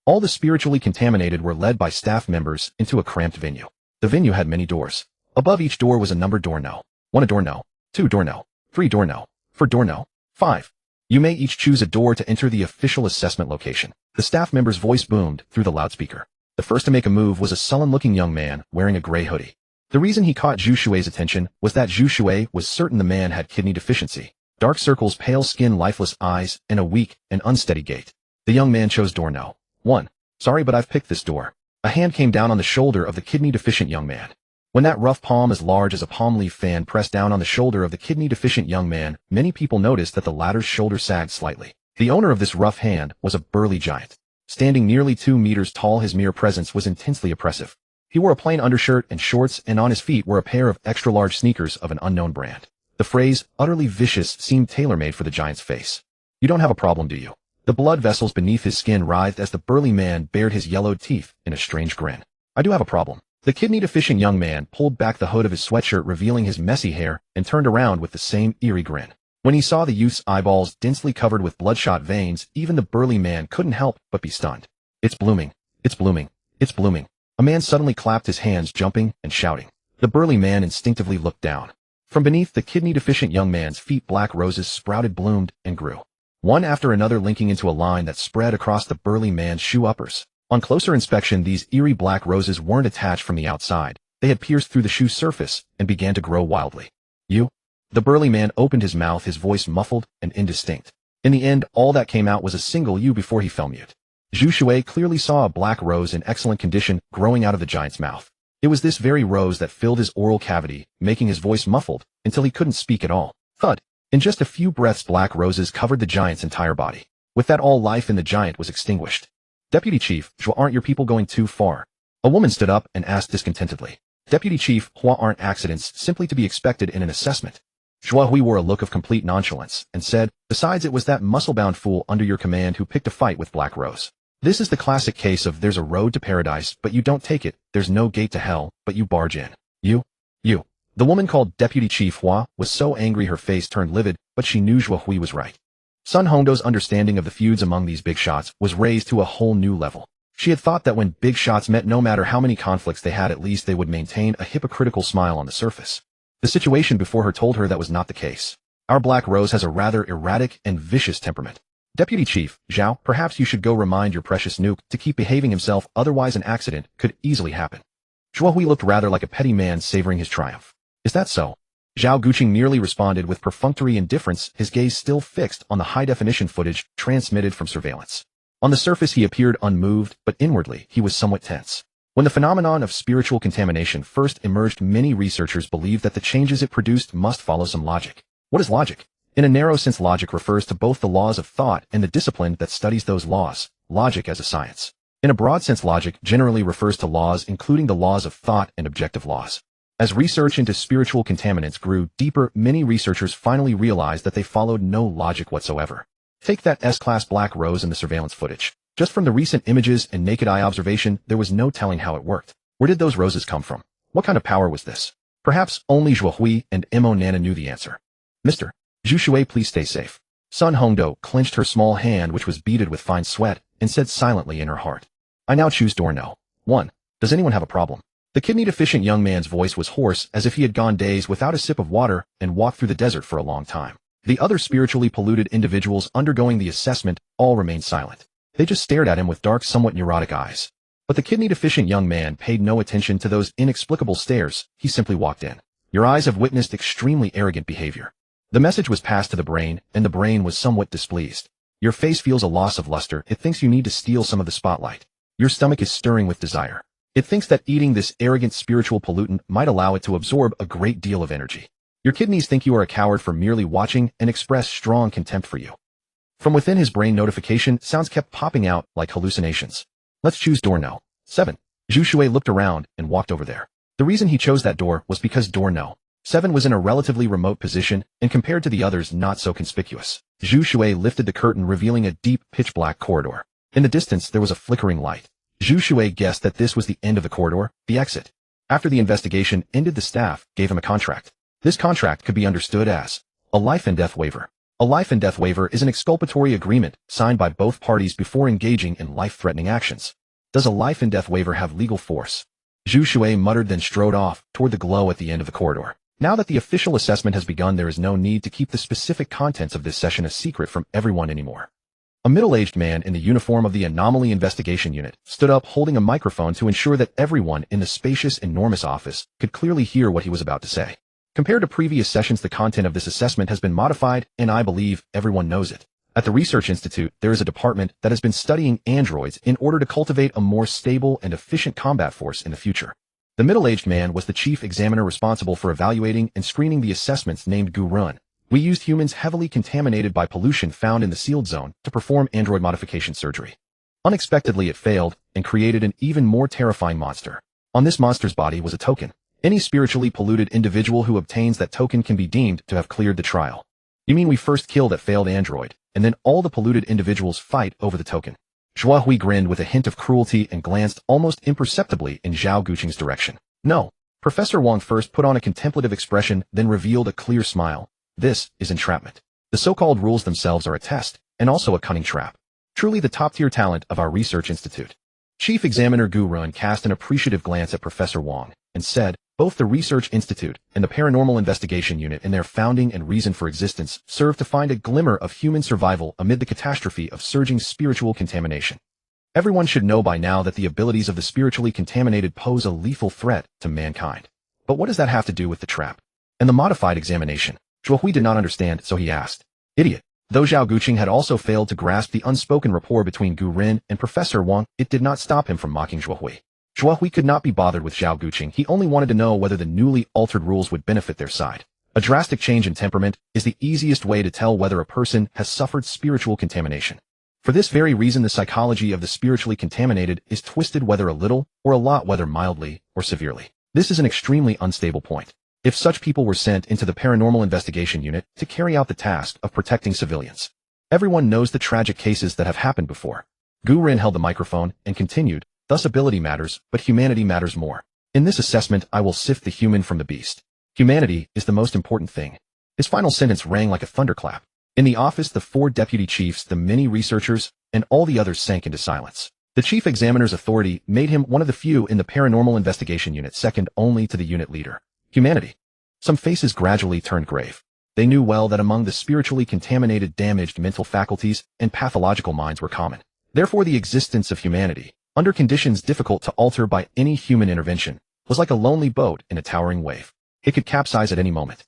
All the spiritually contaminated were led by staff members into a cramped venue. The venue had many doors. Above each door was a numbered door no. 1 a door no, 2 door no, 3 door no, 4 door no, 5. You may each choose a door to enter the official assessment location. The staff member's voice boomed through the loudspeaker. The first to make a move was a sullen-looking young man wearing a gray hoodie. The reason he caught Zhu Shui's attention was that Zhu Shui was certain the man had kidney deficiency. Dark circles, pale skin, lifeless eyes, and a weak and unsteady gait. The young man chose door no. 1. Sorry, but I've picked this door. A hand came down on the shoulder of the kidney-deficient young man. When that rough palm as large as a palm leaf fan pressed down on the shoulder of the kidney-deficient young man, many people noticed that the latter's shoulder sagged slightly. The owner of this rough hand was a burly giant. Standing nearly 2 meters tall, his mere presence was intensely oppressive. He wore a plain undershirt and shorts, and on his feet were a pair of extra-large sneakers of an unknown brand. The phrase, utterly vicious, seemed tailor-made for the giant's face. You don't have a problem, do you? The blood vessels beneath his skin writhed as the burly man bared his yellowed teeth in a strange grin. I do have a problem. The kidney-deficient young man pulled back the hood of his sweatshirt, revealing his messy hair, and turned around with the same eerie grin. When he saw the youth's eyeballs densely covered with bloodshot veins, even the burly man couldn't help but be stunned. It's blooming. It's blooming. It's blooming. A man suddenly clapped his hands, jumping and shouting. The burly man instinctively looked down. From beneath the kidney-deficient young man's feet, black roses sprouted, bloomed, and grew. One after another, linking into a line that spread across the burly man's shoe uppers. On closer inspection, these eerie black roses weren't attached from the outside. They had pierced through the shoe surface and began to grow wildly. You? The burly man opened his mouth, his voice muffled and indistinct. In the end, all that came out was a single "you" before he fell mute. Zhu Shui clearly saw a black rose in excellent condition growing out of the giant's mouth. It was this very rose that filled his oral cavity, making his voice muffled until he couldn't speak at all. Thud. In just a few breaths, black roses covered the giant's entire body. With that, all life in the giant was extinguished. Deputy Chief, aren't your people going too far? A woman stood up and asked discontentedly. Deputy Chief, aren't accidents simply to be expected in an assessment? Zhu Shui wore a look of complete nonchalance and said, besides, it was that muscle-bound fool under your command who picked a fight with Black Rose. This is the classic case of there's a road to paradise, but you don't take it, there's no gate to hell, but you barge in. You. The woman called Deputy Chief Hua was so angry her face turned livid, but she knew Zhu Hui was right. Sun Hongdo's understanding of the feuds among these big shots was raised to a whole new level. She had thought that when big shots met, no matter how many conflicts they had, at least they would maintain a hypocritical smile on the surface. The situation before her told her that was not the case. Our Black Rose has a rather erratic and vicious temperament. Deputy Chief, Zhao, perhaps you should go remind your precious nuke to keep behaving himself, otherwise an accident could easily happen. Zhu Hui looked rather like a petty man savoring his triumph. Is that so? Zhao Guqing merely responded with perfunctory indifference, his gaze still fixed on the high-definition footage transmitted from surveillance. On the surface he appeared unmoved, but inwardly he was somewhat tense. When the phenomenon of spiritual contamination first emerged, many researchers believed that the changes it produced must follow some logic. What is logic? In a narrow sense, logic refers to both the laws of thought and the discipline that studies those laws, logic as a science. In a broad sense, logic generally refers to laws including the laws of thought and objective laws. As research into spiritual contaminants grew deeper, many researchers finally realized that they followed no logic whatsoever. Take that S-class Black Rose in the surveillance footage. Just from the recent images and naked eye observation, there was no telling how it worked. Where did those roses come from? What kind of power was this? Perhaps only Zhu Hui and Mo Nana knew the answer. Mr. Zhu Shui, please stay safe. Sun Hongdo clenched her small hand, which was beaded with fine sweat, and said silently in her heart, I now choose door no. 1. Does anyone have a problem? The kidney-deficient young man's voice was hoarse, as if he had gone days without a sip of water and walked through the desert for a long time. The other spiritually polluted individuals undergoing the assessment all remained silent. They just stared at him with dark, somewhat neurotic eyes. But the kidney-deficient young man paid no attention to those inexplicable stares. He simply walked in. Your eyes have witnessed extremely arrogant behavior. The message was passed to the brain, and the brain was somewhat displeased. Your face feels a loss of luster. It thinks you need to steal some of the spotlight. Your stomach is stirring with desire. It thinks that eating this arrogant spiritual pollutant might allow it to absorb a great deal of energy. Your kidneys think you are a coward for merely watching and express strong contempt for you. From within his brain, notification sounds kept popping out like hallucinations. Let's choose door no. 7. Zhu Shui looked around and walked over there. The reason he chose that door was because door no. 7 was in a relatively remote position and compared to the others not so conspicuous. Zhu Shui lifted the curtain, revealing a deep pitch-black corridor. In the distance there was a flickering light. Zhu Shui guessed that this was the end of the corridor, the exit. After the investigation ended, the staff gave him a contract. This contract could be understood as a life and death waiver. A life and death waiver is an exculpatory agreement signed by both parties before engaging in life-threatening actions. Does a life and death waiver have legal force? Zhu Shui muttered, then strode off toward the glow at the end of the corridor. Now that the official assessment has begun, there is no need to keep the specific contents of this session a secret from everyone anymore. A middle-aged man in the uniform of the Anomaly Investigation Unit stood up, holding a microphone to ensure that everyone in the spacious, enormous office could clearly hear what he was about to say. Compared to previous sessions, the content of this assessment has been modified, and I believe everyone knows it. At the Research Institute, there is a department that has been studying androids in order to cultivate a more stable and efficient combat force in the future. The middle-aged man was the chief examiner responsible for evaluating and screening the assessments, named Gu Run. We used humans heavily contaminated by pollution found in the sealed zone to perform android modification surgery. Unexpectedly, it failed and created an even more terrifying monster. On this monster's body was a token. Any spiritually polluted individual who obtains that token can be deemed to have cleared the trial. You mean we first kill that failed android, and then all the polluted individuals fight over the token? Zhu Hui grinned with a hint of cruelty and glanced almost imperceptibly in Zhao Guqing's direction. No. Professor Wang first put on a contemplative expression, then revealed a clear smile. This is entrapment. The so-called rules themselves are a test, and also a cunning trap. Truly the top-tier talent of our research institute. Chief Examiner Gu Run cast an appreciative glance at Professor Wang and said, both the Research Institute and the Paranormal Investigation Unit in their founding and reason for existence serve to find a glimmer of human survival amid the catastrophe of surging spiritual contamination. Everyone should know by now that the abilities of the spiritually contaminated pose a lethal threat to mankind. But what does that have to do with the trap and the modified examination? Zhu Hui did not understand, so he asked. Idiot. Though Zhao Guqing had also failed to grasp the unspoken rapport between Gu Ren and Professor Wang, it did not stop him from mocking Zhu Hui. Zhu Hui could not be bothered with Zhao Guqing. He only wanted to know whether the newly altered rules would benefit their side. A drastic change in temperament is the easiest way to tell whether a person has suffered spiritual contamination. For this very reason, the psychology of the spiritually contaminated is twisted, whether a little or a lot, whether mildly or severely. This is an extremely unstable point. If such people were sent into the Paranormal Investigation Unit to carry out the task of protecting civilians, everyone knows the tragic cases that have happened before. Gu Ren held the microphone and continued, thus ability matters, but humanity matters more. In this assessment, I will sift the human from the beast. Humanity is the most important thing. His final sentence rang like a thunderclap. In the office, the 4 deputy chiefs, the many researchers, and all the others sank into silence. The chief examiner's authority made him one of the few in the paranormal investigation unit, second only to the unit leader. Humanity. Some faces gradually turned grave. They knew well that among the spiritually contaminated, damaged mental faculties and pathological minds were common. Therefore, the existence of humanity, under conditions difficult to alter by any human intervention, was like a lonely boat in a towering wave. It could capsize at any moment.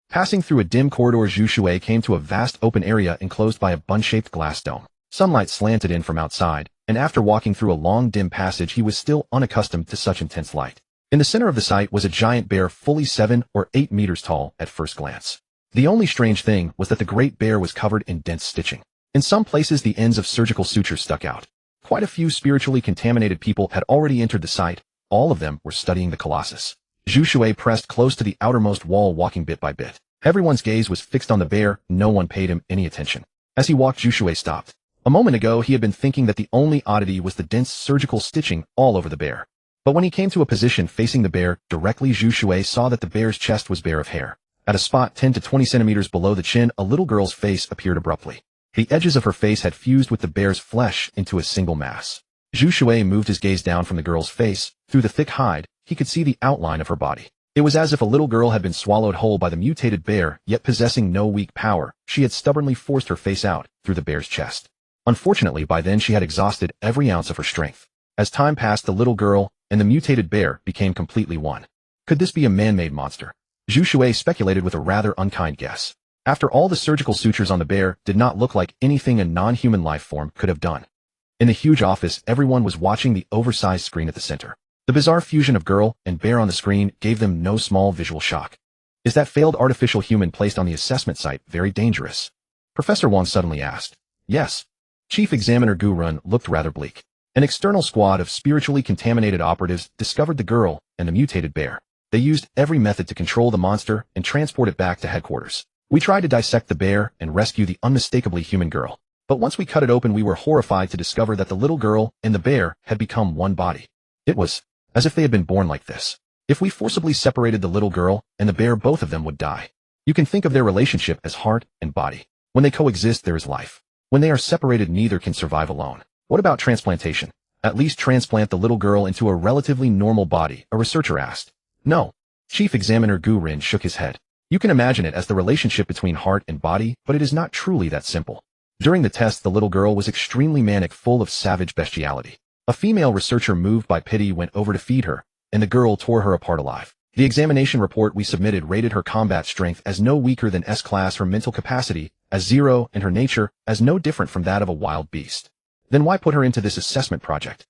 Passing through a dim corridor, Zhu Shui came to a vast open area enclosed by a bun-shaped glass dome. Sunlight slanted in from outside, and after walking through a long, dim passage, he was still unaccustomed to such intense light. In the center of the site was a giant bear fully 7 or 8 meters tall at first glance. The only strange thing was that the great bear was covered in dense stitching. In some places, the ends of surgical sutures stuck out. Quite a few spiritually contaminated people had already entered the site. All of them were studying the colossus. Zhu Shui pressed close to the outermost wall, walking bit by bit. Everyone's gaze was fixed on the bear. No one paid him any attention. As he walked, Zhu Shui stopped. A moment ago, he had been thinking that the only oddity was the dense surgical stitching all over the bear. But when he came to a position facing the bear directly, Zhu Shui saw that the bear's chest was bare of hair. At a spot 10 to 20 centimeters below the chin, a little girl's face appeared abruptly. The edges of her face had fused with the bear's flesh into a single mass. Zhu Shui moved his gaze down from the girl's face. Through the thick hide, he could see the outline of her body. It was as if a little girl had been swallowed whole by the mutated bear, yet possessing no weak power. She had stubbornly forced her face out through the bear's chest. Unfortunately, by then she had exhausted every ounce of her strength. As time passed, the little girl and the mutated bear became completely one. Could this be a man-made monster? Zhu Shui speculated with a rather unkind guess. After all, the surgical sutures on the bear did not look like anything a non-human life form could have done. In the huge office, everyone was watching the oversized screen at the center. The bizarre fusion of girl and bear on the screen gave them no small visual shock. Is that failed artificial human placed on the assessment site very dangerous? Professor Wang suddenly asked. Yes. Chief Examiner Gu Ren looked rather bleak. An external squad of spiritually contaminated operatives discovered the girl and the mutated bear. They used every method to control the monster and transport it back to headquarters. We tried to dissect the bear and rescue the unmistakably human girl. But once we cut it open, we were horrified to discover that the little girl and the bear had become one body. It was as if they had been born like this. If we forcibly separated the little girl and the bear, both of them would die. You can think of their relationship as heart and body. When they coexist, there is life. When they are separated, neither can survive alone. What about transplantation? At least transplant the little girl into a relatively normal body, a researcher asked. No. Chief Examiner Gu Ren shook his head. You can imagine it as the relationship between heart and body, but it is not truly that simple. During the test, the little girl was extremely manic, full of savage bestiality. A female researcher, moved by pity, went over to feed her, and the girl tore her apart alive. The examination report we submitted rated her combat strength as no weaker than S-class, her mental capacity as 0, and her nature as no different from that of a wild beast. Then why put her into this assessment project?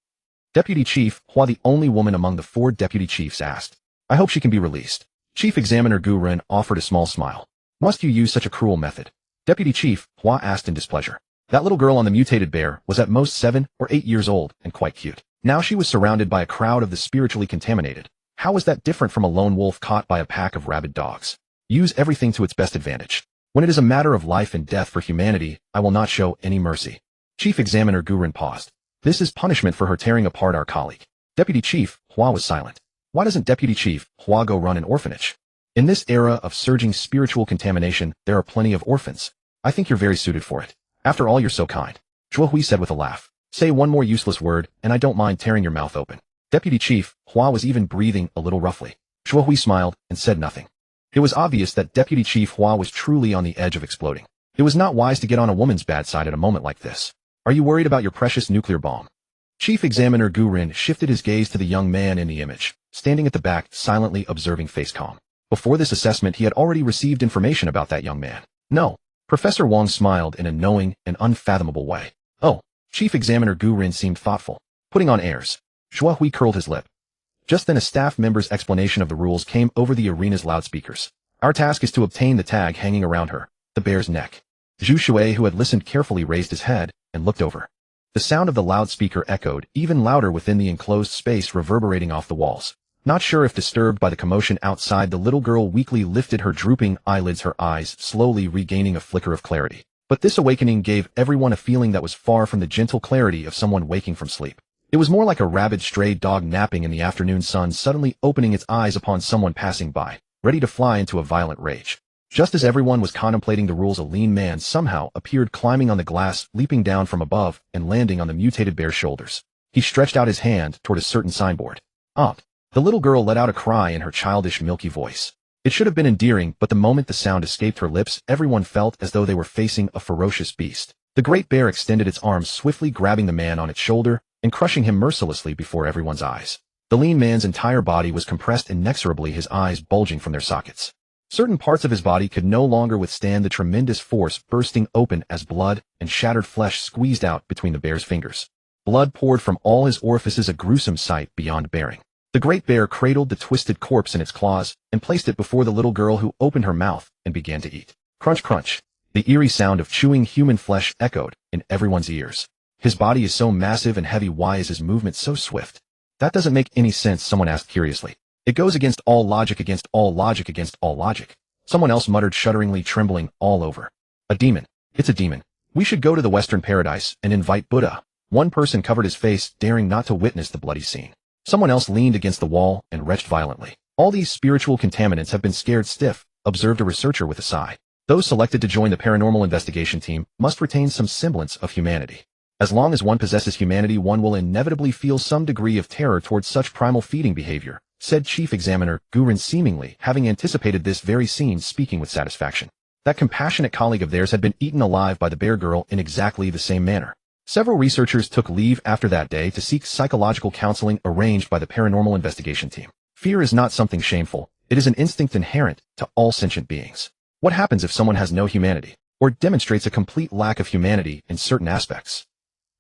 Deputy Chief Hua, the only woman among the 4 deputy chiefs, asked. I hope she can be released. Chief Examiner Gu Ren offered a small smile. Must you use such a cruel method? Deputy Chief Hua asked in displeasure. That little girl on the mutated bear was at most 7 or 8 years old and quite cute. Now she was surrounded by a crowd of the spiritually contaminated. How was that different from a lone wolf caught by a pack of rabid dogs? Use everything to its best advantage. When it is a matter of life and death for humanity, I will not show any mercy. Chief Examiner Gu Ren paused. This is punishment for her tearing apart our colleague. Deputy Chief Hua was silent. Why doesn't Deputy Chief Hua go run an orphanage? In this era of surging spiritual contamination, there are plenty of orphans. I think you're very suited for it. After all, you're so kind. Zhu Hui said with a laugh. Say one more useless word, and I don't mind tearing your mouth open. Deputy Chief Hua was even breathing a little roughly. Zhu Hui smiled and said nothing. It was obvious that Deputy Chief Hua was truly on the edge of exploding. It was not wise to get on a woman's bad side at a moment like this. Are you worried about your precious nuclear bomb? Chief Examiner Gu Ren shifted his gaze to the young man in the image, standing at the back, silently observing, face calm. Before this assessment, he had already received information about that young man. No. Professor Wang smiled in a knowing and unfathomable way. Oh. Chief Examiner Gu Ren seemed thoughtful, putting on airs. Zhu Hui curled his lip. Just then a staff member's explanation of the rules came over the arena's loudspeakers. Our task is to obtain the tag hanging around her, the bear's neck. Zhu Shui, who had listened carefully, raised his head and looked over. The sound of the loudspeaker echoed even louder within the enclosed space, reverberating off the walls. Not sure if disturbed by the commotion outside, the little girl weakly lifted her drooping eyelids, her eyes slowly regaining a flicker of clarity. But this awakening gave everyone a feeling that was far from the gentle clarity of someone waking from sleep. It was more like a rabid stray dog napping in the afternoon sun suddenly opening its eyes upon someone passing by, ready to fly into a violent rage. Just as everyone was contemplating the rules, a lean man somehow appeared climbing on the glass, leaping down from above and landing on the mutated bear's shoulders. He stretched out his hand toward a certain signboard. "Aunt." The little girl let out a cry in her childish, milky voice. It should have been endearing, but the moment the sound escaped her lips, everyone felt as though they were facing a ferocious beast. The great bear extended its arms, swiftly grabbing the man on its shoulder and crushing him mercilessly before everyone's eyes. The lean man's entire body was compressed inexorably, his eyes bulging from their sockets. Certain parts of his body could no longer withstand the tremendous force, bursting open as blood and shattered flesh squeezed out between the bear's fingers. Blood poured from all his orifices, a gruesome sight beyond bearing. The great bear cradled the twisted corpse in its claws and placed it before the little girl, who opened her mouth and began to eat. Crunch, crunch. The eerie sound of chewing human flesh echoed in everyone's ears. His body is so massive and heavy. Why is his movement so swift? That doesn't make any sense, someone asked curiously. It goes against all logic, against all logic, against all logic. Someone else muttered, shudderingly, trembling all over. A demon. It's a demon. We should go to the Western paradise and invite Buddha. One person covered his face, daring not to witness the bloody scene. Someone else leaned against the wall and retched violently. All these spiritual contaminants have been scared stiff, observed a researcher with a sigh. Those selected to join the paranormal investigation team must retain some semblance of humanity. As long as one possesses humanity, one will inevitably feel some degree of terror towards such primal feeding behavior, said Chief Examiner Gurin, seemingly having anticipated this very scene, speaking with satisfaction. That compassionate colleague of theirs had been eaten alive by the bear girl in exactly the same manner. Several researchers took leave after that day to seek psychological counseling arranged by the paranormal investigation team. Fear is not something shameful. It is an instinct inherent to all sentient beings. What happens if someone has no humanity, or demonstrates a complete lack of humanity in certain aspects?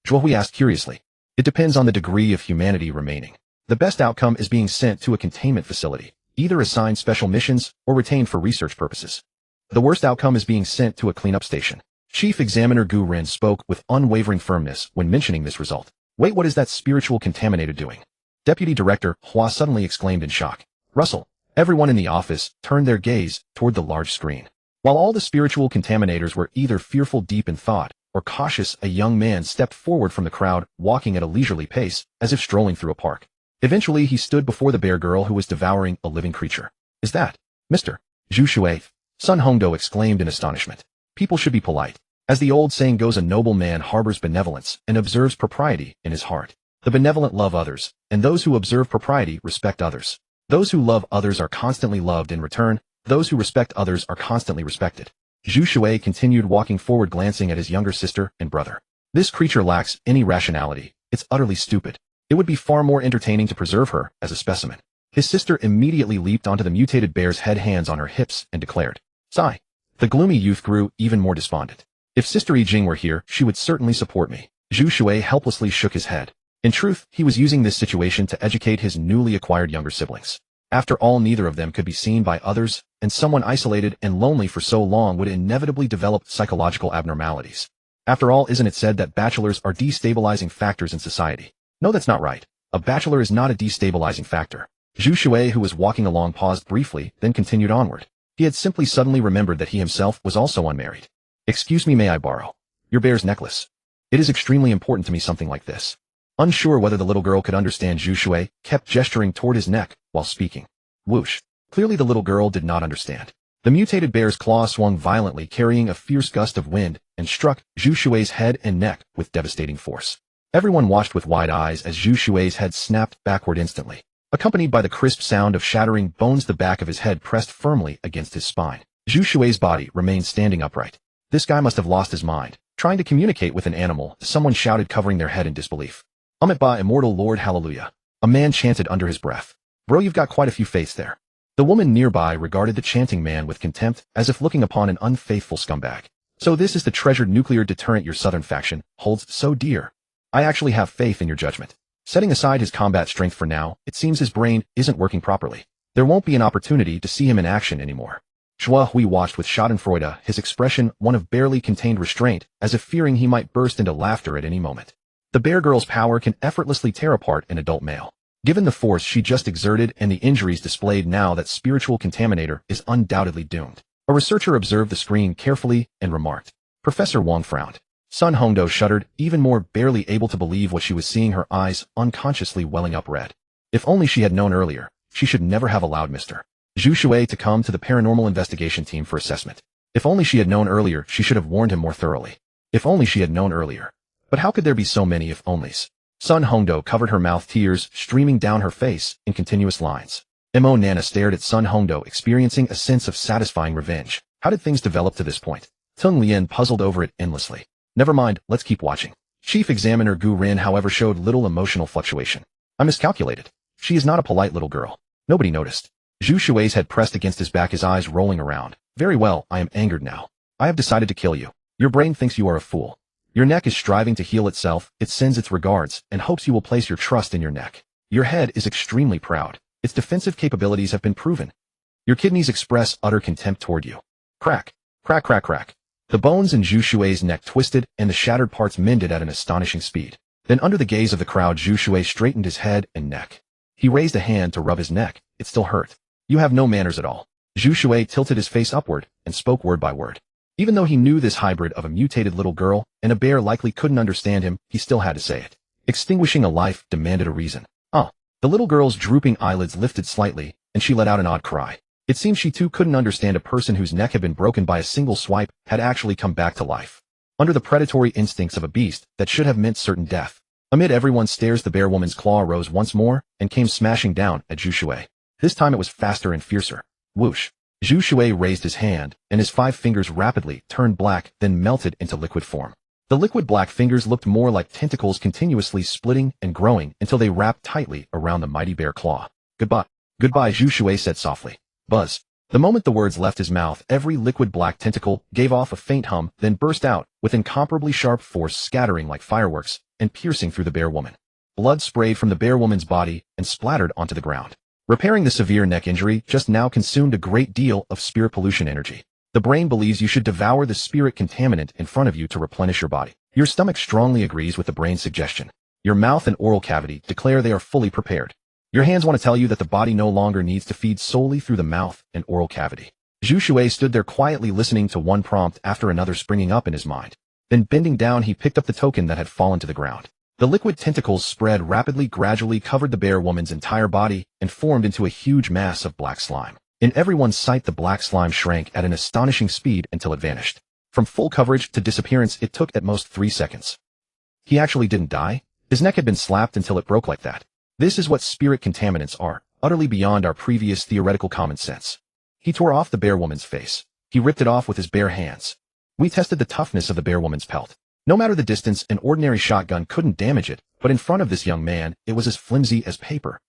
Zhu Shui asked curiously. It depends on the degree of humanity remaining. The best outcome is being sent to a containment facility, either assigned special missions or retained for research purposes. The worst outcome is being sent to a cleanup station. Chief Examiner Gu Ren spoke with unwavering firmness when mentioning this result. Wait, what is that spiritual contaminator doing? Deputy Director Hua suddenly exclaimed in shock. Russell. Everyone in the office turned their gaze toward the large screen. While all the spiritual contaminators were either fearful, deep in thought, or cautious, a young man stepped forward from the crowd, walking at a leisurely pace, as if strolling through a park. Eventually he stood before the bear girl, who was devouring a living creature. Is that Mr. Zhu Shui? Sun Hongdo exclaimed in astonishment. People should be polite. As the old saying goes, a noble man harbors benevolence and observes propriety in his heart. The benevolent love others, and those who observe propriety respect others. Those who love others are constantly loved in return. Those who respect others are constantly respected. Zhu Shui continued walking forward, glancing at his younger sister and brother. This creature lacks any rationality. It's utterly stupid. It would be far more entertaining to preserve her as a specimen. His sister immediately leaped onto the mutated bear's head, hands on her hips, and declared, "Sigh." The gloomy youth grew even more despondent. If Sister Yijing were here, she would certainly support me. Zhu Shui helplessly shook his head. In truth, he was using this situation to educate his newly acquired younger siblings. After all, neither of them could be seen by others, and someone isolated and lonely for so long would inevitably develop psychological abnormalities. After all, isn't it said that bachelors are destabilizing factors in society? No, that's not right. A bachelor is not a destabilizing factor. Zhu Shui, who was walking along, paused briefly, then continued onward. He had simply suddenly remembered that he himself was also unmarried. Excuse me, may I borrow your bear's necklace? It is extremely important to me, something like this. Unsure whether the little girl could understand, Zhu Shui kept gesturing toward his neck while speaking. Whoosh. Clearly the little girl did not understand. The mutated bear's claw swung violently, carrying a fierce gust of wind, and struck Zhu Shui's head and neck with devastating force. Everyone watched with wide eyes as Zhu Shui's head snapped backward instantly, accompanied by the crisp sound of shattering bones. The back of his head pressed firmly against his spine. Zhu Shui's body remained standing upright. This guy must have lost his mind, trying to communicate with an animal, someone shouted, covering their head in disbelief. Ba, immortal Lord, hallelujah. A man chanted under his breath. Bro, you've got quite a few faiths there. The woman nearby regarded the chanting man with contempt, as if looking upon an unfaithful scumbag. So this is the treasured nuclear deterrent your southern faction holds so dear. I actually have faith in your judgment. Setting aside his combat strength for now, it seems his brain isn't working properly. There won't be an opportunity to see him in action anymore. Zhu Shui watched with schadenfreude, his expression one of barely contained restraint, as if fearing he might burst into laughter at any moment. The bear girl's power can effortlessly tear apart an adult male. Given the force she just exerted and the injuries displayed now, that spiritual contaminator is undoubtedly doomed. A researcher observed the screen carefully and remarked, Professor Wang frowned. Sun Hongdo shuddered, even more, barely able to believe what she was seeing, her eyes unconsciously welling up red. If only she had known earlier, she should never have allowed Mr. Zhu Shui to come to the paranormal investigation team for assessment. If only she had known earlier, she should have warned him more thoroughly. If only she had known earlier. But how could there be so many if onlys? Sun Hongdo covered her mouth, tears streaming down her face in continuous lines. Mo Nana stared at Sun Hongdo, experiencing a sense of satisfying revenge. How did things develop to this point? Tung Lian puzzled over it endlessly. Never mind, let's keep watching. Chief Examiner Gu Rin, however, showed little emotional fluctuation. I miscalculated. She is not a polite little girl. Nobody noticed. Zhu Shui's head pressed against his back, his eyes rolling around. Very well, I am angered now. I have decided to kill you. Your brain thinks you are a fool. Your neck is striving to heal itself, it sends its regards, and hopes you will place your trust in your neck. Your head is extremely proud. Its defensive capabilities have been proven. Your kidneys express utter contempt toward you. Crack, crack, crack, crack. The bones in Zhu Shui's neck twisted, and the shattered parts mended at an astonishing speed. Then under the gaze of the crowd, Zhu Shui straightened his head and neck. He raised a hand to rub his neck. It still hurt. You have no manners at all. Zhu Shui tilted his face upward and spoke word by word. Even though he knew this hybrid of a mutated little girl and a bear likely couldn't understand him, he still had to say it. Extinguishing a life demanded a reason. The little girl's drooping eyelids lifted slightly, and she let out an odd cry. It seemed she too couldn't understand a person whose neck had been broken by a single swipe had actually come back to life. Under the predatory instincts of a beast that should have meant certain death. Amid everyone's stares, the bear woman's claw rose once more and came smashing down at Zhu Shui. This time it was faster and fiercer. Whoosh. Zhu Shui raised his hand, and his 5 fingers rapidly turned black, then melted into liquid form. The liquid black fingers looked more like tentacles, continuously splitting and growing until they wrapped tightly around the mighty bear claw. Goodbye. Goodbye, Zhu Shui said softly. Buzz. The moment the words left his mouth, every liquid black tentacle gave off a faint hum, then burst out with incomparably sharp force, scattering like fireworks and piercing through the bear woman. Blood sprayed from the bear woman's body and splattered onto the ground. Repairing the severe neck injury just now consumed a great deal of spirit pollution energy. The brain believes you should devour the spirit contaminant in front of you to replenish your body. Your stomach strongly agrees with the brain's suggestion. Your mouth and oral cavity declare they are fully prepared. Your hands want to tell you that the body no longer needs to feed solely through the mouth and oral cavity. Zhu Shui stood there quietly, listening to one prompt after another springing up in his mind. Then bending down, he picked up the token that had fallen to the ground. The liquid tentacles spread rapidly, gradually covered the bear woman's entire body, and formed into a huge mass of black slime. In everyone's sight, the black slime shrank at an astonishing speed until it vanished. From full coverage to disappearance, it took at most 3 seconds. He actually didn't die. His neck had been slapped until it broke like that. This is what spirit contaminants are, utterly beyond our previous theoretical common sense. He tore off the bear woman's face. He ripped it off with his bare hands. We tested the toughness of the bear woman's pelt. No matter the distance, an ordinary shotgun couldn't damage it, but in front of this young man, it was as flimsy as paper.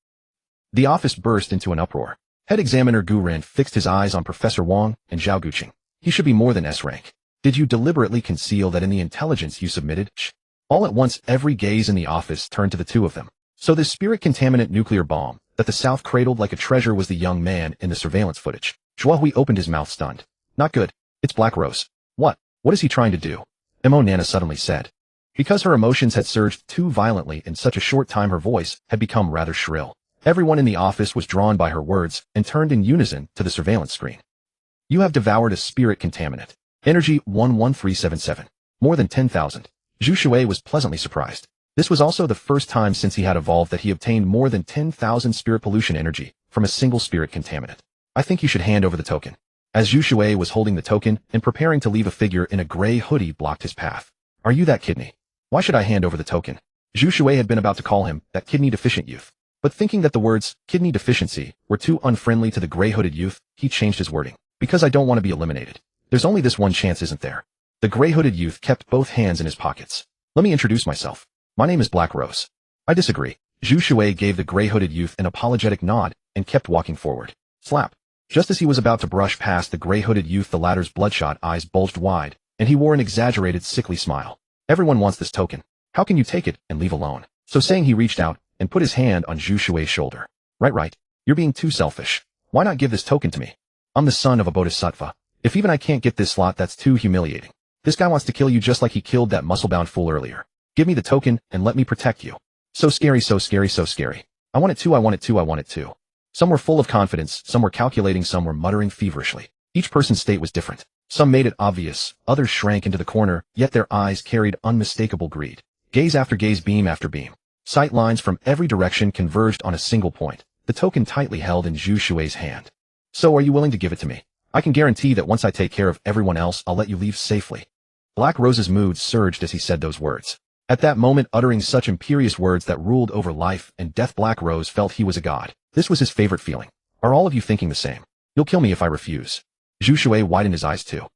The office burst into an uproar. Head Examiner Gu Ren fixed his eyes on Professor Wang and Zhao Guqing. He should be more than S rank. Did you deliberately conceal that in the intelligence you submitted? Shh. All at once, every gaze in the office turned to the two of them. So this spirit contaminant nuclear bomb that the South cradled like a treasure was the young man in the surveillance footage. Zhua Hui opened his mouth, stunned. Not good. It's Black Rose. What? What is he trying to do? Mo Nana suddenly said. Because her emotions had surged too violently in such a short time, her voice had become rather shrill. Everyone in the office was drawn by her words and turned in unison to the surveillance screen. You have devoured a spirit contaminant. Energy 11377. More than 10,000. Zhu Shui was pleasantly surprised. This was also the first time since he had evolved that he obtained more than 10,000 spirit pollution energy from a single spirit contaminant. I think you should hand over the token. As Zhu Shui was holding the token and preparing to leave, a figure in a gray hoodie blocked his path. Are you that kidney? Why should I hand over the token? Zhu Shui had been about to call him that kidney deficient youth. But thinking that the words kidney deficiency were too unfriendly to the gray-hooded youth, he changed his wording. Because I don't want to be eliminated. There's only this one chance, isn't there? The gray-hooded youth kept both hands in his pockets. Let me introduce myself. My name is Black Rose. I disagree. Zhu Shui gave the gray-hooded youth an apologetic nod and kept walking forward. Slap. Just as he was about to brush past the gray-hooded youth, the latter's bloodshot eyes bulged wide, and he wore an exaggerated, sickly smile. Everyone wants this token. How can you take it and leave alone? So saying, he reached out and put his hand on Zhu Shui's shoulder. Right. You're being too selfish. Why not give this token to me? I'm the son of a bodhisattva. If even I can't get this slot, that's too humiliating. This guy wants to kill you just like he killed that muscle-bound fool earlier. Give me the token and let me protect you. So scary, so scary, so scary. I want it too, I want it too, I want it too. Some were full of confidence, some were calculating, some were muttering feverishly. Each person's state was different. Some made it obvious, others shrank into the corner, yet their eyes carried unmistakable greed. Gaze after gaze, beam after beam. Sight lines from every direction converged on a single point, the token tightly held in Zhu Shui's hand. So are you willing to give it to me? I can guarantee that once I take care of everyone else, I'll let you leave safely. Black Rose's mood surged as he said those words. At that moment, uttering such imperious words that ruled over life and death, Black Rose felt he was a god. This was his favorite feeling. Are all of you thinking the same? You'll kill me if I refuse. Zhu Shui widened his eyes too.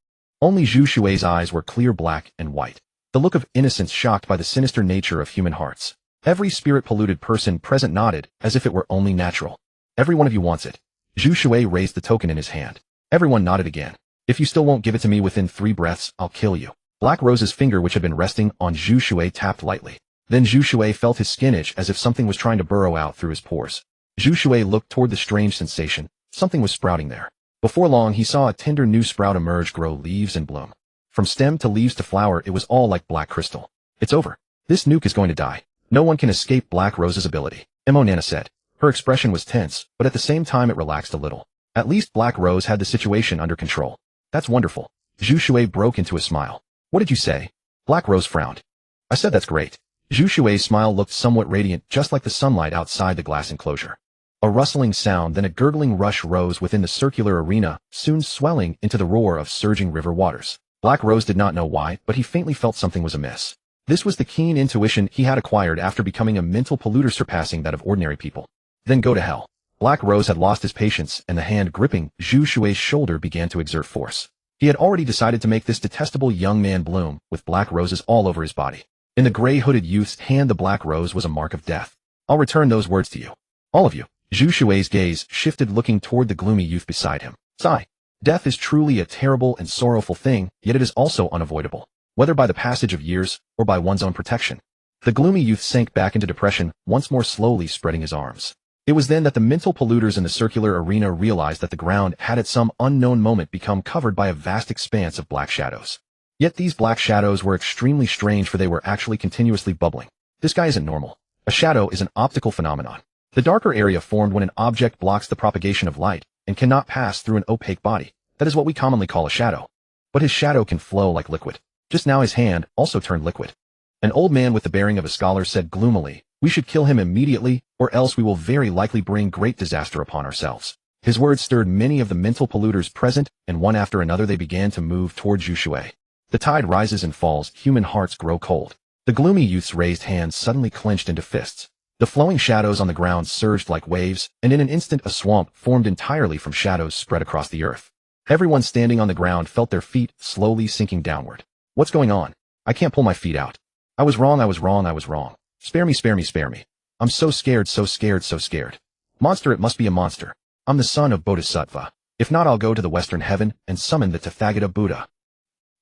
Only Zhu Shui's eyes were clear black and white, the look of innocence shocked by the sinister nature of human hearts. Every spirit-polluted person present nodded, as if it were only natural. Every one of you wants it. Zhu Shui raised the token in his hand. Everyone nodded again. If you still won't give it to me within 3 breaths, I'll kill you. Black Rose's finger, which had been resting on Zhu Shui, tapped lightly. Then Zhu Shui felt his skin itch as if something was trying to burrow out through his pores. Zhu Shui looked toward the strange sensation. Something was sprouting there. Before long, he saw a tender new sprout emerge, grow leaves and bloom. From stem to leaves to flower, it was all like black crystal. It's over. This nuke is going to die. No one can escape Black Rose's ability, Nana said. Her expression was tense, but at the same time it relaxed a little. At least Black Rose had the situation under control. That's wonderful. Zhu Shui broke into a smile. What did you say? Black Rose frowned. I said that's great. Zhu Shui's smile looked somewhat radiant, just like the sunlight outside the glass enclosure. A rustling sound, then a gurgling rush rose within the circular arena, soon swelling into the roar of surging river waters. Black Rose did not know why, but he faintly felt something was amiss. This was the keen intuition he had acquired after becoming a mental polluter surpassing that of ordinary people. Then go to hell. Black Rose had lost his patience, and the hand gripping Zhu Shui's shoulder began to exert force. He had already decided to make this detestable young man bloom, with black roses all over his body. In the gray-hooded youth's hand, the black rose was a mark of death. I'll return those words to you. All of you. Zhu Shui's gaze shifted, looking toward the gloomy youth beside him. Sigh. Death is truly a terrible and sorrowful thing, yet it is also unavoidable, whether by the passage of years or by one's own protection. The gloomy youth sank back into depression, once more slowly spreading his arms. It was then that the mental polluters in the circular arena realized that the ground had at some unknown moment become covered by a vast expanse of black shadows. Yet these black shadows were extremely strange, for they were actually continuously bubbling. This guy isn't normal. A shadow is an optical phenomenon. The darker area formed when an object blocks the propagation of light and cannot pass through an opaque body. That is what we commonly call a shadow. But his shadow can flow like liquid. Just now his hand also turned liquid. An old man with the bearing of a scholar said gloomily, "We should kill him immediately, or else we will very likely bring great disaster upon ourselves." His words stirred many of the mental polluters present, and one after another they began to move toward Zhu Shui. The tide rises and falls, human hearts grow cold. The gloomy youth's raised hands suddenly clenched into fists. The flowing shadows on the ground surged like waves, and in an instant a swamp formed entirely from shadows spread across the earth. Everyone standing on the ground felt their feet slowly sinking downward. What's going on? I can't pull my feet out. I was wrong, I was wrong, I was wrong. Spare me, spare me, spare me. I'm so scared, so scared, so scared. Monster, it must be a monster. I'm the son of Bodhisattva. If not, I'll go to the Western heaven and summon the Tathagata Buddha.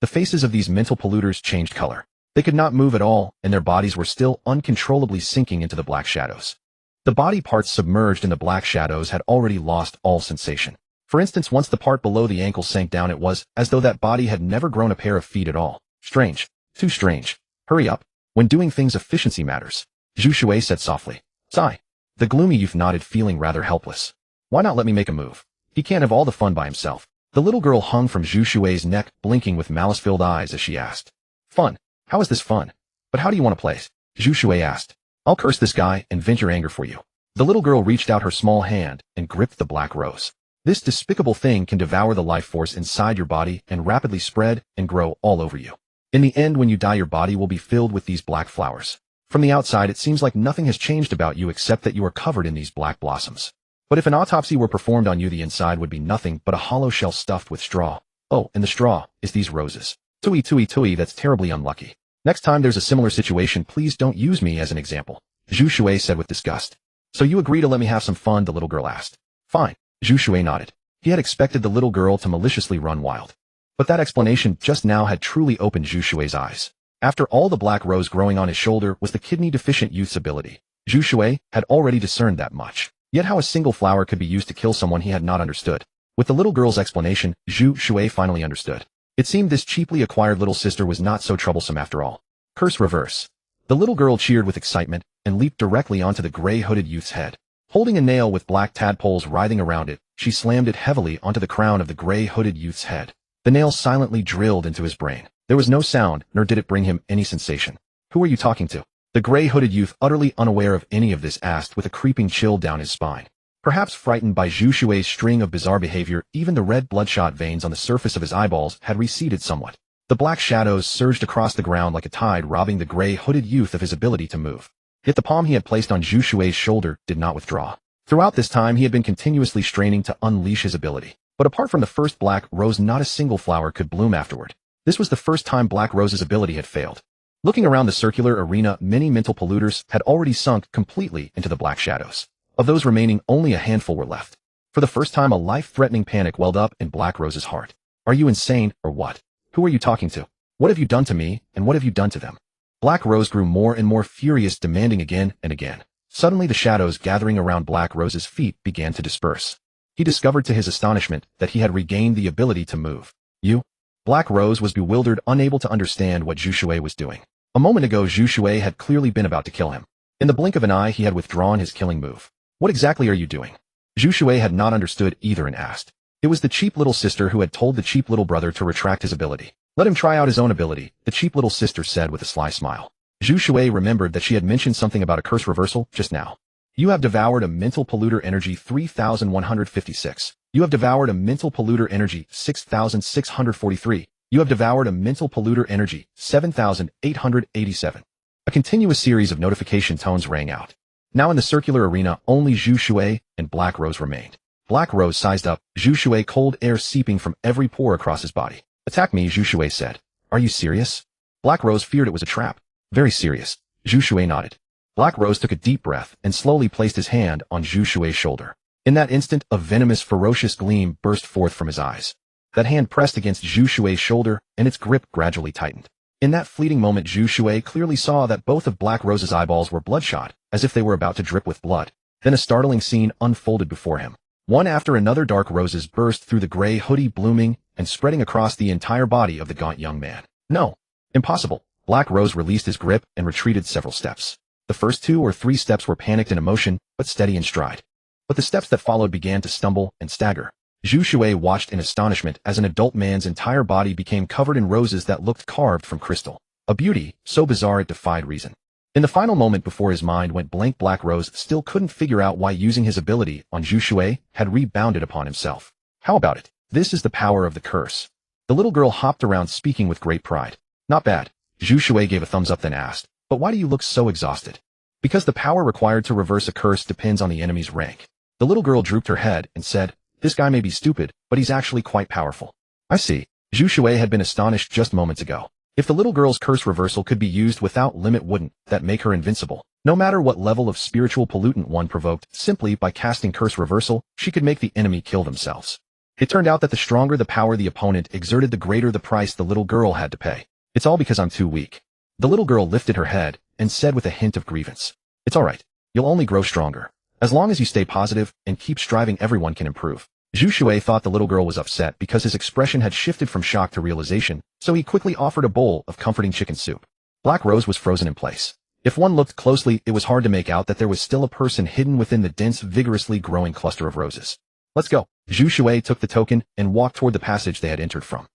The faces of these mental polluters changed color. They could not move at all, and their bodies were still uncontrollably sinking into the black shadows. The body parts submerged in the black shadows had already lost all sensation. For instance, once the part below the ankle sank down, it was as though that body had never grown a pair of feet at all. Strange. Too strange. Hurry up. When doing things, efficiency matters. Zhu Shui said softly. Sigh. The gloomy youth nodded, feeling rather helpless. Why not let me make a move? He can't have all the fun by himself. The little girl hung from Zhu Shui's neck, blinking with malice-filled eyes as she asked. Fun? How is this fun? But how do you want to play? Zhu Shui asked. I'll curse this guy and vent your anger for you. The little girl reached out her small hand and gripped the black rose. This despicable thing can devour the life force inside your body and rapidly spread and grow all over you. In the end, when you die, your body will be filled with these black flowers. From the outside, it seems like nothing has changed about you except that you are covered in these black blossoms. But if an autopsy were performed on you, the inside would be nothing but a hollow shell stuffed with straw. Oh, and the straw is these roses. Tui tui tui, that's terribly unlucky. Next time there's a similar situation, please don't use me as an example. Zhu Shui said with disgust. So you agree to let me have some fun? The little girl asked. Fine. Zhu Shui nodded. He had expected the little girl to maliciously run wild. But that explanation just now had truly opened Zhu Shui's eyes. After all, the black rose growing on his shoulder was the kidney-deficient youth's ability. Zhu Shui had already discerned that much. Yet how a single flower could be used to kill someone he had not understood. With the little girl's explanation, Zhu Shui finally understood. It seemed this cheaply acquired little sister was not so troublesome after all. Curse reverse. The little girl cheered with excitement and leaped directly onto the gray-hooded youth's head. Holding a nail with black tadpoles writhing around it, she slammed it heavily onto the crown of the gray-hooded youth's head. The nail silently drilled into his brain. There was no sound, nor did it bring him any sensation. Who are you talking to? The gray-hooded youth, utterly unaware of any of this, asked with a creeping chill down his spine. Perhaps frightened by Zhu Shui's string of bizarre behavior, even the red bloodshot veins on the surface of his eyeballs had receded somewhat. The black shadows surged across the ground like a tide, robbing the gray-hooded youth of his ability to move. Yet the palm he had placed on Zhu Shui's shoulder did not withdraw. Throughout this time, he had been continuously straining to unleash his ability. But apart from the first black rose, not a single flower could bloom afterward. This was the first time Black Rose's ability had failed. Looking around the circular arena, many mental polluters had already sunk completely into the black shadows. Of those remaining, only a handful were left. For the first time, a life-threatening panic welled up in Black Rose's heart. Are you insane, or what? Who are you talking to? What have you done to me, and what have you done to them? Black Rose grew more and more furious, demanding again and again. Suddenly the shadows gathering around Black Rose's feet began to disperse. He discovered to his astonishment that he had regained the ability to move. You? Black Rose was bewildered, unable to understand what Zhu Shui was doing. A moment ago, Zhu Shui had clearly been about to kill him. In the blink of an eye, he had withdrawn his killing move. What exactly are you doing? Zhu Shui had not understood either and asked. It was the cheap little sister who had told the cheap little brother to retract his ability. Let him try out his own ability, the cheap little sister said with a sly smile. Zhu Shui remembered that she had mentioned something about a curse reversal just now. You have devoured a mental polluter energy 3156. You have devoured a mental polluter energy 6643. You have devoured a mental polluter energy 7887. A continuous series of notification tones rang out. Now in the circular arena, only Zhu Shui and Black Rose remained. Black Rose sized up, Zhu Shui, cold air seeping from every pore across his body. Attack me, Zhu Shui said. Are you serious? Black Rose feared it was a trap. Very serious. Zhu Shui nodded. Black Rose took a deep breath and slowly placed his hand on Zhu Shui's shoulder. In that instant, a venomous, ferocious gleam burst forth from his eyes. That hand pressed against Zhu Shui's shoulder, and its grip gradually tightened. In that fleeting moment, Zhu Shui clearly saw that both of Black Rose's eyeballs were bloodshot, as if they were about to drip with blood. Then a startling scene unfolded before him. One after another, dark roses burst through the gray hoodie, blooming and spreading across the entire body of the gaunt young man. No. Impossible. Black Rose released his grip and retreated several steps. The first 2 or 3 steps were panicked in emotion, but steady in stride. But the steps that followed began to stumble and stagger. Zhu Shui watched in astonishment as an adult man's entire body became covered in roses that looked carved from crystal. A beauty so bizarre it defied reason. In the final moment before his mind went blank, Black Rose still couldn't figure out why using his ability on Zhu Shui had rebounded upon himself. How about it? This is the power of the curse. The little girl hopped around speaking with great pride. Not bad. Zhu Shui gave a thumbs up, then asked, but why do you look so exhausted? Because the power required to reverse a curse depends on the enemy's rank. The little girl drooped her head and said, this guy may be stupid, but he's actually quite powerful. I see. Zhu Shui had been astonished just moments ago. If the little girl's curse reversal could be used without limit, wouldn't that make her invincible? No matter what level of spiritual pollutant one provoked, simply by casting curse reversal, she could make the enemy kill themselves. It turned out that the stronger the power the opponent exerted, the greater the price the little girl had to pay. It's all because I'm too weak. The little girl lifted her head and said with a hint of grievance, it's all right. You'll only grow stronger. As long as you stay positive and keep striving, everyone can improve. Zhu Shui thought the little girl was upset because his expression had shifted from shock to realization, so he quickly offered a bowl of comforting chicken soup. Black Rose was frozen in place. If one looked closely, it was hard to make out that there was still a person hidden within the dense, vigorously growing cluster of roses. Let's go. Zhu Shui took the token and walked toward the passage they had entered from.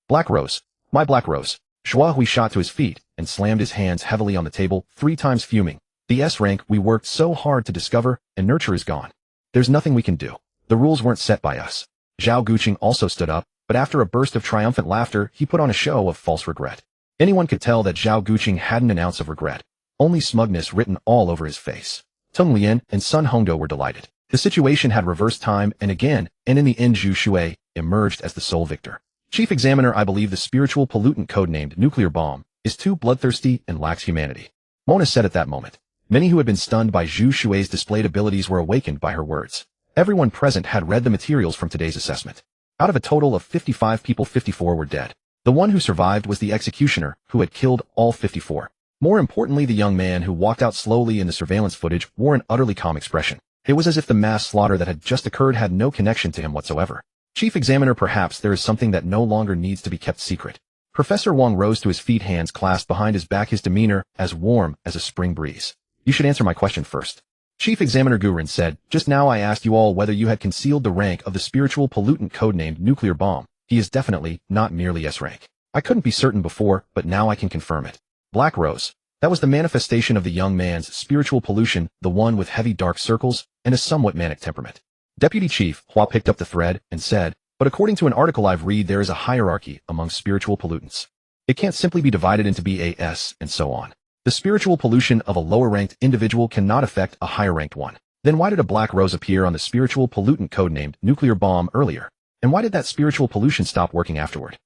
Black Rose. My Black Rose. Zhua Hui shot to his feet and slammed his hands heavily on the table, 3 times fuming. The S rank we worked so hard to discover and nurture is gone. There's nothing we can do. The rules weren't set by us. Zhao Guqing also stood up, but after a burst of triumphant laughter, he put on a show of false regret. Anyone could tell that Zhao Guqing hadn't an ounce of regret. Only smugness written all over his face. Tung Lian and Sun Hongdou were delighted. The situation had reversed time and again, and in the end Zhu Shui emerged as the sole victor. Chief Examiner, I believe the spiritual pollutant codenamed nuclear bomb is too bloodthirsty and lacks humanity. Mona said at that moment. Many who had been stunned by Zhu Shui's displayed abilities were awakened by her words. Everyone present had read the materials from today's assessment. Out of a total of 55 people, 54 were dead. The one who survived was the executioner, who had killed all 54. More importantly, the young man who walked out slowly in the surveillance footage wore an utterly calm expression. It was as if the mass slaughter that had just occurred had no connection to him whatsoever. Chief Examiner, perhaps there is something that no longer needs to be kept secret. Professor Wang rose to his feet, hands clasped behind his back, his demeanor as warm as a spring breeze. You should answer my question first. Chief Examiner Guren said, just now I asked you all whether you had concealed the rank of the spiritual pollutant codenamed nuclear bomb. He is definitely not merely S-rank. I couldn't be certain before, but now I can confirm it. Black Rose. That was the manifestation of the young man's spiritual pollution, the one with heavy dark circles and a somewhat manic temperament. Deputy Chief Hua picked up the thread and said, but according to an article I've read, there is a hierarchy among spiritual pollutants. It can't simply be divided into BAS and so on. The spiritual pollution of a lower-ranked individual cannot affect a higher-ranked one. Then why did a black rose appear on the spiritual pollutant codenamed nuclear bomb earlier? And why did that spiritual pollution stop working afterward?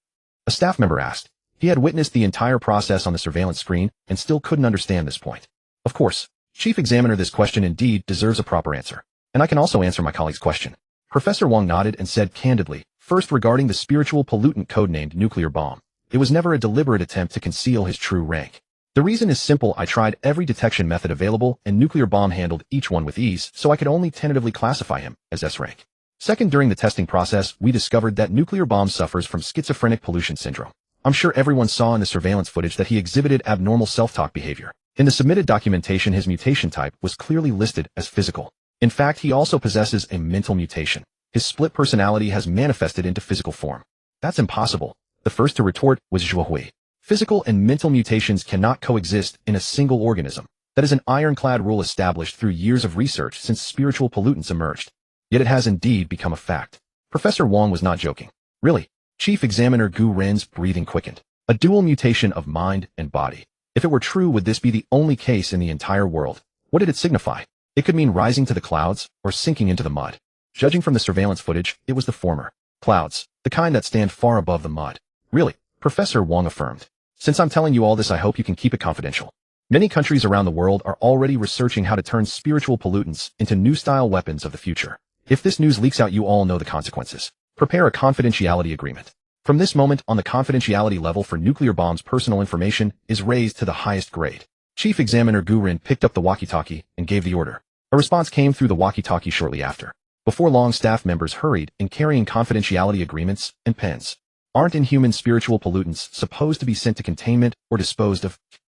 A staff member asked. He had witnessed the entire process on the surveillance screen and still couldn't understand this point. Of course, Chief Examiner, this question indeed deserves a proper answer. And I can also answer my colleague's question. Professor Wang nodded and said candidly, first regarding the spiritual pollutant codenamed nuclear bomb. It was never a deliberate attempt to conceal his true rank. The reason is simple. I tried every detection method available and nuclear bomb handled each one with ease, so I could only tentatively classify him as S-rank. Second, during the testing process, we discovered that nuclear bomb suffers from schizophrenic pollution syndrome. I'm sure everyone saw in the surveillance footage that he exhibited abnormal self-talk behavior. In the submitted documentation, his mutation type was clearly listed as physical. In fact, he also possesses a mental mutation. His split personality has manifested into physical form. That's impossible. The first to retort was Zhu Shui. Physical and mental mutations cannot coexist in a single organism. That is an ironclad rule established through years of research since spiritual pollutants emerged. Yet it has indeed become a fact. Professor Wang was not joking. Really? Chief Examiner Gu Ren's breathing quickened. A dual mutation of mind and body. If it were true, would this be the only case in the entire world? What did it signify? It could mean rising to the clouds or sinking into the mud. Judging from the surveillance footage, it was the former. Clouds, the kind that stand far above the mud. Really? Professor Wang affirmed. Since I'm telling you all this, I hope you can keep it confidential. Many countries around the world are already researching how to turn spiritual pollutants into new-style weapons of the future. If this news leaks out, you all know the consequences. Prepare a confidentiality agreement. From this moment on, the confidentiality level for nuclear bombs' personal information is raised to the highest grade. Chief Examiner Gu Ren picked up the walkie-talkie and gave the order. A response came through the walkie-talkie shortly after. Before long, staff members hurried in carrying confidentiality agreements and pens. Aren't inhuman spiritual pollutants supposed to be sent to containment or disposed of?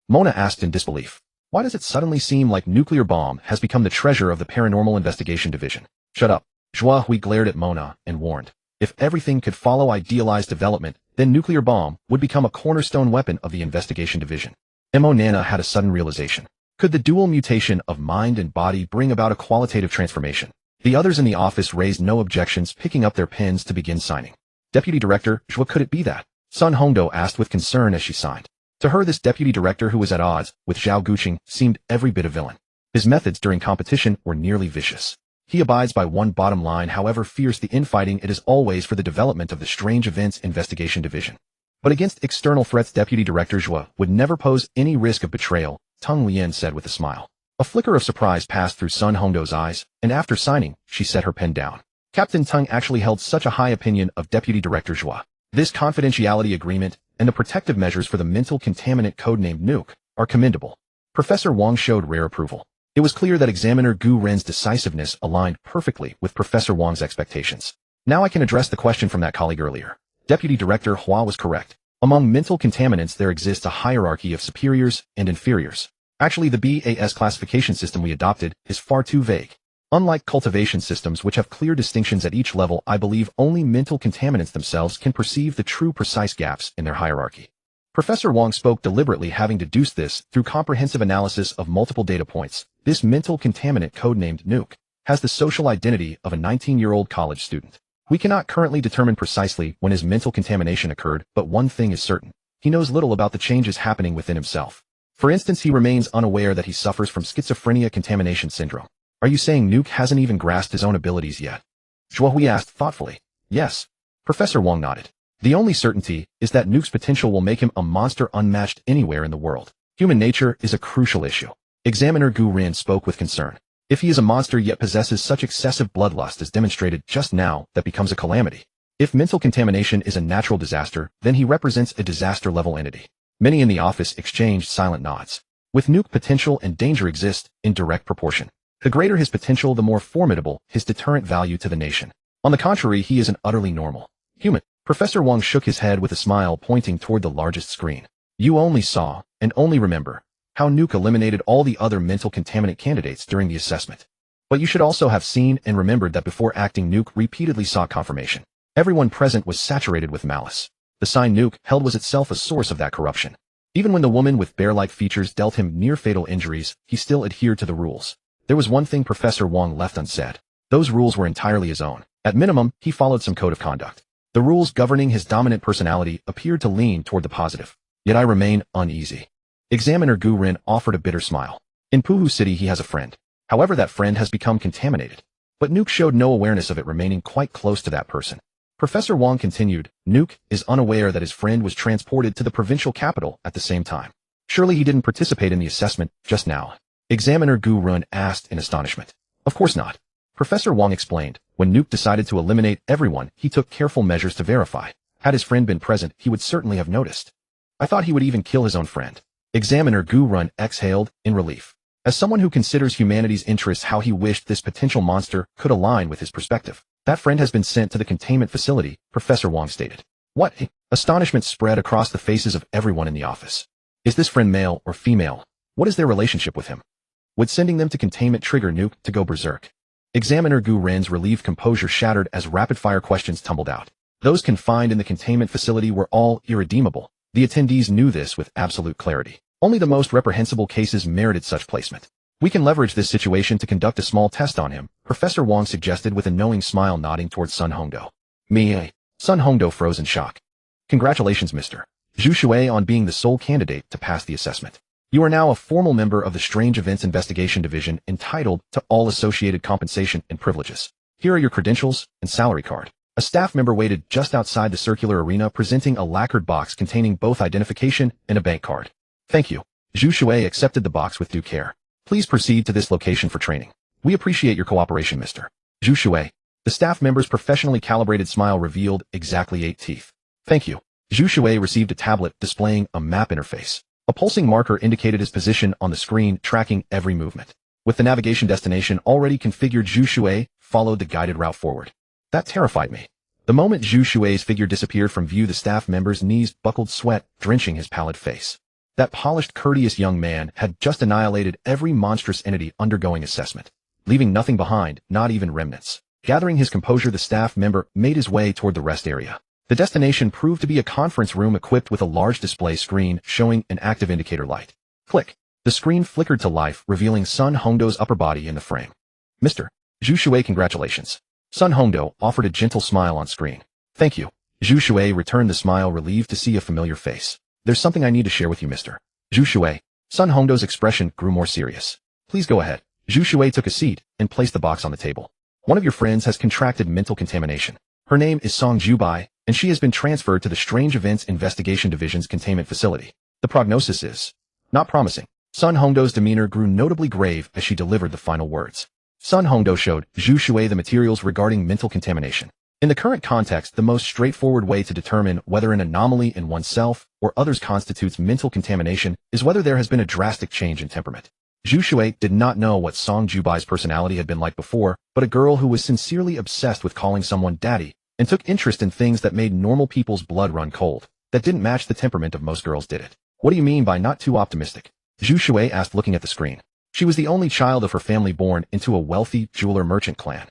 Mona asked in disbelief. Why does it suddenly seem like nuclear bomb has become the treasure of the Paranormal Investigation Division? Shut up. Zhu Shui glared at Mona and warned. If everything could follow idealized development, then nuclear bomb would become a cornerstone weapon of the investigation division. Mo Nana had a sudden realization. Could the dual mutation of mind and body bring about a qualitative transformation? The others in the office raised no objections, picking up their pens to begin signing. Deputy Director, Zhu, could it be that? Sun Hongdo asked with concern as she signed. To her, this deputy director, who was at odds with Zhao Guqing, seemed every bit a villain. His methods during competition were nearly vicious. He abides by one bottom line, however fierce the infighting, it is always for the development of the Strange Events Investigation Division. But against external threats, Deputy Director Zhu would never pose any risk of betrayal, Teng Lian said with a smile. A flicker of surprise passed through Sun Hongdo's eyes, and after signing, she set her pen down. Captain Teng actually held such a high opinion of Deputy Director Zhu. This confidentiality agreement and the protective measures for the mental contaminant codenamed Nuke are commendable. Professor Wang showed rare approval. It was clear that Examiner Gu Ren's decisiveness aligned perfectly with Professor Wang's expectations. Now I can address the question from that colleague earlier. Deputy Director Hua was correct. Among mental contaminants, there exists a hierarchy of superiors and inferiors. Actually, the BAS classification system we adopted is far too vague. Unlike cultivation systems, which have clear distinctions at each level, I believe only mental contaminants themselves can perceive the true precise gaps in their hierarchy. Professor Wang spoke deliberately, having deduced this through comprehensive analysis of multiple data points. This mental contaminant codenamed Nuke has the social identity of a 19-year-old college student. We cannot currently determine precisely when his mental contamination occurred, but one thing is certain. He knows little about the changes happening within himself. For instance, he remains unaware that he suffers from schizophrenia contamination syndrome. Are you saying Nuke hasn't even grasped his own abilities yet? Zhu Shui asked thoughtfully. Yes. Professor Wang nodded. The only certainty is that Nuke's potential will make him a monster unmatched anywhere in the world. Human nature is a crucial issue. Examiner Gu Ren spoke with concern. If he is a monster yet possesses such excessive bloodlust as demonstrated just now, that becomes a calamity. If mental contamination is a natural disaster, then he represents a disaster-level entity. Many in the office exchanged silent nods. With Nuke, potential and danger exist in direct proportion. The greater his potential, the more formidable his deterrent value to the nation. On the contrary, he is an utterly normal human. Professor Wang shook his head with a smile, pointing toward the largest screen. You only saw, and only remember, how Nuke eliminated all the other mental contaminant candidates during the assessment. But you should also have seen and remembered that before acting, Nuke repeatedly sought confirmation. Everyone present was saturated with malice. The sign Nuke held was itself a source of that corruption. Even when the woman with bear-like features dealt him near-fatal injuries, he still adhered to the rules. There was one thing Professor Wong left unsaid. Those rules were entirely his own. At minimum, he followed some code of conduct. The rules governing his dominant personality appeared to lean toward the positive. Yet I remain uneasy. Examiner Gu Rin offered a bitter smile. In Puhu City he has a friend. However, that friend has become contaminated. But Nuke showed no awareness of it remaining quite close to that person. Professor Wong continued, Nuke is unaware that his friend was transported to the provincial capital at the same time. Surely he didn't participate in the assessment just now. Examiner Gu Rin asked in astonishment. Of course not. Professor Wong explained, when Nuke decided to eliminate everyone, he took careful measures to verify. Had his friend been present, he would certainly have noticed. I thought he would even kill his own friend. Examiner Gu Rin exhaled in relief. As someone who considers humanity's interests, how he wished this potential monster could align with his perspective. That friend has been sent to the containment facility, Professor Wong stated. What? Astonishment spread across the faces of everyone in the office. Is this friend male or female? What is their relationship with him? Would sending them to containment trigger Nuke to go berserk? Examiner Gu Rin's relieved composure shattered as rapid-fire questions tumbled out. Those confined in the containment facility were all irredeemable. The attendees knew this with absolute clarity. Only the most reprehensible cases merited such placement. We can leverage this situation to conduct a small test on him, Professor Wong suggested with a knowing smile, nodding towards Sun Hongdo. Sun Hongdo froze in shock. Congratulations, Mr. Zhu Shui, on being the sole candidate to pass the assessment. You are now a formal member of the Strange Events Investigation Division, entitled to all associated compensation and privileges. Here are your credentials and salary card. A staff member waited just outside the circular arena, presenting a lacquered box containing both identification and a bank card. Thank you. Zhu Shui accepted the box with due care. Please proceed to this location for training. We appreciate your cooperation, Mr. Zhu Shui. The staff member's professionally calibrated smile revealed exactly 8 teeth. Thank you. Zhu Shui received a tablet displaying a map interface. A pulsing marker indicated his position on the screen, tracking every movement. With the navigation destination already configured, Zhu Shui followed the guided route forward. That terrified me. The moment Zhu Shui's figure disappeared from view, the staff member's knees buckled, sweat drenching his pallid face. That polished, courteous young man had just annihilated every monstrous entity undergoing assessment, leaving nothing behind, not even remnants. Gathering his composure, the staff member made his way toward the rest area. The destination proved to be a conference room equipped with a large display screen showing an active indicator light. Click. The screen flickered to life, revealing Sun Hongdo's upper body in the frame. Mr. Zhu Shui, congratulations. Sun Hongdo offered a gentle smile on screen. Thank you. Zhu Shui returned the smile, relieved to see a familiar face. There's something I need to share with you, Mr. Zhu Shui. Sun Hongdo's expression grew more serious. Please go ahead. Zhu Shui took a seat and placed the box on the table. One of your friends has contracted mental contamination. Her name is Song Jubai, and she has been transferred to the Strange Events Investigation Division's containment facility. The prognosis is not promising. Sun Hongdo's demeanor grew notably grave as she delivered the final words. Sun Hongdo showed Zhu Shui the materials regarding mental contamination. In the current context, the most straightforward way to determine whether an anomaly in oneself or others constitutes mental contamination is whether there has been a drastic change in temperament. Zhu Shui did not know what Song Jubai's personality had been like before, but a girl who was sincerely obsessed with calling someone daddy and took interest in things that made normal people's blood run cold. That didn't match the temperament of most girls, did it? What do you mean by not too optimistic? Zhu Shui asked, looking at the screen. She was the only child of her family, born into a wealthy jeweler merchant clan.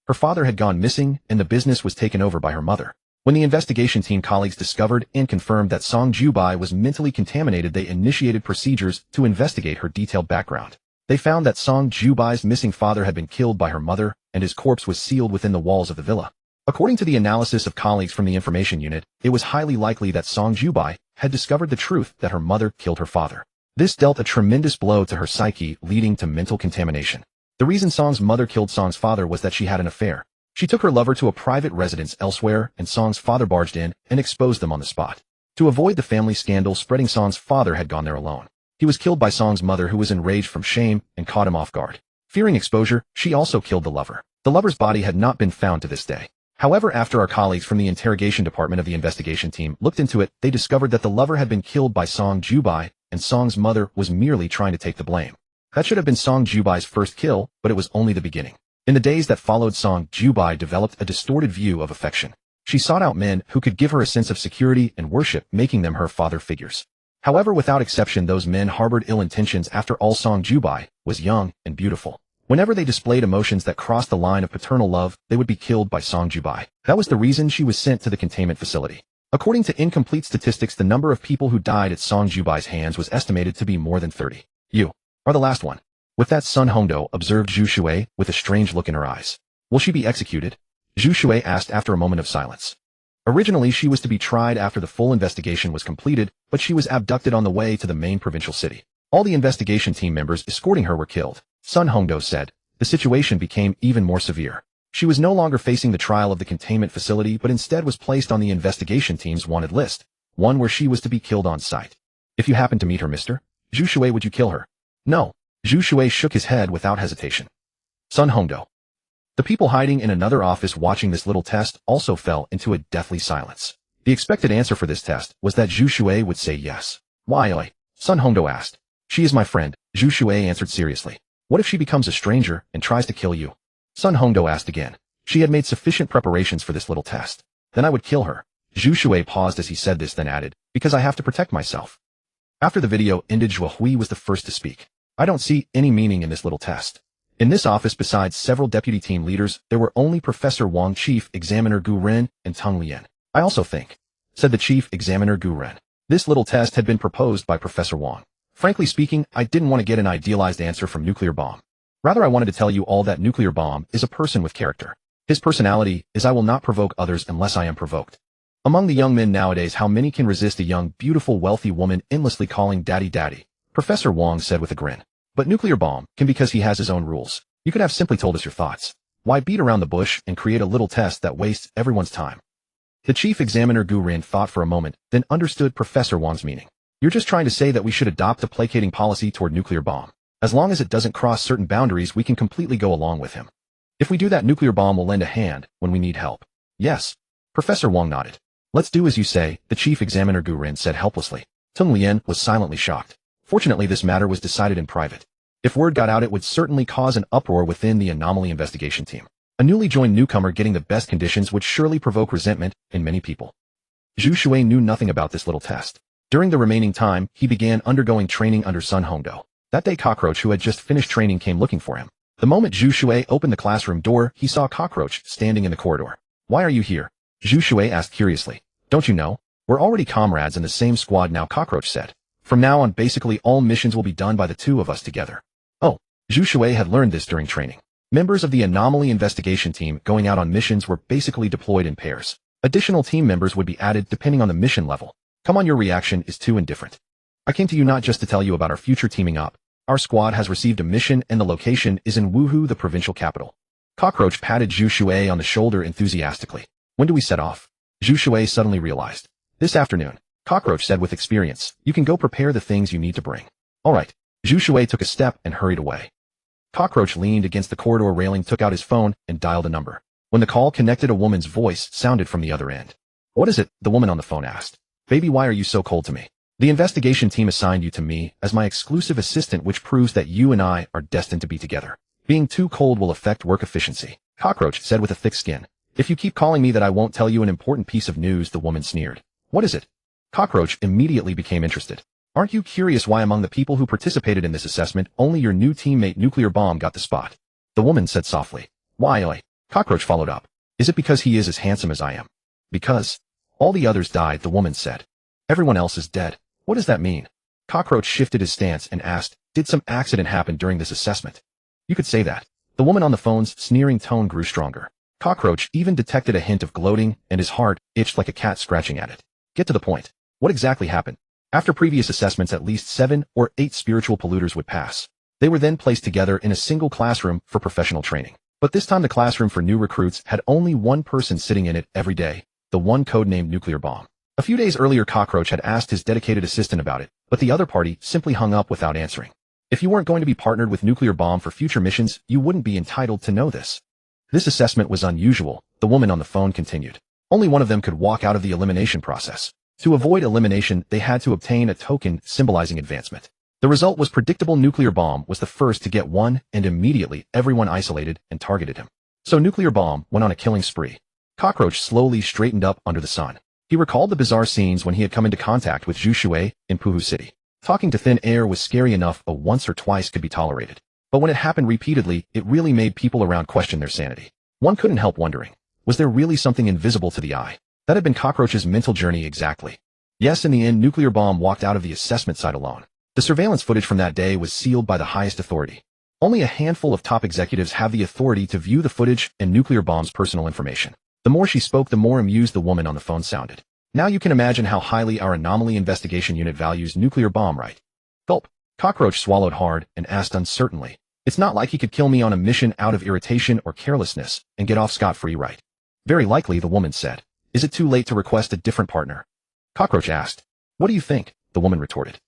Her father had gone missing, and the business was taken over by her mother. When the investigation team colleagues discovered and confirmed that Song Jubai was mentally contaminated, they initiated procedures to investigate her detailed background. They found that Song Jubai's missing father had been killed by her mother, and his corpse was sealed within the walls of the villa. According to the analysis of colleagues from the information unit, it was highly likely that Song Jubai had discovered the truth that her mother killed her father. This dealt a tremendous blow to her psyche, leading to mental contamination. The reason Song's mother killed Song's father was that she had an affair. She took her lover to a private residence elsewhere, and Song's father barged in and exposed them on the spot. To avoid the family scandal spreading, Song's father had gone there alone. He was killed by Song's mother, who was enraged from shame and caught him off guard. Fearing exposure, she also killed the lover. The lover's body had not been found to this day. However, after our colleagues from the interrogation department of the investigation team looked into it, they discovered that the lover had been killed by Song Jubai, and Song's mother was merely trying to take the blame. That should have been Song Jubai's first kill, but it was only the beginning. In the days that followed, Song Jubai developed a distorted view of affection. She sought out men who could give her a sense of security and worship, making them her father figures. However, without exception, those men harbored ill intentions. After all, Song Jubai was young and beautiful. Whenever they displayed emotions that crossed the line of paternal love, they would be killed by Song Jubai. That was the reason she was sent to the containment facility. According to incomplete statistics, the number of people who died at Song Jubai's hands was estimated to be more than 30. You are the last one. With that, Sun Hongdo observed Zhu Shui with a strange look in her eyes. Will she be executed? Zhu Shui asked after a moment of silence. Originally, she was to be tried after the full investigation was completed, but she was abducted on the way to the main provincial city. All the investigation team members escorting her were killed. Sun Hongdo said. The situation became even more severe. She was no longer facing the trial of the containment facility, but instead was placed on the investigation team's wanted list, one where she was to be killed on sight. If you happen to meet her, Mr. Zhu Shui, would you kill her? No. Zhu Shui shook his head without hesitation. Sun Hongdo. The people hiding in another office watching this little test also fell into a deathly silence. The expected answer for this test was that Zhu Shui would say yes. Why? Sun Hongdo asked. She is my friend, Zhu Shui answered seriously. What if she becomes a stranger and tries to kill you? Sun Hongdo asked again. She had made sufficient preparations for this little test. Then I would kill her. Zhu Shui paused as he said this, then added, because I have to protect myself. After the video ended, Zhu Hui was the first to speak. I don't see any meaning in this little test. In this office, besides several deputy team leaders, there were only Professor Wang, Chief Examiner Gu Ren, and Teng Lian. I also think, said the Chief Examiner Gu Ren. This little test had been proposed by Professor Wang. Frankly speaking, I didn't want to get an idealized answer from nuclear bomb. Rather, I wanted to tell you all that nuclear bomb is a person with character. His personality is I will not provoke others unless I am provoked. Among the young men nowadays, how many can resist a young, beautiful, wealthy woman endlessly calling daddy daddy? Professor Wang said with a grin. But nuclear bomb can because he has his own rules. You could have simply told us your thoughts. Why beat around the bush and create a little test that wastes everyone's time? The Chief Examiner Gu Ren thought for a moment, then understood Professor Wang's meaning. You're just trying to say that we should adopt a placating policy toward nuclear bomb. As long as it doesn't cross certain boundaries, we can completely go along with him. If we do that, nuclear bomb will lend a hand when we need help. Yes. Professor Wang nodded. Let's do as you say, the Chief Examiner Gu Ren said helplessly. Teng Lian was silently shocked. Fortunately, this matter was decided in private. If word got out, it would certainly cause an uproar within the anomaly investigation team. A newly joined newcomer getting the best conditions would surely provoke resentment in many people. Zhu Shui knew nothing about this little test. During the remaining time, he began undergoing training under Sun Hongdo. That day, Cockroach, who had just finished training, came looking for him. The moment Zhu Shui opened the classroom door, he saw Cockroach standing in the corridor. Why are you here? Zhu Shui asked curiously. Don't you know? We're already comrades in the same squad now, Cockroach said. From now on, basically all missions will be done by the two of us together. Oh, Zhu Shui had learned this during training. Members of the anomaly investigation team going out on missions were basically deployed in pairs. Additional team members would be added depending on the mission level. Come on, your reaction is too indifferent. I came to you not just to tell you about our future teaming up. Our squad has received a mission and the location is in Wuhu, the provincial capital. Cockroach patted Zhu Shui on the shoulder enthusiastically. When do we set off? Zhu Shui suddenly realized. This afternoon. Cockroach said with experience. You can go prepare the things you need to bring. All right. Zhu Shui took a step and hurried away. Cockroach leaned against the corridor railing, took out his phone, and dialed a number. When the call connected, a woman's voice sounded from the other end. What is it? The woman on the phone asked. Baby, why are you so cold to me? The investigation team assigned you to me as my exclusive assistant, which proves that you and I are destined to be together. Being too cold will affect work efficiency. Cockroach said with a thick skin. If you keep calling me that, I won't tell you an important piece of news, the woman sneered. What is it? Cockroach immediately became interested. Aren't you curious why among the people who participated in this assessment, only your new teammate Nuclear Bomb got the spot? The woman said softly. Why? Cockroach followed up. Is it because he is as handsome as I am? Because all the others died, the woman said. Everyone else is dead. What does that mean? Cockroach shifted his stance and asked, did some accident happen during this assessment? You could say that. The woman on the phone's sneering tone grew stronger. Cockroach even detected a hint of gloating, and his heart itched like a cat scratching at it. Get to the point. What exactly happened? After previous assessments, at least 7 or 8 spiritual polluters would pass. They were then placed together in a single classroom for professional training. But this time the classroom for new recruits had only one person sitting in it every day, the one codenamed Nuclear Bomb. A few days earlier, Cockroach had asked his dedicated assistant about it, but the other party simply hung up without answering. If you weren't going to be partnered with Nuclear Bomb for future missions, you wouldn't be entitled to know this. This assessment was unusual, the woman on the phone continued. Only one of them could walk out of the elimination process. To avoid elimination, they had to obtain a token symbolizing advancement. The result was predictable. Nuclear Bomb was the first to get one, and immediately everyone isolated and targeted him. So Nuclear Bomb went on a killing spree. Cockroach slowly straightened up under the sun. He recalled the bizarre scenes when he had come into contact with Zhu Shui in Puhu City. Talking to thin air was scary enough, but once or twice could be tolerated. But when it happened repeatedly, it really made people around question their sanity. One couldn't help wondering, was there really something invisible to the eye? That had been Cockroach's mental journey exactly. Yes, in the end, Nuclear Bomb walked out of the assessment site alone. The surveillance footage from that day was sealed by the highest authority. Only a handful of top executives have the authority to view the footage and Nuclear Bomb's personal information. The more she spoke, the more amused the woman on the phone sounded. Now you can imagine how highly our anomaly investigation unit values Nuclear Bomb, right? Gulp. Cockroach swallowed hard and asked uncertainly. It's not like he could kill me on a mission out of irritation or carelessness and get off scot-free, right? Very likely, the woman said. Is it too late to request a different partner? Cockroach asked. What do you think? The woman retorted.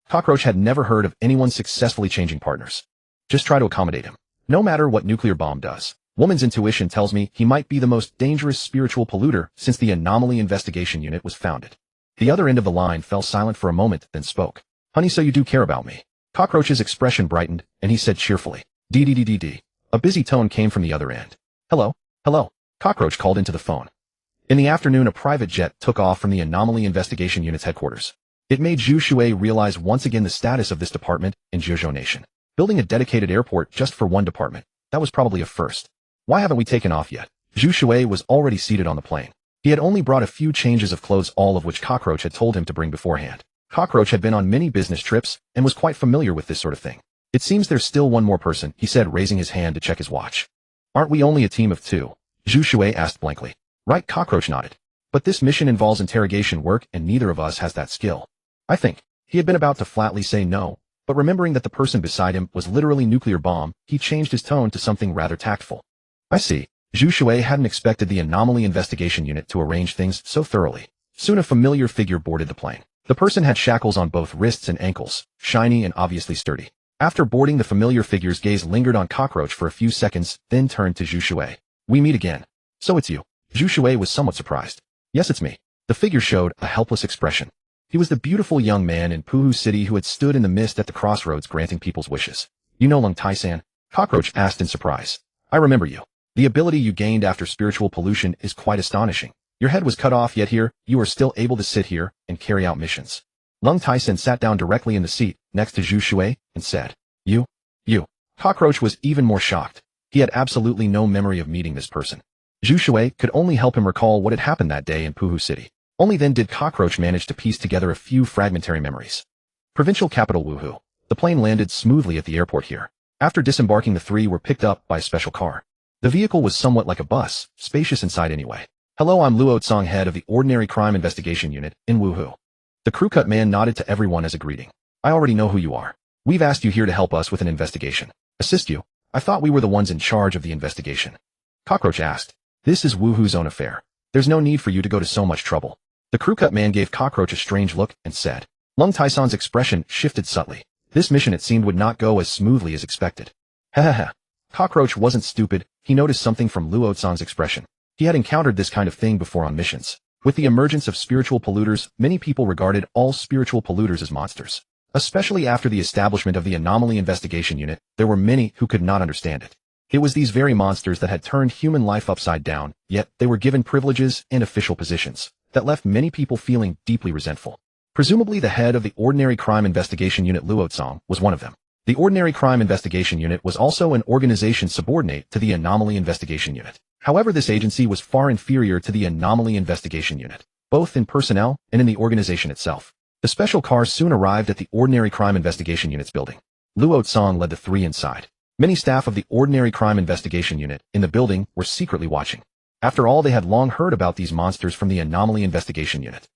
Cockroach had never heard of anyone successfully changing partners. Just try to accommodate him. No matter what Nuclear Bomb does. Woman's intuition tells me he might be the most dangerous spiritual polluter since the Anomaly Investigation Unit was founded. The other end of the line fell silent for a moment, then spoke. Honey, so you do care about me. Cockroach's expression brightened, and he said cheerfully. D. A busy tone came from the other end. Hello? Hello? Cockroach called into the phone. In the afternoon, a private jet took off from the Anomaly Investigation Unit's headquarters. It made Zhu Shui realize once again the status of this department in Zhuzhou Nation. Building a dedicated airport just for one department, that was probably a first. Why haven't we taken off yet? Zhu Shui was already seated on the plane. He had only brought a few changes of clothes, all of which Cockroach had told him to bring beforehand. Cockroach had been on many business trips and was quite familiar with this sort of thing. It seems there's still one more person, he said, raising his hand to check his watch. Aren't we only a team of two? Zhu Shui asked blankly. Right, Cockroach nodded. But this mission involves interrogation work and neither of us has that skill. I think. He had been about to flatly say no, but remembering that the person beside him was literally Nuclear Bomb, he changed his tone to something rather tactful. I see. Zhu Shui hadn't expected the Anomaly Investigation Unit to arrange things so thoroughly. Soon a familiar figure boarded the plane. The person had shackles on both wrists and ankles, shiny and obviously sturdy. After boarding, the familiar figure's gaze lingered on Cockroach for a few seconds, then turned to Zhu Shui. We meet again. So it's you. Zhu Shui was somewhat surprised. Yes, it's me. The figure showed a helpless expression. He was the beautiful young man in Puhu City who had stood in the mist at the crossroads granting people's wishes. You know Lung Tai-san? Cockroach asked in surprise. I remember you. The ability you gained after spiritual pollution is quite astonishing. Your head was cut off, yet here, you are still able to sit here and carry out missions. Lung Tai-san sat down directly in the seat next to Zhu Shui and said, You. Cockroach was even more shocked. He had absolutely no memory of meeting this person. Zhu Shui could only help him recall what had happened that day in Puhu City. Only then did Cockroach manage to piece together a few fragmentary memories. Provincial capital Wuhu. The plane landed smoothly at the airport here. After disembarking, the three were picked up by a special car. The vehicle was somewhat like a bus, spacious inside anyway. Hello, I'm Luo Tsong, head of the Ordinary Crime Investigation Unit in Wuhu. The crew-cut man nodded to everyone as a greeting. I already know who you are. We've asked you here to help us with an investigation. Assist you? I thought we were the ones in charge of the investigation. Cockroach asked. This is Wuhu's own affair. There's no need for you to go to so much trouble. The crew-cut man gave Cockroach a strange look and said. Lung Tai-san's expression shifted subtly. This mission, it seemed, would not go as smoothly as expected. Ha. Cockroach wasn't stupid. He noticed something from Luo Tsong's expression. He had encountered this kind of thing before on missions. With the emergence of spiritual polluters, many people regarded all spiritual polluters as monsters. Especially after the establishment of the Anomaly Investigation Unit, there were many who could not understand it. It was these very monsters that had turned human life upside down, yet they were given privileges and official positions that left many people feeling deeply resentful. Presumably the head of the Ordinary Crime Investigation Unit, Luo Tsong, was one of them. The Ordinary Crime Investigation Unit was also an organization subordinate to the Anomaly Investigation Unit. However, this agency was far inferior to the Anomaly Investigation Unit, both in personnel and in the organization itself. The special car soon arrived at the Ordinary Crime Investigation Unit's building. Luo Tsong led the three inside. Many staff of the Ordinary Crime Investigation Unit in the building were secretly watching. After all, they had long heard about these monsters from the Anomaly Investigation Unit.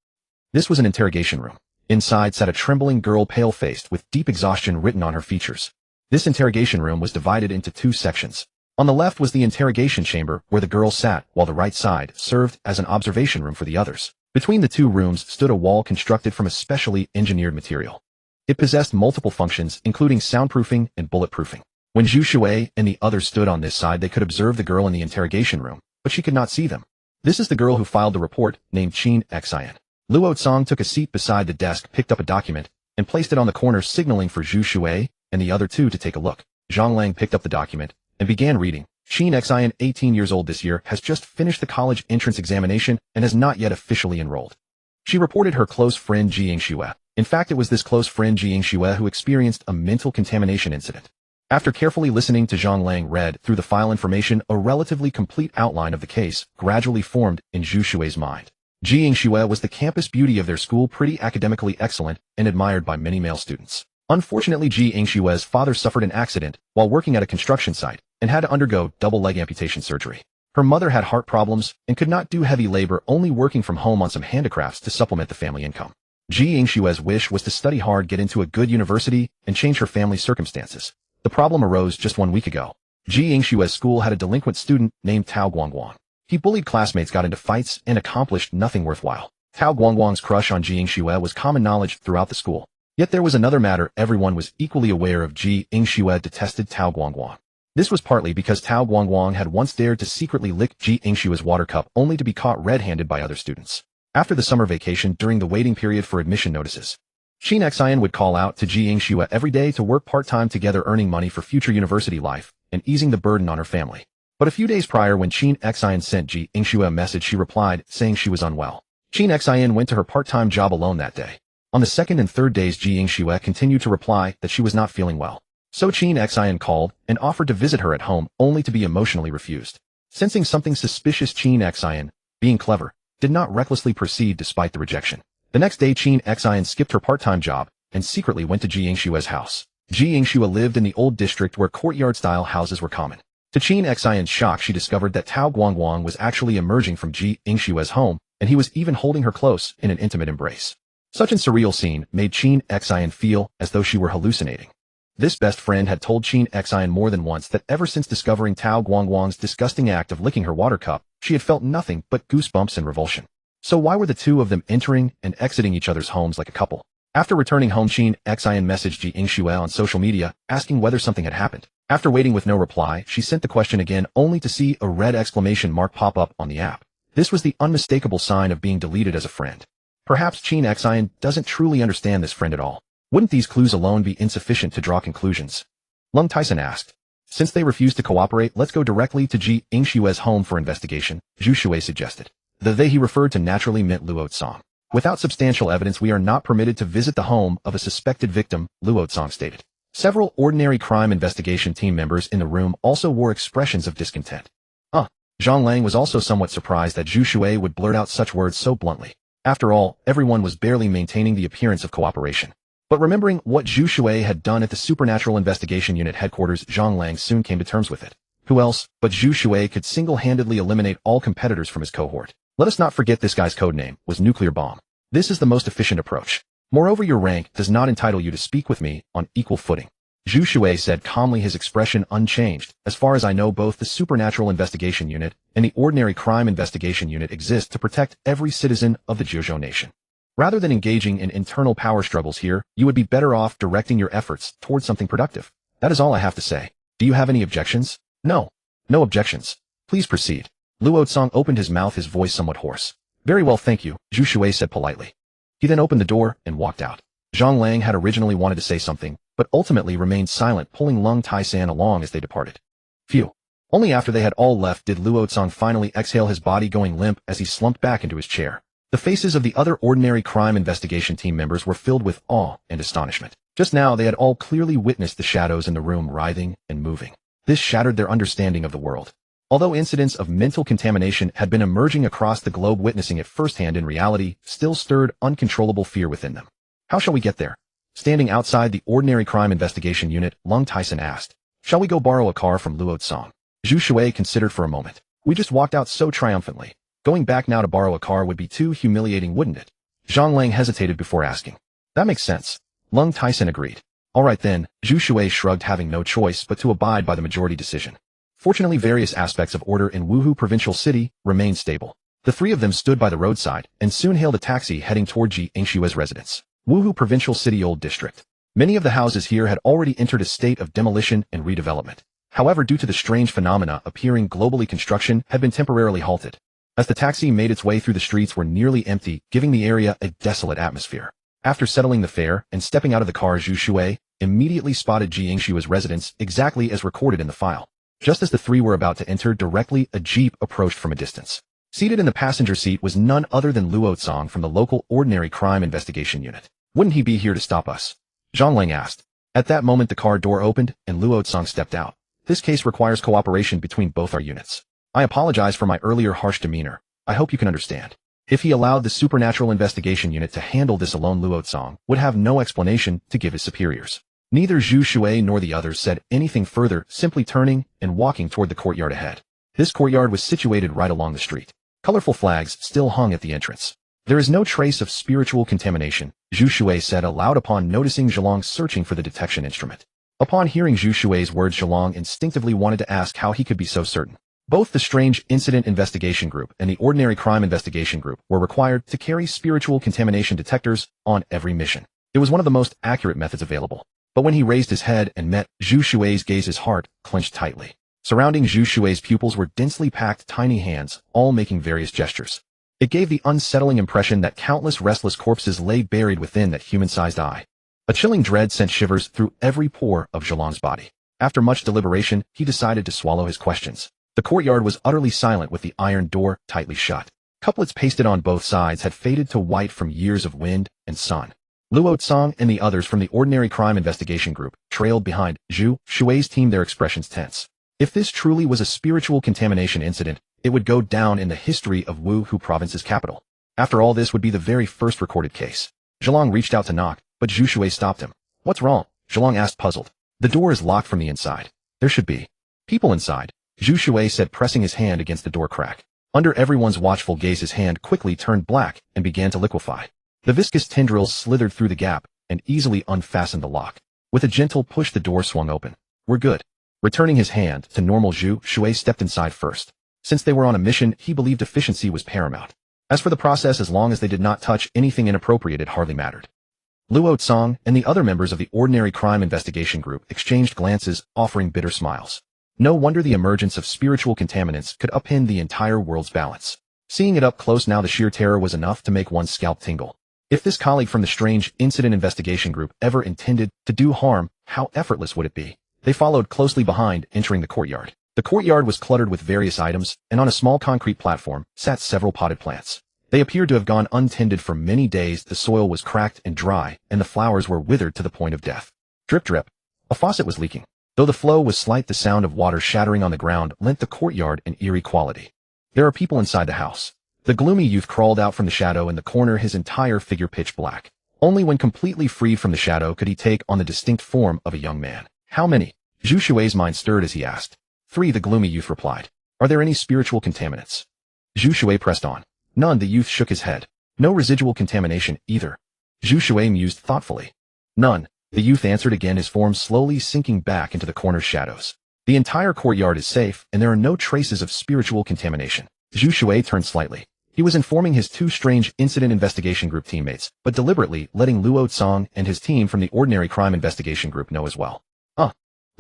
This was an interrogation room. Inside sat a trembling girl, pale-faced, with deep exhaustion written on her features. This interrogation room was divided into two sections. On the left was the interrogation chamber where the girl sat, while the right side served as an observation room for the others. Between the two rooms stood a wall constructed from a specially engineered material. It possessed multiple functions, including soundproofing and bulletproofing. When Zhu Shui and the others stood on this side, they could observe the girl in the interrogation room, but she could not see them. This is the girl who filed the report, named Qin Xian. Luo Tsong took a seat beside the desk, picked up a document, and placed it on the corner, signaling for Zhu Shui and the other two to take a look. Zhang Lang picked up the document and began reading. Qin Xian, 18 years old this year, has just finished the college entrance examination and has not yet officially enrolled. She reported her close friend Ji Yingxue. In fact, it was this close friend Ji Yingxue who experienced a mental contamination incident. After carefully listening to Zhang Lang read through the file information, a relatively complete outline of the case gradually formed in Zhu Shui's mind. Ji Yingxue was the campus beauty of their school, pretty academically excellent and admired by many male students. Unfortunately, Ji Yingxue's father suffered an accident while working at a construction site and had to undergo double leg amputation surgery. Her mother had heart problems and could not do heavy labor, only working from home on some handicrafts to supplement the family income. Ji Yingxue's wish was to study hard, get into a good university, and change her family's circumstances. The problem arose just 1 week ago. Ji Yingxue's school had a delinquent student named Tao Guangguang. He bullied classmates, got into fights, and accomplished nothing worthwhile. Tao Guangguang's crush on Ji Yingxue was common knowledge throughout the school. Yet there was another matter. Everyone was equally aware of. Ji Yingxue detested Tao Guangguang. This was partly because Tao Guangguang had once dared to secretly lick Ji Yingxue's water cup, only to be caught red-handed by other students. After the summer vacation, during the waiting period for admission notices, Qin Xian would call out to Ji Yingxue every day to work part-time together, earning money for future university life and easing the burden on her family. But a few days prior, when Qin Xian sent Ji Yingxue a message, she replied, saying she was unwell. Qin Xian went to her part-time job alone that day. On the second and third days, Ji Yingxue continued to reply that she was not feeling well. So Qin Xian called and offered to visit her at home, only to be emotionally refused. Sensing something suspicious, Qin Xian, being clever, did not recklessly proceed despite the rejection. The next day, Qin Xian skipped her part-time job and secretly went to Ji Yingxue's house. Ji Yingxue lived in the old district where courtyard-style houses were common. To Qin Xian's shock, she discovered that Tao Guangguang was actually emerging from Ji Yingxue's home, and he was even holding her close in an intimate embrace. Such a surreal scene made Qin Xian feel as though she were hallucinating. This best friend had told Qin Xian more than once that ever since discovering Tao Guangguang's disgusting act of licking her water cup, she had felt nothing but goosebumps and revulsion. So why were the two of them entering and exiting each other's homes like a couple? After returning home, Qin Xian messaged Ji Yingxue on social media, asking whether something had happened. After waiting with no reply, she sent the question again, only to see a red exclamation mark pop up on the app. This was the unmistakable sign of being deleted as a friend. Perhaps Qin Xian doesn't truly understand this friend at all. Wouldn't these clues alone be insufficient to draw conclusions? Lung Tyson asked. Since they refused to cooperate, let's go directly to Ji Yingxue's home for investigation, Zhu Shui suggested. The they he referred to naturally meant Luo Tsang. Without substantial evidence, we are not permitted to visit the home of a suspected victim, Luo Tsang stated. Several ordinary crime investigation team members in the room also wore expressions of discontent. Zhang Lang was also somewhat surprised that Zhu Shui would blurt out such words so bluntly. After all, everyone was barely maintaining the appearance of cooperation. But remembering what Zhu Shui had done at the Supernatural Investigation Unit headquarters, Zhang Lang soon came to terms with it. Who else but Zhu Shui could single-handedly eliminate all competitors from his cohort? Let us not forget this guy's codename was Nuclear Bomb. This is the most efficient approach. Moreover, your rank does not entitle you to speak with me on equal footing. Zhu Shui said calmly, his expression unchanged. As far as I know, both the Supernatural Investigation Unit and the Ordinary Crime Investigation Unit exist to protect every citizen of the Jiuzhou nation. Rather than engaging in internal power struggles here, you would be better off directing your efforts towards something productive. That is all I have to say. Do you have any objections? No. No objections. Please proceed. Luo Tsang opened his mouth, his voice somewhat hoarse. Very well, thank you, Zhu Shui said politely. He then opened the door and walked out. Zhang Lang had originally wanted to say something, but ultimately remained silent, pulling Lung Tai-san along as they departed. Phew. Only after they had all left did Luo Tsang finally exhale, his body going limp as he slumped back into his chair. The faces of the other ordinary crime investigation team members were filled with awe and astonishment. Just now they had all clearly witnessed the shadows in the room writhing and moving. This shattered their understanding of the world. Although incidents of mental contamination had been emerging across the globe, witnessing it firsthand in reality still stirred uncontrollable fear within them. How shall we get there? Standing outside the Ordinary Crime Investigation Unit, Lung Tyson asked. Shall we go borrow a car from Luo Tsang? Zhu Shui considered for a moment. We just walked out so triumphantly. Going back now to borrow a car would be too humiliating, wouldn't it? Zhang Lang hesitated before asking. That makes sense. Lung Tyson agreed. All right then, Zhu Shui shrugged, having no choice but to abide by the majority decision. Fortunately, various aspects of order in Wuhu Provincial City remained stable. The three of them stood by the roadside and soon hailed a taxi heading toward Ji Yingxue's residence. Wuhu Provincial City Old District. Many of the houses here had already entered a state of demolition and redevelopment. However, due to the strange phenomena appearing globally, construction had been temporarily halted. As the taxi made its way through, the streets were nearly empty, giving the area a desolate atmosphere. After settling the fare and stepping out of the car, Zhu Shui immediately spotted Ji Yingxue's residence exactly as recorded in the file. Just as the three were about to enter directly, a jeep approached from a distance. Seated in the passenger seat was none other than Luo Tsang from the local Ordinary Crime Investigation Unit. Wouldn't he be here to stop us? Zhang Lang asked. At that moment the car door opened, and Luo Tsang stepped out. This case requires cooperation between both our units. I apologize for my earlier harsh demeanor. I hope you can understand. If he allowed the Supernatural Investigation Unit to handle this alone, Luo Tsang would have no explanation to give his superiors. Neither Zhu Shui nor the others said anything further, simply turning and walking toward the courtyard ahead. This courtyard was situated right along the street. Colorful flags still hung at the entrance. There is no trace of spiritual contamination, Zhu Shui said aloud upon noticing Zhilong searching for the detection instrument. Upon hearing Zhu Shui's words, Zhilong instinctively wanted to ask how he could be so certain. Both the Strange Incident Investigation Group and the Ordinary Crime Investigation Group were required to carry spiritual contamination detectors on every mission. It was one of the most accurate methods available. But when he raised his head and met Zhu Shui's gaze, his heart clenched tightly. Surrounding Zhu Shui's pupils were densely packed tiny hands, all making various gestures. It gave the unsettling impression that countless restless corpses lay buried within that human-sized eye. A chilling dread sent shivers through every pore of Zhilong's body. After much deliberation, he decided to swallow his questions. The courtyard was utterly silent with the iron door tightly shut. Couplets pasted on both sides had faded to white from years of wind and sun. Luo Tsang and the others from the Ordinary Crime Investigation Group trailed behind Zhu Shui's team, their expressions tense. If this truly was a spiritual contamination incident, it would go down in the history of Wuhu Province's capital. After all, this would be the very first recorded case. Zhilong reached out to knock, but Zhu Shui stopped him. What's wrong? Zhilong asked, puzzled. The door is locked from the inside. There should be people inside, Zhu Shui said, pressing his hand against the door crack. Under everyone's watchful gaze, his hand quickly turned black and began to liquefy. The viscous tendrils slithered through the gap and easily unfastened the lock. With a gentle push, the door swung open. We're good. Returning his hand to normal, Zhu Shui stepped inside first. Since they were on a mission, he believed efficiency was paramount. As for the process, as long as they did not touch anything inappropriate, it hardly mattered. Luo Tsang and the other members of the Ordinary Crime Investigation Group exchanged glances, offering bitter smiles. No wonder the emergence of spiritual contaminants could upend the entire world's balance. Seeing it up close now, the sheer terror was enough to make one's scalp tingle. If this colleague from the Strange Incident Investigation Group ever intended to do harm, how effortless would it be? They followed closely behind, entering the courtyard. The courtyard was cluttered with various items, and on a small concrete platform sat several potted plants. They appeared to have gone untended for many days. The soil was cracked and dry, and the flowers were withered to the point of death. Drip drip. A faucet was leaking. Though the flow was slight, the sound of water shattering on the ground lent the courtyard an eerie quality. There are people inside the house. The gloomy youth crawled out from the shadow in the corner, his entire figure pitch black. Only when completely freed from the shadow could he take on the distinct form of a young man. How many? Zhu Shui's mind stirred as he asked. 3, the gloomy youth replied. Are there any spiritual contaminants? Zhu Shui pressed on. None, the youth shook his head. No residual contamination either. Zhu Shui mused thoughtfully. None, the youth answered again, his form slowly sinking back into the corner's shadows. The entire courtyard is safe, and there are no traces of spiritual contamination. Zhu Shui turned slightly. He was informing his 2 Strange Incident Investigation Group teammates, but deliberately letting Luo Tsang and his team from the Ordinary Crime Investigation Group know as well.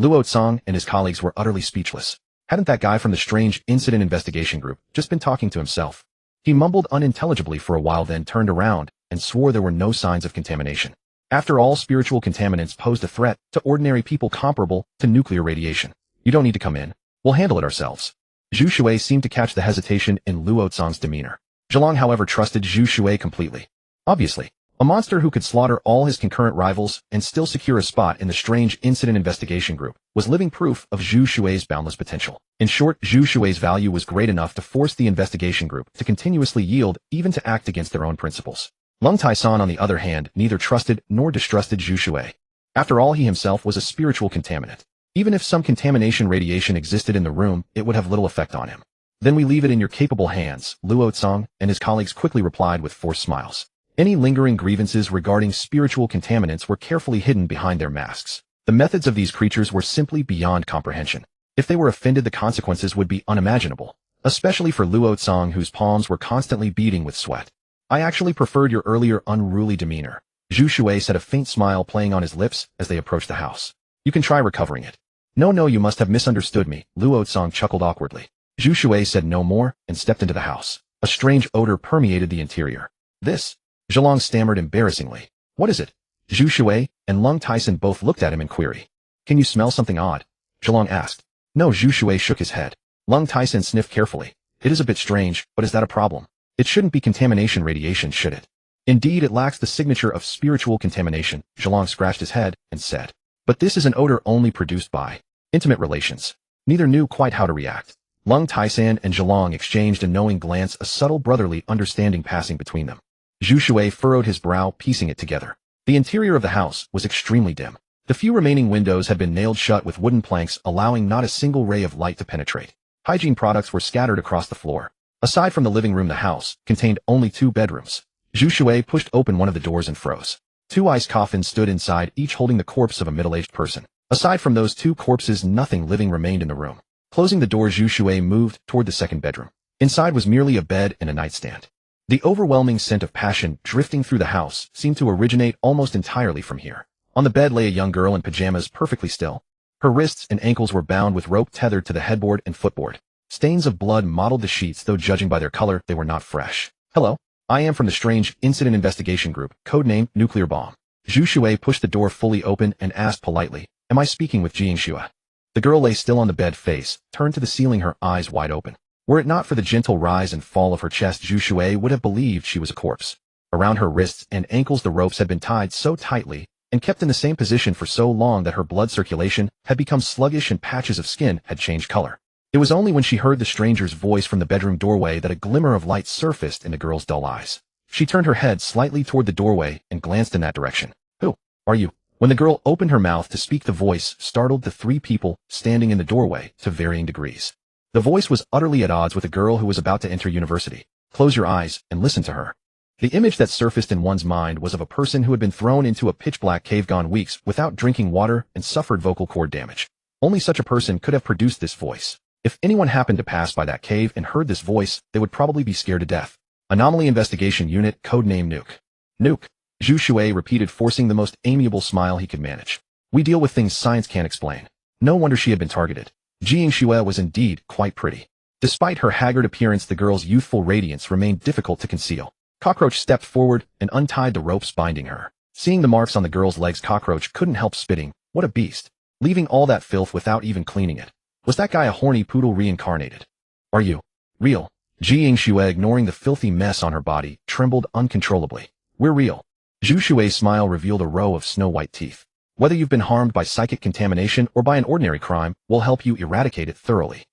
Luo Tsang and his colleagues were utterly speechless. Hadn't that guy from the Strange Incident Investigation Group just been talking to himself? He mumbled unintelligibly for a while, then turned around and swore there were no signs of contamination. After all, spiritual contaminants posed a threat to ordinary people comparable to nuclear radiation. You don't need to come in. We'll handle it ourselves. Zhu Shui seemed to catch the hesitation in Luo Tsang's demeanor. Zhilong, however, trusted Zhu Shui completely. Obviously, a monster who could slaughter all his concurrent rivals and still secure a spot in the Strange Incident Investigation Group was living proof of Zhu Shui's boundless potential. In short, Zhu Shui's value was great enough to force the investigation group to continuously yield, even to act against their own principles. Lung Tai-san, on the other hand, neither trusted nor distrusted Zhu Shui. After all, he himself was a spiritual contaminant. Even if some contamination radiation existed in the room, it would have little effect on him. Then we leave it in your capable hands, Luo Tsang and his colleagues quickly replied with forced smiles. Any lingering grievances regarding spiritual contaminants were carefully hidden behind their masks. The methods of these creatures were simply beyond comprehension. If they were offended, the consequences would be unimaginable, especially for Luo Tsang, whose palms were constantly beading with sweat. I actually preferred your earlier unruly demeanor, Zhu Shui said, a faint smile playing on his lips as they approached the house. You can try recovering it. No, you must have misunderstood me, Luo Tsang chuckled awkwardly. Zhu Shui said no more and stepped into the house. A strange odor permeated the interior. This? Zhilong stammered embarrassingly. What is it? Zhu Shui and Lung Tyson both looked at him in query. Can you smell something odd? Zhilong asked. No, Zhu Shui shook his head. Lung Tyson sniffed carefully. It is a bit strange, but is that a problem? It shouldn't be contamination radiation, should it? Indeed, it lacks the signature of spiritual contamination. Zhilong scratched his head and said. But this is an odor only produced by intimate relations. Neither knew quite how to react. Lung Taisan and Zhelong exchanged a knowing glance, a subtle brotherly understanding passing between them. Zhu Shui furrowed his brow, piecing it together. The interior of the house was extremely dim. The few remaining windows had been nailed shut with wooden planks, allowing not a single ray of light to penetrate. Hygiene products were scattered across the floor. Aside from the living room, the house contained only 2 bedrooms. Zhu Shui pushed open one of the doors and froze. 2 ice coffins stood inside, each holding the corpse of a middle-aged person. Aside from those 2 corpses, nothing living remained in the room. Closing the door, Zhu Shui moved toward the second bedroom. Inside was merely a bed and a nightstand. The overwhelming scent of passion drifting through the house seemed to originate almost entirely from here. On the bed lay a young girl in pajamas, perfectly still. Her wrists and ankles were bound with rope tethered to the headboard and footboard. Stains of blood mottled the sheets, though judging by their color, they were not fresh. "Hello. I am from the Strange Incident Investigation Group, codename Nuclear Bomb." Zhu Shui pushed the door fully open and asked politely, "Am I speaking with Jingxue?" The girl lay still on the bed, face turned to the ceiling, her eyes wide open. Were it not for the gentle rise and fall of her chest, Zhu Shui would have believed she was a corpse. Around her wrists and ankles the ropes had been tied so tightly and kept in the same position for so long that her blood circulation had become sluggish and patches of skin had changed color. It was only when she heard the stranger's voice from the bedroom doorway that a glimmer of light surfaced in the girl's dull eyes. She turned her head slightly toward the doorway and glanced in that direction. "Who are you?" When the girl opened her mouth to speak, the voice startled the 3 people standing in the doorway to varying degrees. The voice was utterly at odds with a girl who was about to enter university. "Close your eyes and listen to her." The image that surfaced in one's mind was of a person who had been thrown into a pitch-black cave, gone weeks without drinking water, and suffered vocal cord damage. Only such a person could have produced this voice. If anyone happened to pass by that cave and heard this voice, they would probably be scared to death. Anomaly Investigation Unit, codename Nuke. Nuke, Zhu Shui repeated, forcing the most amiable smile he could manage. "We deal with things science can't explain." No wonder she had been targeted. Jingxue was indeed quite pretty. Despite her haggard appearance, the girl's youthful radiance remained difficult to conceal. Cockroach stepped forward and untied the ropes binding her. Seeing the marks on the girl's legs, Cockroach couldn't help spitting. What a beast. Leaving all that filth without even cleaning it. Was that guy a horny poodle reincarnated? "Are you real?" Jingxue, ignoring the filthy mess on her body, trembled uncontrollably. "We're real." Zhu Shui's smile revealed a row of snow-white teeth. "Whether you've been harmed by psychic contamination or by an ordinary crime, we'll help you eradicate it thoroughly."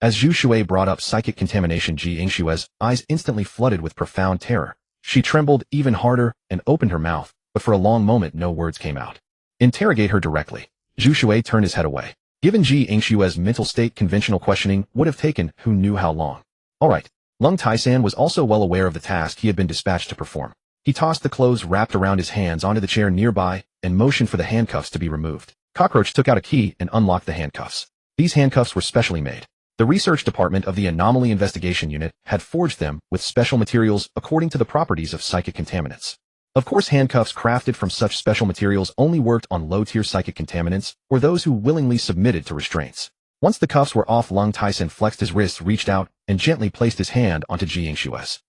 As Zhu Shui brought up psychic contamination, Jingxue's eyes instantly flooded with profound terror. She trembled even harder and opened her mouth, but for a long moment no words came out. "Interrogate her directly." Zhu Shui turned his head away. Given Jingxue's mental state, conventional questioning would have taken who knew how long. All right. Lung Taisan was also well aware of the task he had been dispatched to perform. He tossed the clothes wrapped around his hands onto the chair nearby and motioned for the handcuffs to be removed. Cockroach took out a key and unlocked the handcuffs. These handcuffs were specially made. The research department of the Anomaly Investigation Unit had forged them with special materials according to the properties of psychic contaminants. Of course, handcuffs crafted from such special materials only worked on low-tier psychic contaminants or those who willingly submitted to restraints. Once the cuffs were off, Lung Taisan flexed his wrists, reached out, and gently placed his hand onto Jingxue's.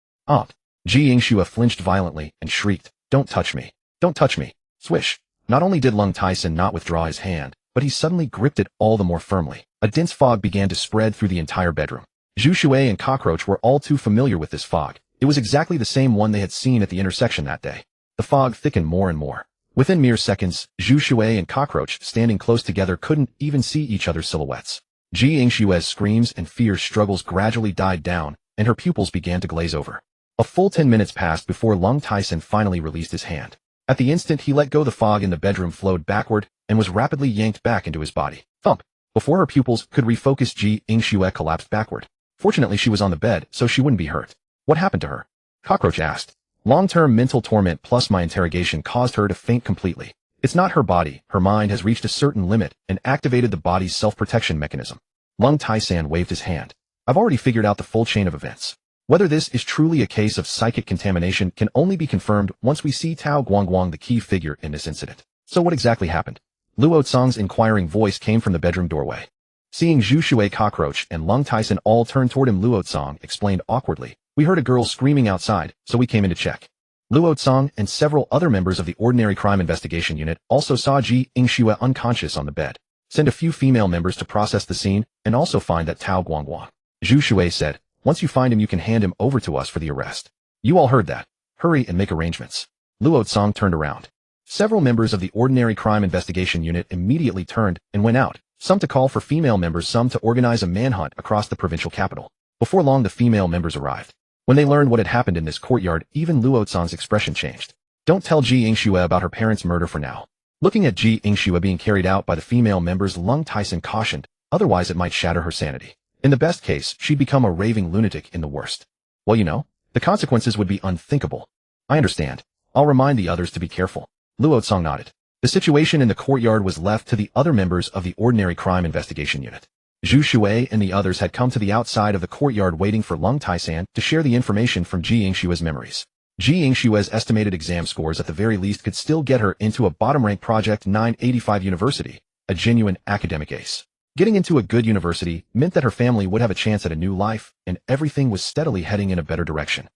Jingxue flinched violently and shrieked, "Don't touch me! Don't touch me!" Swish! Not only did Lung Taisan not withdraw his hand, but he suddenly gripped it all the more firmly. A dense fog began to spread through the entire bedroom. Zhu Shui and Cockroach were all too familiar with this fog. It was exactly the same one they had seen at the intersection that day. The fog thickened more and more. Within mere seconds, Zhu Shui and Cockroach, standing close together, couldn't even see each other's silhouettes. Jingxue's screams and fierce struggles gradually died down, and her pupils began to glaze over. A full 10 minutes passed before Lung Taisan finally released his hand. At the instant he let go, the fog in the bedroom flowed backward and was rapidly yanked back into his body. Thump! Before her pupils could refocus, Jingxue collapsed backward. Fortunately, she was on the bed, so she wouldn't be hurt. "What happened to her?" Cockroach asked. "Long-term mental torment plus my interrogation caused her to faint completely. It's not her body. Her mind has reached a certain limit and activated the body's self-protection mechanism." Lung Taisan waved his hand. "I've already figured out the full chain of events. Whether this is truly a case of psychic contamination can only be confirmed once we see Tao Guangguang, the key figure in this incident." "So what exactly happened?" Luo Tsang's inquiring voice came from the bedroom doorway. Seeing Zhu Shui, Cockroach, and Lung Taisan all turn toward him, Luo Tsang explained awkwardly, "We heard a girl screaming outside, so we came in to check." Luo Tsang and several other members of the Ordinary Crime Investigation Unit also saw Jingxue unconscious on the bed. "Send a few female members to process the scene and also find that Tao Guangguang," Zhu Shui said. "Once you find him, you can hand him over to us for the arrest." "You all heard that. Hurry and make arrangements." Luo Tsang turned around. Several members of the Ordinary Crime Investigation Unit immediately turned and went out, some to call for female members, some to organize a manhunt across the provincial capital. Before long, the female members arrived. When they learned what had happened in this courtyard, even Luo Cang's expression changed. Don't tell Ji Yingxue about her parents' murder for now. Looking at Ji Yingxue being carried out by the female members, Lung Taisen cautioned, otherwise it might shatter her sanity. In the best case, she'd become a raving lunatic. In the worst, well, the consequences would be unthinkable. I understand. I'll remind the others to be careful. Luo Cang nodded. The situation in the courtyard was left to the other members of the Ordinary Crime Investigation Unit. Zhu Shui and the others had come to the outside of the courtyard waiting for Lung Taisan to share the information from Ji Yingshue's memories. Ji Yingshue's estimated exam scores at the very least could still get her into a bottom-ranked Project 985 university, a genuine academic ace. Getting into a good university meant that her family would have a chance at a new life, and everything was steadily heading in a better direction.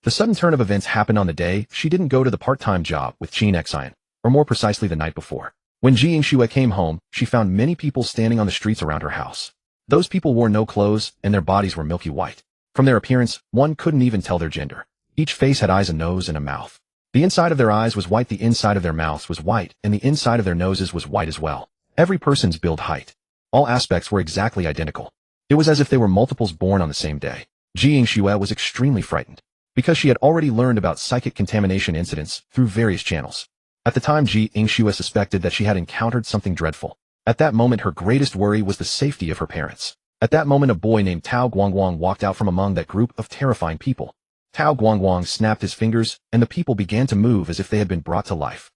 The sudden turn of events happened on the day she didn't go to the part-time job with Qin Xian, or more precisely the night before. When Ji Yingxue came home, she found many people standing on the streets around her house. Those people wore no clothes, and their bodies were milky white. From their appearance, one couldn't even tell their gender. Each face had eyes, a nose, and a mouth. The inside of their eyes was white, the inside of their mouths was white, and the inside of their noses was white as well. Every person's build, height, all aspects were exactly identical. It was as if they were multiples born on the same day. Ji Yingxue was extremely frightened, because she had already learned about psychic contamination incidents through various channels. At the time, Ji Yingxue suspected that she had encountered something dreadful. At that moment, her greatest worry was the safety of her parents. At that moment, a boy named Tao Guangguang walked out from among that group of terrifying people. Tao Guangguang snapped his fingers, and the people began to move as if they had been brought to life.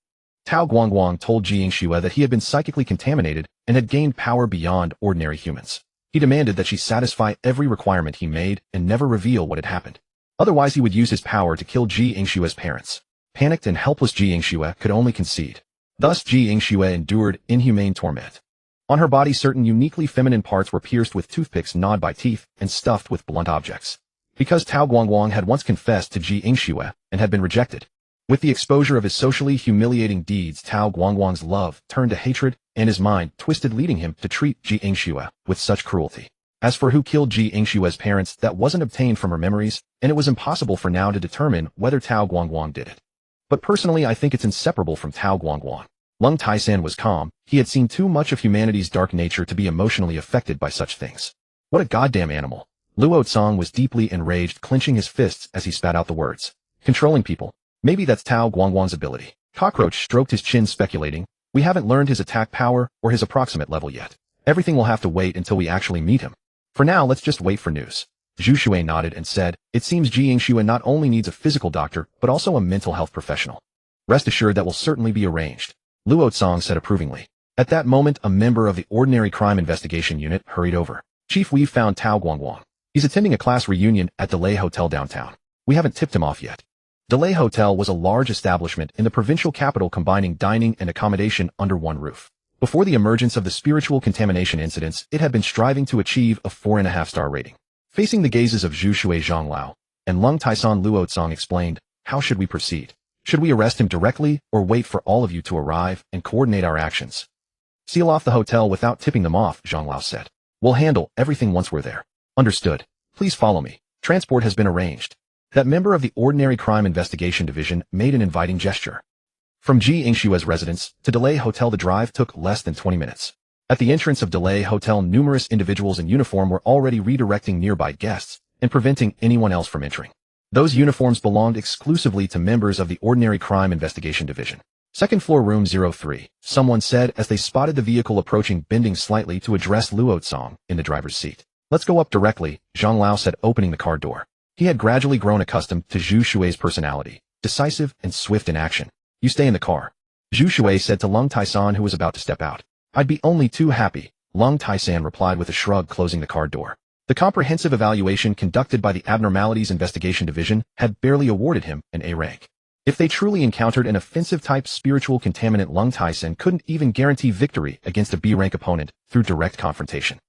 Tao Guangguang told Ji Yingxue that he had been psychically contaminated and had gained power beyond ordinary humans. He demanded that she satisfy every requirement he made and never reveal what had happened. Otherwise, he would use his power to kill Ji Yingshue's parents. Panicked and helpless Ji Yingxue could only concede. Thus, Ji Yingxue endured inhumane torment. On her body, certain uniquely feminine parts were pierced with toothpicks gnawed by teeth and stuffed with blunt objects. Because Tao Guangguang had once confessed to Ji Yingxue and had been rejected. With the exposure of his socially humiliating deeds, Tao Guangguang's love turned to hatred and his mind twisted, leading him to treat Ji Yingxue with such cruelty. As for who killed Ji Yingshue's parents, that wasn't obtained from her memories, and it was impossible for now to determine whether Tao Guangguang did it. But personally, I think it's inseparable from Tao Guangguang. Lung Taisan was calm. He had seen too much of humanity's dark nature to be emotionally affected by such things. What a goddamn animal. Luo Cang was deeply enraged, clenching his fists as he spat out the words. Controlling people. Maybe that's Tao Guangguang's ability. Cockroach stroked his chin, speculating. We haven't learned his attack power or his approximate level yet. Everything will have to wait until we actually meet him. For now, let's just wait for news. Zhu Shui nodded and said, it seems Ji Yingxue not only needs a physical doctor, but also a mental health professional. Rest assured that will certainly be arranged. Luo Cang said approvingly. At that moment, a member of the Ordinary Crime Investigation Unit hurried over. Chief, we've found Tao Guangguang. He's attending a class reunion at Delay Hotel downtown. We haven't tipped him off yet. Delay Hotel was a large establishment in the provincial capital combining dining and accommodation under one roof. Before the emergence of the spiritual contamination incidents, it had been striving to achieve a 4.5-star rating. Facing the gazes of Zhu Shui, Zhang Lao, and Lung Taisan, Luo Cang explained, how should we proceed? Should we arrest him directly or wait for all of you to arrive and coordinate our actions? Seal off the hotel without tipping them off, Zhang Lao said. We'll handle everything once we're there. Understood. Please follow me. Transport has been arranged. That member of the Ordinary Crime Investigation Division made an inviting gesture. From Ji Yingshue's residence to Delay Hotel, the drive took less than 20 minutes. At the entrance of Delay Hotel, numerous individuals in uniform were already redirecting nearby guests and preventing anyone else from entering. Those uniforms belonged exclusively to members of the Ordinary Crime Investigation Division. Second floor, room 03, someone said as they spotted the vehicle approaching, bending slightly to address Luo Cang in the driver's seat. Let's go up directly, Zhang Lao said, opening the car door. He had gradually grown accustomed to Zhu Shui's personality, decisive and swift in action. You stay in the car, Zhu Shui said to Lung Taisan, who was about to step out. I'd be only too happy, Lung Taisan replied with a shrug, closing the car door. The comprehensive evaluation conducted by the Abnormalities Investigation Division had barely awarded him an A rank. If they truly encountered an offensive-type spiritual contaminant, Lung Taisan couldn't even guarantee victory against a B-rank opponent through direct confrontation.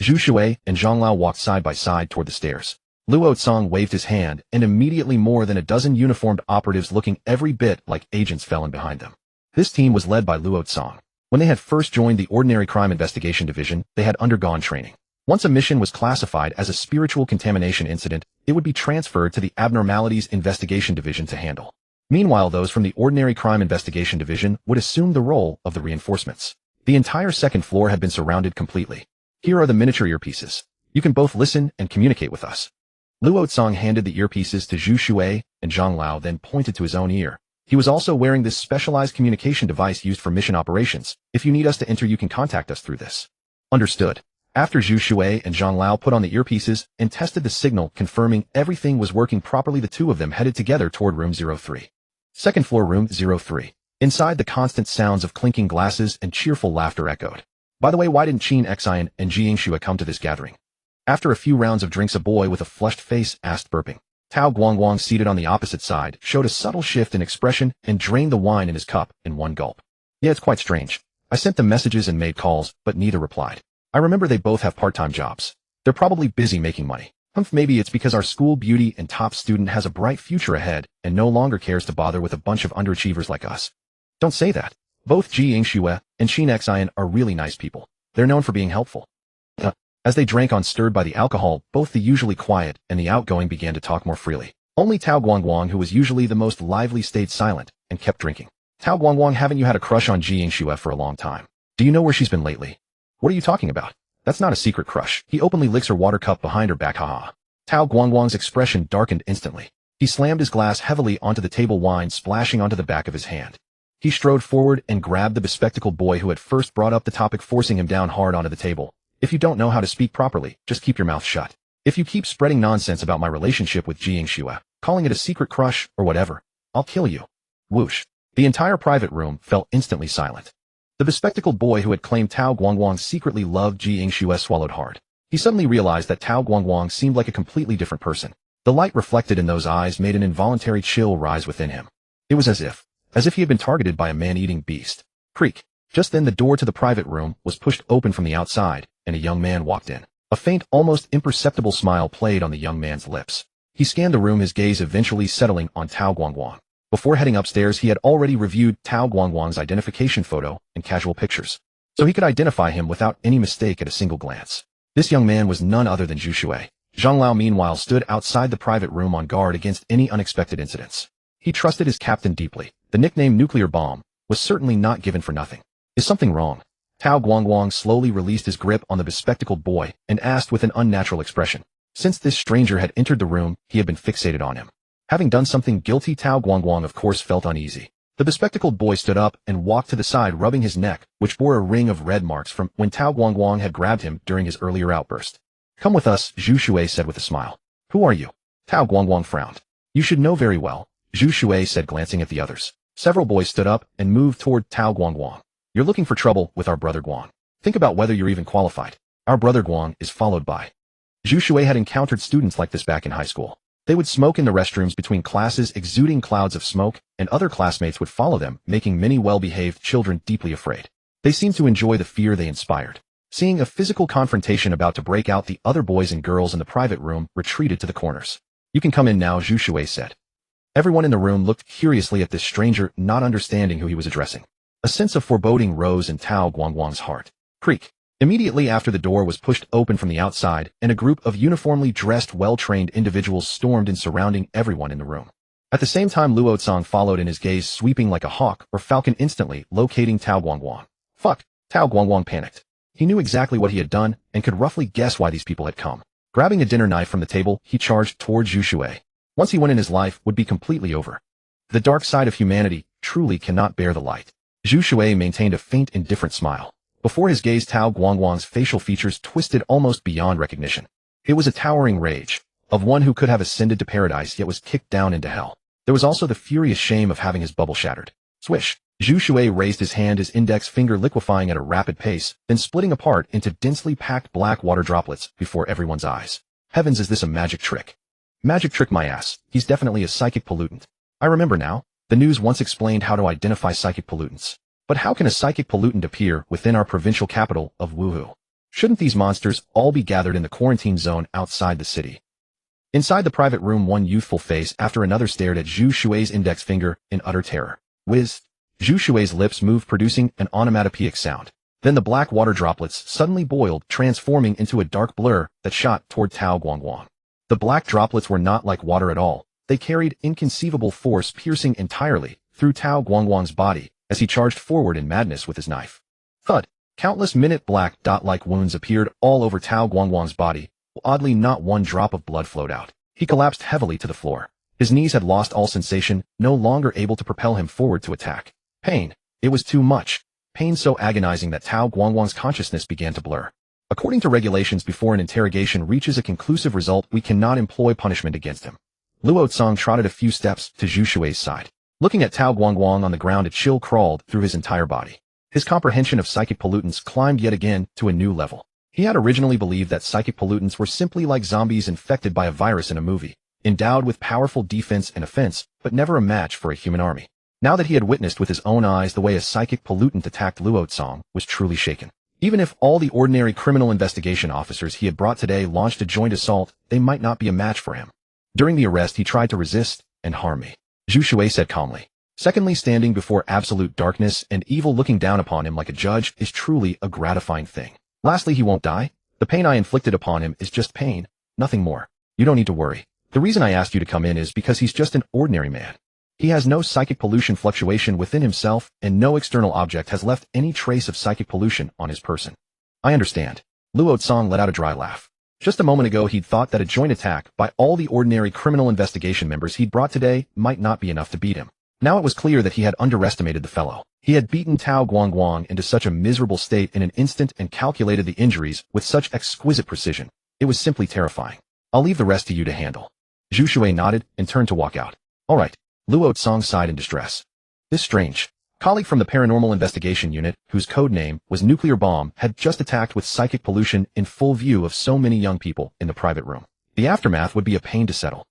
Zhu Shui and Zhang Lao walked side by side toward the stairs. Luo Cang waved his hand, and immediately more than a dozen uniformed operatives looking every bit like agents fell in behind them. This team was led by Luo Cang. When they had first joined the Ordinary Crime Investigation Division, they had undergone training. Once a mission was classified as a spiritual contamination incident, it would be transferred to the Abnormalities Investigation Division to handle. Meanwhile, those from the Ordinary Crime Investigation Division would assume the role of the reinforcements. The entire second floor had been surrounded completely. Here are the miniature earpieces. You can both listen and communicate with us. Luo Zhang handed the earpieces to Zhu Shui, and Zhang Lao then pointed to his own ear. He was also wearing this specialized communication device used for mission operations. If you need us to enter, you can contact us through this. Understood. After Zhu Shui and Zhang Lao put on the earpieces and tested the signal, confirming everything was working properly, the two of them headed together toward room 03. Second floor, room 03. Inside, the constant sounds of clinking glasses and cheerful laughter echoed. By the way, why didn't Qin Xian and Ji Yingxue come to this gathering? After a few rounds of drinks, a boy with a flushed face asked, burping. Tao Guangguang, seated on the opposite side, showed a subtle shift in expression and drained the wine in his cup in one gulp. Yeah, it's quite strange. I sent them messages and made calls, but neither replied. I remember they both have part-time jobs. They're probably busy making money. Maybe it's because our school beauty and top student has a bright future ahead and no longer cares to bother with a bunch of underachievers like us. Don't say that. Both Ji Yingxue and Qin Xian are really nice people. They're known for being helpful. As they drank on, stirred by the alcohol, both the usually quiet and the outgoing began to talk more freely. Only Tao Guangguang, who was usually the most lively, stayed silent and kept drinking. Tao Guangguang, haven't you had a crush on Ji Yingxue for a long time? Do you know where she's been lately? What are you talking about? That's not a secret crush. He openly licks her water cup behind her back, haha. Tao Guangguang's expression darkened instantly. He slammed his glass heavily onto the table, wine splashing onto the back of his hand. He strode forward and grabbed the bespectacled boy who had first brought up the topic, forcing him down hard onto the table. If you don't know how to speak properly, just keep your mouth shut. If you keep spreading nonsense about my relationship with Ji Yingxue, calling it a secret crush or whatever, I'll kill you. Whoosh. The entire private room fell instantly silent. The bespectacled boy who had claimed Tao Guangguang secretly loved Ji Yingxue swallowed hard. He suddenly realized that Tao Guangguang seemed like a completely different person. The light reflected in those eyes made an involuntary chill rise within him. It was as if he had been targeted by a man-eating beast. Creak. Just then the door to the private room was pushed open from the outside, and a young man walked in. A faint, almost imperceptible smile played on the young man's lips. He scanned the room, his gaze eventually settling on Tao Guangguang. Before heading upstairs, he had already reviewed Tao Guangguang's identification photo and casual pictures, so he could identify him without any mistake at a single glance. This young man was none other than Zhu Shui. Zhang Lao, meanwhile, stood outside the private room on guard against any unexpected incidents. He trusted his captain deeply. The nickname Nuclear Bomb was certainly not given for nothing. Is something wrong? Tao Guangguang slowly released his grip on the bespectacled boy and asked with an unnatural expression. Since this stranger had entered the room, he had been fixated on him. Having done something guilty, Tao Guangguang of course felt uneasy. The bespectacled boy stood up and walked to the side, rubbing his neck, which bore a ring of red marks from when Tao Guangguang had grabbed him during his earlier outburst. Come with us, Zhu Shui said with a smile. Who are you? Tao Guangguang frowned. You should know very well, Zhu Shui said, glancing at the others. Several boys stood up and moved toward Tao Guangguang. You're looking for trouble with our brother Guang. Think about whether you're even qualified. Our brother Guang is followed by. Zhu Shui had encountered students like this back in high school. They would smoke in the restrooms between classes, exuding clouds of smoke, and other classmates would follow them, making many well-behaved children deeply afraid. They seemed to enjoy the fear they inspired. Seeing a physical confrontation about to break out, the other boys and girls in the private room retreated to the corners. You can come in now, Zhu Shui said. Everyone in the room looked curiously at this stranger, not understanding who he was addressing. A sense of foreboding rose in Tao Guangguang's heart. Creak. Immediately after, the door was pushed open from the outside, and a group of uniformly dressed, well-trained individuals stormed in, surrounding everyone in the room. At the same time, Luo Zhang followed in, his gaze sweeping like a hawk or falcon, instantly locating Tao Guangguang. Fuck! Tao Guangguang panicked. He knew exactly what he had done and could roughly guess why these people had come. Grabbing a dinner knife from the table, he charged toward Zhu Shui. Once he went in, his life would be completely over. The dark side of humanity truly cannot bear the light. Zhu Shui maintained a faint, indifferent smile. Before his gaze, Tao Guangguang's facial features twisted almost beyond recognition. It was a towering rage, of one who could have ascended to paradise yet was kicked down into hell. There was also the furious shame of having his bubble shattered. Swish! Zhu Shui raised his hand, his index finger liquefying at a rapid pace, then splitting apart into densely packed black water droplets before everyone's eyes. Heavens, is this a magic trick? Magic trick my ass, he's definitely a psychic pollutant. I remember now. The news once explained how to identify psychic pollutants. But how can a psychic pollutant appear within our provincial capital of Wuhu? Shouldn't these monsters all be gathered in the quarantine zone outside the city? Inside the private room, one youthful face after another stared at Zhu Shui's index finger in utter terror. Whiz! Zhu Shui's lips moved, producing an onomatopoeic sound. Then the black water droplets suddenly boiled, transforming into a dark blur that shot toward Tao Guangguang. The black droplets were not like water at all. They carried inconceivable force piercing entirely through Tao Guangguang's body as he charged forward in madness with his knife. Thud! Countless minute black dot-like wounds appeared all over Tao Guangguang's body. Oddly, not one drop of blood flowed out. He collapsed heavily to the floor. His knees had lost all sensation, no longer able to propel him forward to attack. Pain. It was too much. Pain so agonizing that Tao Guangguang's consciousness began to blur. According to regulations, before an interrogation reaches a conclusive result, we cannot employ punishment against him. Luo Cong trotted a few steps to Zhu Shui's side. Looking at Tao Guangguang on the ground, a chill crawled through his entire body. His comprehension of psychic pollutants climbed yet again to a new level. He had originally believed that psychic pollutants were simply like zombies infected by a virus in a movie, endowed with powerful defense and offense, but never a match for a human army. Now that he had witnessed with his own eyes the way a psychic pollutant attacked Luo Cong, was truly shaken. Even if all the ordinary criminal investigation officers he had brought today launched a joint assault, they might not be a match for him. During the arrest, he tried to resist and harm me, Zhu Shui said calmly. Secondly, standing before absolute darkness and evil looking down upon him like a judge is truly a gratifying thing. Lastly, he won't die. The pain I inflicted upon him is just pain, nothing more. You don't need to worry. The reason I asked you to come in is because he's just an ordinary man. He has no psychic pollution fluctuation within himself, and no external object has left any trace of psychic pollution on his person. I understand. Luo Cong let out a dry laugh. Just a moment ago he'd thought that a joint attack by all the ordinary criminal investigation members he'd brought today might not be enough to beat him. Now it was clear that he had underestimated the fellow. He had beaten Tao Guangguang into such a miserable state in an instant and calculated the injuries with such exquisite precision. It was simply terrifying. I'll leave the rest to you to handle. Zhu Shui nodded and turned to walk out. All right. Luo Cong sighed in distress. This strange colleague from the Paranormal Investigation Unit, whose code name was Nuclear Bomb, had just attacked with psychic pollution in full view of so many young people in the private room. The aftermath would be a pain to settle.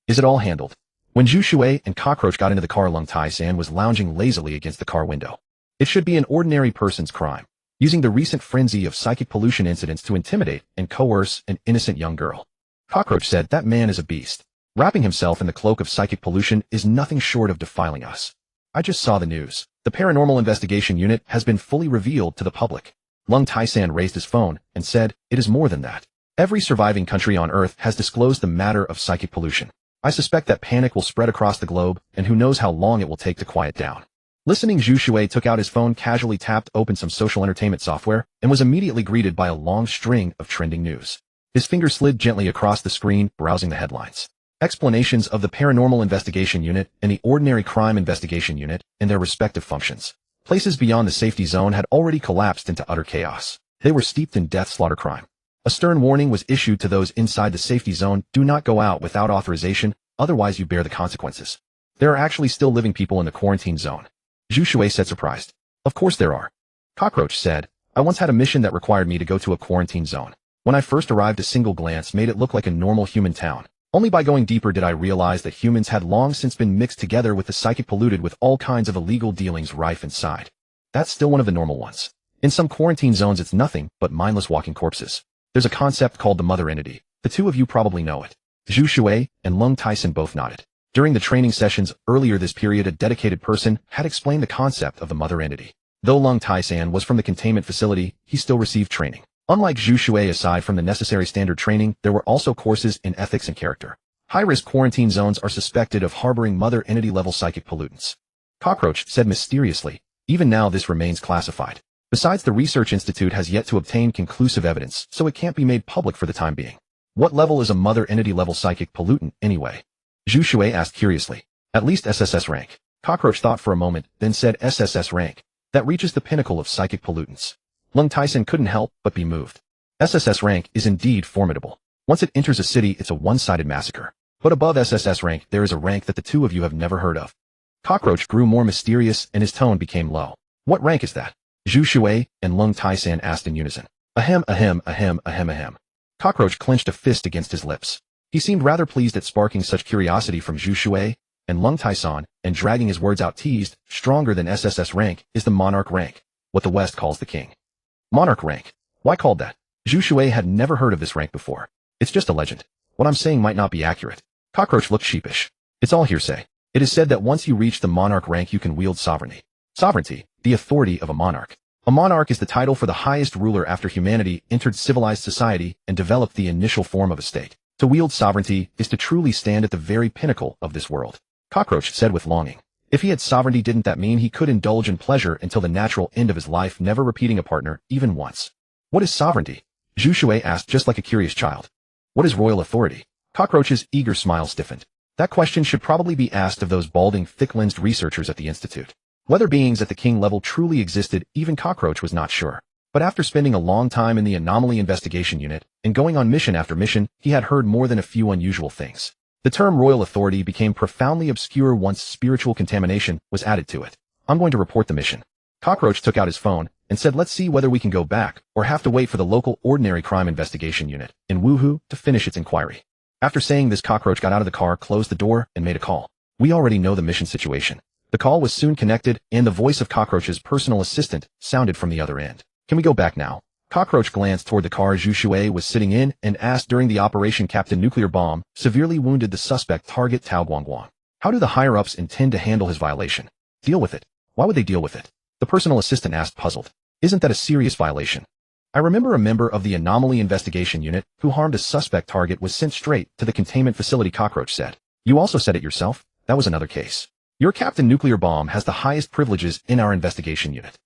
Is it all handled? When Zhu Shui and Cockroach got into the car, Lung Tai-san was lounging lazily against the car window. It should be an ordinary person's crime, using the recent frenzy of psychic pollution incidents to intimidate and coerce an innocent young girl. Cockroach said, that man is a beast. Wrapping himself in the cloak of psychic pollution is nothing short of defiling us. I just saw the news. The Paranormal Investigation Unit has been fully revealed to the public. Lung Tai-san raised his phone and said, it is more than that. Every surviving country on Earth has disclosed the matter of psychic pollution. I suspect that panic will spread across the globe, and who knows how long it will take to quiet down. Listening, Zhu Shui took out his phone, casually tapped open some social entertainment software, and was immediately greeted by a long string of trending news. His finger slid gently across the screen, browsing the headlines. Explanations of the Paranormal Investigation Unit and the Ordinary Crime Investigation Unit and their respective functions. Places beyond the safety zone had already collapsed into utter chaos. They were steeped in death, slaughter, crime. A stern warning was issued to those inside the safety zone: do not go out without authorization, otherwise you bear the consequences. There are actually still living people in the quarantine zone. Zhu Shui said, surprised. Of course there are. Cockroach said, I once had a mission that required me to go to a quarantine zone. When I first arrived, a single glance made it look like a normal human town. Only by going deeper did I realize that humans had long since been mixed together with the psychic, polluted with all kinds of illegal dealings rife inside. That's still one of the normal ones. In some quarantine zones it's nothing but mindless walking corpses. There's a concept called the mother entity. The two of you probably know it. Zhu Shui and Lung Tai-san both nodded. During the training sessions earlier this period, a dedicated person had explained the concept of the mother entity. Though Lung Tai-san was from the containment facility, he still received training. Unlike Zhu Shui, aside from the necessary standard training, there were also courses in ethics and character. High-risk quarantine zones are suspected of harboring mother entity-level psychic pollutants. Cockroach said mysteriously, even now this remains classified. Besides, the research institute has yet to obtain conclusive evidence, so it can't be made public for the time being. What level is a mother entity-level psychic pollutant, anyway? Zhu Shui asked curiously. At least SSS rank. Cockroach thought for a moment, then said SSS rank. That reaches the pinnacle of psychic pollutants. Lung Tai-san couldn't help but be moved. SSS rank is indeed formidable. Once it enters a city, it's a one-sided massacre. But above SSS rank, there is a rank that the two of you have never heard of. Cockroach grew more mysterious and his tone became low. What rank is that? Zhu Shui and Lung Tai-san asked in unison. Ahem, ahem, ahem, ahem, ahem. Cockroach clenched a fist against his lips. He seemed rather pleased at sparking such curiosity from Zhu Shui and Lung Tai-san, and dragging his words out, teased, stronger than SSS rank is the monarch rank, what the West calls the king. Monarch rank. Why called that? Zhu Shui had never heard of this rank before. It's just a legend. What I'm saying might not be accurate. Cockroach looked sheepish. It's all hearsay. It is said that once you reach the monarch rank you can wield sovereignty. Sovereignty, the authority of a monarch. A monarch is the title for the highest ruler after humanity entered civilized society and developed the initial form of a state. To wield sovereignty is to truly stand at the very pinnacle of this world. Cockroach said with longing. If he had sovereignty, didn't that mean he could indulge in pleasure until the natural end of his life, never repeating a partner even once? What is sovereignty? Zhu Shui asked, just like a curious child. What is royal authority? Cockroach's eager smile stiffened. That question should probably be asked of those balding, thick-lensed researchers at the Institute. Whether beings at the king level truly existed, even Cockroach was not sure. But after spending a long time in the Anomaly Investigation Unit, and going on mission after mission, he had heard more than a few unusual things. The term royal authority became profoundly obscure once spiritual contamination was added to it. I'm going to report the mission. Cockroach took out his phone and said, let's see whether we can go back or have to wait for the local Ordinary Crime Investigation Unit in Wuhu to finish its inquiry. After saying this, Cockroach got out of the car, closed the door, and made a call. We already know the mission situation. The call was soon connected, and the voice of Cockroach's personal assistant sounded from the other end. Can we go back now? Cockroach glanced toward the car Zhu Shui was sitting in and asked, during the operation Captain Nuclear Bomb severely wounded the suspect target Tao Guangguang. How do the higher-ups intend to handle his violation? Deal with it. Why would they deal with it? The personal assistant asked, puzzled. Isn't that a serious violation? I remember a member of the Anomaly Investigation Unit who harmed a suspect target was sent straight to the containment facility, Cockroach said. You also said it yourself? That was another case. Your Captain Nuclear Bomb has the highest privileges in our investigation unit.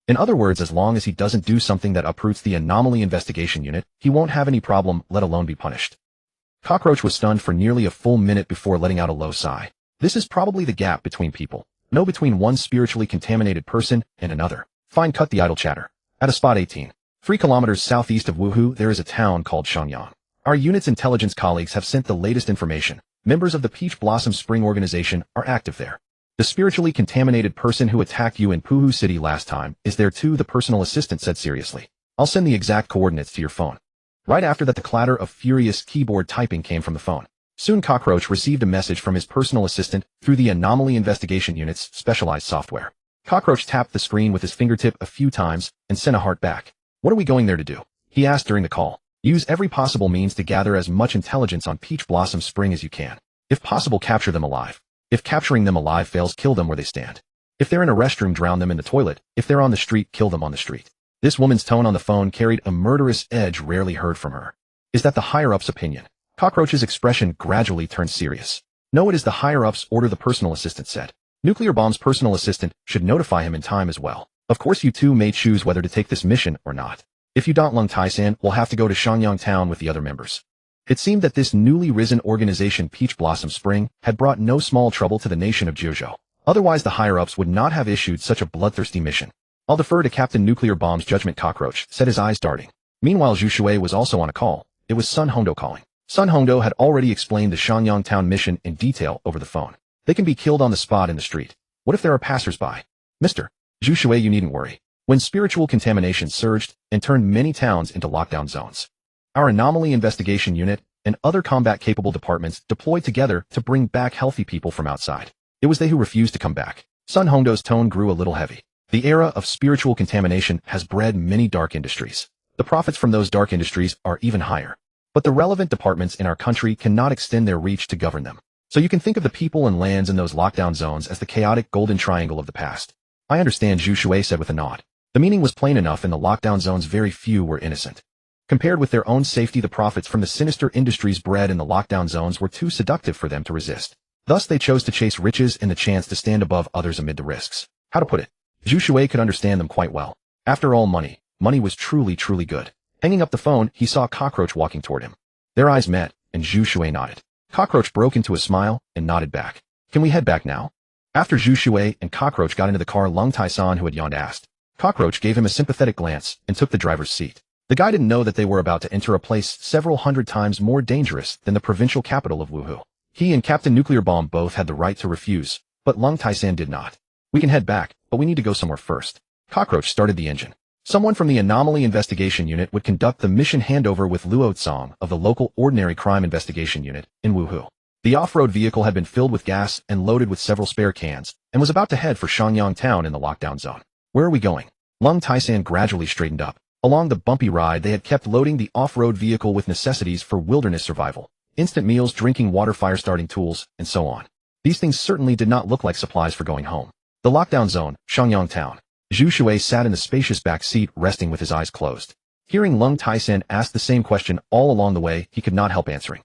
In other words, as long as he doesn't do something that uproots the Anomaly Investigation Unit, he won't have any problem, let alone be punished. Cockroach was stunned for nearly a full minute before letting out a low sigh. This is probably the gap between people. No, between one spiritually contaminated person and another. Fine, cut the idle chatter. At a spot 18. 3 kilometers southeast of Wuhu, there is a town called Shenyang. Our unit's intelligence colleagues have sent the latest information. Members of the Peach Blossom Spring organization are active there. The spiritually contaminated person who attacked you in Puhu City last time is there too, the personal assistant said seriously. I'll send the exact coordinates to your phone. Right after that, the clatter of furious keyboard typing came from the phone. Soon Cockroach received a message from his personal assistant through the Anomaly Investigation Unit's specialized software. Cockroach tapped the screen with his fingertip a few times and sent a heart back. What are we going there to do? He asked during the call. Use every possible means to gather as much intelligence on Peach Blossom Spring as you can. If possible, capture them alive. If capturing them alive fails, kill them where they stand. If they're in a restroom, drown them in the toilet. If they're on the street, kill them on the street. This woman's tone on the phone carried a murderous edge rarely heard from her. Is that the higher-ups' opinion? Cockroach's expression gradually turned serious. No, it is the higher-ups' order, the personal assistant said. Nuclear Bomb's personal assistant should notify him in time as well. Of course, you two may choose whether to take this mission or not. If you don't, Lung Tai-san will have to go to Shenyang town with the other members. It seemed that this newly risen organization, Peach Blossom Spring, had brought no small trouble to the nation of Zhuzhou. Otherwise, the higher-ups would not have issued such a bloodthirsty mission. I'll defer to Captain Nuclear Bomb's judgment, Cockroach said, his eyes darting. Meanwhile, Zhu Shui was also on a call. It was Sun Hongdo calling. Sun Hongdo had already explained the Shenyang town mission in detail over the phone. They can be killed on the spot in the street. What if there are passers-by? Mr. Zhu Shui, you needn't worry. When spiritual contamination surged and turned many towns into lockdown zones, our Anomaly Investigation Unit and other combat-capable departments deployed together to bring back healthy people from outside. It was they who refused to come back. Sun Hongdo's tone grew a little heavy. The era of spiritual contamination has bred many dark industries. The profits from those dark industries are even higher. But the relevant departments in our country cannot extend their reach to govern them. So you can think of the people and lands in those lockdown zones as the chaotic golden triangle of the past. I understand, Zhu Shui said with a nod. The meaning was plain enough. In the lockdown zones, very few were innocent. Compared with their own safety, the profits from the sinister industries bred in the lockdown zones were too seductive for them to resist. Thus, they chose to chase riches and the chance to stand above others amid the risks. How to put it? Zhu Shui could understand them quite well. After all, money was truly good. Hanging up the phone, he saw Cockroach walking toward him. Their eyes met, and Zhu Shui nodded. Cockroach broke into a smile and nodded back. Can we head back now? After Zhu Shui and Cockroach got into the car, Lung Tai-san, who had yawned, asked. Cockroach gave him a sympathetic glance and took the driver's seat. The guy didn't know that they were about to enter a place several hundred times more dangerous than the provincial capital of Wuhu. He and Captain Nuclear Bomb both had the right to refuse, but Lung Tai-san did not. We can head back, but we need to go somewhere first. Cockroach started the engine. Someone from the Anomaly Investigation Unit would conduct the mission handover with Luo Tsang of the local Ordinary Crime Investigation Unit in Wuhu. The off-road vehicle had been filled with gas and loaded with several spare cans, and was about to head for Shenyang town in the lockdown zone. Where are we going? Lung Tai-san gradually straightened up. Along the bumpy ride, they had kept loading the off-road vehicle with necessities for wilderness survival. Instant meals, drinking water, fire-starting tools, and so on. These things certainly did not look like supplies for going home. The lockdown zone, Shenyang town. Zhu Shui sat in the spacious back seat, resting with his eyes closed. Hearing Lung Tai-san ask the same question all along the way, he could not help answering.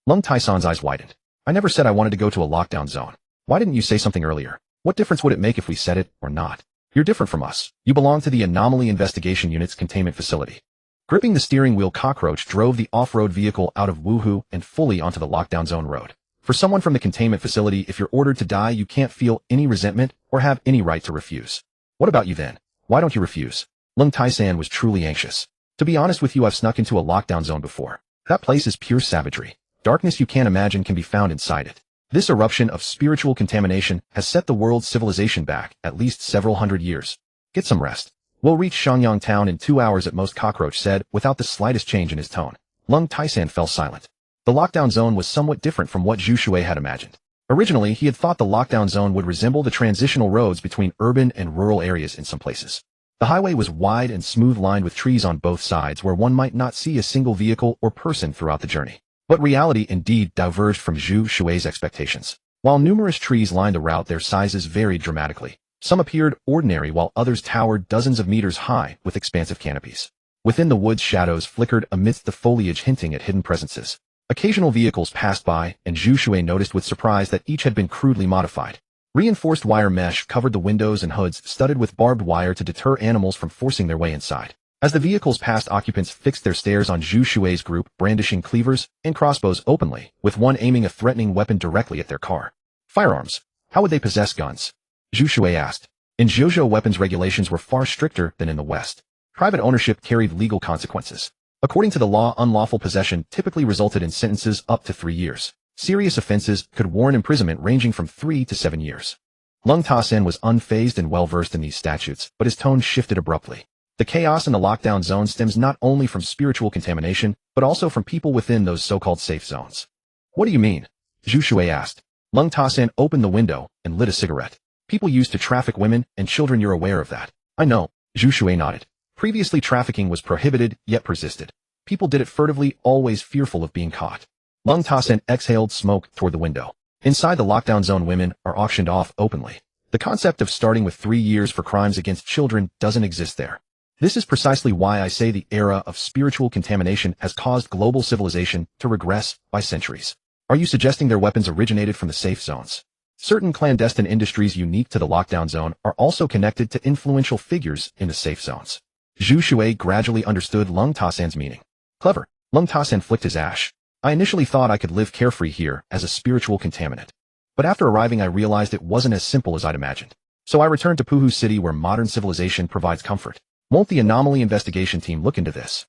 Lung Taisan's eyes widened. I never said I wanted to go to a lockdown zone. Why didn't you say something earlier? What difference would it make if we said it or not? You're different from us. You belong to the Anomaly Investigation Unit's containment facility. Gripping the steering wheel, Cockroach drove the off-road vehicle out of Wuhu and fully onto the lockdown zone road. For someone from the containment facility, if you're ordered to die, you can't feel any resentment or have any right to refuse. What about you then? Why don't you refuse? Lung Taisan was truly anxious. To be honest with you, I've snuck into a lockdown zone before. That place is pure savagery. Darkness you can't imagine can be found inside it. This eruption of spiritual contamination has set the world's civilization back at least several hundred years. Get some rest. We'll reach Shenyang town in 2 hours at most, Cockroach said, without the slightest change in his tone. Lung Taisan fell silent. The lockdown zone was somewhat different from what Zhu Shui had imagined. Originally, he had thought the lockdown zone would resemble the transitional roads between urban and rural areas in some places. The highway was wide and smooth, lined with trees on both sides where one might not see a single vehicle or person throughout the journey. But reality indeed diverged from Zhu Shui's expectations. While numerous trees lined the route, their sizes varied dramatically. Some appeared ordinary while others towered dozens of meters high with expansive canopies. Within the woods, shadows flickered amidst the foliage, hinting at hidden presences. Occasional vehicles passed by, and Zhu Shui noticed with surprise that each had been crudely modified. Reinforced wire mesh covered the windows and hoods, studded with barbed wire to deter animals from forcing their way inside. As the vehicles passed, occupants fixed their stares on Zhu Shui's group, brandishing cleavers and crossbows openly, with one aiming a threatening weapon directly at their car. Firearms. How would they possess guns? Zhu Shui asked. In Zhuzhou, weapons regulations were far stricter than in the West. Private ownership carried legal consequences. According to the law, unlawful possession typically resulted in sentences up to 3 years. Serious offenses could warrant imprisonment ranging from 3 to 7 years. Lung Taisan was unfazed and well-versed in these statutes, but his tone shifted abruptly. The chaos in the lockdown zone stems not only from spiritual contamination, but also from people within those so-called safe zones. What do you mean? Zhu Shui asked. Lung Taisan opened the window and lit a cigarette. People used to traffic women and children, you're aware of that. I know. Zhu Shui nodded. Previously, trafficking was prohibited, yet persisted. People did it furtively, always fearful of being caught. Lung Taisan exhaled smoke toward the window. Inside the lockdown zone, women are auctioned off openly. The concept of starting with 3 years for crimes against children doesn't exist there. This is precisely why I say the era of spiritual contamination has caused global civilization to regress by centuries. Are you suggesting their weapons originated from the safe zones? Certain clandestine industries unique to the lockdown zone are also connected to influential figures in the safe zones. Zhu Shui gradually understood Lung Taisan's meaning. Clever. Lung Taisan flicked his ash. I initially thought I could live carefree here as a spiritual contaminant. But after arriving, I realized it wasn't as simple as I'd imagined. So I returned to Puhu City, where modern civilization provides comfort. Won't the anomaly investigation team look into this?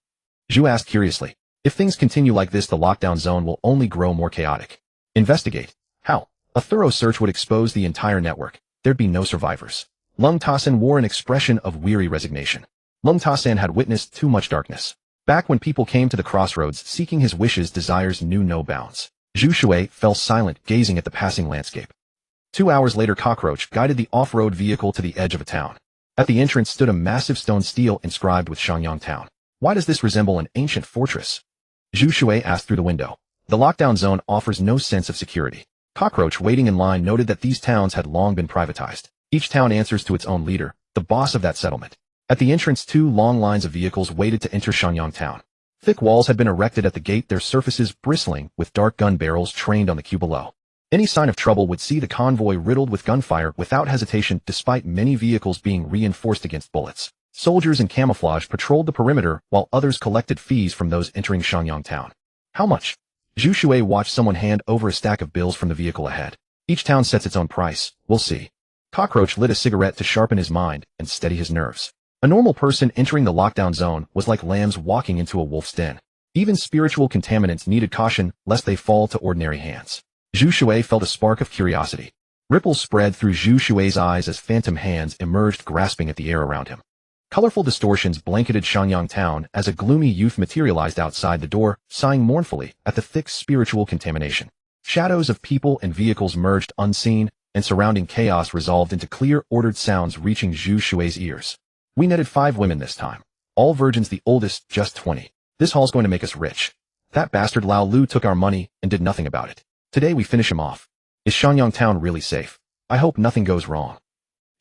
Zhu asked curiously. If things continue like this, the lockdown zone will only grow more chaotic. Investigate? How? A thorough search would expose the entire network. There'd be no survivors. Lung Taisan wore an expression of weary resignation. Lung Taisan had witnessed too much darkness. Back when people came to the crossroads seeking his wishes, desires knew no bounds. Zhu Shui fell silent, gazing at the passing landscape. 2 hours later, Cockroach guided the off-road vehicle to the edge of a town. At the entrance stood a massive stone stele inscribed with Shenyang Town. Why does this resemble an ancient fortress? Zhu Shui asked through the window. The lockdown zone offers no sense of security. Cockroach, waiting in line, noted that these towns had long been privatized. Each town answers to its own leader, the boss of that settlement. At the entrance, 2 long lines of vehicles waited to enter Shenyang Town. Thick walls had been erected at the gate, their surfaces bristling with dark gun barrels trained on the queue below. Any sign of trouble would see the convoy riddled with gunfire without hesitation, despite many vehicles being reinforced against bullets. Soldiers in camouflage patrolled the perimeter, while others collected fees from those entering Shenyang Town. How much? Zhu Shui watched someone hand over a stack of bills from the vehicle ahead. Each town sets its own price. We'll see. Cockroach lit a cigarette to sharpen his mind and steady his nerves. A normal person entering the lockdown zone was like lambs walking into a wolf's den. Even spiritual contaminants needed caution, lest they fall to ordinary hands. Zhu Shui felt a spark of curiosity. Ripples spread through Zhu Shui's eyes as phantom hands emerged, grasping at the air around him. Colorful distortions blanketed Shenyang Town as a gloomy youth materialized outside the door, sighing mournfully at the thick spiritual contamination. Shadows of people and vehicles merged unseen, and surrounding chaos resolved into clear, ordered sounds reaching Zhu Shui's ears. We netted 5 women this time. All virgins, the oldest just 20. This haul's going to make us rich. That bastard Lao Lu took our money and did nothing about it. Today we finish him off. Is Shenyang Town really safe? I hope nothing goes wrong.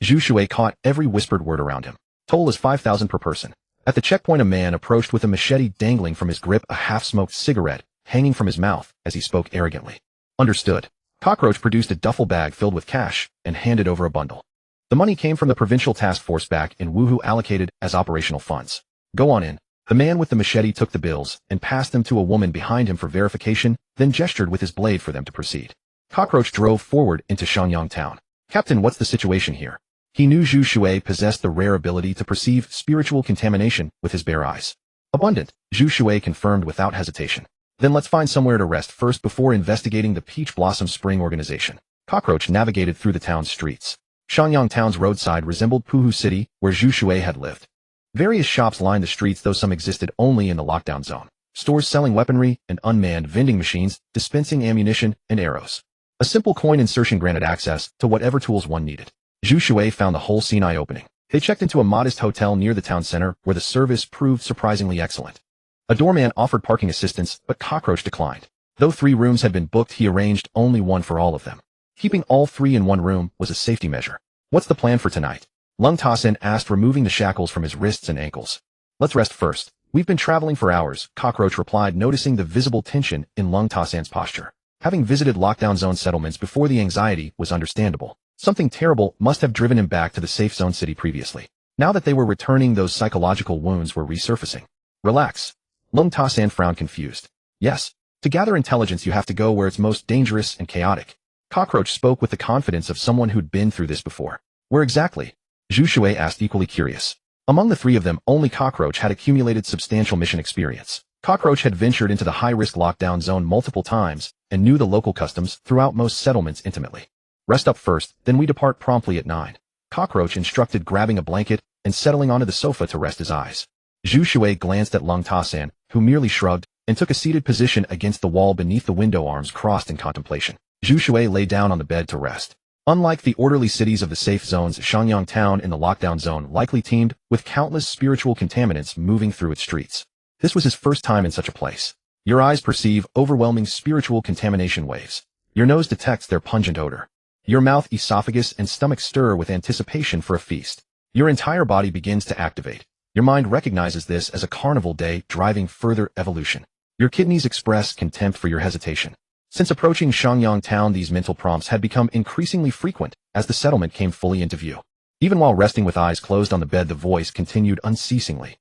Zhu Shui caught every whispered word around him. Toll is 5,000 per person. At the checkpoint, a man approached with a machete dangling from his grip, a half-smoked cigarette hanging from his mouth as he spoke arrogantly. Understood. Cockroach produced a duffel bag filled with cash and handed over a bundle. The money came from the provincial task force back in Wuhu allocated as operational funds. Go on in. The man with the machete took the bills and passed them to a woman behind him for verification, then gestured with his blade for them to proceed. Cockroach drove forward into Shenyang town. Captain, what's the situation here? He knew Zhu Shui possessed the rare ability to perceive spiritual contamination with his bare eyes. Abundant, Zhu Shui confirmed without hesitation. Then let's find somewhere to rest first before investigating the Peach Blossom Spring organization. Cockroach navigated through the town's streets. Shenyang town's roadside resembled Puhu City, where Zhu Shui had lived. Various shops lined the streets, though some existed only in the lockdown zone. Stores selling weaponry and unmanned vending machines dispensing ammunition and arrows. A simple coin insertion granted access to whatever tools one needed. Zhu Shui found the whole scene eye-opening. They checked into a modest hotel near the town center where the service proved surprisingly excellent. A doorman offered parking assistance, but Cockroach declined. Though 3 rooms had been booked, he arranged only one for all of them. Keeping all 3 in one room was a safety measure. What's the plan for tonight? Lung Ta-sen asked, removing the shackles from his wrists and ankles. Let's rest first. We've been traveling for hours, Cockroach replied, noticing the visible tension in Lung Ta-sen's posture. Having visited lockdown zone settlements before, the anxiety was understandable. Something terrible must have driven him back to the safe zone city previously. Now that they were returning, those psychological wounds were resurfacing. Relax. Lung Ta-sen frowned, confused. Yes. To gather intelligence, you have to go where it's most dangerous and chaotic. Cockroach spoke with the confidence of someone who'd been through this before. Where exactly? Zhu Shui asked, equally curious. Among the 3 of them, only Cockroach had accumulated substantial mission experience. Cockroach had ventured into the high-risk lockdown zone multiple times and knew the local customs throughout most settlements intimately. Rest up first, then we depart promptly at 9. Cockroach instructed, grabbing a blanket and settling onto the sofa to rest his eyes. Zhu Shui glanced at Lung Ta-sen, who merely shrugged and took a seated position against the wall beneath the window, arms crossed in contemplation. Zhu Shui lay down on the bed to rest. Unlike the orderly cities of the safe zones, Shenyang town in the lockdown zone likely teemed with countless spiritual contaminants moving through its streets. This was his first time in such a place. Your eyes perceive overwhelming spiritual contamination waves. Your nose detects their pungent odor. Your mouth, esophagus, and stomach stir with anticipation for a feast. Your entire body begins to activate. Your mind recognizes this as a carnival day, driving further evolution. Your kidneys express contempt for your hesitation. Since approaching Shenyang town, these mental prompts had become increasingly frequent as the settlement came fully into view. Even while resting with eyes closed on the bed, the voice continued unceasingly.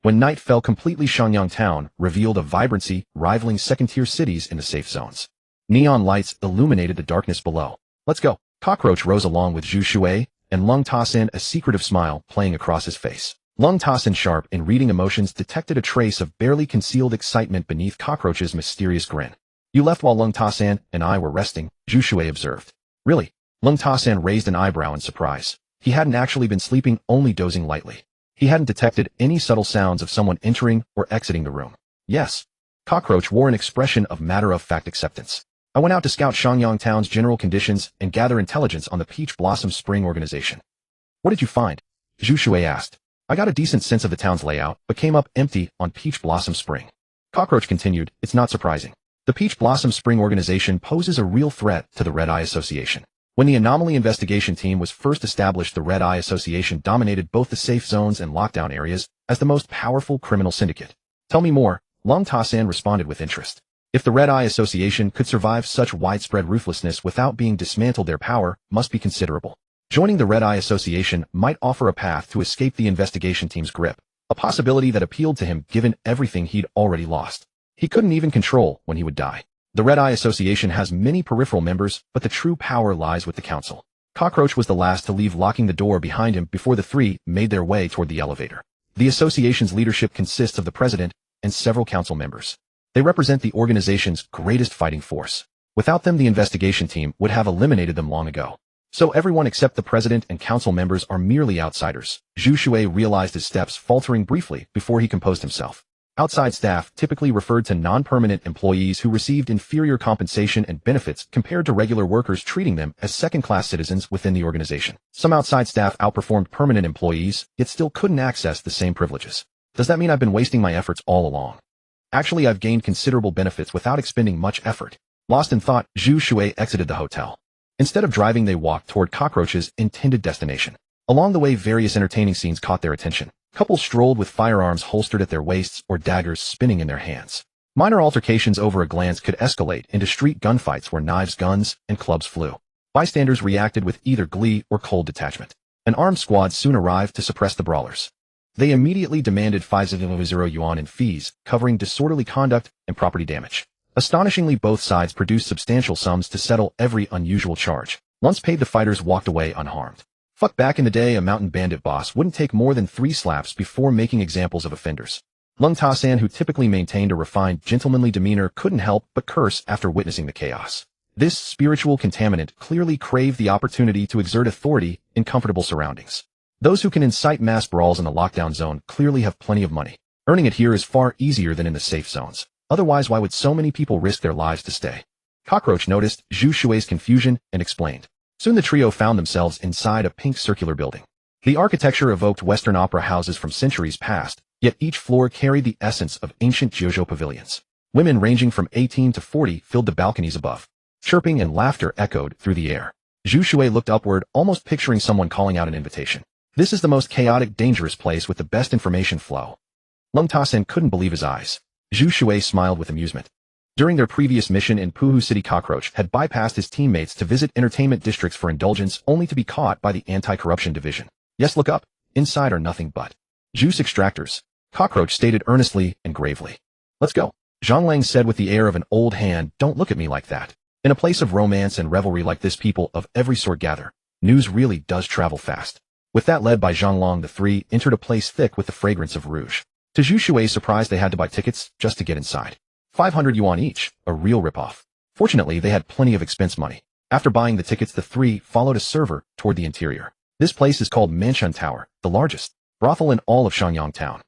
When night fell completely, Shenyang town revealed a vibrancy rivaling second-tier cities in the safe zones. Neon lights illuminated the darkness below. Let's go. Cockroach rose along with Zhu Shui and Lung Ta-sen, a secretive smile playing across his face. Lung Ta-sen, sharp in reading emotions, detected a trace of barely concealed excitement beneath Cockroach's mysterious grin. You left while Lung Ta-sen and I were resting, Zhu Shui observed. Really? Lung Ta-sen raised an eyebrow in surprise. He hadn't actually been sleeping, only dozing lightly. He hadn't detected any subtle sounds of someone entering or exiting the room. Yes. Cockroach wore an expression of matter-of-fact acceptance. I went out to scout Shenyang town's general conditions and gather intelligence on the Peach Blossom Spring organization. What did you find? Zhu Shui asked. I got a decent sense of the town's layout, but came up empty on Peach Blossom Spring. Cockroach continued, it's not surprising. The Peach Blossom Spring organization poses a real threat to the Red Eye Association. When the Anomaly Investigation Team was first established, the Red Eye Association dominated both the safe zones and lockdown areas as the most powerful criminal syndicate. Tell me more, Lung Ta-sen responded with interest. If the Red Eye Association could survive such widespread ruthlessness without being dismantled, their power must be considerable. Joining the Red Eye Association might offer a path to escape the investigation team's grip, a possibility that appealed to him given everything he'd already lost. He couldn't even control when he would die. The Red Eye Association has many peripheral members, but the true power lies with the Council. Cockroach was the last to leave, locking the door behind him before the 3 made their way toward the elevator. The association's leadership consists of the president and several council members. They represent the organization's greatest fighting force. Without them, the investigation team would have eliminated them long ago. So everyone except the president and council members are merely outsiders. Zhu Shui realized his steps faltering briefly before he composed himself. Outside staff typically referred to non-permanent employees who received inferior compensation and benefits compared to regular workers, treating them as second-class citizens within the organization. Some outside staff outperformed permanent employees, yet still couldn't access the same privileges. Does that mean I've been wasting my efforts all along? Actually, I've gained considerable benefits without expending much effort. Lost in thought, Zhu Shui exited the hotel. Instead of driving, they walked toward Cockroach's intended destination. Along the way, various entertaining scenes caught their attention. Couples strolled with firearms holstered at their waists or daggers spinning in their hands. Minor altercations over a glance could escalate into street gunfights where knives, guns, and clubs flew. Bystanders reacted with either glee or cold detachment. An armed squad soon arrived to suppress the brawlers. They immediately demanded 500 yuan in fees, covering disorderly conduct and property damage. Astonishingly, both sides produced substantial sums to settle every unusual charge. Once paid, the fighters walked away unharmed. Fuck, back in the day, a mountain bandit boss wouldn't take more than 3 slaps before making examples of offenders. Lung Ta-san, who typically maintained a refined, gentlemanly demeanor, couldn't help but curse after witnessing the chaos. This spiritual contaminant clearly craved the opportunity to exert authority in comfortable surroundings. Those who can incite mass brawls in the lockdown zone clearly have plenty of money. Earning it here is far easier than in the safe zones. Otherwise, why would so many people risk their lives to stay? Cockroach noticed Zhu Shui's confusion and explained. Soon the trio found themselves inside a pink circular building. The architecture evoked Western opera houses from centuries past, yet each floor carried the essence of ancient Jojo pavilions. Women ranging from 18 to 40 filled the balconies above. Chirping and laughter echoed through the air. Zhu Shui looked upward, almost picturing someone calling out an invitation. This is the most chaotic, dangerous place with the best information flow. Lung Ta-san couldn't believe his eyes. Zhu Shui smiled with amusement. During their previous mission in Puhu City, Cockroach had bypassed his teammates to visit entertainment districts for indulgence, only to be caught by the anti-corruption division. Yes, look up. Inside are nothing but juice extractors. Cockroach stated earnestly and gravely. Let's go. Zhang Lang said with the air of an old hand, don't look at me like that. In a place of romance and revelry like this, people of every sort gather. News really does travel fast. With that led by Zhang Long, the three entered a place thick with the fragrance of rouge. To Zhu Shui's surprise, they had to buy tickets just to get inside. 500 yuan each, a real ripoff. Fortunately, they had plenty of expense money. After buying the tickets, the three followed a server toward the interior. This place is called Manchun Tower, the largest brothel in all of Shenyang town.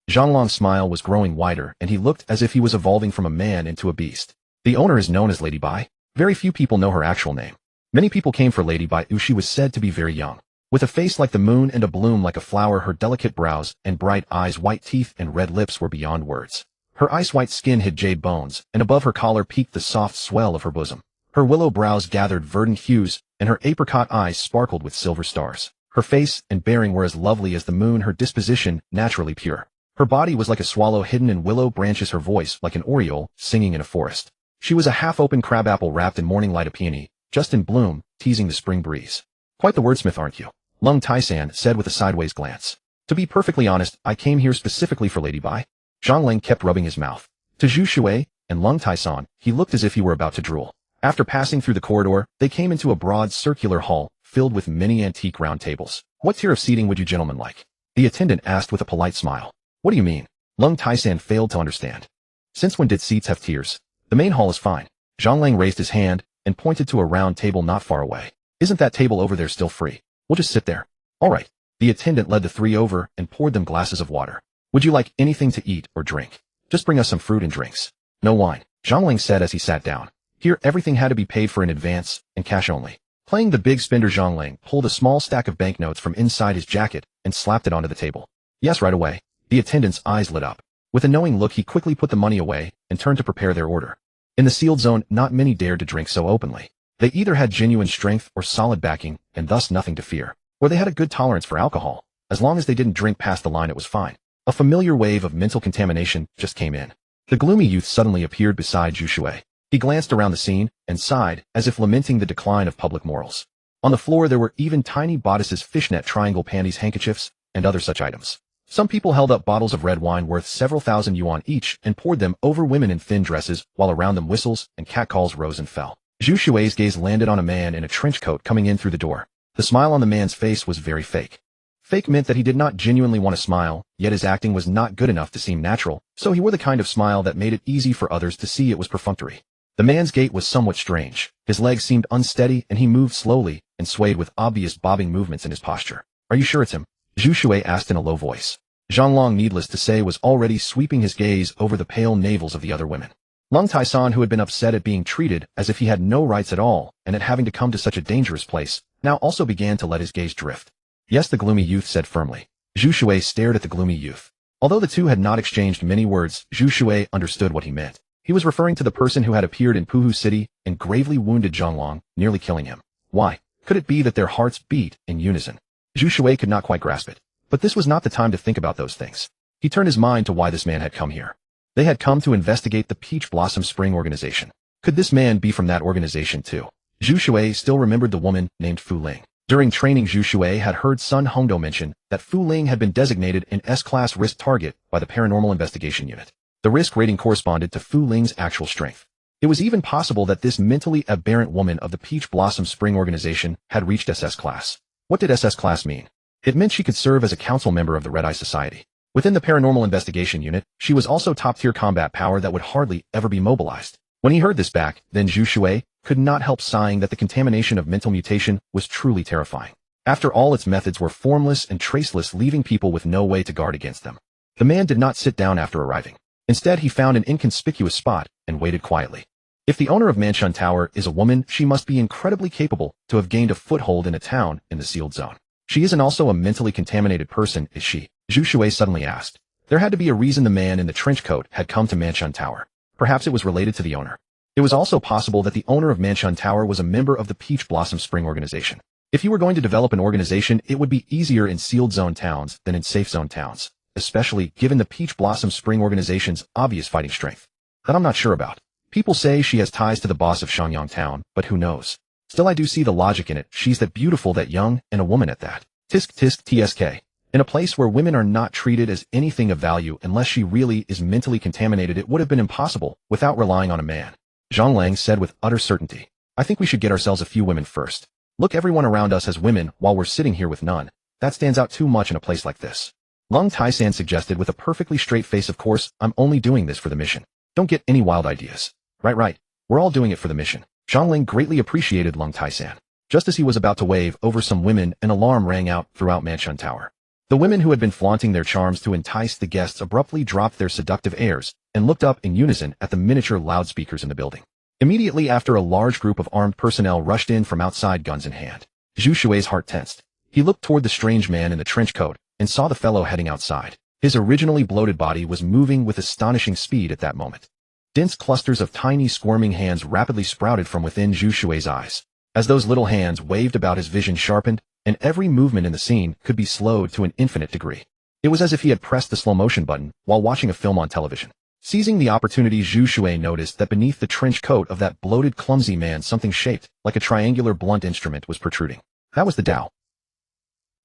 Zhang Long's smile was growing wider, and he looked as if he was evolving from a man into a beast. The owner is known as Lady Bai. Very few people know her actual name. Many people came for Lady Bai, who she was said to be very young. With a face like the moon and a bloom like a flower, her delicate brows and bright eyes, white teeth and red lips were beyond words. Her ice-white skin hid jade bones, and above her collar peeked the soft swell of her bosom. Her willow brows gathered verdant hues, and her apricot eyes sparkled with silver stars. Her face and bearing were as lovely as the moon, her disposition naturally pure. Her body was like a swallow hidden in willow branches, her voice like an oriole singing in a forest. She was a half-open crabapple wrapped in morning light, a peony, just in bloom, teasing the spring breeze. Quite the wordsmith, aren't you? Lung Tai-san said with a sideways glance. To be perfectly honest, I came here specifically for Lady Bai. Zhang Ling kept rubbing his mouth. To Zhu Shui and Lung Tai-san, he looked as if he were about to drool. After passing through the corridor, they came into a broad circular hall filled with many antique round tables. What tier of seating would you gentlemen like? The attendant asked with a polite smile. What do you mean? Lung Tai-san failed to understand. Since when did seats have tiers? The main hall is fine. Zhang Ling raised his hand and pointed to a round table not far away. Isn't that table over there still free? We'll just sit there. All right. The attendant led the three over and poured them glasses of water. Would you like anything to eat or drink? Just bring us some fruit and drinks. No wine, Zhang Ling said as he sat down. Here everything had to be paid for in advance and cash only. Playing the big spender, Zhang Ling pulled a small stack of banknotes from inside his jacket and slapped it onto the table. Yes, right away. The attendant's eyes lit up. With a knowing look, he quickly put the money away and turned to prepare their order. In the sealed zone, not many dared to drink so openly. They either had genuine strength or solid backing, and thus nothing to fear. Or they had a good tolerance for alcohol. As long as they didn't drink past the line, it was fine. A familiar wave of mental contamination just came in. The gloomy youth suddenly appeared beside Zhu Shui. He glanced around the scene and sighed, as if lamenting the decline of public morals. On the floor there were even tiny bodices, fishnet triangle panties, handkerchiefs, and other such items. Some people held up bottles of red wine worth several thousand yuan each and poured them over women in thin dresses, while around them whistles and catcalls rose and fell. Zhu Shui's gaze landed on a man in a trench coat coming in through the door. The smile on the man's face was very fake. Fake meant that he did not genuinely want to smile, yet his acting was not good enough to seem natural, so he wore the kind of smile that made it easy for others to see it was perfunctory. The man's gait was somewhat strange. His legs seemed unsteady and he moved slowly and swayed with obvious bobbing movements in his posture. Are you sure it's him? Zhu Shui asked in a low voice. Zhang Long, needless to say, was already sweeping his gaze over the pale navels of the other women. Lung Tai-san, who had been upset at being treated as if he had no rights at all and at having to come to such a dangerous place, now also began to let his gaze drift. Yes, the gloomy youth said firmly. Zhu Shui stared at the gloomy youth. Although the two had not exchanged many words, Zhu Shui understood what he meant. He was referring to the person who had appeared in Puhu City and gravely wounded Zhang Long, nearly killing him. Why? Could it be that their hearts beat in unison? Zhu Shui could not quite grasp it. But this was not the time to think about those things. He turned his mind to why this man had come here. They had come to investigate the Peach Blossom Spring organization. Could this man be from that organization too? Zhu Shui still remembered the woman named Fu Ling. During training, Zhu Shui had heard Sun Hongdo mention that Fu Ling had been designated an S-class risk target by the Paranormal Investigation Unit. The risk rating corresponded to Fu Ling's actual strength. It was even possible that this mentally aberrant woman of the Peach Blossom Spring organization had reached SS class. What did SS class mean? It meant she could serve as a council member of the Red Eye Society. Within the Paranormal Investigation Unit, she was also top-tier combat power that would hardly ever be mobilized. When he heard this back, then Zhu Shui could not help sighing that the contamination of mental mutation was truly terrifying. After all, its methods were formless and traceless, leaving people with no way to guard against them. The man did not sit down after arriving. Instead, he found an inconspicuous spot and waited quietly. If the owner of Mansion Tower is a woman, she must be incredibly capable to have gained a foothold in a town in the sealed zone. She isn't also a mentally contaminated person, is she? Zhu Shui suddenly asked. There had to be a reason the man in the trench coat had come to Mansion Tower. Perhaps it was related to the owner. It was also possible that the owner of Mansion Tower was a member of the Peach Blossom Spring organization. If you were going to develop an organization, it would be easier in sealed zone towns than in safe zone towns, especially given the Peach Blossom Spring organization's obvious fighting strength. That I'm not sure about. People say she has ties to the boss of Shangyang Town, but who knows? Still, I do see the logic in it. She's that beautiful, that young, and a woman at that. Tisk tisk tsk. In a place where women are not treated as anything of value unless she really is mentally contaminated, it would have been impossible without relying on a man. Zhang Lang said with utter certainty. I think we should get ourselves a few women first. Look, everyone around us has women while we're sitting here with none. That stands out too much in a place like this. Lung Tai-san suggested with a perfectly straight face. Of course, I'm only doing this for the mission. Don't get any wild ideas. Right. We're all doing it for the mission. Zhang Lang greatly appreciated Lung Tai-san. Just as he was about to wave over some women, an alarm rang out throughout Mansion Tower. The women who had been flaunting their charms to entice the guests abruptly dropped their seductive airs and looked up in unison at the miniature loudspeakers in the building. Immediately after, a large group of armed personnel rushed in from outside, guns in hand. Zhu Shui's heart tensed. He looked toward the strange man in the trench coat and saw the fellow heading outside. His originally bloated body was moving with astonishing speed at that moment. Dense clusters of tiny squirming hands rapidly sprouted from within Zhu Shui's eyes. As those little hands waved about, his vision sharpened, and every movement in the scene could be slowed to an infinite degree. It was as if he had pressed the slow motion button while watching a film on television. Seizing the opportunity, Zhu Shui noticed that beneath the trench coat of that bloated, clumsy man, something shaped like a triangular blunt instrument was protruding. That was the Tao.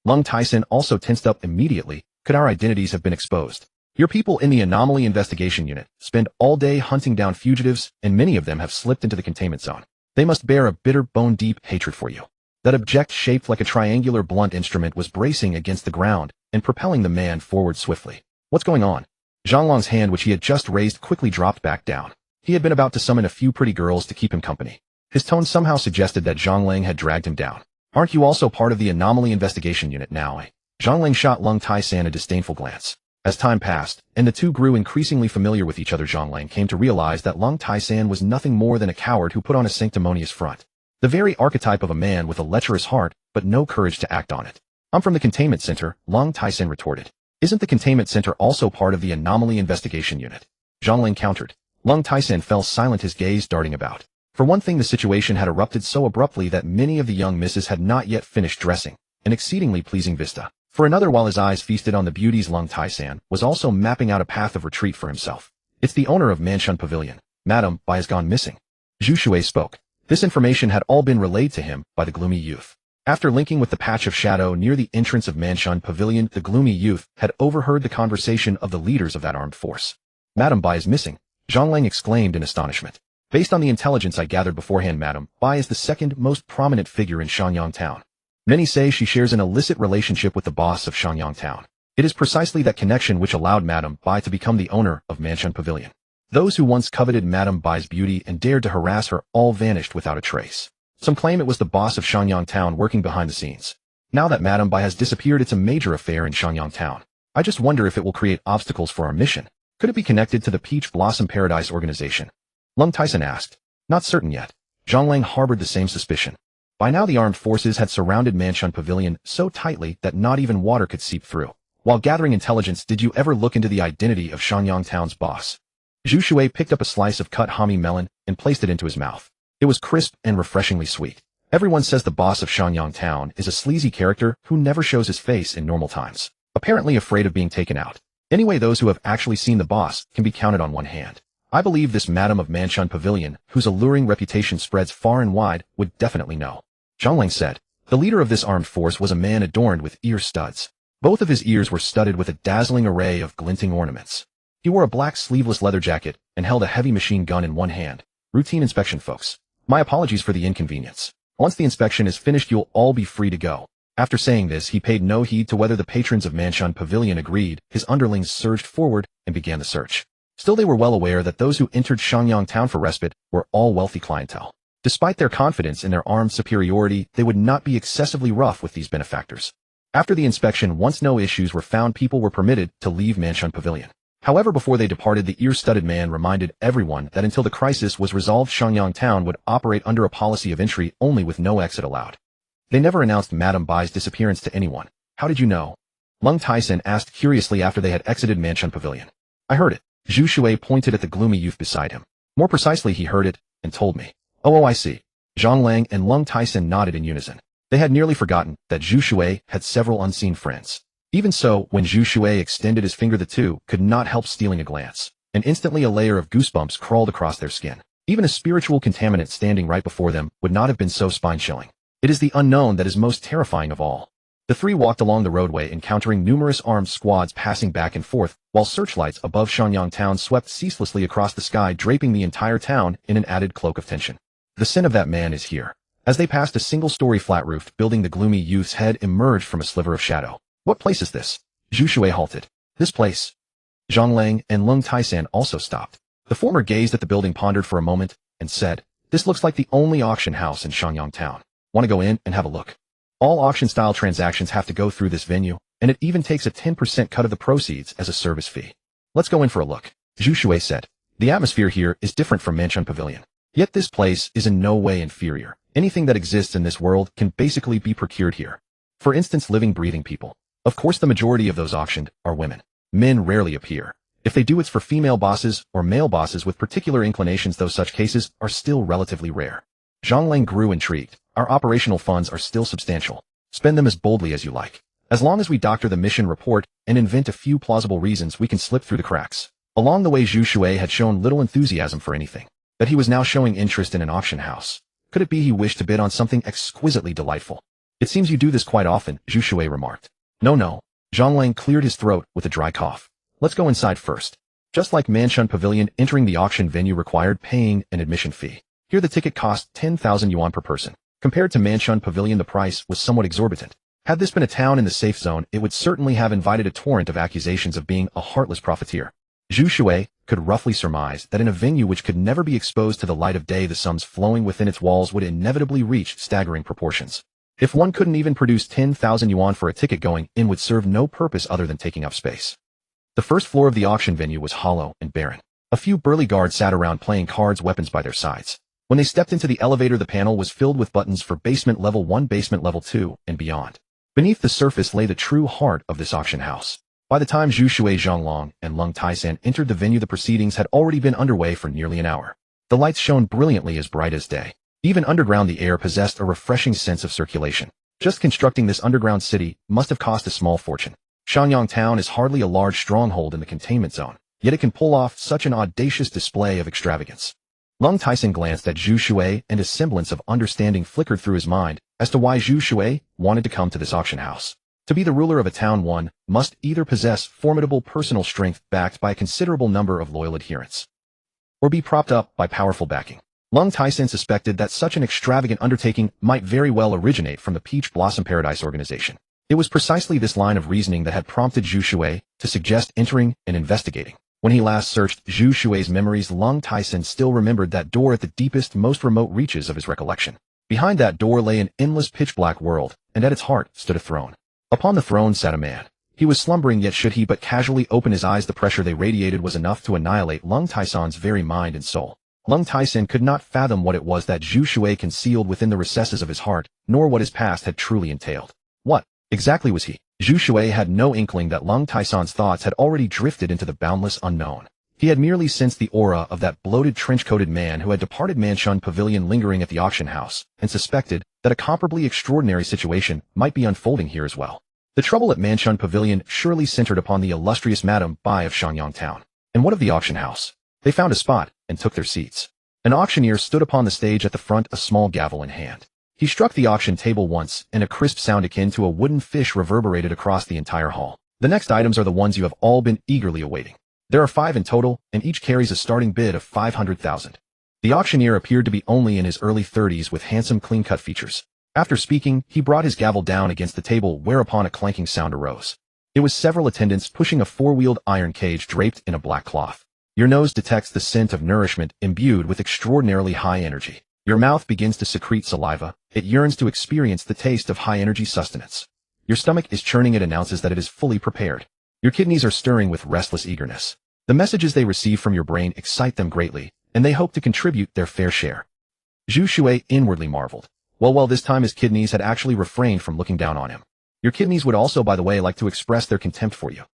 Lung Tai-san also tensed up immediately. Could our identities have been exposed? Your people in the Anomaly Investigation Unit spend all day hunting down fugitives, and many of them have slipped into the containment zone. They must bear a bitter, bone-deep hatred for you. That object shaped like a triangular blunt instrument was bracing against the ground and propelling the man forward swiftly. What's going on? Zhang Lang's hand, which he had just raised, quickly dropped back down. He had been about to summon a few pretty girls to keep him company. His tone somehow suggested that Zhang Lang had dragged him down. Aren't you also part of the Anomaly Investigation Unit now? Zhang Lang shot Lung Tai-san a disdainful glance. As time passed, and the two grew increasingly familiar with each other, Zhang Lang came to realize that Lung Tai-san was nothing more than a coward who put on a sanctimonious front. The very archetype of a man with a lecherous heart, but no courage to act on it. I'm from the containment center, Lung Tai-san retorted. Isn't the containment center also part of the Anomaly Investigation Unit? Zhang Lang countered. Lung Tai-san fell silent, his gaze darting about. For one thing, the situation had erupted so abruptly that many of the young misses had not yet finished dressing, an exceedingly pleasing vista. For another, while his eyes feasted on the beauties, Lung Tai-san was also mapping out a path of retreat for himself. It's the owner of Mansion Pavilion. Madame Bai has gone missing. Zhu Shui spoke. This information had all been relayed to him by the gloomy youth. After linking with the patch of shadow near the entrance of Mansion Pavilion, the gloomy youth had overheard the conversation of the leaders of that armed force. Madame Bai is missing, Zhang Lang exclaimed in astonishment. Based on the intelligence I gathered beforehand, Madame Bai is the second most prominent figure in Shangyang Town. Many say she shares an illicit relationship with the boss of Shangyang Town. It is precisely that connection which allowed Madame Bai to become the owner of Mansion Pavilion. Those who once coveted Madame Bai's beauty and dared to harass her all vanished without a trace. Some claim it was the boss of Shangyang Town working behind the scenes. Now that Madame Bai has disappeared, it's a major affair in Shangyang Town. I just wonder if it will create obstacles for our mission. Could it be connected to the Peach Blossom Paradise organization? Lung Tai-san asked. Not certain yet. Zhang Lang harbored the same suspicion. By now the armed forces had surrounded Mansion Pavilion so tightly that not even water could seep through. While gathering intelligence, did you ever look into the identity of Shangyang Town's boss? Zhu Shui picked up a slice of cut hami melon and placed it into his mouth. It was crisp and refreshingly sweet. Everyone says the boss of Shangyang Town is a sleazy character who never shows his face in normal times. Apparently afraid of being taken out. Anyway, those who have actually seen the boss can be counted on one hand. I believe this Madam of Manshun Pavilion, whose alluring reputation spreads far and wide, would definitely know. Zhang Lang said. The leader of this armed force was a man adorned with ear studs. Both of his ears were studded with a dazzling array of glinting ornaments. He wore a black sleeveless leather jacket and held a heavy machine gun in one hand. Routine inspection, folks. My apologies for the inconvenience. Once the inspection is finished, you'll all be free to go. After saying this, he paid no heed to whether the patrons of Manshun Pavilion agreed. His underlings surged forward and began the search. Still, they were well aware that those who entered Shangyang town for respite were all wealthy clientele. Despite their confidence in their armed superiority, they would not be excessively rough with these benefactors. After the inspection, once no issues were found, people were permitted to leave Manshun Pavilion. However, before they departed, the ear-studded man reminded everyone that until the crisis was resolved, Shangyang town would operate under a policy of entry only with no exit allowed. They never announced Madame Bai's disappearance to anyone. How did you know? Lung Taisen asked curiously after they had exited Manshun Pavilion. I heard it. Zhu Shui pointed at the gloomy youth beside him. More precisely, he heard it and told me. Oh, I see. Zhang Lang and Lung Taisen nodded in unison. They had nearly forgotten that Zhu Shui had several unseen friends. Even so, when Zhu Shui extended his finger, the two could not help stealing a glance. And instantly a layer of goosebumps crawled across their skin. Even a spiritual contaminant standing right before them would not have been so spine-chilling. It is the unknown that is most terrifying of all. The three walked along the roadway, encountering numerous armed squads passing back and forth, while searchlights above Shangyang town swept ceaselessly across the sky, draping the entire town in an added cloak of tension. The sin of that man is here. As they passed a single-story flat-roofed building, the gloomy youth's head emerged from a sliver of shadow. What place is this? Zhu Shui halted. This place. Zhang Lang and Lung Taisen also stopped. The former gazed at the building, pondered for a moment, and said, This looks like the only auction house in Shangyang town. Want to go in and have a look? All auction-style transactions have to go through this venue, and it even takes a 10% cut of the proceeds as a service fee. Let's go in for a look, Zhu Shui said. The atmosphere here is different from Manshun Pavilion. Yet this place is in no way inferior. Anything that exists in this world can basically be procured here. For instance, living, breathing people. Of course, the majority of those auctioned are women. Men rarely appear. If they do, it's for female bosses or male bosses with particular inclinations, though such cases are still relatively rare. Zhang Lang grew intrigued. Our operational funds are still substantial. Spend them as boldly as you like. As long as we doctor the mission report and invent a few plausible reasons, we can slip through the cracks. Along the way, Zhu Shui had shown little enthusiasm for anything, but he was now showing interest in an auction house. Could it be he wished to bid on something exquisitely delightful? It seems you do this quite often, Zhu Shui remarked. No. Zhang Lang cleared his throat with a dry cough. Let's go inside first. Just like Manshun Pavilion, entering the auction venue required paying an admission fee. Here the ticket cost 10,000 yuan per person. Compared to Manshun Pavilion, the price was somewhat exorbitant. Had this been a town in the safe zone, it would certainly have invited a torrent of accusations of being a heartless profiteer. Zhu Shui could roughly surmise that in a venue which could never be exposed to the light of day, the sums flowing within its walls would inevitably reach staggering proportions. If one couldn't even produce 10,000 yuan for a ticket, going in would serve no purpose other than taking up space. The first floor of the auction venue was hollow and barren. A few burly guards sat around playing cards, weapons by their sides. When they stepped into the elevator, the panel was filled with buttons for basement level 1, basement level 2, and beyond. Beneath the surface lay the true heart of this auction house. By the time Zhu Shui, Zhang Lang, and Lung Taisen entered the venue, the proceedings had already been underway for nearly an hour. The lights shone brilliantly, as bright as day. Even underground, the air possessed a refreshing sense of circulation. Just constructing this underground city must have cost a small fortune. Shangyang town is hardly a large stronghold in the containment zone, yet it can pull off such an audacious display of extravagance. Lung Taisen glanced at Zhu Shui, and a semblance of understanding flickered through his mind as to why Zhu Shui wanted to come to this auction house. To be the ruler of a town, one must either possess formidable personal strength backed by a considerable number of loyal adherents, or be propped up by powerful backing. Lung Taisen suspected that such an extravagant undertaking might very well originate from the Peach Blossom Paradise organization. It was precisely this line of reasoning that had prompted Zhu Shui to suggest entering and investigating. When he last searched Zhu Shui's memories, Lung Taisen still remembered that door at the deepest, most remote reaches of his recollection. Behind that door lay an endless pitch-black world, and at its heart stood a throne. Upon the throne sat a man. He was slumbering, yet should he but casually open his eyes, the pressure they radiated was enough to annihilate Lung Taisen's very mind and soul. Lung Taisen could not fathom what it was that Zhu Shui concealed within the recesses of his heart, nor what his past had truly entailed. What exactly was he? Zhu Shui had no inkling that Lung Taisen's thoughts had already drifted into the boundless unknown. He had merely sensed the aura of that bloated, trench-coated man who had departed Manshun Pavilion lingering at the auction house, and suspected that a comparably extraordinary situation might be unfolding here as well. The trouble at Manchun Pavilion surely centered upon the illustrious Madame Bai of Shenyang Town. And what of the auction house? They found a spot and took their seats. An auctioneer stood upon the stage at the front, a small gavel in hand. He struck the auction table once, and a crisp sound akin to a wooden fish reverberated across the entire hall. The next items are the ones you have all been eagerly awaiting. There are 5 in total, and each carries a starting bid of 500,000. The auctioneer appeared to be only in his early 30s with handsome clean-cut features. After speaking, he brought his gavel down against the table, whereupon a clanking sound arose. It was several attendants pushing a 4-wheeled iron cage draped in a black cloth. Your nose detects the scent of nourishment imbued with extraordinarily high energy. Your mouth begins to secrete saliva. It yearns to experience the taste of high-energy sustenance. Your stomach is churning. It announces that it is fully prepared. Your kidneys are stirring with restless eagerness. The messages they receive from your brain excite them greatly, and they hope to contribute their fair share. Zhu Shui inwardly marveled. Well, this time his kidneys had actually refrained from looking down on him. Your kidneys would also, by the way, like to express their contempt for you.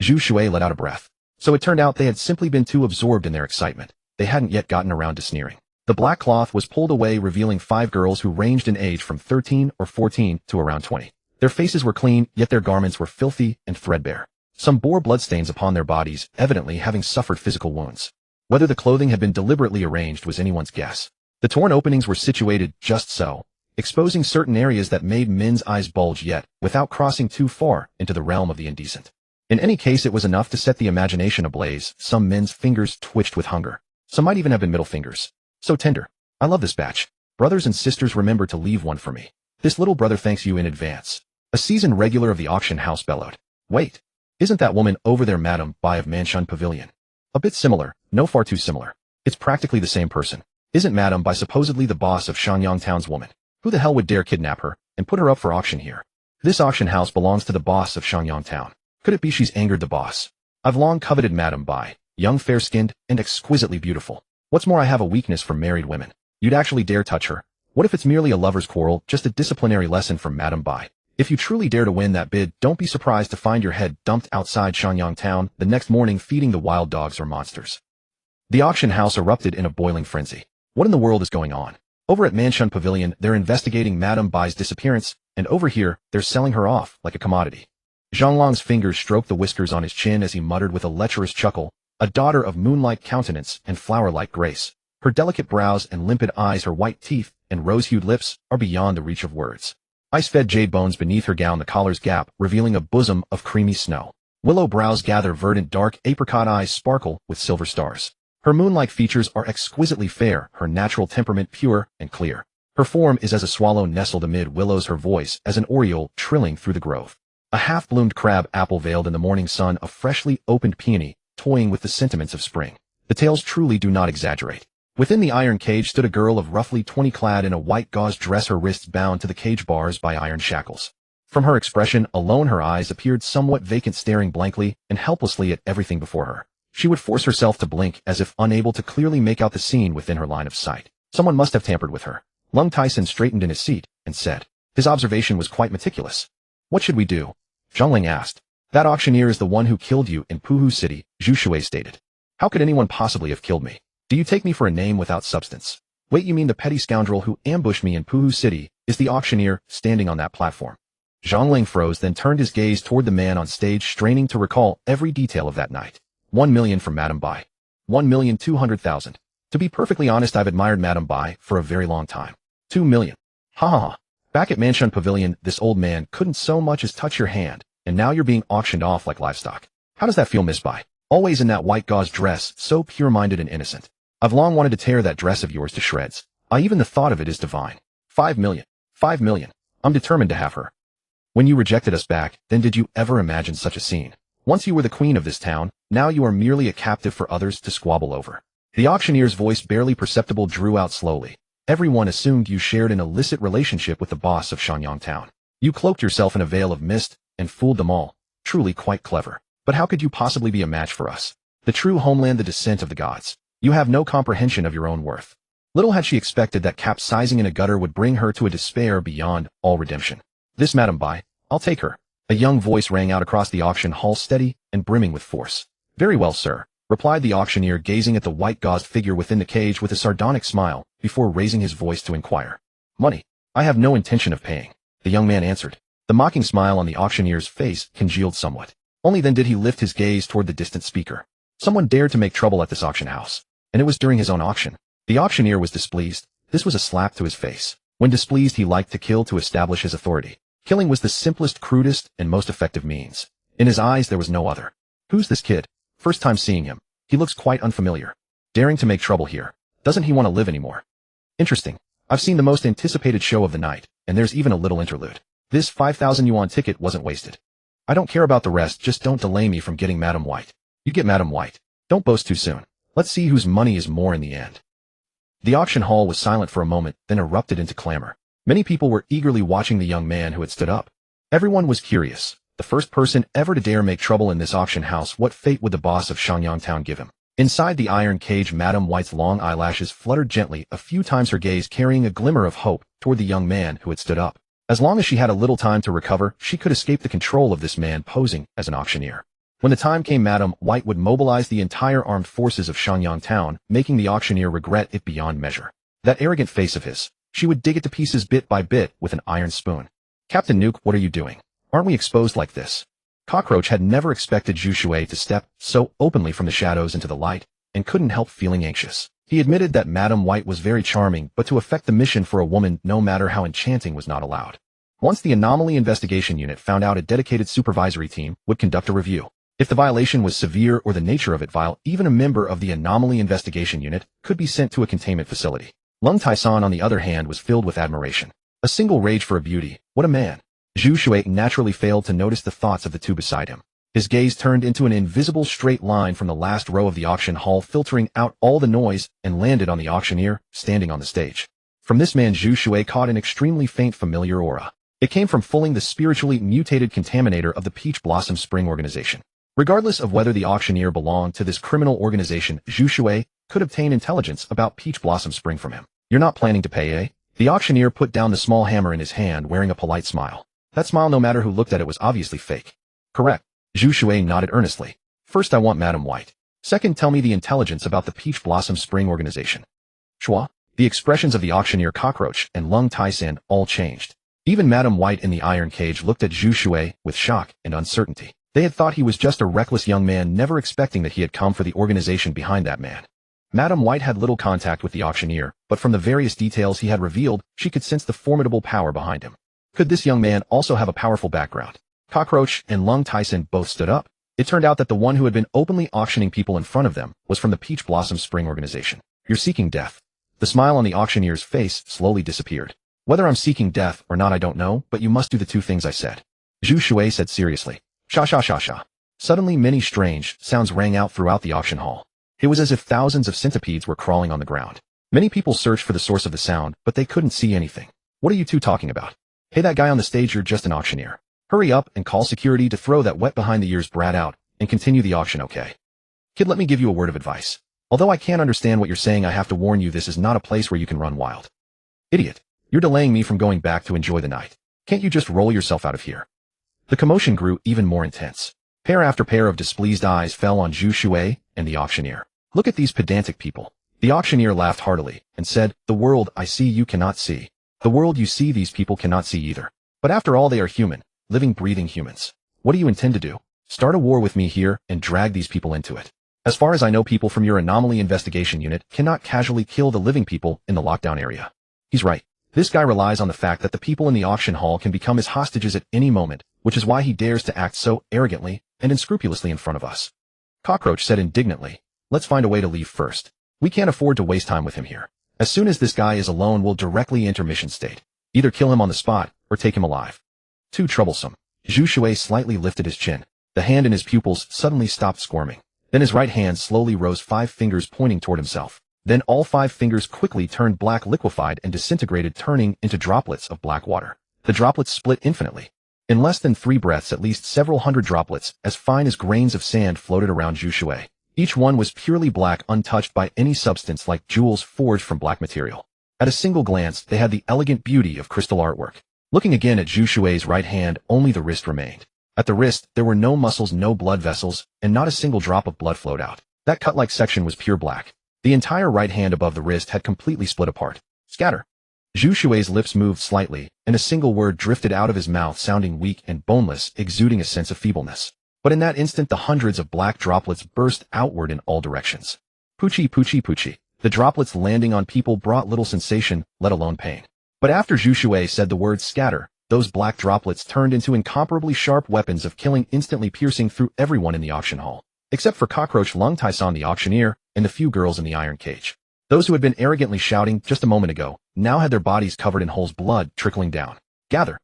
Zhu Shui let out a breath. So it turned out they had simply been too absorbed in their excitement. They hadn't yet gotten around to sneering. The black cloth was pulled away, revealing 5 girls who ranged in age from 13 or 14 to around 20. Their faces were clean, yet their garments were filthy and threadbare. Some bore bloodstains upon their bodies, evidently having suffered physical wounds. Whether the clothing had been deliberately arranged was anyone's guess. The torn openings were situated just so, exposing certain areas that made men's eyes bulge, yet without crossing too far into the realm of the indecent. In any case, it was enough to set the imagination ablaze. Some men's fingers twitched with hunger. Some might even have been middle fingers. So tender. I love this batch. Brothers and sisters, remember to leave one for me. This little brother thanks you in advance. A seasoned regular of the auction house bellowed. Wait. Isn't that woman over there Madame Bai of Manchun Pavilion? A bit similar, no, far too similar. It's practically the same person. Isn't Madame Bai supposedly the boss of Shenyang Town's woman? Who the hell would dare kidnap her and put her up for auction here? This auction house belongs to the boss of Shenyang Town. Could it be she's angered the boss? I've long coveted Madame Bai, young, fair-skinned, and exquisitely beautiful. What's more, I have a weakness for married women. You'd actually dare touch her? What if it's merely a lover's quarrel, just a disciplinary lesson from Madame Bai? If you truly dare to win that bid, don't be surprised to find your head dumped outside Shenyang Town the next morning, feeding the wild dogs or monsters. The auction house erupted in a boiling frenzy. What in the world is going on? Over at Manchun Pavilion, they're investigating Madame Bai's disappearance, and over here, they're selling her off like a commodity. Zhonglong's fingers stroked the whiskers on his chin as he muttered with a lecherous chuckle, a daughter of moonlight countenance and flower-like grace. Her delicate brows and limpid eyes, her white teeth and rose-hued lips are beyond the reach of words. Ice-fed jade bones beneath her gown, the collar's gap, revealing a bosom of creamy snow. Willow brows gather, verdant dark apricot eyes sparkle with silver stars. Her moon-like features are exquisitely fair, her natural temperament pure and clear. Her form is as a swallow nestled amid willows, her voice as an oriole trilling through the grove. A half-bloomed crab apple veiled in the morning sun, a freshly opened peony, toying with the sentiments of spring. The tales truly do not exaggerate. Within the iron cage stood a girl of roughly 20, clad in a white gauze dress, her wrists bound to the cage bars by iron shackles. From her expression alone, her eyes appeared somewhat vacant, staring blankly and helplessly at everything before her. She would force herself to blink, as if unable to clearly make out the scene within her line of sight. Someone must have tampered with her. Lung Tyson straightened in his seat and said. His observation was quite meticulous. What should we do? Zhongling asked. That auctioneer is the one who killed you in Puhu City, Zhu Shui stated. How could anyone possibly have killed me? Do you take me for a name without substance? Wait, you mean the petty scoundrel who ambushed me in Puhu City is the auctioneer standing on that platform? Zhongling froze, then turned his gaze toward the man on stage, straining to recall every detail of that night. 1 million from Madame Bai. 1,200,000. To be perfectly honest, I've admired Madame Bai for a very long time. 2 million. Ha ha ha. Back at Manchun Pavilion, this old man couldn't so much as touch your hand, and now you're being auctioned off like livestock. How does that feel, Miss Bai? Always in that white gauze dress, so pure-minded and innocent. I've long wanted to tear that dress of yours to shreds. Even the thought of it is divine. 5 million. 5 million. I'm determined to have her. When you rejected us back, then did you ever imagine such a scene? Once you were the queen of this town, now you are merely a captive for others to squabble over. The auctioneer's voice, barely perceptible, drew out slowly. Everyone assumed you shared an illicit relationship with the boss of Shenyang Town. You cloaked yourself in a veil of mist and fooled them all. Truly quite clever. But how could you possibly be a match for us? The true homeland, the descent of the gods. You have no comprehension of your own worth. Little had she expected that capsizing in a gutter would bring her to a despair beyond all redemption. This Madame Bai, I'll take her. A young voice rang out across the auction hall, steady and brimming with force. Very well, sir, replied the auctioneer, gazing at the white gauzed figure within the cage with a sardonic smile, before raising his voice to inquire. Money. I have no intention of paying, the young man answered. The mocking smile on the auctioneer's face congealed somewhat. Only then did he lift his gaze toward the distant speaker. Someone dared to make trouble at this auction house, and it was during his own auction. The auctioneer was displeased. This was a slap to his face. When displeased, he liked to kill to establish his authority. Killing was the simplest, crudest, and most effective means. In his eyes, there was no other. Who's this kid? First time seeing him. He looks quite unfamiliar. Daring to make trouble here. Doesn't he want to live anymore? Interesting. I've seen the most anticipated show of the night, and there's even a little interlude. This 5,000 yuan ticket wasn't wasted. I don't care about the rest, just don't delay me from getting Madam White. You get Madam White. Don't boast too soon. Let's see whose money is more in the end. The auction hall was silent for a moment, then erupted into clamor. Many people were eagerly watching the young man who had stood up. Everyone was curious. The first person ever to dare make trouble in this auction house, what fate would the boss of Shangyang Town give him? Inside the iron cage, Madam White's long eyelashes fluttered gently, a few times her gaze carrying a glimmer of hope toward the young man who had stood up. As long as she had a little time to recover, she could escape the control of this man posing as an auctioneer. When the time came, Madam White would mobilize the entire armed forces of Shangyang Town, making the auctioneer regret it beyond measure. That arrogant face of his. She would dig it to pieces bit by bit with an iron spoon. Captain Nuke, what are you doing? Aren't we exposed like this? Cockroach had never expected Zhu Shui to step so openly from the shadows into the light, and couldn't help feeling anxious. He admitted that Madam White was very charming, but to effect the mission for a woman, no matter how enchanting, was not allowed. Once the Anomaly Investigation Unit found out, a dedicated supervisory team would conduct a review. If the violation was severe or the nature of it vile, even a member of the Anomaly Investigation Unit could be sent to a containment facility. Lung Taisan, on the other hand, was filled with admiration. A single rage for a beauty. What a man. Zhu Shui naturally failed to notice the thoughts of the two beside him. His gaze turned into an invisible straight line from the last row of the auction hall, filtering out all the noise, and landed on the auctioneer, standing on the stage. From this man, Zhu Shui caught an extremely faint familiar aura. It came from fooling the spiritually mutated contaminator of the Peach Blossom Spring organization. Regardless of whether the auctioneer belonged to this criminal organization, Zhu Shui could obtain intelligence about Peach Blossom Spring from him. You're not planning to pay, eh? The auctioneer put down the small hammer in his hand, wearing a polite smile. That smile, no matter who looked at it, was obviously fake. Correct. Zhu Shui nodded earnestly. First, I want Madam White. Second, tell me the intelligence about the Peach Blossom Spring organization. Shua? The expressions of the auctioneer, Cockroach, and Lung Taisan all changed. Even Madam White in the iron cage looked at Zhu Shui with shock and uncertainty. They had thought he was just a reckless young man, never expecting that he had come for the organization behind that man. Madam White had little contact with the auctioneer, but from the various details he had revealed, she could sense the formidable power behind him. Could this young man also have a powerful background? Cockroach and Lung Taisan both stood up. It turned out that the one who had been openly auctioning people in front of them was from the Peach Blossom Spring organization. You're seeking death. The smile on the auctioneer's face slowly disappeared. Whether I'm seeking death or not, I don't know, but you must do the two things I said. Zhu Shui said seriously. Sha sha sha sha. Suddenly many strange sounds rang out throughout the auction hall. It was as if thousands of centipedes were crawling on the ground. Many people searched for the source of the sound, but they couldn't see anything. What are you two talking about? Hey, that guy on the stage, you're just an auctioneer. Hurry up and call security to throw that wet behind the ears brat out and continue the auction, okay? Kid, let me give you a word of advice. Although I can't understand what you're saying, I have to warn you, this is not a place where you can run wild. Idiot. You're delaying me from going back to enjoy the night. Can't you just roll yourself out of here? The commotion grew even more intense. Pair after pair of displeased eyes fell on Zhu Shui and the auctioneer. Look at these pedantic people. The auctioneer laughed heartily and said, the world I see you cannot see. The world you see these people cannot see either. But after all, they are human, living, breathing humans. What do you intend to do? Start a war with me here and drag these people into it. As far as I know, people from your Anomaly Investigation Unit cannot casually kill the living people in the lockdown area. He's right. This guy relies on the fact that the people in the auction hall can become his hostages at any moment, which is why he dares to act so arrogantly and unscrupulously in front of us. Cockroach said indignantly, let's find a way to leave first. We can't afford to waste time with him here. As soon as this guy is alone, we'll directly enter mission state. Either kill him on the spot or take him alive. Too troublesome. Zhu Shui slightly lifted his chin. The hand in his pupils suddenly stopped squirming. Then his right hand slowly rose, 5 fingers pointing toward himself. Then all 5 fingers quickly turned black, liquefied and disintegrated, turning into droplets of black water. The droplets split infinitely. In less than 3 breaths, at least several hundred droplets, as fine as grains of sand, floated around Zhu Shui. Each one was purely black, untouched by any substance, like jewels forged from black material. At a single glance, they had the elegant beauty of crystal artwork. Looking again at Zhu Shui's right hand, only the wrist remained. At the wrist, there were no muscles, no blood vessels, and not a single drop of blood flowed out. That cut-like section was pure black. The entire right hand above the wrist had completely split apart. Scatter. Zhu Shui's lips moved slightly, and a single word drifted out of his mouth sounding weak and boneless, exuding a sense of feebleness. But in that instant the hundreds of black droplets burst outward in all directions. Poochie poochie poochie. The droplets landing on people brought little sensation, let alone pain. But after Zhu Shui said the word scatter, those black droplets turned into incomparably sharp weapons of killing, instantly piercing through everyone in the auction hall, except for Cockroach Lung Taishan the auctioneer and the few girls in the iron cage. Those who had been arrogantly shouting just a moment ago now had their bodies covered in holes, blood trickling down. Gather.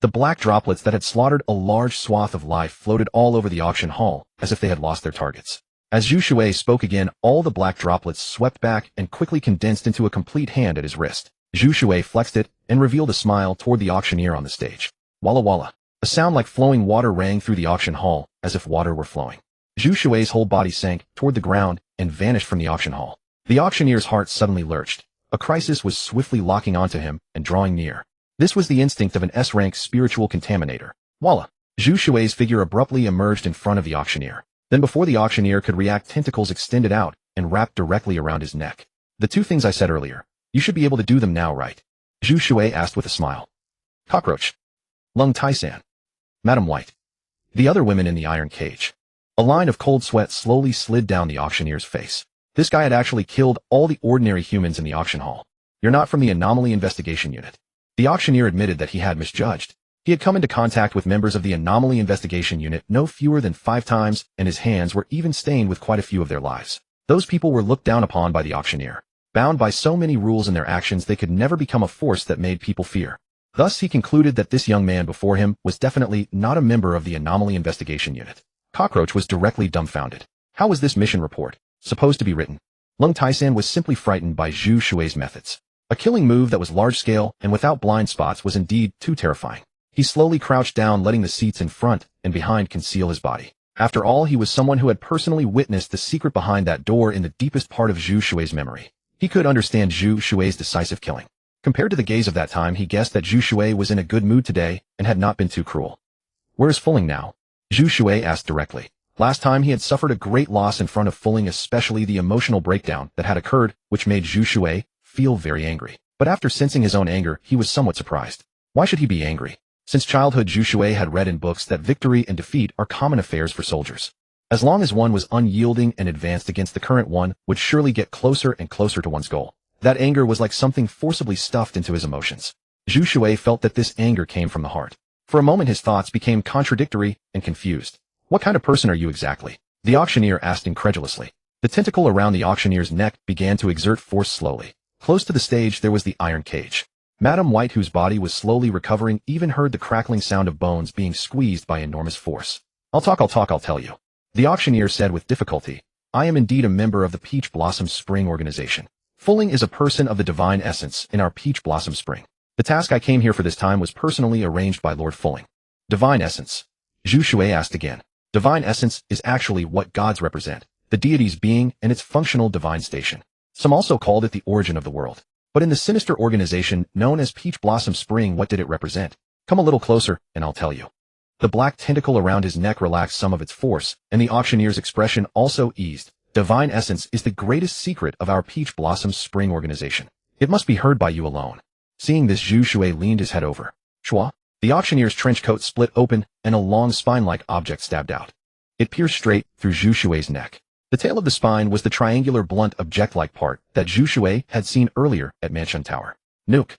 The black droplets that had slaughtered a large swath of life floated all over the auction hall, as if they had lost their targets. As Zhu Shui spoke again, all the black droplets swept back and quickly condensed into a complete hand at his wrist. Zhu Shui flexed it and revealed a smile toward the auctioneer on the stage. Walla walla. A sound like flowing water rang through the auction hall, as if water were flowing. Zhu Shui's whole body sank toward the ground and vanished from the auction hall. The auctioneer's heart suddenly lurched. A crisis was swiftly locking onto him and drawing near. This was the instinct of an S-rank spiritual contaminator. Voila! Zhu Shui's figure abruptly emerged in front of the auctioneer. Then before the auctioneer could react, tentacles extended out and wrapped directly around his neck. The two things I said earlier. You should be able to do them now, right? Zhu Shui asked with a smile. Cockroach. Lung Taishan. Madam White. The other women in the iron cage. A line of cold sweat slowly slid down the auctioneer's face. This guy had actually killed all the ordinary humans in the auction hall. You're not from the Anomaly Investigation Unit. The auctioneer admitted that he had misjudged. He had come into contact with members of the Anomaly Investigation Unit no fewer than 5 times, and his hands were even stained with quite a few of their lives. Those people were looked down upon by the auctioneer. Bound by so many rules in their actions, they could never become a force that made people fear. Thus he concluded that this young man before him was definitely not a member of the Anomaly Investigation Unit. Cockroach was directly dumbfounded. How was this mission report supposed to be written? Lung Taishan was simply frightened by Zhu Shui's methods. A killing move that was large-scale and without blind spots was indeed too terrifying. He slowly crouched down, letting the seats in front and behind conceal his body. After all, he was someone who had personally witnessed the secret behind that door in the deepest part of Zhu Shui's memory. He could understand Zhu Shui's decisive killing. Compared to the gaze of that time, he guessed that Zhu Shui was in a good mood today and had not been too cruel. Where is Fulling now? Zhu Shui asked directly. Last time he had suffered a great loss in front of Fulling, especially the emotional breakdown that had occurred, which made Zhu Shui feel very angry. But after sensing his own anger, he was somewhat surprised. Why should he be angry? Since childhood, Zhu Shui had read in books that victory and defeat are common affairs for soldiers. As long as one was unyielding and advanced against the current, one would surely get closer and closer to one's goal. That anger was like something forcibly stuffed into his emotions. Zhu Shui felt that this anger came from the heart. For a moment his thoughts became contradictory and confused. What kind of person are you exactly? The auctioneer asked incredulously. The tentacle around the auctioneer's neck began to exert force slowly. Close to the stage there was the iron cage. Madam White, whose body was slowly recovering, even heard the crackling sound of bones being squeezed by enormous force. I'll talk, I'll tell you. The auctioneer said with difficulty. I am indeed a member of the Peach Blossom Spring organization. Fulling is a person of the divine essence in our Peach Blossom Spring. The task I came here for this time was personally arranged by Lord Fulling. Divine essence? Zhu Shui asked again. Divine essence is actually what gods represent, the deity's being and its functional divine station. Some also called it the origin of the world. But in the sinister organization known as Peach Blossom Spring, what did it represent? Come a little closer, and I'll tell you. The black tentacle around his neck relaxed some of its force, and the auctioneer's expression also eased. Divine essence is the greatest secret of our Peach Blossom Spring organization. It must be heard by you alone. Seeing this, Zhu Shui leaned his head over. Shua? The auctioneer's trench coat split open, and a long spine-like object stabbed out. It pierced straight through Zhu Shui's neck. The tail of the spine was the triangular blunt object-like part that Zhu Shui had seen earlier at Mansion Tower. Nuke.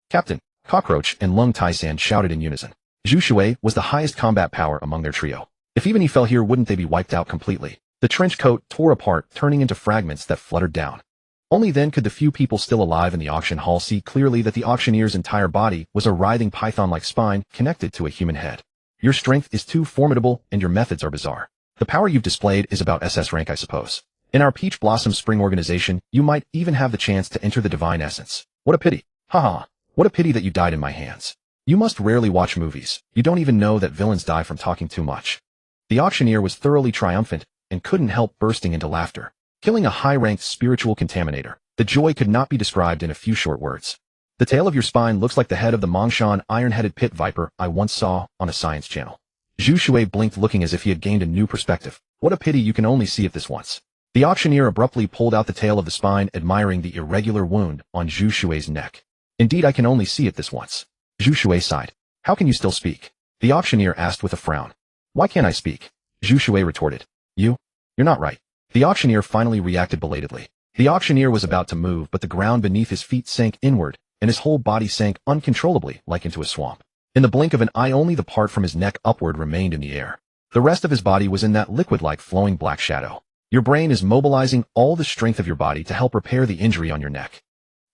Captain, Cockroach and Lung Taishan shouted in unison. Zhu Shui was the highest combat power among their trio. If even he fell here, wouldn't they be wiped out completely? The trench coat tore apart, turning into fragments that fluttered down. Only then could the few people still alive in the auction hall see clearly that the auctioneer's entire body was a writhing python-like spine connected to a human head. Your strength is too formidable and your methods are bizarre. The power you've displayed is about SS rank, I suppose. In our Peach Blossom Spring organization, you might even have the chance to enter the divine essence. What a pity. Haha. What a pity that you died in my hands. You must rarely watch movies. You don't even know that villains die from talking too much. The auctioneer was thoroughly triumphant and couldn't help bursting into laughter. Killing a high-ranked spiritual contaminator. The joy could not be described in a few short words. The tail of your spine looks like the head of the Mongshan iron-headed pit viper I once saw on a science channel. Zhu Shui blinked, looking as if he had gained a new perspective. What a pity you can only see it this once. The auctioneer abruptly pulled out the tail of the spine, admiring the irregular wound on Zhu Shui's neck. Indeed, I can only see it this once. Zhu Shui sighed. How can you still speak? The auctioneer asked with a frown. Why can't I speak? Zhu Shui retorted. You're not right. The auctioneer finally reacted belatedly. The auctioneer was about to move, but the ground beneath his feet sank inward, and his whole body sank uncontrollably like into a swamp. In the blink of an eye, only the part from his neck upward remained in the air. The rest of his body was in that liquid-like flowing black shadow. Your brain is mobilizing all the strength of your body to help repair the injury on your neck.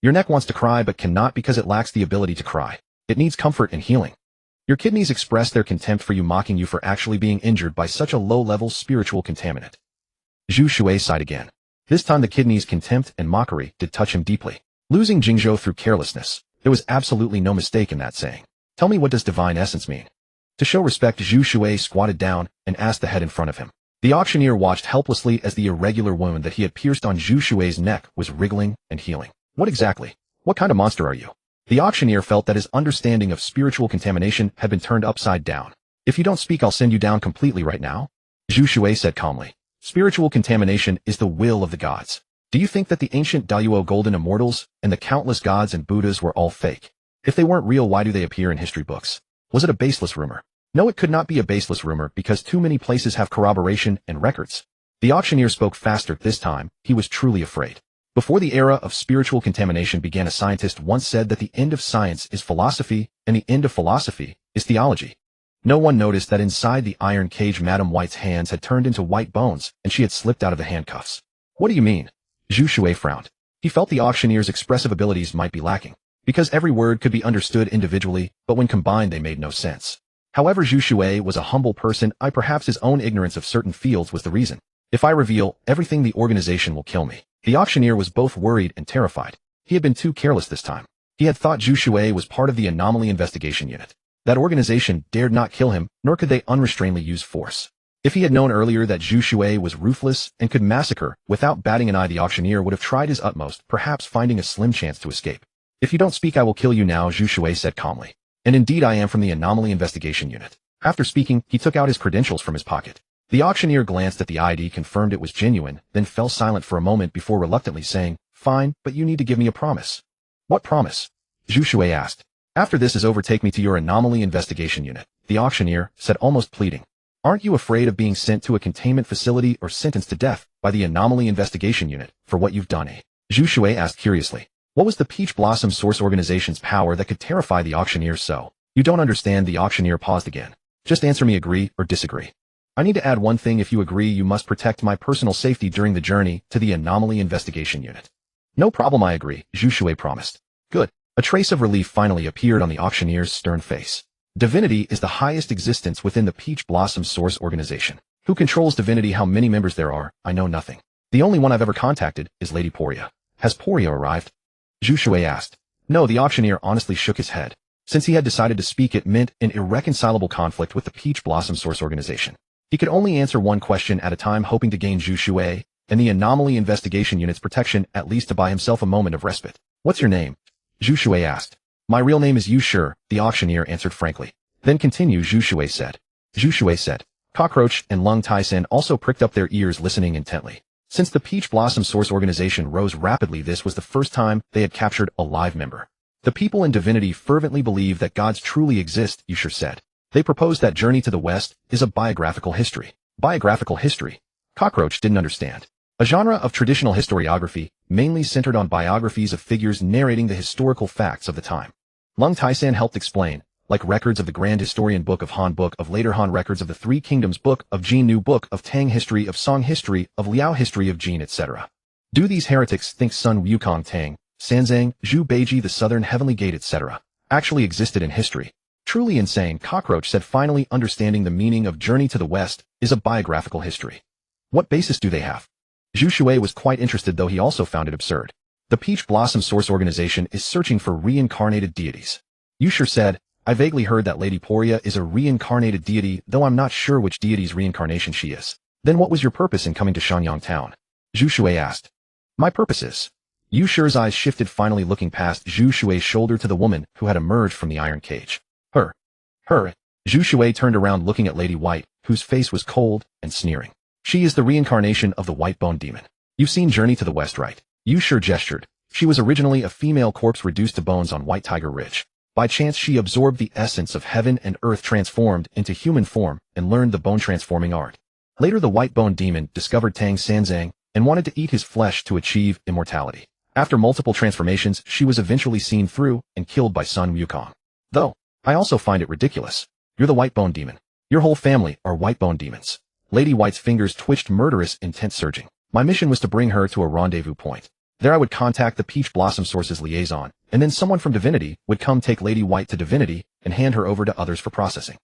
Your neck wants to cry but cannot because it lacks the ability to cry. It needs comfort and healing. Your kidneys express their contempt for you, mocking you for actually being injured by such a low-level spiritual contaminant. Zhu Shui sighed again. This time the kidneys' contempt and mockery did touch him deeply. Losing Jingzhou through carelessness, there was absolutely no mistake in that saying. Tell me, what does divine essence mean? To show respect, Zhu Shui squatted down and asked the head in front of him. The auctioneer watched helplessly as the irregular wound that he had pierced on Zhu Shui's neck was wriggling and healing. What exactly? What kind of monster are you? The auctioneer felt that his understanding of spiritual contamination had been turned upside down. If you don't speak, I'll send you down completely right now. Zhu Shui said calmly. Spiritual contamination is the will of the gods. Do you think that the ancient Daoyuo golden immortals and the countless gods and Buddhas were all fake? If they weren't real, why do they appear in history books? Was it a baseless rumor? No, it could not be a baseless rumor because too many places have corroboration and records. The auctioneer spoke faster this time. He was truly afraid. Before the era of spiritual contamination began, a scientist once said that the end of science is philosophy and the end of philosophy is theology. No one noticed that inside the iron cage Madame White's hands had turned into white bones and she had slipped out of the handcuffs. What do you mean? Zhu Shui frowned. He felt the auctioneer's expressive abilities might be lacking, because every word could be understood individually, but when combined they made no sense. However, Zhu Shui was a humble person. Perhaps his own ignorance of certain fields was the reason. If I reveal everything, the organization will kill me. The auctioneer was both worried and terrified. He had been too careless this time. He had thought Zhu Shui was part of the anomaly investigation unit. That organization dared not kill him, nor could they unrestrainedly use force. If he had known earlier that Zhu Shui was ruthless and could massacre without batting an eye, the auctioneer would have tried his utmost, perhaps finding a slim chance to escape. If you don't speak, I will kill you now, Zhu Shui said calmly. And indeed, I am from the anomaly investigation unit. After speaking, he took out his credentials from his pocket. The auctioneer glanced at the ID, confirmed it was genuine, then fell silent for a moment before reluctantly saying, Fine, but you need to give me a promise. What promise? Zhu Shui asked. After this is over, take me to your anomaly investigation unit, the auctioneer said, almost pleading. Aren't you afraid of being sent to a containment facility or sentenced to death by the anomaly investigation unit for what you've done? Zhu Shui asked curiously. What was the Peach Blossom Source Organization's power that could terrify the auctioneer so? You don't understand, the auctioneer paused again. Just answer me, agree or disagree. I need to add one thing. If you agree, you must protect my personal safety during the journey to the anomaly investigation unit. No problem, I agree, Zhu Shui promised. Good. A trace of relief finally appeared on the auctioneer's stern face. Divinity is the highest existence within the Peach Blossom Source Organization. Who controls divinity? How many members there are? I know nothing. The only one I've ever contacted is Lady Poria. Has Poria arrived? Zhu Shui asked. No, the auctioneer honestly shook his head. Since he had decided to speak, it meant an irreconcilable conflict with the Peach Blossom Source Organization. He could only answer one question at a time, hoping to gain Zhu Shui and the anomaly investigation unit's protection, at least to buy himself a moment of respite. What's your name? Zhu Shui asked. My real name is Yu Shi, the auctioneer answered frankly. Then continue, Zhu Shui said. Zhu Shui said. Cockroach and Lung Taisen also pricked up their ears, listening intently. Since the Peach Blossom Source Organization rose rapidly, this was the first time they had captured a live member. The people in Divinity fervently believe that gods truly exist, Yu Shi said. They propose that Journey to the West is a biographical history. Biographical history? Cockroach didn't understand. A genre of traditional historiography, mainly centered on biographies of figures narrating the historical facts of the time. Lung Taisen helped explain, like records of the Grand Historian Book of Han, Book of Later Han, records of the Three Kingdoms, Book of Jin Nu, Book of Tang, History of Song, History of Liao, History of Jin, etc. Do these heretics think Sun Wukong Tang, Sanzang, Zhu Beiji, the Southern Heavenly Gate, etc. actually existed in history? Truly insane, Cockroach said, finally understanding the meaning of Journey to the West is a biographical history. What basis do they have? Zhu Shui was quite interested, though he also found it absurd. The Peach Blossom Source Organization is searching for reincarnated deities. Yu Shi said, I vaguely heard that Lady Poria is a reincarnated deity, though I'm not sure which deity's reincarnation she is. Then what was your purpose in coming to Shanyang Town? Zhu Shui asked. My purpose is... Yu Shi's eyes shifted, finally looking past Zhu Shui's shoulder to the woman who had emerged from the iron cage. Her. Zhu Shui turned around, looking at Lady White, whose face was cold and sneering. She is the reincarnation of the White Bone Demon. You've seen Journey to the West, right? Yu Shi gestured, She was originally a female corpse reduced to bones on White Tiger Ridge. By chance she absorbed the essence of heaven and earth transformed into human form and learned the bone-transforming art. Later the white bone demon discovered Tang Sanzang and wanted to eat his flesh to achieve immortality. After multiple transformations, she was eventually seen through and killed by Sun Wukong. Though, I also find it ridiculous. You're the white bone demon. Your whole family are white bone demons. Lady White's fingers twitched, murderous intent surging. My mission was to bring her to a rendezvous point. There I would contact the Peach Blossom Source's liaison, and then someone from Divinity would come take Lady White to Divinity and hand her over to others for processing.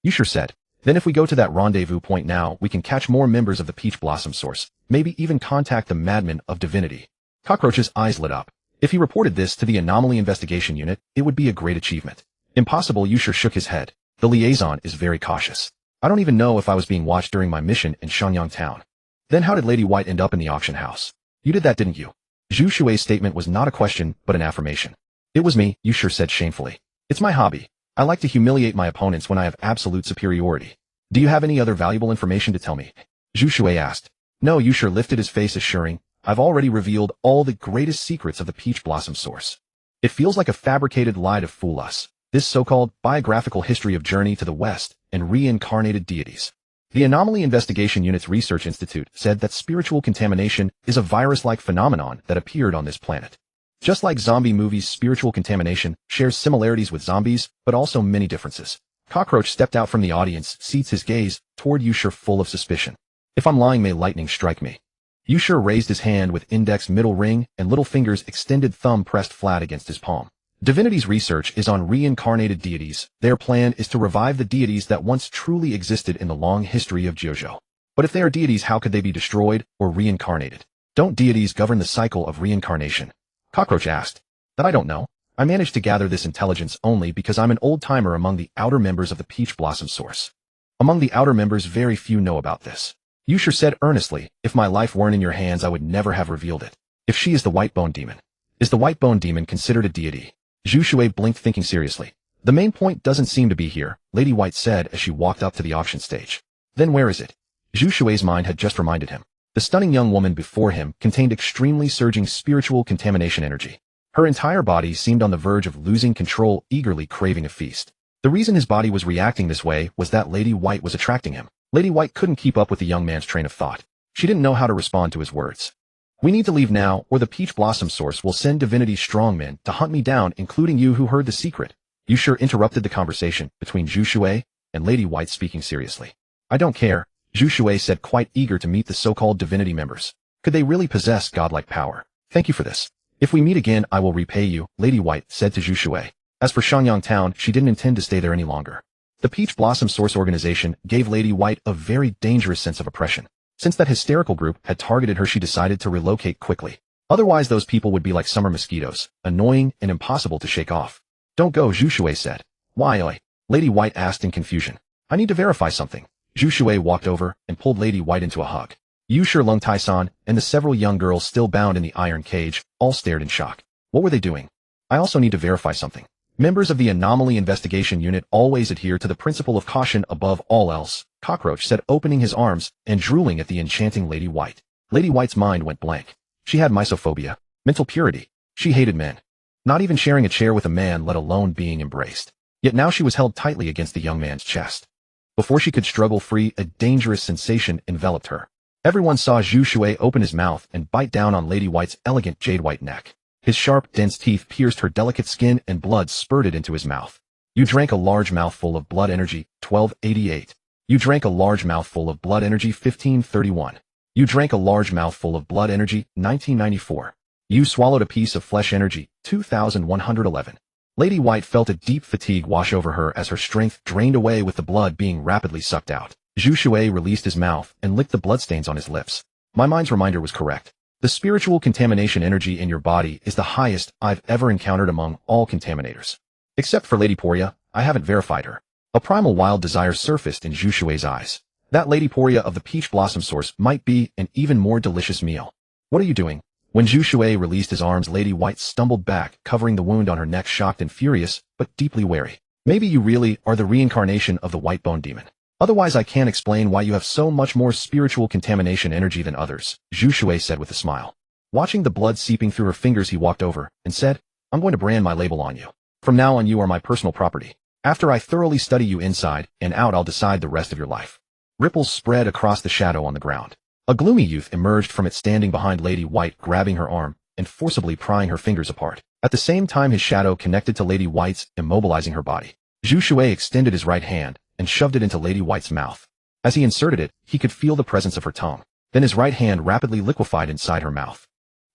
You sure said. Then if we go to that rendezvous point now, we can catch more members of the Peach Blossom Source, maybe even contact the madmen of Divinity. Cockroach's eyes lit up. If he reported this to the Anomaly Investigation Unit, it would be a great achievement. Impossible. Yusher shook his head. The liaison is very cautious. I don't even know if I was being watched during my mission in Shenyang Town. Then how did Lady White end up in the auction house? You did that, didn't you? Zhu Shui's statement was not a question, but an affirmation. It was me, Yusher said shamefully. It's my hobby. I like to humiliate my opponents when I have absolute superiority. Do you have any other valuable information to tell me? Zhu Shui asked. No, Yusher lifted his face, assuring, I've already revealed all the greatest secrets of the Peach Blossom Source. It feels like a fabricated lie to fool us. This so-called biographical history of journey to the West and reincarnated deities. The Anomaly Investigation Unit's Research Institute said that spiritual contamination is a virus-like phenomenon that appeared on this planet. Just like zombie movies, spiritual contamination shares similarities with zombies, but also many differences. Cockroach stepped out from the audience, seats his gaze toward Yusher full of suspicion. If I'm lying, may lightning strike me. Yusher raised his hand with index, middle ring, and little finger's extended thumb pressed flat against his palm. Divinity's research is on reincarnated deities. Their plan is to revive the deities that once truly existed in the long history of JoJo. But if they are deities, how could they be destroyed or reincarnated? Don't deities govern the cycle of reincarnation? Cockroach asked. That I don't know. I managed to gather this intelligence only because I'm an old-timer among the outer members of the Peach Blossom Source. Among the outer members, very few know about this. Yusher said earnestly, if my life weren't in your hands, I would never have revealed it. If she is the white bone demon. Is the white bone demon considered a deity? Zhu Shui blinked, thinking seriously. The main point doesn't seem to be here, Lady White said as she walked up to the auction stage. Then where is it? Zhu Shui's mind had just reminded him. The stunning young woman before him contained extremely surging spiritual contamination energy. Her entire body seemed on the verge of losing control, eagerly craving a feast. The reason his body was reacting this way was that Lady White was attracting him. Lady White couldn't keep up with the young man's train of thought. She didn't know how to respond to his words. We need to leave now, or the Peach Blossom Source will send Divinity's strongmen to hunt me down, including you who heard the secret. Yusher interrupted the conversation between Zhu Shui and Lady White, speaking seriously. I don't care, Zhu Shui said, quite eager to meet the so-called Divinity members. Could they really possess godlike power? Thank you for this. If we meet again, I will repay you, Lady White said to Zhu Shui. As for Shenyang Town, she didn't intend to stay there any longer. The Peach Blossom Source organization gave Lady White a very dangerous sense of oppression. Since that hysterical group had targeted her, she decided to relocate quickly. Otherwise, those people would be like summer mosquitoes, annoying and impossible to shake off. Don't go, Zhu Shui said. Why, oi? Lady White asked in confusion. I need to verify something. Zhu Shui walked over and pulled Lady White into a hug. Yusher, Lung Tai-san, and the several young girls still bound in the iron cage all stared in shock. What were they doing? I also need to verify something. Members of the Anomaly Investigation Unit always adhere to the principle of caution above all else, Cockroach said, opening his arms and drooling at the enchanting Lady White. Lady White's mind went blank. She had misophobia, mental purity. She hated men. Not even sharing a chair with a man, let alone being embraced. Yet now she was held tightly against the young man's chest. Before she could struggle free, a dangerous sensation enveloped her. Everyone saw Zhu Shui open his mouth and bite down on Lady White's elegant jade-white neck. His sharp, dense teeth pierced her delicate skin and blood spurted into his mouth. You drank a large mouthful of blood energy, 1288. You drank a large mouthful of blood energy, 1531. You drank a large mouthful of blood energy, 1994. You swallowed a piece of flesh energy, 2111. Lady White felt a deep fatigue wash over her as her strength drained away with the blood being rapidly sucked out. Zhu Shui released his mouth and licked the bloodstains on his lips. My mind's reminder was correct. The spiritual contamination energy in your body is the highest I've ever encountered among all contaminators. Except for Lady Poria, I haven't verified her. A primal wild desire surfaced in Zhu Shui's eyes. That Lady Poria of the Peach Blossom Source might be an even more delicious meal. What are you doing? When Zhu Shui released his arms, Lady White stumbled back, covering the wound on her neck, shocked and furious, but deeply wary. Maybe you really are the reincarnation of the white bone demon. Otherwise, I can't explain why you have so much more spiritual contamination energy than others, Zhu Shui said with a smile. Watching the blood seeping through her fingers, he walked over and said, "I'm going to brand my label on you. From now on, you are my personal property. After I thoroughly study you inside and out, I'll decide the rest of your life." Ripples spread across the shadow on the ground. A gloomy youth emerged from it, standing behind Lady White, grabbing her arm and forcibly prying her fingers apart. At the same time, his shadow connected to Lady White's, immobilizing her body. Zhu Shui extended his right hand and shoved it into Lady White's mouth. As he inserted it, he could feel the presence of her tongue. Then his right hand rapidly liquefied inside her mouth.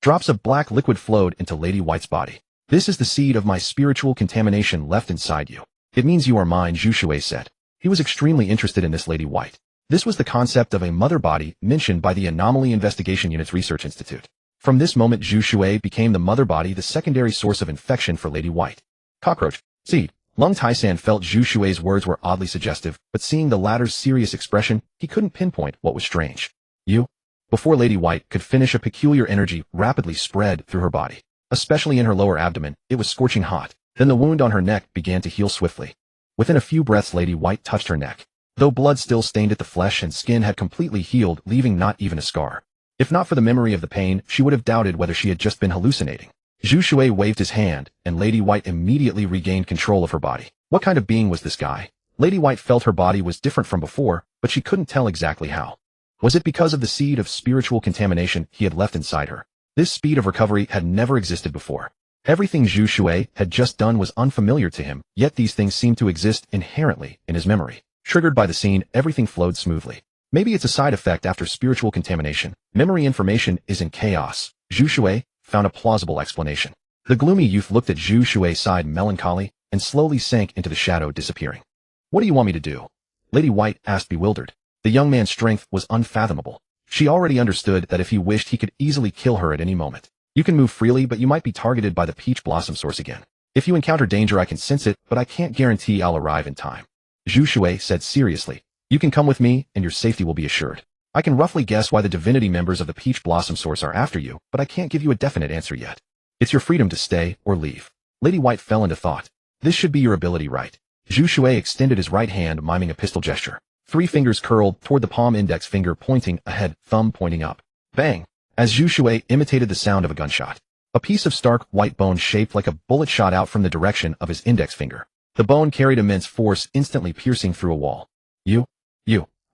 Drops of black liquid flowed into Lady White's body. "This is the seed of my spiritual contamination left inside you. It means you are mine," Zhu Shui said. He was extremely interested in this Lady White. This was the concept of a mother body mentioned by the Anomaly Investigation Unit's Research Institute. From this moment, Zhu Shui became the mother body, the secondary source of infection for Lady White. "Cockroach seed." Lung Taisan felt Zhu Shui's words were oddly suggestive, but seeing the latter's serious expression, he couldn't pinpoint what was strange. "You?" Before Lady White could finish, a peculiar energy rapidly spread through her body. Especially in her lower abdomen, it was scorching hot. Then the wound on her neck began to heal swiftly. Within a few breaths, Lady White touched her neck. Though blood still stained it, the flesh and skin had completely healed, leaving not even a scar. If not for the memory of the pain, she would have doubted whether she had just been hallucinating. Zhu Shui waved his hand, and Lady White immediately regained control of her body. What kind of being was this guy? Lady White felt her body was different from before, but she couldn't tell exactly how. Was it because of the seed of spiritual contamination he had left inside her? This speed of recovery had never existed before. Everything Zhu Shui had just done was unfamiliar to him, yet these things seemed to exist inherently in his memory. Triggered by the scene, everything flowed smoothly. Maybe it's a side effect after spiritual contamination. Memory information is in chaos. Zhu Shui found a plausible explanation. The gloomy youth looked at Zhu Shui, sighed melancholy, and slowly sank into the shadow, disappearing. "What do you want me to do?" Lady White asked, bewildered. The young man's strength was unfathomable. She already understood that if he wished, he could easily kill her at any moment. "You can move freely, but you might be targeted by the peach blossom source again. If you encounter danger, I can sense it, but I can't guarantee I'll arrive in time." Zhu Shui said seriously. "You can come with me, and your safety will be assured. I can roughly guess why the divinity members of the peach blossom source are after you, but I can't give you a definite answer yet. It's your freedom to stay or leave." Lady White fell into thought. "This should be your ability, right?" Zhu Shui extended his right hand, miming a pistol gesture. 3 fingers curled toward the palm, index finger pointing ahead, thumb pointing up. Bang! As Zhu Shui imitated the sound of a gunshot, a piece of stark white bone shaped like a bullet shot out from the direction of his index finger. The bone carried immense force, instantly piercing through a wall. You?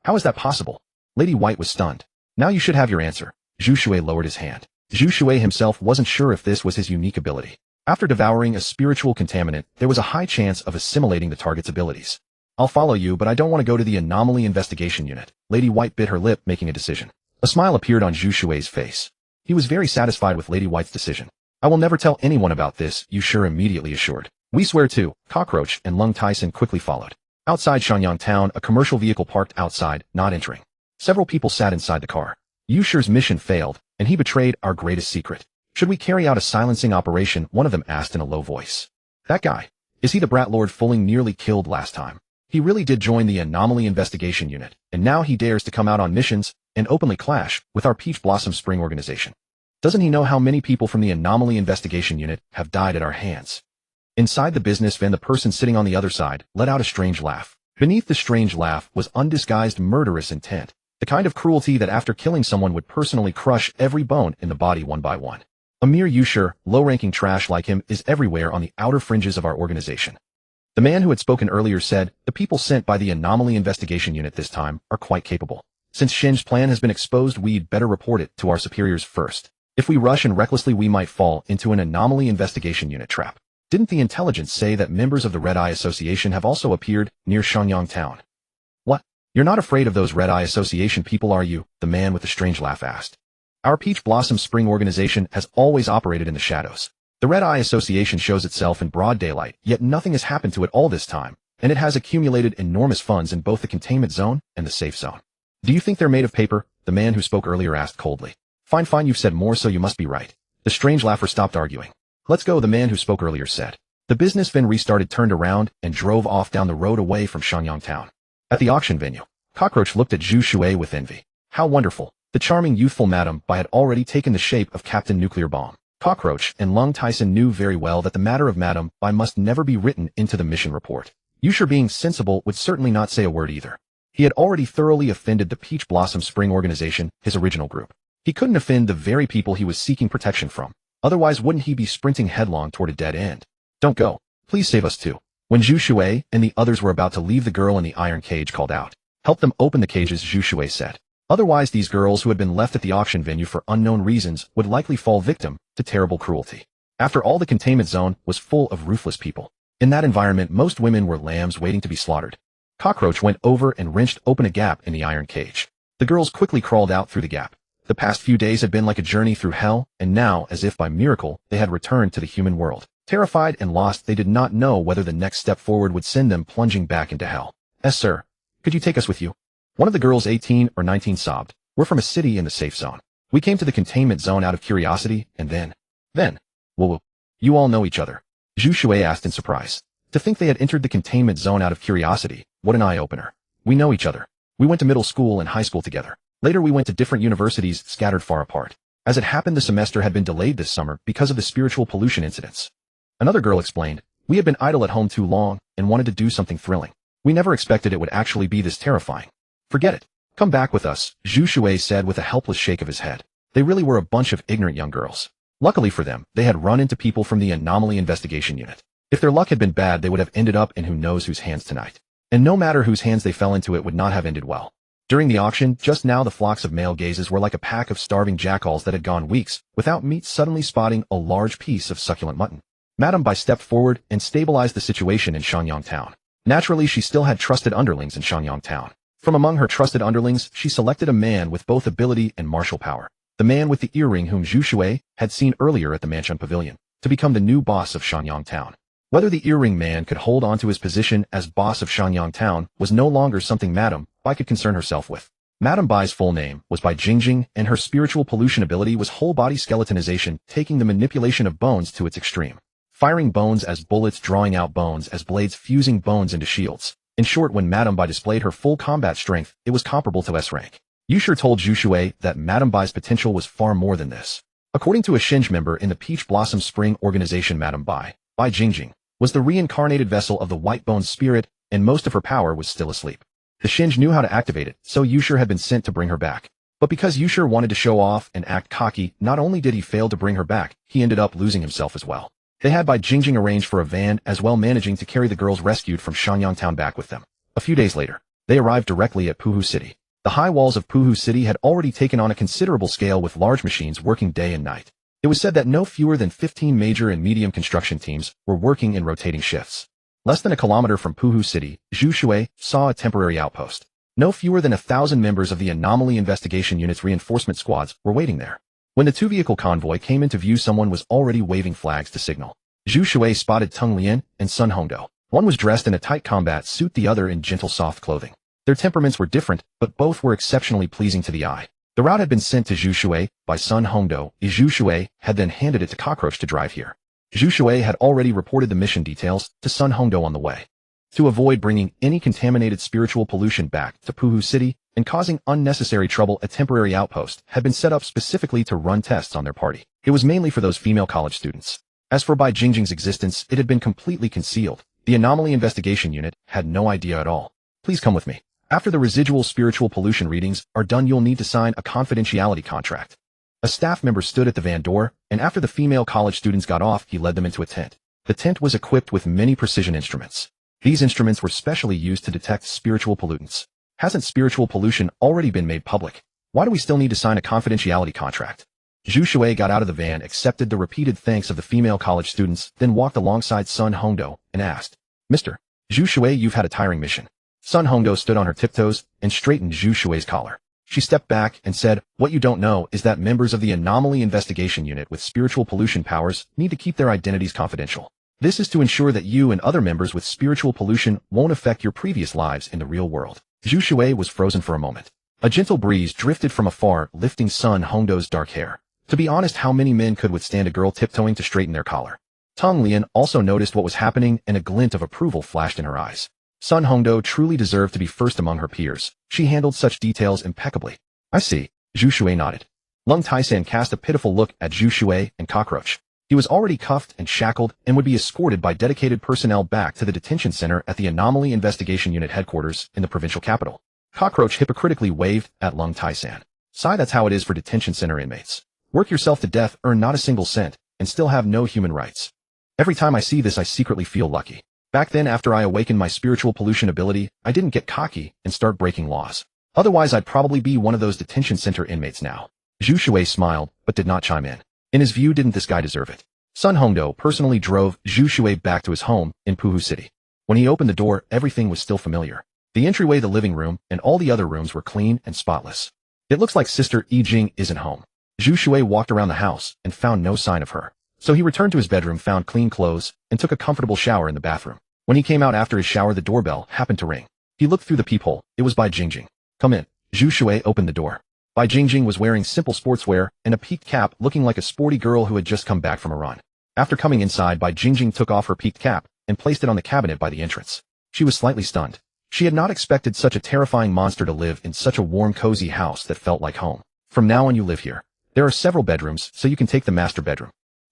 How is that possible?" Lady White was stunned. "Now you should have your answer." Zhu Shui lowered his hand. Zhu Shui himself wasn't sure if this was his unique ability. After devouring a spiritual contaminant, there was a high chance of assimilating the target's abilities. "I'll follow you, but I don't want to go to the Anomaly Investigation Unit." Lady White bit her lip, making a decision. A smile appeared on Zhu Shui's face. He was very satisfied with Lady White's decision. "I will never tell anyone about this," Yu Shi immediately assured. "We swear to." Cockroach and Lung Tyson quickly followed. Outside Shenyang town, a commercial vehicle parked outside, not entering. Several people sat inside the car. Yu Shi's mission failed, and he betrayed our greatest secret. "Should we carry out a silencing operation?" one of them asked in a low voice. "That guy. Is he the brat Lord Fulling nearly killed last time? He really did join the Anomaly Investigation Unit, and now he dares to come out on missions and openly clash with our Peach Blossom Spring organization. Doesn't he know how many people from the Anomaly Investigation Unit have died at our hands?" Inside the business van, the person sitting on the other side let out a strange laugh. Beneath the strange laugh was undisguised murderous intent, the kind of cruelty that after killing someone would personally crush every bone in the body one by one. A mere Yushir, low-ranking trash like him is everywhere on the outer fringes of our organization. The man who had spoken earlier said, "The people sent by the Anomaly Investigation Unit this time are quite capable. Since Shin's plan has been exposed, we'd better report it to our superiors first. If we rush and recklessly, we might fall into an Anomaly Investigation Unit trap. Didn't the intelligence say that members of the Red Eye Association have also appeared near Shenyang town?" "What? You're not afraid of those Red Eye Association people, are you?" the man with the strange laugh asked. "Our Peach Blossom Spring organization has always operated in the shadows. The Red Eye Association shows itself in broad daylight, yet nothing has happened to it all this time, and it has accumulated enormous funds in both the containment zone and the safe zone." "Do you think they're made of paper?" the man who spoke earlier asked coldly. Fine, you've said more, so you must be right." The strange laugher stopped arguing. "Let's go," the man who spoke earlier said. The business van restarted, turned around, and drove off down the road away from Shenyang town. At the auction venue, Cockroach looked at Zhu Shui with envy. How wonderful! The charming youthful Madame Bai had already taken the shape of Captain Nuclear Bomb. Cockroach and Lung Tyson knew very well that the matter of Madame Bai must never be written into the mission report. Yushir, being sensible, would certainly not say a word either. He had already thoroughly offended the Peach Blossom Spring organization, his original group. He couldn't offend the very people he was seeking protection from. Otherwise, wouldn't he be sprinting headlong toward a dead end? Don't go. Please save us too. When Zhu Shui and the others were about to leave, the girl in the iron cage called out. Help them open the cages, Zhu Shui said. Otherwise, these girls who had been left at the auction venue for unknown reasons would likely fall victim to terrible cruelty. After all, the containment zone was full of ruthless people. In that environment, most women were lambs waiting to be slaughtered. Cockroach went over and wrenched open a gap in the iron cage. The girls quickly crawled out through the gap. The past few days had been like a journey through hell, and now, as if by miracle, they had returned to the human world. Terrified and lost, they did not know whether the next step forward would send them plunging back into hell. Sir, could you take us with you? One of the girls, 18 or 19, sobbed. We're from a city in the safe zone. We came to the containment zone out of curiosity, and then, well, you all know each other. Zhu Shui asked in surprise. To think they had entered the containment zone out of curiosity, what an eye-opener. We know each other. We went to middle school and high school together. Later we went to different universities scattered far apart. As it happened, the semester had been delayed this summer because of the spiritual pollution incidents. Another girl explained, we had been idle at home too long and wanted to do something thrilling. We never expected it would actually be this terrifying. Forget it. Come back with us, Zhu Shui said with a helpless shake of his head. They really were a bunch of ignorant young girls. Luckily for them, they had run into people from the Anomaly Investigation Unit. If their luck had been bad, they would have ended up in who knows whose hands tonight. And no matter whose hands they fell into, it would not have ended well. During the auction, just now the flocks of male gazes were like a pack of starving jackals that had gone weeks without meat suddenly spotting a large piece of succulent mutton. Madame Bai stepped forward and stabilized the situation in Shanyang Town. Naturally, she still had trusted underlings in Shanyang Town. From among her trusted underlings, she selected a man with both ability and martial power. The man with the earring whom Zhu Shui had seen earlier at the Mansion Pavilion, to become the new boss of Shanyang Town. Whether the earring man could hold on to his position as boss of Shanyang Town was no longer something Madame Bai could concern herself with. Madame Bai's full name was Bai Jingjing, and her spiritual pollution ability was whole-body skeletonization, taking the manipulation of bones to its extreme. Firing bones as bullets, drawing out bones as blades, fusing bones into shields. In short, when Madame Bai displayed her full combat strength, it was comparable to S rank. Yusher told Zhu Shui that Madame Bai's potential was far more than this. According to a Shinj member in the Peach Blossom Spring organization, Madame Bai Jingjing, was the reincarnated vessel of the White Bone Spirit, and most of her power was still asleep. The Shinj knew how to activate it, so Yusher had been sent to bring her back. But because Yusher wanted to show off and act cocky, not only did he fail to bring her back, he ended up losing himself as well. They had Bai Jingjing arranged for a van as well, managing to carry the girls rescued from Shanyang Town back with them. A few days later, they arrived directly at Puhu City. The high walls of Puhu City had already taken on a considerable scale with large machines working day and night. It was said that no fewer than 15 major and medium construction teams were working in rotating shifts. Less than a kilometer from Puhu City, Zhu Shui saw a temporary outpost. No fewer than 1,000 members of the Anomaly Investigation Unit's reinforcement squads were waiting there. When the two-vehicle convoy came into view, someone was already waving flags to signal. Zhu Shui spotted Teng Lian and Sun Hongdou. One was dressed in a tight combat suit, the other in gentle, soft clothing. Their temperaments were different, but both were exceptionally pleasing to the eye. The route had been sent to Zhu Shui by Sun Hongdou. Zhu Shui had then handed it to Cockroach to drive here. Zhu Shui had already reported the mission details to Sun Hongdou on the way. To avoid bringing any contaminated spiritual pollution back to Puhu City and causing unnecessary trouble, a temporary outpost had been set up specifically to run tests on their party. It was mainly for those female college students. As for Bai Jingjing's existence, it had been completely concealed. The Anomaly Investigation Unit had no idea at all. Please come with me. After the residual spiritual pollution readings are done, you'll need to sign a confidentiality contract. A staff member stood at the van door, and after the female college students got off, he led them into a tent. The tent was equipped with many precision instruments. These instruments were specially used to detect spiritual pollutants. Hasn't spiritual pollution already been made public? Why do we still need to sign a confidentiality contract? Zhu Shui got out of the van, accepted the repeated thanks of the female college students, then walked alongside Sun Hongdou and asked, Mr. Zhu Shui, you've had a tiring mission. Sun Hongdou stood on her tiptoes and straightened Zhu Shui's collar. She stepped back and said, what you don't know is that members of the Anomaly Investigation Unit with spiritual pollution powers need to keep their identities confidential. This is to ensure that you and other members with spiritual pollution won't affect your previous lives in the real world. Zhu Shui was frozen for a moment. A gentle breeze drifted from afar, lifting Sun Hongdou's dark hair. To be honest, how many men could withstand a girl tiptoeing to straighten their collar? Teng Lian also noticed what was happening, and a glint of approval flashed in her eyes. Sun Hongdou truly deserved to be first among her peers. She handled such details impeccably. I see. Zhu Shui nodded. Lung Taisan cast a pitiful look at Zhu Shui and Cockroach. He was already cuffed and shackled and would be escorted by dedicated personnel back to the detention center at the Anomaly Investigation Unit headquarters in the provincial capital. Cockroach hypocritically waved at Lung Taisan. Sigh, that's how it is for detention center inmates. Work yourself to death, earn not a single cent, and still have no human rights. Every time I see this I secretly feel lucky. Back then, after I awakened my spiritual pollution ability, I didn't get cocky and start breaking laws. Otherwise I'd probably be one of those detention center inmates now. Zhu Shui smiled, but did not chime in. In his view, didn't this guy deserve it? Sun Hongdo personally drove Zhu Shui back to his home in Puhu City. When he opened the door, everything was still familiar. The entryway, the living room, and all the other rooms were clean and spotless. It looks like Sister Yi Jing isn't home. Zhu Shui walked around the house and found no sign of her. So he returned to his bedroom, found clean clothes, and took a comfortable shower in the bathroom. When he came out after his shower, the doorbell happened to ring. He looked through the peephole. It was Bai Jingjing. Come in. Zhu Shui opened the door. Bai Jingjing was wearing simple sportswear and a peaked cap, looking like a sporty girl who had just come back from a run. After coming inside, Bai Jingjing took off her peaked cap and placed it on the cabinet by the entrance. She was slightly stunned. She had not expected such a terrifying monster to live in such a warm, cozy house that felt like home. From now on you live here. There are several bedrooms, so you can take the master bedroom.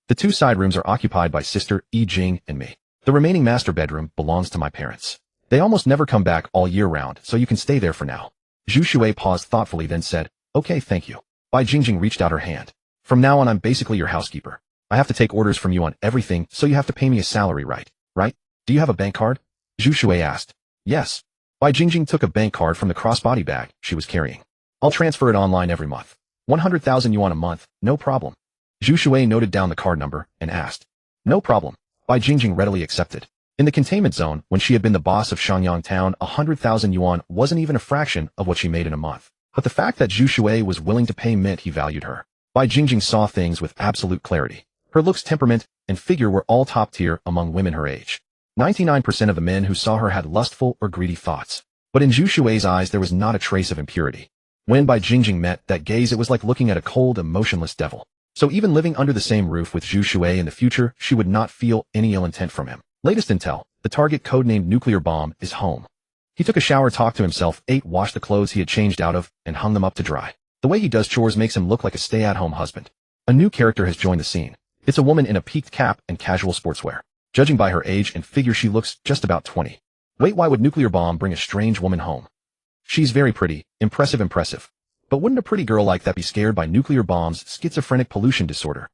The two side rooms are occupied by Sister Yi Jing and me. The remaining master bedroom belongs to my parents. They almost never come back all year round, so you can stay there for now. Zhu Shui paused thoughtfully, then said, okay, thank you. Bai Jingjing reached out her hand. From now on I'm basically your housekeeper. I have to take orders from you on everything, so you have to pay me a salary, right? Do you have a bank card? Zhu Shui asked. Yes. Bai Jingjing took a bank card from the crossbody bag she was carrying. I'll transfer it online every month. 100,000 yuan a month, no problem. Zhu Shui noted down the card number and asked. No problem. Bai Jingjing readily accepted. In the containment zone, when she had been the boss of Shangyang town, 100,000 yuan wasn't even a fraction of what she made in a month. But the fact that Zhu Shui was willing to pay meant he valued her. Bai Jingjing saw things with absolute clarity. Her looks, temperament, and figure were all top tier among women her age. 99% of the men who saw her had lustful or greedy thoughts. But in Zhu Shui's eyes there was not a trace of impurity. When Bai Jingjing met that gaze, it was like looking at a cold, emotionless devil. So even living under the same roof with Zhu Shui in the future, she would not feel any ill intent from him. Latest intel, the target, codenamed Nuclear Bomb, is home. He took a shower, talked to himself, ate, washed the clothes he had changed out of, and hung them up to dry. The way he does chores makes him look like a stay-at-home husband. A new character has joined the scene. It's a woman in a peaked cap and casual sportswear. Judging by her age and figure, she looks just about 20. Wait, why would Nuclear Bomb bring a strange woman home? She's very pretty, impressive. But wouldn't a pretty girl like that be scared by Nuclear Bomb's schizophrenic pollution disorder?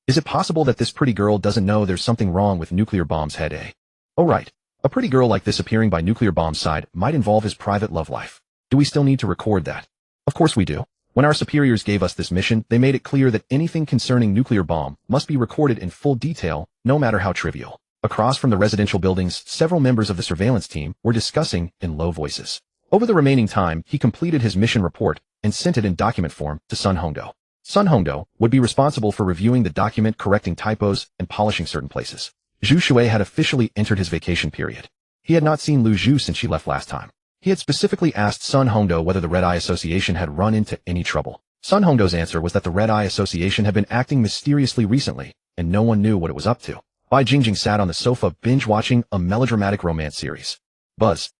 Is it possible that this pretty girl doesn't know there's something wrong with Nuclear Bomb's head, eh? Oh right. A pretty girl like this appearing by Nuclear Bomb's side might involve his private love life. Do we still need to record that? Of course we do. When our superiors gave us this mission, they made it clear that anything concerning Nuclear Bomb must be recorded in full detail, no matter how trivial. Across from the residential buildings, several members of the surveillance team were discussing in low voices. Over the remaining time, he completed his mission report and sent it in document form to Sun Hongdo. Sun Hongdo would be responsible for reviewing the document, correcting typos, and polishing certain places. Zhu Shui had officially entered his vacation period. He had not seen Lu Zhu since she left last time. He had specifically asked Sun Hongdo whether the Red Eye Association had run into any trouble. Sun Hongdo's answer was that the Red Eye Association had been acting mysteriously recently, and no one knew what it was up to. Bai Jingjing sat on the sofa binge-watching a melodramatic romance series. Buzz.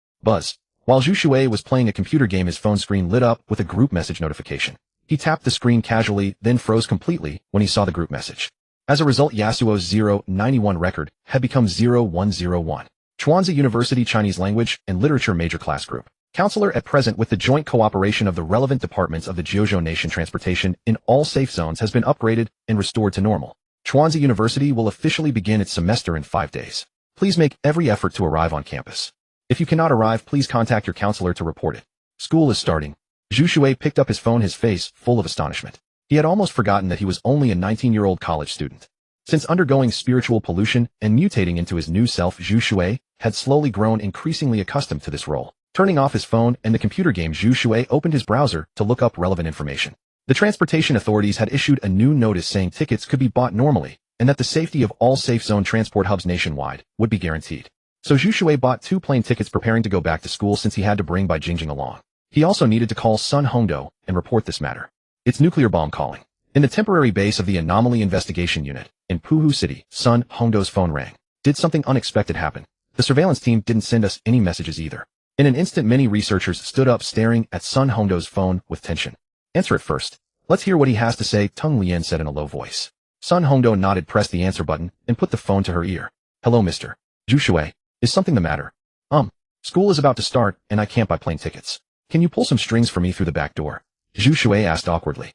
While Zhu Shui was playing a computer game, his phone screen lit up with a group message notification. He tapped the screen casually, then froze completely when he saw the group message. As a result, Yasuo's 091 record had become 0101. Chuanzi University Chinese Language and Literature Major Class Group. Counselor at present, with the joint cooperation of the relevant departments of the Jiuzhou Nation, transportation in all safe zones has been upgraded and restored to normal. Chuanzi University will officially begin its semester in 5 days. Please make every effort to arrive on campus. If you cannot arrive, please contact your counselor to report it. School is starting. Zhu Shui picked up his phone, his face full of astonishment. He had almost forgotten that he was only a 19-year-old college student. Since undergoing spiritual pollution and mutating into his new self, Zhu Shui had slowly grown increasingly accustomed to this role. Turning off his phone and the computer game, Zhu Shui opened his browser to look up relevant information. The transportation authorities had issued a new notice saying tickets could be bought normally, and that the safety of all safe zone transport hubs nationwide would be guaranteed. So Zhu Shui bought 2 plane tickets, preparing to go back to school since he had to bring Bai Jingjing along. He also needed to call Sun Hongdo and report this matter. It's Nuclear Bomb calling. In the temporary base of the Anomaly Investigation Unit in Puhu City, Sun Hongdo's phone rang. Did something unexpected happen? The surveillance team didn't send us any messages either. In an instant, many researchers stood up, staring at Sun Hongdo's phone with tension. Answer it first. Let's hear what he has to say, Tung Lian said in a low voice. Sun Hongdo nodded, pressed the answer button, and put the phone to her ear. Hello, Mr. Zhu Shui. Is something the matter? School is about to start, and I can't buy plane tickets. Can you pull some strings for me through the back door? Zhu Shui asked awkwardly.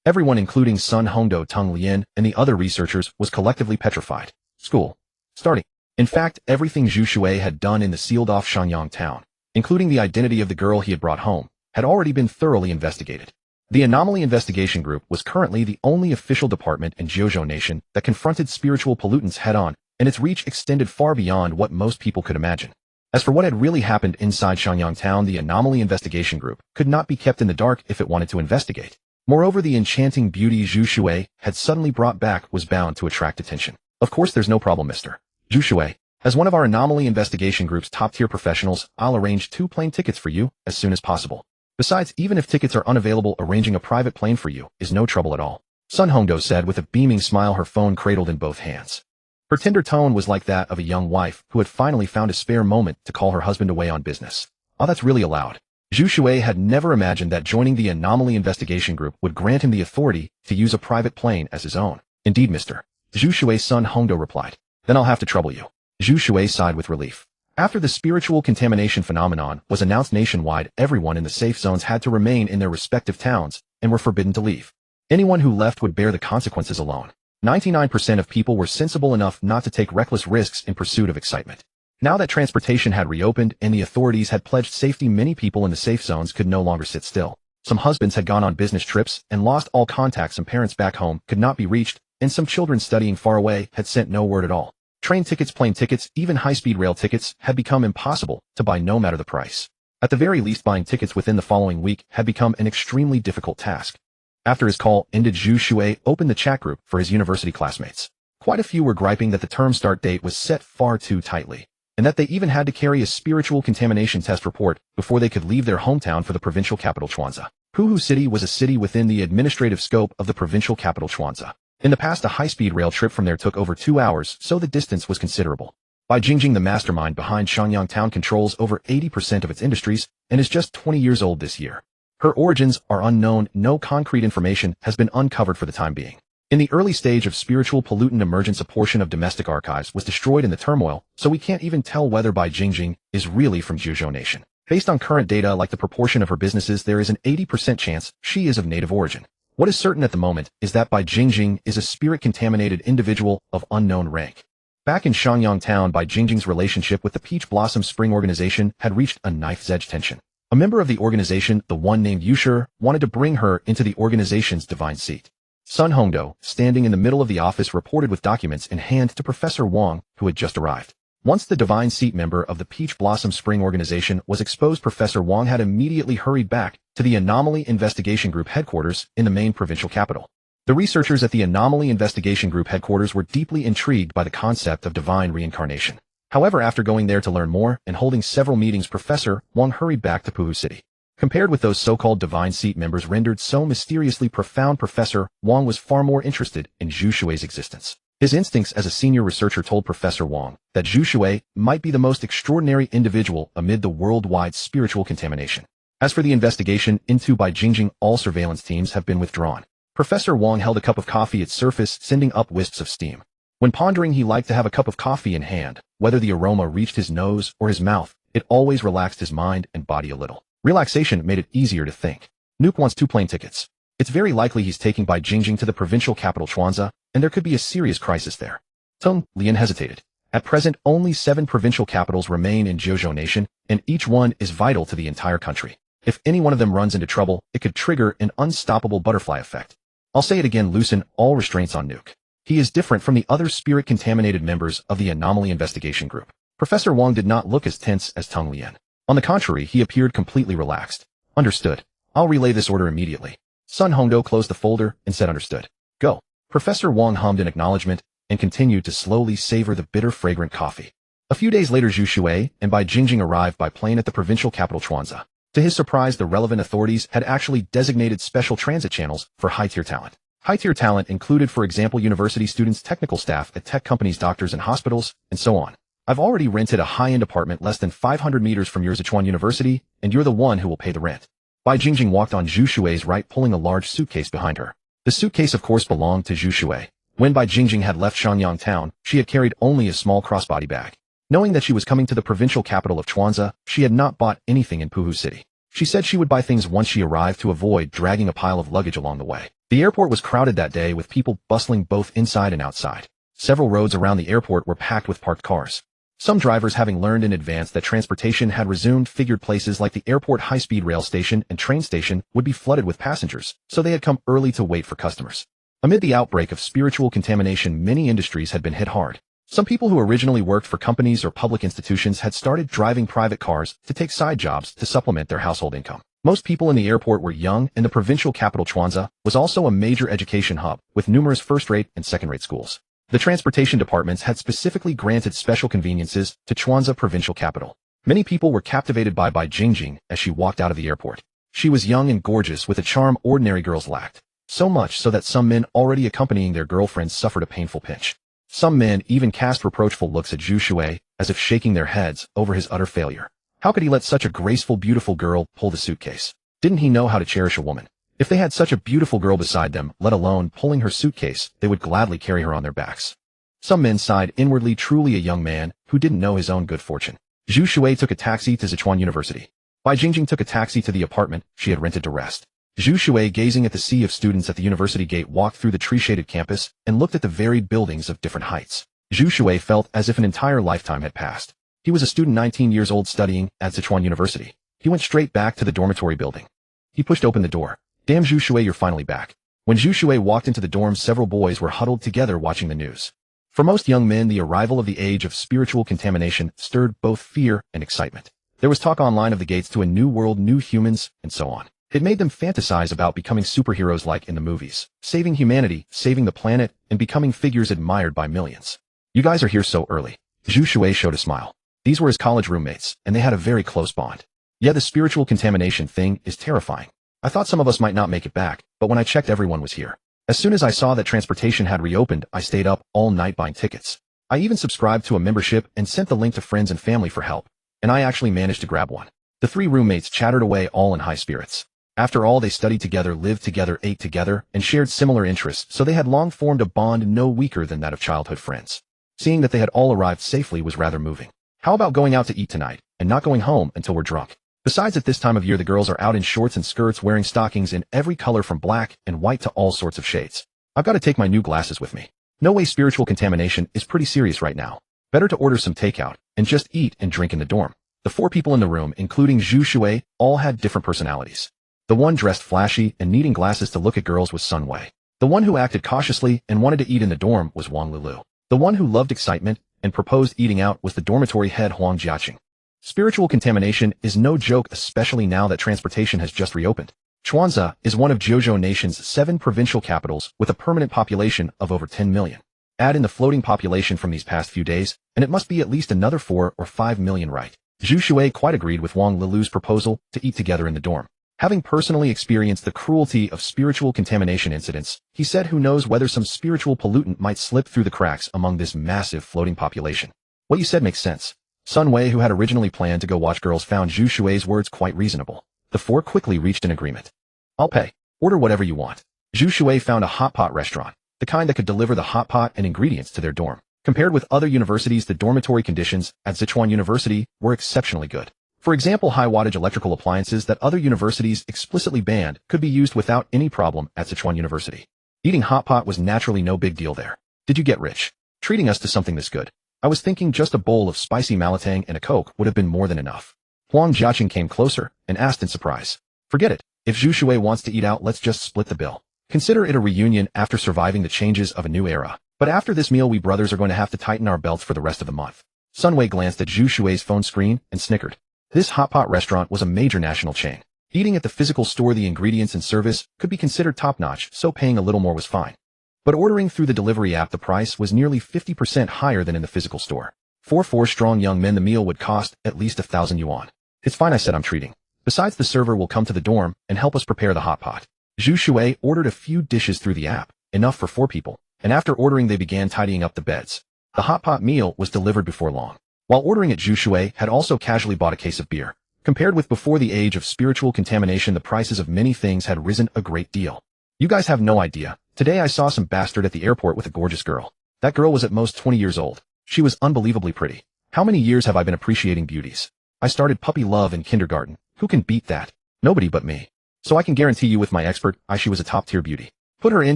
Everyone, including Sun Hongdou, Teng Lian, and the other researchers, was collectively petrified. School. Starting. In fact, everything Zhu Shui had done in the sealed-off Shanyang town, including the identity of the girl he had brought home, had already been thoroughly investigated. The Anomaly Investigation Group was currently the only official department in Jiuzhou Nation that confronted spiritual pollutants head-on, and its reach extended far beyond what most people could imagine. As for what had really happened inside Shanyang town, the Anomaly Investigation Group could not be kept in the dark if it wanted to investigate. Moreover, the enchanting beauty Zhu Shui had suddenly brought back was bound to attract attention. Of course, there's no problem, Mr. Zhu Shui. As one of our Anomaly Investigation Group's top-tier professionals, I'll arrange 2 plane tickets for you as soon as possible. Besides, even if tickets are unavailable, arranging a private plane for you is no trouble at all. Sun Hongdou said with a beaming smile, her phone cradled in both hands. Her tender tone was like that of a young wife who had finally found a spare moment to call her husband away on business. Oh, that's really allowed. Zhu Shui had never imagined that joining the Anomaly Investigation Group would grant him the authority to use a private plane as his own. Indeed, Mr. Zhu Shui, Sun Hongdou replied. Then I'll have to trouble you. Zhu Shui sighed with relief. After the spiritual contamination phenomenon was announced nationwide, everyone in the safe zones had to remain in their respective towns and were forbidden to leave. Anyone who left would bear the consequences alone. 99% of people were sensible enough not to take reckless risks in pursuit of excitement. Now that transportation had reopened and the authorities had pledged safety, many people in the safe zones could no longer sit still. Some husbands had gone on business trips and lost all contact. Some parents back home could not be reached, and some children studying far away had sent no word at all. Train tickets, plane tickets, even high-speed rail tickets had become impossible to buy no matter the price. At the very least, buying tickets within the following week had become an extremely difficult task. After his call ended, Zhu Shui opened the chat group for his university classmates. Quite a few were griping that the term start date was set far too tightly, and that they even had to carry a spiritual contamination test report before they could leave their hometown for the provincial capital Chuanza. Puhu City was a city within the administrative scope of the provincial capital Chuanza. In the past, a high-speed rail trip from there took over 2 hours, so the distance was considerable. Bai Jingjing, the mastermind behind Shanyang town, controls over 80% of its industries and is just 20 years old this year. Her origins are unknown. No concrete information has been uncovered for the time being. In the early stage of spiritual pollutant emergence, a portion of domestic archives was destroyed in the turmoil, so we can't even tell whether Bai Jingjing is really from Jiuzhou Nation. Based on current data, like the proportion of her businesses, there is an 80% chance she is of native origin. What is certain at the moment is that Bai Jingjing is a spirit-contaminated individual of unknown rank. Back in Shanyang town, Bai Jingjing's relationship with the Peach Blossom Spring organization had reached a knife's-edge tension. A member of the organization, the one named Yushir, wanted to bring her into the organization's divine seat. Sun Hongdou, standing in the middle of the office, reported with documents in hand to Professor Wang, who had just arrived. Once the divine seat member of the Peach Blossom Spring organization was exposed, Professor Wang had immediately hurried back to the Anomaly Investigation Group headquarters in the main provincial capital. The researchers at the Anomaly Investigation Group headquarters were deeply intrigued by the concept of divine reincarnation. However, after going there to learn more and holding several meetings, Professor Wang hurried back to Puhu City. Compared with those so-called divine seat members rendered so mysteriously profound, Professor Wang was far more interested in Zhu Shui's existence. His instincts as a senior researcher told Professor Wang that Zhu Shui might be the most extraordinary individual amid the worldwide spiritual contamination. As for the investigation into Bai Jingjing, all surveillance teams have been withdrawn. Professor Wang held a cup of coffee, its surface sending up wisps of steam. When pondering, he liked to have a cup of coffee in hand. Whether the aroma reached his nose or his mouth, it always relaxed his mind and body a little. Relaxation made it easier to think. Nuke wants 2 plane tickets. It's very likely he's taking Bai Jingjing to the provincial capital Chuanza, and there could be a serious crisis there. Teng Lian hesitated. At present, only 7 provincial capitals remain in Jiuzhou Nation, and each one is vital to the entire country. If any one of them runs into trouble, it could trigger an unstoppable butterfly effect. I'll say it again, loosen all restraints on Nuke. He is different from the other spirit-contaminated members of the Anomaly Investigation Group. Professor Wang did not look as tense as Teng Lian. On the contrary, he appeared completely relaxed. Understood. I'll relay this order immediately. Sun Hongdou closed the folder and said understood. Go. Professor Wang hummed in acknowledgement and continued to slowly savor the bitter, fragrant coffee. A few days later, Zhu Shui and Bai Jingjing arrived by plane at the provincial capital Chuanza. To his surprise, the relevant authorities had actually designated special transit channels for high-tier talent. High-tier talent included, for example, university students, technical staff at tech companies, doctors and hospitals, and so on. I've already rented a high-end apartment less than 500 meters from your Sichuan University, and you're the one who will pay the rent. Bai Jingjing walked on Zhu Shui's right, pulling a large suitcase behind her. The suitcase, of course, belonged to Zhu Shui. When Bai Jingjing had left Shanyang town, she had carried only a small crossbody bag. Knowing that she was coming to the provincial capital of Chuanza, she had not bought anything in Puhu City. She said she would buy things once she arrived to avoid dragging a pile of luggage along the way. The airport was crowded that day with people bustling both inside and outside. Several roads around the airport were packed with parked cars. Some drivers, having learned in advance that transportation had resumed, figured places like the airport high-speed rail station and train station would be flooded with passengers, so they had come early to wait for customers. Amid the outbreak of spiritual contamination, many industries had been hit hard. Some people who originally worked for companies or public institutions had started driving private cars to take side jobs to supplement their household income. Most people in the airport were young, and the provincial capital Chuanza was also a major education hub, with numerous first-rate and second-rate schools. The transportation departments had specifically granted special conveniences to Chuanza provincial capital. Many people were captivated by Jingjing as she walked out of the airport. She was young and gorgeous with a charm ordinary girls lacked. So much so that some men already accompanying their girlfriends suffered a painful pinch. Some men even cast reproachful looks at Zhu Shui, as if shaking their heads over his utter failure. How could he let such a graceful, beautiful girl pull the suitcase? Didn't he know how to cherish a woman? If they had such a beautiful girl beside them, let alone pulling her suitcase, they would gladly carry her on their backs. Some men sighed inwardly, truly a young man who didn't know his own good fortune. Zhu Shui took a taxi to Sichuan University. Bai Jingjing took a taxi to the apartment she had rented to rest. Zhu Shui, gazing at the sea of students at the university gate, walked through the tree-shaded campus and looked at the varied buildings of different heights. Zhu Shui felt as if an entire lifetime had passed. He was a student 19 years old studying at Sichuan University. He went straight back to the dormitory building. He pushed open the door. Damn, Zhu Shui, you're finally back. When Zhu Shui walked into the dorm, several boys were huddled together watching the news. For most young men, the arrival of the age of spiritual contamination stirred both fear and excitement. There was talk online of the gates to a new world, new humans, and so on. It made them fantasize about becoming superheroes like in the movies, saving humanity, saving the planet, and becoming figures admired by millions. You guys are here so early. Zhu Shui showed a smile. These were his college roommates, and they had a very close bond. Yeah, the spiritual contamination thing is terrifying. I thought some of us might not make it back, but when I checked, everyone was here. As soon as I saw that transportation had reopened, I stayed up all night buying tickets. I even subscribed to a membership and sent the link to friends and family for help, and I actually managed to grab one. The three roommates chattered away, all in high spirits. After all, they studied together, lived together, ate together, and shared similar interests, so they had long formed a bond no weaker than that of childhood friends. Seeing that they had all arrived safely was rather moving. How about going out to eat tonight, and not going home until we're drunk? Besides, at this time of year, the girls are out in shorts and skirts, wearing stockings in every color from black and white to all sorts of shades. I've got to take my new glasses with me. No way, spiritual contamination is pretty serious right now. Better to order some takeout, and just eat and drink in the dorm. The four people in the room, including Zhu Shui, all had different personalities. The one dressed flashy and needing glasses to look at girls was Sun Wei. The one who acted cautiously and wanted to eat in the dorm was Wang Lulu. The one who loved excitement and proposed eating out was the dormitory head Huang Jiaqing. Spiritual contamination is no joke, especially now that transportation has just reopened. Chuanza is one of Jiuzhou Nation's 7 provincial capitals with a permanent population of over 10 million. Add in the floating population from these past few days, and it must be at least another 4 or 5 million, right? Zhu Shui quite agreed with Wang Lulu's proposal to eat together in the dorm. Having personally experienced the cruelty of spiritual contamination incidents, he said who knows whether some spiritual pollutant might slip through the cracks among this massive floating population. What you said makes sense. Sun Wei, who had originally planned to go watch girls, found Zhu Shui's words quite reasonable. The four quickly reached an agreement. I'll pay. Order whatever you want. Zhu Shui found a hot pot restaurant, the kind that could deliver the hot pot and ingredients to their dorm. Compared with other universities, the dormitory conditions at Sichuan University were exceptionally good. For example, high-wattage electrical appliances that other universities explicitly banned could be used without any problem at Sichuan University. Eating hot pot was naturally no big deal there. Did you get rich? Treating us to something this good? I was thinking just a bowl of spicy malatang and a Coke would have been more than enough. Huang Jiaqing came closer and asked in surprise. Forget it. If Zhu Shui wants to eat out, let's just split the bill. Consider it a reunion after surviving the changes of a new era. But after this meal, we brothers are going to have to tighten our belts for the rest of the month. Sun Wei glanced at Zhu Shui's phone screen and snickered. This hot pot restaurant was a major national chain. Eating at the physical store, the ingredients and service could be considered top-notch, so paying a little more was fine. But ordering through the delivery app, the price was nearly 50% higher than in the physical store. For 4 strong young men, the meal would cost at least 1,000 yuan. It's fine, I said, I'm treating. Besides, the server will come to the dorm and help us prepare the hot pot. Zhu Shui ordered a few dishes through the app, enough for 4 people, and after ordering they began tidying up the beds. The hot pot meal was delivered before long. While ordering it, Zhu Shui had also casually bought a case of beer. Compared with before the age of spiritual contamination, the prices of many things had risen a great deal. You guys have no idea. Today I saw some bastard at the airport with a gorgeous girl. That girl was at most 20 years old. She was unbelievably pretty. How many years have I been appreciating beauties? I started puppy love in kindergarten. Who can beat that? Nobody but me. So I can guarantee you with my expert eye she was a top-tier beauty. Put her in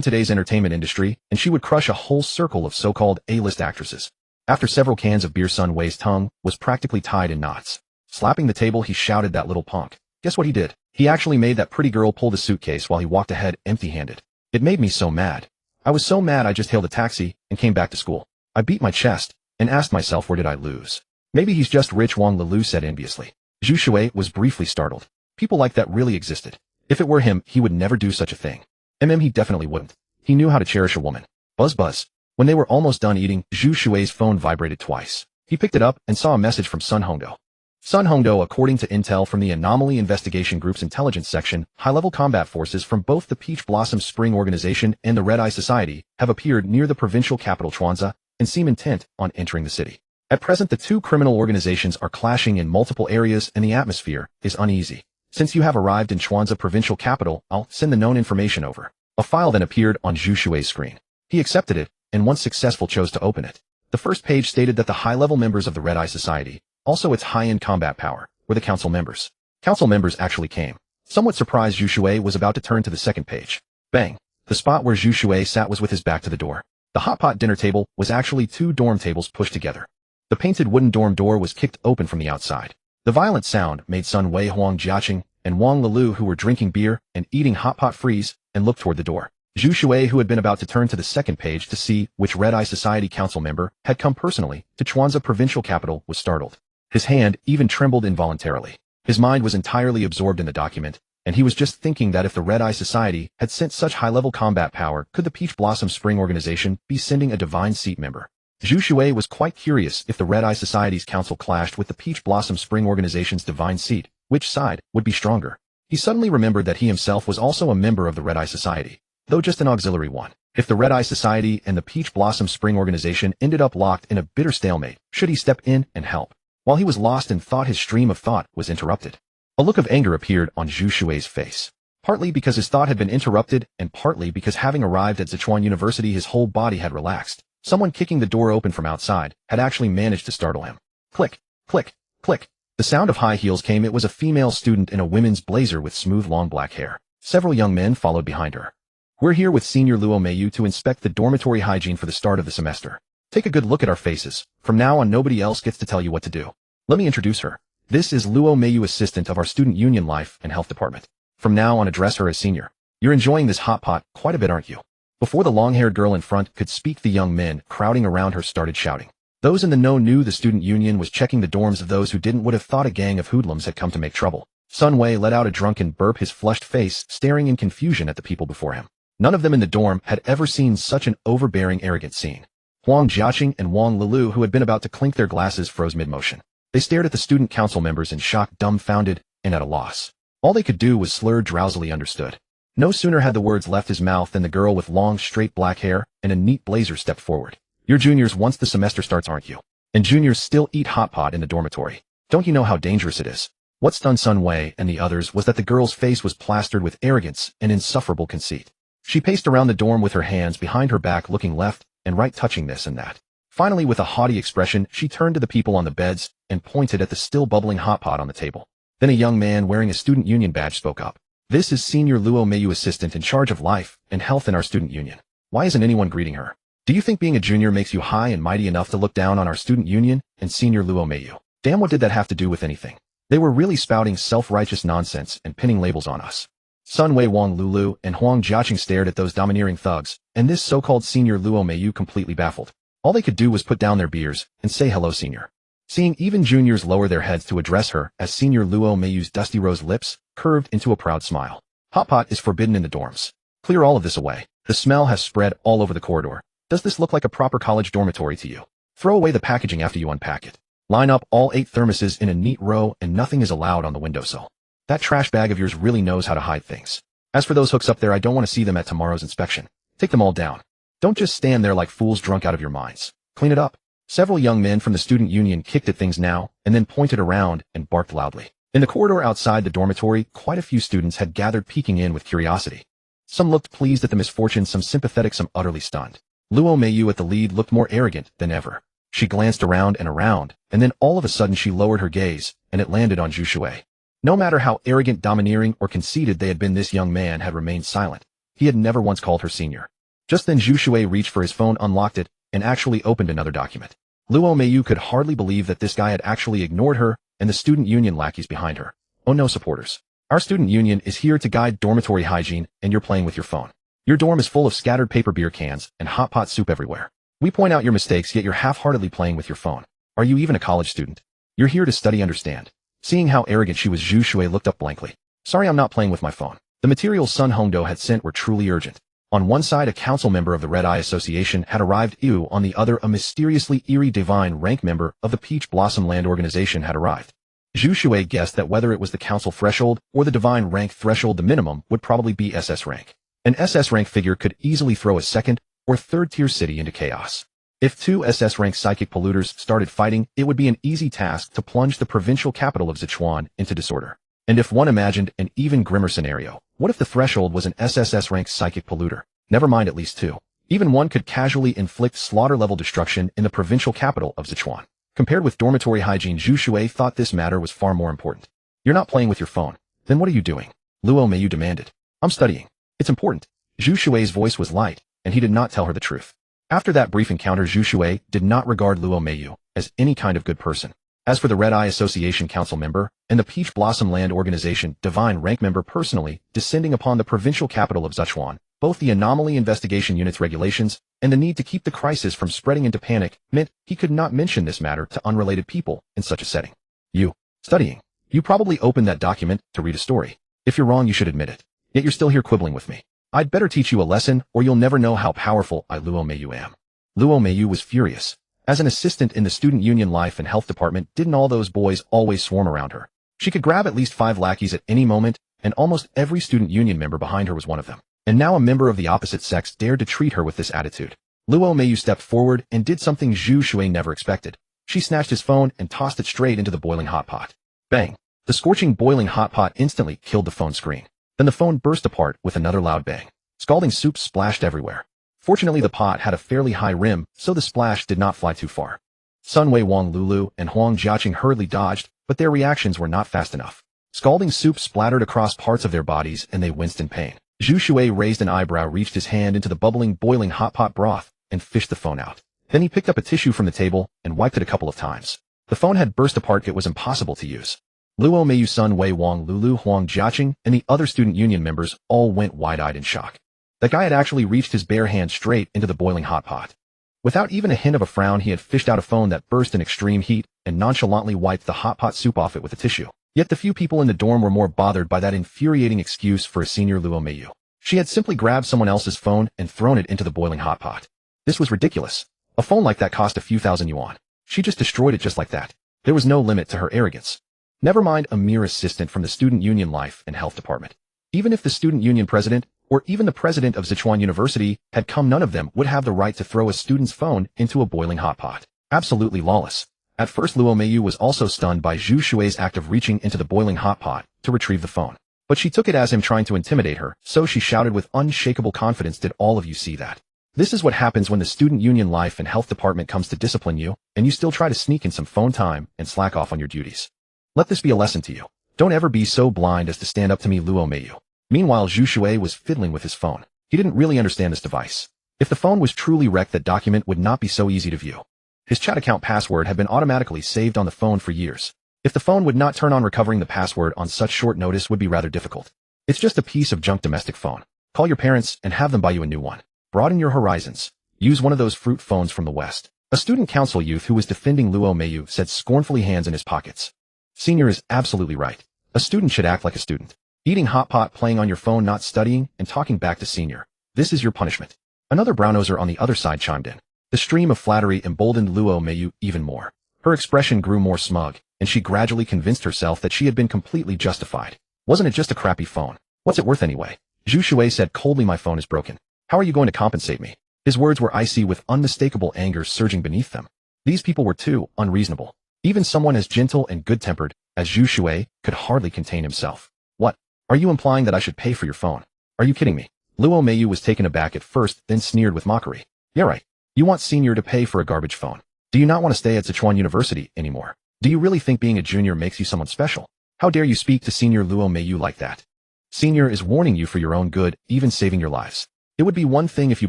today's entertainment industry, and she would crush a whole circle of so-called A-list actresses. After several cans of beer, Sun Wei's tongue was practically tied in knots. Slapping the table, he shouted, "That little punk." Guess what he did? He actually made that pretty girl pull the suitcase while he walked ahead empty-handed. It made me so mad. I was so mad I just hailed a taxi and came back to school. I beat my chest and asked myself, where did I lose? Maybe he's just rich, Wang Lilu said enviously. Zhu Shui was briefly startled. People like that really existed. If it were him, he would never do such a thing. He definitely wouldn't. He knew how to cherish a woman. Buzz buzz. When they were almost done eating, Zhu Shui's phone vibrated twice. He picked it up and saw a message from Sun Hongdo. Sun Hongdo, according to intel from the Anomaly Investigation Group's intelligence section, high-level combat forces from both the Peach Blossom Spring Organization and the Red Eye Society have appeared near the provincial capital Chuanza and seem intent on entering the city. At present, the two criminal organizations are clashing in multiple areas and the atmosphere is uneasy. Since you have arrived in Chuanza provincial capital, I'll send the known information over. A file then appeared on Zhu Shui's screen. He accepted it, and once successful chose to open it. The first page stated that the high-level members of the Red Eye Society, also its high-end combat power, were the council members. Council members actually came. Somewhat surprised, Zhu Shui was about to turn to the second page. Bang! The spot where Zhu Shui sat was with his back to the door. The hot pot dinner table was actually two dorm tables pushed together. The painted wooden dorm door was kicked open from the outside. The violent sound made Sun Wei, Huang Jiaqing, and Wang Lilu, who were drinking beer and eating hot pot, freeze and look toward the door. Zhu Shui, who had been about to turn to the second page to see which Red Eye Society council member had come personally to Chuanza provincial capital, was startled. His hand even trembled involuntarily. His mind was entirely absorbed in the document, and he was just thinking that if the Red Eye Society had sent such high-level combat power, could the Peach Blossom Spring Organization be sending a Divine Seat member? Zhu Shui was quite curious if the Red Eye Society's council clashed with the Peach Blossom Spring Organization's Divine Seat, which side would be stronger? He suddenly remembered that he himself was also a member of the Red Eye Society, though just an auxiliary one. If the Red Eye Society and the Peach Blossom Spring Organization ended up locked in a bitter stalemate, should he step in and help? While he was lost in thought, his stream of thought was interrupted. A look of anger appeared on Zhu Shui's face. Partly because his thought had been interrupted, and partly because having arrived at Sichuan University his whole body had relaxed. Someone kicking the door open from outside had actually managed to startle him. Click, click, click. The sound of high heels came. It was a female student in a women's blazer with smooth long black hair. Several young men followed behind her. We're here with Senior Luo Meiyu to inspect the dormitory hygiene for the start of the semester. Take a good look at our faces. From now on, nobody else gets to tell you what to do. Let me introduce her. This is Luo Meiyu, assistant of our Student Union Life and Health Department. From now on, address her as senior. You're enjoying this hot pot quite a bit, aren't you? Before the long-haired girl in front could speak, the young men crowding around her started shouting. Those in the know knew the Student Union was checking the dorms of those who didn't. Would have thought a gang of hoodlums had come to make trouble. Sun Wei let out a drunken burp, his flushed face staring in confusion at the people before him. None of them in the dorm had ever seen such an overbearing, arrogant scene. Huang Jiaqing and Wang Lilu, who had been about to clink their glasses, froze mid-motion. They stared at the student council members in shock, dumbfounded, and at a loss. All they could do was slur drowsily, understood. No sooner had the words left his mouth than the girl with long, straight black hair and a neat blazer stepped forward. You're juniors once the semester starts, aren't you? And juniors still eat hot pot in the dormitory. Don't you know how dangerous it is? What stunned Sun Wei and the others was that the girl's face was plastered with arrogance and insufferable conceit. She paced around the dorm with her hands behind her back, looking left and right, touching this and that. Finally, with a haughty expression, she turned to the people on the beds and pointed at the still bubbling hot pot on the table. Then a young man wearing a student union badge spoke up. This is Senior Luo Meiyu, assistant in charge of life and health in our student union. Why isn't anyone greeting her? Do you think being a junior makes you high and mighty enough to look down on our student union and Senior Luo Meiyu? Damn, what did that have to do with anything? They were really spouting self-righteous nonsense and pinning labels on us. Sun Wei, Wang Lilu, and Huang Jiaqing stared at those domineering thugs, and this so-called Senior Luo Meiyu completely baffled. All they could do was put down their beers and say hello, senior. Seeing even juniors lower their heads to address her as Senior Luo Meiyu's dusty rose lips curved into a proud smile. Hot pot is forbidden in the dorms. Clear all of this away. The smell has spread all over the corridor. Does this look like a proper college dormitory to you? Throw away the packaging after you unpack it. Line up all 8 thermoses in a neat row, and nothing is allowed on the windowsill. That trash bag of yours really knows how to hide things. As for those hooks up there, I don't want to see them at tomorrow's inspection. Take them all down. Don't just stand there like fools drunk out of your minds. Clean it up. Several young men from the student union kicked at things now and then pointed around and barked loudly. In the corridor outside the dormitory, quite a few students had gathered, peeking in with curiosity. Some looked pleased at the misfortune, some sympathetic, some utterly stunned. Luo Meiyu at the lead looked more arrogant than ever. She glanced around, and then all of a sudden she lowered her gaze, and it landed on Zhu Shui. No matter how arrogant, domineering, or conceited they had been, this young man had remained silent. He had never once called her senior. Just then Zhu Shui reached for his phone, unlocked it, and actually opened another document. Luo Meiyu could hardly believe that this guy had actually ignored her and the student union lackeys behind her. Oh no, supporters. Our student union is here to guide dormitory hygiene, and you're playing with your phone. Your dorm is full of scattered paper beer cans and hot pot soup everywhere. We point out your mistakes, yet you're half-heartedly playing with your phone. Are you even a college student? You're here to study, understand? Seeing how arrogant she was, Zhu Shui looked up blankly. Sorry, I'm not playing with my phone. The materials Sun Hongdo had sent were truly urgent. On one side, a council member of the Red Eye Association had arrived. On the other, a mysteriously eerie divine rank member of the Peach Blossom Land Organization had arrived. Zhu Shui guessed that whether it was the council threshold or the divine rank threshold, the minimum would probably be SS rank. An SS rank figure could easily throw a second or third tier city into chaos. If two SS rank psychic polluters started fighting, it would be an easy task to plunge the provincial capital of Sichuan into disorder. And if one imagined an even grimmer scenario, what if the threshold was an SSS rank psychic polluter? Never mind at least two. Even one could casually inflict slaughter-level destruction in the provincial capital of Sichuan. Compared with dormitory hygiene, Zhu Shui thought this matter was far more important. You're not playing with your phone. Then what are you doing? Luo Meiyu demanded. I'm studying. It's important. Zhu Shui's voice was light, and he did not tell her the truth. After that brief encounter, Zhu Shui did not regard Luo Meiyu as any kind of good person. As for the Red Eye Association council member and the Peach Blossom Land Organization divine rank member personally descending upon the provincial capital of Sichuan, both the Anomaly Investigation Unit's regulations and the need to keep the crisis from spreading into panic meant he could not mention this matter to unrelated people in such a setting. You, studying. You probably opened that document to read a story. If you're wrong, you should admit it. Yet you're still here quibbling with me. I'd better teach you a lesson, or you'll never know how powerful I Luo Meiyu am. Luo Meiyu was furious. As an assistant in the Student Union Life and Health Department, didn't all those boys always swarm around her? She could grab at least 5 lackeys at any moment, and almost every student union member behind her was one of them. And now a member of the opposite sex dared to treat her with this attitude. Luo Meiyu stepped forward and did something Zhu Shui never expected. She snatched his phone and tossed it straight into the boiling hot pot. Bang! The scorching boiling hot pot instantly killed the phone screen. Then the phone burst apart with another loud bang. Scalding soup splashed everywhere. Fortunately, the pot had a fairly high rim, so the splash did not fly too far. Sun Wei Wang Lulu and Huang Jiaqing hurriedly dodged, but their reactions were not fast enough. Scalding soup splattered across parts of their bodies and they winced in pain. Zhu Shui raised an eyebrow, reached his hand into the bubbling, boiling hot pot broth, and fished the phone out. Then he picked up a tissue from the table and wiped it a couple of times. The phone had burst apart. It was impossible to use. Luo Meiyu, Sun Wei Wang Lulu, Huang Jiaqing, and the other student union members all went wide-eyed in shock. That guy had actually reached his bare hand straight into the boiling hot pot. Without even a hint of a frown, he had fished out a phone that burst in extreme heat and nonchalantly wiped the hot pot soup off it with a tissue. Yet the few people in the dorm were more bothered by that infuriating excuse for a senior Luo Meiyu. She had simply grabbed someone else's phone and thrown it into the boiling hot pot. This was ridiculous. A phone like that cost a few thousand yuan. She just destroyed it just like that. There was no limit to her arrogance. Never mind a mere assistant from the Student Union Life and Health Department. Even if the Student Union President or even the president of Sichuan University had come, none of them would have the right to throw a student's phone into a boiling hot pot. Absolutely lawless. At first, Luo Meiyu was also stunned by Zhu Shui's act of reaching into the boiling hot pot to retrieve the phone. But she took it as him trying to intimidate her, so she shouted with unshakable confidence, "Did all of you see that? This is what happens when the Student Union Life and Health Department comes to discipline you, and you still try to sneak in some phone time and slack off on your duties. Let this be a lesson to you. Don't ever be so blind as to stand up to me, Luo Meiyu." Meanwhile, Zhu Shui was fiddling with his phone. He didn't really understand this device. If the phone was truly wrecked, that document would not be so easy to view. His chat account password had been automatically saved on the phone for years. If the phone would not turn on, recovering the password on such short notice would be rather difficult. It's just a piece of junk domestic phone. Call your parents and have them buy you a new one. Broaden your horizons. Use one of those fruit phones from the West. A student council youth who was defending Luo Meiyu said scornfully, hands in his pockets. Senior is absolutely right. A student should act like a student. Eating hot pot, playing on your phone, not studying, and talking back to senior. This is your punishment. Another brownnoser on the other side chimed in. The stream of flattery emboldened Luo Meiyu even more. Her expression grew more smug, and she gradually convinced herself that she had been completely justified. Wasn't it just a crappy phone? What's it worth anyway? Zhu Shui said coldly, "My phone is broken. How are you going to compensate me?" His words were icy with unmistakable anger surging beneath them. These people were too unreasonable. Even someone as gentle and good-tempered as Zhu Shui could hardly contain himself. What? Are you implying that I should pay for your phone? Are you kidding me? Luo Meiyu was taken aback at first, then sneered with mockery. Yeah, right. You want senior to pay for a garbage phone. Do you not want to stay at Sichuan University anymore? Do you really think being a junior makes you someone special? How dare you speak to Senior Luo Meiyu like that? Senior is warning you for your own good, even saving your lives. It would be one thing if you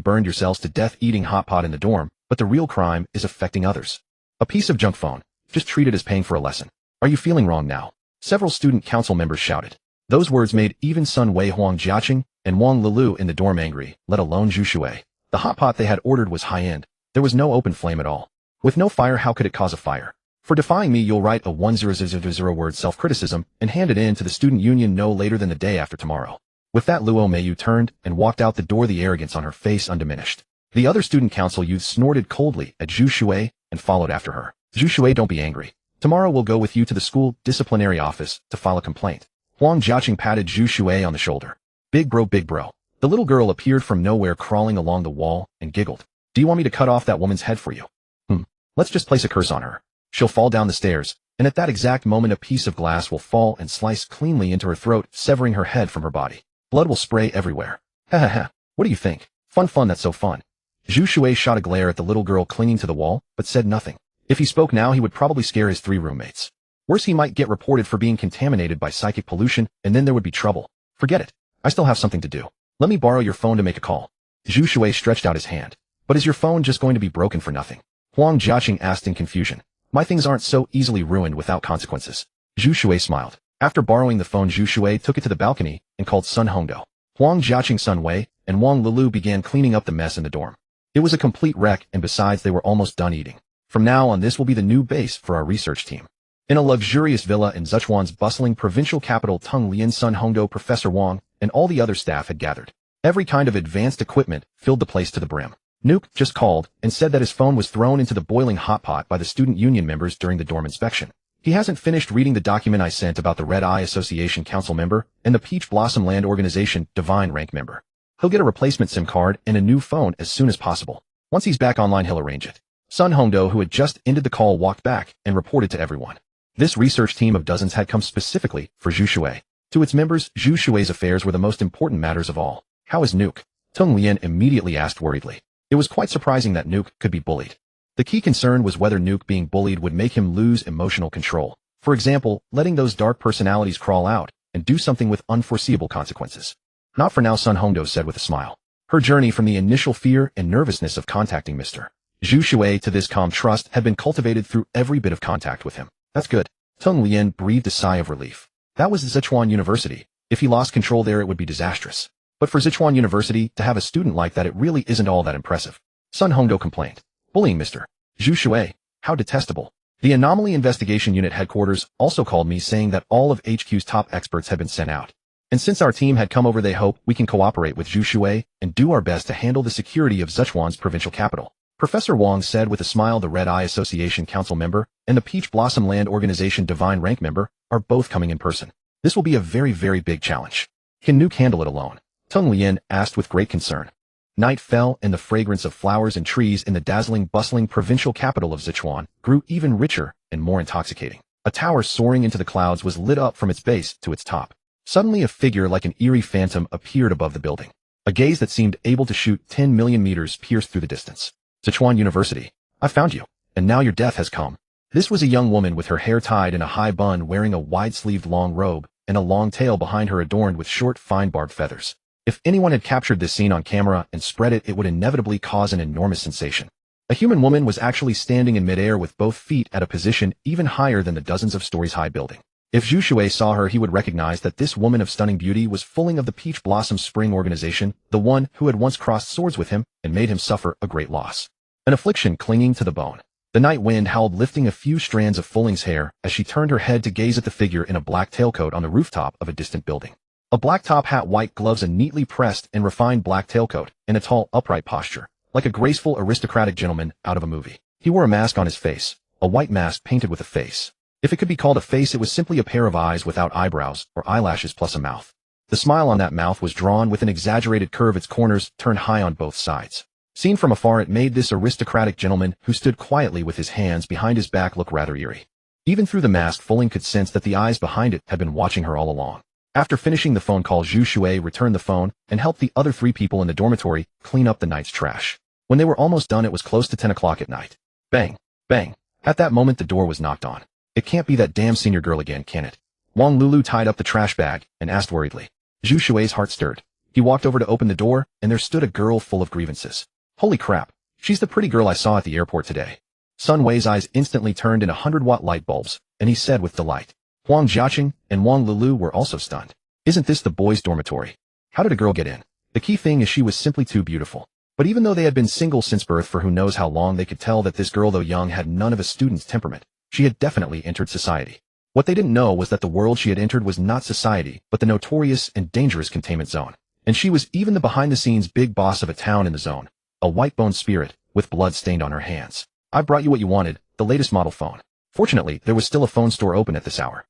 burned yourselves to death eating hot pot in the dorm, but the real crime is affecting others. A piece of junk phone. Just treat it as paying for a lesson. Are you feeling wrong now? Several student council members shouted. Those words made even Sun Wei Huang Jiaqing and Wang Lilu in the dorm angry, let alone Zhu Shui. The hot pot they had ordered was high-end. There was no open flame at all. With no fire, how could it cause a fire? For defying me, you'll write a 1000-word self-criticism and hand it in to the student union no later than the day after tomorrow. With that, Luo Meiyu turned and walked out the door, the arrogance on her face undiminished. The other student council youths snorted coldly at Zhu Shui and followed after her. Zhu Shui, don't be angry. Tomorrow we'll go with you to the school disciplinary office to file a complaint. Huang Jiaqing patted Zhu Shui on the shoulder. Big bro, big bro. The little girl appeared from nowhere crawling along the wall and giggled. Do you want me to cut off that woman's head for you? Let's just place a curse on her. She'll fall down the stairs, and at that exact moment a piece of glass will fall and slice cleanly into her throat, severing her head from her body. Blood will spray everywhere. Ha ha ha. What do you think? Fun, that's so fun. Zhu Shui shot a glare at the little girl clinging to the wall, but said nothing. If he spoke now, he would probably scare his 3 roommates. Worse, he might get reported for being contaminated by psychic pollution, and then there would be trouble. Forget it. I still have something to do. Let me borrow your phone to make a call. Zhu Shui stretched out his hand. But is your phone just going to be broken for nothing? Huang Jiaqing asked in confusion. My things aren't so easily ruined without consequences. Zhu Shui smiled. After borrowing the phone, Zhu Shui took it to the balcony and called Sun Hongdo. Huang Jiaqing, Sun Wei, and Wang Lilu began cleaning up the mess in the dorm. It was a complete wreck, and besides, they were almost done eating. From now on, this will be the new base for our research team. In a luxurious villa in Sichuan's bustling provincial capital Tonglian, Sun Hongdo, Professor Wang, and all the other staff had gathered. Every kind of advanced equipment filled the place to the brim. Nuke just called and said that his phone was thrown into the boiling hot pot by the student union members during the dorm inspection. He hasn't finished reading the document I sent about the Red Eye Association council member and the Peach Blossom Land Organization Divine rank member. He'll get a replacement SIM card and a new phone as soon as possible. Once he's back online, he'll arrange it. Sun Hongdo, who had just ended the call, walked back and reported to everyone. This research team of dozens had come specifically for Zhu Shui. To its members, Zhu Shui's affairs were the most important matters of all. How is Nuke? Tung Lian immediately asked worriedly. It was quite surprising that Nuke could be bullied. The key concern was whether Nuke being bullied would make him lose emotional control. For example, letting those dark personalities crawl out and do something with unforeseeable consequences. Not for now, Sun Hongdo said with a smile. Her journey from the initial fear and nervousness of contacting Mr. Zhu Shui to this calm trust had been cultivated through every bit of contact with him. That's good. Tung Lian breathed a sigh of relief. That was Sichuan University. If he lost control there, it would be disastrous. But for Sichuan University to have a student like that, it really isn't all that impressive. Sun Hongdo complained. Bullying Mr. Zhu Shui. How detestable. The Anomaly Investigation Unit headquarters also called me, saying that all of HQ's top experts had been sent out. And since our team had come over, they hope we can cooperate with Zhu Shui and do our best to handle the security of Sichuan's provincial capital. Professor Wang said with a smile. The Red Eye Association council member and the Peach Blossom Land Organization Divine rank member are both coming in person. This will be a very, very big challenge. Can Nuke handle it alone? Tung Lian asked with great concern. Night fell, and the fragrance of flowers and trees in the dazzling, bustling provincial capital of Sichuan grew even richer and more intoxicating. A tower soaring into the clouds was lit up from its base to its top. Suddenly a figure like an eerie phantom appeared above the building. A gaze that seemed able to shoot 10 million meters pierced through the distance. Sichuan University. I found you, and now your death has come. This was a young woman with her hair tied in a high bun, wearing a wide-sleeved long robe and a long tail behind her adorned with short, fine barbed feathers. If anyone had captured this scene on camera and spread it, it would inevitably cause an enormous sensation. A human woman was actually standing in midair with both feet at a position even higher than the dozens of stories high building. If Zhu Shui saw her, he would recognize that this woman of stunning beauty was fooling of the Peach Blossom Spring Organization, the one who had once crossed swords with him and made him suffer a great loss. An affliction clinging to the bone. The night wind howled, lifting a few strands of Fulling's hair as she turned her head to gaze at the figure in a black tailcoat on the rooftop of a distant building. A black top hat, white gloves, a neatly pressed and refined black tailcoat, and a tall, upright posture, like a graceful, aristocratic gentleman out of a movie. He wore a mask on his face, a white mask painted with a face. If it could be called a face, it was simply a pair of eyes without eyebrows or eyelashes plus a mouth. The smile on that mouth was drawn with an exaggerated curve, its corners turned high on both sides. Seen from afar, it made this aristocratic gentleman who stood quietly with his hands behind his back look rather eerie. Even through the mask, Fulling could sense that the eyes behind it had been watching her all along. After finishing the phone call, Zhu Shui returned the phone and helped the other 3 people in the dormitory clean up the night's trash. When they were almost done, it was close to 10 o'clock at night. Bang! Bang! At that moment, the door was knocked on. It can't be that damn senior girl again, can it? Wang Lulu tied up the trash bag and asked worriedly. Zhu Shui's heart stirred. He walked over to open the door, and there stood a girl full of grievances. Holy crap, she's the pretty girl I saw at the airport today. Sun Wei's eyes instantly turned into 100-watt light bulbs, and he said with delight. Huang Jiaqing and Wang Lulu were also stunned. Isn't this the boys' dormitory? How did a girl get in? The key thing is she was simply too beautiful. But even though they had been single since birth for who knows how long, they could tell that this girl, though young, had none of a student's temperament. She had definitely entered society. What they didn't know was that the world she had entered was not society, but the notorious and dangerous containment zone. And she was even the behind-the-scenes big boss of a town in the zone. A white-boned spirit, with blood stained on her hands. I brought you what you wanted, the latest model phone. Fortunately, there was still a phone store open at this hour.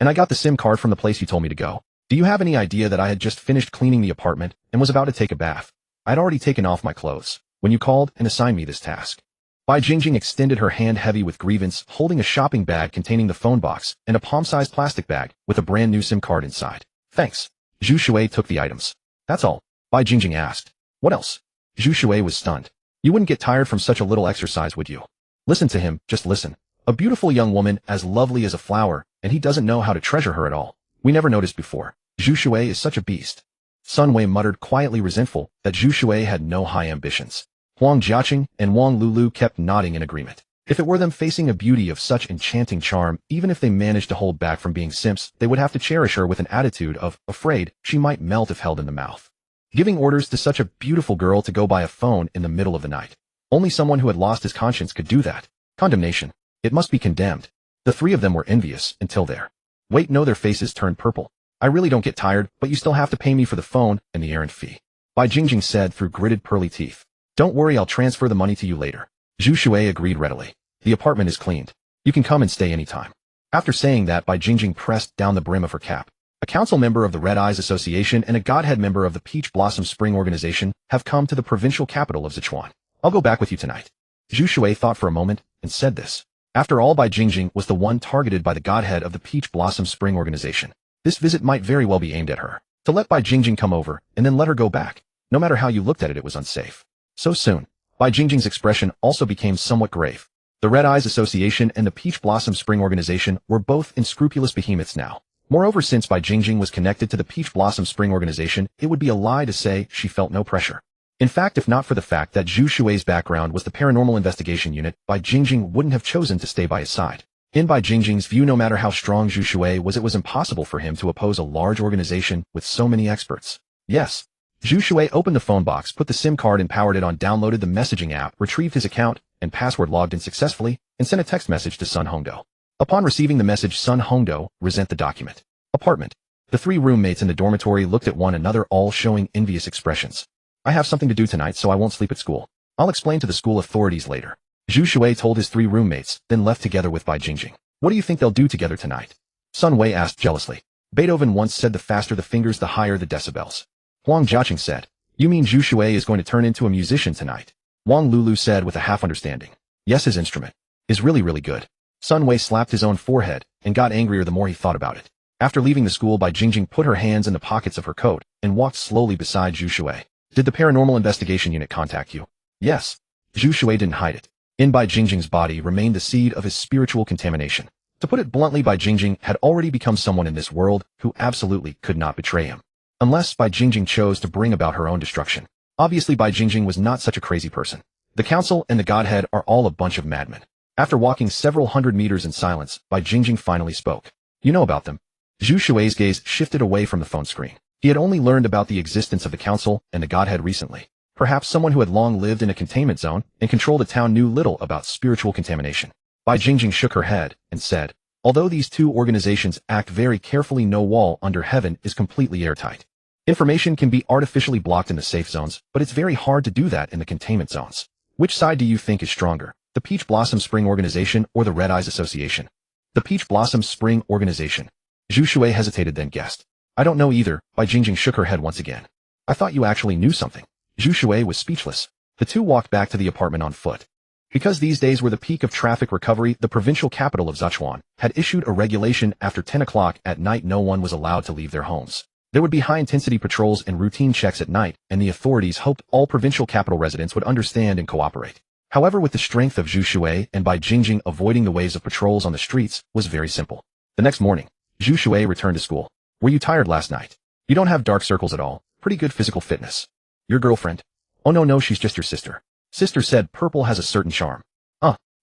And I got the SIM card from the place you told me to go. Do you have any idea that I had just finished cleaning the apartment and was about to take a bath? I'd already taken off my clothes when you called and assigned me this task. Bai Jingjing extended her hand heavy with grievance, holding a shopping bag containing the phone box and a palm-sized plastic bag with a brand new SIM card inside. Thanks. Zhu Shui took the items. That's all. Bai Jingjing asked. What else? Zhu Shui was stunned. You wouldn't get tired from such a little exercise, would you? Listen to him, just listen. A beautiful young woman, as lovely as a flower, and he doesn't know how to treasure her at all. We never noticed before. Zhu Shui is such a beast. Sun Wei muttered, quietly resentful that Zhu Shui had no high ambitions. Huang Jiaqing and Wang Lulu kept nodding in agreement. If it were them facing a beauty of such enchanting charm, even if they managed to hold back from being simps, they would have to cherish her with an attitude of, afraid she might melt if held in the mouth. Giving orders to such a beautiful girl to go buy a phone in the middle of the night. Only someone who had lost his conscience could do that. Condemnation. It must be condemned. The three of them were envious until their their faces turned purple. I really don't get tired, but you still have to pay me for the phone and the errand fee. Bai Jingjing said through gritted pearly teeth. Don't worry, I'll transfer the money to you later. Zhu Shui agreed readily. The apartment is cleaned. You can come and stay anytime. After saying that, Bai Jingjing pressed down the brim of her cap. A council member of the Red Eyes Association and a Godhead member of the Peach Blossom Spring Organization have come to the provincial capital of Sichuan. I'll go back with you tonight. Zhu Shui thought for a moment and said this. After all, Bai Jingjing was the one targeted by the Godhead of the Peach Blossom Spring Organization. This visit might very well be aimed at her. To let Bai Jingjing come over and then let her go back. No matter how you looked at it, it was unsafe. So soon, Bai Jingjing's expression also became somewhat grave. The Red Eyes Association and the Peach Blossom Spring Organization were both unscrupulous behemoths now. Moreover, since Bai Jingjing was connected to the Peach Blossom Spring Organization, it would be a lie to say she felt no pressure. In fact, if not for the fact that Zhu Shui's background was the Paranormal Investigation Unit, Bai Jingjing wouldn't have chosen to stay by his side. In Bai Jingjing's view, no matter how strong Zhu Shui was, it was impossible for him to oppose a large organization with so many experts. Yes. Zhu Shui opened the phone box, put the SIM card and powered it on, downloaded the messaging app, retrieved his account and password, logged in successfully, and sent a text message to Sun Hongdo. Upon receiving the message, Sun Hongdo resent the document. Apartment. The three roommates in the dormitory looked at one another, all showing envious expressions. I have something to do tonight, so I won't sleep at school. I'll explain to the school authorities later. Zhu Shui told his three roommates, then left together with Bai Jingjing. What do you think they'll do together tonight? Sun Wei asked jealously. Beethoven once said the faster the fingers, the higher the decibels. Huang Jiaqing said. You mean Zhu Shui is going to turn into a musician tonight? Wang Lulu said with a half understanding. Yes, his instrument is really, really good. Sun Wei slapped his own forehead and got angrier the more he thought about it. After leaving the school, Bai Jingjing put her hands in the pockets of her coat and walked slowly beside Zhu Shui. Did the Paranormal Investigation Unit contact you? Yes. Zhu Shui didn't hide it. In Bai Jingjing's body remained the seed of his spiritual contamination. To put it bluntly, Bai Jingjing had already become someone in this world who absolutely could not betray him. Unless Bai Jingjing chose to bring about her own destruction. Obviously, Bai Jingjing was not such a crazy person. The council and the Godhead are all a bunch of madmen. After walking several hundred meters in silence, Bai Jingjing finally spoke. You know about them. Zhu Shui's gaze shifted away from the phone screen. He had only learned about the existence of the council and the Godhead recently. Perhaps someone who had long lived in a containment zone and controlled a town knew little about spiritual contamination. Bai Jingjing shook her head and said, although these two organizations act very carefully, no wall under heaven is completely airtight. Information can be artificially blocked in the safe zones, but it's very hard to do that in the containment zones. Which side do you think is stronger, the Peach Blossom Spring Organization or the Red Eyes Association? The Peach Blossom Spring Organization. Zhu Shui hesitated, then guessed. I don't know either. Bai Jingjing shook her head once again. I thought you actually knew something. Zhu Shui was speechless. The two walked back to the apartment on foot. Because these days were the peak of traffic recovery, the provincial capital of Sichuan had issued a regulation after 10 o'clock at night no one was allowed to leave their homes. There would be high-intensity patrols and routine checks at night, and the authorities hoped all provincial capital residents would understand and cooperate. However, with the strength of Zhu Shui and Bai Jingjing, avoiding the waves of patrols on the streets was very simple. The next morning, Zhu Shui returned to school. Were you tired last night? You don't have dark circles at all. Pretty good physical fitness. Your girlfriend? Oh no, she's just your sister. Sister said purple has a certain charm.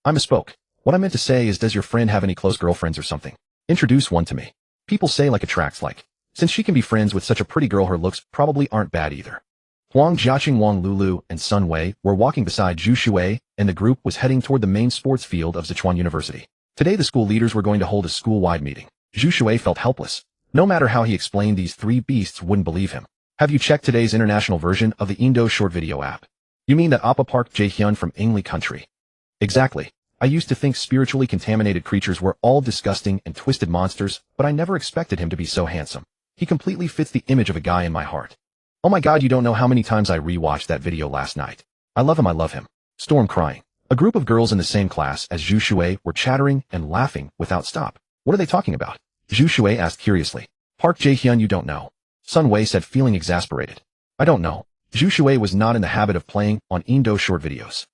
I misspoke. What I meant to say is, does your friend have any close girlfriends or something? Introduce one to me. People say like attracts like. Since she can be friends with such a pretty girl, her looks probably aren't bad either. Huang Jiaqing, Wang Lulu, and Sun Wei were walking beside Zhu Shui, and the group was heading toward the main sports field of Sichuan University. Today the school leaders were going to hold a school-wide meeting. Zhu Shui felt helpless. No matter how he explained, these three beasts wouldn't believe him. Have you checked today's international version of the Indo short video app? You mean that Appa Park Jae-hyun from Angli country? Exactly. I used to think spiritually contaminated creatures were all disgusting and twisted monsters, but I never expected him to be so handsome. He completely fits the image of a guy in my heart. Oh my god, you don't know how many times I rewatched that video last night. I love him. Storm crying. A group of girls in the same class as Zhu Shui were chattering and laughing without stop. What are they talking about? Zhu Shui asked curiously. Park Jae-hyun, you don't know. Sun Wei said, feeling exasperated. I don't know. Zhu Shui was not in the habit of playing on Indo short videos.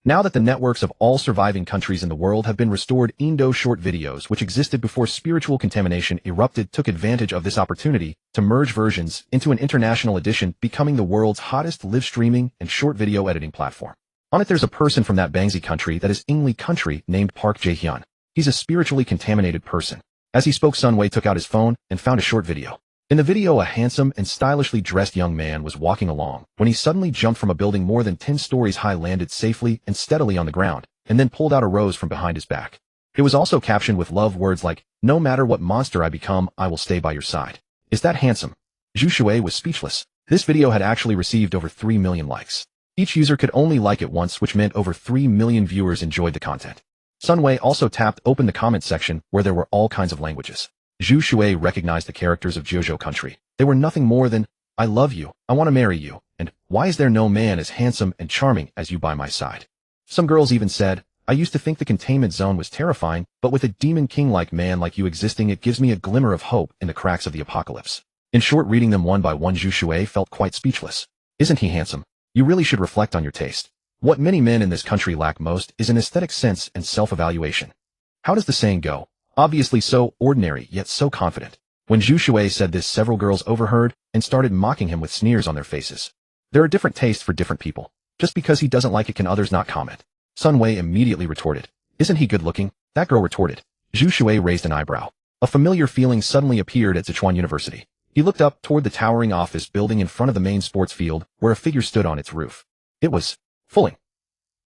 Now that the networks of all surviving countries in the world have been restored, Indo short videos, which existed before spiritual contamination erupted, took advantage of this opportunity to merge versions into an international edition, becoming the world's hottest live streaming and short video editing platform. On it there's a person from that Bangsi country, that is Ingli country, named Park Jae-hyun. He's a spiritually contaminated person. As he spoke, Sun Wei took out his phone and found a short video. In the video, a handsome and stylishly dressed young man was walking along when he suddenly jumped from a building more than 10 stories high, landed safely and steadily on the ground, and then pulled out a rose from behind his back. It was also captioned with love words like, "No matter what monster I become, I will stay by your side." Is that handsome? Zhu Shui was speechless. This video had actually received over 3 million likes. Each user could only like it once, which meant over 3 million viewers enjoyed the content. Sun Wei also tapped open the comment section, where there were all kinds of languages. Zhu Shui recognized the characters of Jojo country. They were nothing more than, "I love you, I want to marry you," and "Why is there no man as handsome and charming as you by my side?" Some girls even said, "I used to think the containment zone was terrifying, but with a demon king-like man like you existing, it gives me a glimmer of hope in the cracks of the apocalypse." In short, reading them one by one, Zhu Shui felt quite speechless. Isn't he handsome? You really should reflect on your taste. What many men in this country lack most is an aesthetic sense and self-evaluation. How does the saying go? Obviously so ordinary, yet so confident. When Zhu Shui said this, several girls overheard and started mocking him with sneers on their faces. There are different tastes for different people. Just because he doesn't like it, can others not comment? Sun Wei immediately retorted. Isn't he good looking? That girl retorted. Zhu Shui raised an eyebrow. A familiar feeling suddenly appeared at Sichuan University. He looked up toward the towering office building in front of the main sports field, where a figure stood on its roof. It was Fulling.